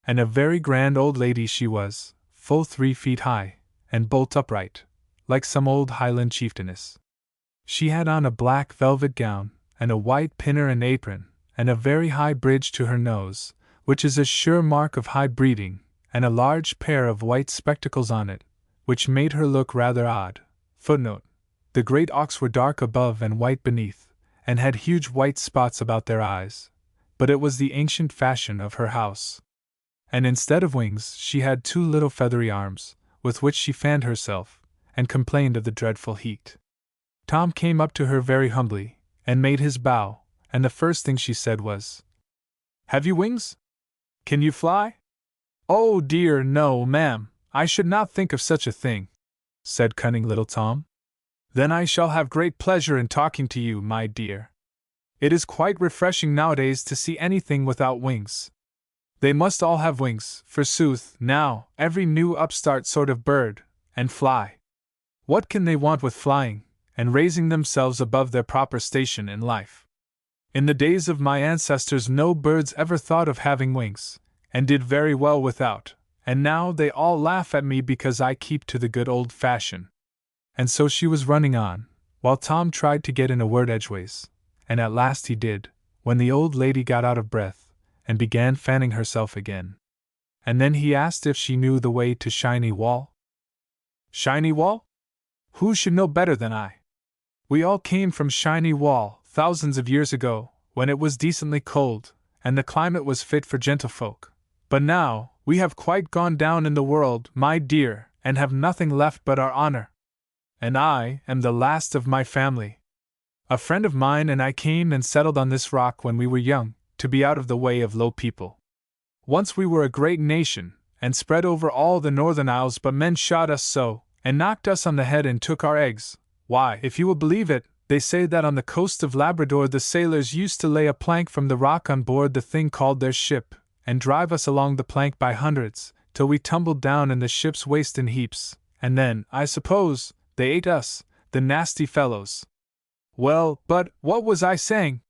And a very grand old lady she was, full 3 feet high, and bolt upright, like some old Highland chieftainess. She had on a black velvet gown, and a white pinner and apron, and a very high bridge to her nose, which is a sure mark of high breeding, and a large pair of white spectacles on it, which made her look rather odd. Footnote: The great auks were dark above and white beneath, and had huge white spots about their eyes, but it was the ancient fashion of her house. and instead of wings she had 2 little feathery arms, with which she fanned herself, and complained of the dreadful heat. Tom came up to her very humbly, and made his bow, and the first thing she said was, "Have you wings? Can you fly?" "Oh dear, no, ma'am, I should not think of such a thing," said cunning little Tom. "Then I shall have great pleasure in talking to you, my dear. It is quite refreshing nowadays to see anything without wings. They must all have wings, forsooth, now, every new upstart sort of bird, and fly. What can they want with flying, and raising themselves above their proper station in life? In the days of my ancestors no birds ever thought of having wings, and did very well without, and now they all laugh at me because I keep to the good old fashion." And so she was running on, while Tom tried to get in a word edgeways, and at last he did, when the old lady got out of breath, and began fanning herself again. And then he asked if she knew the way to Shiny Wall. "Shiny Wall? Who should know better than I? We all came from Shiny Wall thousands of years ago, when it was decently cold, and the climate was fit for gentlefolk. But now, we have quite gone down in the world, my dear, and have nothing left but our honor. And I am the last of my family. A friend of mine and I came and settled on this rock when we were young, to be out of the way of low people. Once we were a great nation, and spread over all the northern isles, but men shot us so, and knocked us on the head and took our eggs. Why, if you will believe it, they say that on the coast of Labrador the sailors used to lay a plank from the rock on board the thing called their ship, and drive us along the plank by hundreds, till we tumbled down in the ship's waist in heaps, and then, I suppose, they ate us, the nasty fellows. Well, but what was I saying?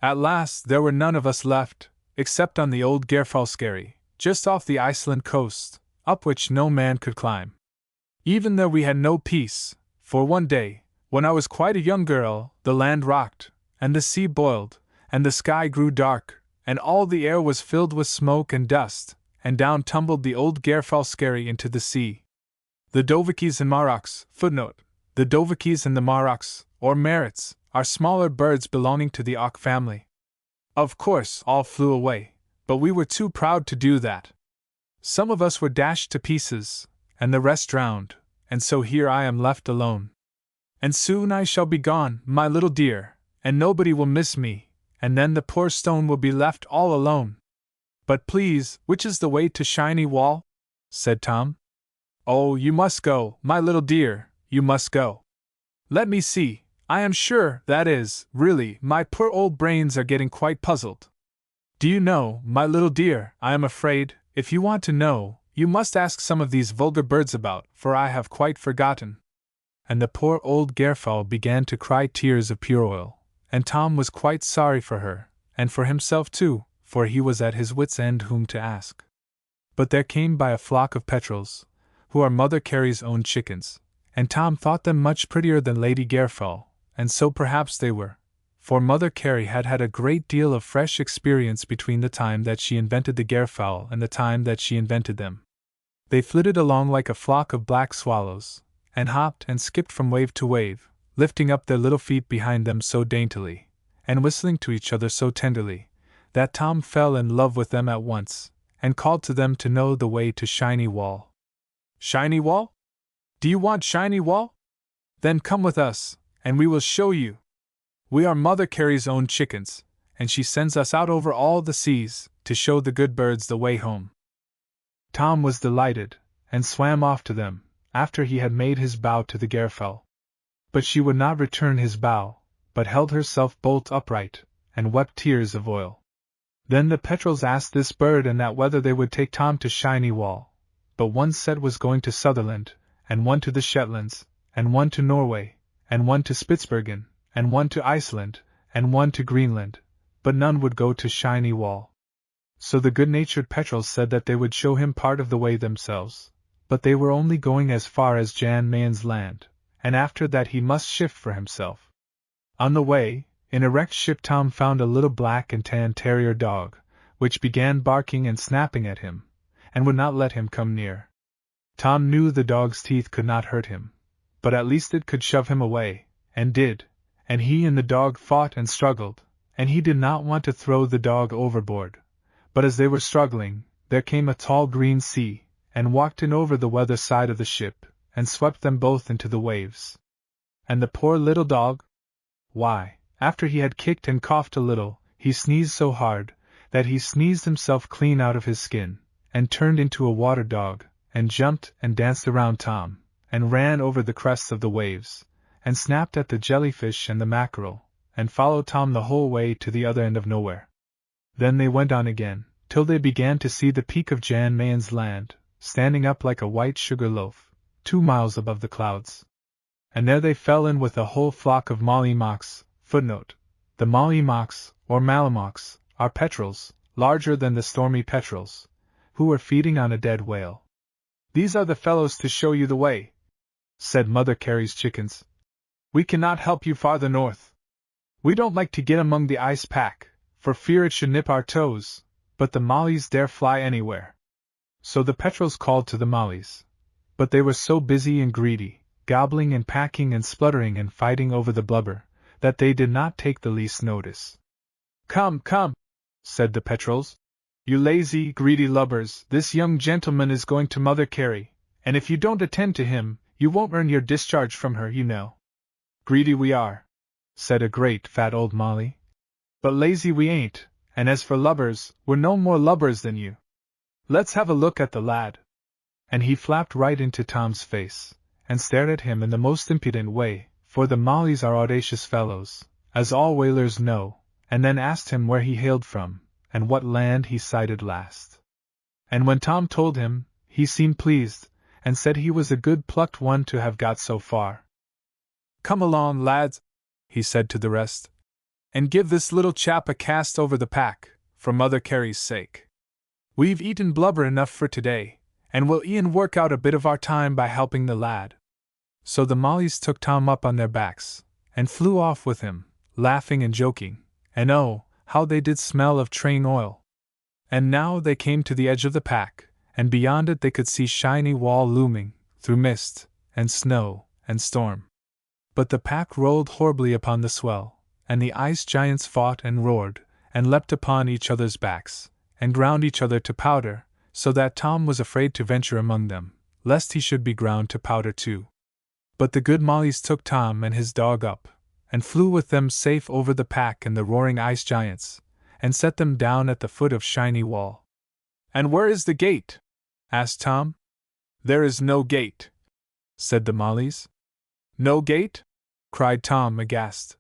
At last there were none of us left, except on the old Gerfalskeri, just off the Iceland coast, up which no man could climb. Even there we had no peace, for one day, when I was quite a young girl, the land rocked, and the sea boiled, and the sky grew dark, and all the air was filled with smoke and dust, and down tumbled the old Gerfalskeri into the sea. The dovickies and maroks, the dovickies and the maroks, or merits, are smaller birds belonging to the auk family. Of course, all flew away, but we were too proud to do that. Some of us were dashed to pieces, and the rest drowned, and so here I am left alone. And soon I shall be gone, my little dear, and nobody will miss me, and then the poor stone will be left all alone." "But please, which is the way to Shiny Wall?" said Tom. "Oh, you must go, my little dear, you must go. Let me see, I am sure, that is, really, my poor old brains are getting quite puzzled. Do you know, my little dear, I am afraid, if you want to know, you must ask some of these vulgar birds about, for I have quite forgotten." And the poor old Gerfal began to cry tears of pure oil, and Tom was quite sorry for her, and for himself too, for he was at his wits' end whom to ask. But there came by a flock of petrels, who are Mother Carey's own chickens, and Tom thought them much prettier than Lady Gerfal, and so perhaps they were, for Mother Carey had had a great deal of fresh experience between the time that she invented the Gerfal and the time that she invented them. They flitted along like a flock of black swallows, and hopped and skipped from wave to wave, lifting up their little feet behind them so daintily, and whistling to each other so tenderly, that Tom fell in love with them at once, and called to them to know the way to Shiny Wall. "Shiny Wall? Do you want Shiny Wall? Then come with us, and we will show you. We are Mother Carey's own chickens, and she sends us out over all the seas, to show the good birds the way home." Tom was delighted, and swam off to them, after he had made his bow to the Gerfal. But she would not return his bow, but held herself bolt upright, and wept tears of oil. Then the petrels asked this bird and that whether they would take Tom to Shiny Wall, but one set was going to Sutherland, and one to the Shetlands, and one to Norway, and one to Spitzbergen, and one to Iceland, and one to Greenland, but none would go to Shiny Wall. So the good-natured petrels said that they would show him part of the way themselves, but they were only going as far as Jan Mayen's land, and after that he must shift for himself. On the way, in a wrecked ship, Tom found a little black and tan terrier dog, which began barking and snapping at him, and would not let him come near. Tom knew the dog's teeth could not hurt him, but at least it could shove him away, and did, and he and the dog fought and struggled, and he did not want to throw the dog overboard, but as they were struggling, there came a tall green sea, and walked in over the weather side of the ship, and swept them both into the waves. And the poor little dog? Why, after he had kicked and coughed a little, he sneezed so hard, that he sneezed himself clean out of his skin, and turned into a water dog, and jumped and danced around Tom, and ran over the crests of the waves, and snapped at the jellyfish and the mackerel, and followed Tom the whole way to the other end of nowhere. Then they went on again, till they began to see the peak of Jan Mayen's land, standing up like a white sugar loaf, 2 miles above the clouds. And there they fell in with a whole flock of mollymoks. Footnote: the mollymoks, or malamoks, are petrels, larger than the stormy petrels, who were feeding on a dead whale. "These are the fellows to show you the way," said Mother Carey's chickens. "We cannot help you farther north. We don't like to get among the ice pack, for fear it should nip our toes, but the mollies dare fly anywhere." So the petrels called to the mollies. But they were so busy and greedy, gobbling and packing and spluttering and fighting over the blubber, that they did not take the least notice. "Come, come," said the petrels. "You lazy, greedy lubbers, this young gentleman is going to Mother Carey, and if you don't attend to him, you won't earn your discharge from her, you know." "Greedy we are," said a great fat old molly. "But lazy we ain't, and as for lubbers, we're no more lubbers than you. Let's have a look at the lad." And he flapped right into Tom's face, and stared at him in the most impudent way, for the mollies are audacious fellows, as all whalers know, and then asked him where he hailed from, and what land he sighted last. And when Tom told him, he seemed pleased, and said he was a good plucked one to have got so far. "Come along, lads," he said to the rest, "and give this little chap a cast over the pack, for Mother Carey's sake. We've eaten blubber enough for today, and we'll e'en work out a bit of our time by helping the lad." So the mollies took Tom up on their backs, and flew off with him, laughing and joking, and oh, how they did smell of train oil! And now they came to the edge of the pack, and beyond it they could see Shiny Wall looming, through mist, and snow, and storm. But the pack rolled horribly upon the swell, and the ice giants fought and roared, and leapt upon each other's backs, and ground each other to powder, so that Tom was afraid to venture among them, lest he should be ground to powder too. But the good mollies took Tom and his dog up, and flew with them safe over the pack and the roaring ice giants, and set them down at the foot of Shiny Wall. "And where is the gate?" asked Tom. "There is no gate," said the mollies. "No gate?" cried Tom, aghast.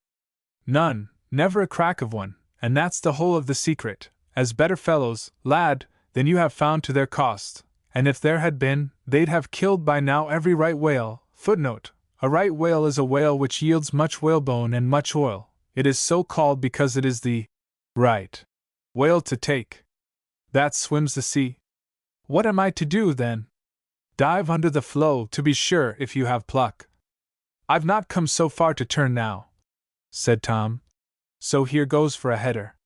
"None, never a crack of one, and that's the whole of the secret, as better fellows, lad, than you have found to their cost, and if there had been, they'd have killed by now every right whale. Footnote: a right whale is a whale which yields much whalebone and much oil. It is so called because it is the right whale to take. That swims the sea. What am I to do, then? Dive under the floe, to be sure, if you have pluck. I've not come so far to turn now," said Tom. "So here goes for a header."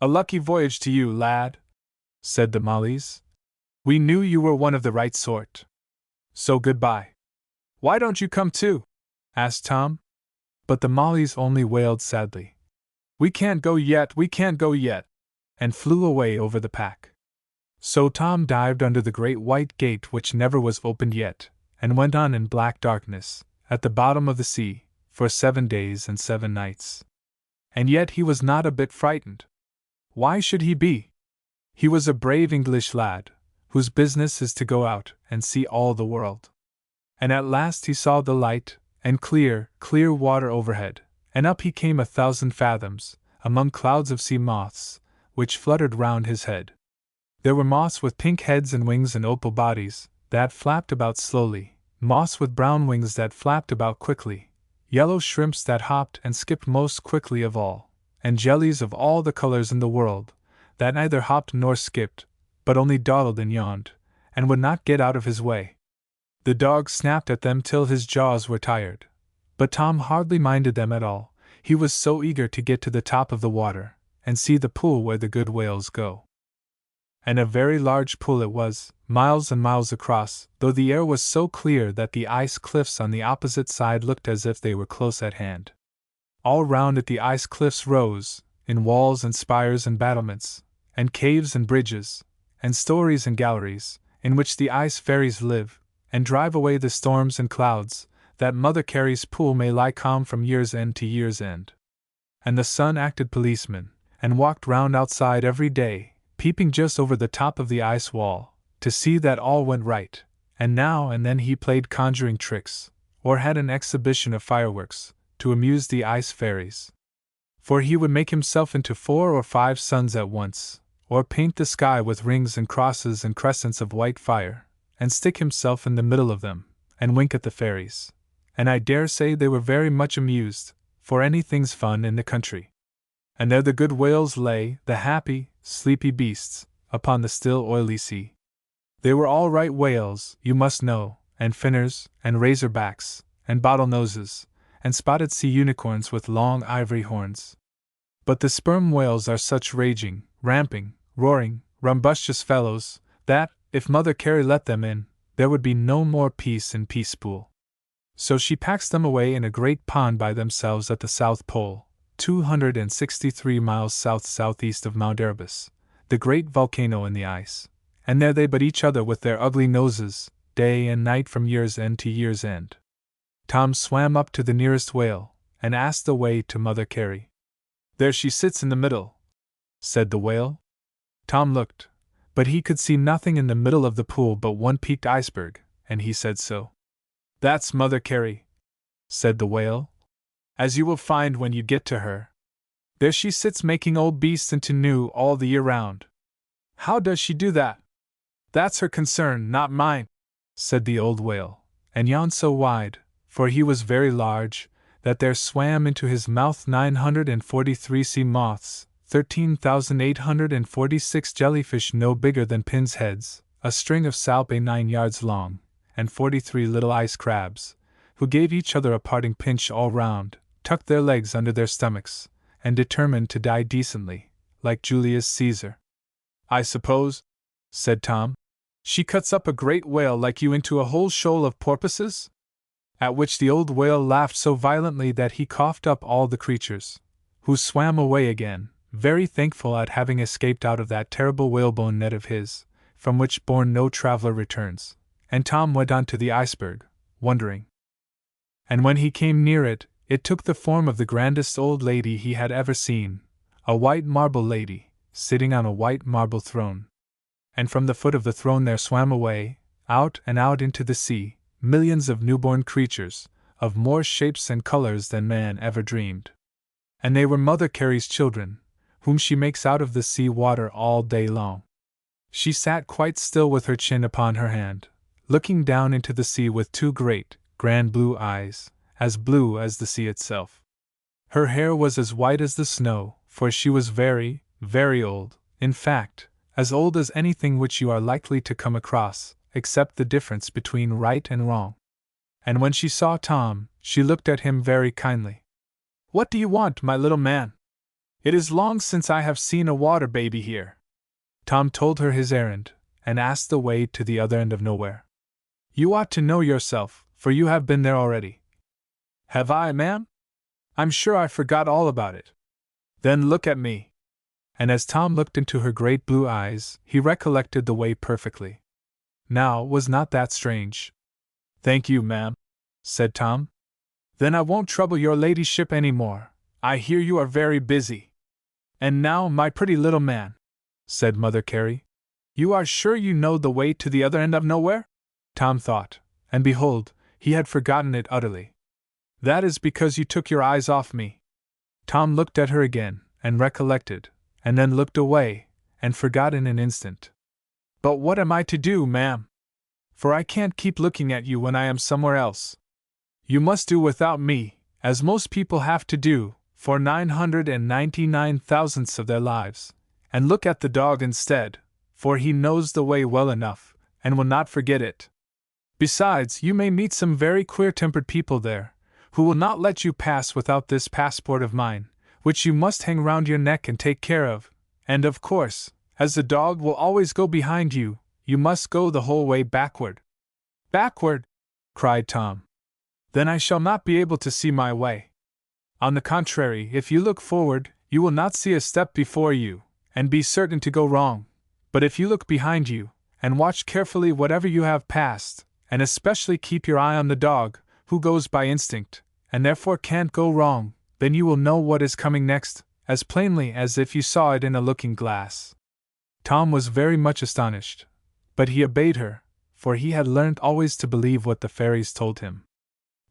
"A lucky voyage to you, lad," said the mollies. "We knew you were one of the right sort. So goodbye." "Why don't you come too?" asked Tom. But the mollies only wailed sadly, "We can't go yet, we can't go yet," and flew away over the pack. So Tom dived under the great white gate which never was opened yet, and went on in black darkness, at the bottom of the sea, for 7 days and 7 nights. And yet he was not a bit frightened. Why should he be? He was a brave English lad, whose business is to go out and see all the world. And at last he saw the light, and clear, clear water overhead, and up he came 1,000 fathoms, among clouds of sea moths, which fluttered round his head. There were moths with pink heads and wings and opal bodies, that flapped about slowly, moths with brown wings that flapped about quickly, yellow shrimps that hopped and skipped most quickly of all, and jellies of all the colors in the world, that neither hopped nor skipped, but only dawdled and yawned, and would not get out of his way. The dog snapped at them till his jaws were tired, but Tom hardly minded them at all, he was so eager to get to the top of the water, and see the pool where the good whales go. And a very large pool it was, miles and miles across, though the air was so clear that the ice cliffs on the opposite side looked as if they were close at hand. All round it the ice cliffs rose, in walls and spires and battlements, and caves and bridges, and stories and galleries, in which the ice fairies live, and drive away the storms and clouds, that Mother Carey's pool may lie calm from year's end to year's end. And the son acted policeman, and walked round outside every day, peeping just over the top of the ice wall, to see that all went right, and now and then he played conjuring tricks, or had an exhibition of fireworks, to amuse the ice fairies. For he would make himself into 4 or 5 suns at once, or paint the sky with rings and crosses and crescents of white fire, and stick himself in the middle of them, and wink at the fairies. And I dare say they were very much amused, for anything's fun in the country. And there the good whales lay, the happy, sleepy beasts, upon the still oily sea. They were all right whales, you must know, and finners, and razorbacks, and bottlenoses, and spotted sea unicorns with long ivory horns. But the sperm whales are such raging, ramping, roaring, rumbustious fellows, that, if Mother Carey let them in, there would be no more peace in Peacepool. So she packs them away in a great pond by themselves at the South Pole, 263 miles south-southeast of Mount Erebus, the great volcano in the ice, and there they butt each other with their ugly noses, day and night from year's end to year's end. Tom swam up to the nearest whale, and asked the way to Mother Carey. "There she sits in the middle," said the whale. Tom looked, but he could see nothing in the middle of the pool but one peaked iceberg, and he said so. "That's Mother Carey," said the whale, "as you will find when you get to her. There she sits making old beasts into new all the year round." "How does she do that?" "That's her concern, not mine," said the old whale, and yawned so wide, for he was very large, that there swam into his mouth 943 sea moths, 13,846 jellyfish no bigger than pins' heads, a string of salpy 9 yards long, and 43 little ice crabs, who gave each other a parting pinch all round, tucked their legs under their stomachs, and determined to die decently, like Julius Caesar. "I suppose," said Tom, "she cuts up a great whale like you into a whole shoal of porpoises?" At which the old whale laughed so violently that he coughed up all the creatures, who swam away again, very thankful at having escaped out of that terrible whalebone net of his, from which bourne no traveler returns, and Tom went on to the iceberg, wondering. And when he came near it, it took the form of the grandest old lady he had ever seen, a white marble lady, sitting on a white marble throne. And from the foot of the throne there swam away, out and out into the sea, millions of newborn creatures, of more shapes and colors than man ever dreamed. And they were Mother Carey's children, whom she makes out of the sea water all day long. She sat quite still with her chin upon her hand, looking down into the sea with 2 great, grand blue eyes, as blue as the sea itself. Her hair was as white as the snow, for she was very, very old, in fact, as old as anything which you are likely to come across, except the difference between right and wrong. And when she saw Tom, she looked at him very kindly. "What do you want, my little man? It is long since I have seen a water baby here." Tom told her his errand, and asked the way to the other end of nowhere. "You ought to know yourself, for you have been there already." "Have I, ma'am? I'm sure I forgot all about it." "Then look at me." And as Tom looked into her great blue eyes, he recollected the way perfectly. Now, was not that strange? "Thank you, ma'am," said Tom. "Then I won't trouble your ladyship any more. I hear you are very busy. And now, my pretty little man," said Mother Carey, "you are sure you know the way to the other end of nowhere?" Tom thought, and behold, he had forgotten it utterly. "That is because you took your eyes off me." Tom looked at her again, and recollected, and then looked away, and forgot in an instant. "But what am I to do, ma'am? For I can't keep looking at you when I am somewhere else. You must do without me, as most people have to do, for 999 thousandths of their lives, and look at the dog instead, for he knows the way well enough, and will not forget it. Besides, you may meet some very queer-tempered people there, who will not let you pass without this passport of mine, which you must hang round your neck and take care of, and of course, as the dog will always go behind you, you must go the whole way backward." "Backward?" cried Tom. "Then I shall not be able to see my way. On the contrary, if you look forward, you will not see a step before you, and be certain to go wrong, But if you look behind you, and watch carefully whatever you have passed, and especially keep your eye on the dog, who goes by instinct, and therefore can't go wrong, then you will know what is coming next, as plainly as if you saw it in a looking-glass. Tom was very much astonished, but he obeyed her, for he had learned always to believe what the fairies told him.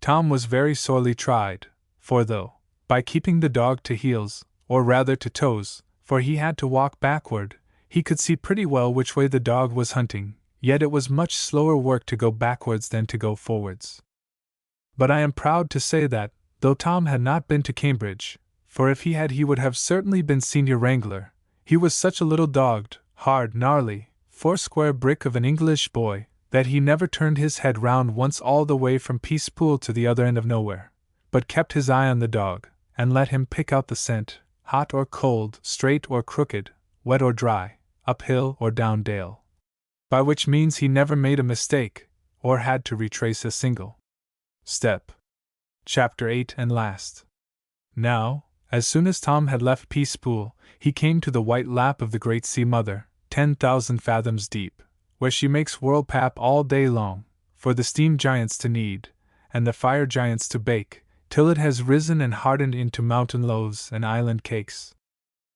Tom was very sorely tried, for though, by keeping the dog to heels, or rather to toes, for he had to walk backward, he could see pretty well which way the dog was hunting, yet it was much slower work to go backwards than to go forwards. But I am proud to say that, though Tom had not been to Cambridge, for if he had he would have certainly been senior wrangler, he was such a little dogged, hard, gnarly, foursquare brick of an English boy, that he never turned his head round once all the way from Peacepool to the other end of nowhere, but kept his eye on the dog, and let him pick out the scent, hot or cold, straight or crooked, wet or dry, uphill or down dale. By which means he never made a mistake, or had to retrace a single step. Chapter 8 and last. Now, as soon as Tom had left Peacepool, he came to the white lap of the great sea mother, 10,000 fathoms deep, where she makes whirlpap all day long, for the steam giants to knead, and the fire giants to bake, till it has risen and hardened into mountain loaves and island cakes.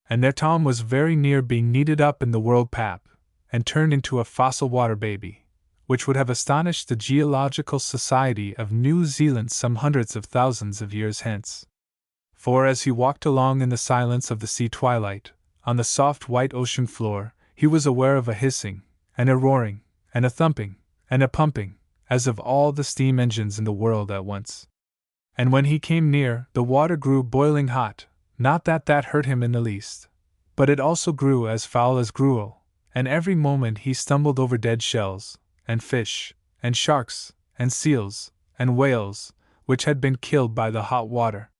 And there Tom was very near being kneaded up in the whirlpap, and turned into a fossil water baby, which would have astonished the Geological Society of New Zealand some hundreds of thousands of years hence. For as he walked along in the silence of the sea twilight, on the soft white ocean floor, he was aware of a hissing, and a roaring, and a thumping, and a pumping, as of all the steam engines in the world at once. And when he came near, the water grew boiling hot, not that that hurt him in the least, but it also grew as foul as gruel, and every moment he stumbled over dead shells, and fish, and sharks, and seals, and whales, which had been killed by the hot water.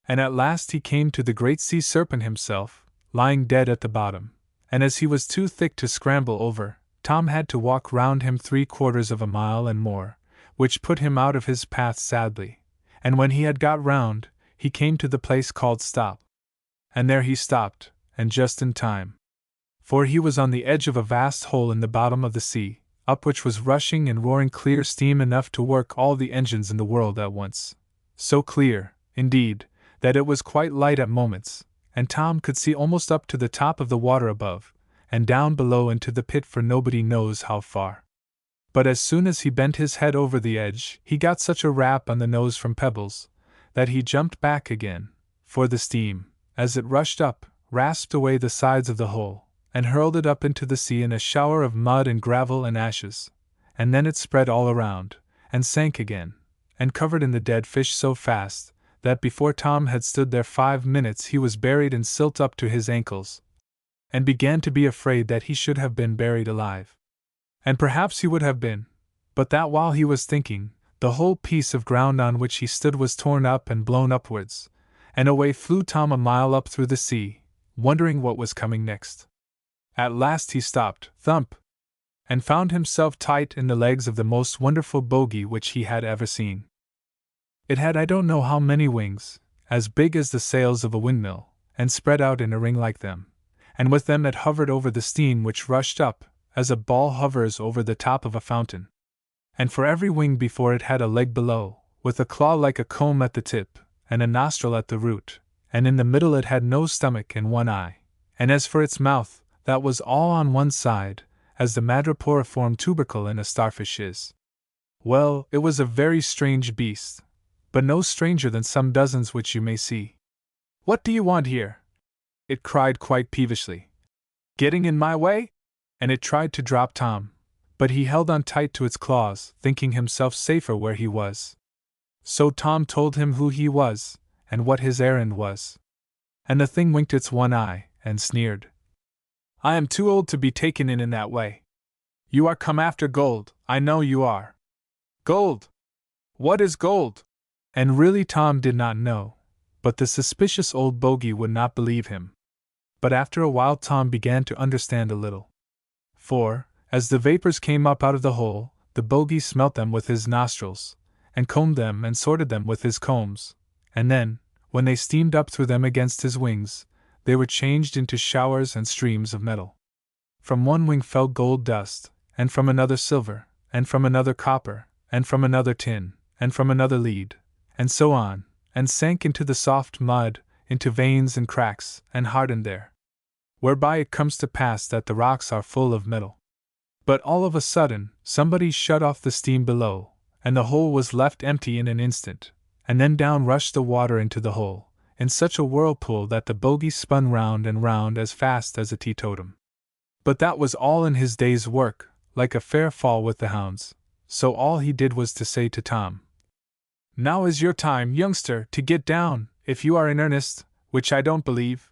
And at last he came to the great sea serpent himself, lying dead at the bottom, and as he was too thick to scramble over, Tom had to walk round him 3/4 of a mile and more, which put him out of his path sadly, and when he had got round, he came to the place called Stop. And there he stopped, and just in time. For he was on the edge of a vast hole in the bottom of the sea, up which was rushing and roaring clear steam enough to work all the engines in the world at once. So clear, indeed, that it was quite light at moments, and Tom could see almost up to the top of the water above, and down below into the pit for nobody knows how far. But as soon as he bent his head over the edge, he got such a rap on the nose from pebbles, that he jumped back again, for the steam, as it rushed up, rasped away the sides of the hole, and hurled it up into the sea in a shower of mud and gravel and ashes, and then it spread all around, and sank again, and covered in the dead fish so fast, that before Tom had stood there 5 minutes he was buried in silt up to his ankles, and began to be afraid that he should have been buried alive. And perhaps he would have been, but that while he was thinking, the whole piece of ground on which he stood was torn up and blown upwards, and away flew Tom a mile up through the sea, wondering what was coming next. At last he stopped, thump, and found himself tight in the legs of the most wonderful bogie which he had ever seen. It had I don't know how many wings, as big as the sails of a windmill, and spread out in a ring like them, and with them it hovered over the steam which rushed up, as a ball hovers over the top of a fountain. And for every wing before it had a leg below, with a claw like a comb at the tip, and a nostril at the root, and in the middle it had no stomach and one eye, and as for its mouth, that was all on one side, as the madreporiform tubercle in a starfish is. Well, it was a very strange beast, but no stranger than some dozens which you may see. "What do you want here?" it cried quite peevishly. "Getting in my way?" And it tried to drop Tom, but he held on tight to its claws, thinking himself safer where he was. So Tom told him who he was, and what his errand was. And the thing winked its one eye, and sneered. "I am too old to be taken in that way. You are come after gold, I know you are." "Gold? What is gold?" And really Tom did not know, but the suspicious old bogie would not believe him. But after a while Tom began to understand a little. For, as the vapors came up out of the hole, the bogie smelt them with his nostrils, and combed them and sorted them with his combs, and then, when they steamed up through them against his wings, they were changed into showers and streams of metal. from one wing fell gold dust, and from another silver, and from another copper, and from another tin, and from another lead, and so on, and sank into the soft mud, into veins and cracks, and hardened there. Whereby it comes to pass that the rocks are full of metal. But all of a sudden, somebody shut off the steam below, and the hole was left empty in an instant, and then down rushed the water into the hole, in such a whirlpool that the bogie spun round and round as fast as a teetotum. But that was all in his day's work, like a fair fall with the hounds, so all he did was to say to Tom, "Now is your time, youngster, to get down, if you are in earnest, which I don't believe."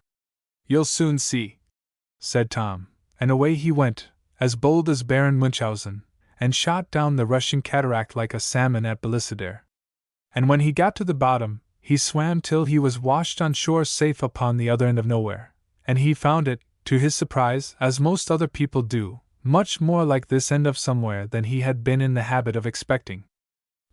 "You'll soon see," said Tom, and away he went, as bold as Baron Munchausen, and shot down the rushing cataract like a salmon at Bellisader. And when he got to the bottom, he swam till he was washed on shore safe upon the other end of nowhere, and he found it, to his surprise, as most other people do, much more like this end of somewhere than he had been in the habit of expecting.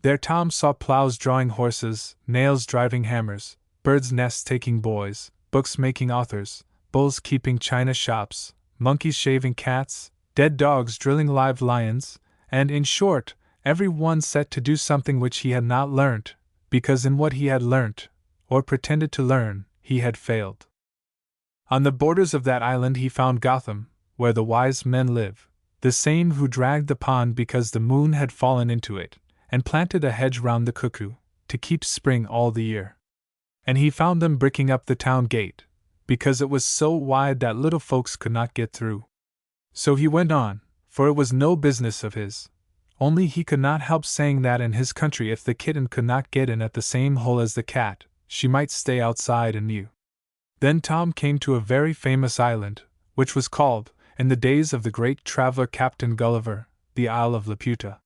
There Tom saw plows drawing horses, nails driving hammers, birds' nests taking boys, books making authors, bulls keeping china shops, monkeys shaving cats, dead dogs drilling live lions, and, in short, every one set to do something which he had not learnt, because in what he had learnt, or pretended to learn, he had failed. On the borders of that island he found Gotham, where the wise men live, the same who dragged the pond because the moon had fallen into it, and planted a hedge round the cuckoo, to keep spring all the year. And he found them bricking up the town gate, because it was so wide that little folks could not get through. So he went on, for it was no business of his, only he could not help saying that in his country if the kitten could not get in at the same hole as the cat, she might stay outside and mew. Then Tom came to a very famous island, which was called, in the days of the great traveler Captain Gulliver, the Isle of Laputa.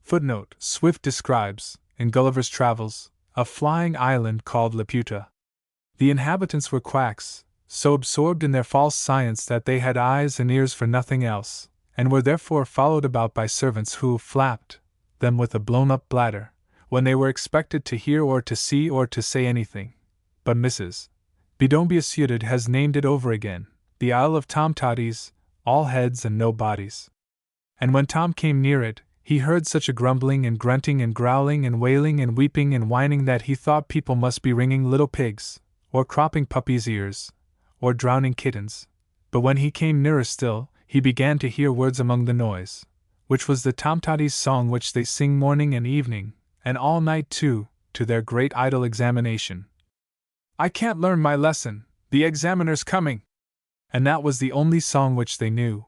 Footnote: Swift describes, in Gulliver's Travels, a flying island called Laputa. The inhabitants were quacks, so absorbed in their false science that they had eyes and ears for nothing else, and were therefore followed about by servants who flapped them with a blown-up bladder, when they were expected to hear or to see or to say anything. But Mrs. Bedombius has named it over again, the Isle of Tom Toddies, all heads and no bodies. And when Tom came near it, he heard such a grumbling and grunting and growling and wailing and weeping and whining that he thought people must be wringing little pigs, or cropping puppies' ears, or drowning kittens. But when he came nearer still, he began to hear words among the noise, which was the Tomtoddies' song which they sing morning and evening, and all night too, to their great idle examination. "I can't learn my lesson, the examiner's coming!" And that was the only song which they knew.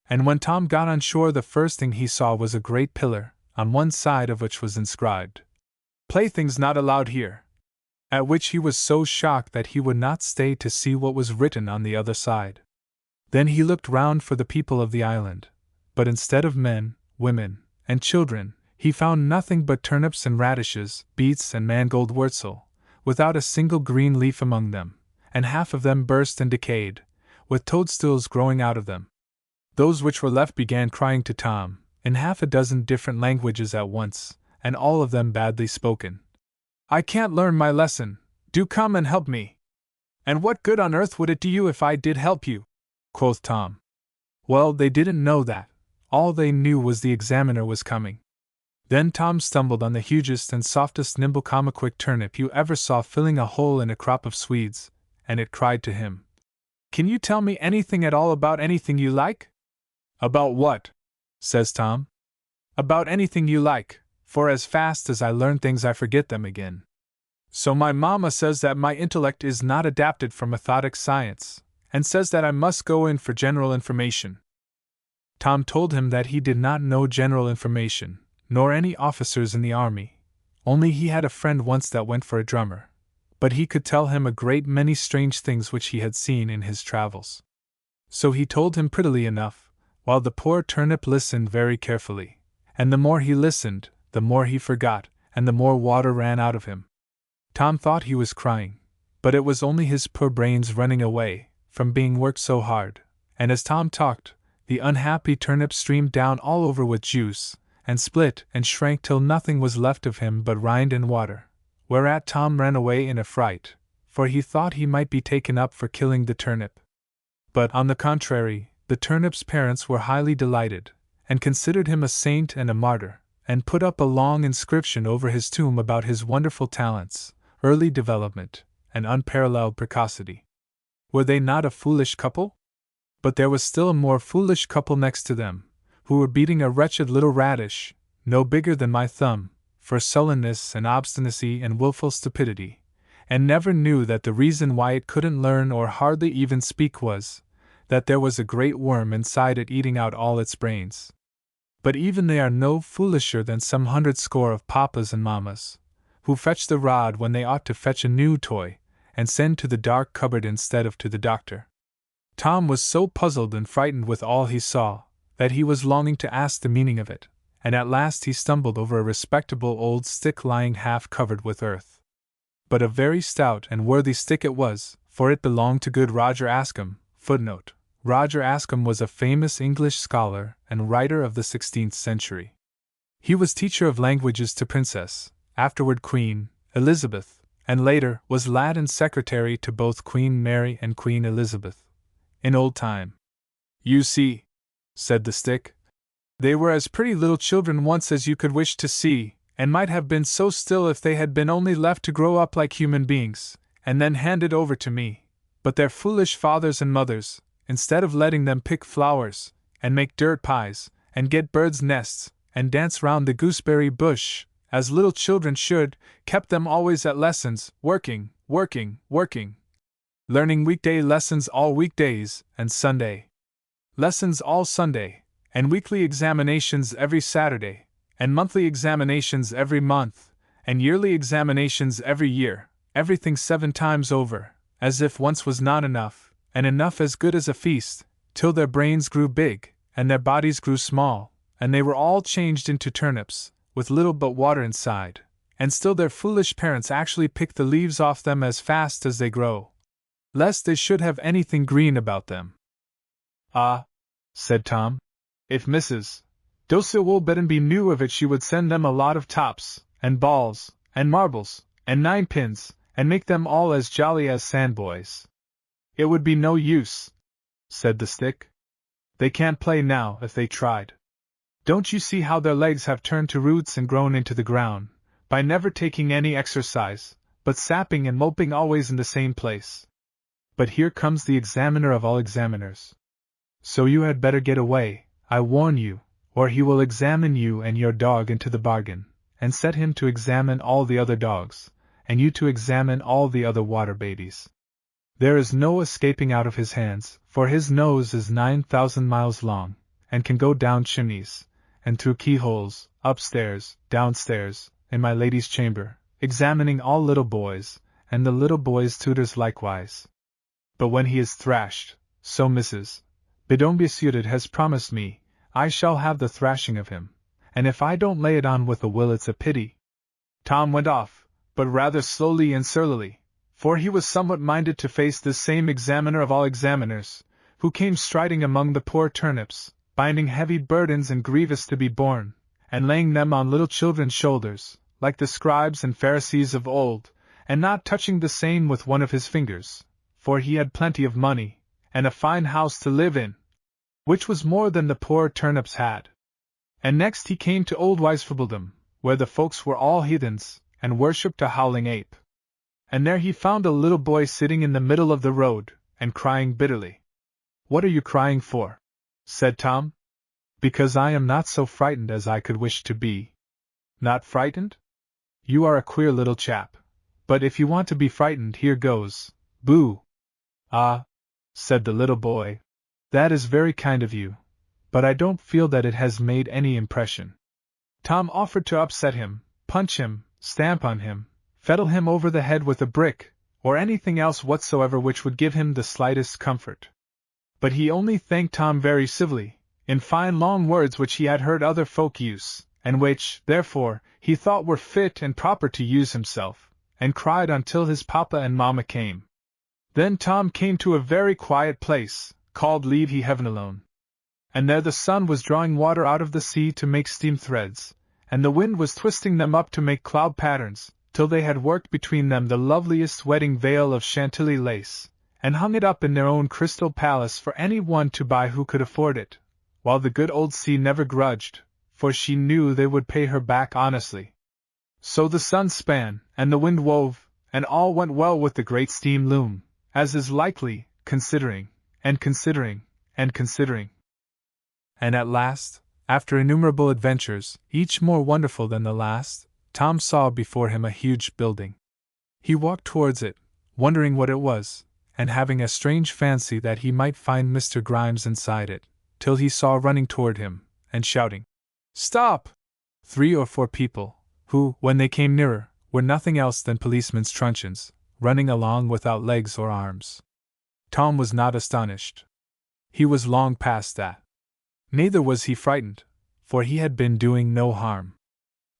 And when Tom got on shore, the first thing he saw was a great pillar, on one side of which was inscribed, "Playthings not allowed here," at which he was so shocked that he would not stay to see what was written on the other side. Then he looked round for the people of the island, but instead of men, women, and children, he found nothing but turnips and radishes, beets and mangold wurzel, without a single green leaf among them, and half of them burst and decayed, with toadstools growing out of them. Those which were left began crying to Tom, in half a dozen different languages at once, and all of them badly spoken. "I can't learn my lesson, do come and help me." "And what good on earth would it do you if I did help you?" quoth Tom. Well, they didn't know that. All they knew was the examiner was coming. Then Tom stumbled on the hugest and softest nimble comiquick turnip you ever saw filling a hole in a crop of Swedes, and it cried to him, "Can you tell me anything at all about anything you like?" "About what?" says Tom. "About anything you like, for as fast as I learn things I forget them again. So my mamma says that my intellect is not adapted for methodic science, and says that I must go in for general information." Tom told him that he did not know general information, nor any officers in the army, only he had a friend once that went for a drummer, but he could tell him a great many strange things which he had seen in his travels. So he told him prettily enough, while the poor turnip listened very carefully, and the more he listened, the more he forgot, and the more water ran out of him. Tom thought he was crying, but it was only his poor brains running away, from being worked so hard, and as Tom talked, the unhappy turnip streamed down all over with juice, and split and shrank till nothing was left of him but rind and water, whereat Tom ran away in a fright, for he thought he might be taken up for killing the turnip. But, on the contrary, The turnip's parents were highly delighted, and considered him a saint and a martyr, and put up a long inscription over his tomb about his wonderful talents, early development, and unparalleled precocity. Were they not a foolish couple? But there was still a more foolish couple next to them, who were beating a wretched little radish, no bigger than my thumb, for sullenness and obstinacy and wilful stupidity, and never knew that the reason why it couldn't learn or hardly even speak was, that there was a great worm inside it eating out all its brains. But even they are no foolisher than some 100 of papas and mammas, who fetch the rod when they ought to fetch a new toy, and send to the dark cupboard instead of to the doctor. Tom was so puzzled and frightened with all he saw, that he was longing to ask the meaning of it, and at last he stumbled over a respectable old stick lying half covered with earth. But a very stout and worthy stick it was, for it belonged to good Roger Ascham. Footnote: Roger Ascham was a famous English scholar and writer of the 16th century. He was teacher of languages to Princess, afterward Queen, Elizabeth, and later was lad and secretary to both Queen Mary and Queen Elizabeth, in old time. You see, said the stick, they were as pretty little children once as you could wish to see, and might have been so still if they had been only left to grow up like human beings, and then handed over to me. But their foolish fathers and mothers, instead of letting them pick flowers, and make dirt pies, and get birds' nests, and dance round the gooseberry bush, as little children should, kept them always at lessons, working, learning weekday lessons all weekdays, and Sunday lessons all Sunday, and weekly examinations every Saturday, and monthly examinations every month, and yearly examinations every year, everything 7 times over, as if once was not enough, and enough as good as a feast, till their brains grew big, and their bodies grew small, and they were all changed into turnips, with little but water inside, and still their foolish parents actually pick the leaves off them as fast as they grow, lest they should have anything green about them. Ah, said Tom, if Mrs. Docile Woolbeddenby knew of it she would send them a lot of tops, and balls, and marbles, and 9-pins, and make them all as jolly as sandboys. It would be no use, said the stick. They can't play now if they tried. Don't you see how their legs have turned to roots and grown into the ground, by never taking any exercise, but sapping and moping always in the same place? But here comes the examiner of all examiners. So you had better get away, I warn you, or he will examine you and your dog into the bargain, and set him to examine all the other dogs, and you to examine all the other water babies. There is no escaping out of his hands, for his nose is 9,000 miles long, and can go down chimneys, and through keyholes, upstairs, downstairs, in my lady's chamber, examining all little boys, and the little boys' tutors likewise. But when he is thrashed, so Mrs. Bedombiesuited has promised me, I shall have the thrashing of him, and if I don't lay it on with a will it's a pity. Tom went off, but rather slowly and surlily, for he was somewhat minded to face this same examiner of all examiners, who came striding among the poor turnips, binding heavy burdens and grievous to be borne, and laying them on little children's shoulders, like the scribes and Pharisees of old, and not touching the same with one of his fingers, for he had plenty of money, and a fine house to live in, which was more than the poor turnips had. And next he came to old Weisfabledom, where the folks were all heathens, and worshipped a howling ape. And there he found a little boy sitting in the middle of the road, and crying bitterly. What are you crying for? Said Tom. Because I am not so frightened as I could wish to be. Not frightened? You are a queer little chap. But if you want to be frightened, here goes. Boo! Ah, said the little boy, that is very kind of you, but I don't feel that it has made any impression. Tom offered to upset him, punch him, stamp on him, fettle him over the head with a brick, or anything else whatsoever which would give him the slightest comfort. But he only thanked Tom very civilly, in fine long words which he had heard other folk use, and which, therefore, he thought were fit and proper to use himself, and cried until his papa and mamma came. Then Tom came to a very quiet place, called Leave He Heaven Alone. And there the sun was drawing water out of the sea to make steam threads, and the wind was twisting them up to make cloud patterns, till they had worked between them the loveliest wedding veil of Chantilly lace, and hung it up in their own crystal palace for any one to buy who could afford it, while the good old sea never grudged, for she knew they would pay her back honestly. So the sun span, and the wind wove, and all went well with the great steam loom, as is likely, considering, and considering, and considering. And at last, after innumerable adventures, each more wonderful than the last, Tom saw before him a huge building. He walked towards it, wondering what it was, and having a strange fancy that he might find Mr. Grimes inside it, till he saw running toward him, and shouting, "Stop!" 3 or 4 people, who, when they came nearer, were nothing else than policemen's truncheons, running along without legs or arms. Tom was not astonished. He was long past that. Neither was he frightened, for he had been doing no harm.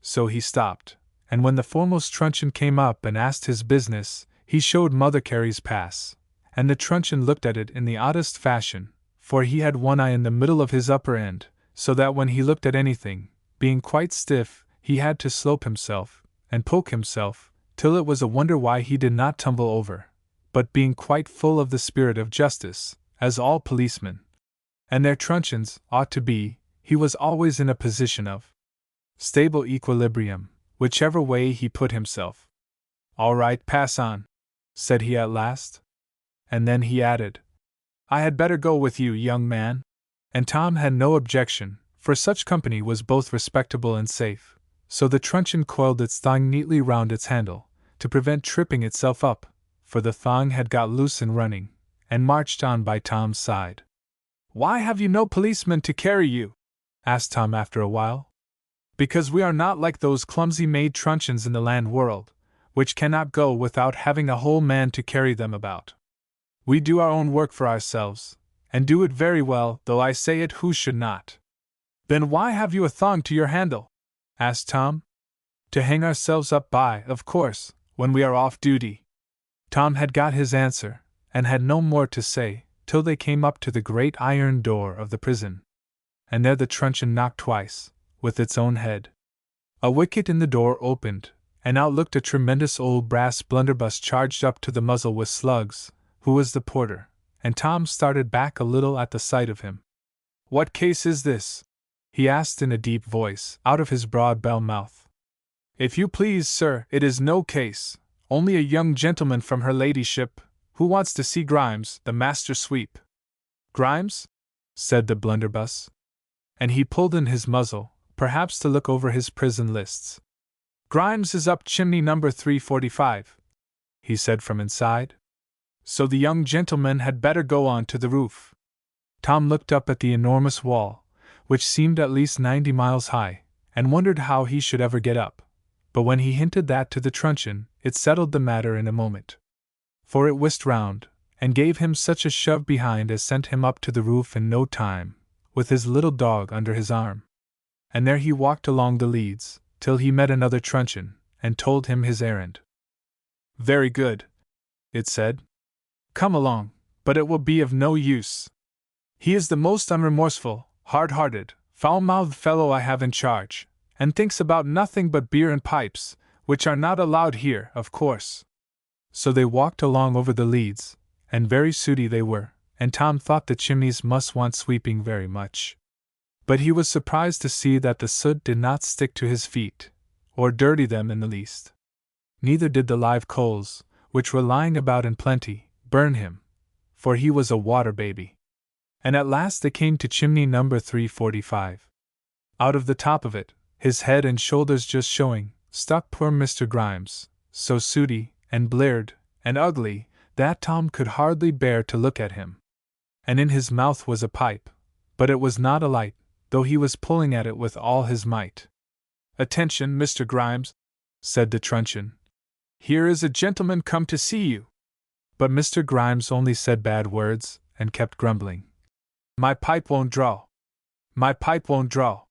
So he stopped, and when the foremost truncheon came up and asked his business, he showed Mother Carey's pass, and the truncheon looked at it in the oddest fashion, for he had one eye in the middle of his upper end, so that when he looked at anything, being quite stiff, he had to slope himself, and poke himself, till it was a wonder why he did not tumble over, but being quite full of the spirit of justice, as all policemen and their truncheons ought to be, he was always in a position of stable equilibrium, whichever way he put himself. "All right, pass on," said he at last. And then he added, "I had better go with you, young man." And Tom had no objection, for such company was both respectable and safe, so the truncheon coiled its thong neatly round its handle, to prevent tripping itself up, for the thong had got loose in running, and marched on by Tom's side. "Why have you no policeman to carry you?" asked Tom after a while. "Because we are not like those clumsy made truncheons in the land world, which cannot go without having a whole man to carry them about. We do our own work for ourselves, and do it very well, though I say it who should not." "Then why have you a thong to your handle?" asked Tom. "To hang ourselves up by, of course, when we are off duty." Tom had got his answer, and had no more to say, till they came up to the great iron door of the prison. And there the truncheon knocked twice, with its own head. A wicket in the door opened, and out looked a tremendous old brass blunderbuss charged up to the muzzle with slugs, who was the porter, and Tom started back a little at the sight of him. "What case is this?" he asked in a deep voice, out of his broad bell mouth. "If you please, sir, it is no case, only a young gentleman from her ladyship, who wants to see Grimes, the master sweep." "Grimes?" said the blunderbuss. And he pulled in his muzzle, perhaps to look over his prison lists. "Grimes is up chimney number 345, he said from inside. "So the young gentleman had better go on to the roof." Tom looked up at the enormous wall, which seemed at least 90 miles high, and wondered how he should ever get up, but when he hinted that to the truncheon, it settled the matter in a moment. For it whisked round, and gave him such a shove behind as sent him up to the roof in no time, with his little dog under his arm. And there he walked along the leads, till he met another truncheon, and told him his errand. "Very good," it said. "Come along, but it will be of no use. He is the most unremorseful, hard-hearted, foul-mouthed fellow I have in charge, and thinks about nothing but beer and pipes, which are not allowed here, of course." So they walked along over the leads, and very sooty they were, and Tom thought the chimneys must want sweeping very much. But he was surprised to see that the soot did not stick to his feet, or dirty them in the least. Neither did the live coals, which were lying about in plenty, burn him, for he was a water baby. And at last they came to chimney number 345. Out of the top of it, his head and shoulders just showing, stuck poor Mr. Grimes, so sooty, and bleared, and ugly, that Tom could hardly bear to look at him. And in his mouth was a pipe, but it was not a light, though he was pulling at it with all his might. "Attention, Mr. Grimes," said the truncheon. "Here is a gentleman come to see you." But Mr. Grimes only said bad words, and kept grumbling. "My pipe won't draw. My pipe won't draw."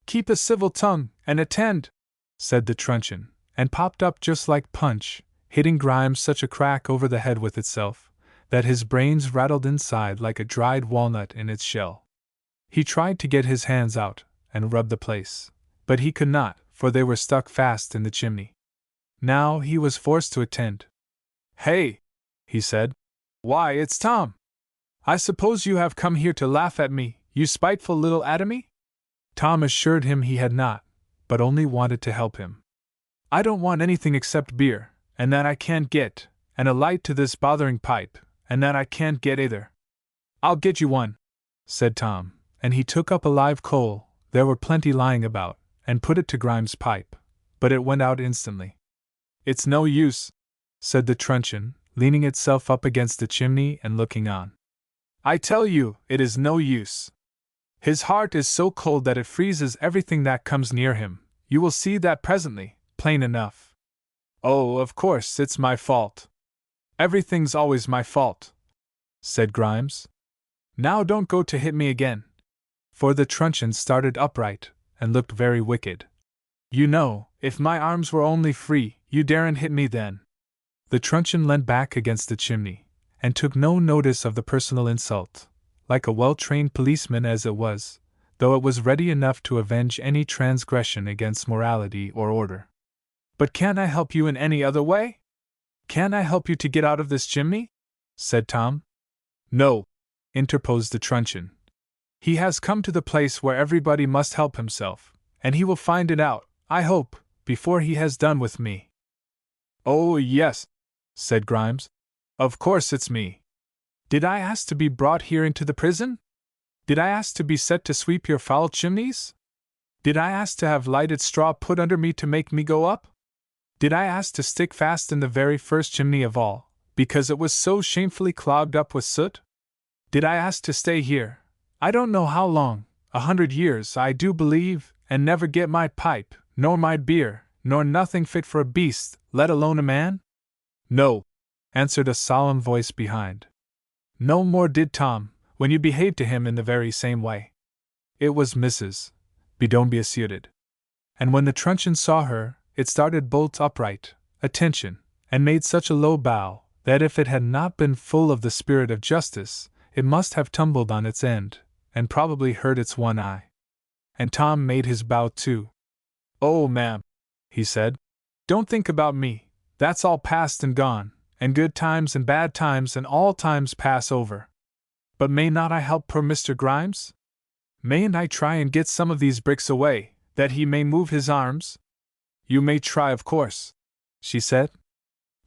"Keep a civil tongue, and attend," said the truncheon, and popped up just like Punch, hitting Grimes such a crack over the head with itself, that his brains rattled inside like a dried walnut in its shell. He tried to get his hands out, and rub the place, but he could not, for they were stuck fast in the chimney. Now he was forced to attend. "Hey!" he said. Why, it's Tom! I suppose you have come here to laugh at me, you spiteful little atomy? Tom assured him he had not, but only wanted to help him. I don't want anything except beer, and that I can't get, and a light to this bothering pipe, and that I can't get either. I'll get you one, said Tom, and he took up a live coal, there were plenty lying about, and put it to Grimes' pipe, but it went out instantly. It's no use, said the truncheon, leaning itself up against the chimney and looking on. I tell you, it is no use. His heart is so cold that it freezes everything that comes near him. You will see that presently, plain enough. Oh, of course, it's my fault. Everything's always my fault, said Grimes. Now don't go to hit me again. For the truncheon started upright, and looked very wicked. You know, if my arms were only free, you daren't hit me then. The truncheon leant back against the chimney, and took no notice of the personal insult, like a well-trained policeman as it was, though it was ready enough to avenge any transgression against morality or order. But can't I help you in any other way? Can't I help you to get out of this chimney? Said Tom. No, interposed the truncheon. He has come to the place where everybody must help himself, and he will find it out, I hope, before he has done with me. Oh, yes, said Grimes. Of course it's me. Did I ask to be brought here into the prison? Did I ask to be set to sweep your foul chimneys? Did I ask to have lighted straw put under me to make me go up? Did I ask to stick fast in the very first chimney of all, because it was so shamefully clogged up with soot? Did I ask to stay here, I don't know how long, 100 years I do believe, and never get my pipe, nor my beer, nor nothing fit for a beast, let alone a man? No, answered a solemn voice behind. No more did Tom, when you behaved to him in the very same way. It was Mrs. Bedomby suited. And when the truncheon saw her, it started bolt upright, attention, and made such a low bow, that if it had not been full of the spirit of justice, it must have tumbled on its end, and probably hurt its one eye. And Tom made his bow too. Oh, ma'am, he said, don't think about me, that's all past and gone, and good times and bad times and all times pass over. But may not I help poor Mr. Grimes? Mayn't I try and get some of these bricks away, that he may move his arms? You may try, of course, she said.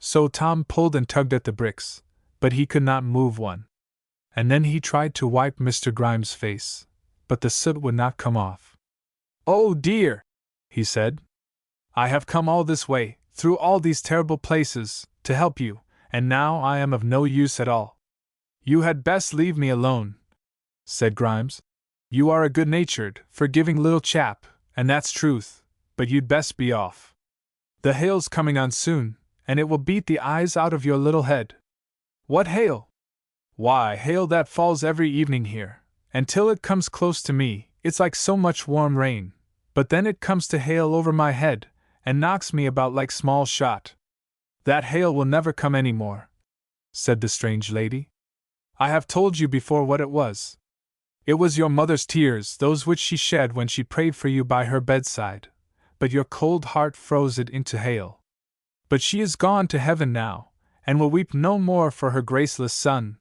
So Tom pulled and tugged at the bricks, but he could not move one. And then he tried to wipe Mr. Grimes' face, but the soot would not come off. Oh dear, he said. I have come all this way, through all these terrible places, to help you, and now I am of no use at all. You had best leave me alone, said Grimes. You are a good-natured, forgiving little chap, and that's truth, but you'd best be off. The hail's coming on soon, and it will beat the eyes out of your little head. What hail? Why, hail that falls every evening here, and till it comes close to me, it's like so much warm rain, but then it comes to hail over my head, and knocks me about like small shot. That hail will never come any more, said the strange lady. I have told you before what it was. It was your mother's tears, those which she shed when she prayed for you by her bedside, but your cold heart froze it into hail. But she is gone to heaven now, and will weep no more for her graceless son.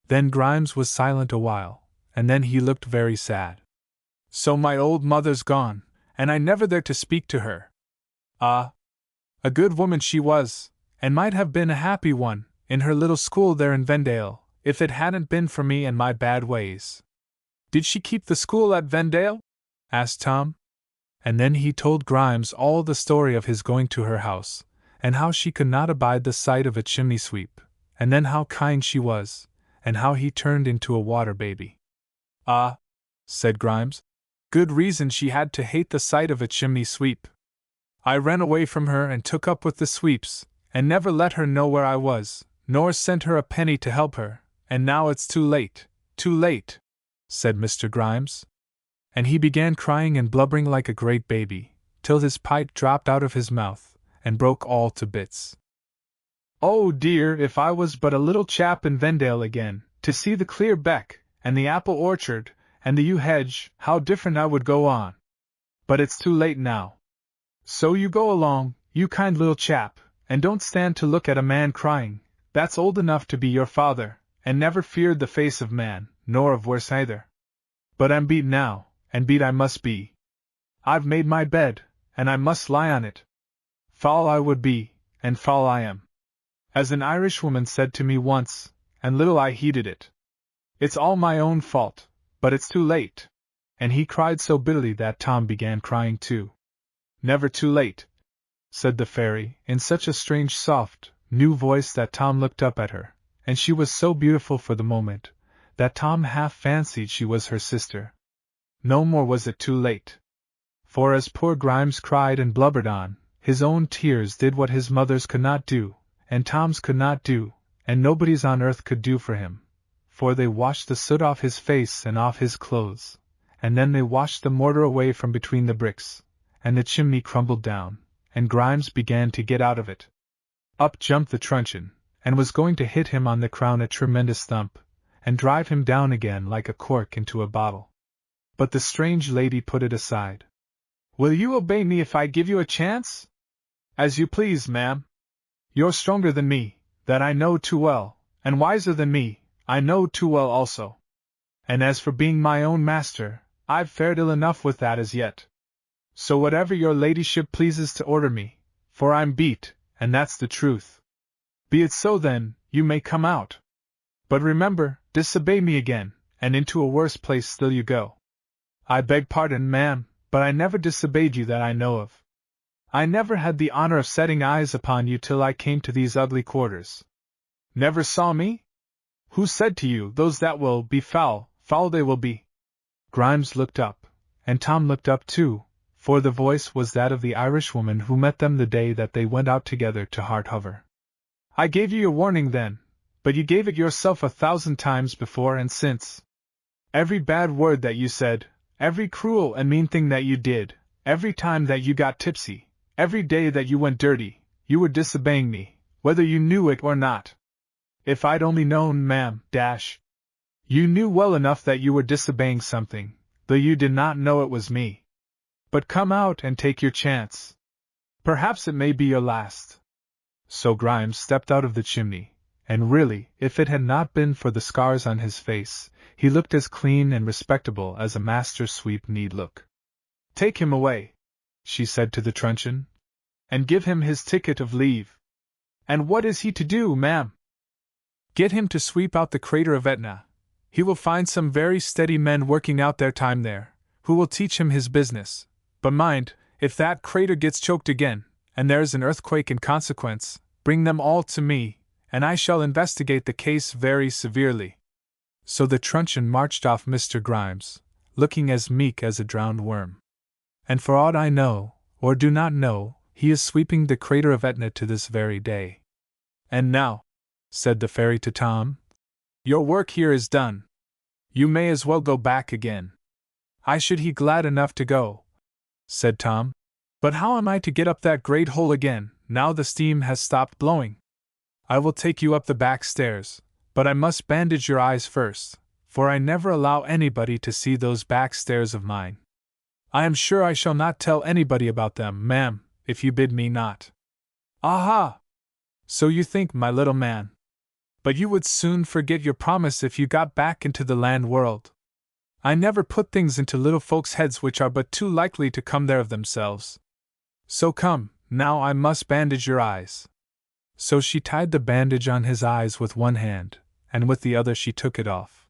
Then Grimes was silent a while, and then he looked very sad. So my old mother's gone, and I never there to speak to her. Ah! A good woman she was, and might have been a happy one, in her little school there in Vendale, if it hadn't been for me and my bad ways. Did she keep the school at Vendale? Asked Tom. And then he told Grimes all the story of his going to her house, and how she could not abide the sight of a chimney sweep, and then how kind she was, and how he turned into a water baby. Ah, said Grimes, good reason she had to hate the sight of a chimney sweep. I ran away from her and took up with the sweeps, and never let her know where I was, nor sent her a penny to help her, and now it's too late, said Mr. Grimes. And he began crying and blubbering like a great baby, till his pipe dropped out of his mouth, and broke all to bits. Oh dear, if I was but a little chap in Vendale again, to see the clear beck, and the apple orchard, and the yew hedge, how different I would go on. But it's too late now. So you go along, you kind little chap, and don't stand to look at a man crying, that's old enough to be your father, and never feared the face of man, nor of worse either. But I'm beat now, and beat I must be. I've made my bed, and I must lie on it. Foul I would be, and foul I am. As an Irishwoman said to me once, and little I heeded it. It's all my own fault, but it's too late. And he cried so bitterly that Tom began crying too. Never too late, said the fairy, in such a strange, soft, new voice that Tom looked up at her, and she was so beautiful for the moment, that Tom half fancied she was her sister. No more was it too late. For as poor Grimes cried and blubbered on, his own tears did what his mother's could not do, and Tom's could not do, and nobody's on earth could do for him, for they washed the soot off his face and off his clothes, and then they washed the mortar away from between the bricks, and the chimney crumbled down, and Grimes began to get out of it. Up jumped the truncheon, and was going to hit him on the crown a tremendous thump, and drive him down again like a cork into a bottle. But the strange lady put it aside. Will you obey me if I give you a chance? As you please, ma'am. You're stronger than me, that I know too well, and wiser than me, I know too well also. And as for being my own master, I've fared ill enough with that as yet. So whatever your ladyship pleases to order me, for I'm beat, and that's the truth. Be it so then, you may come out. But remember, disobey me again, and into a worse place still you go. I beg pardon, ma'am, but I never disobeyed you that I know of. I never had the honor of setting eyes upon you till I came to these ugly quarters. Never saw me? Who said to you, those that will be foul, foul they will be? Grimes looked up, and Tom looked up too, for the voice was that of the Irishwoman who met them the day that they went out together to Harthover. I gave you your warning then, but you gave it yourself 1,000 times before and since. Every bad word that you said, every cruel and mean thing that you did, every time that you got tipsy, every day that you went dirty, you were disobeying me, whether you knew it or not. If I'd only known, ma'am, you knew well enough that you were disobeying something, though you did not know it was me. But come out and take your chance. Perhaps it may be your last. So Grimes stepped out of the chimney, and really, if it had not been for the scars on his face, he looked as clean and respectable as a master sweep need look. Take him away, she said to the truncheon, and give him his ticket of leave. And what is he to do, ma'am? Get him to sweep out the crater of Etna. He will find some very steady men working out their time there, who will teach him his business. But mind, if that crater gets choked again, and there is an earthquake in consequence, bring them all to me, and I shall investigate the case very severely. So the truncheon marched off Mr. Grimes, looking as meek as a drowned worm. And for aught I know, or do not know, he is sweeping the crater of Etna to this very day. And now, said the fairy to Tom, your work here is done. You may as well go back again. I should be glad enough to go, said Tom. But how am I to get up that great hole again, now the steam has stopped blowing? I will take you up the back stairs, but I must bandage your eyes first, for I never allow anybody to see those back stairs of mine. I am sure I shall not tell anybody about them, ma'am, if you bid me not. Aha! So you think, my little man. But you would soon forget your promise if you got back into the land world. I never put things into little folks' heads which are but too likely to come there of themselves. So come, now I must bandage your eyes. So she tied the bandage on his eyes with one hand, and with the other she took it off.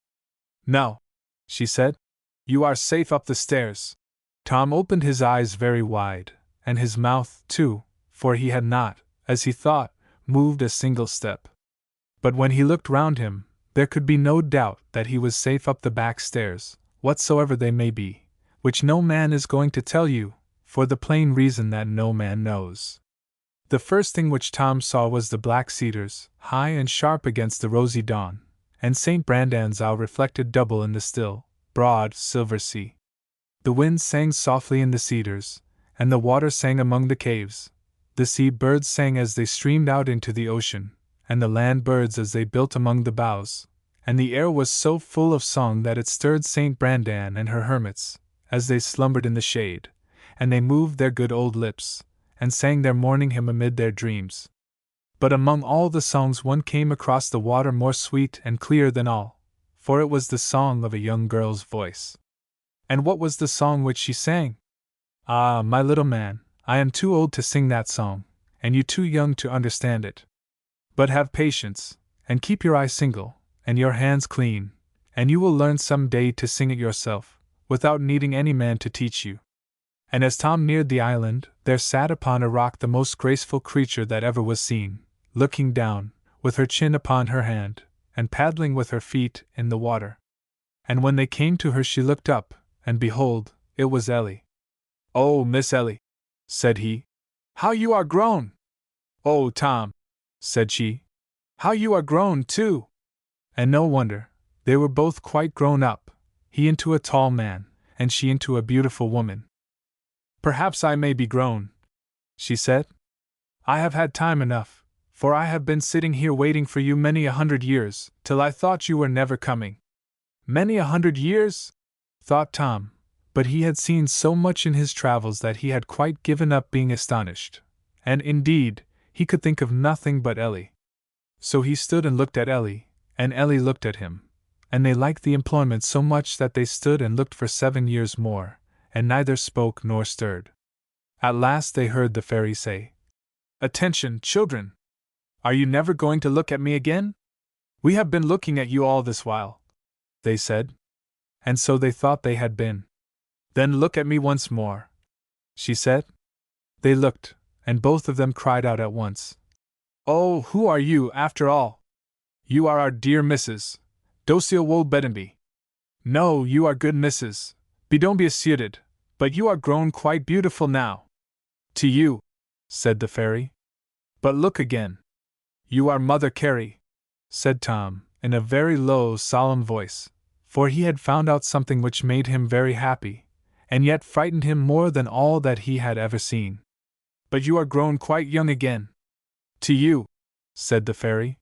Now, she said, you are safe up the stairs. Tom opened his eyes very wide, and his mouth, too, for he had not, as he thought, moved a single step. But when he looked round him, there could be no doubt that he was safe up the back stairs, whatsoever they may be, which no man is going to tell you, for the plain reason that no man knows. The first thing which Tom saw was the black cedars, high and sharp against the rosy dawn, and St. Brandan's Isle reflected double in the still, broad, silver sea. The wind sang softly in the cedars, and the water sang among the caves. The sea birds sang as they streamed out into the ocean, and the land birds as they built among the boughs, and the air was so full of song that it stirred St. Brandan and her hermits, as they slumbered in the shade, and they moved their good old lips, and sang their morning hymn amid their dreams. But among all the songs one came across the water more sweet and clear than all, for it was the song of a young girl's voice. And what was the song which she sang? Ah, my little man, I am too old to sing that song, and you too young to understand it. But have patience, and keep your eyes single, and your hands clean, and you will learn some day to sing it yourself, without needing any man to teach you. And as Tom neared the island, there sat upon a rock the most graceful creature that ever was seen, looking down, with her chin upon her hand, and paddling with her feet in the water. And when they came to her she looked up, and behold, it was Ellie. "Oh, Miss Ellie," said he, "how you are grown!" "Oh, Tom," said she, "how you are grown, too!" And no wonder, they were both quite grown up, he into a tall man, and she into a beautiful woman. "Perhaps I may be grown," she said. "I have had time enough, for I have been sitting here waiting for you many 100 years, till I thought you were never coming." "Many 100 years?" thought Tom, but he had seen so much in his travels that he had quite given up being astonished, and indeed, he could think of nothing but Ellie. So he stood and looked at Ellie, and Ellie looked at him, and they liked the employment so much that they stood and looked for 7 years more, and neither spoke nor stirred. At last they heard the fairy say, "Attention, children! Are you never going to look at me again? We have been looking at you all this while," they said. And so they thought they had been. "Then look at me once more," she said. They looked, and both of them cried out at once, "Oh, who are you, after all? You are our dear Mrs. Docile Wold Bedenby. No, you are good Mrs. Bedomby suited, but you are grown quite beautiful now." "To you," said the fairy. "But look again. You are Mother Carey," said Tom, in a very low, solemn voice, for he had found out something which made him very happy, and yet frightened him more than all that he had ever seen. "But you are grown quite young again." "To you," said the fairy.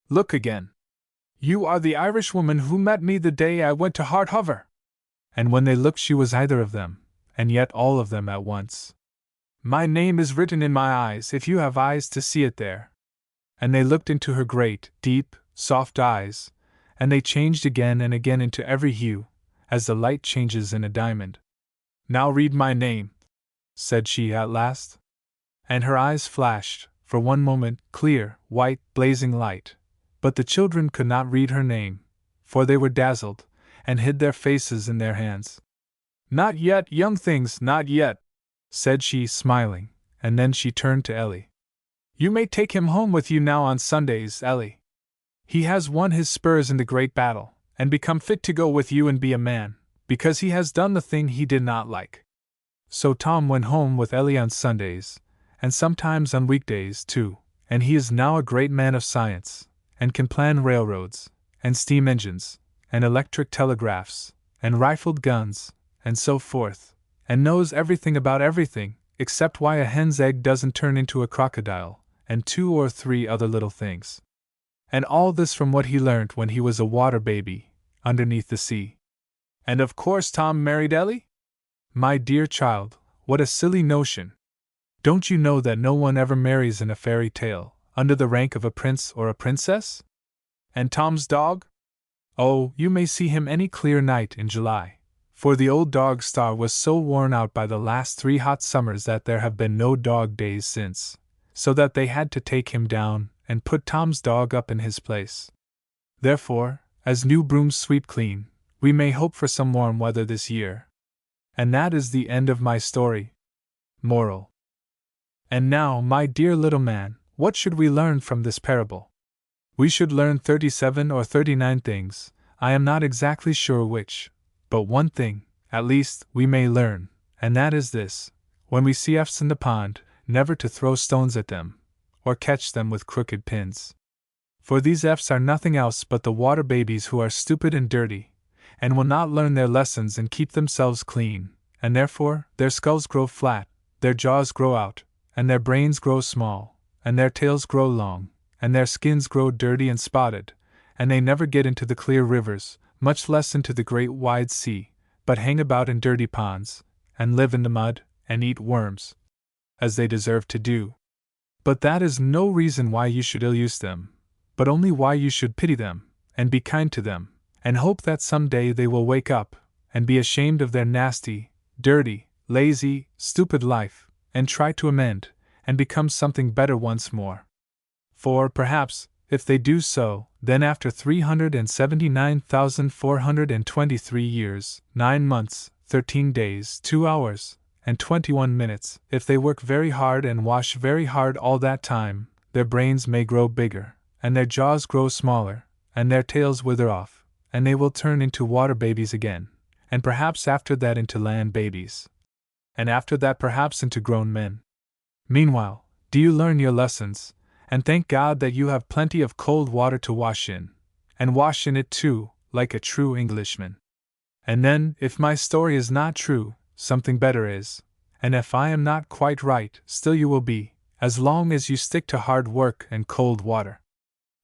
"Look again. You are the Irishwoman who met me the day I went to Harthover." And when they looked she was either of them, and yet all of them at once. "My name is written in my eyes if you have eyes to see it there." And they looked into her great, deep, soft eyes, and they changed again and again into every hue, as the light changes in a diamond. "Now read my name," said she at last. And her eyes flashed, for one moment, clear, white, blazing light, but the children could not read her name, for they were dazzled, and hid their faces in their hands. "Not yet, young things, not yet," said she, smiling, and then she turned to Ellie. "You may take him home with you now on Sundays, Ellie. He has won his spurs in the great battle, and become fit to go with you and be a man, because he has done the thing he did not like." So Tom went home with Ellie on Sundays, and sometimes on weekdays too, and he is now a great man of science, and can plan railroads, and steam engines, and electric telegraphs, and rifled guns, and so forth, and knows everything about everything, except why a hen's egg doesn't turn into a crocodile, and 2 or 3 other little things. And all this from what he learnt when he was a water baby, underneath the sea. And of course Tom married Ellie? My dear child, what a silly notion! Don't you know that no one ever marries in a fairy tale, under the rank of a prince or a princess? And Tom's dog? Oh, you may see him any clear night in July, for the old dog Star was so worn out by the last 3 hot summers that there have been no dog days since, so that they had to take him down and put Tom's dog up in his place. Therefore, as new brooms sweep clean, we may hope for some warm weather this year. And that is the end of my story. Moral. And now, my dear little man, what should we learn from this parable? We should learn 37 or 39 things, I am not exactly sure which, but one thing, at least, we may learn, and that is this: when we see F's in the pond, never to throw stones at them, or catch them with crooked pins. For these F's are nothing else but the water babies who are stupid and dirty, and will not learn their lessons and keep themselves clean, and therefore their skulls grow flat, their jaws grow out, and their brains grow small, and their tails grow long, and their skins grow dirty and spotted, and they never get into the clear rivers, much less into the great wide sea, but hang about in dirty ponds, and live in the mud, and eat worms, as they deserve to do. But that is no reason why you should ill-use them, but only why you should pity them, and be kind to them, and hope that some day they will wake up, and be ashamed of their nasty, dirty, lazy, stupid life, and try to amend, and become something better once more. For, perhaps, if they do so, then after 379,423 years, 9 months, 13 days, 2 hours, and 21 minutes, if they work very hard and wash very hard all that time, their brains may grow bigger, and their jaws grow smaller, and their tails wither off, and they will turn into water babies again, and perhaps after that into land babies, and after that perhaps into grown men. Meanwhile, do you learn your lessons, and thank God that you have plenty of cold water to wash in, and wash in it too, like a true Englishman. And then, if my story is not true, something better is, and if I am not quite right, still you will be, as long as you stick to hard work and cold water.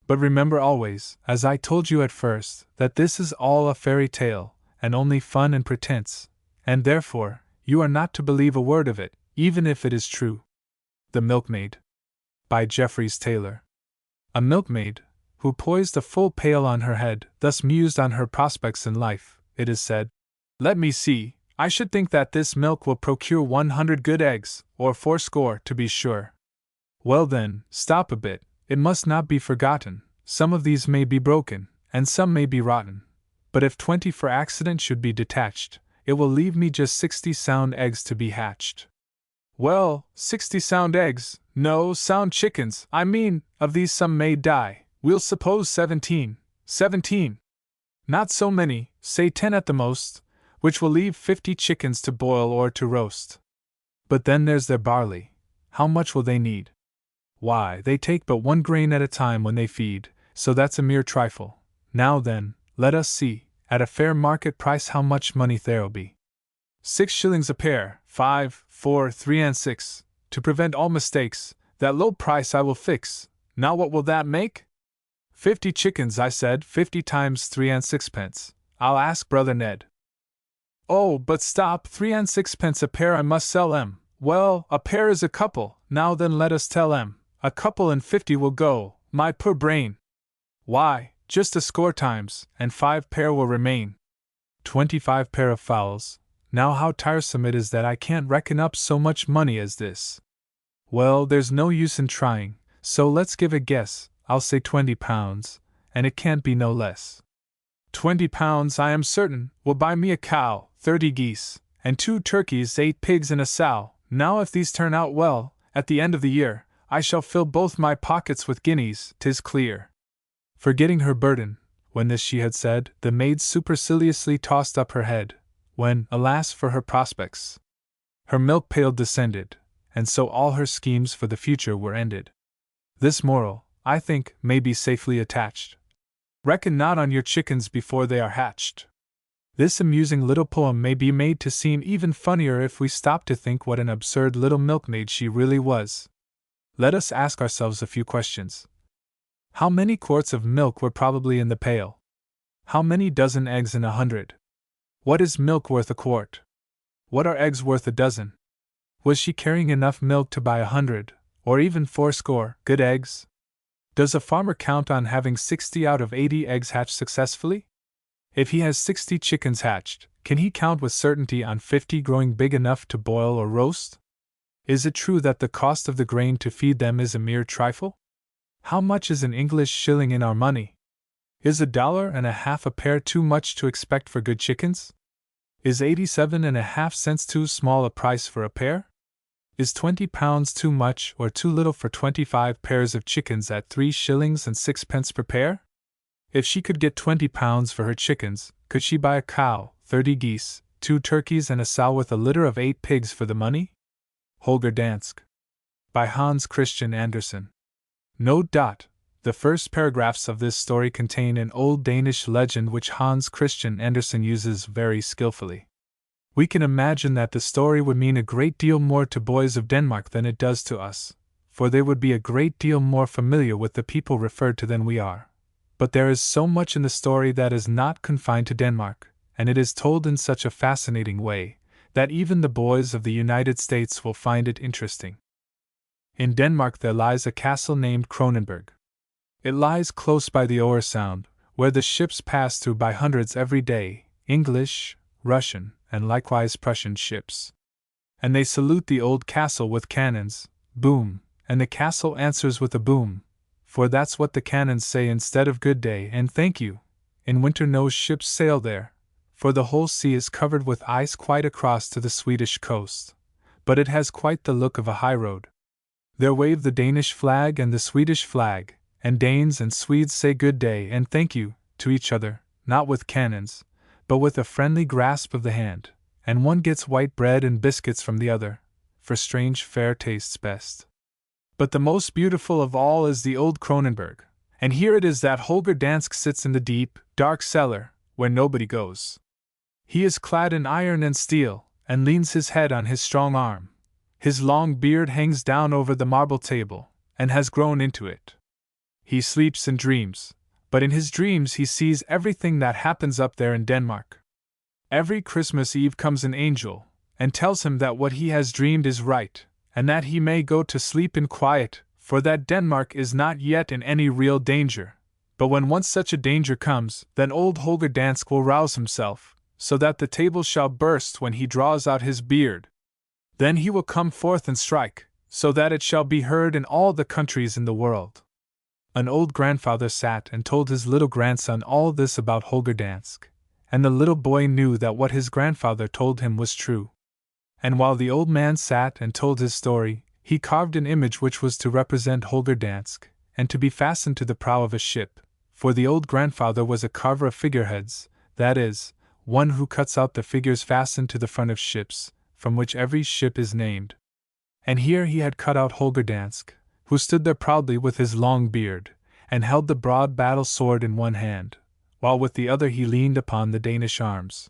But remember always, as I told you at first, that this is all a fairy tale, and only fun and pretense, and therefore, you are not to believe a word of it, even if it is true. The Milkmaid, by Jeffries Taylor. A milkmaid, who poised a full pail on her head, thus mused on her prospects in life. It is said, "Let me see, I should think that this milk will procure 100 good eggs, or 80 to be sure. Well then, stop a bit, it must not be forgotten, some of these may be broken, and some may be rotten. But if 20 for accident should be detached, it will leave me just 60 sound eggs to be hatched." Well, 60 sound eggs, no, sound chickens, I mean, of these some may die, we'll suppose 17. Not so many, say 10 at the most, which will leave 50 chickens to boil or to roast. But then there's their barley. How much will they need? Why, they take but 1 grain at a time when they feed, so that's a mere trifle. Now then, let us see, at a fair market price how much money there'll be. 6 shillings a pair, 5, 4, 3 and 6, to prevent all mistakes, that low price I will fix. Now what will that make? 50 chickens, I said, 50 times 3 and 6 pence. I'll ask brother Ned. Oh, but stop, 3 and 6 pence a pair I must sell 'em. Well, a pair is a couple, now then let us tell 'em. A couple and 50 will go, my poor brain. Why, just a score times, and 5 pair will remain. 25 pair of fowls. Now how tiresome it is that I can't reckon up so much money as this. Well, there's no use in trying, so let's give a guess. I'll say 20 pounds, and it can't be no less. 20 pounds, I am certain, will buy me a cow, 30 geese, and 2 turkeys, 8 pigs and a sow. Now if these turn out well, at the end of the year, I shall fill both my pockets with guineas, 'tis clear. Forgetting her burden, when this she had said, the maid superciliously tossed up her head, when, alas for her prospects! Her milk pail descended, and so all her schemes for the future were ended. This moral, I think, may be safely attached. Reckon not on your chickens before they are hatched. This amusing little poem may be made to seem even funnier if we stop to think what an absurd little milkmaid she really was. Let us ask ourselves a few questions. How many quarts of milk were probably in the pail? How many dozen eggs in 100? What is milk worth a quart? What are eggs worth a dozen? Was she carrying enough milk to buy 100, or even 80, good eggs? Does a farmer count on having 60 out of 80 eggs hatched successfully? If he has 60 chickens hatched, can he count with certainty on 50 growing big enough to boil or roast? Is it true that the cost of the grain to feed them is a mere trifle? How much is an English shilling in our money? Is $1.50 a pair too much to expect for good chickens? Is 87.5 cents too small a price for a pair? Is 20 pounds too much or too little for 25 pairs of chickens at 3 shillings and 6 pence per pair? If she could get 20 pounds for her chickens, could she buy a cow, 30 geese, 2 turkeys and a sow with a litter of 8 pigs for the money? Holger Dansk. By Hans Christian Andersen. Note. The first paragraphs of this story contain an old Danish legend which Hans Christian Andersen uses very skillfully. We can imagine that the story would mean a great deal more to boys of Denmark than it does to us, for they would be a great deal more familiar with the people referred to than we are. But there is so much in the story that is not confined to Denmark, and it is told in such a fascinating way, that even the boys of the United States will find it interesting. In Denmark there lies a castle named Kronenberg. It lies close by the Oer Sound, where the ships pass through by hundreds every day, English, Russian, and likewise Prussian ships. And they salute the old castle with cannons, boom, and the castle answers with a boom, for that's what the cannons say instead of good day and thank you. In winter no ships sail there, for the whole sea is covered with ice quite across to the Swedish coast, but it has quite the look of a highroad. There wave the Danish flag and the Swedish flag, and Danes and Swedes say good day and thank you to each other, not with cannons, but with a friendly grasp of the hand, and one gets white bread and biscuits from the other, for strange fare tastes best. But the most beautiful of all is the old Kronenberg, and here it is that Holger Dansk sits in the deep, dark cellar, where nobody goes. He is clad in iron and steel, and leans his head on his strong arm. His long beard hangs down over the marble table, and has grown into it. He sleeps and dreams, but in his dreams he sees everything that happens up there in Denmark. Every Christmas Eve comes an angel, and tells him that what he has dreamed is right, and that he may go to sleep in quiet, for that Denmark is not yet in any real danger. But when once such a danger comes, then old Holger Dansk will rouse himself, so that the table shall burst when he draws out his beard. Then he will come forth and strike, so that it shall be heard in all the countries in the world. An old grandfather sat and told his little grandson all this about Holger Dansk, and the little boy knew that what his grandfather told him was true. And while the old man sat and told his story, he carved an image which was to represent Holger Dansk, and to be fastened to the prow of a ship, for the old grandfather was a carver of figureheads, that is, one who cuts out the figures fastened to the front of ships, from which every ship is named. And here he had cut out Holger Dansk, who stood there proudly with his long beard, and held the broad battle sword in one hand, while with the other he leaned upon the Danish arms.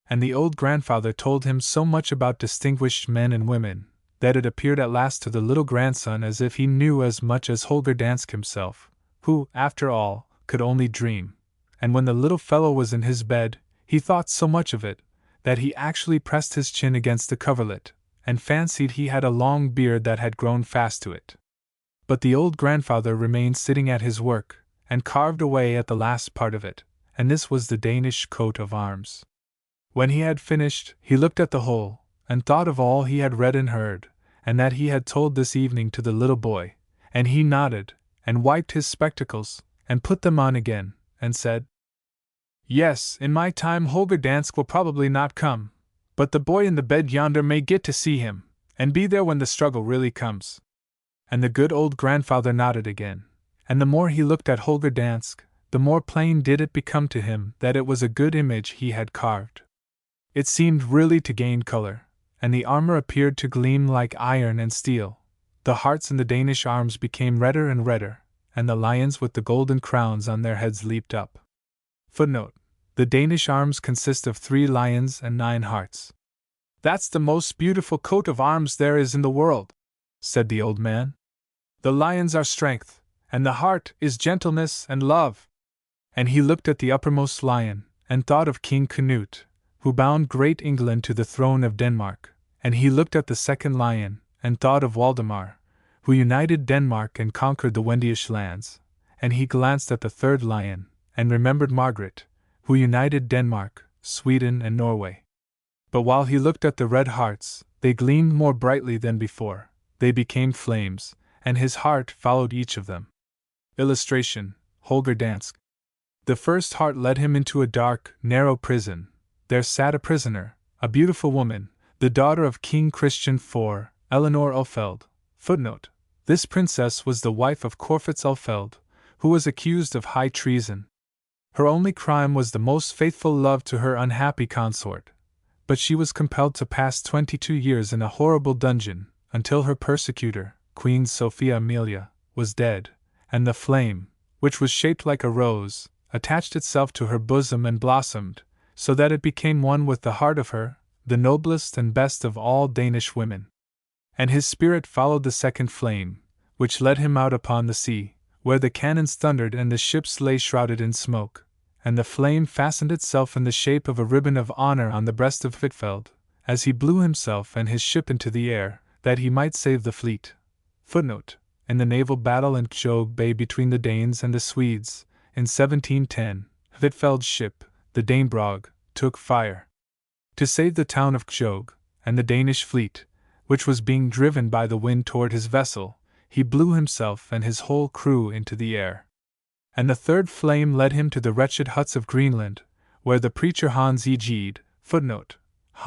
And the old grandfather told him so much about distinguished men and women, that it appeared at last to the little grandson as if he knew as much as Holger Dansk himself, who, after all, could only dream. And when the little fellow was in his bed, he thought so much of it, that he actually pressed his chin against the coverlet, and fancied he had a long beard that had grown fast to it. But the old grandfather remained sitting at his work, and carved away at the last part of it, and this was the Danish coat of arms. When he had finished, he looked at the whole, and thought of all he had read and heard, and that he had told this evening to the little boy, and he nodded, and wiped his spectacles, and put them on again, and said, "Yes, in my time Holger Dansk will probably not come, but the boy in the bed yonder may get to see him, and be there when the struggle really comes." And the good old grandfather nodded again, and the more he looked at Holger Dansk, the more plain did it become to him that it was a good image he had carved. It seemed really to gain color, and the armor appeared to gleam like iron and steel. The hearts in the Danish arms became redder and redder, and the lions with the golden crowns on their heads leaped up. Footnote: the Danish arms consist of 3 lions and 9 hearts. "That's the most beautiful coat of arms there is in the world," said the old man. "The lions are strength, and the heart is gentleness and love." And he looked at the uppermost lion, and thought of King Canute, who bound great England to the throne of Denmark, and he looked at the second lion, and thought of Waldemar, who united Denmark and conquered the Wendish lands, and he glanced at the third lion, and remembered Margaret, who united Denmark, Sweden, and Norway. But while he looked at the red hearts, they gleamed more brightly than before, they became flames, and his heart followed each of them. Illustration: Holger Dansk. The first heart led him into a dark, narrow prison. There sat a prisoner, a beautiful woman, the daughter of King Christian IV, Eleanor Ulfeld. Footnote: this princess was the wife of Corfitz Ulfeld, who was accused of high treason. Her only crime was the most faithful love to her unhappy consort, but she was compelled to pass 22 years in a horrible dungeon, until her persecutor, Queen Sophia Amelia, was dead, and the flame, which was shaped like a rose, attached itself to her bosom and blossomed, so that it became one with the heart of her, the noblest and best of all Danish women. And his spirit followed the second flame, which led him out upon the sea, where the cannons thundered and the ships lay shrouded in smoke, and the flame fastened itself in the shape of a ribbon of honor on the breast of Hvitfeldt, as he blew himself and his ship into the air, that he might save the fleet. Footnote: in the naval battle in Kjog Bay between the Danes and the Swedes, in 1710, Hvitfeldt's ship, the Danebrog, took fire. To save the town of Kjog, and the Danish fleet, which was being driven by the wind toward his vessel, he blew himself and his whole crew into the air. And the third flame led him to the wretched huts of Greenland, where the preacher Hans Egede, footnote: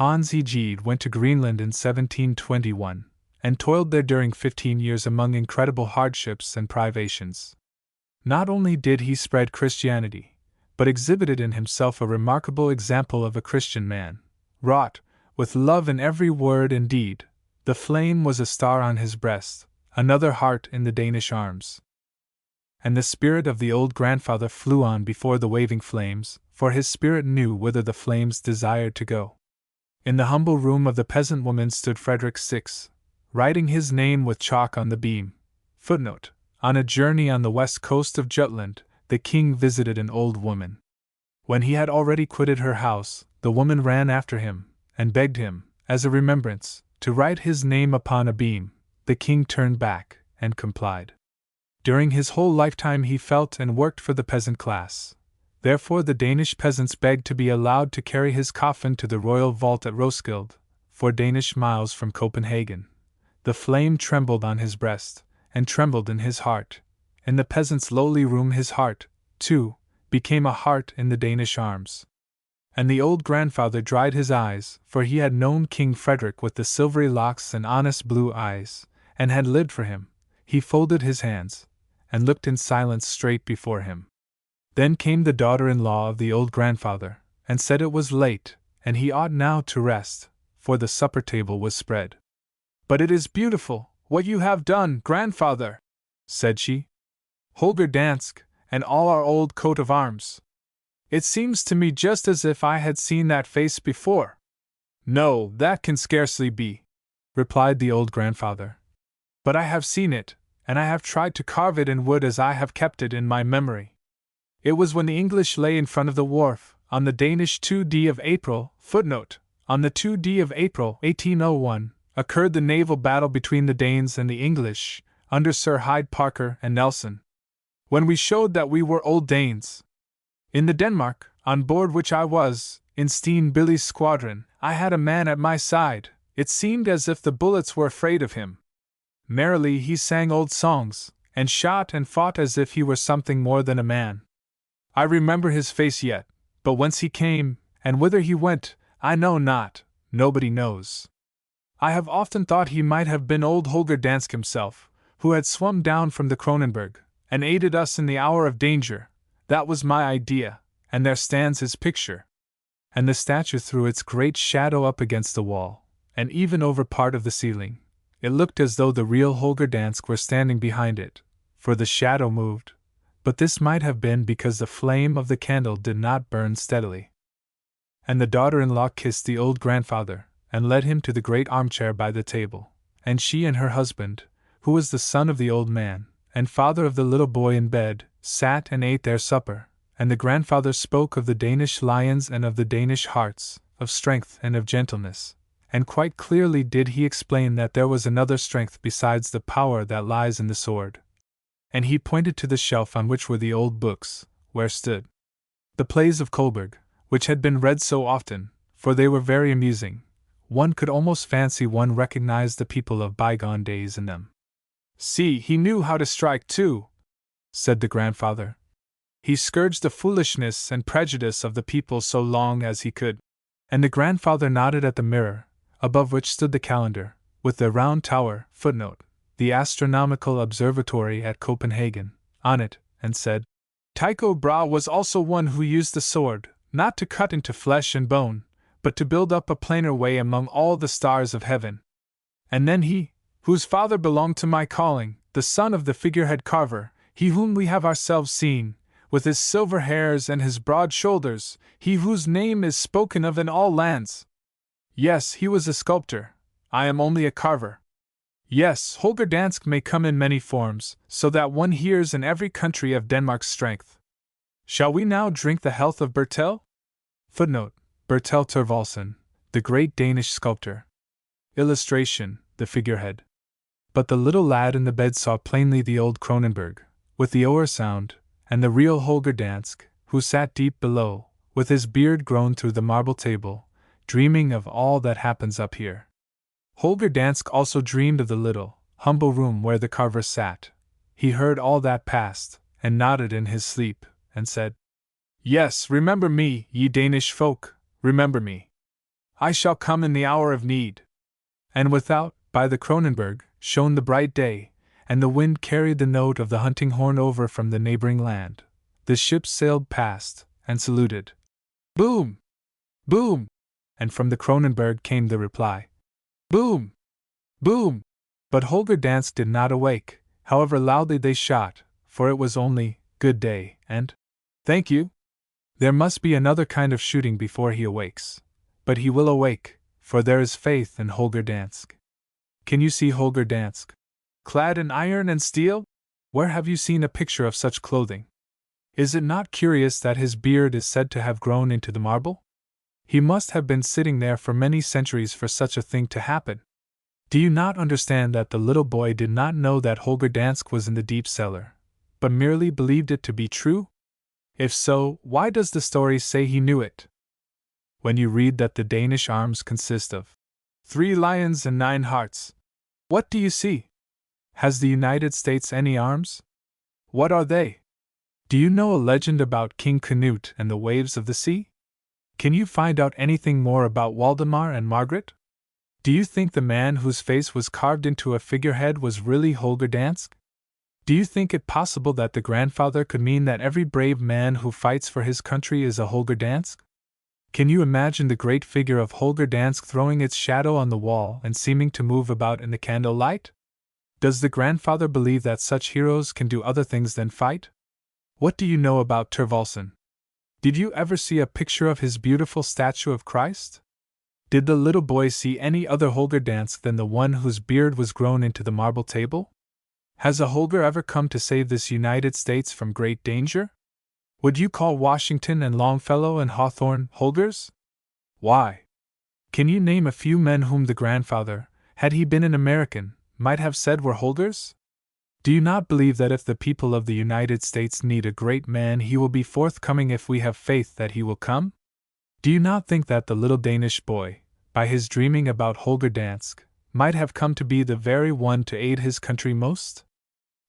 Hans Egede went to Greenland in 1721, and toiled there during 15 years among incredible hardships and privations. Not only did he spread Christianity, but exhibited in himself a remarkable example of a Christian man, wrought, with love in every word and deed. The flame was a star on his breast, another heart in the Danish arms. And the spirit of the old grandfather flew on before the waving flames, for his spirit knew whither the flames desired to go. In the humble room of the peasant woman stood Frederick VI, writing his name with chalk on the beam. Footnote: on a journey on the west coast of Jutland, the king visited an old woman. When he had already quitted her house, the woman ran after him, and begged him, as a remembrance, to write his name upon a beam. The king turned back, and complied. During his whole lifetime he felt and worked for the peasant class. Therefore the Danish peasants begged to be allowed to carry his coffin to the royal vault at Roskilde, 4 Danish miles from Copenhagen. The flame trembled on his breast, and trembled in his heart. In the peasant's lowly room his heart, too, became a heart in the Danish arms. And the old grandfather dried his eyes, for he had known King Frederick with the silvery locks and honest blue eyes, and had lived for him. He folded his hands, and looked in silence straight before him. Then came the daughter-in-law of the old grandfather, and said it was late, and he ought now to rest, for the supper table was spread. "But it is beautiful, what you have done, grandfather," said she. "Holger Dansk, and all our old coat of arms. It seems to me just as if I had seen that face before." "No, that can scarcely be," replied the old grandfather. "But I have seen it, and I have tried to carve it in wood as I have kept it in my memory. It was when the English lay in front of the wharf, on the Danish 2d of April, footnote: on the 2d of April, 1801, occurred the naval battle between the Danes and the English, under Sir Hyde Parker and Nelson. When we showed that we were old Danes. In the Denmark, on board which I was, in Steen Billy's squadron, I had a man at my side. It seemed as if the bullets were afraid of him. Merrily he sang old songs, and shot and fought as if he were something more than a man. I remember his face yet, but whence he came, and whither he went, I know not, nobody knows. I have often thought he might have been old Holger Dansk himself, who had swum down from the Kronenberg, and aided us in the hour of danger. That was my idea, and there stands his picture." And the statue threw its great shadow up against the wall, and even over part of the ceiling. It looked as though the real Holger Dansk were standing behind it, for the shadow moved, but this might have been because the flame of the candle did not burn steadily. And the daughter-in-law kissed the old grandfather, and led him to the great armchair by the table, and she and her husband, who was the son of the old man, and father of the little boy in bed, sat and ate their supper, and the grandfather spoke of the Danish lions and of the Danish hearts, of strength and of gentleness, and quite clearly did he explain that there was another strength besides the power that lies in the sword. And he pointed to the shelf on which were the old books, where stood the plays of Kohlberg, which had been read so often, for they were very amusing. One could almost fancy one recognized the people of bygone days in them. "See, he knew how to strike too," said the grandfather. "He scourged the foolishness and prejudice of the people so long as he could." And the grandfather nodded at the mirror, above which stood the calendar, with the round tower, footnote: the astronomical observatory at Copenhagen, on it, and said, "Tycho Brahe was also one who used the sword, not to cut into flesh and bone, but to build up a plainer way among all the stars of heaven. And then he, whose father belonged to my calling, the son of the figurehead carver, he whom we have ourselves seen, with his silver hairs and his broad shoulders, he whose name is spoken of in all lands. Yes, he was a sculptor. I am only a carver. Yes, Holger Dansk may come in many forms, so that one hears in every country of Denmark's strength. Shall we now drink the health of Bertel?" Footnote: Bertel Thorvaldsen, the great Danish sculptor. Illustration: the figurehead. But the little lad in the bed saw plainly the old Cronenberg, with the oar sound, and the real Holger Dansk, who sat deep below, with his beard grown through the marble table, dreaming of all that happens up here. Holger Dansk also dreamed of the little, humble room where the carver sat. He heard all that passed, and nodded in his sleep, and said, "Yes, remember me, ye Danish folk, remember me. I shall come in the hour of need." And without, by the Cronenberg, shone the bright day, and the wind carried the note of the hunting horn over from the neighboring land. The ships sailed past, and saluted. "Boom! Boom!" And from the Cronenberg came the reply, "Boom! Boom!" But Holger Dansk did not awake, however loudly they shot, for it was only, "Good day," and "Thank you." There must be another kind of shooting before he awakes. But he will awake, for there is faith in Holger Dansk. Can you see Holger Dansk? Clad in iron and steel? Where have you seen a picture of such clothing? Is it not curious that his beard is said to have grown into the marble? He must have been sitting there for many centuries for such a thing to happen. Do you not understand that the little boy did not know that Holger Dansk was in the deep cellar, but merely believed it to be true? If so, why does the story say he knew it? When you read that the Danish arms consist of 3 lions and 9 hearts, what do you see? Has the United States any arms? What are they? Do you know a legend about King Canute and the waves of the sea? Can you find out anything more about Waldemar and Margaret? Do you think the man whose face was carved into a figurehead was really Holger Dansk? Do you think it possible that the grandfather could mean that every brave man who fights for his country is a Holger Dansk? Can you imagine the great figure of Holger Dansk throwing its shadow on the wall and seeming to move about in the candlelight? Does the grandfather believe that such heroes can do other things than fight? What do you know about Thorvaldsen? Did you ever see a picture of his beautiful statue of Christ? Did the little boy see any other Holger Dansk than the one whose beard was grown into the marble table? Has a Holger ever come to save this United States from great danger? Would you call Washington and Longfellow and Hawthorne Holgers? Why? Can you name a few men whom the grandfather, had he been an American, might have said were Holgers? Do you not believe that if the people of the United States need a great man, he will be forthcoming if we have faith that he will come? Do you not think that the little Danish boy, by his dreaming about Holger Dansk, might have come to be the very one to aid his country most?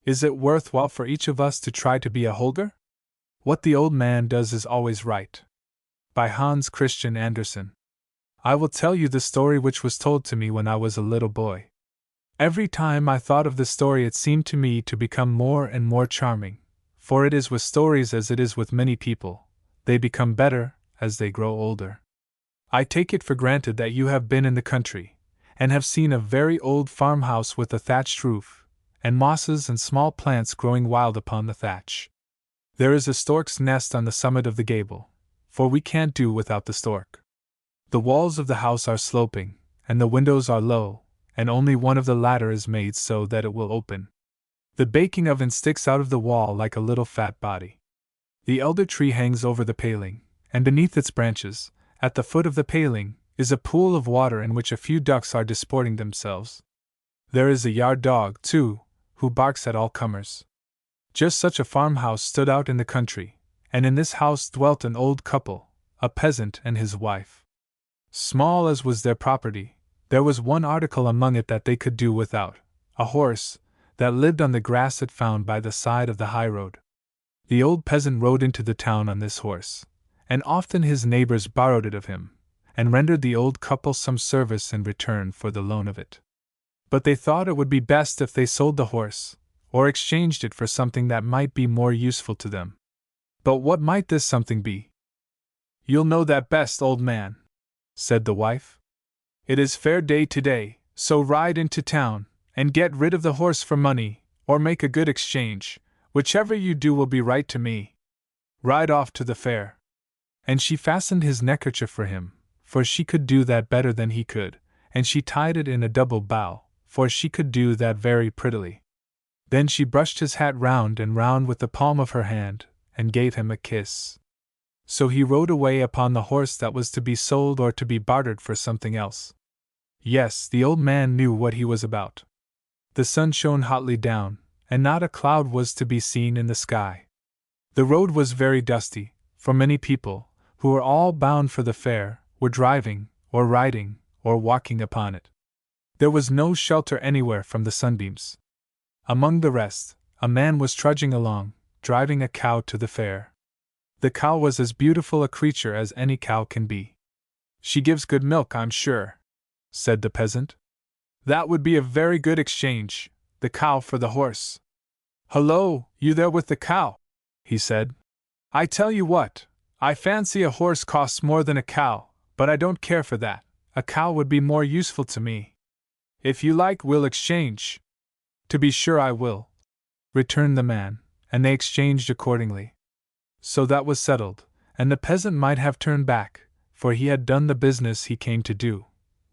Is it worthwhile for each of us to try to be a Holger? What the old man does is always right. By Hans Christian Andersen. I will tell you the story which was told to me when I was a little boy. Every time I thought of the story it seemed to me to become more and more charming, for it is with stories as it is with many people, they become better as they grow older. I take it for granted that you have been in the country, and have seen a very old farmhouse with a thatched roof, and mosses and small plants growing wild upon the thatch. There is a stork's nest on the summit of the gable, for we can't do without the stork. The walls of the house are sloping, and the windows are low, and only one of the latter is made so that it will open. The baking oven sticks out of the wall like a little fat body. The elder tree hangs over the paling, and beneath its branches, at the foot of the paling, is a pool of water in which a few ducks are disporting themselves. There is a yard dog, too, who barks at all comers. Just such a farmhouse stood out in the country, and in this house dwelt an old couple, a peasant and his wife. Small as was their property, there was one article among it that they could do without, a horse, that lived on the grass it found by the side of the high road. The old peasant rode into the town on this horse, and often his neighbors borrowed it of him, and rendered the old couple some service in return for the loan of it. But they thought it would be best if they sold the horse, or exchanged it for something that might be more useful to them. But what might this something be? "You'll know that best, old man," said the wife. "It is fair day today, so ride into town, and get rid of the horse for money, or make a good exchange, whichever you do will be right to me. Ride off to the fair." And she fastened his neckerchief for him, for she could do that better than he could, and she tied it in a double bow, for she could do that very prettily. Then she brushed his hat round and round with the palm of her hand, and gave him a kiss. So he rode away upon the horse that was to be sold or to be bartered for something else. Yes, the old man knew what he was about. The sun shone hotly down, and not a cloud was to be seen in the sky. The road was very dusty, for many people, who were all bound for the fair, were driving, or riding, or walking upon it. There was no shelter anywhere from the sunbeams. Among the rest, a man was trudging along, driving a cow to the fair. The cow was as beautiful a creature as any cow can be. "She gives good milk, I'm sure," said the peasant. "That would be a very good exchange, the cow for the horse." "Hullo, you there with the cow," he said. "I tell you what, I fancy a horse costs more than a cow, but I don't care for that. A cow would be more useful to me. If you like, we'll exchange." "To be sure I will," returned the man, and they exchanged accordingly. So that was settled, and the peasant might have turned back, for he had done the business he came to do.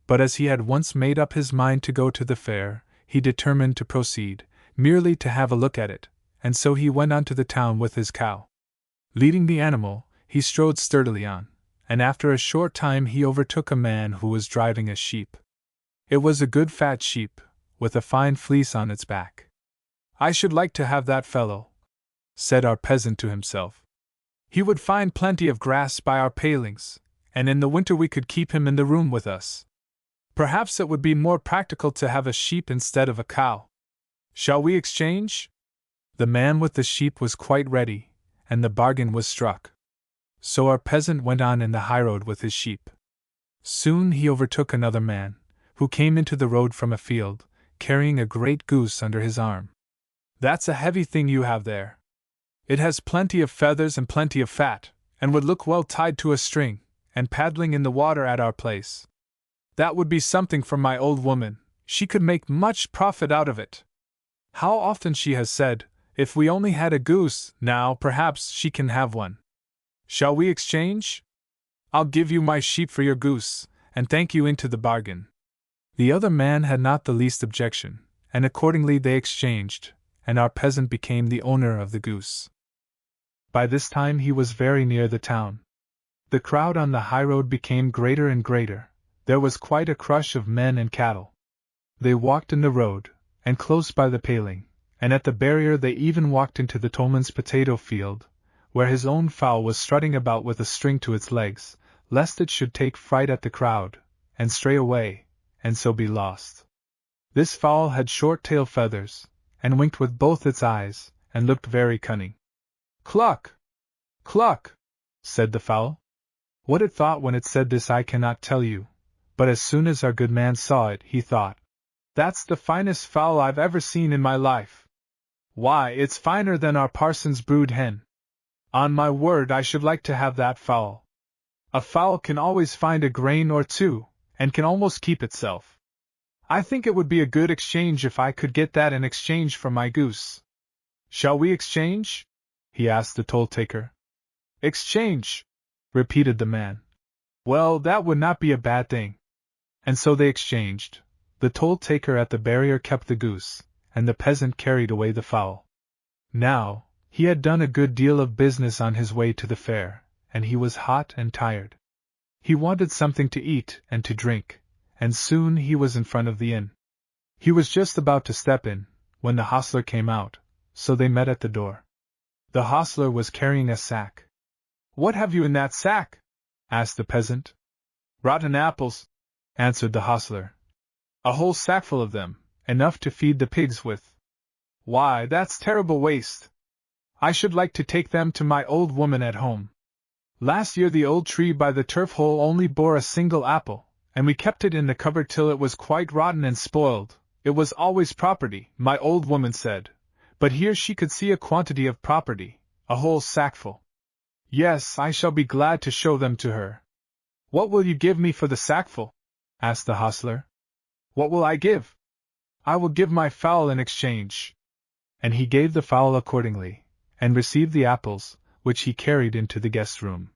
But as he had once made up his mind to go to the fair, he determined to proceed, merely to have a look at it, and so he went on to the town with his cow. Leading the animal, he strode sturdily on, and after a short time he overtook a man who was driving a sheep. It was a good fat sheep, with a fine fleece on its back. "I should like to have that fellow," said our peasant to himself. "He would find plenty of grass by our palings, and in the winter we could keep him in the room with us. Perhaps it would be more practical to have a sheep instead of a cow. Shall we exchange?" The man with the sheep was quite ready, and the bargain was struck. So our peasant went on in the highroad with his sheep. Soon he overtook another man, who came into the road from a field, carrying a great goose under his arm. "That's a heavy thing you have there. It has plenty of feathers and plenty of fat, and would look well tied to a string, and paddling in the water at our place. That would be something for my old woman, she could make much profit out of it. How often she has said, if we only had a goose, now perhaps she can have one. Shall we exchange? I'll give you my sheep for your goose, and thank you into the bargain." The other man had not the least objection, and accordingly they exchanged, and our peasant became the owner of the goose. By this time he was very near the town. The crowd on the highroad became greater and greater. There was quite a crush of men and cattle. They walked in the road, and close by the paling, and at the barrier they even walked into the tollman's potato field, where his own fowl was strutting about with a string to its legs, lest it should take fright at the crowd, and stray away, and so be lost. This fowl had short tail feathers, and winked with both its eyes, and looked very cunning. "Cluck! Cluck!" said the fowl. What it thought when it said this I cannot tell you, but as soon as our good man saw it, he thought, "That's the finest fowl I've ever seen in my life. Why, it's finer than our parson's brood hen. On my word, I should like to have that fowl. A fowl can always find a grain or two, and can almost keep itself. I think it would be a good exchange if I could get that in exchange for my goose. Shall we exchange?" he asked the toll-taker. "Exchange," repeated the man. "Well, that would not be a bad thing." And so they exchanged. The toll-taker at the barrier kept the goose, and the peasant carried away the fowl. Now, he had done a good deal of business on his way to the fair, and he was hot and tired. He wanted something to eat and to drink, and soon he was in front of the inn. He was just about to step in, when the hostler came out, so they met at the door. The hostler was carrying a sack. "What have you in that sack?" asked the peasant. "Rotten apples," answered the hostler. "A whole sackful of them, enough to feed the pigs with. Why, that's terrible waste. I should like to take them to my old woman at home. Last year the old tree by the turf hole only bore a single apple, and we kept it in the cupboard till it was quite rotten and spoiled. It was always property, my old woman said, but here she could see a quantity of property, a whole sackful. Yes, I shall be glad to show them to her." "What will you give me for the sackful?" asked the hostler. "What will I give? I will give my fowl in exchange." And he gave the fowl accordingly, and received the apples, which he carried into the guest room.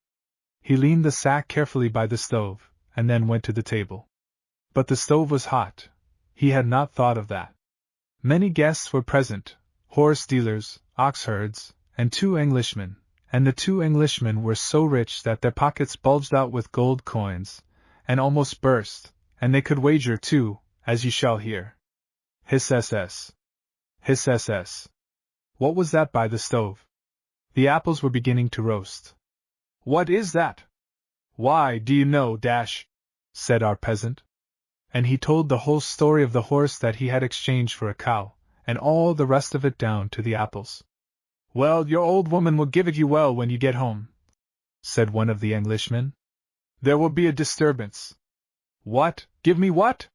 He leaned the sack carefully by the stove, and then went to the table. But the stove was hot. He had not thought of that. Many guests were present, horse dealers, ox herds, and 2 Englishmen, and the 2 Englishmen were so rich that their pockets bulged out with gold coins, and almost burst, and they could wager too, as you shall hear. Hiss ss. Hiss ss. What was that by the stove? The apples were beginning to roast. What is that? Why, do you know, said our peasant. And he told the whole story of the horse that he had exchanged for a cow, and all the rest of it down to the apples. Well, your old woman will give it you well when you get home, said one of the Englishmen. There will be a disturbance. What? Give me what?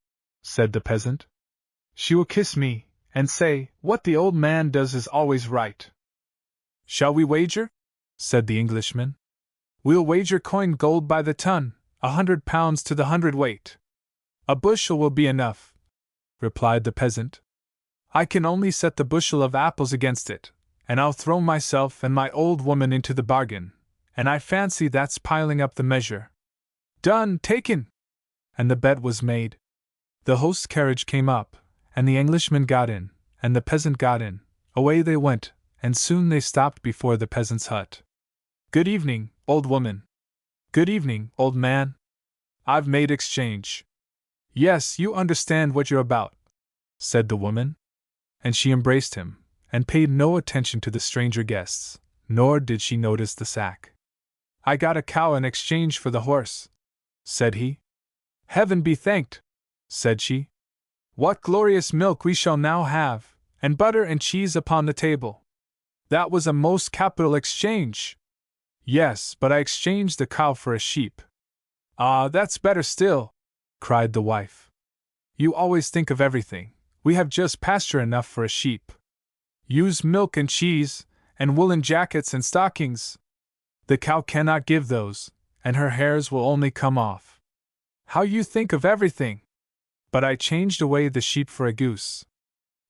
Said the peasant. She will kiss me, and say, what the old man does is always right. Shall we wager? Said the Englishman. We'll wager coined gold by the ton, 100 pounds to the hundredweight. A bushel will be enough, replied the peasant. I can only set the bushel of apples against it, and I'll throw myself and my old woman into the bargain, and I fancy that's piling up the measure. Done, taken! And the bet was made. The host's carriage came up, and the Englishman got in, and the peasant got in. Away they went, and soon they stopped before the peasant's hut. Good evening, old woman. Good evening, old man. I've made exchange. Yes, you understand what you're about, said the woman. And she embraced him, and paid no attention to the stranger guests, nor did she notice the sack. I got a cow in exchange for the horse, said he. Heaven be thanked, said she. What glorious milk we shall now have, and butter and cheese upon the table. That was a most capital exchange. Yes, but I exchanged the cow for a sheep. Ah, that's better still, cried the wife. You always think of everything. We have just pasture enough for a sheep. Use milk and cheese, and woolen jackets and stockings. The cow cannot give those, and her hairs will only come off. How you think of everything! But I changed away the sheep for a goose.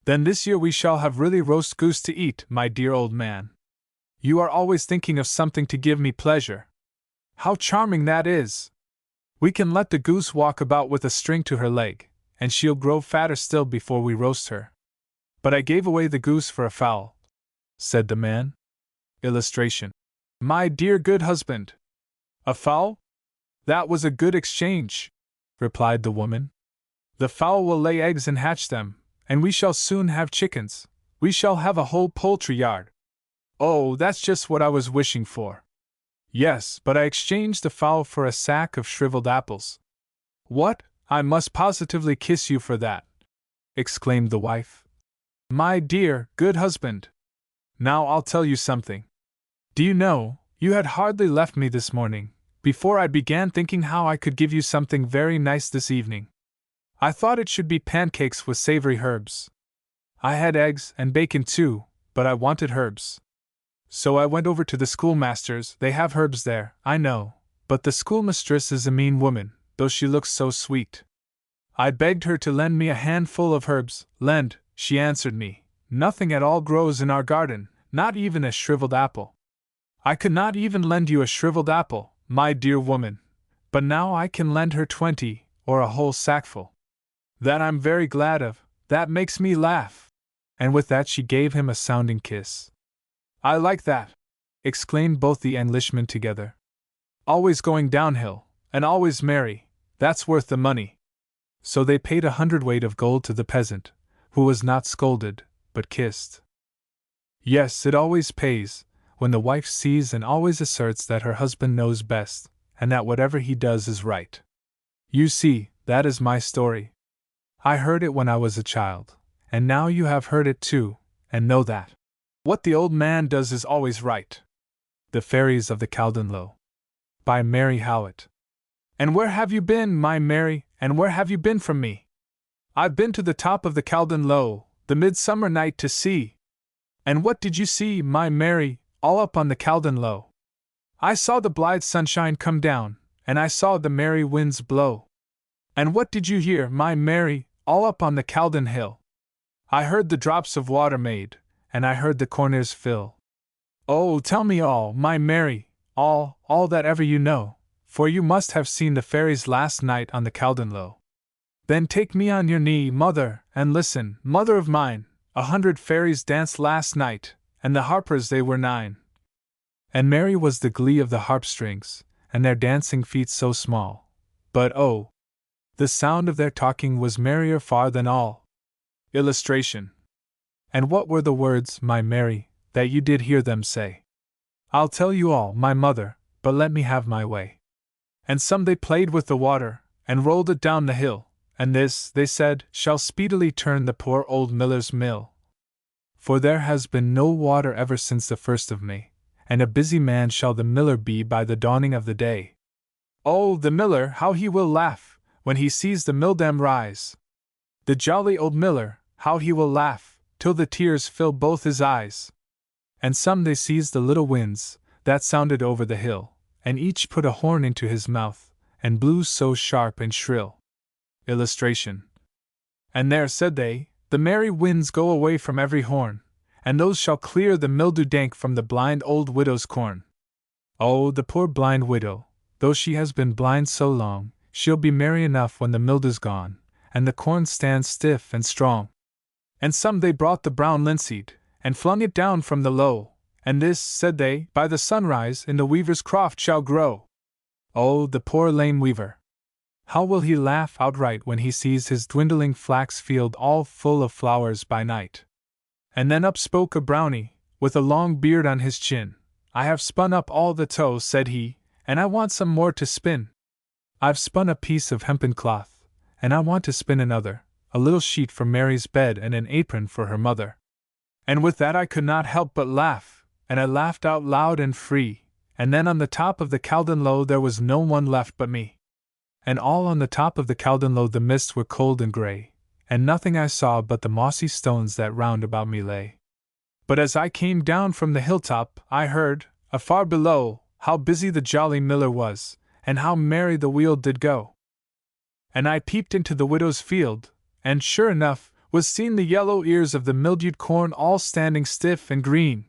Then this year we shall have really roast goose to eat, my dear old man. You are always thinking of something to give me pleasure. How charming that is! We can let the goose walk about with a string to her leg, and she'll grow fatter still before we roast her. But I gave away the goose for a fowl, said the man. Illustration. My dear good husband. A fowl? That was a good exchange, replied the woman. The fowl will lay eggs and hatch them, and we shall soon have chickens. We shall have a whole poultry yard. Oh, that's just what I was wishing for. Yes, but I exchanged the fowl for a sack of shriveled apples. What? I must positively kiss you for that, exclaimed the wife. My dear, good husband. Now I'll tell you something. Do you know, you had hardly left me this morning, before I began thinking how I could give you something very nice this evening. I thought it should be pancakes with savory herbs. I had eggs and bacon too, but I wanted herbs. So I went over to the schoolmaster's. They have herbs there, I know, but the schoolmistress is a mean woman, though she looks so sweet. I begged her to lend me a handful of herbs. Lend, she answered me. Nothing at all grows in our garden, not even a shriveled apple. I could not even lend you a shriveled apple, my dear woman, but now I can lend her 20, or a whole sackful. That I'm very glad of, that makes me laugh. And with that she gave him a sounding kiss. I like that, exclaimed both the Englishmen together. Always going downhill, and always merry, that's worth the money. So they paid 100 weight of gold to the peasant, who was not scolded, but kissed. Yes, it always pays, when the wife sees and always asserts that her husband knows best, and that whatever he does is right. You see, that is my story. I heard it when I was a child, and now you have heard it too, and know that what the old man does is always right. The Fairies of the Caldon Low. By Mary Howitt. And where have you been, my Mary, and where have you been from me? I've been to the top of the Caldon Low, the midsummer night to see. And what did you see, my Mary, all up on the Caldon Low? I saw the blithe sunshine come down, and I saw the merry winds blow. And what did you hear, my Mary, all up on the Caldon Hill? I heard the drops of water made, and I heard the corners fill. Oh, tell me all, my Mary, all that ever you know, for you must have seen the fairies last night on the Caldon Low. Then take me on your knee, mother, and listen, mother of mine, 100 fairies danced last night, and the harpers they were 9. And merry was the glee of the harp strings, and their dancing feet so small. But oh, the sound of their talking was merrier far than all. Illustration. And what were the words, my Mary, that you did hear them say? I'll tell you all, my mother, but let me have my way. And some they played with the water, and rolled it down the hill, and this, they said, shall speedily turn the poor old miller's mill. For there has been no water ever since the 1st of May, and a busy man shall the miller be by the dawning of the day. Oh, the miller, how he will laugh, when he sees the milldam rise! The jolly old miller, how he will laugh, till the tears fill both his eyes! And some they seized the little winds, that sounded over the hill, and each put a horn into his mouth, and blew so sharp and shrill. Illustration. And there, said they, the merry winds go away from every horn, and those shall clear the mildew dank from the blind old widow's corn. Oh, the poor blind widow, though she has been blind so long, she'll be merry enough when the mildew's gone, and the corn stands stiff and strong. And some they brought the brown linseed, and flung it down from the low, and this, said they, by the sunrise in the weaver's croft shall grow. Oh, the poor lame weaver! How will he laugh outright when he sees his dwindling flax field all full of flowers by night? And then up spoke a brownie, with a long beard on his chin. I have spun up all the tow, said he, and I want some more to spin. I've spun a piece of hempen cloth, and I want to spin another, a little sheet for Mary's bed and an apron for her mother. And with that I could not help but laugh, and I laughed out loud and free, and then on the top of the Caldon Low there was no one left but me. And all on the top of the Caldon Low the mists were cold and grey, and nothing I saw but the mossy stones that round about me lay. But as I came down from the hilltop, I heard, afar below, how busy the jolly miller was, and how merry the wheel did go. And I peeped into the widow's field, and sure enough, was seen the yellow ears of the mildewed corn all standing stiff and green.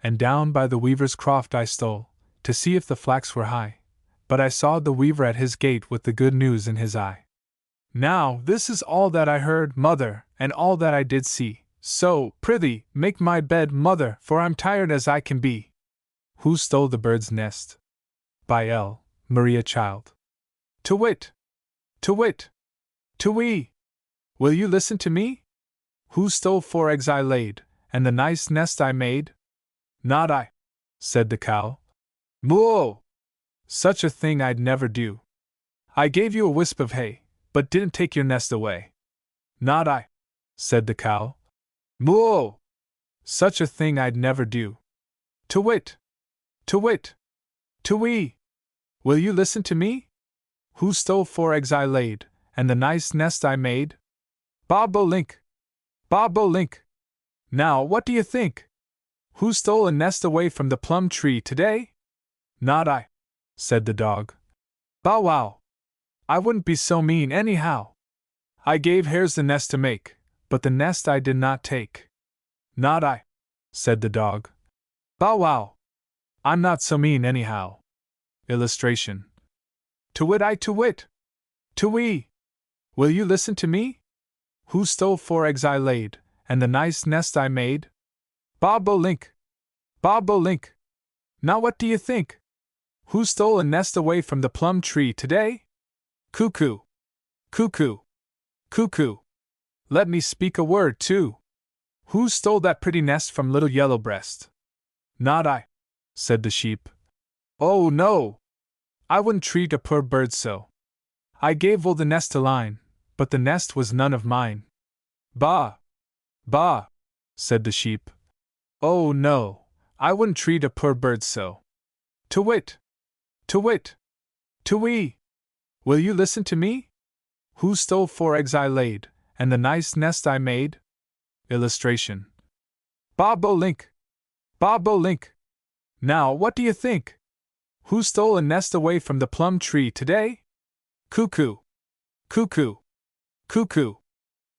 And down by the weaver's croft I stole, to see if the flax were high, but I saw the weaver at his gate with the good news in his eye. Now, this is all that I heard, mother, and all that I did see, so, prithee, make my bed, mother, for I'm tired as I can be. Who stole the bird's nest? By L. Maria Child. To wit! To wit! To wee! Will you listen to me? Who stole 4 eggs I laid, and the nice nest I made? Not I, said the cow. Moo! Such a thing I'd never do. I gave you a wisp of hay, but didn't take your nest away. Not I, said the cow. Moo! Such a thing I'd never do. To wit! To wit! To wee! Will you listen to me? Who stole 4 eggs I laid, and the nice nest I made? Bob-o-link! Bob-o-link! Now, what do you think? Who stole a nest away from the plum tree today? Not I, said the dog. Bow-wow! I wouldn't be so mean anyhow. I gave hares the nest to make, but the nest I did not take. Not I, said the dog. Bow-wow! I'm not so mean anyhow. Illustration. To wit I to wit! To wee! Will you listen to me? Who stole 4 eggs I laid, and the nice nest I made? Bob-o-link! Bob-o-link! Now what do you think? Who stole a nest away from the plum tree today? Cuckoo! Cuckoo! Cuckoo! Let me speak a word, too. Who stole that pretty nest from little Yellowbreast? Not I, said the sheep. Oh, no! I wouldn't treat a poor bird so. I gave the nest to line, but the nest was none of mine. Bah! Bah! said the sheep. Oh, no, I wouldn't treat a poor bird so. To wit! To wit! To wee! Will you listen to me? Who stole 4 eggs I laid, and the nice nest I made? Illustration. Bob-o-link! Bob-o-link! Now, what do you think? Who stole a nest away from the plum tree today? Cuckoo! Cuckoo! Cuckoo!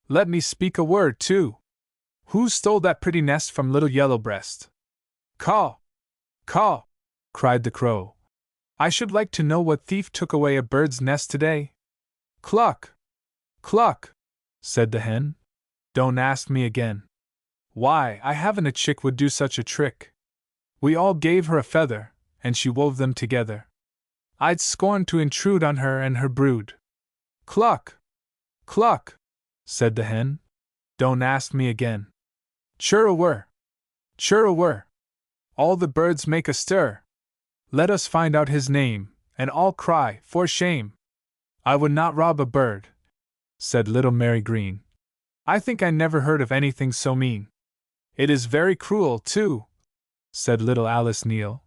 Let me speak a word, too. Who stole that pretty nest from little Yellowbreast? Caw! Caw! cried the crow. I should like to know what thief took away a bird's nest today. Cluck! Cluck! said the hen. Don't ask me again. Why, I haven't a chick would do such a trick. We all gave her a feather, and she wove them together. I'd scorn to intrude on her and her brood. Cluck! Cluck! said the hen. Don't ask me again. Chirr-a-whirr! Chirr-a-whirr! All the birds make a stir. Let us find out his name, and all cry, for shame. I would not rob a bird, said little Mary Green. I think I never heard of anything so mean. It is very cruel, too, said little Alice Neal.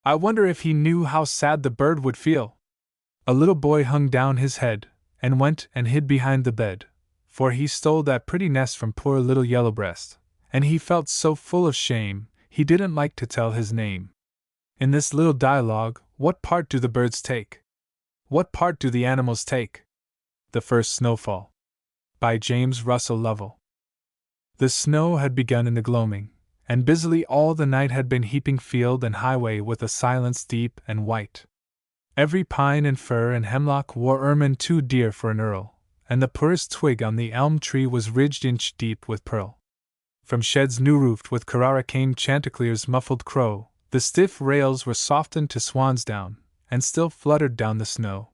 I wonder if he knew how sad the bird would feel. A little boy hung down his head, and went and hid behind the bed, for he stole that pretty nest from poor little Yellowbreast, and he felt so full of shame, he didn't like to tell his name. In this little dialogue, what part do the birds take? What part do the animals take? The First Snowfall. By James Russell Lovell. The snow had begun in the gloaming, and busily all the night had been heaping field and highway with a silence deep and white. Every pine and fir and hemlock wore ermine too dear for an earl, and the poorest twig on the elm tree was ridged inch deep with pearl. From sheds new-roofed with Carrara came Chanticleer's muffled crow, the stiff rails were softened to swan's down, and still fluttered down the snow.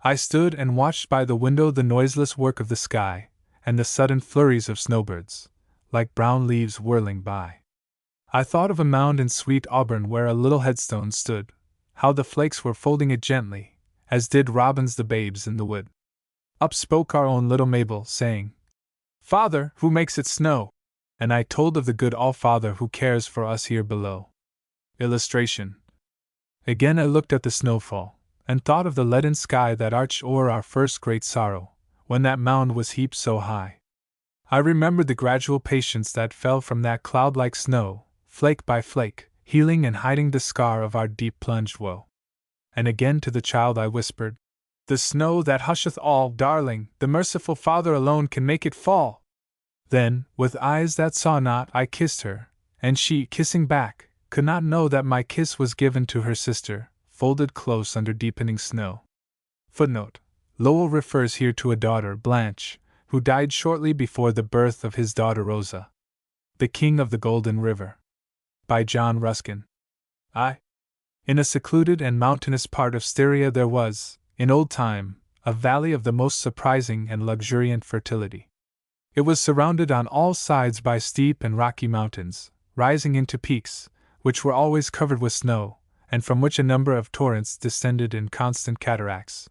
I stood and watched by the window the noiseless work of the sky, and the sudden flurries of snowbirds, like brown leaves whirling by. I thought of a mound in sweet Auburn where a little headstone stood, how the flakes were folding it gently, as did robins the babes in the wood. Up spoke our own little Mabel, saying, Father, who makes it snow? And I told of the good All-Father who cares for us here below. Illustration. Again I looked at the snowfall, and thought of the leaden sky that arched o'er our first great sorrow, when that mound was heaped so high. I remembered the gradual patience that fell from that cloud-like snow, flake by flake, healing and hiding the scar of our deep-plunged woe. And again to the child I whispered, The snow that husheth all, darling, the merciful Father alone can make it fall. Then, with eyes that saw not, I kissed her, and she, kissing back, could not know that my kiss was given to her sister, folded close under deepening snow. Footnote: Lowell refers here to a daughter, Blanche, who died shortly before the birth of his daughter Rosa. The King of the Golden River. By John Ruskin. In a secluded and mountainous part of Styria there was, in old time, a valley of the most surprising and luxuriant fertility. It was surrounded on all sides by steep and rocky mountains, rising into peaks, which were always covered with snow, and from which a number of torrents descended in constant cataracts.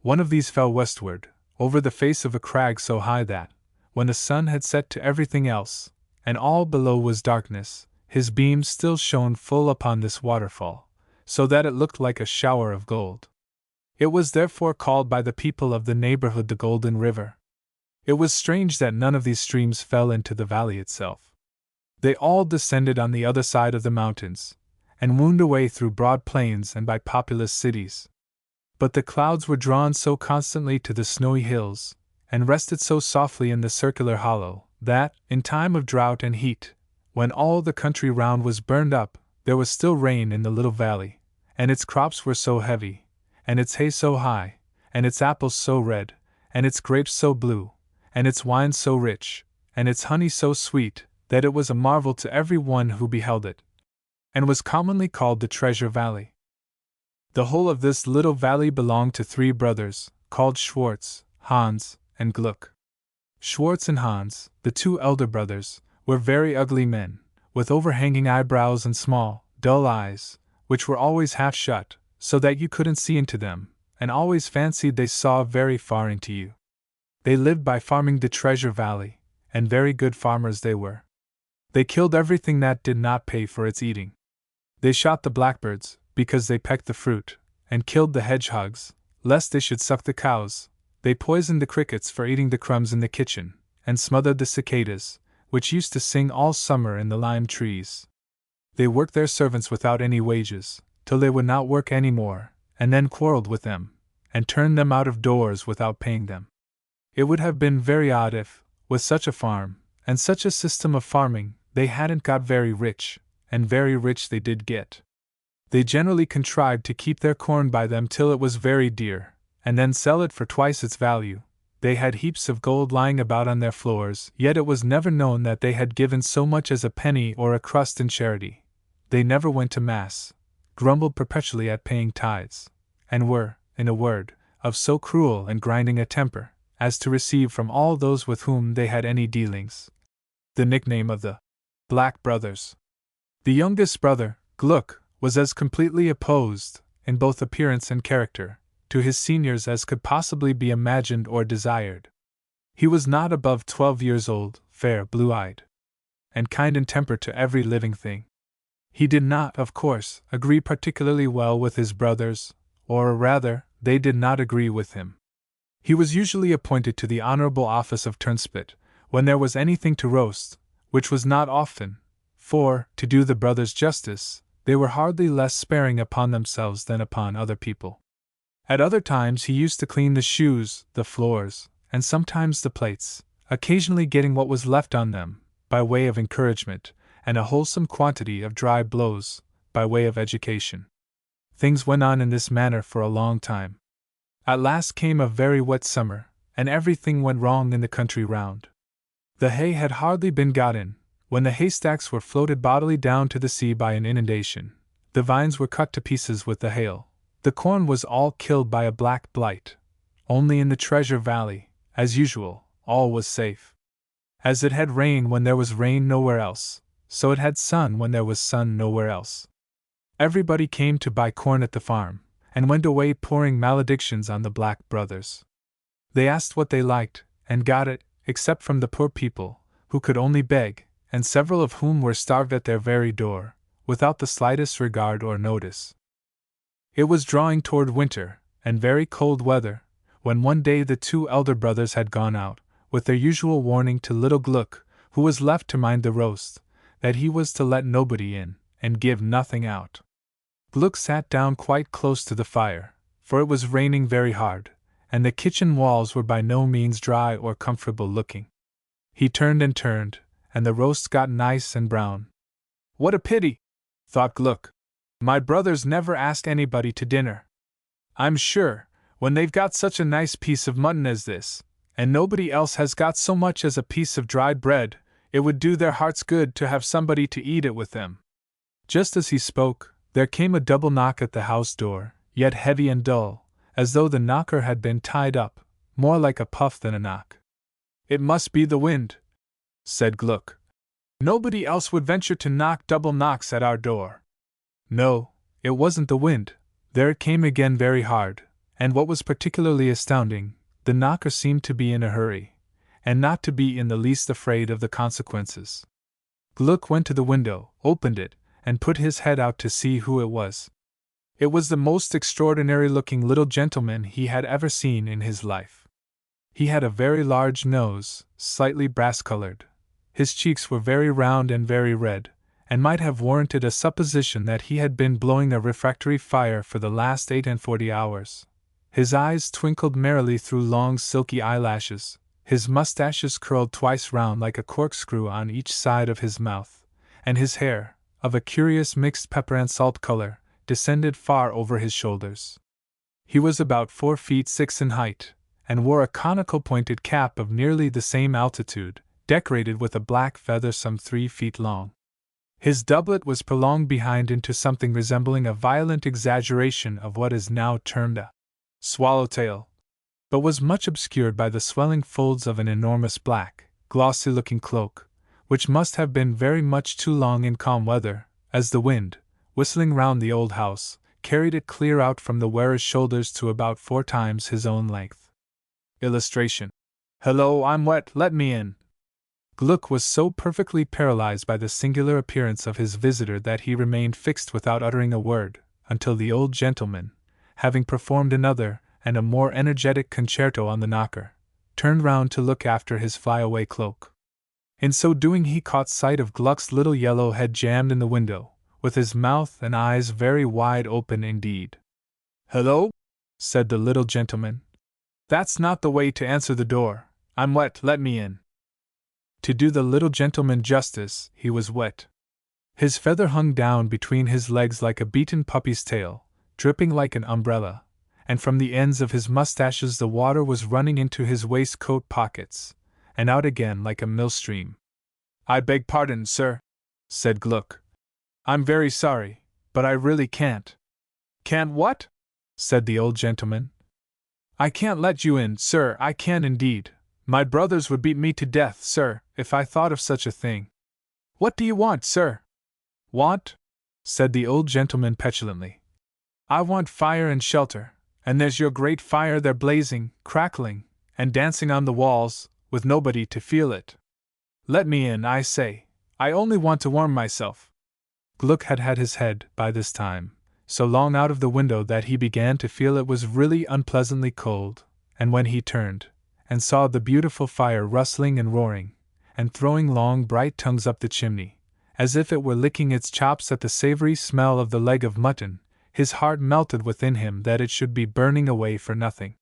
One of these fell westward, over the face of a crag so high that, when the sun had set to everything else, and all below was darkness, his beams still shone full upon this waterfall, so that it looked like a shower of gold. It was therefore called by the people of the neighborhood the Golden River. It was strange that none of these streams fell into the valley itself. They all descended on the other side of the mountains, and wound away through broad plains and by populous cities. But the clouds were drawn so constantly to the snowy hills, and rested so softly in the circular hollow, that, in time of drought and heat, when all the country round was burned up, there was still rain in the little valley, and its crops were so heavy, and its hay so high, and its apples so red, and its grapes so blue, and its wine so rich, and its honey so sweet, that it was a marvel to every one who beheld it, and was commonly called the Treasure Valley. The whole of this little valley belonged to three brothers, called Schwartz, Hans, and Gluck. Schwartz and Hans, the two elder brothers, were very ugly men, with overhanging eyebrows and small, dull eyes, which were always half shut, so that you couldn't see into them, and always fancied they saw very far into you. They lived by farming the Treasure Valley, and very good farmers they were. They killed everything that did not pay for its eating. They shot the blackbirds, because they pecked the fruit, and killed the hedgehogs, lest they should suck the cows. They poisoned the crickets for eating the crumbs in the kitchen, and smothered the cicadas, which used to sing all summer in the lime trees. They worked their servants without any wages, till they would not work any more, and then quarreled with them, and turned them out of doors without paying them. It would have been very odd if, with such a farm, and such a system of farming, they hadn't got very rich, and very rich they did get. They generally contrived to keep their corn by them till it was very dear, and then sell it for twice its value. They had heaps of gold lying about on their floors, yet it was never known that they had given so much as a penny or a crust in charity. They never went to mass, grumbled perpetually at paying tithes, and were, in a word, of so cruel and grinding a temper, as to receive from all those with whom they had any dealings the nickname of the Black Brothers. The youngest brother, Gluck, was as completely opposed, in both appearance and character, to his seniors as could possibly be imagined or desired. He was not above 12 years old, fair, blue-eyed, and kind in temper to every living thing. He did not, of course, agree particularly well with his brothers, or rather, they did not agree with him. He was usually appointed to the honorable office of turnspit, when there was anything to roast, which was not often, for, to do the brothers justice, they were hardly less sparing upon themselves than upon other people. At other times he used to clean the shoes, the floors, and sometimes the plates, occasionally getting what was left on them, by way of encouragement, and a wholesome quantity of dry blows, by way of education. Things went on in this manner for a long time. At last came a very wet summer, and everything went wrong in the country round. The hay had hardly been got in, when the haystacks were floated bodily down to the sea by an inundation, the vines were cut to pieces with the hail, the corn was all killed by a black blight. Only in the Treasure Valley, as usual, all was safe. As it had rain when there was rain nowhere else, so it had sun when there was sun nowhere else. Everybody came to buy corn at the farm, and went away pouring maledictions on the Black Brothers. They asked what they liked, and got it, except from the poor people, who could only beg, and several of whom were starved at their very door, without the slightest regard or notice. It was drawing toward winter, and very cold weather, when one day the two elder brothers had gone out, with their usual warning to little Gluck, who was left to mind the roast, that he was to let nobody in, and give nothing out. Gluck sat down quite close to the fire, for it was raining very hard, and the kitchen walls were by no means dry or comfortable looking. He turned and turned, and the roast got nice and brown. What a pity, thought Gluck. My brothers never ask anybody to dinner. I'm sure, when they've got such a nice piece of mutton as this, and nobody else has got so much as a piece of dried bread, it would do their hearts good to have somebody to eat it with them. Just as he spoke, there came a double knock at the house door, yet heavy and dull, as though the knocker had been tied up, more like a puff than a knock. It must be the wind, said Gluck. Nobody else would venture to knock double knocks at our door. No, it wasn't the wind. There it came again very hard, and what was particularly astounding, the knocker seemed to be in a hurry, and not to be in the least afraid of the consequences. Gluck went to the window, opened it, and put his head out to see who it was. It was the most extraordinary-looking little gentleman he had ever seen in his life. He had a very large nose, slightly brass-colored. His cheeks were very round and very red, and might have warranted a supposition that he had been blowing a refractory fire for the last 48 hours. His eyes twinkled merrily through long silky eyelashes, his mustaches curled twice round like a corkscrew on each side of his mouth, and his hair, of a curious mixed pepper and salt color, descended far over his shoulders. He was about 4 feet 6 in height, and wore a conical pointed cap of nearly the same altitude, decorated with a black feather some 3 feet long. His doublet was prolonged behind into something resembling a violent exaggeration of what is now termed a swallowtail, but was much obscured by the swelling folds of an enormous black, glossy-looking cloak, which must have been very much too long in calm weather, as the wind, whistling round the old house, carried it clear out from the wearer's shoulders to about 4 times his own length. Illustration. Hello, I'm wet, let me in. Gluck was so perfectly paralyzed by the singular appearance of his visitor that he remained fixed without uttering a word, until the old gentleman, having performed another and a more energetic concerto on the knocker, turned round to look after his fly-away cloak. In so doing he caught sight of Gluck's little yellow head jammed in the window, with his mouth and eyes very wide open indeed. Hello? Said the little gentleman. That's not the way to answer the door. I'm wet, let me in. To do the little gentleman justice, he was wet. His feather hung down between his legs like a beaten puppy's tail, dripping like an umbrella, and from the ends of his mustaches the water was running into his waistcoat pockets, and out again like a mill-stream. I beg pardon, sir, said Gluck. I'm very sorry, but I really can't. Can't what? Said the old gentleman. I can't let you in, sir, I can't indeed. My brothers would beat me to death, sir, if I thought of such a thing. What do you want, sir? Want? Said the old gentleman petulantly. I want fire and shelter, and there's your great fire there blazing, crackling, and dancing on the walls, with nobody to feel it. Let me in, I say. I only want to warm myself. Gluck had had his head, by this time, so long out of the window that he began to feel it was really unpleasantly cold, and when he turned, and saw the beautiful fire rustling and roaring, and throwing long bright tongues up the chimney, as if it were licking its chops at the savory smell of the leg of mutton, his heart melted within him that it should be burning away for nothing.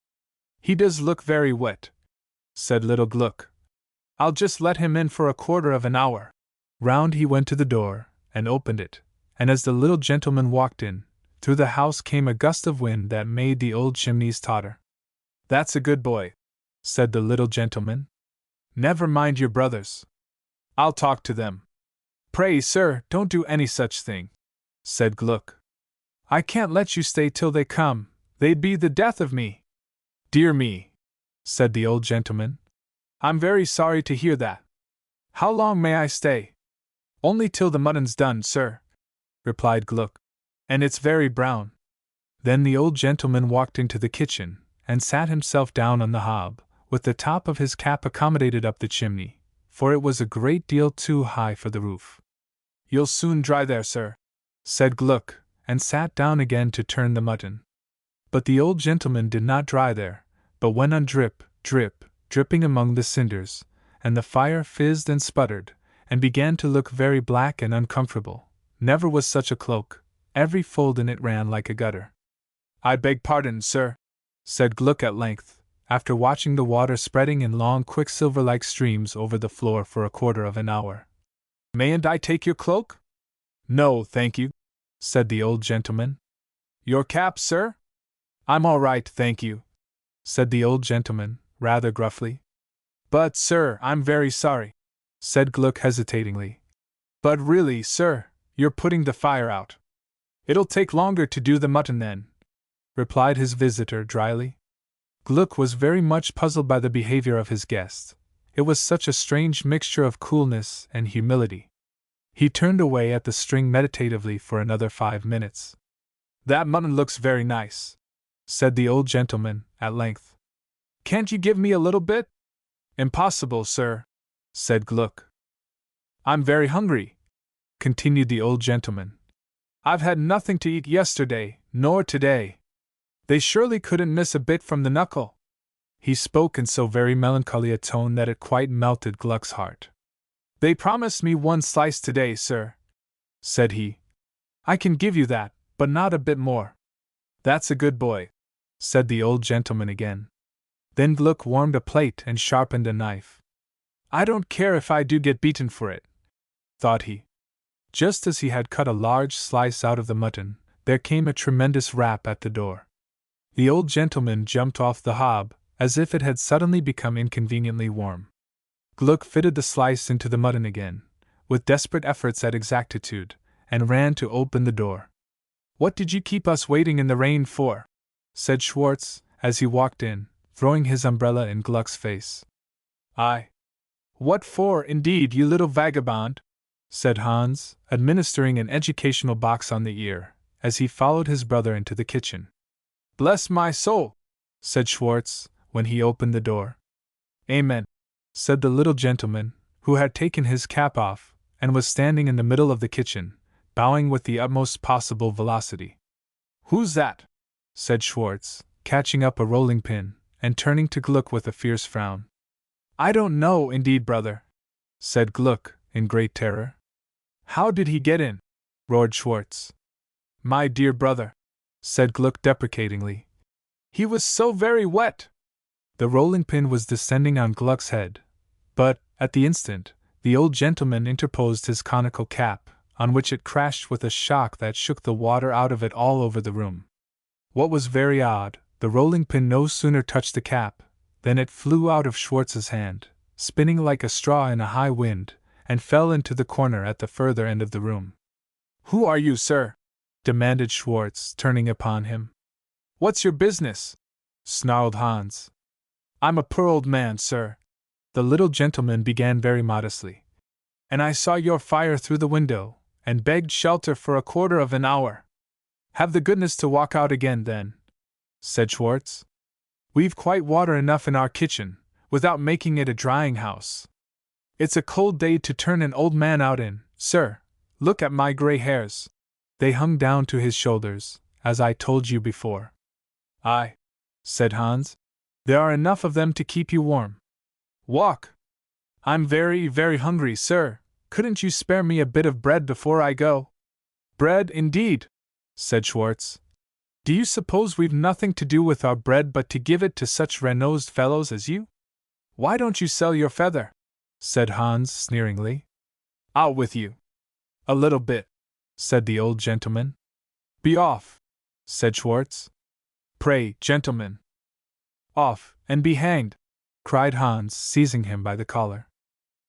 He does look very wet, said little Gluck. I'll just let him in for a quarter of an hour. Round he went to the door, and opened it, and as the little gentleman walked in, through the house came a gust of wind that made the old chimneys totter. That's a good boy, said the little gentleman. Never mind your brothers. I'll talk to them. Pray, sir, don't do any such thing, said Gluck. I can't let you stay till they come, they'd be the death of me. Dear me, said the old gentleman. I'm very sorry to hear that. How long may I stay? Only till the mutton's done, sir, replied Gluck. And it's very brown. Then the old gentleman walked into the kitchen, and sat himself down on the hob, with the top of his cap accommodated up the chimney, for it was a great deal too high for the roof. You'll soon dry there, sir, said Gluck, and sat down again to turn the mutton. But the old gentleman did not dry there, but went on drip, drip, dripping among the cinders, and the fire fizzed and sputtered, and began to look very black and uncomfortable. Never was such a cloak, every fold in it ran like a gutter. I beg pardon, sir, said Gluck at length, after watching the water spreading in long quicksilver-like streams over the floor for a quarter of an hour. Mayn't I take your cloak? No, thank you, said the old gentleman. Your cap, sir? I'm all right, thank you, said the old gentleman, rather gruffly. But, sir, I'm very sorry, said Gluck hesitatingly. But really, sir, you're putting the fire out. It'll take longer to do the mutton then, replied his visitor dryly. Gluck was very much puzzled by the behavior of his guest. It was such a strange mixture of coolness and humility. He turned away at the string meditatively for another 5 minutes. That mutton looks very nice, said the old gentleman, at length. Can't you give me a little bit? Impossible, sir, said Gluck. I'm very hungry, continued the old gentleman. I've had nothing to eat yesterday, nor today. They surely couldn't miss a bit from the knuckle. He spoke in so very melancholy a tone that it quite melted Gluck's heart. They promised me 1 slice today, sir, said he. I can give you that, but not a bit more. That's a good boy, said the old gentleman again. Then Gluck warmed a plate and sharpened a knife. I don't care if I do get beaten for it, thought he. Just as he had cut a large slice out of the mutton, there came a tremendous rap at the door. The old gentleman jumped off the hob, as if it had suddenly become inconveniently warm. Gluck fitted the slice into the mutton again, with desperate efforts at exactitude, and ran to open the door. What did you keep us waiting in the rain for? Said Schwartz, as he walked in, throwing his umbrella in Gluck's face. What for, indeed, you little vagabond? Said Hans, administering an educational box on the ear, as he followed his brother into the kitchen. Bless my soul, said Schwartz, when he opened the door. Amen, said the little gentleman, who had taken his cap off, and was standing in the middle of the kitchen, bowing with the utmost possible velocity. Who's that? Said Schwartz, catching up a rolling pin, and turning to Gluck with a fierce frown. I don't know, indeed, brother, said Gluck, in great terror. How did he get in? Roared Schwartz. My dear brother, said Gluck deprecatingly. He was so very wet. The rolling pin was descending on Gluck's head, but, at the instant, the old gentleman interposed his conical cap, on which it crashed with a shock that shook the water out of it all over the room. What was very odd, the rolling pin no sooner touched the cap, than it flew out of Schwartz's hand, spinning like a straw in a high wind, and fell into the corner at the further end of the room. Who are you, sir? Demanded Schwartz, turning upon him. What's your business? snarled Hans. I'm a poor old man, sir. The little gentleman began very modestly. And I saw your fire through the window, and begged shelter for a quarter of an hour. Have the goodness to walk out again, then, said Schwartz. We've quite water enough in our kitchen, without making it a drying house. It's a cold day to turn an old man out in, sir. Look at my gray hairs. They hung down to his shoulders, as I told you before. Aye, said Hans. There are enough of them to keep you warm. Walk. I'm very, very hungry, sir. Couldn't you spare me a bit of bread before I go? Bread, indeed, said Schwartz. Do you suppose we've nothing to do with our bread but to give it to such red-nosed fellows as you? Why don't you sell your feather? Said Hans sneeringly. Out with you. A little bit, said the old gentleman. Be off, said Schwartz. Pray, gentlemen. Off, and be hanged, cried Hans, seizing him by the collar.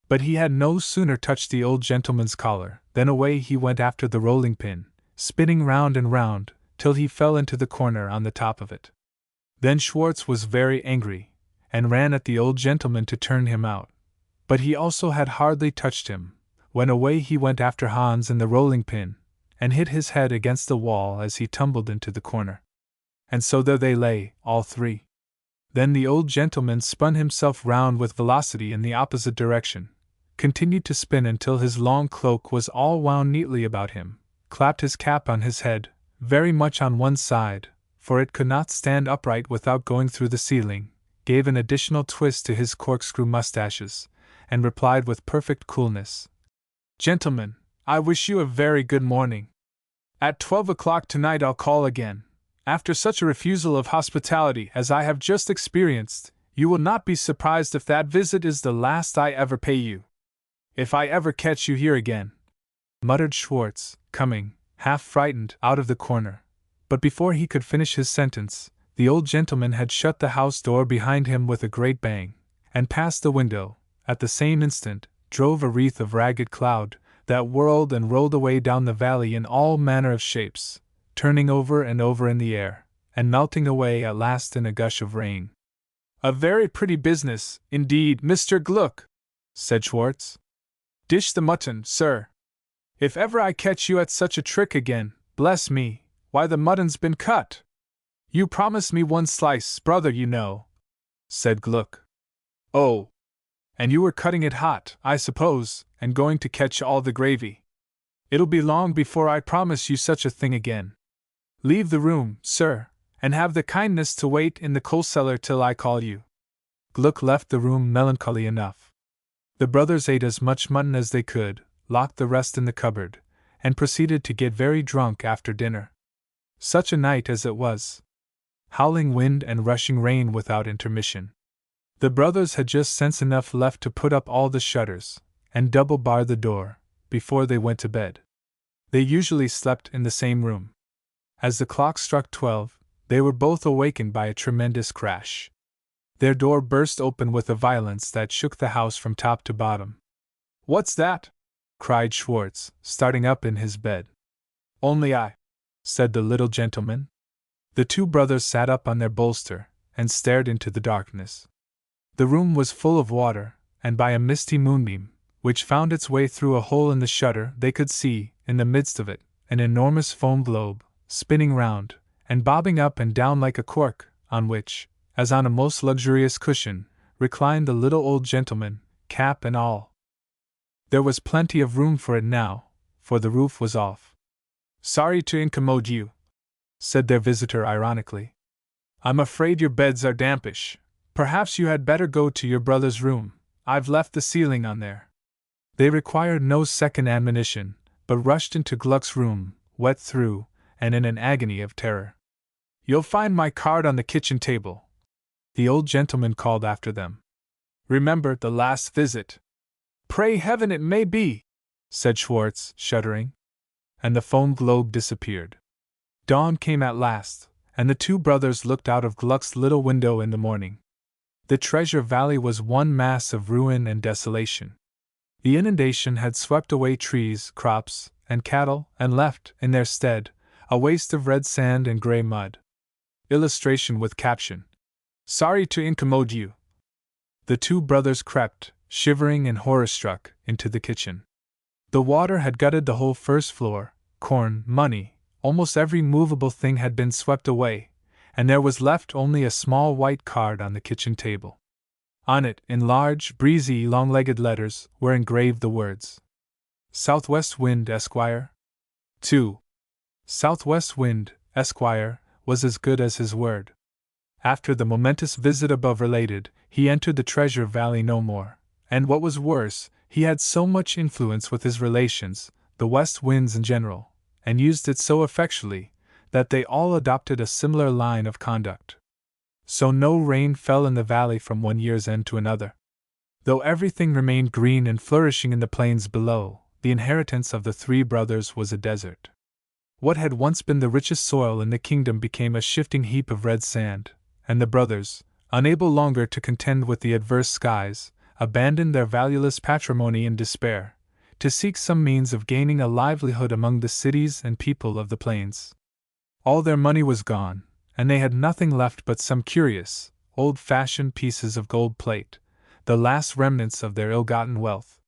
But he had no sooner touched the old gentleman's collar than away he went after the rolling pin, spinning round and round, till he fell into the corner on the top of it. Then Schwartz was very angry, and ran at the old gentleman to turn him out. But he also had hardly touched him, when away he went after Hans in the rolling pin, and hit his head against the wall as he tumbled into the corner. And so there they lay, all three. Then the old gentleman spun himself round with velocity in the opposite direction, continued to spin until his long cloak was all wound neatly about him, clapped his cap on his head, very much on one side, for it could not stand upright without going through the ceiling, gave an additional twist to his corkscrew mustaches, and replied with perfect coolness, Gentlemen, I wish you a very good morning. At 12 o'clock tonight I'll call again. After such a refusal of hospitality as I have just experienced, you will not be surprised if that visit is the last I ever pay you. If I ever catch you here again, muttered Schwartz, coming, half frightened, out of the corner. But before he could finish his sentence, the old gentleman had shut the house door behind him with a great bang, and past the window, at the same instant, drove a wreath of ragged cloud, that whirled and rolled away down the valley in all manner of shapes, turning over and over in the air, and melting away at last in a gush of rain. A very pretty business, indeed, Mr. Gluck, said Schwartz. Dish the mutton, sir. If ever I catch you at such a trick again, bless me, why the mutton's been cut. You promised me one slice, brother, you know, said Gluck. Oh, and you were cutting it hot, I suppose, and going to catch all the gravy. It'll be long before I promise you such a thing again. Leave the room, sir, and have the kindness to wait in the coal cellar till I call you. Gluck left the room melancholy enough. The brothers ate as much mutton as they could, locked the rest in the cupboard, and proceeded to get very drunk after dinner. Such a night as it was! Howling wind and rushing rain without intermission. The brothers had just sense enough left to put up all the shutters, and double-bar the door, before they went to bed. They usually slept in the same room. As the clock struck 12, they were both awakened by a tremendous crash. Their door burst open with a violence that shook the house from top to bottom. What's that? Cried Schwartz, starting up in his bed. Only I, said the little gentleman. The two brothers sat up on their bolster, and stared into the darkness. The room was full of water, and by a misty moonbeam, which found its way through a hole in the shutter, they could see, in the midst of it, an enormous foam globe, spinning round, and bobbing up and down like a cork, on which, as on a most luxurious cushion, reclined the little old gentleman, cap and all. There was plenty of room for it now, for the roof was off. Sorry to incommode you, said their visitor ironically. I'm afraid your beds are dampish. Perhaps you had better go to your brother's room. I've left the ceiling on there. They required no second admonition, but rushed into Gluck's room, wet through, and in an agony of terror. You'll find my card on the kitchen table, the old gentleman called after them. Remember the last visit. Pray heaven it may be, said Schwartz, shuddering. And the foam globe disappeared. Dawn came at last, and the two brothers looked out of Gluck's little window in the morning. The Treasure Valley was one mass of ruin and desolation. The inundation had swept away trees, crops, and cattle, and left, in their stead, a waste of red sand and gray mud. Illustration with caption. Sorry to incommode you. The two brothers crept, shivering and horror-struck, into the kitchen. The water had gutted the whole first floor, corn, money, almost every movable thing had been swept away, and there was left only a small white card on the kitchen table. On it, in large, breezy, long-legged letters, were engraved the words, Southwest Wind, Esquire. 2. Southwest Wind, Esquire, was as good as his word. After the momentous visit above related, he entered the Treasure Valley no more, and what was worse, he had so much influence with his relations, the West Winds in general, and used it so effectually, that they all adopted a similar line of conduct. So no rain fell in the valley from one year's end to another. Though everything remained green and flourishing in the plains below, the inheritance of the three brothers was a desert. What had once been the richest soil in the kingdom became a shifting heap of red sand, and the brothers, unable longer to contend with the adverse skies, abandoned their valueless patrimony in despair, to seek some means of gaining a livelihood among the cities and people of the plains. All their money was gone, and they had nothing left but some curious, old-fashioned pieces of gold plate, the last remnants of their ill-gotten wealth.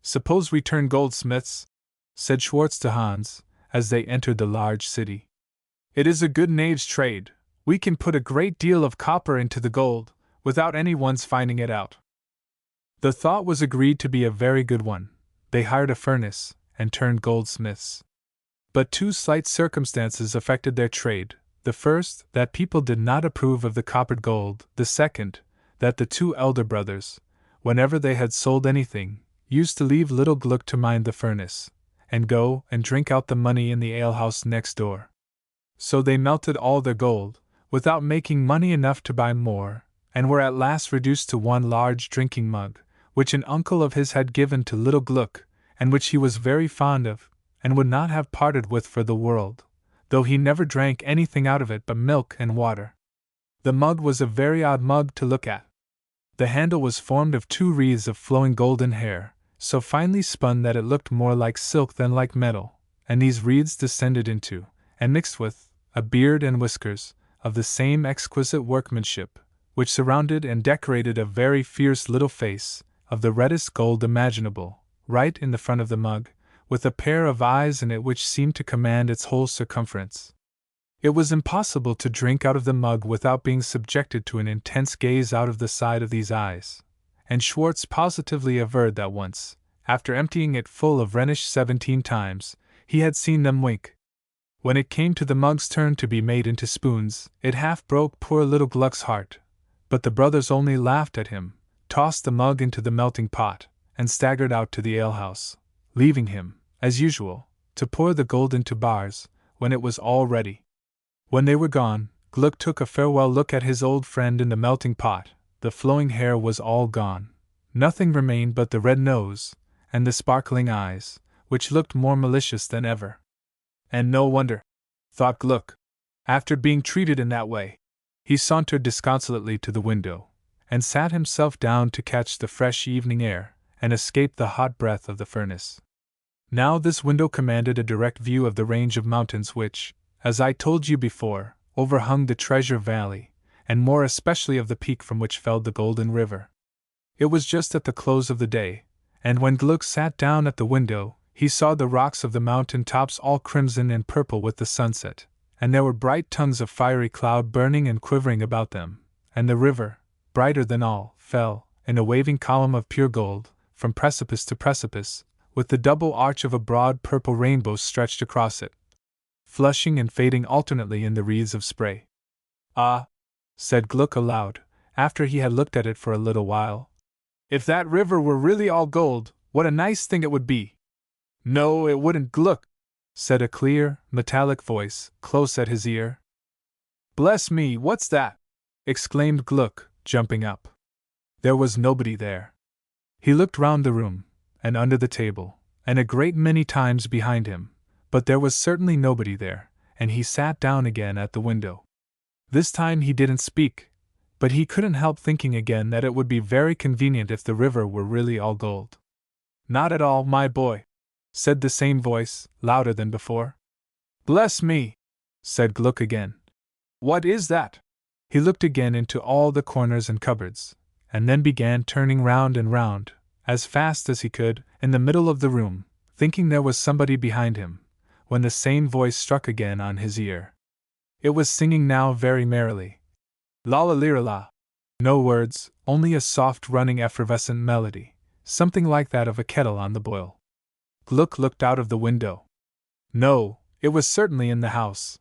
"Suppose we turn goldsmiths?" said Schwartz to Hans, as they entered the large city. "It is a good knave's trade. We can put a great deal of copper into the gold, without anyone's finding it out." The thought was agreed to be a very good one. They hired a furnace, and turned goldsmiths. But two slight circumstances affected their trade: the first, that people did not approve of the coppered gold; the second, that the two elder brothers, whenever they had sold anything, used to leave little Gluck to mind the furnace, and go and drink out the money in the alehouse next door. So they melted all their gold, without making money enough to buy more, and were at last reduced to one large drinking mug, which an uncle of his had given to little Gluck, and which he was very fond of, and would not have parted with for the world, though he never drank anything out of it but milk and water. The mug was a very odd mug to look at. The handle was formed of two wreaths of flowing golden hair, so finely spun that it looked more like silk than like metal, and these wreaths descended into, and mixed with, a beard and whiskers, of the same exquisite workmanship, which surrounded and decorated a very fierce little face, of the reddest gold imaginable, right in the front of the mug, with a pair of eyes in it which seemed to command its whole circumference. It was impossible to drink out of the mug without being subjected to an intense gaze out of the side of these eyes, and Schwartz positively averred that once, after emptying it full of Rhenish 17 times, he had seen them wink. When it came to the mug's turn to be made into spoons, it half broke poor little Gluck's heart, but the brothers only laughed at him, tossed the mug into the melting pot, and staggered out to the alehouse, leaving him, as usual, to pour the gold into bars, when it was all ready. When they were gone, Gluck took a farewell look at his old friend in the melting pot. The flowing hair was all gone. Nothing remained but the red nose, and the sparkling eyes, which looked more malicious than ever. And no wonder, thought Gluck. After being treated in that way, he sauntered disconsolately to the window, and sat himself down to catch the fresh evening air, and escape the hot breath of the furnace. Now this window commanded a direct view of the range of mountains which, as I told you before, overhung the Treasure Valley, and more especially of the peak from which fell the Golden River. It was just at the close of the day, and when Gluck sat down at the window, he saw the rocks of the mountain tops all crimson and purple with the sunset, and there were bright tongues of fiery cloud burning and quivering about them, and the river, brighter than all, fell, in a waving column of pure gold, from precipice to precipice, with the double arch of a broad purple rainbow stretched across it, flushing and fading alternately in the wreaths of spray. "Ah," said Gluck aloud, after he had looked at it for a little while, "if that river were really all gold, what a nice thing it would be!" "No, it wouldn't, Gluck," said a clear, metallic voice, close at his ear. "Bless me, what's that?" exclaimed Gluck, jumping up. There was nobody there. He looked round the room, and under the table, and a great many times behind him, but there was certainly nobody there, and he sat down again at the window. This time he didn't speak, but he couldn't help thinking again that it would be very convenient if the river were really all gold. "Not at all, my boy," said the same voice, louder than before. "Bless me," said Gluck again. "What is that?" He looked again into all the corners and cupboards, and then began turning round and round, as fast as he could, in the middle of the room, thinking there was somebody behind him, when the same voice struck again on his ear. It was singing now very merrily. La la lira la. No words, only a soft running effervescent melody, something like that of a kettle on the boil. Gluck looked out of the window. No, it was certainly in the house.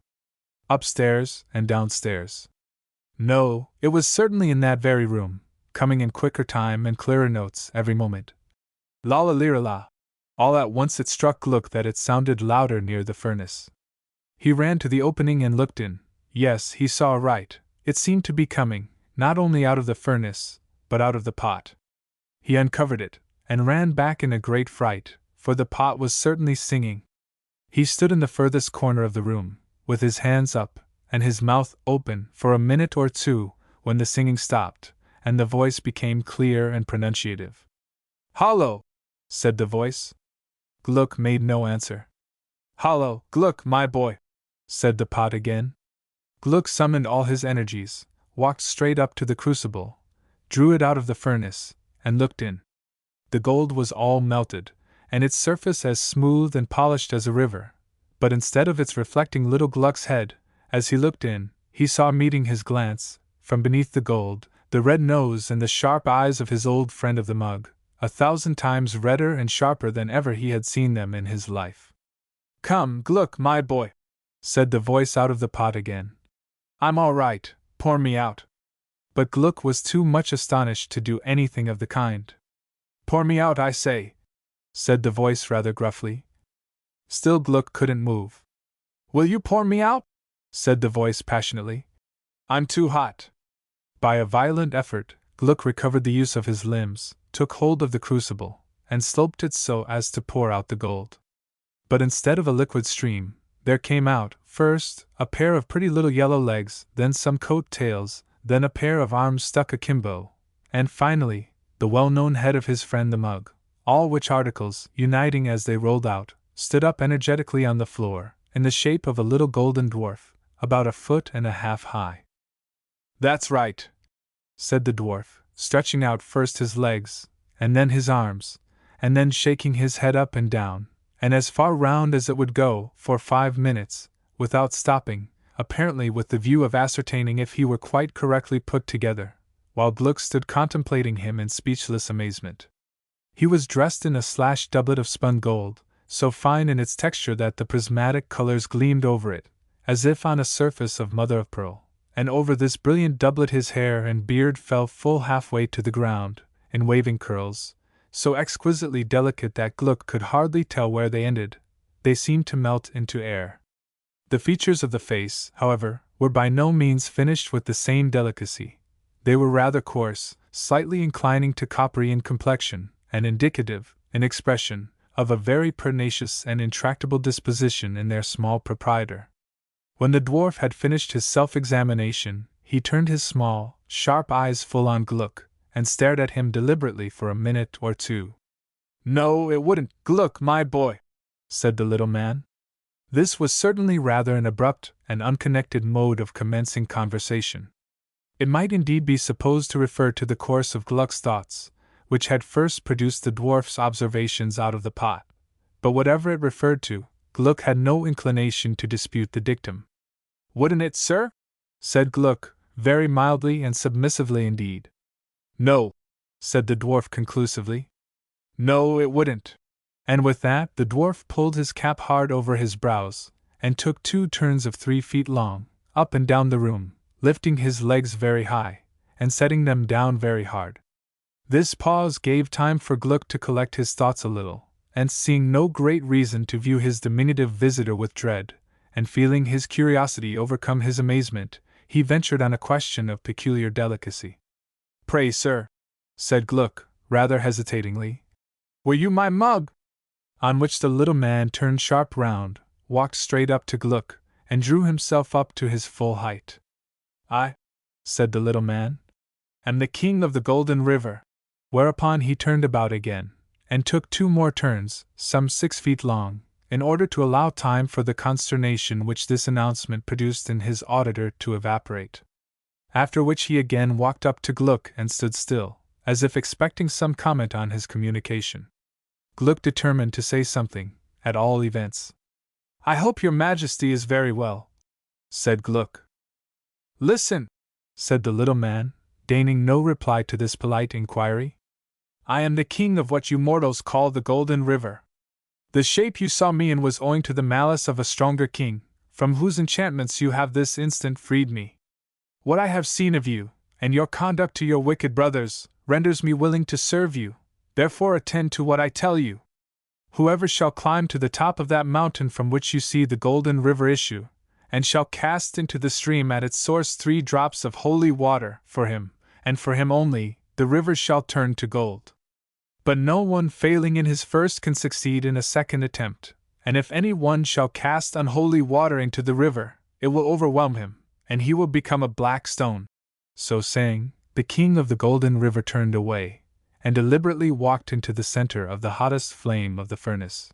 Upstairs and downstairs. No, it was certainly in that very room, coming in quicker time and clearer notes every moment. La la lira la. All at once it struck Gluck that it sounded louder near the furnace. He ran to the opening and looked in. Yes, he saw right. It seemed to be coming, not only out of the furnace, but out of the pot. He uncovered it, and ran back in a great fright, for the pot was certainly singing. He stood in the furthest corner of the room, with his hands up, and his mouth open, for a minute or two, when the singing stopped, and the voice became clear and pronunciative. "Hollo!" said the voice. Gluck made no answer. "Hollo, Gluck, my boy!" said the pot again. Gluck summoned all his energies, walked straight up to the crucible, drew it out of the furnace, and looked in. The gold was all melted, and its surface as smooth and polished as a river, but instead of its reflecting little Gluck's head, as he looked in, he saw meeting his glance, from beneath the gold, the red nose and the sharp eyes of his old friend of the mug, 1,000 times redder and sharper than ever he had seen them in his life. "Come, Gluck, my boy," said the voice out of the pot again. "I'm all right, pour me out." But Gluck was too much astonished to do anything of the kind. "Pour me out, I say," said the voice rather gruffly. Still Gluck couldn't move. "Will you pour me out?" said the voice passionately. "I'm too hot." By a violent effort, Gluck recovered the use of his limbs, took hold of the crucible, and sloped it so as to pour out the gold. But instead of a liquid stream, there came out, first, a pair of pretty little yellow legs, then some coat tails, then a pair of arms stuck akimbo, and finally, the well-known head of his friend the mug, all which articles, uniting as they rolled out, stood up energetically on the floor, in the shape of a little golden dwarf, about 1.5 feet high. "That's right," said the dwarf, stretching out first his legs, and then his arms, and then shaking his head up and down, and as far round as it would go, for 5 minutes, without stopping, apparently with the view of ascertaining if he were quite correctly put together, while Gluck stood contemplating him in speechless amazement. He was dressed in a slashed doublet of spun gold, so fine in its texture that the prismatic colors gleamed over it, as if on a surface of mother of pearl, and over this brilliant doublet his hair and beard fell full halfway to the ground, in waving curls, so exquisitely delicate that Gluck could hardly tell where they ended. They seemed to melt into air. The features of the face, however, were by no means finished with the same delicacy. They were rather coarse, slightly inclining to coppery in complexion, and indicative, in expression, of a very pernicious and intractable disposition in their small proprietor. When the dwarf had finished his self-examination, he turned his small, sharp eyes full on Gluck, and stared at him deliberately for a minute or two. "No, it wouldn't, Gluck, my boy," said the little man. This was certainly rather an abrupt and unconnected mode of commencing conversation. It might indeed be supposed to refer to the course of Gluck's thoughts, which had first produced the dwarf's observations out of the pot, but whatever it referred to, Gluck had no inclination to dispute the dictum. "Wouldn't it, sir?" said Gluck, very mildly and submissively indeed. "No," said the dwarf conclusively. "No, it wouldn't." And with that the dwarf pulled his cap hard over his brows, and took 2 turns of 3 feet long, up and down the room, lifting his legs very high, and setting them down very hard. This pause gave time for Gluck to collect his thoughts a little, and seeing no great reason to view his diminutive visitor with dread, and feeling his curiosity overcome his amazement, he ventured on a question of peculiar delicacy. "Pray, sir," said Gluck, rather hesitatingly, "were you my mug?" On which the little man turned sharp round, walked straight up to Gluck, and drew himself up to his full height. "I," said the little man, "am the king of the Golden River." Whereupon he turned about again, and took 2 more turns, some 6 feet long, in order to allow time for the consternation which this announcement produced in his auditor to evaporate. after which he again walked up to Gluck and stood still, as if expecting some comment on his communication. Gluck determined to say something, at all events. "I hope your Majesty is very well," said Gluck. "Listen," said the little man, deigning no reply to this polite inquiry. "I am the king of what you mortals call the Golden River. The shape you saw me in was owing to the malice of a stronger king, from whose enchantments you have this instant freed me. What I have seen of you, and your conduct to your wicked brothers, renders me willing to serve you, therefore attend to what I tell you. Whoever shall climb to the top of that mountain from which you see the Golden River issue, and shall cast into the stream at its source 3 drops of holy water, for him, and for him only, the river shall turn to gold. But no one failing in his first can succeed in a second attempt, and if any one shall cast unholy water into the river, it will overwhelm him, and he will become a black stone." So saying, the king of the Golden River turned away, and deliberately walked into the center of the hottest flame of the furnace.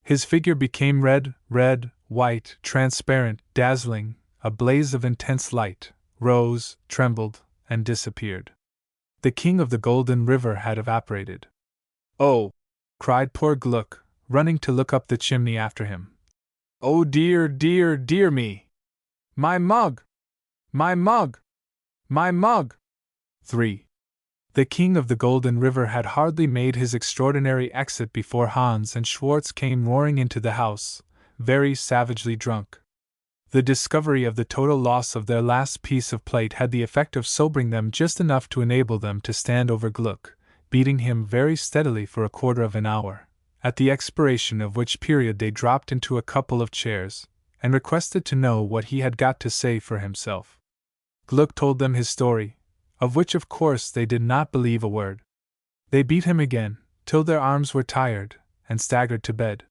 His figure became red, white, transparent, dazzling, a blaze of intense light, rose, trembled, and disappeared. The king of the Golden River had evaporated. "Oh!" cried poor Gluck, running to look up the chimney after him. "Oh dear, dear, dear me! My mug! My mug! My mug!" 3. The king of the Golden River had hardly made his extraordinary exit before Hans and Schwartz came roaring into the house, very savagely drunk. The discovery of the total loss of their last piece of plate had the effect of sobering them just enough to enable them to stand over Gluck, beating him very steadily for a quarter of an hour, at the expiration of which period they dropped into a couple of chairs, and requested to know what he had got to say for himself. Gluck told them his story, of which of course they did not believe a word. They beat him again, till their arms were tired, and staggered to bed.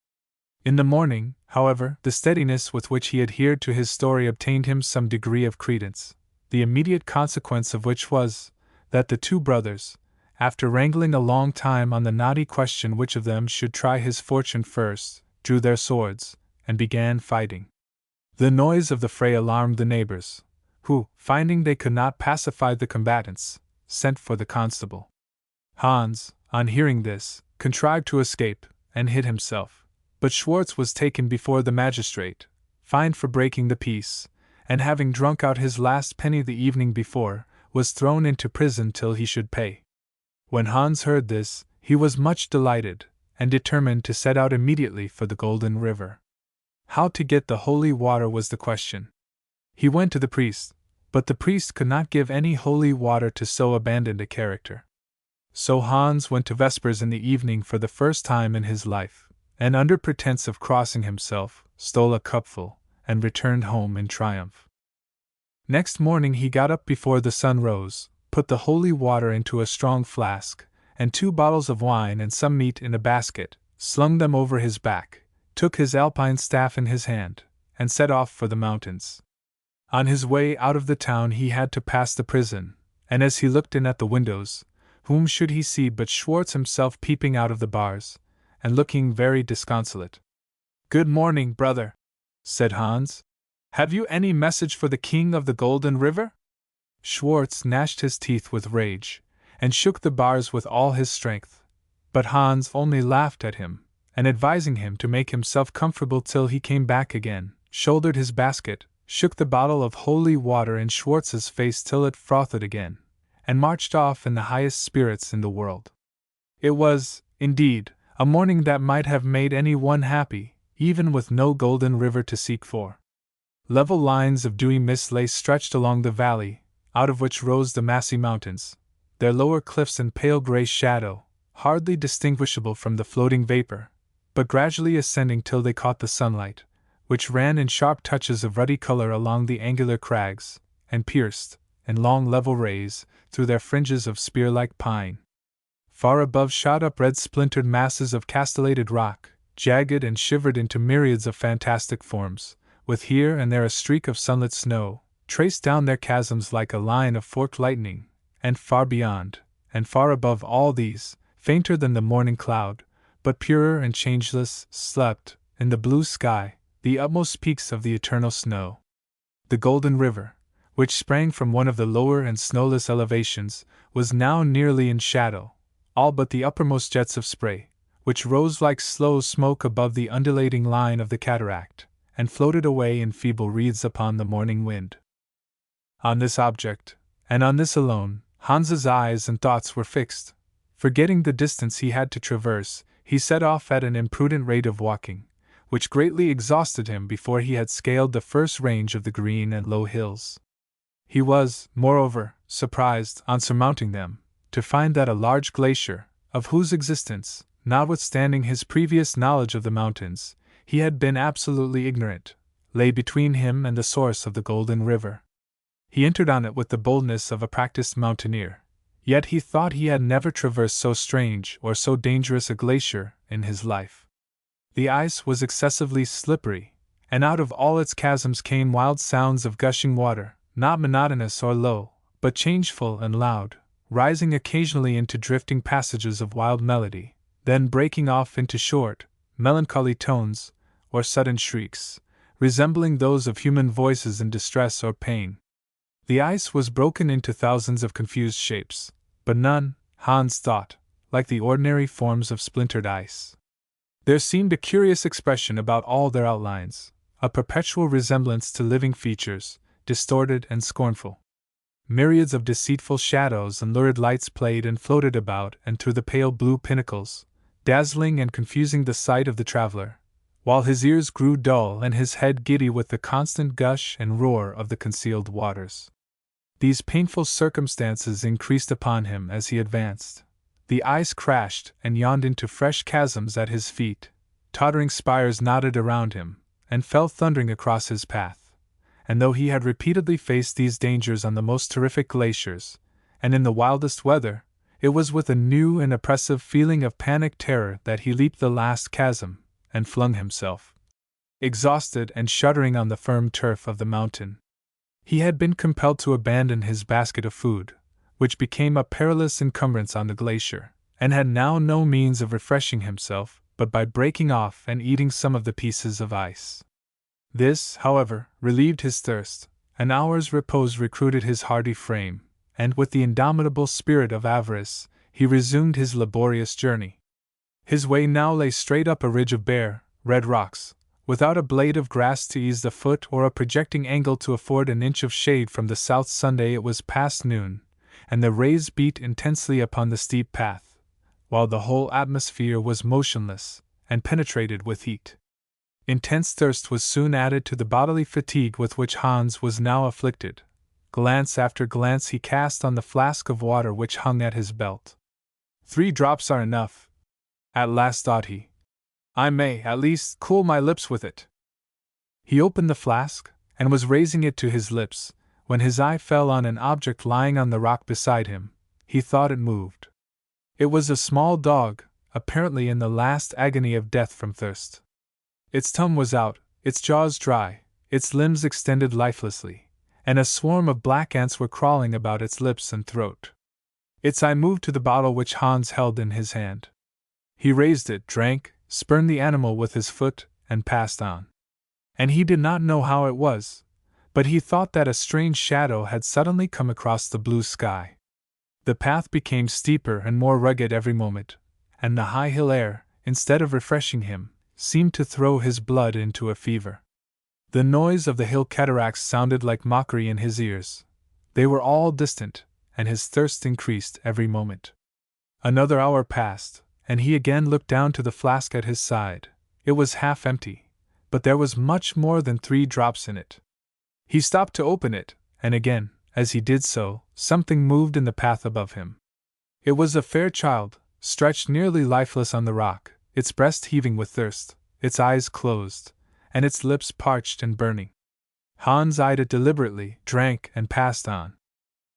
In the morning, however, the steadiness with which he adhered to his story obtained him some degree of credence, the immediate consequence of which was, that the 2 brothers, after wrangling a long time on the knotty question which of them should try his fortune first, drew their swords, and began fighting. The noise of the fray alarmed the neighbors, who, finding they could not pacify the combatants, sent for the constable. Hans, on hearing this, contrived to escape, and hid himself, but Schwartz was taken before the magistrate, fined for breaking the peace, and having drunk out his last penny the evening before, was thrown into prison till he should pay. When Hans heard this, he was much delighted, and determined to set out immediately for the Golden River. How to get the holy water was the question. He went to the priest, but the priest could not give any holy water to so abandoned a character. So Hans went to vespers in the evening for the first time in his life, and under pretense of crossing himself, stole a cupful, and returned home in triumph. Next morning he got up before the sun rose, put the holy water into a strong flask, and 2 bottles of wine and some meat in a basket, slung them over his back, took his alpine staff in his hand, and set off for the mountains. On his way out of the town he had to pass the prison, and as he looked in at the windows, whom should he see but Schwartz himself peeping out of the bars, and looking very disconsolate. "Good morning, brother," said Hans. "Have you any message for the king of the Golden River?" Schwartz gnashed his teeth with rage, and shook the bars with all his strength, but Hans only laughed at him, and advising him to make himself comfortable till he came back again, shouldered his basket, shook the bottle of holy water in Schwartz's face till it frothed again, and marched off in the highest spirits in the world. It was, indeed, a morning that might have made any one happy, even with no Golden River to seek for. Level lines of dewy mist lay stretched along the valley, out of which rose the massy mountains, their lower cliffs in pale grey shadow, hardly distinguishable from the floating vapor, but gradually ascending till they caught the sunlight, which ran in sharp touches of ruddy color along the angular crags, and pierced, in long level rays, through their fringes of spear-like pine. Far above shot up red splintered masses of castellated rock, jagged and shivered into myriads of fantastic forms, with here and there a streak of sunlit snow, traced down their chasms like a line of forked lightning, and far beyond, and far above all these, fainter than the morning cloud, but purer and changeless, slept, in the blue sky, the utmost peaks of the eternal snow. The Golden River, which sprang from one of the lower and snowless elevations, was now nearly in shadow, all but the uppermost jets of spray, which rose like slow smoke above the undulating line of the cataract, and floated away in feeble wreaths upon the morning wind. On this object, and on this alone, Hans's eyes and thoughts were fixed. Forgetting the distance he had to traverse, he set off at an imprudent rate of walking, which greatly exhausted him before he had scaled the first range of the green and low hills. He was, moreover, surprised, on surmounting them, to find that a large glacier, of whose existence, notwithstanding his previous knowledge of the mountains, he had been absolutely ignorant, lay between him and the source of the Golden River. He entered on it with the boldness of a practiced mountaineer, yet he thought he had never traversed so strange or so dangerous a glacier in his life. The ice was excessively slippery, and out of all its chasms came wild sounds of gushing water, not monotonous or low, but changeful and loud, rising occasionally into drifting passages of wild melody, then breaking off into short, melancholy tones, or sudden shrieks, resembling those of human voices in distress or pain. The ice was broken into thousands of confused shapes, but none, Hans thought, like the ordinary forms of splintered ice. There seemed a curious expression about all their outlines, a perpetual resemblance to living features, distorted and scornful. Myriads of deceitful shadows and lurid lights played and floated about and through the pale blue pinnacles, dazzling and confusing the sight of the traveler, while his ears grew dull and his head giddy with the constant gush and roar of the concealed waters. These painful circumstances increased upon him as he advanced. The ice crashed and yawned into fresh chasms at his feet, tottering spires nodded around him, and fell thundering across his path. And though he had repeatedly faced these dangers on the most terrific glaciers, and in the wildest weather, it was with a new and oppressive feeling of panic terror that he leaped the last chasm, and flung himself, exhausted and shuddering, on the firm turf of the mountain. He had been compelled to abandon his basket of food, which became a perilous encumbrance on the glacier, and had now no means of refreshing himself but by breaking off and eating some of the pieces of ice. This, however, relieved his thirst. An hour's repose recruited his hardy frame, and with the indomitable spirit of avarice, he resumed his laborious journey. His way now lay straight up a ridge of bare, red rocks, without a blade of grass to ease the foot or a projecting angle to afford an inch of shade from the south sun. It was past noon, and the rays beat intensely upon the steep path, while the whole atmosphere was motionless and penetrated with heat. Intense thirst was soon added to the bodily fatigue with which Hans was now afflicted. Glance after glance he cast on the flask of water which hung at his belt. 3 drops are enough, at last thought he. I may, at least, cool my lips with it. He opened the flask, and was raising it to his lips, when his eye fell on an object lying on the rock beside him. He thought it moved. It was a small dog, apparently in the last agony of death from thirst. Its tongue was out, its jaws dry, its limbs extended lifelessly, and a swarm of black ants were crawling about its lips and throat. Its eye moved to the bottle which Hans held in his hand. He raised it, drank, spurned the animal with his foot, and passed on. And he did not know how it was, but he thought that a strange shadow had suddenly come across the blue sky. The path became steeper and more rugged every moment, and the high hill air, instead of refreshing him, seemed to throw his blood into a fever. The noise of the hill cataracts sounded like mockery in his ears. They were all distant, and his thirst increased every moment. Another hour passed, and he again looked down to the flask at his side. It was half empty, but there was much more than 3 drops in it. He stopped to open it, and again, as he did so, something moved in the path above him. It was a fair child, stretched nearly lifeless on the rock, its breast heaving with thirst, its eyes closed, and its lips parched and burning. Hans eyed it deliberately, drank, and passed on.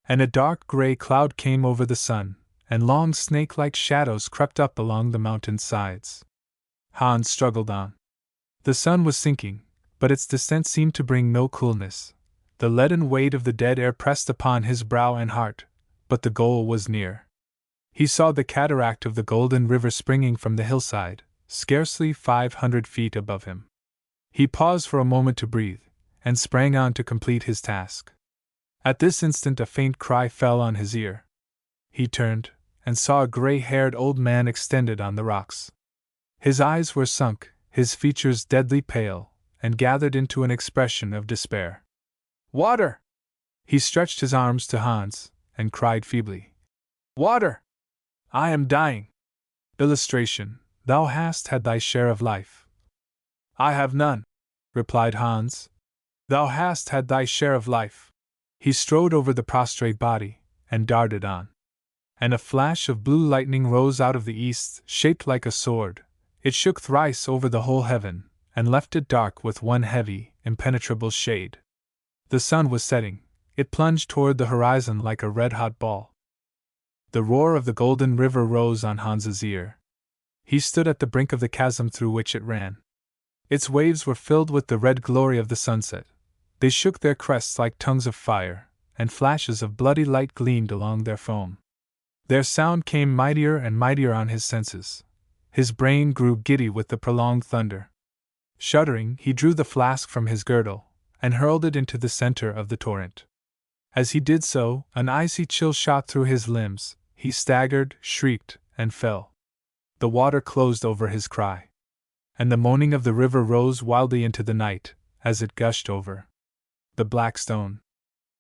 And a dark gray cloud came over the sun, and long snake-like shadows crept up along the mountain sides. Hans struggled on. The sun was sinking, but its descent seemed to bring no coolness. The leaden weight of the dead air pressed upon his brow and heart, but the goal was near. He saw the cataract of the Golden River springing from the hillside, scarcely 500 feet above him. He paused for a moment to breathe, and sprang on to complete his task. At this instant a faint cry fell on his ear. He turned, and saw a gray-haired old man extended on the rocks. His eyes were sunk, his features deadly pale, and gathered into an expression of despair. "Water!" He stretched his arms to Hans, and cried feebly, "Water! I am dying." Illustration: Thou hast had thy share of life. "I have none," replied Hans. "Thou hast had thy share of life." He strode over the prostrate body, and darted on. And a flash of blue lightning rose out of the east, shaped like a sword. It shook thrice over the whole heaven, and left it dark with one heavy, impenetrable shade. The sun was setting. It plunged toward the horizon like a red-hot ball. The roar of the golden river rose on Hans's ear. He stood at the brink of the chasm through which it ran. Its waves were filled with the red glory of the sunset. They shook their crests like tongues of fire, and flashes of bloody light gleamed along their foam. Their sound came mightier and mightier on his senses. His brain grew giddy with the prolonged thunder. Shuddering, he drew the flask from his girdle, and hurled it into the center of the torrent. As he did so, an icy chill shot through his limbs. He staggered, shrieked, and fell. The water closed over his cry. And the moaning of the river rose wildly into the night, as it gushed over the black stone.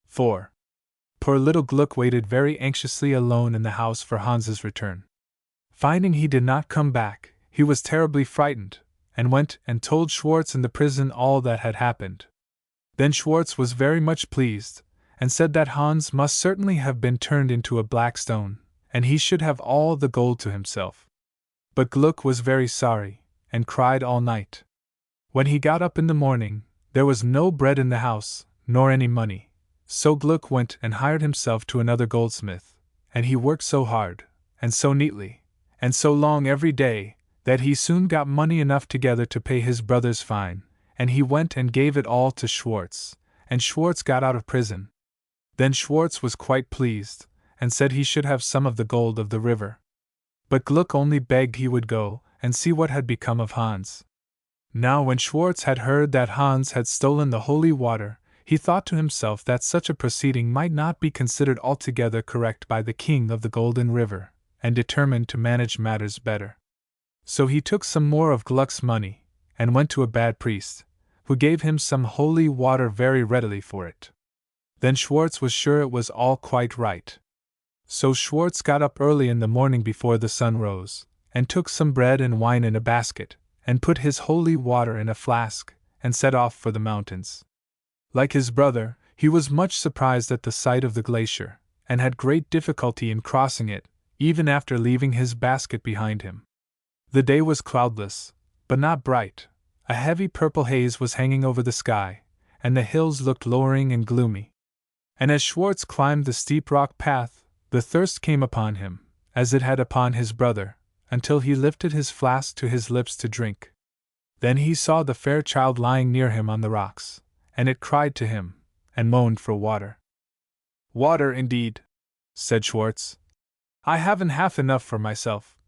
4. Poor little Gluck waited very anxiously alone in the house for Hans's return. Finding he did not come back, he was terribly frightened, and went and told Schwartz in the prison all that had happened. Then Schwartz was very much pleased, and said that Hans must certainly have been turned into a black stone, and he should have all the gold to himself. But Gluck was very sorry, and cried all night. When he got up in the morning, there was no bread in the house, nor any money. So Gluck went and hired himself to another goldsmith, and he worked so hard, and so neatly, and so long every day, that he soon got money enough together to pay his brother's fine, and he went and gave it all to Schwartz, and Schwartz got out of prison. Then Schwartz was quite pleased, and said he should have some of the gold of the river. But Gluck only begged he would go and see what had become of Hans. Now when Schwartz had heard that Hans had stolen the holy water, he thought to himself that such a proceeding might not be considered altogether correct by the king of the Golden River, and determined to manage matters better. So he took some more of Gluck's money, and went to a bad priest, who gave him some holy water very readily for it. Then Schwartz was sure it was all quite right. So Schwartz got up early in the morning before the sun rose, and took some bread and wine in a basket, and put his holy water in a flask, and set off for the mountains. Like his brother, he was much surprised at the sight of the glacier, and had great difficulty in crossing it, even after leaving his basket behind him. The day was cloudless, but not bright. A heavy purple haze was hanging over the sky, and the hills looked lowering and gloomy. And as Schwartz climbed the steep rock path, the thirst came upon him, as it had upon his brother, until he lifted his flask to his lips to drink. Then he saw the fair child lying near him on the rocks, and it cried to him, and moaned for water. "Water, indeed," said Schwartz. "I haven't half enough for myself,"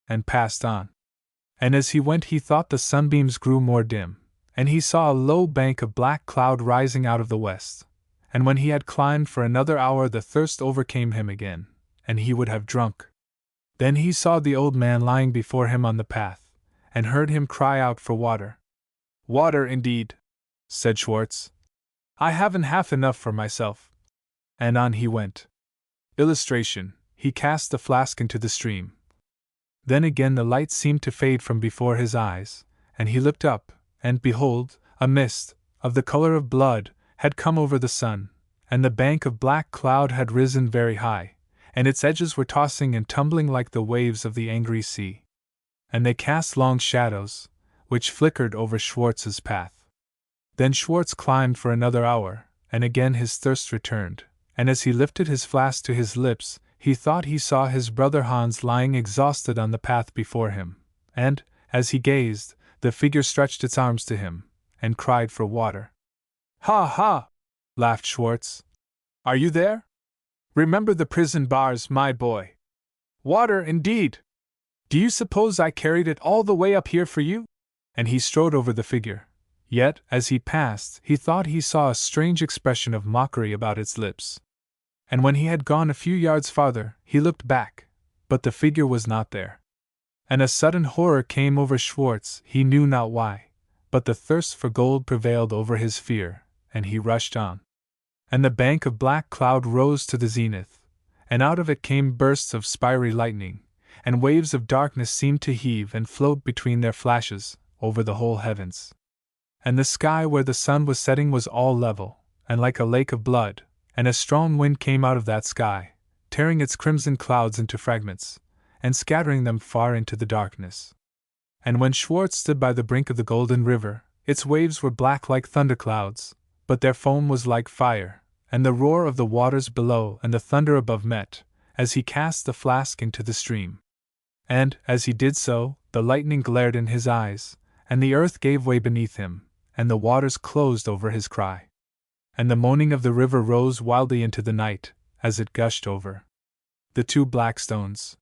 and passed on. And as he went he thought the sunbeams grew more dim, and he saw a low bank of black cloud rising out of the west. And when he had climbed for another hour the thirst overcame him again, and he would have drunk. Then he saw the old man lying before him on the path, and heard him cry out for water. "Water, indeed," said Schwartz. "I haven't half enough for myself." And on he went. Illustration: He cast the flask into the stream. Then again the light seemed to fade from before his eyes, and he looked up, and behold, a mist, of the color of blood, had come over the sun, and the bank of black cloud had risen very high, and its edges were tossing and tumbling like the waves of the angry sea. And they cast long shadows, which flickered over Schwartz's path. Then Schwartz climbed for another hour, and again his thirst returned, and as he lifted his flask to his lips, he thought he saw his brother Hans lying exhausted on the path before him, and, as he gazed, the figure stretched its arms to him, and cried for water. "Ha ha!" laughed Schwartz. "Are you there? Remember the prison bars, my boy. Water, indeed! Do you suppose I carried it all the way up here for you?" And he strode over the figure. Yet, as he passed, he thought he saw a strange expression of mockery about its lips. And when he had gone a few yards farther, he looked back, but the figure was not there. And a sudden horror came over Schwartz, he knew not why, but the thirst for gold prevailed over his fear, and he rushed on. And the bank of black cloud rose to the zenith, and out of it came bursts of spiry lightning, and waves of darkness seemed to heave and float between their flashes, over the whole heavens. And the sky where the sun was setting was all level, and like a lake of blood, and a strong wind came out of that sky, tearing its crimson clouds into fragments, and scattering them far into the darkness. And when Schwartz stood by the brink of the golden river, its waves were black like thunderclouds, but their foam was like fire, and the roar of the waters below and the thunder above met, as he cast the flask into the stream. And, as he did so, the lightning glared in his eyes, and the earth gave way beneath him, and the waters closed over his cry. And the moaning of the river rose wildly into the night, as it gushed over the two black stones.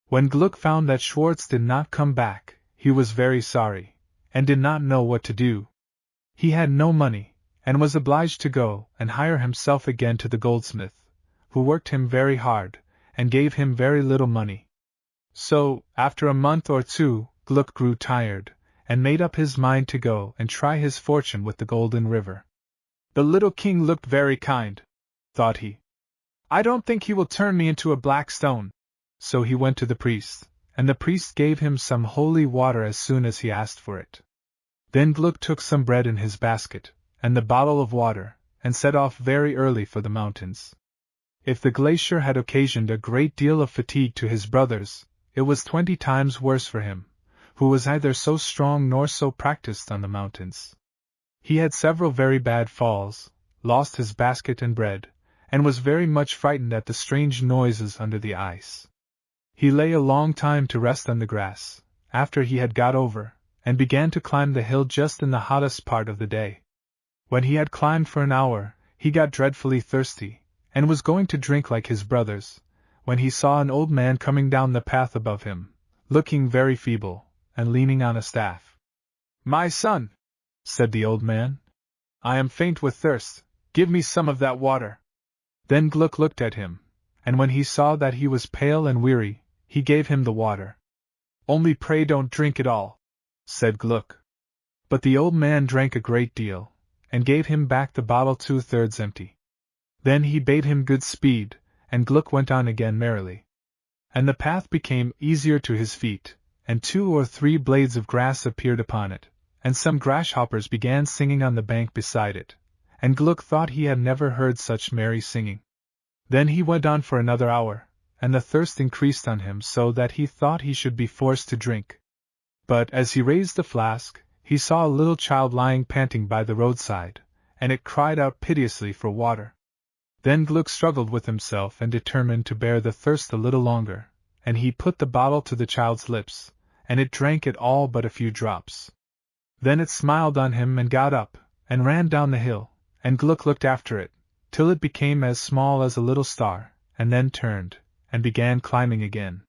When Gluck found that Schwartz did not come back, he was very sorry, and did not know what to do. He had no money, and was obliged to go and hire himself again to the goldsmith, who worked him very hard, and gave him very little money. So, after a month or two, Gluck grew tired, and made up his mind to go and try his fortune with the golden river. The little king looked very kind, thought he. I don't think he will turn me into a black stone. So he went to the priest, and the priest gave him some holy water as soon as he asked for it. Then Gluck took some bread in his basket, and the bottle of water, and set off very early for the mountains. If the glacier had occasioned a great deal of fatigue to his brothers, it was 20 times worse for him, who was neither so strong nor so practiced on the mountains. He had several very bad falls, lost his basket and bread, and was very much frightened at the strange noises under the ice. He lay a long time to rest on the grass, after he had got over, and began to climb the hill just in the hottest part of the day. When he had climbed for an hour, he got dreadfully thirsty, and was going to drink like his brothers, when he saw an old man coming down the path above him, looking very feeble, and leaning on a staff. "My son," said the old man, "I am faint with thirst, give me some of that water." Then Gluck looked at him, and when he saw that he was pale and weary, he gave him the water. "Only pray don't drink it all," said Gluck. But the old man drank a great deal, and gave him back the bottle 2/3 empty. Then he bade him good speed, and Gluck went on again merrily. And the path became easier to his feet, and 2 or 3 blades of grass appeared upon it, and some grasshoppers began singing on the bank beside it, and Gluck thought he had never heard such merry singing. Then he went on for another hour, and the thirst increased on him so that he thought he should be forced to drink. But as he raised the flask, he saw a little child lying panting by the roadside, and it cried out piteously for water. Then Gluck struggled with himself and determined to bear the thirst a little longer, and he put the bottle to the child's lips, and it drank it all but a few drops. Then it smiled on him and got up, and ran down the hill, and Gluck looked after it, till it became as small as a little star, and then turned, and began climbing again.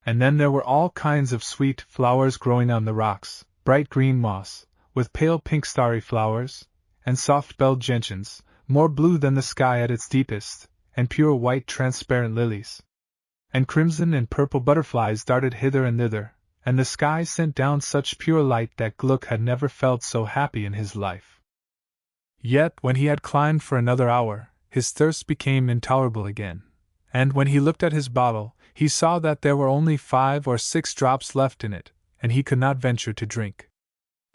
And then there were all kinds of sweet flowers growing on the rocks, bright green moss, with pale pink starry flowers, and soft-belled gentians, more blue than the sky at its deepest, and pure white transparent lilies. And crimson and purple butterflies darted hither and thither, and the sky sent down such pure light that Gluck had never felt so happy in his life. Yet, when he had climbed for another hour, his thirst became intolerable again, and when he looked at his bottle, he saw that there were only 5 or 6 drops left in it, and he could not venture to drink.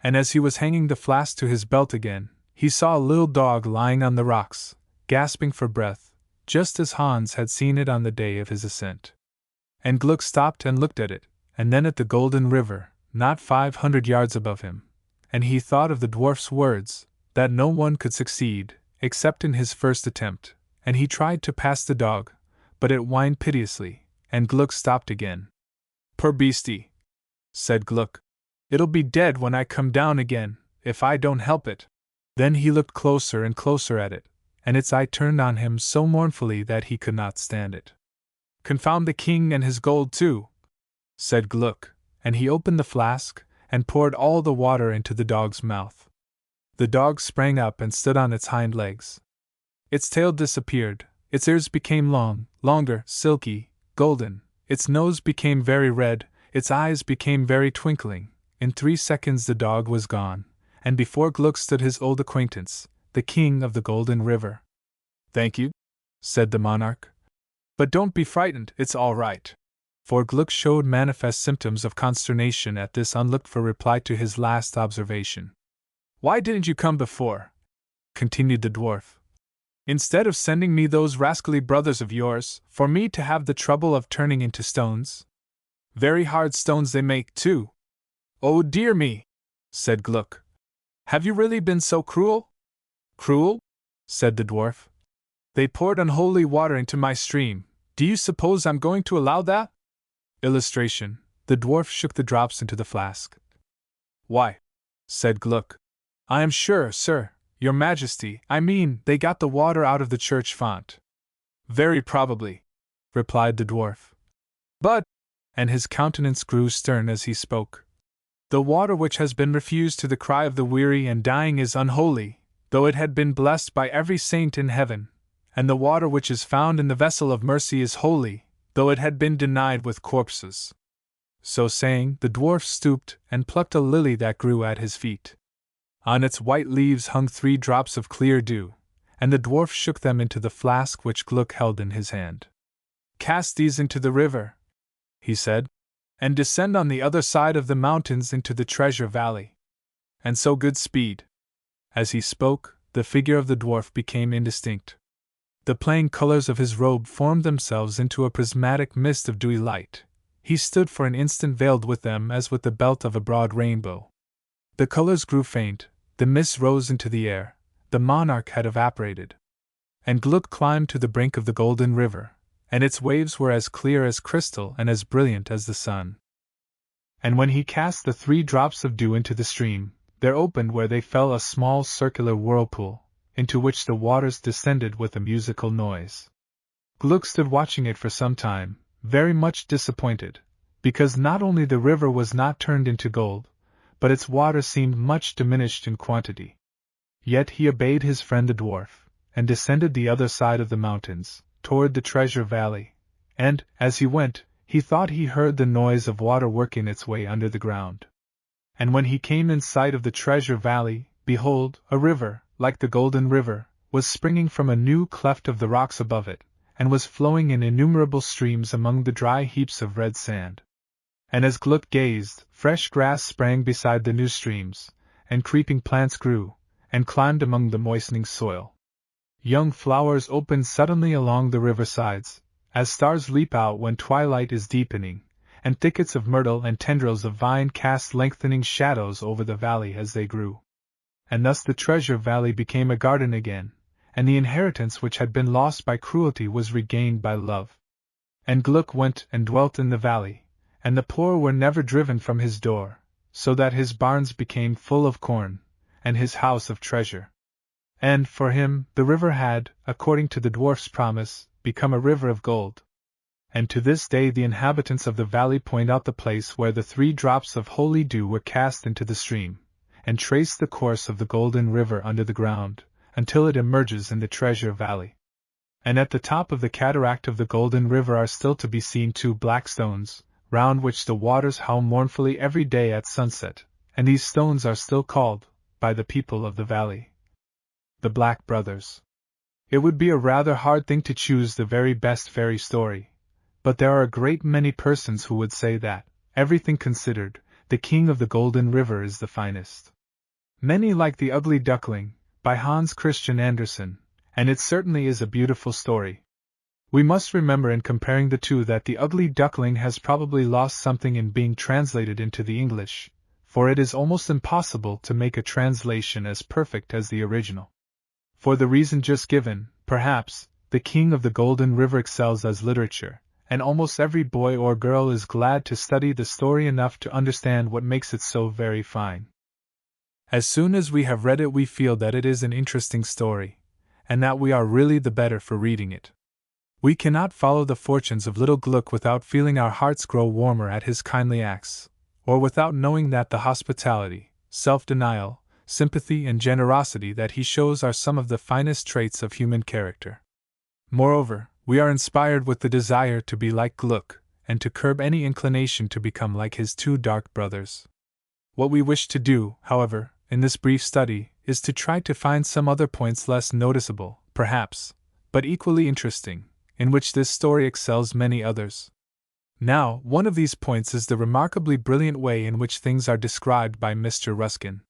And as he was hanging the flask to his belt again, he saw a little dog lying on the rocks, gasping for breath, just as Hans had seen it on the day of his ascent. And Gluck stopped and looked at it, and then at the golden river, not 500 yards above him, and he thought of the dwarf's words, that no one could succeed, except in his first attempt, and he tried to pass the dog, but it whined piteously, and Gluck stopped again. "Poor beastie," said Gluck. "It'll be dead when I come down again, if I don't help it." Then he looked closer and closer at it, and its eye turned on him so mournfully that he could not stand it. "Confound the king and his gold too," said Gluck, and he opened the flask, and poured all the water into the dog's mouth. The dog sprang up and stood on its hind legs. Its tail disappeared, its ears became longer, silky, golden, its nose became very red, its eyes became very twinkling. In 3 seconds the dog was gone, and before Gluck stood his old acquaintance, the king of the Golden River. "Thank you," said the monarch. "But don't be frightened, it's all right." For Gluck showed manifest symptoms of consternation at this unlooked-for reply to his last observation. "Why didn't you come before?" continued the dwarf. "Instead of sending me those rascally brothers of yours, for me to have the trouble of turning into stones? Very hard stones they make, too." "Oh dear me," said Gluck. "Have you really been so cruel?" "Cruel?" said the dwarf. "They poured unholy water into my stream. Do you suppose I'm going to allow that?" Illustration: the dwarf shook the drops into the flask. "Why," said Gluck, "I am sure, sir, your majesty, I mean, they got the water out of the church font." "Very probably," replied the dwarf. "But," and his countenance grew stern as he spoke, "the water which has been refused to the cry of the weary and dying is unholy, though it had been blessed by every saint in heaven, and the water which is found in the vessel of mercy is holy, though it had been denied with corpses." So saying, the dwarf stooped and plucked a lily that grew at his feet. On its white leaves hung 3 drops of clear dew, and the dwarf shook them into the flask which Gluck held in his hand. "Cast these into the river," he said, "and descend on the other side of the mountains into the Treasure Valley. And so good speed." As he spoke, the figure of the dwarf became indistinct. The playing colors of his robe formed themselves into a prismatic mist of dewy light. He stood for an instant veiled with them as with the belt of a broad rainbow. The colors grew faint, the mist rose into the air, the monarch had evaporated. And Gluck climbed to the brink of the Golden River, and its waves were as clear as crystal and as brilliant as the sun. And when he cast the 3 drops of dew into the stream, there opened where they fell a small circular whirlpool, into which the waters descended with a musical noise. Gluck stood watching it for some time, very much disappointed, because not only the river was not turned into gold, but its water seemed much diminished in quantity. Yet he obeyed his friend the dwarf, and descended the other side of the mountains, toward the Treasure Valley, and, as he went, he thought he heard the noise of water working its way under the ground. And when he came in sight of the Treasure Valley, behold, a river, like the Golden River, was springing from a new cleft of the rocks above it, and was flowing in innumerable streams among the dry heaps of red sand. And as Gluck gazed, fresh grass sprang beside the new streams, and creeping plants grew, and climbed among the moistening soil. Young flowers opened suddenly along the riversides, as stars leap out when twilight is deepening, and thickets of myrtle and tendrils of vine cast lengthening shadows over the valley as they grew. And thus the Treasure Valley became a garden again, and the inheritance which had been lost by cruelty was regained by love. And Gluck went and dwelt in the valley, and the poor were never driven from his door, so that his barns became full of corn, and his house of treasure. And, for him, the river had, according to the dwarf's promise, become a river of gold. And to this day the inhabitants of the valley point out the place where the 3 drops of holy dew were cast into the stream, and trace the course of the Golden River under the ground, until it emerges in the Treasure Valley. And at the top of the cataract of the Golden River are still to be seen 2 black stones, round which the waters howl mournfully every day at sunset, and these stones are still called, by the people of the valley, the Black Brothers. It would be a rather hard thing to choose the very best fairy story, but there are a great many persons who would say that, everything considered, the King of the Golden River is the finest. Many like The Ugly Duckling, by Hans Christian Andersen, and it certainly is a beautiful story. We must remember in comparing the two that The Ugly Duckling has probably lost something in being translated into the English, for it is almost impossible to make a translation as perfect as the original. For the reason just given, perhaps, The King of the Golden River excels as literature, and almost every boy or girl is glad to study the story enough to understand what makes it so very fine. As soon as we have read it we feel that it is an interesting story, and that we are really the better for reading it. We cannot follow the fortunes of little Gluck without feeling our hearts grow warmer at his kindly acts, or without knowing that the hospitality, self-denial, sympathy, and generosity that he shows are some of the finest traits of human character. Moreover, we are inspired with the desire to be like Gluck, and to curb any inclination to become like his two dark brothers. What we wish to do, however, in this brief study, is to try to find some other points less noticeable, perhaps, but equally interesting, in which this story excels many others. Now, one of these points is the remarkably brilliant way in which things are described by Mr. Ruskin.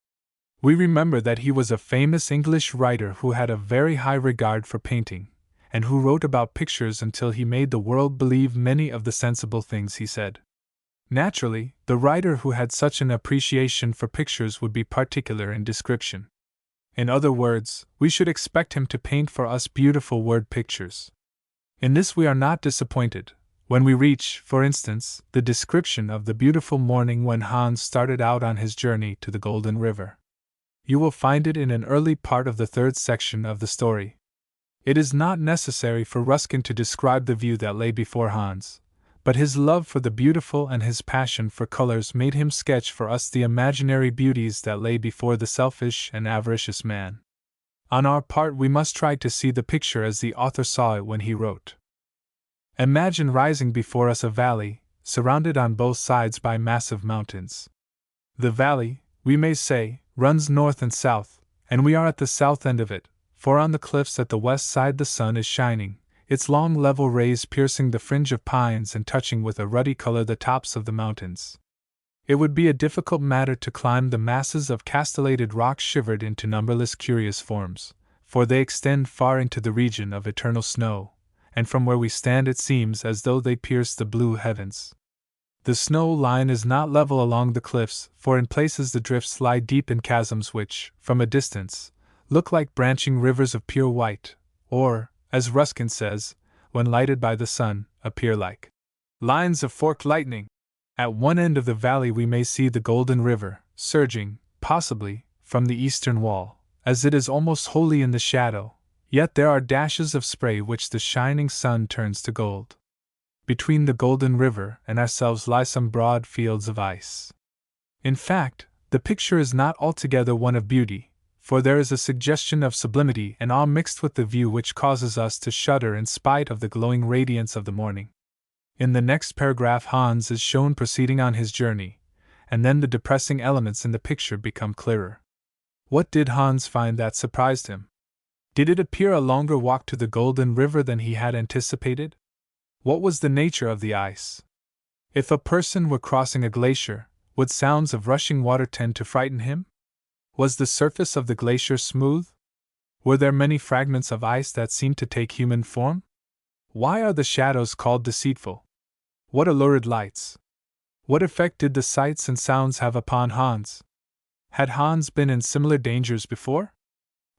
We remember that he was a famous English writer who had a very high regard for painting, and who wrote about pictures until he made the world believe many of the sensible things he said. Naturally, the writer who had such an appreciation for pictures would be particular in description. In other words, we should expect him to paint for us beautiful word pictures. In this we are not disappointed, when we reach, for instance, the description of the beautiful morning when Hans started out on his journey to the Golden River. You will find it in an early part of the third section of the story. It is not necessary for Ruskin to describe the view that lay before Hans, but his love for the beautiful and his passion for colors made him sketch for us the imaginary beauties that lay before the selfish and avaricious man. On our part, we must try to see the picture as the author saw it when he wrote. Imagine rising before us a valley, surrounded on both sides by massive mountains. The valley, we may say, runs north and south, and we are at the south end of it, for on the cliffs at the west side the sun is shining, its long level rays piercing the fringe of pines and touching with a ruddy color the tops of the mountains. It would be a difficult matter to climb the masses of castellated rock shivered into numberless curious forms, for they extend far into the region of eternal snow, and from where we stand it seems as though they pierce the blue heavens. The snow line is not level along the cliffs, for in places the drifts lie deep in chasms which, from a distance, look like branching rivers of pure white, or, as Ruskin says, when lighted by the sun, appear like lines of forked lightning. At one end of the valley we may see the Golden River, surging, possibly, from the eastern wall, as it is almost wholly in the shadow, yet there are dashes of spray which the shining sun turns to gold. Between the Golden River and ourselves lie some broad fields of ice. In fact, the picture is not altogether one of beauty, for there is a suggestion of sublimity and awe mixed with the view which causes us to shudder in spite of the glowing radiance of the morning. In the next paragraph Hans is shown proceeding on his journey, and then the depressing elements in the picture become clearer. What did Hans find that surprised him? Did it appear a longer walk to the Golden River than he had anticipated? What was the nature of the ice? If a person were crossing a glacier, would sounds of rushing water tend to frighten him? Was the surface of the glacier smooth? Were there many fragments of ice that seemed to take human form? Why are the shadows called deceitful? What lurid lights! What effect did the sights and sounds have upon Hans? Had Hans been in similar dangers before?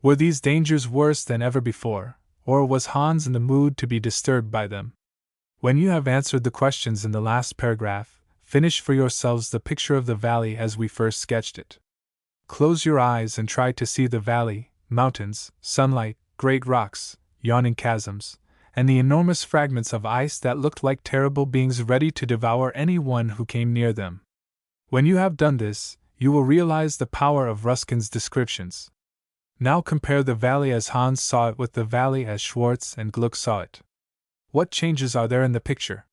Were these dangers worse than ever before, or was Hans in the mood to be disturbed by them? When you have answered the questions in the last paragraph, finish for yourselves the picture of the valley as we first sketched it. Close your eyes and try to see the valley, mountains, sunlight, great rocks, yawning chasms, and the enormous fragments of ice that looked like terrible beings ready to devour anyone who came near them. When you have done this, you will realize the power of Ruskin's descriptions. Now compare the valley as Hans saw it with the valley as Schwartz and Gluck saw it. What changes are there in the picture?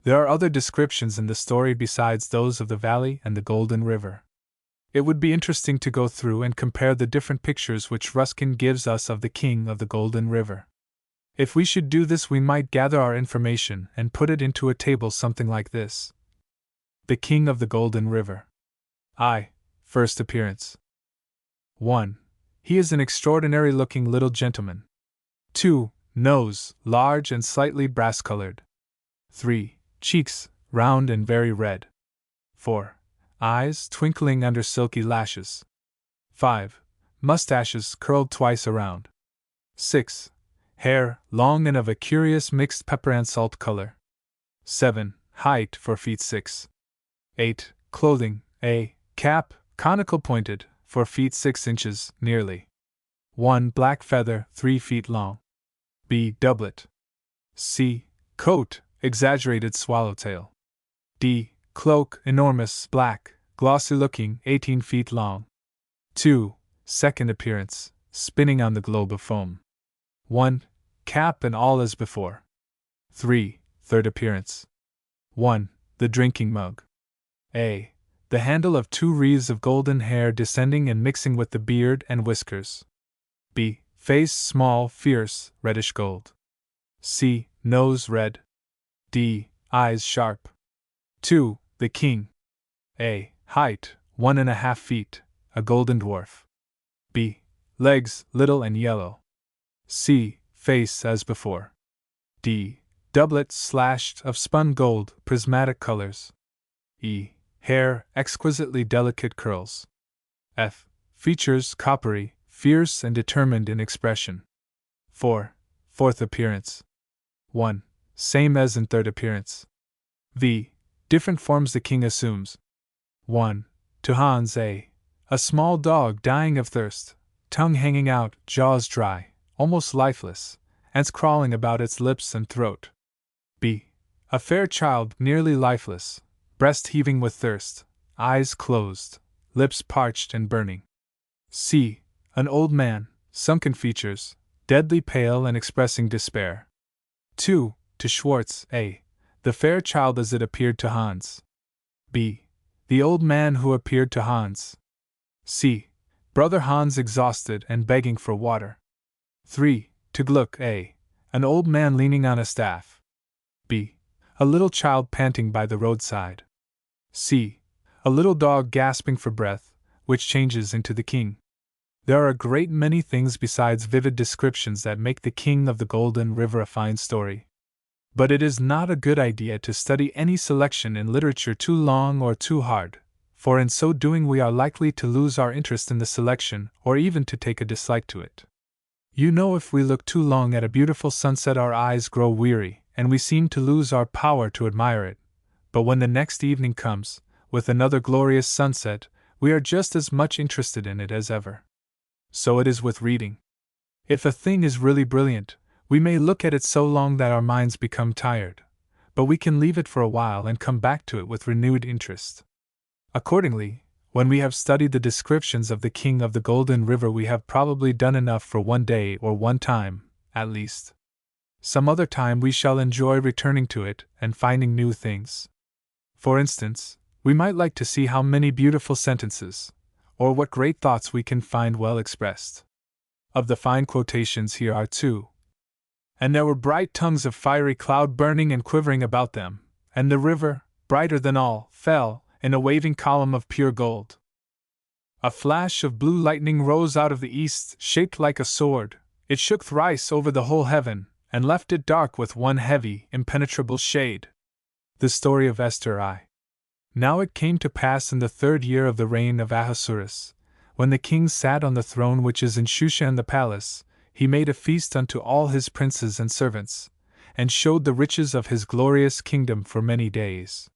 There are other descriptions in the story besides those of the valley and the Golden River. It would be interesting to go through and compare the different pictures which Ruskin gives us of the King of the Golden River. If we should do this, we might gather our information and put it into a table something like this. The King of the Golden River. First appearance. 1. He is an extraordinary-looking little gentleman. 2. Nose, large and slightly brass-colored. 3. Cheeks, round and very red. 4. Eyes, twinkling under silky lashes. 5. Mustaches curled twice around. 6. Hair, long and of a curious mixed pepper and salt color. 7. Height, 4 feet 6. 8. Clothing, A. Cap, conical pointed, 4 feet 6 inches, nearly. 1. Black feather, 3 feet long. B. Doublet. C. Coat, exaggerated swallowtail. D. Cloak, enormous, black, glossy-looking, 18 feet long. 2. Second appearance, spinning on the globe of foam. 1. Cap and all as before. 3. Third appearance. 1. The drinking mug. A. The handle of 2 wreaths of golden hair descending and mixing with the beard and whiskers. B. Face small, fierce, reddish gold. C. Nose red. D. Eyes sharp. 2. The king. A. Height, 1.5 feet, a golden dwarf. B. Legs, little and yellow. C. Face as before. D. Doublet slashed of spun gold, prismatic colors. E. Hair, exquisitely delicate curls. F. Features coppery, fierce and determined in expression. 4. Fourth appearance. 1. Same as in third appearance. V. Different forms the king assumes. 1. To Hans A. A small dog dying of thirst, tongue hanging out, jaws dry, almost lifeless, ants crawling about its lips and throat. B. A fair child nearly lifeless, breast heaving with thirst, eyes closed, lips parched and burning. C. An old man, sunken features, deadly pale and expressing despair. 2. To Schwartz A. The fair child as it appeared to Hans. B. The old man who appeared to Hans. C. Brother Hans exhausted and begging for water. 3. To Gluck A. An old man leaning on a staff. B. A little child panting by the roadside. C. A little dog gasping for breath, which changes into the king. There are a great many things besides vivid descriptions that make the King of the Golden River a fine story. But it is not a good idea to study any selection in literature too long or too hard, for in so doing we are likely to lose our interest in the selection or even to take a dislike to it. You know, if we look too long at a beautiful sunset our eyes grow weary, and we seem to lose our power to admire it, but when the next evening comes, with another glorious sunset, we are just as much interested in it as ever. So it is with reading. If a thing is really brilliant, we may look at it so long that our minds become tired, but we can leave it for a while and come back to it with renewed interest. Accordingly, when we have studied the descriptions of the King of the Golden River, we have probably done enough for one day or one time, at least. Some other time we shall enjoy returning to it and finding new things. For instance, we might like to see how many beautiful sentences, or what great thoughts we can find well expressed. Of the fine quotations here are 2. And there were bright tongues of fiery cloud burning and quivering about them, and the river, brighter than all, fell in a waving column of pure gold. A flash of blue lightning rose out of the east, shaped like a sword. It shook thrice over the whole heaven, and left it dark with one heavy, impenetrable shade. The story of Esther I. Now it came to pass in the 3rd year of the reign of Ahasuerus, when the king sat on the throne which is in Shushan the palace, he made a feast unto all his princes and servants, and showed the riches of his glorious kingdom for many days.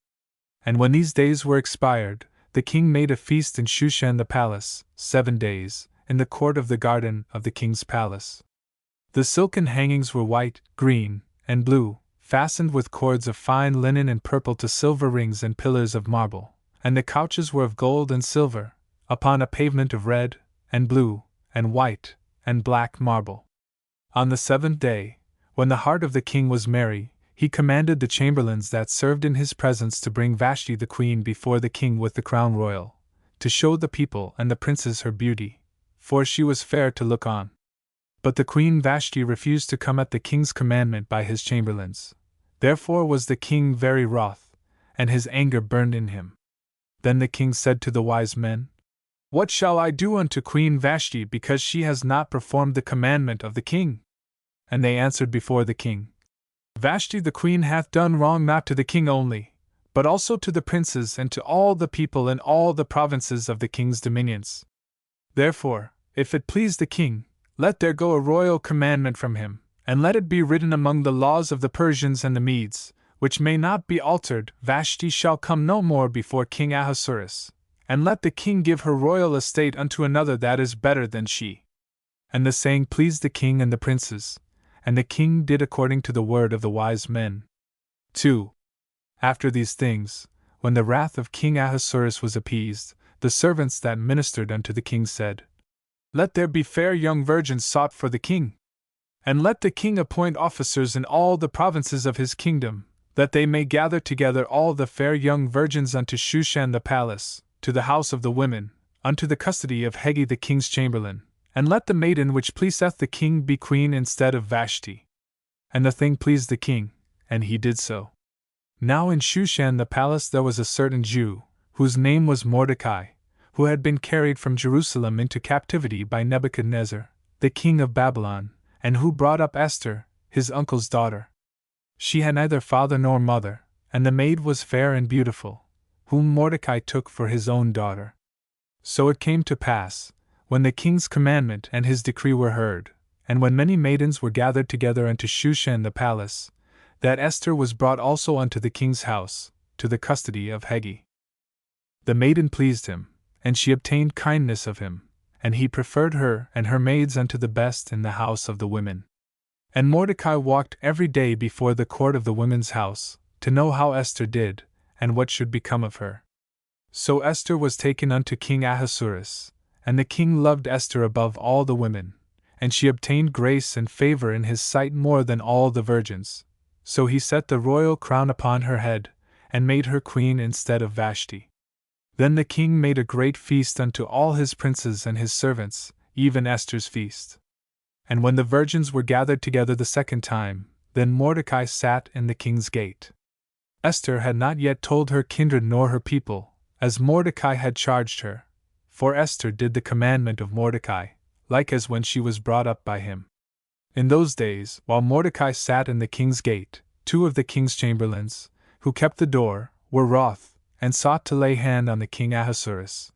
And when these days were expired, the king made a feast in Shushan the palace, 7 days, in the court of the garden of the king's palace. The silken hangings were white, green, and blue, fastened with cords of fine linen and purple to silver rings and pillars of marble, and the couches were of gold and silver, upon a pavement of red, and blue, and white, and black marble. On the 7th day, when the heart of the king was merry, he commanded the chamberlains that served in his presence to bring Vashti the queen before the king with the crown royal, to show the people and the princes her beauty, for she was fair to look on. But the queen Vashti refused to come at the king's commandment by his chamberlains. Therefore was the king very wroth, and his anger burned in him. Then the king said to the wise men, What shall I do unto Queen Vashti because she has not performed the commandment of the king? And they answered before the king, Vashti the queen hath done wrong not to the king only, but also to the princes and to all the people in all the provinces of the king's dominions. Therefore, if it please the king, let there go a royal commandment from him, and let it be written among the laws of the Persians and the Medes, which may not be altered, Vashti shall come no more before King Ahasuerus, and let the king give her royal estate unto another that is better than she. And the saying pleased the king and the princes, and the king did according to the word of the wise men. 2. After these things, when the wrath of King Ahasuerus was appeased, the servants that ministered unto the king said, Let there be fair young virgins sought for the king. And let the king appoint officers in all the provinces of his kingdom, that they may gather together all the fair young virgins unto Shushan the palace, to the house of the women, unto the custody of Hegi the king's chamberlain, and let the maiden which pleaseth the king be queen instead of Vashti. And the thing pleased the king, and he did so. Now in Shushan the palace there was a certain Jew, whose name was Mordecai, who had been carried from Jerusalem into captivity by Nebuchadnezzar, the king of Babylon, and who brought up Esther, his uncle's daughter. She had neither father nor mother, and the maid was fair and beautiful, whom Mordecai took for his own daughter. So it came to pass, when the king's commandment and his decree were heard, and when many maidens were gathered together unto Shushan the palace, that Esther was brought also unto the king's house, to the custody of Hegi. The maiden pleased him, and she obtained kindness of him, and he preferred her and her maids unto the best in the house of the women. And Mordecai walked every day before the court of the women's house, to know how Esther did, and what should become of her. So Esther was taken unto King Ahasuerus, and the king loved Esther above all the women, and she obtained grace and favor in his sight more than all the virgins. So he set the royal crown upon her head, and made her queen instead of Vashti. Then the king made a great feast unto all his princes and his servants, even Esther's feast. And when the virgins were gathered together the second time, then Mordecai sat in the king's gate. Esther had not yet told her kindred nor her people, as Mordecai had charged her, for Esther did the commandment of Mordecai, like as when she was brought up by him. In those days, while Mordecai sat in the king's gate, 2 of the king's chamberlains, who kept the door, were wroth, and sought to lay hand on the king Ahasuerus.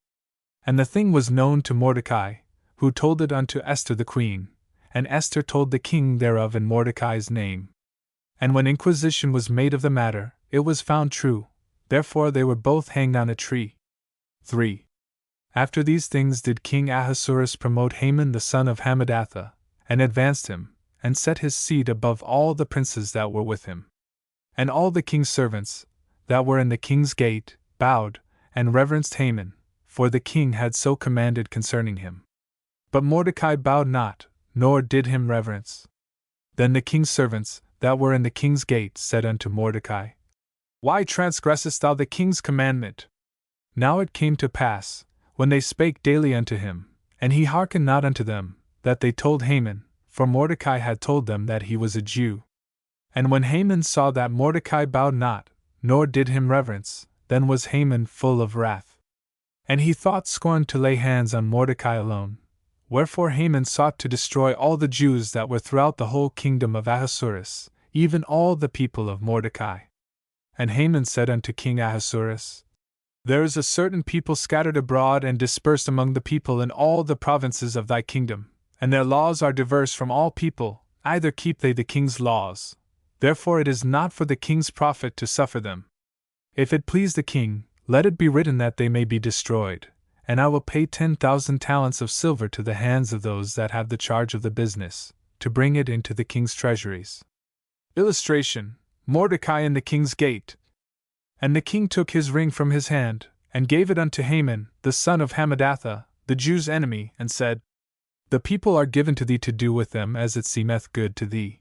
And the thing was known to Mordecai, who told it unto Esther the queen, and Esther told the king thereof in Mordecai's name. And when inquisition was made of the matter, it was found true, therefore they were both hanged on a tree. 3. After these things did King Ahasuerus promote Haman the son of Hammedatha, and advanced him, and set his seat above all the princes that were with him. And all the king's servants, that were in the king's gate, bowed, and reverenced Haman, for the king had so commanded concerning him. But Mordecai bowed not, nor did him reverence. Then the king's servants, that were in the king's gate, said unto Mordecai, Why transgressest thou the king's commandment? Now it came to pass, when they spake daily unto him, and he hearkened not unto them, that they told Haman, for Mordecai had told them that he was a Jew. And when Haman saw that Mordecai bowed not, nor did him reverence, then was Haman full of wrath. And he thought scorn to lay hands on Mordecai alone. Wherefore Haman sought to destroy all the Jews that were throughout the whole kingdom of Ahasuerus, even all the people of Mordecai. And Haman said unto King Ahasuerus, There is a certain people scattered abroad and dispersed among the people in all the provinces of thy kingdom, and their laws are diverse from all people, neither keep they the king's laws. Therefore it is not for the king's profit to suffer them. If it please the king, let it be written that they may be destroyed, and I will pay 10,000 talents of silver to the hands of those that have the charge of the business, to bring it into the king's treasuries. Illustration: Mordecai in the king's gate. And the king took his ring from his hand, and gave it unto Haman, the son of Hammedatha, the Jews' enemy, and said, The people are given to thee to do with them as it seemeth good to thee.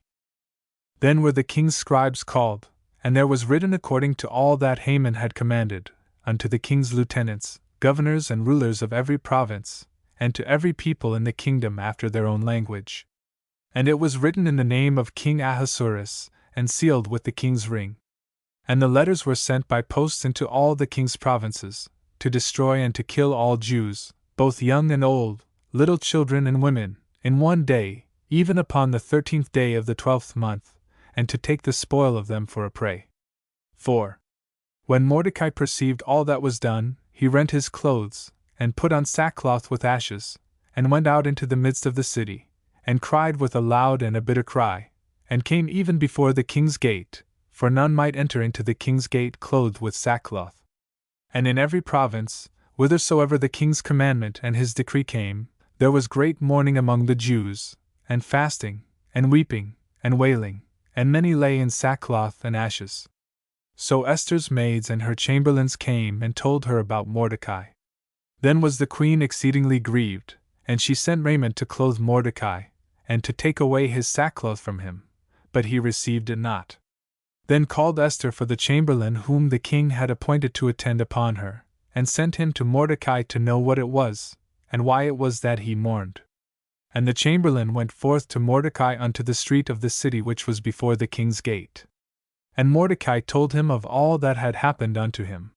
Then were the king's scribes called, and there was written according to all that Haman had commanded, unto the king's lieutenants, governors and rulers of every province, and to every people in the kingdom after their own language. And it was written in the name of King Ahasuerus, and sealed with the king's ring. And the letters were sent by post into all the king's provinces, to destroy and to kill all Jews, both young and old, little children and women, in one day, even upon the 13th day of the 12th month, and to take the spoil of them for a prey. 4. When Mordecai perceived all that was done, he rent his clothes, and put on sackcloth with ashes, and went out into the midst of the city, and cried with a loud and a bitter cry, and came even before the king's gate, for none might enter into the king's gate clothed with sackcloth. And in every province, whithersoever the king's commandment and his decree came, there was great mourning among the Jews, and fasting, and weeping, and wailing, and many lay in sackcloth and ashes. So Esther's maids and her chamberlains came and told her about Mordecai. Then was the queen exceedingly grieved, and she sent raiment to clothe Mordecai, and to take away his sackcloth from him, but he received it not. Then called Esther for the chamberlain whom the king had appointed to attend upon her, and sent him to Mordecai to know what it was, and why it was that he mourned. And the chamberlain went forth to Mordecai unto the street of the city which was before the king's gate. And Mordecai told him of all that had happened unto him.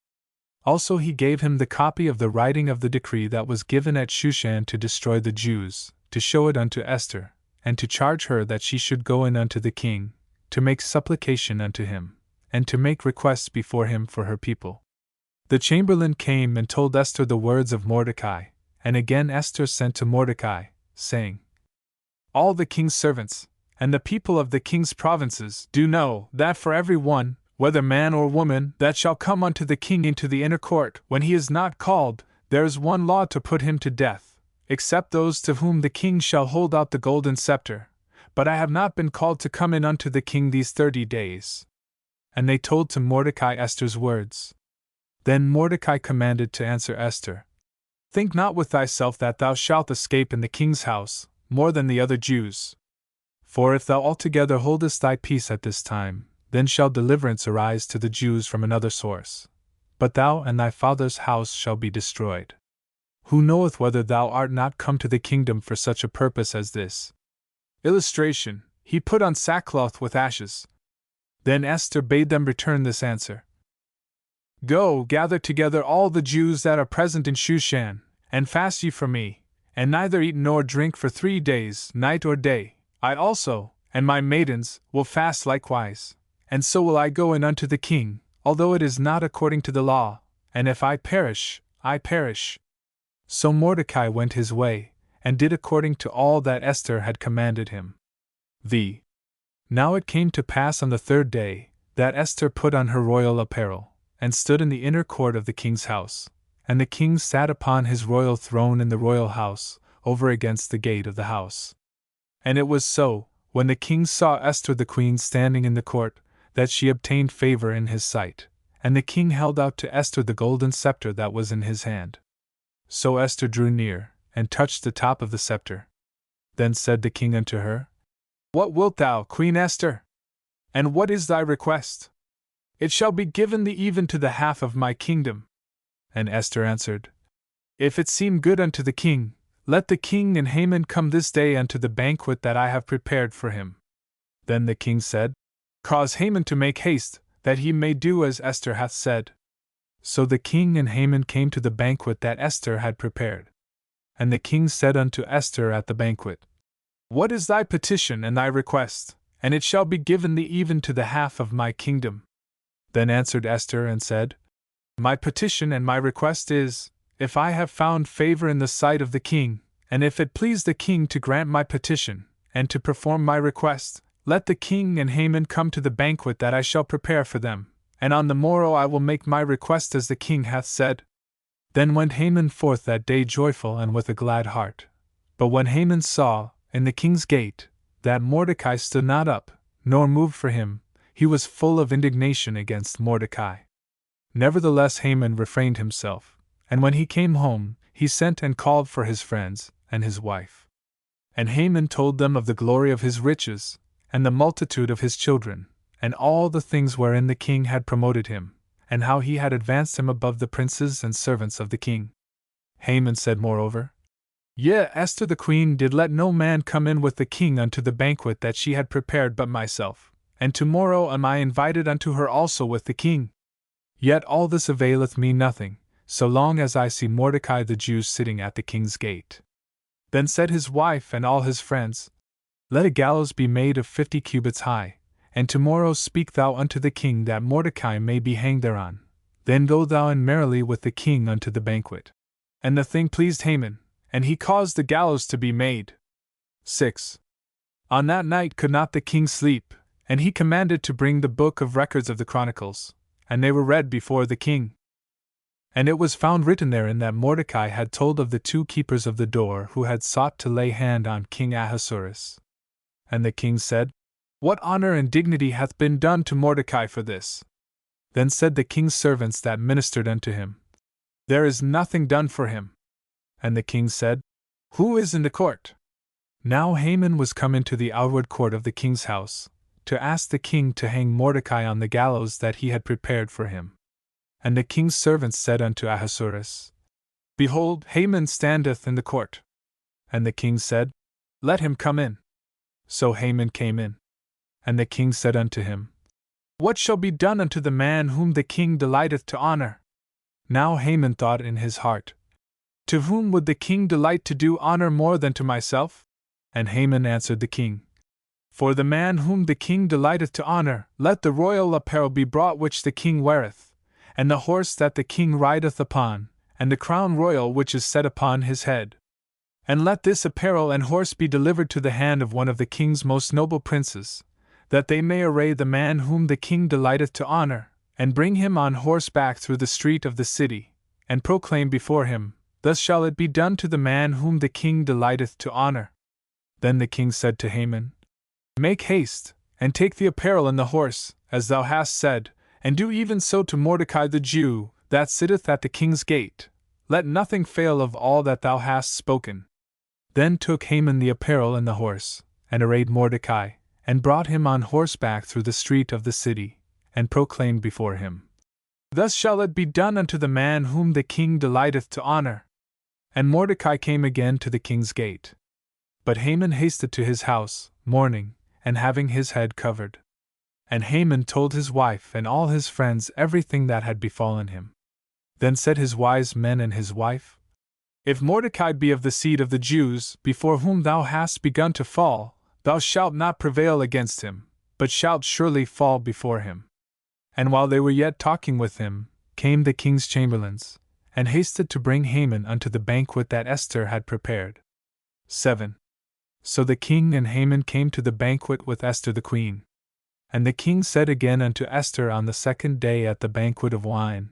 Also he gave him the copy of the writing of the decree that was given at Shushan to destroy the Jews, to show it unto Esther, and to charge her that she should go in unto the king, to make supplication unto him, and to make requests before him for her people. The chamberlain came and told Esther the words of Mordecai, and again Esther sent to Mordecai, saying, All the king's servants, and the people of the king's provinces, do know that for every one, whether man or woman, that shall come unto the king into the inner court, when he is not called, there is one law to put him to death, except those to whom the king shall hold out the golden scepter. But I have not been called to come in unto the king these 30 days. And they told to Mordecai Esther's words. Then Mordecai commanded to answer Esther, Think not with thyself that thou shalt escape in the king's house, more than the other Jews. For if thou altogether holdest thy peace at this time, then shall deliverance arise to the Jews from another source. But thou and thy father's house shall be destroyed. Who knoweth whether thou art not come to the kingdom for such a purpose as this? Illustration: He put on sackcloth with ashes. Then Esther bade them return this answer. Go, gather together all the Jews that are present in Shushan, and fast ye for me, and neither eat nor drink for 3 days, night or day. I also, and my maidens, will fast likewise, and so will I go in unto the king, although it is not according to the law, and if I perish, I perish. So Mordecai went his way, and did according to all that Esther had commanded him. Now it came to pass on the 3rd day, that Esther put on her royal apparel, and stood in the inner court of the king's house, and the king sat upon his royal throne in the royal house, over against the gate of the house. And it was so, when the king saw Esther the queen standing in the court, that she obtained favor in his sight, and the king held out to Esther the golden scepter that was in his hand. So Esther drew near, and touched the top of the scepter. Then said the king unto her, What wilt thou, Queen Esther? And what is thy request? It shall be given thee even to the half of my kingdom. And Esther answered, If it seem good unto the king, let the king and Haman come this day unto the banquet that I have prepared for him. Then the king said, Cause Haman to make haste, that he may do as Esther hath said. So the king and Haman came to the banquet that Esther had prepared. And the king said unto Esther at the banquet, What is thy petition and thy request? And it shall be given thee even to the half of my kingdom. Then answered Esther and said, My petition and my request is, if I have found favor in the sight of the king, and if it please the king to grant my petition, and to perform my request, let the king and Haman come to the banquet that I shall prepare for them, and on the morrow I will make my request as the king hath said. Then went Haman forth that day joyful and with a glad heart. But when Haman saw, in the king's gate, that Mordecai stood not up, nor moved for him, he was full of indignation against Mordecai. Nevertheless Haman refrained himself, and when he came home, he sent and called for his friends, and his wife. And Haman told them of the glory of his riches, and the multitude of his children, and all the things wherein the king had promoted him, and how he had advanced him above the princes and servants of the king. Haman said moreover, Yea, Esther the queen did let no man come in with the king unto the banquet that she had prepared but myself, and tomorrow am I invited unto her also with the king. Yet all this availeth me nothing, so long as I see Mordecai the Jew sitting at the king's gate. Then said his wife and all his friends, Let a gallows be made of 50 cubits high, and tomorrow speak thou unto the king that Mordecai may be hanged thereon. Then go thou in merrily with the king unto the banquet. And the thing pleased Haman, and he caused the gallows to be made. 6. On that night could not the king sleep, and he commanded to bring the book of records of the Chronicles, and they were read before the king. And it was found written therein that Mordecai had told of the 2 keepers of the door who had sought to lay hand on King Ahasuerus. And the king said, What honor and dignity hath been done to Mordecai for this? Then said the king's servants that ministered unto him, There is nothing done for him. And the king said, Who is in the court? Now Haman was come into the outward court of the king's house, to ask the king to hang Mordecai on the gallows that he had prepared for him. And the king's servants said unto Ahasuerus, Behold, Haman standeth in the court. And the king said, Let him come in. So Haman came in. And the king said unto him, What shall be done unto the man whom the king delighteth to honor? Now Haman thought in his heart, To whom would the king delight to do honor more than to myself? And Haman answered the king, For the man whom the king delighteth to honor, let the royal apparel be brought which the king weareth, and the horse that the king rideth upon, and the crown royal which is set upon his head. And let this apparel and horse be delivered to the hand of one of the king's most noble princes, that they may array the man whom the king delighteth to honor, and bring him on horseback through the street of the city, and proclaim before him, Thus shall it be done to the man whom the king delighteth to honor. Then the king said to Haman, Make haste, and take the apparel and the horse, as thou hast said, and do even so to Mordecai the Jew, that sitteth at the king's gate. Let nothing fail of all that thou hast spoken. Then took Haman the apparel and the horse, and arrayed Mordecai, and brought him on horseback through the street of the city, and proclaimed before him, Thus shall it be done unto the man whom the king delighteth to honor. And Mordecai came again to the king's gate. But Haman hasted to his house, mourning, and having his head covered. And Haman told his wife and all his friends everything that had befallen him. Then said his wise men and his wife, If Mordecai be of the seed of the Jews, before whom thou hast begun to fall, thou shalt not prevail against him, but shalt surely fall before him. And while they were yet talking with him, came the king's chamberlains, and hasted to bring Haman unto the banquet that Esther had prepared. 7. So the king and Haman came to the banquet with Esther the queen. And the king said again unto Esther on the second day at the banquet of wine,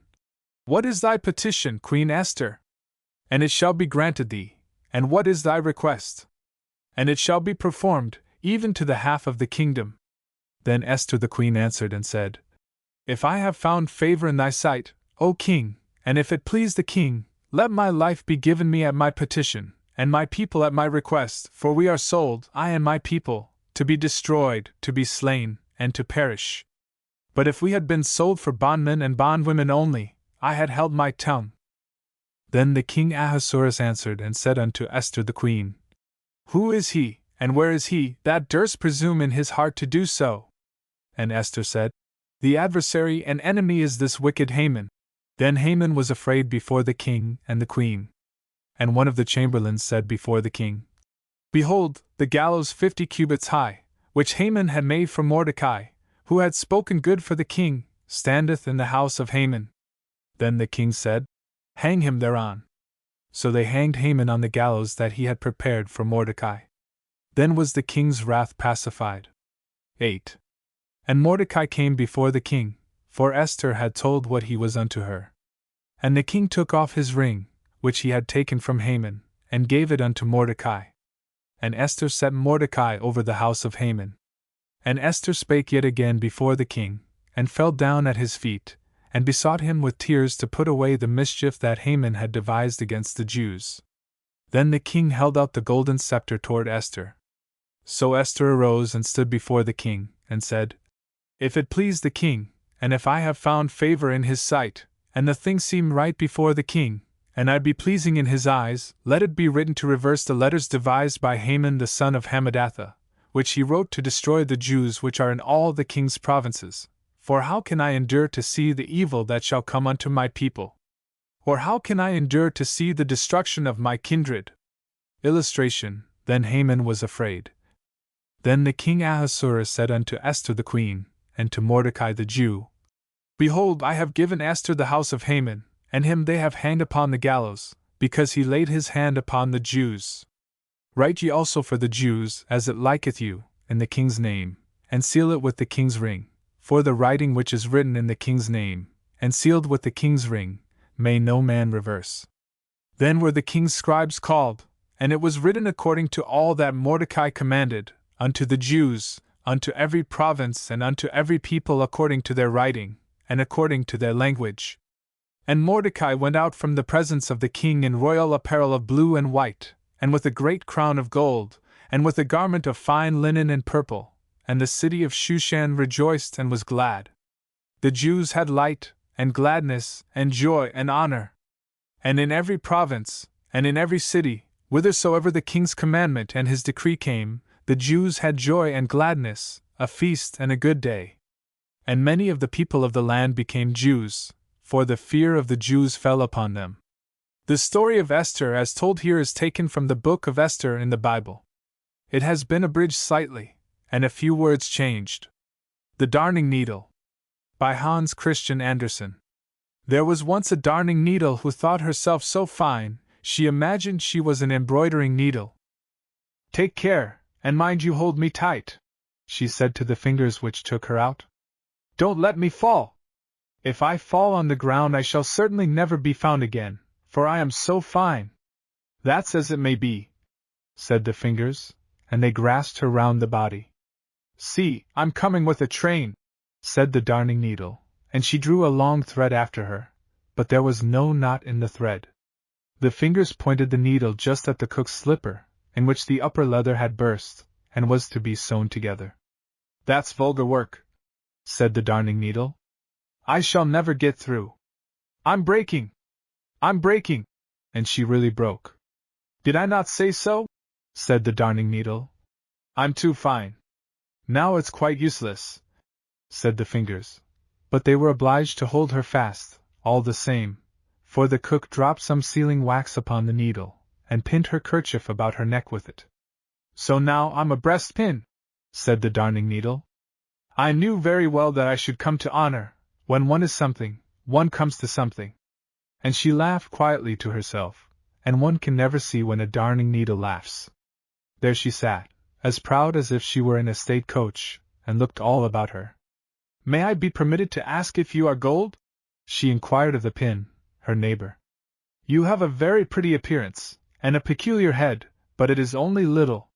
What is thy petition, Queen Esther? And it shall be granted thee. And what is thy request? And it shall be performed, even to the half of the kingdom. Then Esther the queen answered and said, If I have found favor in thy sight, O king, and if it please the king, let my life be given me at my petition, and my people at my request, for we are sold, I and my people, to be destroyed, to be slain, and to perish. But if we had been sold for bondmen and bondwomen only, I had held my tongue. Then the king Ahasuerus answered and said unto Esther the queen, Who is he, and where is he, that durst presume in his heart to do so? And Esther said, The adversary and enemy is this wicked Haman. Then Haman was afraid before the king and the queen. And one of the chamberlains said before the king, Behold, the gallows 50 cubits high, which Haman had made for Mordecai, who had spoken good for the king, standeth in the house of Haman. Then the king said, Hang him thereon. So they hanged Haman on the gallows that he had prepared for Mordecai. Then was the king's wrath pacified. 8. And Mordecai came before the king, for Esther had told what he was unto her. And the king took off his ring, which he had taken from Haman, and gave it unto Mordecai. And Esther set Mordecai over the house of Haman. And Esther spake yet again before the king, and fell down at his feet, and besought him with tears to put away the mischief that Haman had devised against the Jews. Then the king held out the golden scepter toward Esther. So Esther arose and stood before the king, and said, If it please the king, and if I have found favor in his sight, and the thing seem right before the king, and I be pleasing in his eyes, let it be written to reverse the letters devised by Haman the son of Hammedatha, which he wrote to destroy the Jews which are in all the king's provinces. For how can I endure to see the evil that shall come unto my people? Or how can I endure to see the destruction of my kindred? Illustration, Then Haman was afraid. Then the king Ahasuerus said unto Esther the queen, and to Mordecai the Jew, Behold, I have given Esther the house of Haman, and him they have hanged upon the gallows, because he laid his hand upon the Jews. Write ye also for the Jews, as it liketh you, in the king's name, and seal it with the king's ring. For the writing which is written in the king's name, and sealed with the king's ring, may no man reverse. Then were the king's scribes called, and it was written according to all that Mordecai commanded, unto the Jews, unto every province and unto every people according to their writing, and according to their language. And Mordecai went out from the presence of the king in royal apparel of blue and white, and with a great crown of gold, and with a garment of fine linen and purple, and the city of Shushan rejoiced and was glad. The Jews had light, and gladness, and joy, and honor. And in every province, and in every city, whithersoever the king's commandment and his decree came, the Jews had joy and gladness, a feast and a good day. And many of the people of the land became Jews, for the fear of the Jews fell upon them. The story of Esther as told here is taken from the book of Esther in the Bible. It has been abridged slightly, and a few words changed. The Darning Needle, by Hans Christian Andersen. There was once a darning needle who thought herself so fine, she imagined she was an embroidering needle. "Take care, and mind you hold me tight," she said to the fingers which took her out. "Don't let me fall. If I fall on the ground I shall certainly never be found again, for I am so fine." "That's as it may be," said the fingers, and they grasped her round the body. "See, I'm coming with a train," said the darning needle, and she drew a long thread after her, but there was no knot in the thread. The fingers pointed the needle just at the cook's slipper, in which the upper leather had burst, and was to be sewn together. "That's vulgar work," said the darning needle. "I shall never get through. I'm breaking! I'm breaking!" And she really broke. "Did I not say so?" said the darning needle. "I'm too fine. Now it's quite useless," said the fingers. But they were obliged to hold her fast, all the same, for the cook dropped some sealing wax upon the needle, and pinned her kerchief about her neck with it. "So now I'm a breastpin," said the darning needle. "I knew very well that I should come to honor. When one is something, one comes to something." And she laughed quietly to herself, and one can never see when a darning needle laughs. There she sat, as proud as if she were in a state coach, and looked all about her. "May I be permitted to ask if you are gold?" she inquired of the pin, her neighbor. "You have a very pretty appearance, and a peculiar head, but it is only little.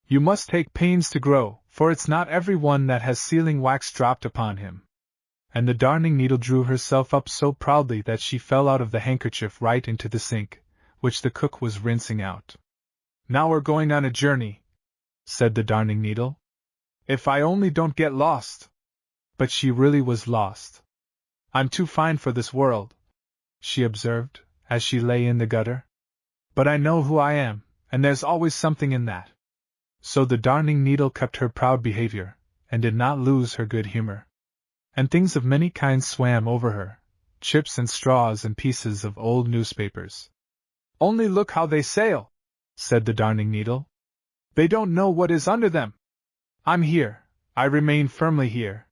You must take pains to grow, for it's not every one that has sealing wax dropped upon him." And the darning needle drew herself up so proudly that she fell out of the handkerchief right into the sink, which the cook was rinsing out. "Now we're going on a journey," said the darning needle. "If I only don't get lost." But she really was lost. "I'm too fine for this world," she observed, as she lay in the gutter. "But I know who I am, and there's always something in that." So the darning needle kept her proud behavior, and did not lose her good humor. And things of many kinds swam over her, chips and straws and pieces of old newspapers. "Only look how they sail," said the darning needle. "They don't know what is under them. I'm here, I remain firmly here.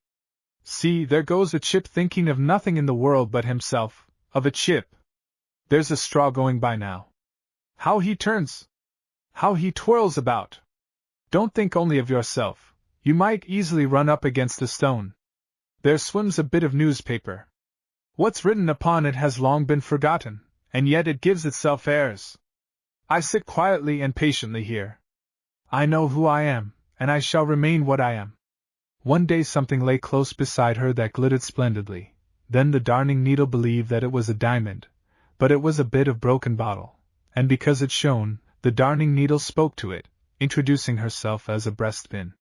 See, there goes a chip thinking of nothing in the world but himself, of a chip. There's a straw going by now. How he turns! How he twirls about! Don't think only of yourself, you might easily run up against a stone. There swims a bit of newspaper. What's written upon it has long been forgotten, and yet it gives itself airs. I sit quietly and patiently here. I know who I am, and I shall remain what I am." One day something lay close beside her that glittered splendidly. Then the darning needle believed that it was a diamond, but it was a bit of broken bottle, and because it shone, the darning needle spoke to it, introducing herself as a breastpin.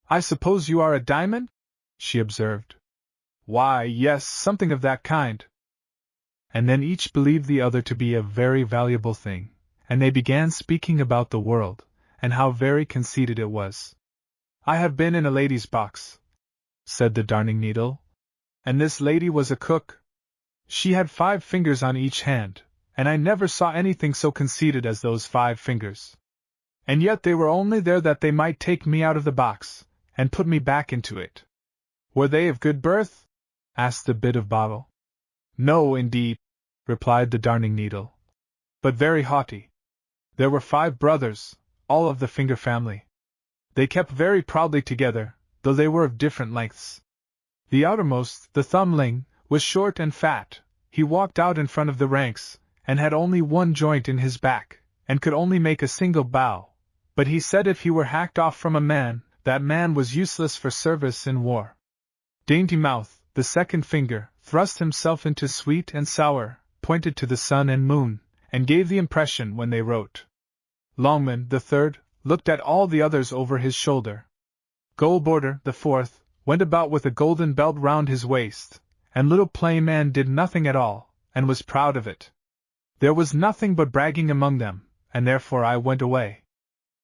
"I suppose you are a diamond?" she observed. "Why, yes, something of that kind." And then each believed the other to be a very valuable thing, and they began speaking about the world, and how very conceited it was. "I have been in a lady's box," said the darning needle, "and this lady was a cook. She had 5 fingers on each hand, and I never saw anything so conceited as those 5 fingers. And yet they were only there that they might take me out of the box, and put me back into it." "Were they of good birth?" asked the bit of bottle. "No, indeed," replied the darning needle, "but very haughty. There were 5 brothers, all of the finger family. They kept very proudly together, though they were of different lengths. The outermost, the thumbling, was short and fat. He walked out in front of the ranks, and had only one joint in his back, and could only make a single bow, but he said if he were hacked off from a man, that man was useless for service in war. Dainty Mouth, the second finger, thrust himself into sweet and sour, pointed to the sun and moon, and gave the impression when they wrote. Longman, the third, looked at all the others over his shoulder. Goldborder, the fourth, went about with a golden belt round his waist, and little Playman did nothing at all, and was proud of it. There was nothing but bragging among them, and therefore I went away.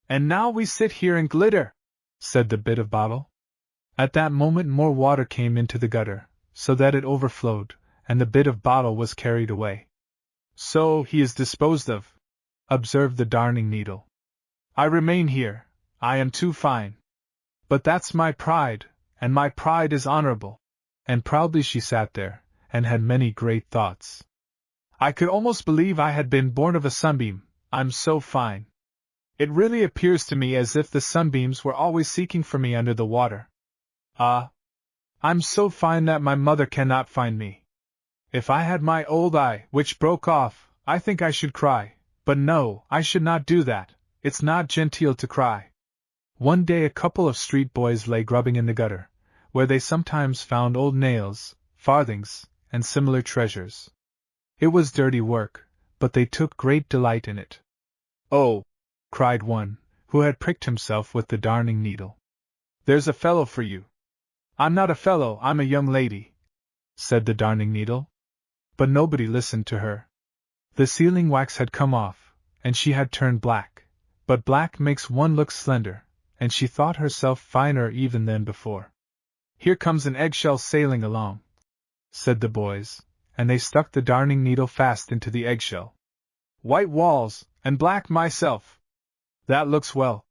And now we sit here and glitter, said the bit of bottle. At that moment more water came into the gutter, so that it overflowed, and the bit of bottle was carried away. So he is disposed of, observed the Darning Needle. I remain here, I am too fine. But that's my pride, and my pride is honorable. And proudly she sat there, and had many great thoughts. I could almost believe I had been born of a sunbeam, I'm so fine. It really appears to me as if the sunbeams were always seeking for me under the water. Ah! I'm so fine that my mother cannot find me. If I had my old eye, which broke off, I think I should cry, but no, I should not do that, it's not genteel to cry. One day a couple of street boys lay grubbing in the gutter, where they sometimes found old nails, farthings, and similar treasures. It was dirty work, but they took great delight in it. Oh! cried one, who had pricked himself with the Darning Needle. There's a fellow for you. I'm not a fellow, I'm a young lady, said the Darning Needle. But nobody listened to her. The sealing wax had come off, and she had turned black, but black makes one look slender, and she thought herself finer even than before. Here comes an eggshell sailing along, said the boys, and they stuck the Darning Needle fast into the eggshell. White walls, and black myself. That looks well,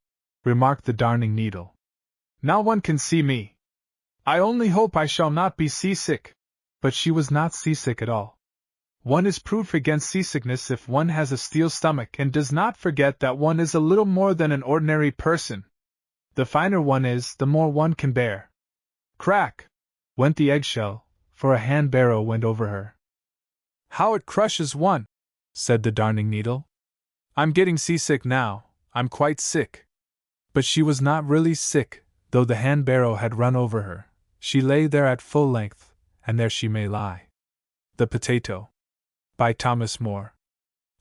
remarked the Darning Needle. Now one can see me. I only hope I shall not be seasick. But she was not seasick at all. One is proof against seasickness if one has a steel stomach and does not forget that one is a little more than an ordinary person. The finer one is, the more one can bear. Crack! Went the eggshell, for a hand barrow went over her. How it crushes one, said the Darning Needle. I'm getting seasick now, I'm quite sick. But she was not really sick, though the hand barrow had run over her. She lay there at full length, and there she may lie. The Potato. By Thomas Moore.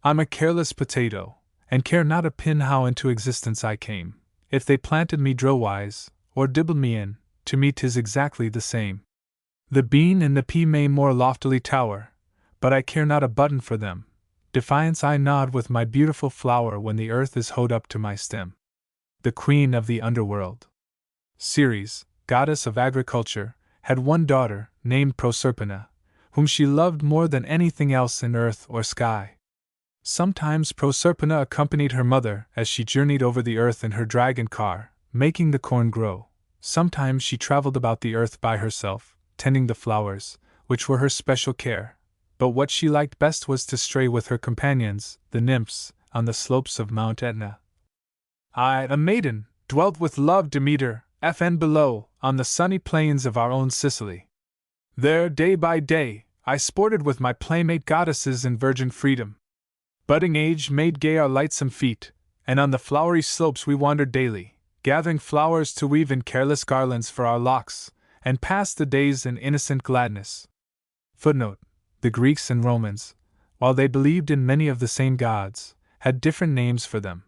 I'm a careless potato, and care not a pin how into existence I came. If they planted me drill-wise, or dibbled me in, to me 'tis exactly the same. The bean and the pea may more loftily tower, but I care not a button for them. Defiance I nod with my beautiful flower when the earth is hoed up to my stem. The Queen of the Underworld. Ceres, goddess of agriculture, had one daughter, named Proserpina, whom she loved more than anything else in earth or sky. Sometimes Proserpina accompanied her mother as she journeyed over the earth in her dragon car, making the corn grow. Sometimes she traveled about the earth by herself, tending the flowers, which were her special care. But what she liked best was to stray with her companions, the nymphs, on the slopes of Mount Etna. I, a maiden, dwelt with love Demeter, FN below, on the sunny plains of our own Sicily. There, day by day, I sported with my playmate goddesses in virgin freedom. Budding age made gay our lightsome feet, and on the flowery slopes we wandered daily, gathering flowers to weave in careless garlands for our locks, and passed the days in innocent gladness. Footnote: the Greeks and Romans, while they believed in many of the same gods, had different names for them.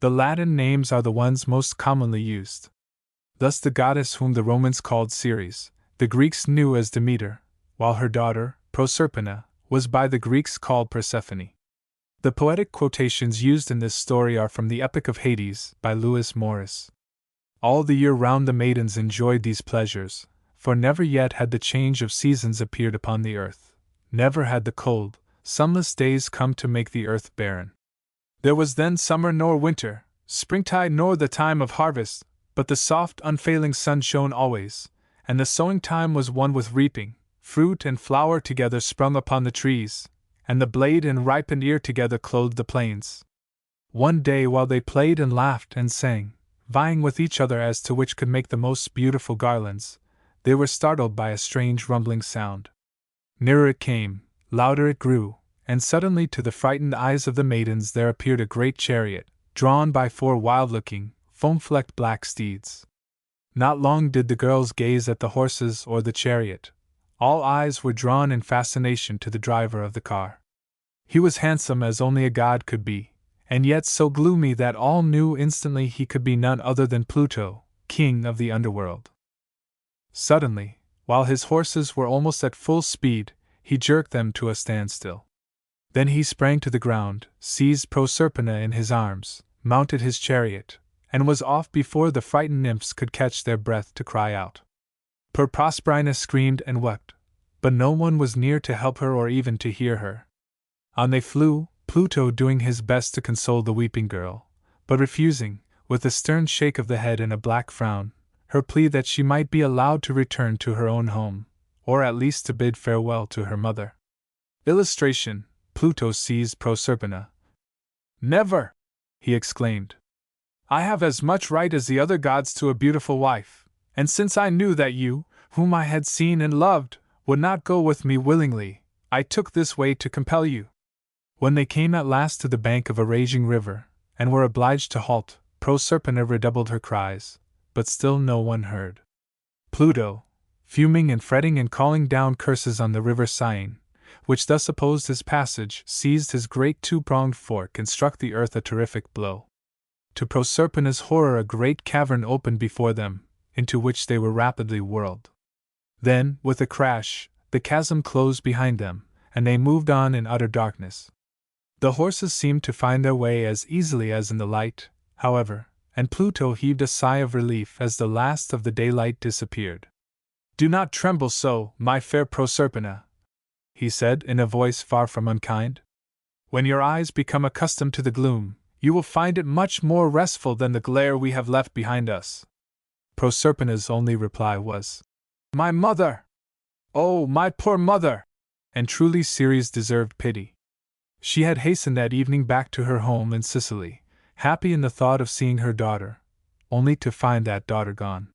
The Latin names are the ones most commonly used. Thus the goddess whom the Romans called Ceres, the Greeks knew as Demeter, while her daughter, Proserpina, was by the Greeks called Persephone. The poetic quotations used in this story are from the Epic of Hades by Lewis Morris. All the year round the maidens enjoyed these pleasures, for never yet had the change of seasons appeared upon the earth. Never had the cold, sunless days come to make the earth barren. There was then summer nor winter, springtide nor the time of harvest, but the soft, unfailing sun shone always, and the sowing time was one with reaping. Fruit and flower together sprung upon the trees, and the blade and ripened ear together clothed the plains. One day, while they played and laughed and sang, vying with each other as to which could make the most beautiful garlands, they were startled by a strange rumbling sound. Nearer it came, louder it grew, and suddenly to the frightened eyes of the maidens there appeared a great chariot, drawn by 4 wild-looking, foam-flecked black steeds. Not long did the girls gaze at the horses or the chariot, All eyes were drawn in fascination to the driver of the car. He was handsome as only a god could be, and yet so gloomy that all knew instantly he could be none other than Pluto, king of the underworld. Suddenly, while his horses were almost at full speed, he jerked them to a standstill. Then he sprang to the ground, seized Proserpina in his arms, mounted his chariot, and was off before the frightened nymphs could catch their breath to cry out. Proserpina screamed and wept, but no one was near to help her or even to hear her. On they flew, Pluto doing his best to console the weeping girl, but refusing, with a stern shake of the head and a black frown, her plea that she might be allowed to return to her own home, or at least to bid farewell to her mother. Illustration: Pluto seized Proserpina. "Never!" he exclaimed. "I have as much right as the other gods to a beautiful wife, and since I knew that you, whom I had seen and loved, would not go with me willingly, I took this way to compel you." When they came at last to the bank of a raging river, and were obliged to halt, Proserpina redoubled her cries, but still no one heard. Pluto, fuming and fretting and calling down curses on the river Cyane, which thus opposed his passage, seized his great two-pronged fork and struck the earth a terrific blow. To Proserpina's horror a great cavern opened before them, into which they were rapidly whirled. Then, with a crash, the chasm closed behind them, and they moved on in utter darkness. The horses seemed to find their way as easily as in the light, however, and Pluto heaved a sigh of relief as the last of the daylight disappeared. "Do not tremble so, my fair Proserpina," he said in a voice far from unkind. "When your eyes become accustomed to the gloom, you will find it much more restful than the glare we have left behind us." Proserpina's only reply was, "My mother! Oh, my poor mother!" And truly Ceres deserved pity. She had hastened that evening back to her home in Sicily, happy in the thought of seeing her daughter, only to find that daughter gone.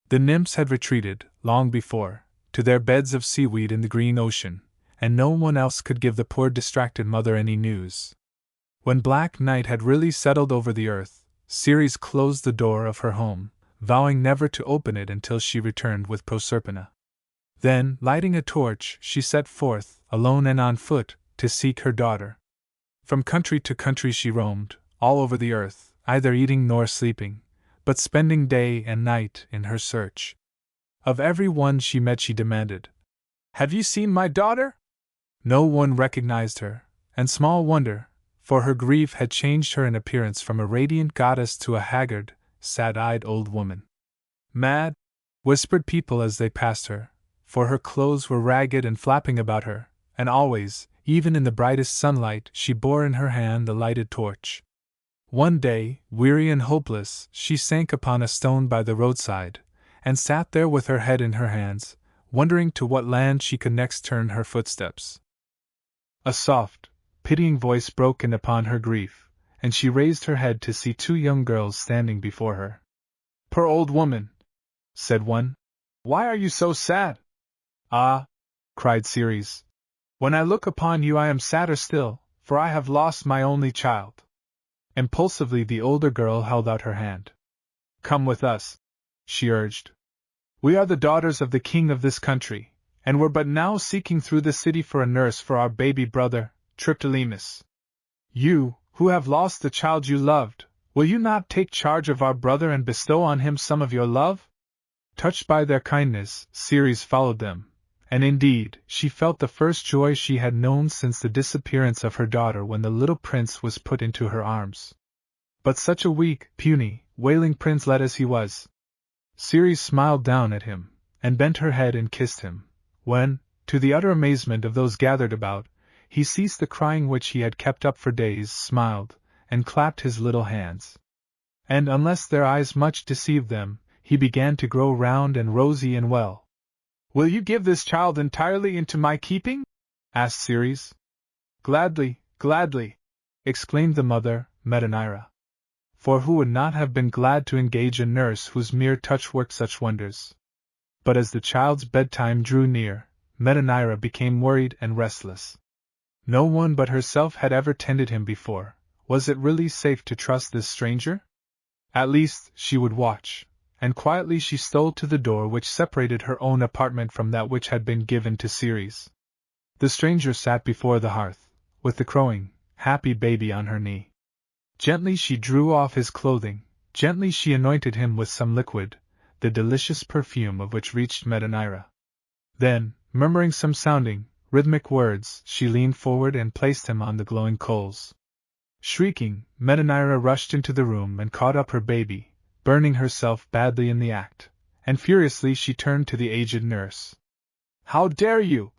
The nymphs had retreated, long before, to their beds of seaweed in the green ocean, and no one else could give the poor distracted mother any news. When black night had really settled over the earth, Ceres closed the door of her home, vowing never to open it until she returned with Proserpina. Then, lighting a torch, she set forth, alone and on foot, to seek her daughter. From country to country she roamed, all over the earth, neither eating nor sleeping, but spending day and night in her search. Of every one she met she demanded, "Have you seen my daughter?" No one recognized her, and small wonder, for her grief had changed her in appearance from a radiant goddess to a haggard, sad-eyed old woman. "Mad," whispered people as they passed her, for her clothes were ragged and flapping about her, and always, even in the brightest sunlight, she bore in her hand the lighted torch. One day, weary and hopeless, she sank upon a stone by the roadside, and sat there with her head in her hands, wondering to what land she could next turn her footsteps. A soft, pitying voice broke in upon her grief, and she raised her head to see two young girls standing before her. "Poor old woman," said one, "why are you so sad?" "Ah," cried Ceres, "when I look upon you I am sadder still, for I have lost my only child." Impulsively the older girl held out her hand. "Come with us," she urged. "We are the daughters of the king of this country, and were but now seeking through the city for a nurse for our baby brother, Triptolemus. You, who have lost the child you loved, will you not take charge of our brother and bestow on him some of your love?" Touched by their kindness, Ceres followed them, and indeed, she felt the first joy she had known since the disappearance of her daughter when the little prince was put into her arms. But such a weak, puny, wailing princelet as he was! Ceres smiled down at him, and bent her head and kissed him, when, to the utter amazement of those gathered about, he ceased the crying which he had kept up for days, smiled, and clapped his little hands. And unless their eyes much deceived them, he began to grow round and rosy and well. "Will you give this child entirely into my keeping?" asked Ceres. "Gladly, gladly," exclaimed the mother, Metanira. For who would not have been glad to engage a nurse whose mere touch worked such wonders? But as the child's bedtime drew near, Metanira became worried and restless. No one but herself had ever tended him before. Was it really safe to trust this stranger? At least, she would watch, and quietly she stole to the door which separated her own apartment from that which had been given to Ceres. The stranger sat before the hearth, with the crowing, happy baby on her knee. Gently she drew off his clothing, gently she anointed him with some liquid, the delicious perfume of which reached Metanira. Then, murmuring some sounding, rhythmic words, she leaned forward and placed him on the glowing coals. Shrieking, Metanira rushed into the room and caught up her baby, burning herself badly in the act, and furiously she turned to the aged nurse. "How dare you?"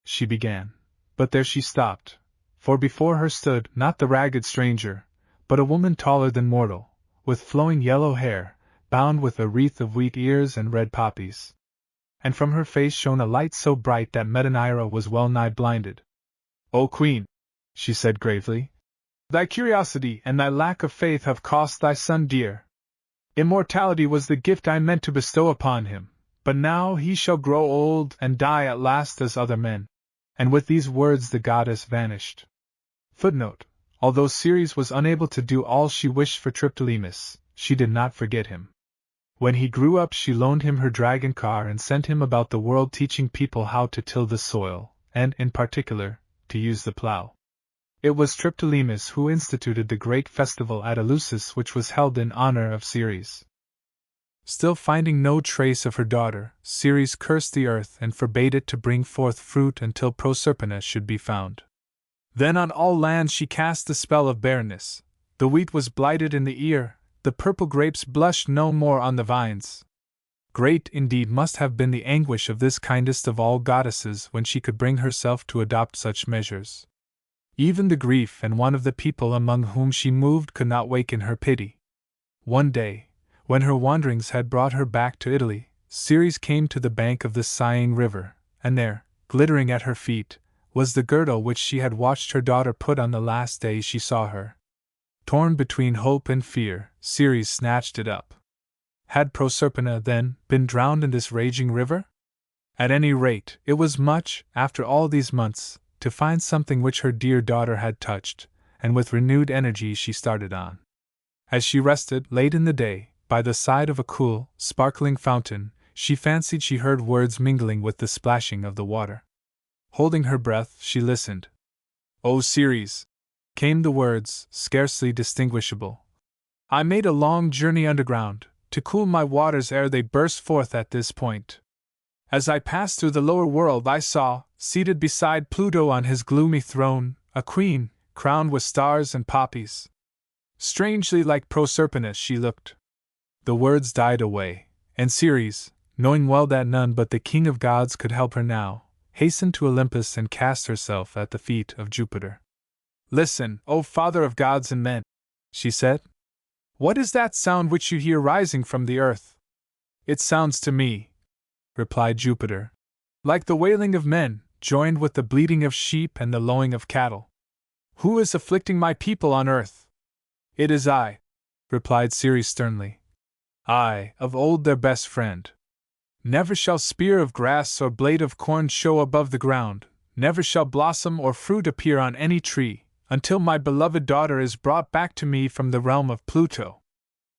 she began, but there she stopped, for before her stood not the ragged stranger, but a woman taller than mortal, with flowing yellow hair, bound with a wreath of wheat ears and red poppies. And from her face shone a light so bright that Metanira was well nigh blinded. "O Queen," she said gravely, "thy curiosity and thy lack of faith have cost thy son dear. Immortality was the gift I meant to bestow upon him, but now he shall grow old and die at last as other men." And with these words the goddess vanished. Footnote: although Ceres was unable to do all she wished for Triptolemus, she did not forget him. When he grew up she loaned him her dragon car and sent him about the world teaching people how to till the soil, and, in particular, to use the plough. It was Triptolemus who instituted the great festival at Eleusis which was held in honor of Ceres. Still finding no trace of her daughter, Ceres cursed the earth and forbade it to bring forth fruit until Proserpina should be found. Then on all lands she cast the spell of barrenness. The wheat was blighted in the ear, the purple grapes blushed no more on the vines. Great indeed must have been the anguish of this kindest of all goddesses when she could bring herself to adopt such measures. Even the grief and want of the people among whom she moved could not waken her pity. One day, when her wanderings had brought her back to Italy, Ceres came to the bank of the sighing river, and there, glittering at her feet, was the girdle which she had watched her daughter put on the last day she saw her. Torn between hope and fear, Ceres snatched it up. Had Proserpina, then, been drowned in this raging river? At any rate, it was much, after all these months, to find something which her dear daughter had touched, and with renewed energy she started on. As she rested, late in the day, by the side of a cool, sparkling fountain, she fancied she heard words mingling with the splashing of the water. Holding her breath, she listened. "O Ceres," came the words, scarcely distinguishable. "I made a long journey underground, to cool my waters ere they burst forth at this point. As I passed through the lower world I saw, seated beside Pluto on his gloomy throne, a queen, crowned with stars and poppies. Strangely like Proserpina she looked." The words died away, and Ceres, knowing well that none but the king of gods could help her now, hastened to Olympus and cast herself at the feet of Jupiter. "Listen, O father of gods and men," she said. "What is that sound which you hear rising from the earth?" "It sounds to me," replied Jupiter, "like the wailing of men, joined with the bleating of sheep and the lowing of cattle. Who is afflicting my people on earth?" "It is I," replied Ceres sternly. "I, of old their best friend. Never shall spear of grass or blade of corn show above the ground, never shall blossom or fruit appear on any tree, until my beloved daughter is brought back to me from the realm of Pluto."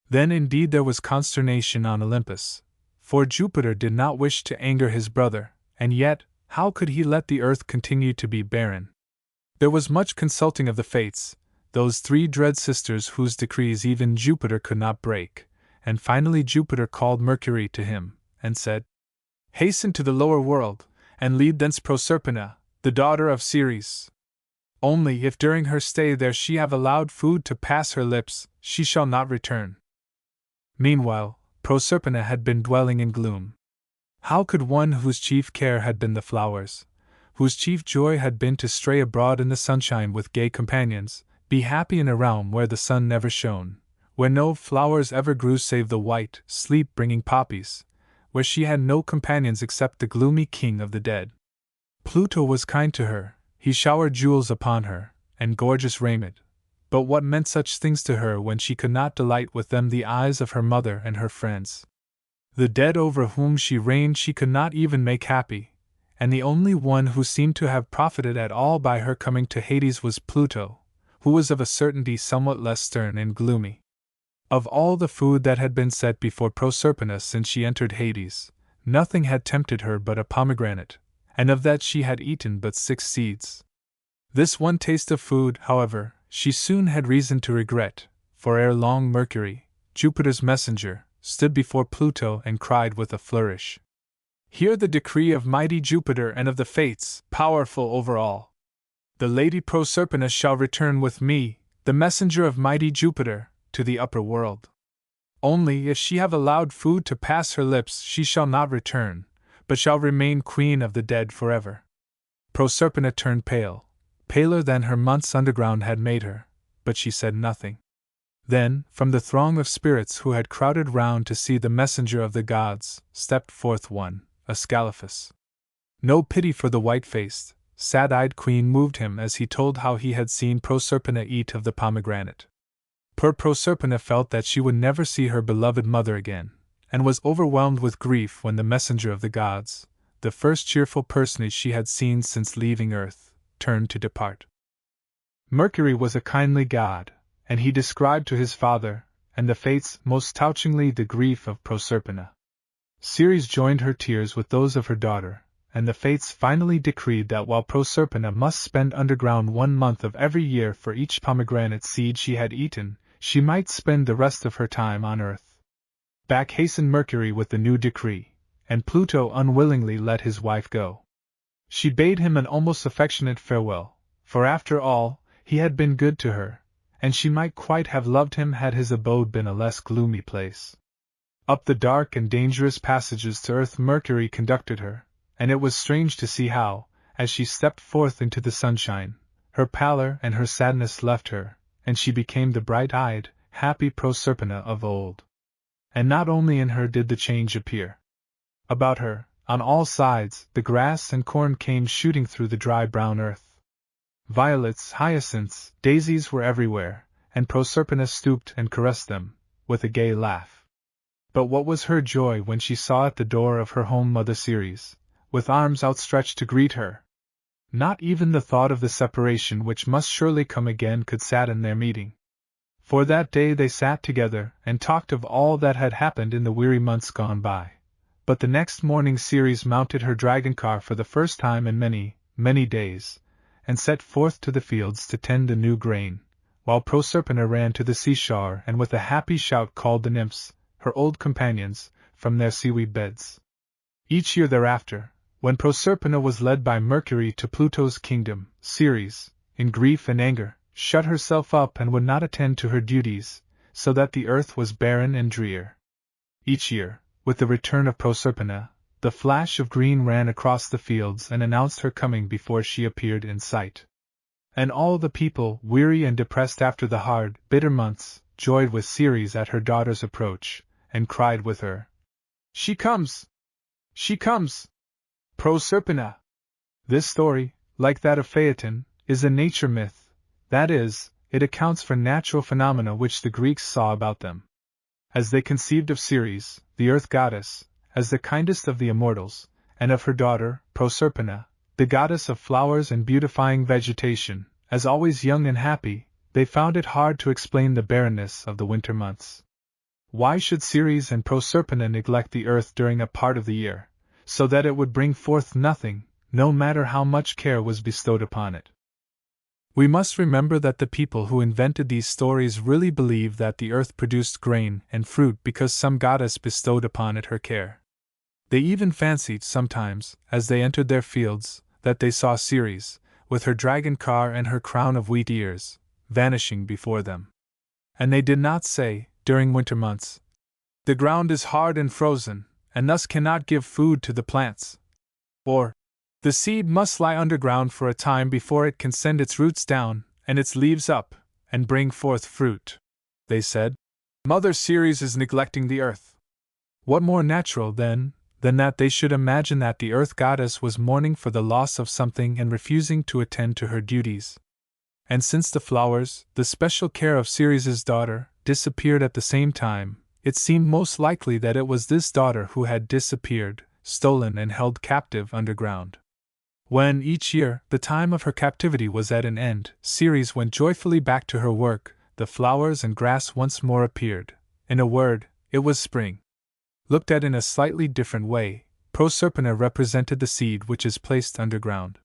Then indeed there was consternation on Olympus, for Jupiter did not wish to anger his brother, and yet, how could he let the earth continue to be barren? There was much consulting of the fates, those three dread sisters whose decrees even Jupiter could not break, and finally Jupiter called Mercury to him, and said, "Hasten to the lower world, and lead thence Proserpina, the daughter of Ceres. Only if during her stay there she have allowed food to pass her lips, she shall not return." Meanwhile, Proserpina had been dwelling in gloom. How could one whose chief care had been the flowers, whose chief joy had been to stray abroad in the sunshine with gay companions, be happy in a realm where the sun never shone, where no flowers ever grew save the white, sleep-bringing poppies, where she had no companions except the gloomy king of the dead? Pluto was kind to her, he showered jewels upon her, and gorgeous raiment, but what meant such things to her when she could not delight with them the eyes of her mother and her friends? The dead over whom she reigned she could not even make happy, and the only one who seemed to have profited at all by her coming to Hades was Pluto, who was of a certainty somewhat less stern and gloomy. Of all the food that had been set before Proserpina since she entered Hades, nothing had tempted her but a pomegranate, and of that she had eaten but 6 seeds. This one taste of food, however, she soon had reason to regret, for ere long Mercury, Jupiter's messenger, stood before Pluto and cried with a flourish, "Hear the decree of mighty Jupiter and of the Fates, powerful over all. The lady Proserpina shall return with me, the messenger of mighty Jupiter, to the upper world. Only if she have allowed food to pass her lips she shall not return, but shall remain queen of the dead forever." Proserpina turned pale, paler than her months underground had made her, but she said nothing. Then, from the throng of spirits who had crowded round to see the messenger of the gods, stepped forth one, Ascalaphus. No pity for the white-faced, sad-eyed queen moved him as he told how he had seen Proserpina eat of the pomegranate. Poor Proserpina felt that she would never see her beloved mother again, and was overwhelmed with grief when the messenger of the gods, the first cheerful personage she had seen since leaving earth, turned to depart. Mercury was a kindly god, and he described to his father, and the Fates most touchingly the grief of Proserpina. Ceres joined her tears with those of her daughter, and the Fates finally decreed that while Proserpina must spend underground 1 month of every year for each pomegranate seed she had eaten, she might spend the rest of her time on earth. Back hastened Mercury with the new decree, and Pluto unwillingly let his wife go. She bade him an almost affectionate farewell, for after all, he had been good to her, and she might quite have loved him had his abode been a less gloomy place. Up the dark and dangerous passages to earth Mercury conducted her, and it was strange to see how, as she stepped forth into the sunshine, her pallor and her sadness left her, and she became the bright-eyed, happy Proserpina of old. And not only in her did the change appear. About her, on all sides, the grass and corn came shooting through the dry brown earth. Violets, hyacinths, daisies were everywhere, and Proserpina stooped and caressed them, with a gay laugh. But what was her joy when she saw at the door of her home Mother Ceres, with arms outstretched to greet her! Not even the thought of the separation which must surely come again could sadden their meeting. For that day they sat together and talked of all that had happened in the weary months gone by. But the next morning Ceres mounted her dragon car for the first time in many, many days, and set forth to the fields to tend the new grain, while Proserpina ran to the seashore and with a happy shout called the nymphs, her old companions, from their seaweed beds. Each year thereafter, when Proserpina was led by Mercury to Pluto's kingdom, Ceres, in grief and anger, shut herself up and would not attend to her duties, so that the earth was barren and drear. Each year, with the return of Proserpina, the flash of green ran across the fields and announced her coming before she appeared in sight. And all the people, weary and depressed after the hard, bitter months, joyed with Ceres at her daughter's approach, and cried with her, "She comes! She comes! Proserpina!" This story, like that of Phaeton, is a nature myth, that is, it accounts for natural phenomena which the Greeks saw about them. As they conceived of Ceres, the earth goddess, as the kindest of the immortals, and of her daughter, Proserpina, the goddess of flowers and beautifying vegetation, as always young and happy, they found it hard to explain the barrenness of the winter months. Why should Ceres and Proserpina neglect the earth during a part of the year, so that it would bring forth nothing, no matter how much care was bestowed upon it? We must remember that the people who invented these stories really believed that the earth produced grain and fruit because some goddess bestowed upon it her care. They even fancied sometimes, as they entered their fields, that they saw Ceres, with her dragon car and her crown of wheat ears, vanishing before them. And they did not say, during winter months, "The ground is hard and frozen, and thus cannot give food to the plants," or, "The seed must lie underground for a time before it can send its roots down, and its leaves up, and bring forth fruit." They said, "Mother Ceres is neglecting the earth." What more natural, then, than that they should imagine that the earth goddess was mourning for the loss of something and refusing to attend to her duties? And since the flowers, the special care of Ceres's daughter, disappeared at the same time, it seemed most likely that it was this daughter who had disappeared, stolen and held captive underground. When, each year, the time of her captivity was at an end, Ceres went joyfully back to her work, the flowers and grass once more appeared. In a word, it was spring. Looked at in a slightly different way, Proserpina represented the seed which is placed underground.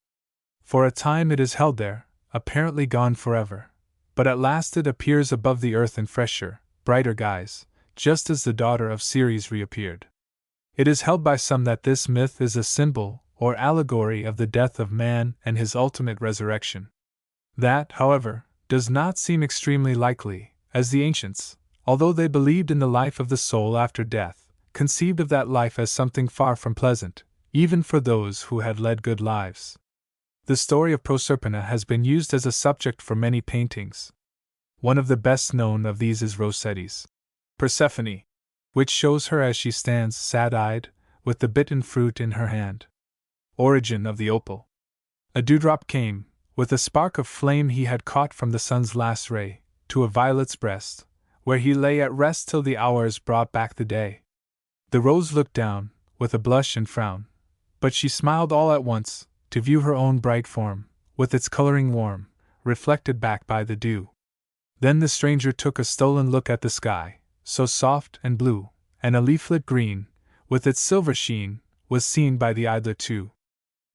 For a time it is held there, apparently gone forever. But at last it appears above the earth in fresher, brighter guise, just as the daughter of Ceres reappeared. It is held by some that this myth is a symbol or allegory of the death of man and his ultimate resurrection. That, however, does not seem extremely likely, as the ancients, although they believed in the life of the soul after death, conceived of that life as something far from pleasant, even for those who had led good lives. The story of Proserpina has been used as a subject for many paintings. One of the best known of these is Rossetti's Persephone, which shows her as she stands sad-eyed, with the bitten fruit in her hand. Origin of the opal. A dewdrop came, with a spark of flame he had caught from the sun's last ray, to a violet's breast, where he lay at rest till the hours brought back the day. The rose looked down, with a blush and frown, but she smiled all at once, to view her own bright form, with its coloring warm, reflected back by the dew. Then the stranger took a stolen look at the sky, so soft and blue, and a leaflet green, with its silver sheen, was seen by the idler too.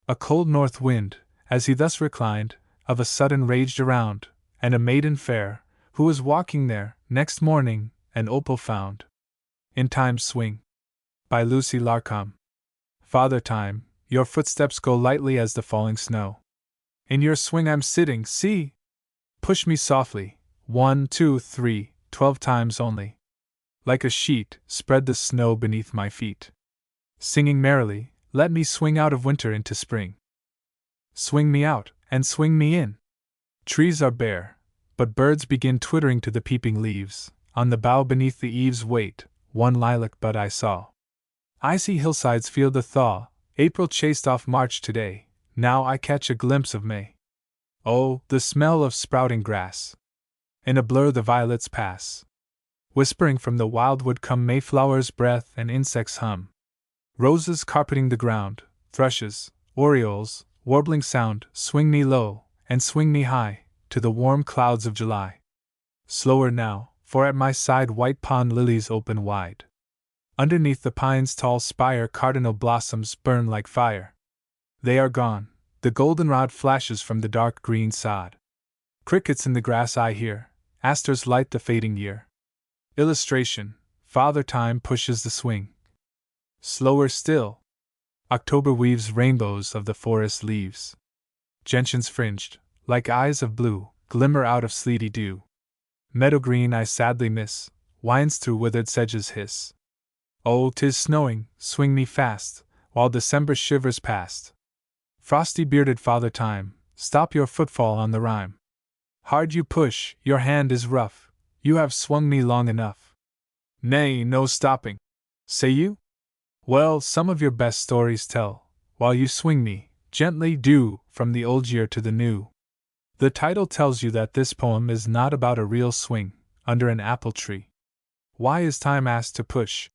A cold north wind, as he thus reclined, of a sudden raged around, and a maiden fair, who was walking there, next morning, an opal found. In Time's Swing. By Lucy Larcom. Father Time, your footsteps go lightly as the falling snow. In your swing I'm sitting, see! Push me softly, 1, 2, 3, 12 times only. Like a sheet, spread the snow beneath my feet. Singing merrily, let me swing out of winter into spring. Swing me out, and swing me in. Trees are bare, but birds begin twittering to the peeping leaves. On the bough beneath the eaves wait, one lilac bud I saw. Icy hillsides feel the thaw, April chased off March today, now I catch a glimpse of May. Oh, the smell of sprouting grass! In a blur the violets pass. Whispering from the wildwood come mayflowers' breath and insects' hum. Roses carpeting the ground, thrushes, orioles, warbling sound, swing me low, and swing me high, to the warm clouds of July. Slower now, for at my side white pond lilies open wide. Underneath the pine's tall spire cardinal blossoms burn like fire. They are gone, the goldenrod flashes from the dark green sod. Crickets in the grass I hear, asters light the fading year. Illustration, Father Time pushes the swing. Slower still. October weaves rainbows of the forest leaves. Gentians fringed, like eyes of blue, glimmer out of sleety dew. Meadow green I sadly miss, winds through withered sedges hiss. Oh, 'tis snowing, swing me fast, while December shivers past. Frosty bearded Father Time, stop your footfall on the rime. Hard you push, your hand is rough, you have swung me long enough. Nay, no stopping. Say you? Well, some of your best stories tell, while you swing me, gently do, from the old year to the new. The title tells you that this poem is not about a real swing, under an apple tree. Why is time asked to push?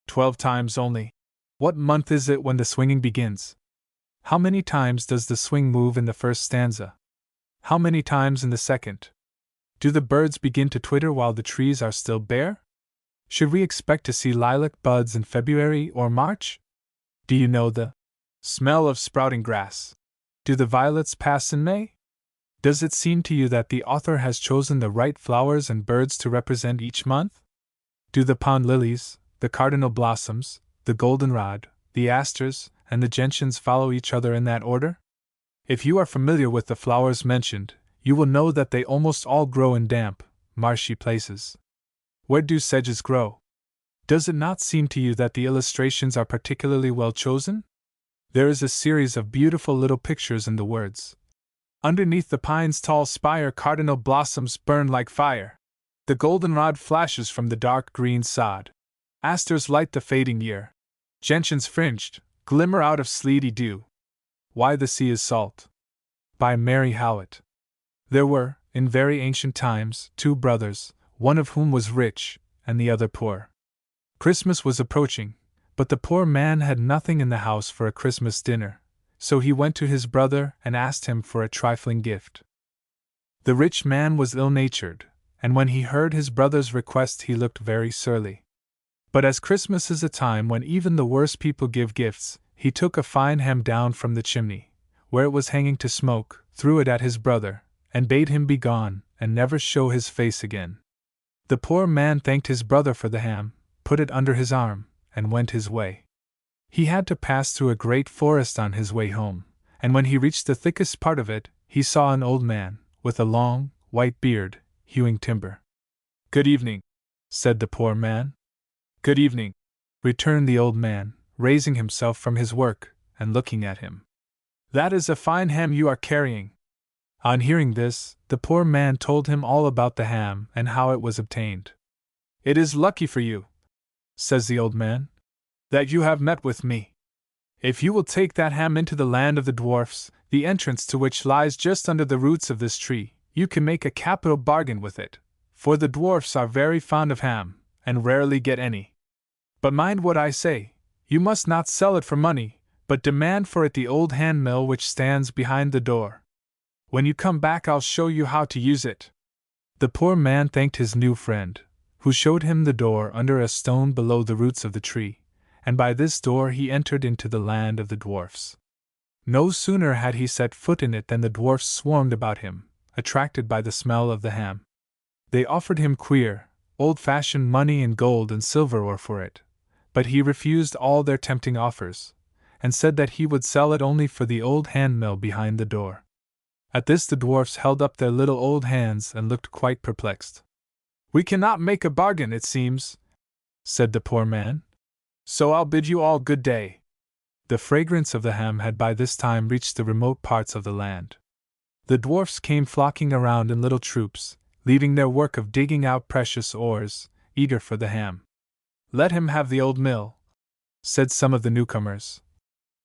12 times only. What month is it when the swinging begins? How many times does the swing move in the first stanza? How many times in the second? Do the birds begin to twitter while the trees are still bare? Should we expect to see lilac buds in February or March? Do you know the smell of sprouting grass? Do the violets pass in May? Does it seem to you that the author has chosen the right flowers and birds to represent each month? Do the pond lilies, the cardinal blossoms, the goldenrod, the asters, and the gentians follow each other in that order? If you are familiar with the flowers mentioned, you will know that they almost all grow in damp, marshy places. Where do sedges grow? Does it not seem to you that the illustrations are particularly well chosen? There is a series of beautiful little pictures in the words. Underneath the pine's tall spire cardinal blossoms burn like fire. The goldenrod flashes from the dark green sod. Asters light the fading year. Gentians fringed, glimmer out of sleety dew. Why the Sea is Salt. By Mary Howitt. There were, in very ancient times, 2 brothers, one of whom was rich, and the other poor. Christmas was approaching, but the poor man had nothing in the house for a Christmas dinner, so he went to his brother and asked him for a trifling gift. The rich man was ill-natured, and when he heard his brother's request he looked very surly. But as Christmas is a time when even the worst people give gifts, he took a fine ham down from the chimney, where it was hanging to smoke, threw it at his brother, and bade him be gone, and never show his face again. The poor man thanked his brother for the ham, put it under his arm, and went his way. He had to pass through a great forest on his way home, and when he reached the thickest part of it, he saw an old man, with a long, white beard, hewing timber. "Good evening," said the poor man. "Good evening," returned the old man, raising himself from his work, and looking at him. "That is a fine ham you are carrying." On hearing this, the poor man told him all about the ham and how it was obtained. "It is lucky for you," says the old man, "that you have met with me. If you will take that ham into the land of the dwarfs, the entrance to which lies just under the roots of this tree, you can make a capital bargain with it, for the dwarfs are very fond of ham, and rarely get any. But mind what I say, you must not sell it for money, but demand for it the old hand mill which stands behind the door. When you come back I'll show you how to use it." The poor man thanked his new friend, who showed him the door under a stone below the roots of the tree, and by this door he entered into the land of the dwarfs. No sooner had he set foot in it than the dwarfs swarmed about him, attracted by the smell of the ham. They offered him queer, old-fashioned money and gold and silver ore for it, but he refused all their tempting offers, and said that he would sell it only for the old hand mill behind the door. At this the dwarfs held up their little old hands and looked quite perplexed. "We cannot make a bargain, it seems," said the poor man. "So I'll bid you all good day." The fragrance of the ham had by this time reached the remote parts of the land. The dwarfs came flocking around in little troops, leaving their work of digging out precious ores, eager for the ham. "Let him have the old mill," said some of the newcomers.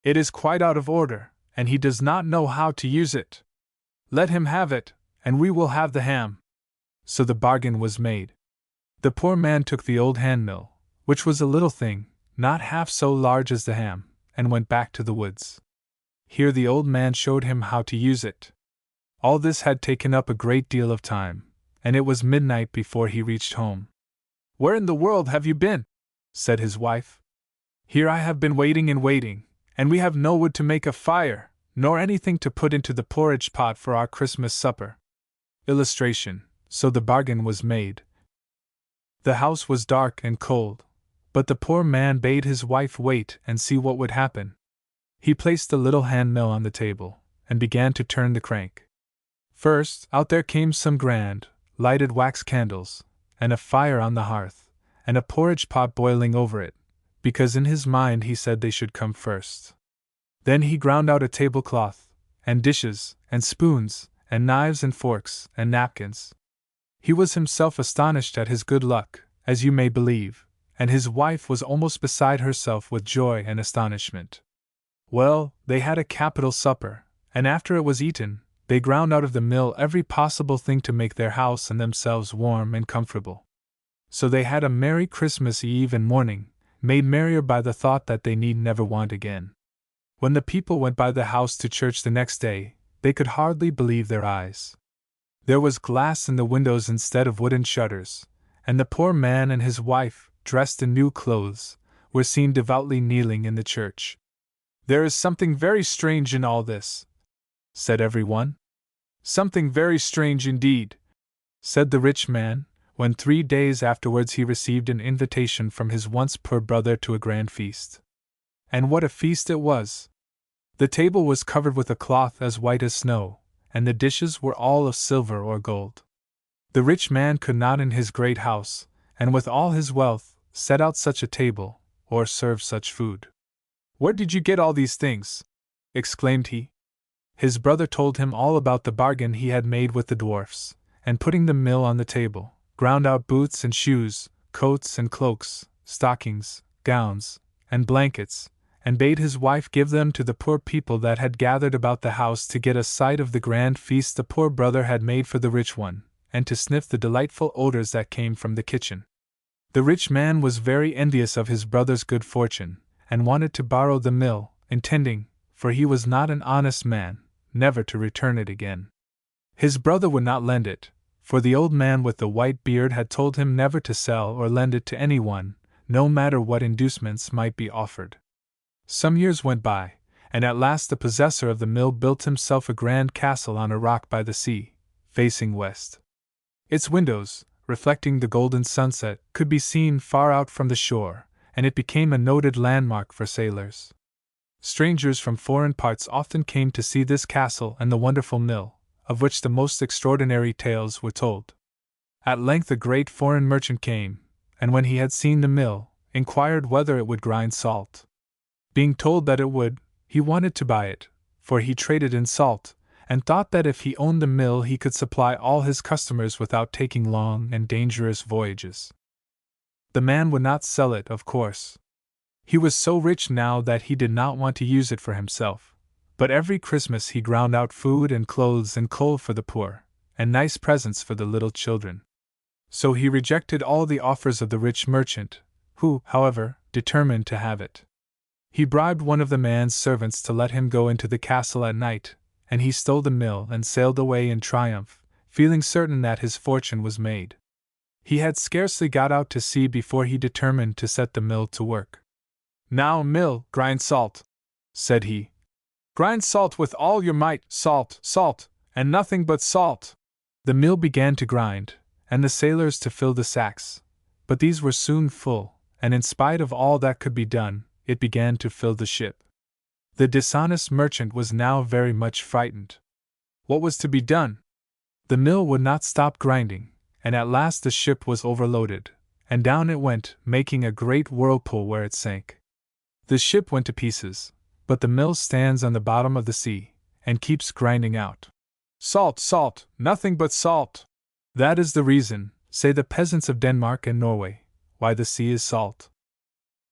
"It is quite out of order, and he does not know how to use it. Let him have it, and we will have the ham." So the bargain was made. The poor man took the old hand mill, which was a little thing, not half so large as the ham, and went back to the woods. Here the old man showed him how to use it. All this had taken up a great deal of time, and it was midnight before he reached home. "Where in the world have you been?" said his wife. "Here I have been waiting and waiting, and we have no wood to make a fire, nor anything to put into the porridge pot for our Christmas supper." Illustration: So the bargain was made. The house was dark and cold, but the poor man bade his wife wait and see what would happen. He placed the little hand mill on the table, and began to turn the crank. First, out there came some grand, lighted wax candles, and a fire on the hearth, and a porridge pot boiling over it, because in his mind he said they should come first. Then he ground out a tablecloth, and dishes, and spoons, and knives and forks, and napkins. He was himself astonished at his good luck, as you may believe, and his wife was almost beside herself with joy and astonishment. Well, they had a capital supper, and after it was eaten, they ground out of the mill every possible thing to make their house and themselves warm and comfortable. So they had a merry Christmas Eve and morning, made merrier by the thought that they need never want again. When the people went by the house to church the next day, they could hardly believe their eyes. There was glass in the windows instead of wooden shutters, and the poor man and his wife, dressed in new clothes, were seen devoutly kneeling in the church. "There is something very strange in all this," said everyone. "Something very strange indeed," said the rich man, when 3 days afterwards he received an invitation from his once poor brother to a grand feast. And what a feast it was! The table was covered with a cloth as white as snow, and the dishes were all of silver or gold. The rich man could not in his great house, and with all his wealth, set out such a table, or serve such food. "Where did you get all these things?" exclaimed he. His brother told him all about the bargain he had made with the dwarfs, and putting the mill on the table, ground out boots and shoes, coats and cloaks, stockings, gowns, and blankets, and bade his wife give them to the poor people that had gathered about the house to get a sight of the grand feast the poor brother had made for the rich one, and to sniff the delightful odors that came from the kitchen. The rich man was very envious of his brother's good fortune, and wanted to borrow the mill, intending, for he was not an honest man, never to return it again. His brother would not lend it, for the old man with the white beard had told him never to sell or lend it to anyone, no matter what inducements might be offered. Some years went by, and at last the possessor of the mill built himself a grand castle on a rock by the sea, facing west. Its windows, reflecting the golden sunset, could be seen far out from the shore, and it became a noted landmark for sailors. Strangers from foreign parts often came to see this castle and the wonderful mill, of which the most extraordinary tales were told. At length a great foreign merchant came, and when he had seen the mill, inquired whether it would grind salt. Being told that it would, he wanted to buy it, for he traded in salt, and thought that if he owned the mill he could supply all his customers without taking long and dangerous voyages. The man would not sell it, of course. He was so rich now that he did not want to use it for himself, but every Christmas he ground out food and clothes and coal for the poor, and nice presents for the little children. So he rejected all the offers of the rich merchant, who, however, determined to have it. He bribed one of the man's servants to let him go into the castle at night, and he stole the mill and sailed away in triumph, feeling certain that his fortune was made. He had scarcely got out to sea before he determined to set the mill to work. "Now, mill, grind salt," said he. "Grind salt with all your might, salt, salt, and nothing but salt." The mill began to grind, and the sailors to fill the sacks, but these were soon full, and in spite of all that could be done, it began to fill the ship. The dishonest merchant was now very much frightened. What was to be done? The mill would not stop grinding, and at last the ship was overloaded, and down it went, making a great whirlpool where it sank. The ship went to pieces, but the mill stands on the bottom of the sea, and keeps grinding out. Salt, salt, nothing but salt. That is the reason, say the peasants of Denmark and Norway, why the sea is salt.